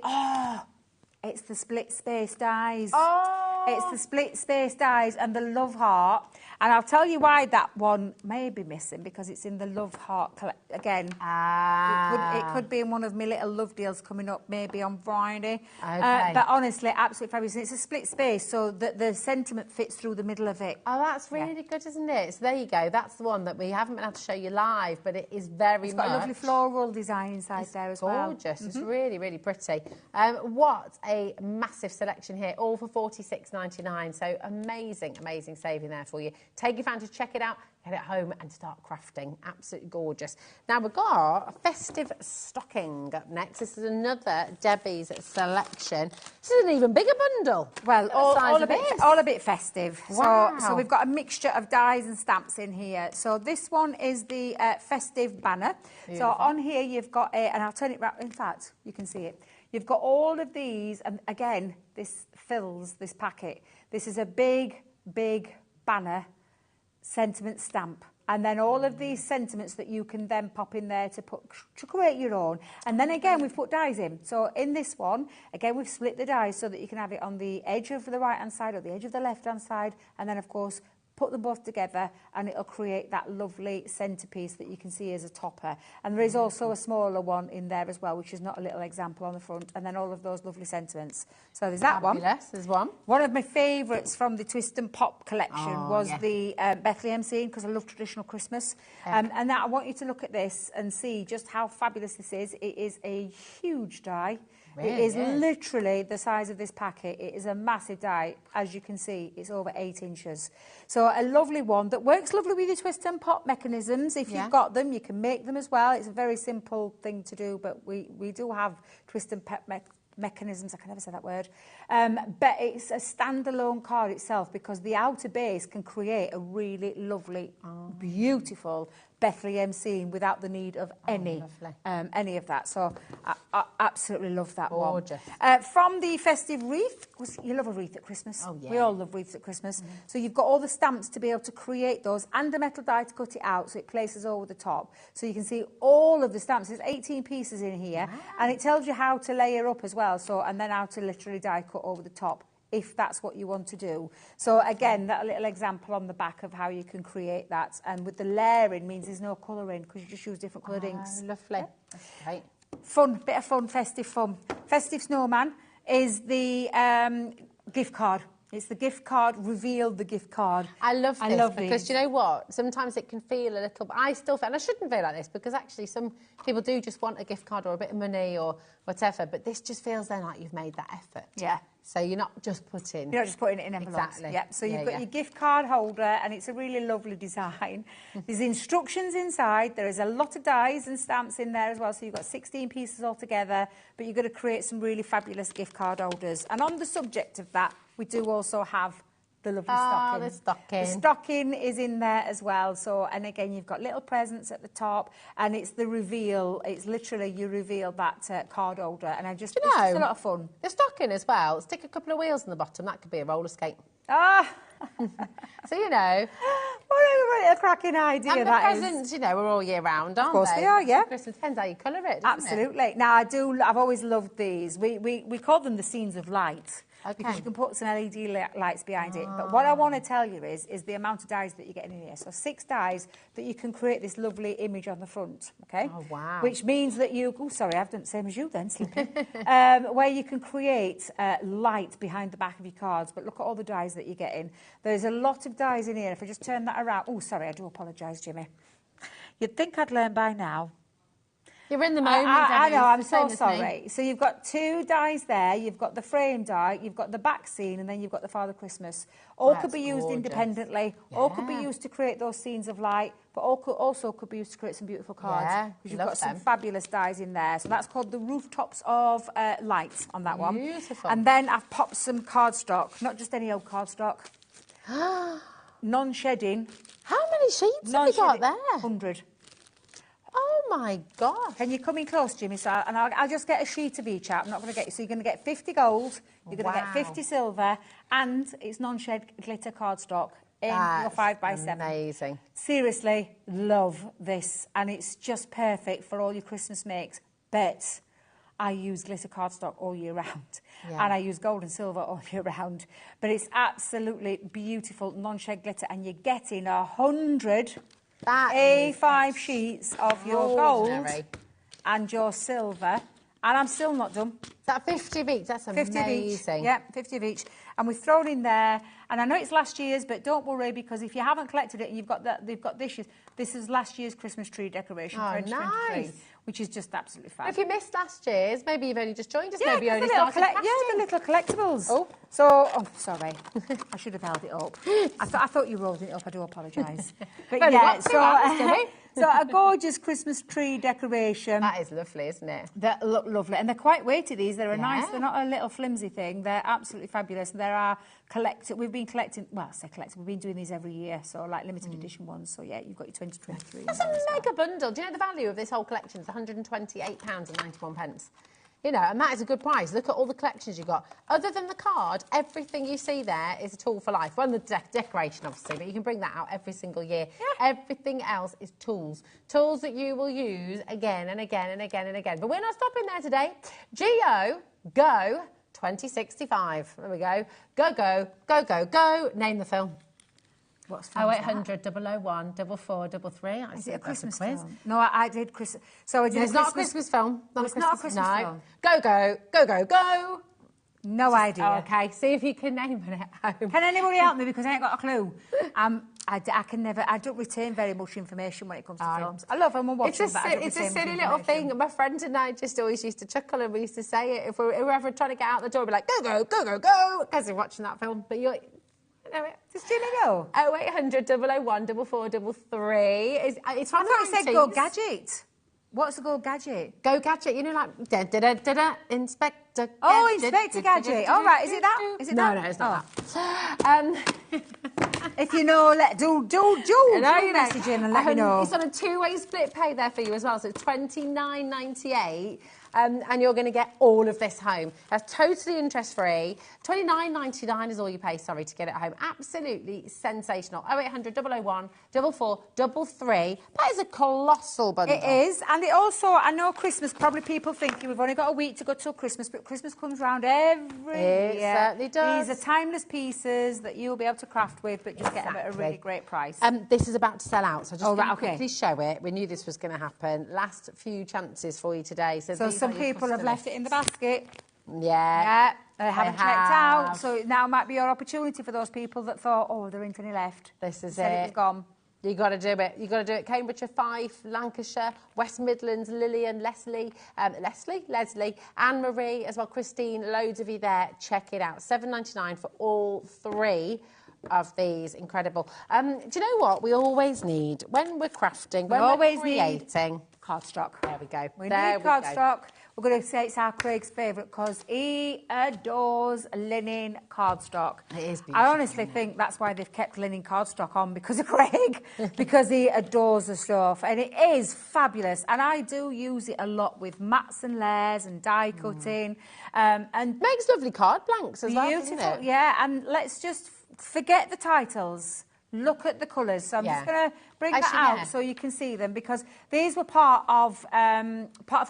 it's the split space dies.
Oh,
It's the split space dies and the love heart. And I'll tell you why that one may be missing, because it's in the love heart again. It could be in one of my little love deals coming up maybe on Friday.
Okay.
But honestly, absolutely fabulous. It's a split space, so that the sentiment fits through the middle of it.
Oh, that's really good, isn't it? So there you go. That's the one that we haven't been able to show you live, but it is very
It's got a lovely floral design inside there as well.
Gorgeous. It's really, really pretty. What a massive selection here, all for $46.99. So amazing, amazing saving there for you. Take advantage, check it out, get it home and start crafting. Absolutely gorgeous. Now we've got a festive stocking up next. This is another Debbie's selection. This is an even bigger bundle.
Well, all a bit festive.
Wow.
So we've got a mixture of dies and stamps in here. So this one is the festive banner.
Beautiful.
So on here you've got and I'll turn it round, in fact, you can see it. You've got all of these, and again, this fills this packet. This is a big, big banner sentiment stamp, and then all of these sentiments that you can then pop in there to create your own. And then again, we've put dies in. So in this one, again, we've split the dies so that you can have it on the edge of the right hand side or the edge of the left hand side, and then of course put them both together and it'll create that lovely centerpiece that you can see as a topper. And there is also a smaller one in there as well, which is not a little example on the front, and then all of those lovely sentiments. So there's that one.
There's one.
One of my favourites from the Twist and Pop collection was the Bethlehem scene, because I love traditional Christmas. And now I want you to look at this and see just how fabulous this is. It is a huge die.
Really
it is literally the size of this packet. It is a massive die. As you can see, it's over 8 inches. So a lovely one that works lovely with your Twist and Pop mechanisms. If you've got them, you can make them as well. It's a very simple thing to do, but we do have Twist and Pop mechanisms, I can never say that word, but it's a standalone card itself, because the outer base can create a really lovely, beautiful Bethlehem scene without the need of any of that. So I absolutely love that one. From the festive wreath, you love a wreath at Christmas. Oh, yeah. We all love wreaths at Christmas. So you've got all the stamps to be able to create those, and a metal die to cut it out so it places over the top. So you can see all of the stamps. There's 18 pieces in here, and it tells you how to layer up as well. So, and then how to literally die cut over the top, if that's what you want to do. So again, that little example on the back of how you can create that. And with the layering means there's no colouring, because you just use different coloured inks.
Lovely. That's great.
Fun, bit of fun, festive fun. Festive Snowman is the gift card. It's the gift card, reveal the gift card.
I love this because you know what? Sometimes it can feel a little... I still feel, and I shouldn't feel like this, because actually some people do just want a gift card or a bit of money or whatever, but this just feels then like you've made that effort.
Yeah.
So you're not just putting...
You're not just putting it in envelopes.
Exactly.
Yeah. So you've got your gift card holder, and it's a really lovely design. There's instructions inside. There is a lot of dies and stamps in there as well. So you've got 16 pieces altogether, but you've got to create some really fabulous gift card holders. And on the subject of that, we do also have the lovely stocking.
The stocking.
The stocking is in there as well. So, and again, you've got little presents at the top, and it's the reveal. It's literally you reveal that card holder, and it's just a lot of fun.
The stocking as well. Stick a couple of wheels on the bottom. That could be a roller skate. So you know.
What a cracking idea
and
that is.
And the presents, you know, are all year round, aren't they?
Of course they are, yeah.
Christmas depends how you colour it, doesn't
Absolutely.
it?
Now, I've always loved these. We call them the scenes of light. Because you can put some LED lights behind it. But what I want to tell you is the amount of dies that you're getting in here. So 6 dies that you can create this lovely image on the front, okay?
Oh, wow.
Which means that you... Oh, sorry, I've done the same as you then, Slippy. Where you can create light behind the back of your cards. But look at all the dies that you're getting. There's a lot of dies in here. If I just turn that around... Oh, sorry, I do apologise, Jimmy. You'd think I'd learn by now.
You're in the moment.
I know, I'm so sorry. So you've got 2 dies there. You've got the frame die, you've got the back scene, and then you've got the Father Christmas. All could be used independently. Yeah. All could be used to create those scenes of light, but also could be used to create some beautiful cards.
Yeah,
because you've got some fabulous dies in there. So that's called the Rooftops of Light on that one.
Beautiful.
And then I've popped some cardstock, not just any old cardstock. Non-shedding.
How many sheets have you got there?
100.
Oh my gosh.
Can you come in close, Jimmy? So, and I'll just get a sheet of each out. I'm not going to get you. So you're going to get 50 gold, you're going to get 50 silver, and it's non-shed glitter cardstock in your 5x7.
Amazing.
Seriously, love this. And it's just perfect for all your Christmas makes. But I use glitter cardstock all year round, and I use gold and silver all year round. But it's absolutely beautiful non-shed glitter, and you're getting 100 A5 sheets of your gold and your silver, and I'm still not done.
Is that 50 of each? That's amazing.
50 of each. Yeah, 50 of each. And we've thrown in there, and I know it's last year's, but don't worry, because if you haven't collected it and you've got that, they've got this year's. This is last year's Christmas tree decoration, 2023,
nice.
which is just absolutely fab.
If you missed last year's, maybe you've only just joined us.
Yeah,
maybe you only
the
started
the little collectibles.
Oh.
So, sorry. I should have held it up. I thought you rolled it up. I do apologise. But yeah, so a gorgeous Christmas tree decoration.
That is lovely, isn't it?
They look lovely. And they're quite weighty, these. They're a nice, they're not a little flimsy thing. They're absolutely fabulous. There are we've been collecting, well, I say collecting, we've been doing these every year, so like limited edition ones. So yeah, you've got your 2023.
That's a mega bundle. Do you know the value of this whole collection is £128.91? You know, and that is a good price. Look at all the collections you've got. Other than the card, everything you see there is a tool for life. Well, the decoration, obviously, but you can bring that out every single year. Yeah. Everything else is tools. Tools that you will use again and again and again and again. But we're not stopping there today. Go 2065. There we go. Go. Name the film.
What's film
0800 001 4433.
Is it a Christmas film? No, I did Christmas. So I did
it's not a Christmas film.
It's not a Christmas film.
Go.
No idea.
Okay, see if you can name it at home.
Can anybody help me, because I ain't got a clue? I don't retain very much information when it comes to films. I love them and watch them, but I don't
it's a
retain
silly
much
little thing. My friend and I just always used to chuckle, and we used to say it if we were ever trying to get out the door, we'd be like, go, because we're watching that film. But you're...
Just do it go.
0800 001 4433. It's
I thought it said Go Gadget. What's the Go Gadget?
Go Gadget, you know, like Inspector.
Oh, Inspector Gadget. All right, is it that? Is it that?
No, it's not that.
If you know, do message in and let me know.
It's on a two-way split pay there for you as well, so it's $29.98. And you're going to get all of this home. That's totally interest-free. $29.99 is all you pay, to get it home. Absolutely sensational. 0800 001 4433. That is a colossal bundle.
It is. And it also, I know Christmas, probably people thinking we've only got a week to go till Christmas, but Christmas comes round every year.
It certainly does.
These are timeless pieces that you'll be able to craft with, but just get them at a really great price.
This is about to sell out, so just quickly show it. We knew this was going to happen. Last few chances for you today. So
some people have left it in the basket.
Yeah.
They haven't checked out. So now might be your opportunity for those people that thought, oh, there ain't any left.
This is
it was gone.
You got to do it. You got to do it. Cambridgeshire, Fife, Lancashire, West Midlands, Lillian, Leslie, Anne-Marie, as well, Christine, loads of you there. Check it out. $7.99 for all three of these. Incredible. Do you know what we always need when we're crafting, when we're creating?
Cardstock.
There we go.
We need cardstock. We're going to say it's our Craig's favourite because he adores linen cardstock.
It is beautiful.
I honestly think that's why they've kept linen cardstock on, because of Craig, because he adores the stuff. And it is fabulous. And I do use it a lot with mats and layers and die cutting. And
makes lovely card blanks as well,
beautiful,
doesn't it?
Yeah. And let's just forget the titles. Look at the colours. So I'm just going to bring that out so you can see them, because these were part of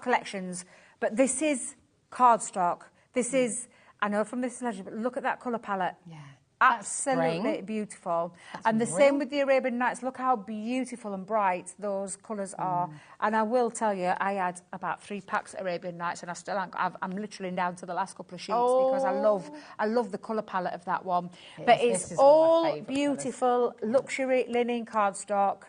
collections. But this is cardstock. This is, I know from this legend, but look at that colour palette.
Yeah.
Absolutely beautiful. And the same with the Arabian Nights. Look how beautiful and bright those colours are. And I will tell you, I had about 3 packs of Arabian Nights, and I'm literally down to the last couple of sheets because I love the colour palette of that one. But it's all beautiful luxury linen cardstock.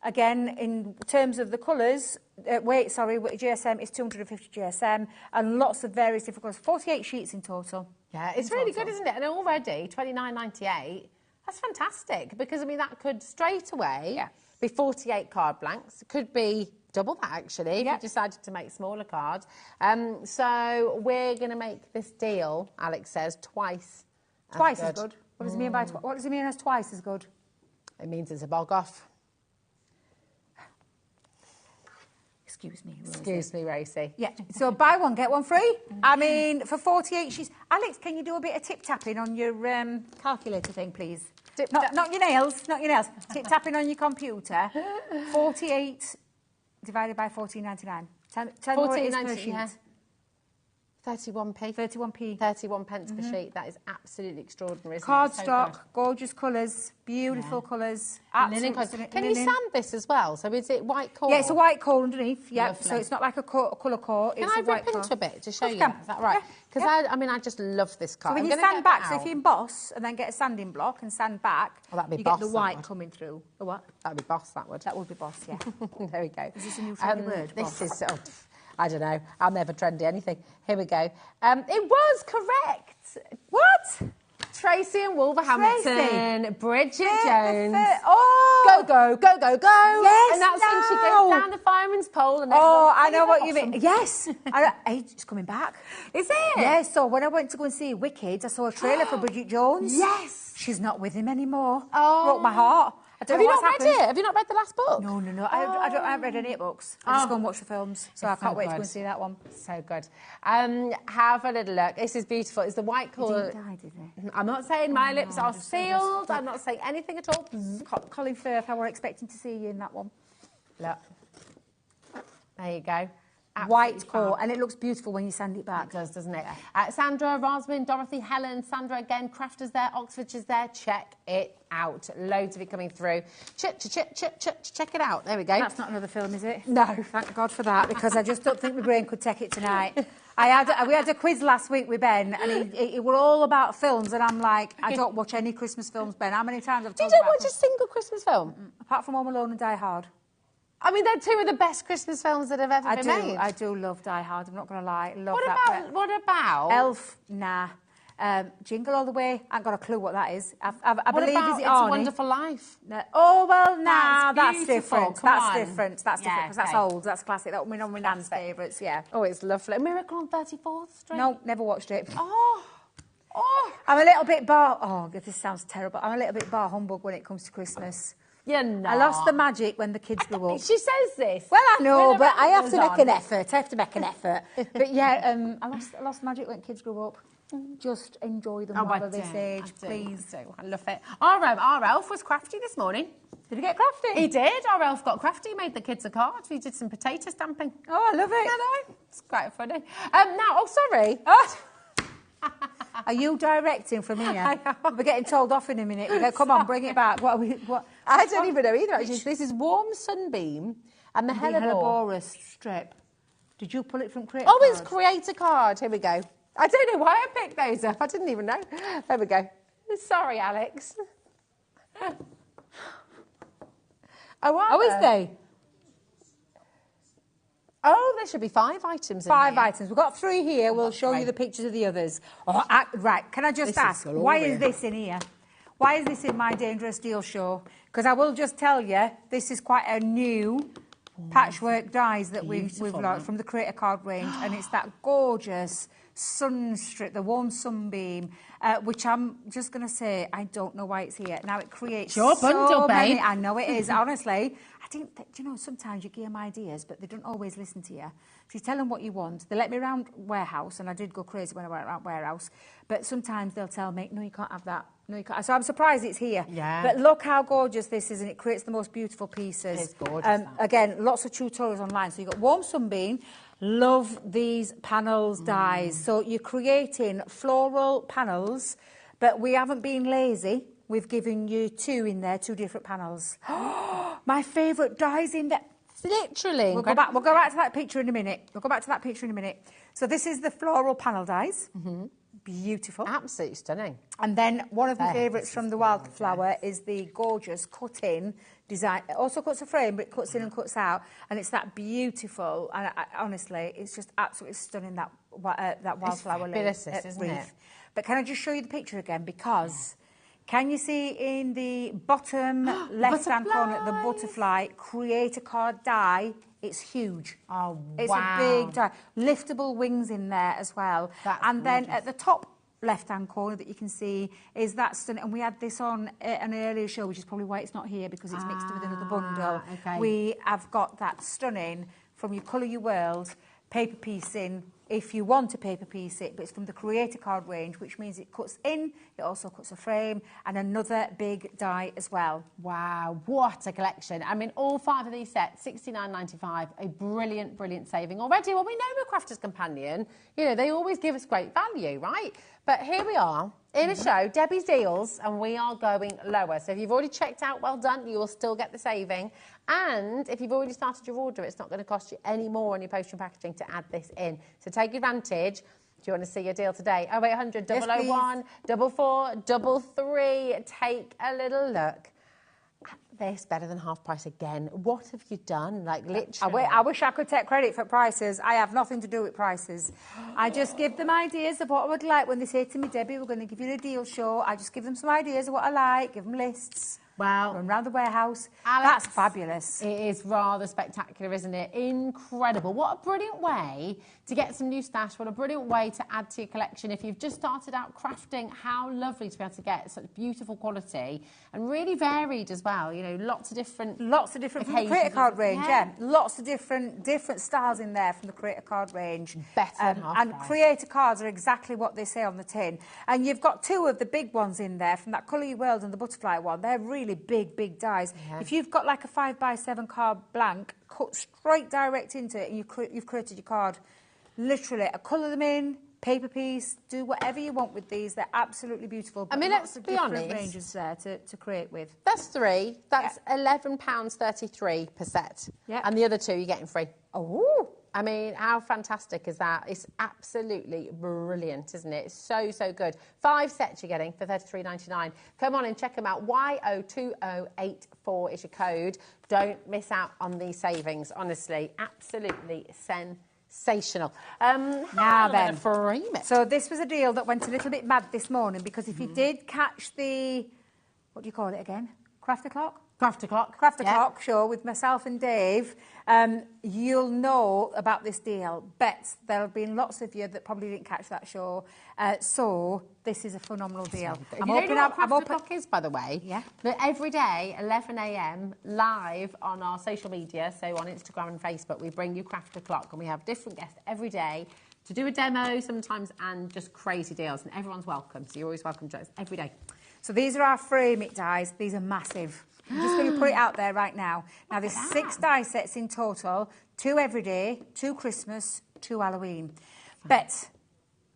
Again, in terms of the colours, GSM is 250 GSM, and lots of various different colours. 48 sheets in total.
Yeah, it's really good, isn't it? And already, $29.98, that's fantastic, because, I mean, that could straight away be 48 card blanks. It could be double that, actually, if you decided to make smaller cards. So we're going to make this deal, Alex says, twice
as good. What does it mean by what does it mean as twice as good?
It means it's a bog off.
Excuse me, Rosie.
Excuse me, Rosie.
Yeah, so buy one, get one free. I mean, for 48 sheets. Alex, can you do a bit of tip-tapping on your calculator thing, please? Not your nails, not your nails. Tip-tapping on your computer. 48 divided by $14.99. Tell me what it is per sheet.
31p.
31p.
31 pence per sheet. That is absolutely extraordinary, isn't it?
Cardstock,
So
gorgeous colours, beautiful colours.
linen colours. Can you sand this as well? So is it white core?
Yeah, it's a white core underneath. Yeah,
Lovely.
so it's not like a colour core.
Can
It's
I
a white
rip
core.
into a bit to show you?
can.
Is that right? Because I just love this card.
So when
I'm
you
gonna
sand
get
back,
that
so if
out.
you emboss and then get a sanding block and sand back,
that'd be
you
boss,
get the
that
white
would.
coming through. The what?
That'd be boss, that would.
That would be boss, yeah.
There we go.
Is this a new trendy word?
This
Boss?
is, I don't know. I'm never trendy anything. Here we go. It was correct.
What?
Tracy and Wolverhampton, Bridget Jones.
Oh!
Go, go, go, go, go.
Yes,
And that's when she goes down the fireman's pole. And
Oh,
everyone's
I know what you
awesome.
mean. Yes. It's coming back.
Is it?
Yeah, so when I went to go and see Wicked, I saw a trailer for Bridget Jones.
Yes.
She's not with him anymore.
Oh.
Broke my heart. I don't
Have
know
you
what's
not read
happened.
it? Have you not read the last book?
No. I haven't read any books. I just go and watch the films. So I can't wait to go and see that one.
So good. Have a little look. This is beautiful. It's the white colour.
He didn't die, did he?
I'm not saying my lips are sealed. I'm not saying anything at all.
Colin Firth, I were expecting to see you in that one.
Look. There you go.
White core, and it looks beautiful when you sand it back.
It does, doesn't it? Sandra, Rosamund, Dorothy, Helen, Sandra again, Crafters there, Oxfordshire's there. Check it out. Loads of it coming through. Check it out. There we go.
That's not another film, is it?
No.
Thank God for that, because I just don't think my brain could take it tonight. We had a quiz last week with Ben, and it were all about films, and I'm like, I don't watch any Christmas films, Ben. How many times I've told
You
you
don't watch a single Christmas film?
Apart from Home Alone and Die Hard.
I mean, they're two of the best Christmas films that have ever been made.
I do love Die Hard, I'm not going to lie. Love
What
that
about,
bit.
what about...
Elf, nah. Jingle All the Way, I ain't got a clue what that is. I
What
believe
about
is it
It's a
Arnie?
Wonderful Life?
No. Oh, well, nah, that's
beautiful.
different.
Come on.
That's different, because that's
okay.
old, that's classic. That was one of my nan's favourites, yeah.
Oh, it's lovely. Miracle on 34th Street?
No, never watched it.
Oh.
I'm a little bit this sounds terrible. I'm a little bit bar humbug when it comes to Christmas.
You're not.
I lost the magic when the kids grew up.
She says this.
Well, I know,
When
but
the
I have
band
to
goes
make an
on.
effort. I have to make an effort. But yeah, I lost magic when kids grew up. Just enjoy them while they're this age, please.
I love it. Our elf was crafty this morning.
Did he get crafty?
He did. Our elf got crafty. He made the kids a card. We did some potato stamping.
Oh, I love it.
I know. It's quite funny. Sorry.
Are you directing from here? We're getting told off in a minute. We go, come on, bring it back. What?
I don't even know either, actually. This is Warm Sunbeam and the Hellebore
strip. Did you pull it from Create?
Oh, it's Create a Card. Here we go. I don't know why I picked those up. I didn't even know. There we go. Sorry, Alex.
Is there?
Oh, there should be 5 items in
Five
here.
items. We've got 3 here. We'll show you the pictures of the others. Right, can I just ask, why is this in here? Why is this in my Dangerous Deal show? Because I will just tell you, this is quite a new patchwork dies that we've launched from the Creator Card range, and it's that gorgeous sun strip, the Warm Sunbeam, which I'm just going to say, I don't know why it's here. Now, it creates
Your bundle,
many...
babe.
I know it is, honestly. Sometimes you give them ideas, but they don't always listen to you. So you tell them what you want. They let me around warehouse, and I did go crazy when I went around warehouse. But sometimes they'll tell me, no, you can't have that. No, you can't. So I'm surprised it's here.
Yeah.
But look how gorgeous this is, and it creates the most beautiful pieces.
It's gorgeous.
Again, lots of tutorials online. So you've got Warm Sunbeam. Love these panels dies. So you're creating floral panels, but we haven't been lazy. We've given you 2 in there, 2 different panels. My favourite dies in there.
Literally.
We'll go back to that picture in a minute. So this is the floral panel dies. Beautiful.
Absolutely stunning.
And then one of my favourites from the Wildflower is the gorgeous cut-in design. It also cuts a frame, but it cuts in and cuts out. And it's that beautiful, and honestly, it's just absolutely stunning, that Wildflower
It's fabulous, isn't
wreath.
it?
But can I just show you the picture again? Because... Can you see in the bottom left-hand corner, the butterfly, Create a Card die? It's huge.
Oh,
It's a big die. Liftable wings in there as well. And then at the top left-hand corner that you can see is that stunning. And we had this on an earlier show, which is probably why it's not here, because it's mixed with another bundle.
Okay.
We have got that stunning from your Colour Your World paper piecing if you want to paper piece it, but it's from the Creator Card range, which means it cuts in, it also cuts a frame, and another big die as well.
Wow, what a collection. I mean, all 5 of these sets, $69.95, a brilliant, brilliant saving already. Well, we know with Crafter's Companion, you know, they always give us great value, right? But here we are in a show, Debbie's Deals, and we are going lower. So if you've already checked out, well done, you will still get the saving. And if you've already started your order, it's not going to cost you any more on your postage and packaging to add this in. So take advantage. Do you want to see your deal today? 0800 001 44 33. Take a little look. This better than half price again. What have you done? Like, literally.
I wish I could take credit for prices. I have nothing to do with prices. I just give them ideas of what I would like when they say to me, Debbie, we're going to give you a deal show. I just give them some ideas of what I like, give them lists.
Well,
run around the warehouse.
Alex,
that's fabulous.
It is rather spectacular, isn't it? Incredible. What a brilliant way to get some new stash. What a brilliant way to add to your collection. If you've just started out crafting, how lovely to be able to get such beautiful quality and really varied as well. You know, lots of different
from the Creator Card range, yeah. Lots of different styles in there from the Creator Card range.
Better than half
and
price.
Creator Cards are exactly what they say on the tin. And you've got 2 of the big ones in there from that Colour Your World and the Butterfly one. They're really big dies. Yeah. If you've got like a 5x7 card blank, cut straight direct into it and you've created your card. Literally, colour them in, paper piece, do whatever you want with these. They're absolutely beautiful.
I mean, let's be honest.
Ranges there to create with.
That's 3. That's £11.33 per set.
Yeah.
And the other 2 you're getting free.
Oh.
I mean, how fantastic is that? It's absolutely brilliant, isn't it? It's so, so good. 5 sets you're getting for $33.99. Come on and check them out. YO2084 is your code. Don't miss out on these savings, honestly. Absolutely sensational.
Now then.
Frame it.
So this was a deal that went a little bit mad this morning because if you did catch the, what do you call it again? Crafter Clock? Crafter Clock show with myself and Dave, you'll know about this deal. Bet there'll have been lots of you that probably didn't catch that show. So this is a phenomenal deal.
You know what Crafter Clock is, by the way?
Yeah.
But every day, 11 a.m, live on our social media, so on Instagram and Facebook, we bring you Crafter Clock, and we have different guests every day to do a demo sometimes and just crazy deals, and everyone's welcome. So you're always welcome to us every day.
So these are our frame it dies. These are massive. I'm just going to put it out there right now. Now, there's 6 die sets in total, 2 everyday, 2 Christmas, 2 Halloween. Bet,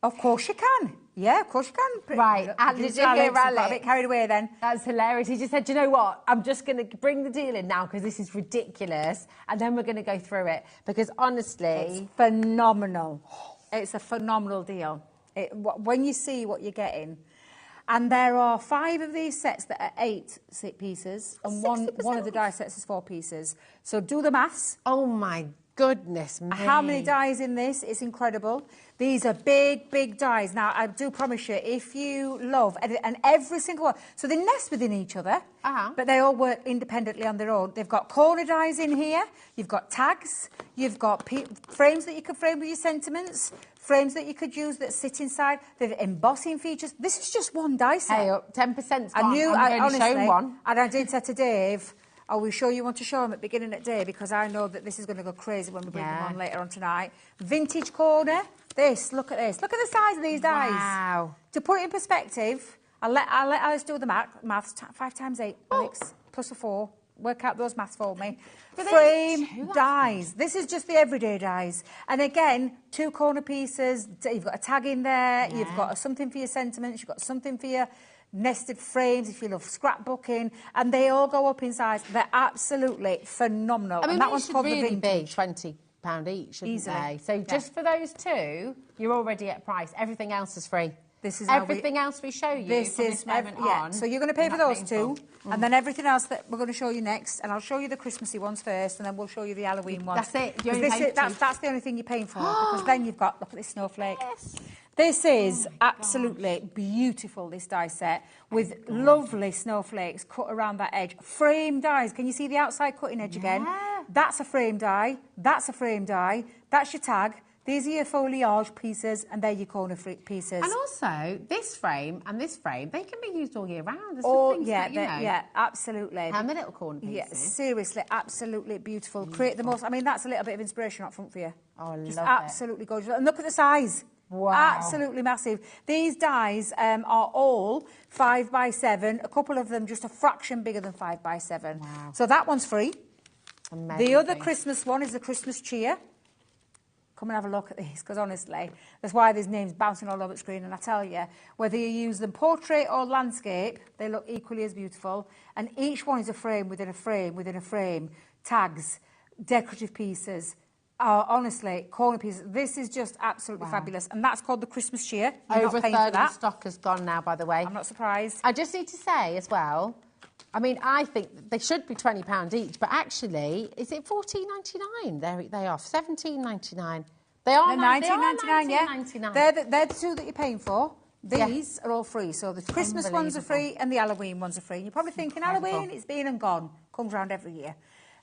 of course you can. Yeah, of course you can.
Right, did you hear Alex?
Got a bit carried away then.
That's hilarious. He just said, you know what, I'm just going to bring the deal in now because this is ridiculous, and then we're going to go through it because, honestly...
It's phenomenal. It's a phenomenal deal. When you see what you're getting... And there are 5 of these sets that are 8 pieces, and one of the die sets is 4 pieces. So do the maths.
Oh my goodness me!
How many dies in this? It's incredible. These are big dies. Now I do promise you, if you love and every single one, so they nest within each other, but they all work independently on their own. They've got corner dies in here. You've got tags. You've got frames that you can frame with your sentiments. Frames that you could use that sit inside. They've embossing features. This is just one die set.
Hey, 10%'s gone.
I honestly,
shown one.
And I did say to Dave, are we sure you want to show them at the beginning of the day? Because I know that this is going to go crazy when we bring them on later on tonight. Vintage corner. Look at this. Look at the size of these dies.
Wow.
To put it in perspective, I'll let Alice do the maths. 5 times 8, Alex, plus a 4. Work out those maths for me. Frame dies. This is just the everyday dies. And again, 2 corner pieces. You've got a tag in there. Yeah. You've got something for your sentiments. You've got something for your nested frames if you love scrapbooking. And they all go up in size. They're absolutely phenomenal.
I mean,
and that one's called
really
the vintage.
be £20 each, shouldn't
Easily.
they? So just for those 2, you're already at price. Everything else is free.
This is
everything else we show you
this
from
is
this moment on.
So you're going to pay for those 2, and then everything else that we're going to show you next, and I'll show you the Christmassy ones first, and then we'll show you the Halloween ones.
That's it.
That's the only thing you're paying for, because then you've got, look at this snowflake. Yes. This is absolutely beautiful, this die set, with lovely snowflakes cut around that edge. Frame dies. Can you see the outside cutting edge again? That's a frame die. That's a frame die. That's your tag. These are your foliage pieces, and they're your corner pieces.
And also, this frame and this frame, they can be used all year round. There's
Oh,
things
yeah,
that, you know,
yeah, absolutely.
And the little corner pieces.
Yeah, seriously, absolutely beautiful. Create the most. I mean, that's a little bit of inspiration up front for you.
Oh, I
Just
love
absolutely gorgeous. And look at the size.
Wow.
Absolutely massive. These dies are all 5x7. A couple of them just a fraction bigger than 5x7.
Wow.
So that one's free.
Amazing.
The other Christmas one is the Christmas cheer. Come and have a look at these, because honestly, that's why there's names bouncing all over the screen. And I tell you, whether you use them portrait or landscape, they look equally as beautiful. And each one is a frame within a frame within a frame. Tags, decorative pieces, honestly, corner pieces. This is just absolutely fabulous. And that's called the Christmas cheer. You're
Over a third of the stock has gone now, by the way.
I'm not surprised.
I just need to say as well, I mean, I think they should be £20 each, but actually, is it $14.99? There they are, $17.99. They're
$19.99, yeah.
$19.99.
They're the two that you're paying for. These are all free. So the Christmas ones are free and the Halloween ones are free. And you're probably thinking, Halloween, it's been and gone. Comes round every year.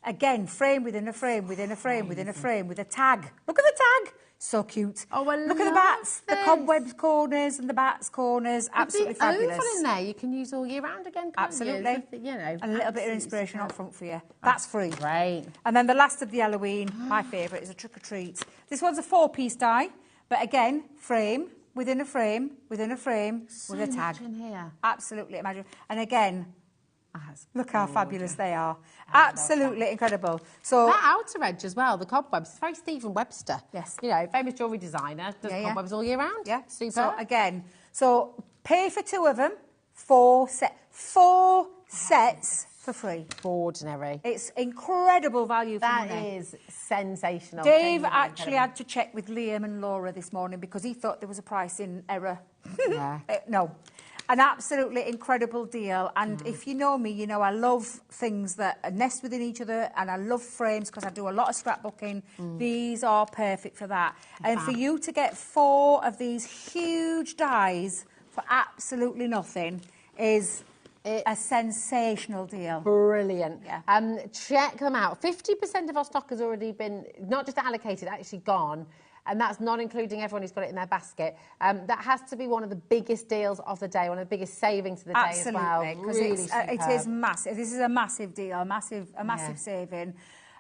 Again, frame within a frame, within a frame, within a frame, with a tag. Look at the tag. So cute.
Oh, I
Look at the bats. The cobweb corners and the bats corners. Absolutely fabulous.
The oval in there you can use all year round again, can't
Absolutely.
you? You know,
and a little bit of inspiration up front for you. That's free.
Great.
And then the last of the Halloween, my favourite, is a trick or treat. This one's a 4-piece die, but again, frame within a frame, within a frame, with a tag.
Much in here.
Absolutely imagine. And again, look how fabulous they are. Absolutely incredible. So
that outer edge as well, the cobwebs, it's very Stephen Webster.
Yes.
You know, famous jewellery designer, does cobwebs all year round.
Yeah.
Super.
So again, so pay for 2 of them, 4 sets for free.
Ordinary.
It's incredible value for money.
That is sensational.
Dave actually had to check with Liam and Laura this morning because he thought there was a pricing error.
Yeah.
No. An absolutely incredible deal. And if you know me, you know I love things that nest within each other, and I love frames because I do a lot of scrapbooking. These are perfect for that. And for you to get 4 of these huge dies for absolutely nothing is a sensational deal.
Brilliant.
Yeah.
Check them out. 50% of our stock has already been, not just allocated, actually gone. And that's not including everyone who's got it in their basket. That has to be one of the biggest deals of the day, one of the biggest savings of the day as well.
Absolutely, because
really
it is massive. This is a massive deal, a massive saving.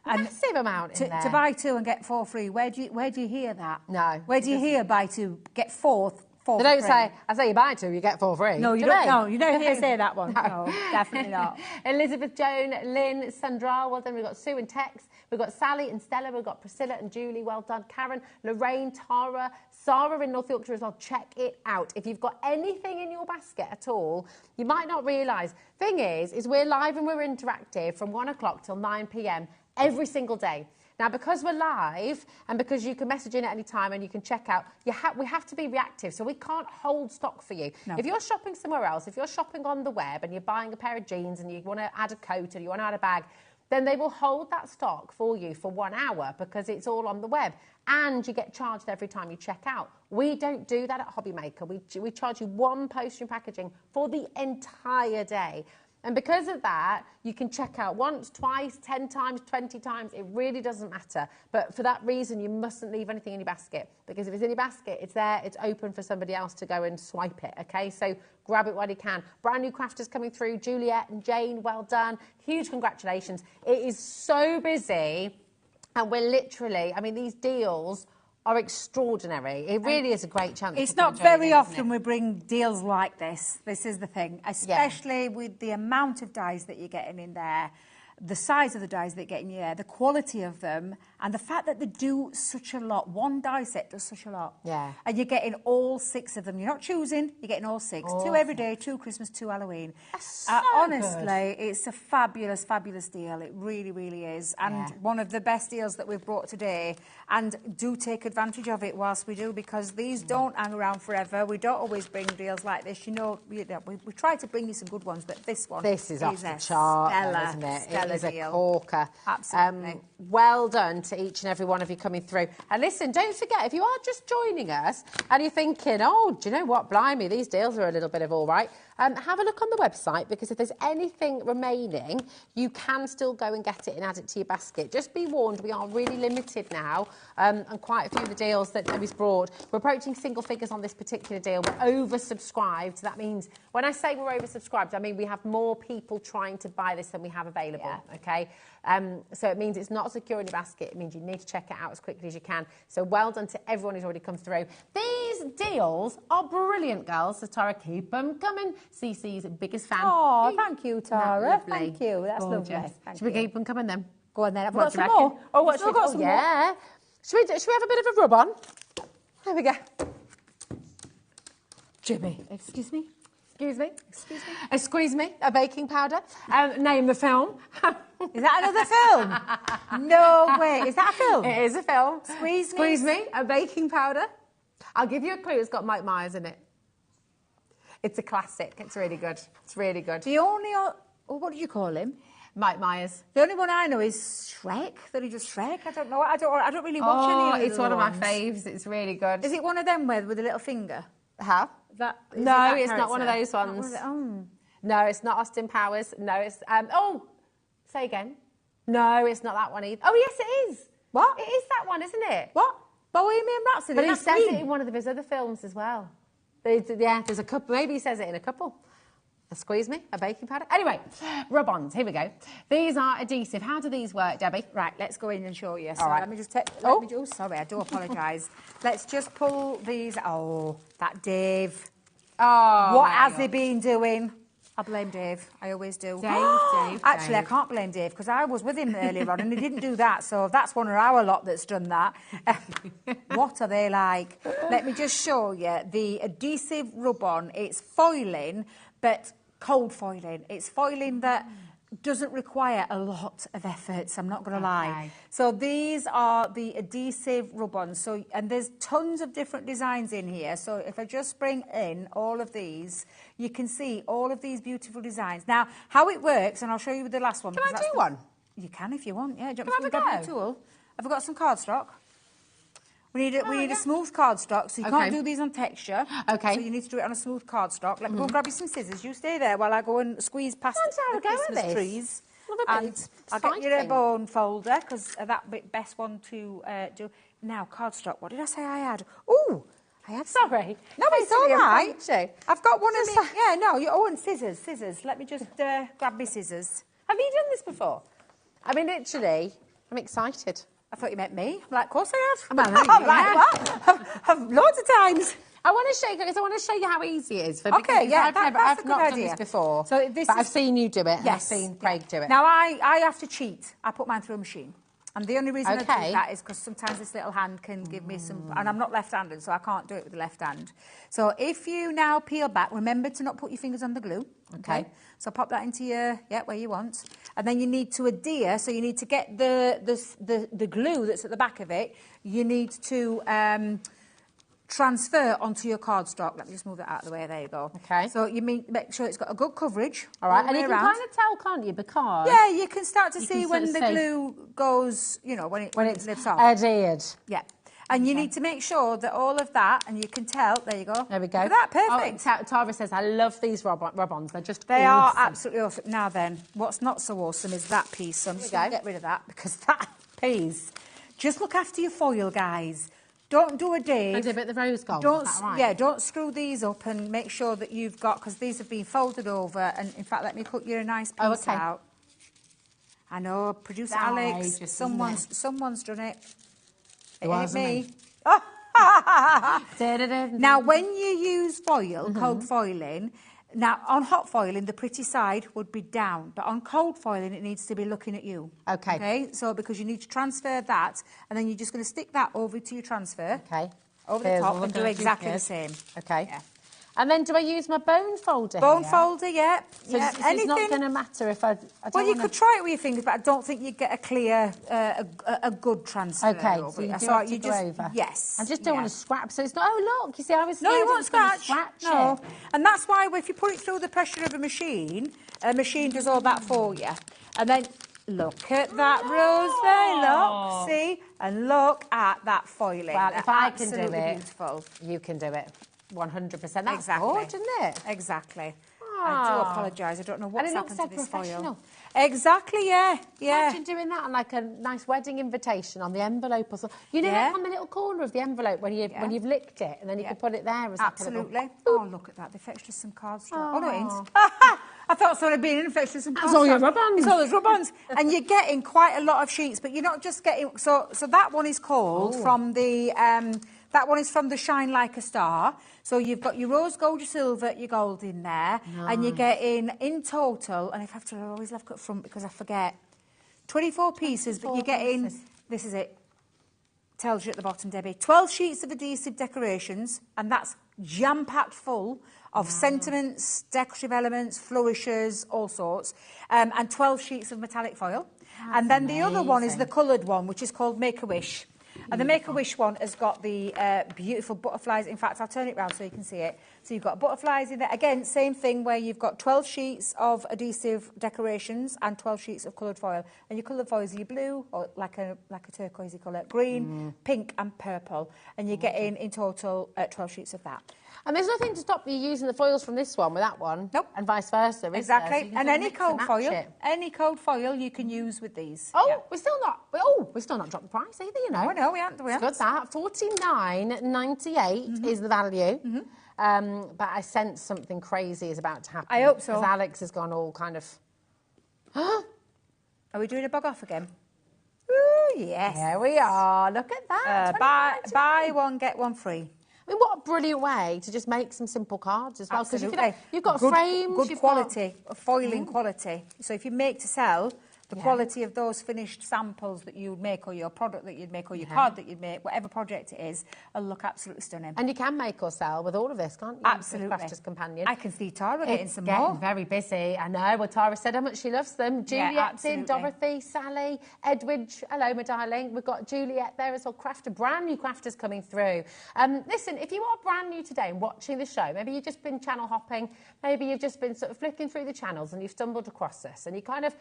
And massive amount in there.
To buy 2 and get 4 free, where do you hear that?
No.
Where do you hear buy 2, get 4
They don't say, I say you buy 2, you get 4 free.
No, you don't. No, you don't hear say that one. No, definitely not.
Elizabeth, Joan, Lynn, Sandra, well done. We've got Sue and Tex. We've got Sally and Stella. We've got Priscilla and Julie, well done. Karen, Lorraine, Tara, Sarah in North Yorkshire as well. Check it out. If you've got anything in your basket at all, you might not realise. Thing is we're live and we're interactive from 1 o'clock till 9 p.m. every single day. Now, because we're live and because you can message in at any time and you can check out, we have to be reactive, so we can't hold stock for you.
No.
If you're shopping somewhere else, if you're shopping on the web and you're buying a pair of jeans and you want to add a coat or you want to add a bag, then they will hold that stock for you for 1 hour because it's all on the web and you get charged every time you check out. We don't do that at HobbyMaker. We charge you 1 postage and packaging for the entire day. And because of that, you can check out once, twice, 10 times, 20 times. It really doesn't matter. But for that reason, you mustn't leave anything in your basket. Because if it's in your basket, it's there, it's open for somebody else to go and swipe it, OK? So grab it while you can. Brand new crafters coming through. Juliet and Jane, well done. Huge congratulations. It is so busy. And we're literally, I mean, these deals are extraordinary. It really is a great chance.
It's not very often we bring deals like this. This is the thing, especially with the amount of dies that you're getting in there, the size of the dies that you're getting in there, the quality of them, and the fact that they do such a lot. 1 die set does such a lot.
Yeah.
And you're getting all 6 of them. You're not choosing, you're getting all 6. 2 every day, 2 Christmas, 2 Halloween.
That's so
honestly,
good.
It's a fabulous, fabulous deal. It really, really is. And one of the best deals that we've brought today. And do take advantage of it whilst we do, because these don't hang around forever. We don't always bring deals like this. You know, we try to bring you some good ones, but this one
is off the chart, isn't it? It is a corker.
Absolutely.
Well done to each and every one of you coming through. And listen, don't forget, if you are just joining us and you're thinking, oh, do you know what, blimey, these deals are a little bit of all right, have a look on the website, because if there's anything remaining, you can still go and get it and add it to your basket. Just be warned, we are really limited now, and quite a few of the deals that Debbie's brought. We're approaching single figures on this particular deal. We're oversubscribed. That means, when I say we're oversubscribed, I mean we have more people trying to buy this than we have available, okay? So it means it's not secure in your basket. It means you need to check it out as quickly as you can. So well done to everyone who's already come through. These deals are brilliant, girls. So Tara, keep them coming. CC's biggest fan.
Oh, thank you, Tara.
Lovely.
Thank you. That's lovely.
Should we keep them coming then?
Go on then. I've
What
got
do you
some more.
reckon? Oh, what
Still
should we?
got
Oh,
some
yeah.
more.
Should we have a bit of a rub on? There we go. Jimmy.
Excuse me?
Excuse me?
Excuse me?
Squeeze me, a baking powder. Name the film.
Is that another film? No way. Is that a film?
It is a film.
Squeeze
me, a baking powder. I'll give you a clue. It's got Mike Myers in it. It's a classic. It's really good. It's really good.
The only... Oh, what do you call him?
Mike Myers.
The only one I know is Shrek. That he does Shrek. I don't know. I don't really watch any of
it's
the
one of my
ones.
faves. It's really good.
Is it one of them with a little finger?
How? No, it's not one of those ones. No, it's not Austin Powers. No, it's... say again. No, it's not that one either. Oh, yes, it is.
What?
It is that one, isn't it?
What? Bohemian Rhapsody?
But he says it in one of his other films as well. There's a couple. Maybe he says it in a couple. A squeeze me, a baking powder. Anyway, rub-ons. Here we go. These are adhesive. How do these work, Debbie?
Right, let's go in and show you. So
All right.
let me just take... sorry, I do apologise. Let's just pull these... Oh, that Dave.
Oh,
what has he been doing? I blame Dave. I always do.
Dave.
Actually, I can't blame Dave because I was with him earlier on and he didn't do that. So that's one of our lot that's done that. What are they like? Let me just show you the adhesive rub-on. It's foiling, but cold foiling. It's foiling that doesn't require a lot of effort, so I'm not going to lie. So these are the adhesive rub-ons. So, and there's tons of different designs in here. So if I just bring in all of these, you can see all of these beautiful designs. Now, how it works, and I'll show you with the last one.
Can I do one?
You can if you want, yeah. Do you
Can I
want
have
me
a
to grab
go?
your tool? Have I got some cardstock? We need a smooth cardstock, so you can't do these on texture.
Okay.
So you need to do it on a smooth cardstock. Let me go and grab you some scissors. You stay there while I go and squeeze past the Christmas trees. And I'll get you a bone folder, because that bit best one to do. Now, cardstock. What did I say I had? Ooh, I had...
Sorry.
No, it's all right. I've got one of me... Yeah, no, and scissors. Let me just grab me scissors.
Have you done this before? I mean, literally, I'm excited.
I thought you meant me. I'm like, of course I have.
I'm
like, what? I've loads of times.
I want to show you, because I want to show you how easy it is.
Okay, yeah,
I've not done this before. So but I've seen you do it. Yes. I've seen Craig do it.
Now, I have to cheat. I put mine through a machine. And the only reason I do that is because sometimes this little hand can give me some... And I'm not left-handed, so I can't do it with the left hand. So if you now peel back, remember to not put your fingers on the glue. Okay. So pop that into your... Yeah, where you want. And then you need to adhere, so you need to get the glue that's at the back of it. You need to... transfer onto your cardstock. Let me just move that out of the way. There you go. Okay. So you make sure it's got a good coverage.
All right. And you can kind of tell, can't you? Because
yeah, you can start to see when the glue goes. You know, when it lifts off.
Adhered.
Yeah. And you need to make sure that all of that, and you can tell. There you go.
There we go.
Look at that, perfect.
Oh, Tara says, "I love these rub-ons. They're just
they are absolutely awesome." Now then, what's not so awesome is that piece. So I'm just going to get rid of that because that piece. Just look after your foil, guys. Don't do a Dave.
And a bit of the rose gold.
Don't,
is that right?
Yeah, don't screw these up and make sure that you've got, because these have been folded over. And in fact, let me cut you a nice piece out. I know, producer Alex. Someone's done it. It ain't me. Now, when you use foil, cold foiling. Now, on hot foiling, the pretty side would be down, but on cold foiling, it needs to be looking at you. Okay. Okay, so because you need to transfer that, and then you're just going to stick that over to your transfer. Okay. Over the top and do exactly the same.
Okay. Yeah. And then do I use my bone folder
Bone folder, yeah.
So it's not going to matter if I don't
well, you could try it with your fingers, but I don't think you'd get a clear, a good transfer.
Okay,
over
so you
it.
do have to go over.
Yes.
I just don't want to scrap, so it's not, oh, look, you see, I was scared
no, you won't scratch.
No.
And that's why if you put it through the pressure of a machine does all that for you. And then Look at that rose there, look, see? And look at that foiling.
Well, if I can do
Absolutely
it,
beautiful.
you can do it. 100%. That's
Exactly.
gorgeous, isn't it?
Exactly. I do apologise. I don't know what's
and it looks
happened
so
to this
professional.
foil. Exactly, yeah.
Imagine doing that on like a nice wedding invitation on the envelope or something. You know, like on the little corner of the envelope when you've licked it, and then you can put it there as
absolutely.
Like a little...
Oh, look at that. They've fetched us some cardstock. Oh, no, it ain't. I thought someone had been in and fetched us some cardstock.
That's all your rub-ons.
It's all those rub-ons. And you're getting quite a lot of sheets, but you're not just getting... So that one is called from the... that one is from the Shine Like a Star. So you've got your rose gold, your silver, your gold in there. Nice. And you're getting, in total, and I always love cut front because I forget, 24 pieces, but you're getting... This is it. Tells you at the bottom, Debbie. 12 sheets of adhesive decorations, and that's jam-packed full of sentiments, decorative elements, flourishes, all sorts, and 12 sheets of metallic foil. That's and then the other one is the coloured one, which is called Make-A-Wish. And the Make-A-Wish one has got the beautiful butterflies. In fact, I'll turn it round so you can see it. So you've got butterflies in there. Again, same thing where you've got 12 sheets of adhesive decorations and 12 sheets of coloured foil. And your coloured foils are your blue, or like a turquoisey colour, green, pink and purple. And you're getting, in total, 12 sheets of that.
And there's nothing to stop you using the foils from this one with that one. Nope. And vice versa,
exactly.
So
and any cold foil you can use with these.
Oh, we're still not dropped the price either, you know.
I know, we haven't.
It's good that. $49.98 is the value. But I sense something crazy is about to happen.
I hope so.
Because Alex has gone all kind of...
Are we doing a bug off again? Ooh, yes.
There we are. Look at that.
Buy one, get one free.
I mean, what a brilliant way to just make some simple cards as well.
Absolutely.
You've got frames.
Good quality, foiling quality. So if you make to sell, the quality of those finished samples that you would make, or your product that you'd make, or your card that you'd make, whatever project it is, will look absolutely stunning.
And you can make or sell with all of this, can't you?
Absolutely.
Crafters Companion.
I can see Tara getting some
more.
more.
Getting very busy. I know. Well, Tara said how much she loves them. Juliet's in, Dorothy, Sally, Edwidge. Hello, my darling. We've got Juliet there as well. Brand new crafters coming through. Listen, if you are brand new today and watching the show, maybe you've just been channel hopping, maybe you've just been sort of flicking through the channels and you've stumbled across this and you kind of...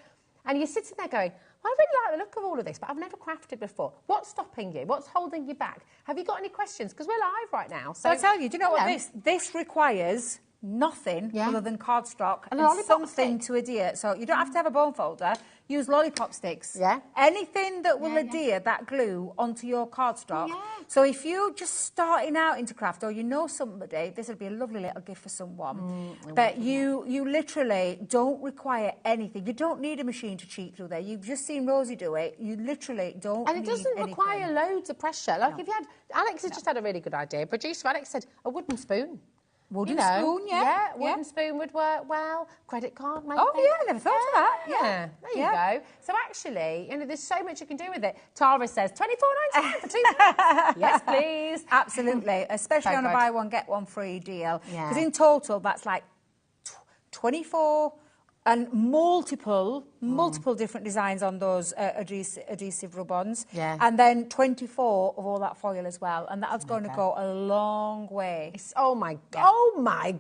And you're sitting there going, well, I really like the look of all of this, but I've never crafted before. What's stopping you? What's holding you back? Have you got any questions? Because we're live right now. So
I'll tell you, do you know what this requires? Nothing other than cardstock and something to adhere. So you don't have to have a bone folder. Use lollipop sticks. Yeah. Anything that will adhere that glue onto your cardstock. Yeah. So if you're just starting out into craft, or you know somebody, this would be a lovely little gift for someone. But you literally don't require anything. You don't need a machine to cheat through there. You've just seen Rosie do it. You literally don't. And
it doesn't require loads of pressure. Like if you had, Alex has just had a really good idea. Producer Alex said a wooden spoon.
Wooden spoon,
wooden spoon would work well. Credit card, maybe.
Oh, yeah, I never thought of that.
Yeah, there you go. So actually, you know, there's so much you can do with it. Tara says $24.99 for 2 months. Yes, please.
Absolutely, especially on a buy one, get one free deal. Because in total, that's like 24... and multiple different designs on those adhesive rub-ons. Yeah. And then 24 of all that foil as well. And that's going to go a long way.
Oh my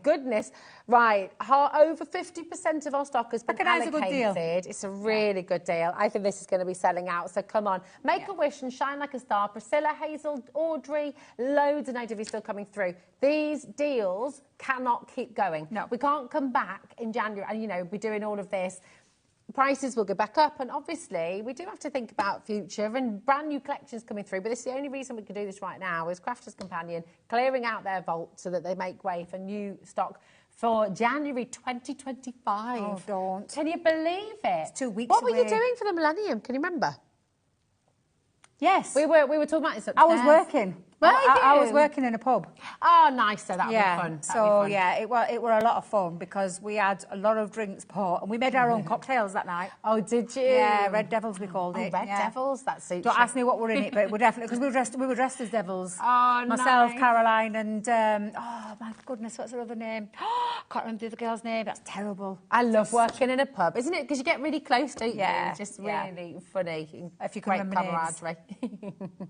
goodness. Right. Over 50% of our stock has been allocated. Good deal. It's a really good deal. I think this is going to be selling out. So come on. Make a wish and shine like a star. Priscilla, Hazel, Audrey, loads of nativity still coming through. These deals cannot keep going. No. We can't come back in January and, you know, be doing all of this. Prices will go back up, and obviously we do have to think about future and brand new collections coming through, but this is the only reason we can do this right now is Crafters Companion clearing out their vault so that they make way for new stock for January 2025.
Oh, don't.
Can you believe it?
It's 2 weeks
What
away.
were you doing for the millennium? Can you remember?
Yes.
We were talking about this upstairs.
I was working. I was working in a pub.
Oh, nice. So that'd be fun.
So yeah, it were a lot of fun because we had a lot of drinks poured and we made our own cocktails that night.
Oh, did you?
Yeah, Red Devils we called it.
Red Devils, that suits
Don't
you.
ask me what were in it, but we're definitely because we were dressed as devils.
Oh,
myself,
nice.
Caroline, and oh my goodness, what's her other name? Can't remember the other girl's name. That's terrible.
I love working in a pub, isn't it? Because you get really close, don't you?
Yeah,
It's just really funny.
If you can remember names.
Camaraderie.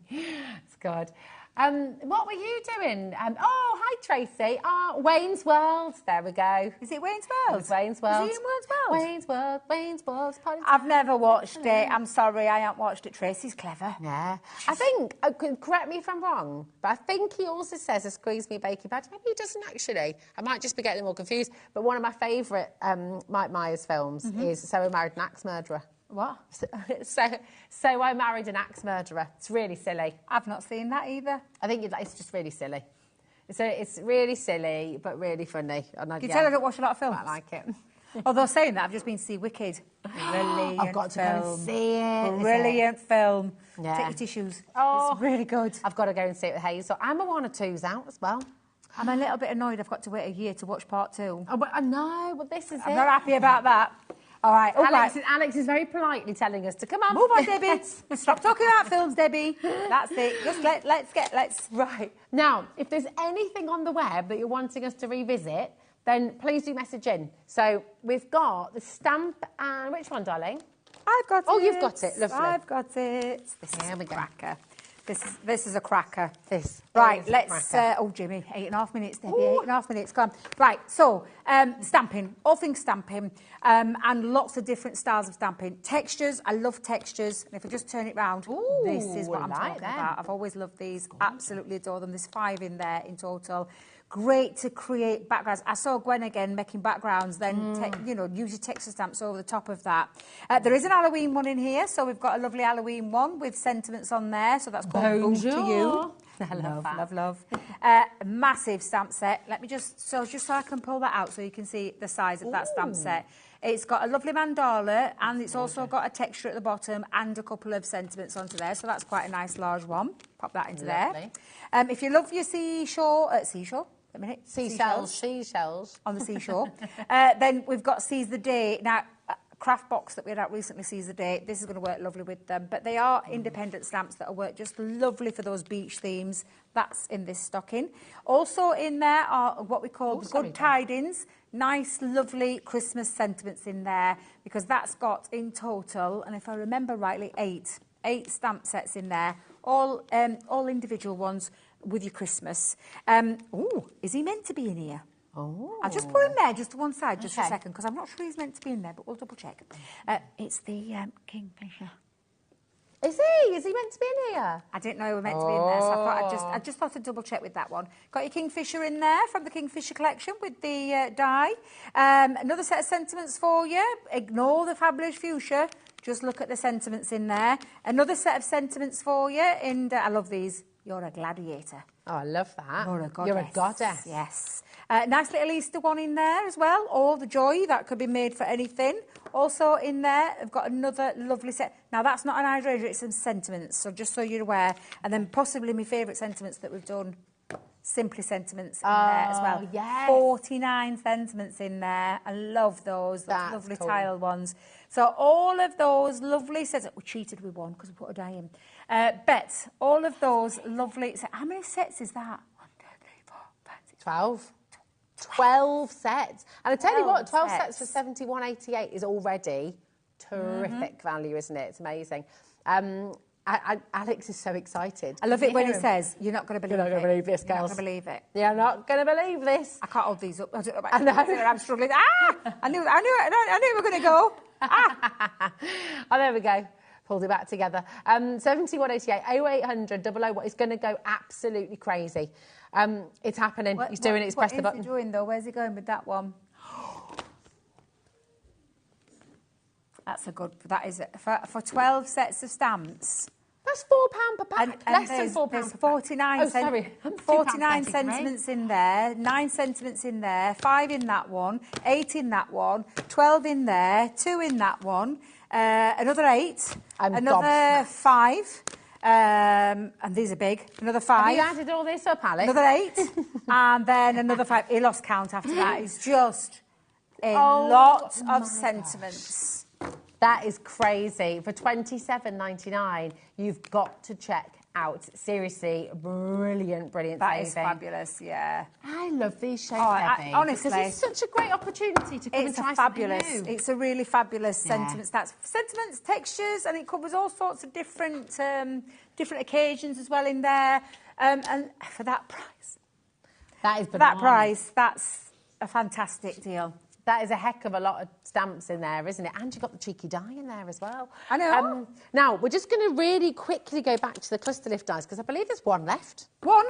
It's good. What were you doing? Oh, hi Hi, Tracy. Wayne's World. There we go.
Is it Wayne's World?
It's Wayne's World.
Is he in Wayne's World?
Wayne's World. Wayne's World.
I've never watched it. I'm sorry, I haven't watched it. Tracy's clever.
Yeah. I think, correct me if I'm wrong, but I think he also says a squeeze me baking powder. Maybe he doesn't actually. I might just be getting them all confused. But one of my favourite Mike Myers films is So I Married an Axe Murderer.
What?
So I Married an Axe Murderer. It's really silly.
I've not seen that either.
I think it's just really silly. So it's really silly, but really funny. And
Can you tell I don't watch a lot of films?
I like it.
Although saying that, I've just been to see Wicked. Brilliant
I've got to go and see it.
Brilliant film.
Yeah.
Take your tissues.
Oh,
it's really good.
I've got to go and see it with Hazel. I'm a 1 or 2's out as well.
I'm a little bit annoyed I've got to wait a year to watch part 2.
Oh, but I know, but this is
I'm not happy about that. All right,
Alex is very politely telling us to come on.
Move on, Debbie. Stop talking about films, Debbie. That's it. Just let's.
Right. Now, if there's anything on the web that you're wanting us to revisit, then please do message in. So we've got the stamp and which one, darling?
I've got it.
Oh, you've got it. Lovely.
I've got it. This is a cracker. This is a cracker.
Right,
let's... Jimmy, 8.5 minutes, Debbie, 8.5 minutes, come on. Right, so, stamping, all things stamping, and lots of different styles of stamping. Textures, I love textures, and if I just turn it round, this is what I'm talking about. I've always loved these, absolutely adore them. There's 5 in there in total. Great to create backgrounds. I saw Gwen again making backgrounds, then, use your texture stamps over the top of that. There is an Halloween one in here, so we've got a lovely Halloween one with sentiments on there, so that's called Boom to You. Love. Massive stamp set. Let me just so I can pull that out so you can see the size of that stamp set. It's got a lovely mandala and it's also got a texture at the bottom and a couple of sentiments onto there, so that's quite a nice large one. Pop that into there. If you love your seashell, seashells on the seashore, then we've got Seize the Day. Now, craft box that we had out recently, Seize the Day. This is going to work lovely with them, but they are independent stamps that will work just lovely for those beach themes. That's in this stocking. Also in there are what we call Good Tidings. Nice, lovely Christmas sentiments in there, because that's got in total, and if I remember rightly, 8 stamp sets in there, all individual ones with your Christmas. Is he meant to be in here? I'll just put him there, just to one side, just for a second, because I'm not sure he's meant to be in there, but we'll double check. It's the Kingfisher.
Is he? Is he meant to be in here?
I didn't know he was meant to be in there, so I just thought I'd double check with that one. Got your Kingfisher in there from the Kingfisher collection with the die. Another set of sentiments for you. Ignore the fabulous fuchsia. Just look at the sentiments in there. Another set of sentiments for you. And I love these. You're a gladiator.
Oh, I love that.
You're a goddess.
You're a goddess.
Yes. Nice little Easter one in there as well. All the joy that could be made for anything. Also in there, I've got another lovely set. Now, that's not an hydrangea, it's some sentiments, so just so you're aware. And then possibly my favourite sentiments that we've done, Simply sentiments in there as well.
Yes.
49 sentiments in there. I love those lovely tile ones. So all of those lovely sets. We cheated with one because we put a die in. Bet, all of those lovely... How many sets is that? 1, 2, 3, 4, 5, 6,
12. 12 sets. And I tell you what, 12 sets for £71.88 is already terrific value, isn't it? It's amazing. Alex is so excited.
I love it when he says, you're not going to believe it.
You're not going to believe this, girls.
You're not going to believe it.
You're not going to believe this.
I can't hold these up. I don't know about
I know.
I'm struggling. I knew we were going to go.
Oh, there we go. Pulled it back together. 71.88, 0800 001 is going to go absolutely crazy. It's happening. He's doing it. He's pressed the button.
What is he doing, though? Where's he going with that one? That's a good... That is it. For 12 sets of stamps...
That's £4 per pack.
And
less than £4
there's
per
49
pack. Oh, sorry.
49 sentiments in there, 9 sentiments in there, 5 in that one, 8 in that one, 12 in there, 2 in that one, another 8, another 5, and these are big, another 5.
Have you added all this up, Alex?
Another 8, and then another 5. He lost count after that. It's just a lot of sentiments.
That is crazy. For £27.99, you've got to check out. Seriously, brilliant saving.
That is fabulous, yeah.
I love these shapes, Debbie.
Honestly.
Because it's such a great opportunity to come and try something new.
It's a really fabulous sentiments. That's sentiments, textures, and it covers all sorts of different occasions as well in there. And for that price.
That is
for that
bananas.
price, that's a fantastic deal.
That is a heck of a lot of stamps in there, isn't it? And you've got the cheeky die in there as well.
I know.
Now, we're just going to really quickly go back to the cluster lift dies, because I believe there's one left.
One?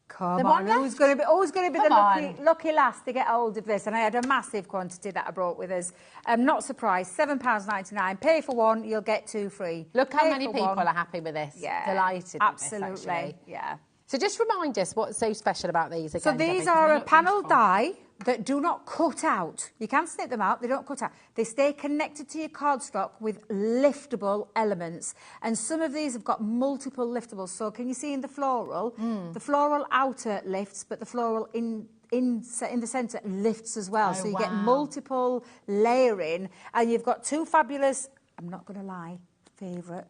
Come on,
one
who's going to be
Come
the lucky last to get hold of this? And I had a massive quantity that I brought with us. I'm not surprised. £7.99. Pay for one, you'll get two free.
Look how
Pay
many
for
people
one.
are happy with this.
Yeah,
Delighted
absolutely.
with this, actually.
Yeah.
So just remind us what's so special about these again.
So these are a panel die that do not cut out. You can snip them out, they don't cut out. They stay connected to your cardstock with liftable elements. And some of these have got multiple liftables. So can you see in the floral? The floral outer lifts, but the floral in the centre lifts as well. So you get multiple layering. And you've got two fabulous, I'm not going to lie, favourite.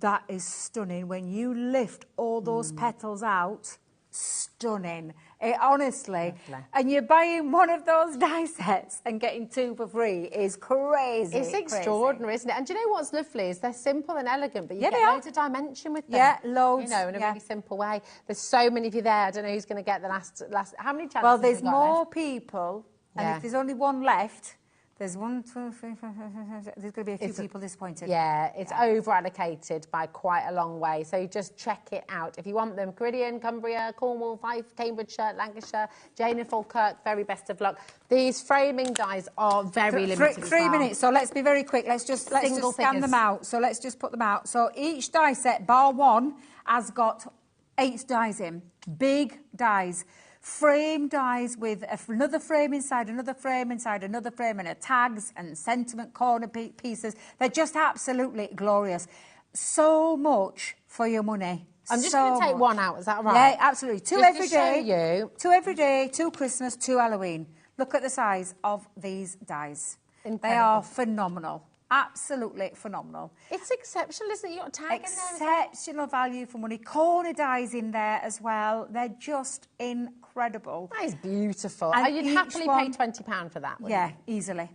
That is stunning. When you lift all those petals out, stunning. Honestly. Lovely. And you're buying one of those die sets and getting two for free is crazy.
It's extraordinary, isn't it? And do you know what's lovely is they're simple and elegant, but you get loads of dimension with them.
Yeah, loads.
You know, in a really simple way. There's so many of you there. I don't know who's going to get the last. How many chances?
Well, there's
have you got
more
left?
people, and if there's only one left, there's 1, 2, 3, 4, 5, 6, 7. There's going to be a few people disappointed.
Yeah, it's over-allocated by quite a long way. So just check it out. If you want them, Gwydion, Cumbria, Cornwall, Fife, Cambridgeshire, Lancashire, Jane and Falkirk, very best of luck. These framing dies are very limited.
3 minutes, so let's be very quick. Let's just scan them out. So let's just put them out. So each die set, bar one, has got 8 dies in. Big dies. Frame dies with another frame inside, another frame inside, another frame, and tags and sentiment corner pieces. They're just absolutely glorious. So much for your money.
I'm just going to take one out, is that right?
Yeah, absolutely. Two
just
every day.
Show you.
2 every day, 2 Christmas, 2 Halloween. Look at the size of these dies. Incredible. They are phenomenal. Absolutely phenomenal.
It's exceptional, isn't it? You've got a tag in
there. Exceptional value for money. Corner dies in there as well. They're just incredible.
That is beautiful.
And
you'd happily pay £20 for that, wouldn't you?
Easily.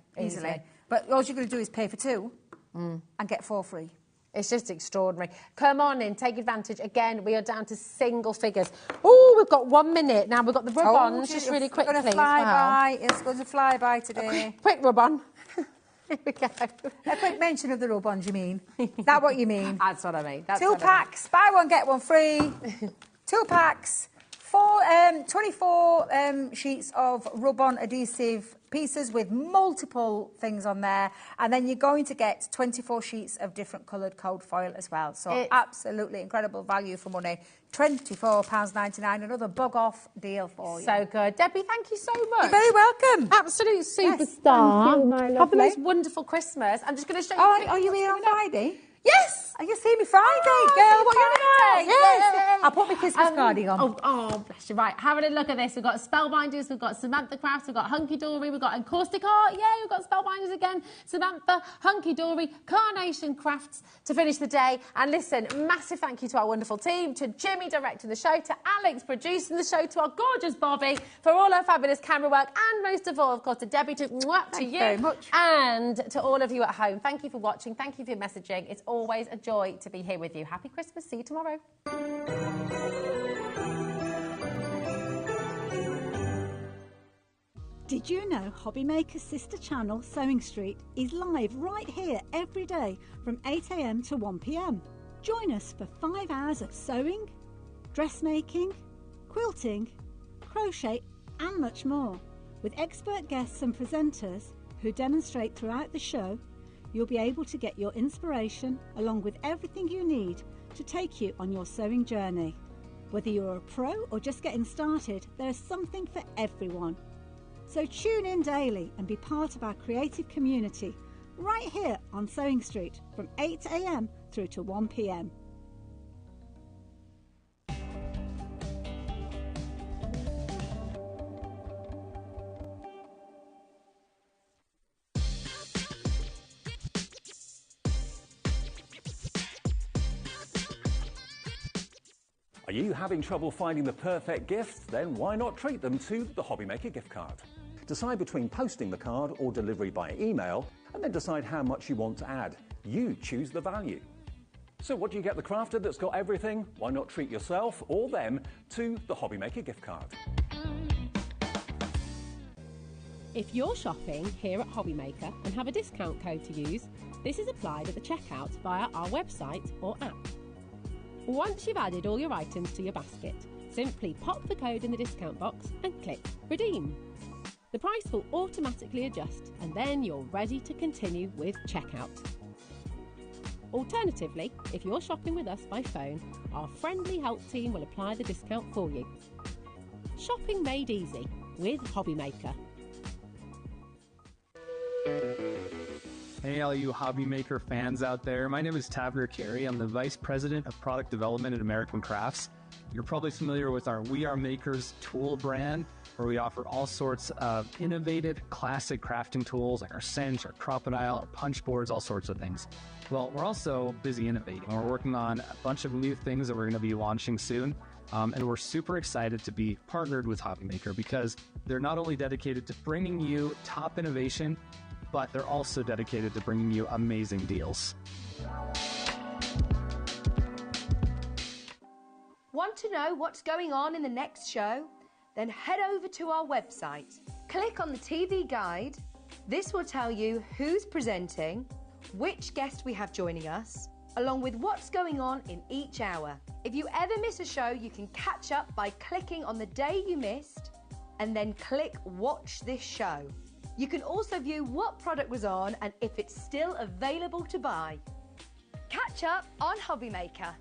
But all you're going to do is pay for 2 and get 4 free.
It's just extraordinary. Come on in, take advantage. Again, we are down to single figures. Oh, we've got 1 minute. Now, we've got the rub-ons, just really quickly.
It's going to fly by. It's going to fly by today.
Quick rub-on. Here we go.
A quick mention of the rub-ons, you mean? Is that what you mean?
That's what I mean.
2 packs, buy one, get one free. 2 packs, 24 sheets of rub-on adhesive pieces with multiple things on there. And then you're going to get 24 sheets of different coloured cold foil as well. So absolutely incredible value for money. £24.99, another bug-off deal for you.
So good. Debbie, thank you so much.
You're very welcome.
Absolute superstar.
Yes, thank you, my
Have the
lovely.
most wonderful Christmas. I'm just going to show you...
Are you here on Friday?
Yes!
You see me Friday, girl. What are you on about? Yes. I'll put my Christmas cardi on.
Oh, bless you. Right, have a look at this. We've got Spellbinders, we've got Samantha Crafts, we've got Hunky Dory, we've got Encaustic Art. Yeah, we've got Spellbinders again. Samantha, Hunky Dory, Carnation Crafts to finish the day. And listen, massive thank you to our wonderful team, to Jimmy directing the show, to Alex producing the show, to our gorgeous Bobby for all her fabulous camera work, and most of all, of course, to Debbie, to you
very much.
and to all of you at home. Thank you for watching. Thank you for your messaging. It's always a joy to be here with you. Happy Christmas. See you tomorrow.
Did you know HobbyMaker's sister channel, Sewing Street, is live right here every day from 8 AM to 1 PM? Join us for 5 hours of sewing, dressmaking, quilting, crochet and much more. With expert guests and presenters who demonstrate throughout the show, you'll be able to get your inspiration along with everything you need to take you on your sewing journey. Whether you're a pro or just getting started, there's something for everyone. So tune in daily and be part of our creative community right here on Sewing Street from 8 AM through to 1 PM.
Are you having trouble finding the perfect gift? Then why not treat them to the HobbyMaker gift card? Decide between posting the card or delivery by email, and then decide how much you want to add. You choose the value. So what do you get the crafter that's got everything? Why not treat yourself or them to the HobbyMaker gift card?
If you're shopping here at HobbyMaker and have a discount code to use, this is applied at the checkout via our website or app. Once you've added all your items to your basket, simply pop the code in the discount box and click Redeem. The price will automatically adjust and then you're ready to continue with checkout. Alternatively, if you're shopping with us by phone, our friendly help team will apply the discount for you. Shopping made easy with HobbyMaker.
Hey, all you HobbyMaker fans out there. My name is Tavener Carey. I'm the Vice President of Product Development at American Crafts. You're probably familiar with our We Are Makers tool brand, where we offer all sorts of innovative, classic crafting tools like our cinch, our crocodile, our punch boards, all sorts of things. Well, we're also busy innovating. We're working on a bunch of new things that we're going to be launching soon. And we're super excited to be partnered with HobbyMaker because they're not only dedicated to bringing you top innovation, but they're also dedicated to bringing you amazing deals.
Want to know what's going on in the next show? Then head over to our website. Click on the TV guide. This will tell you who's presenting, which guest we have joining us, along with what's going on in each hour. If you ever miss a show, you can catch up by clicking on the day you missed and then click Watch This Show. You can also view what product was on and if it's still available to buy. Catch up on HobbyMaker.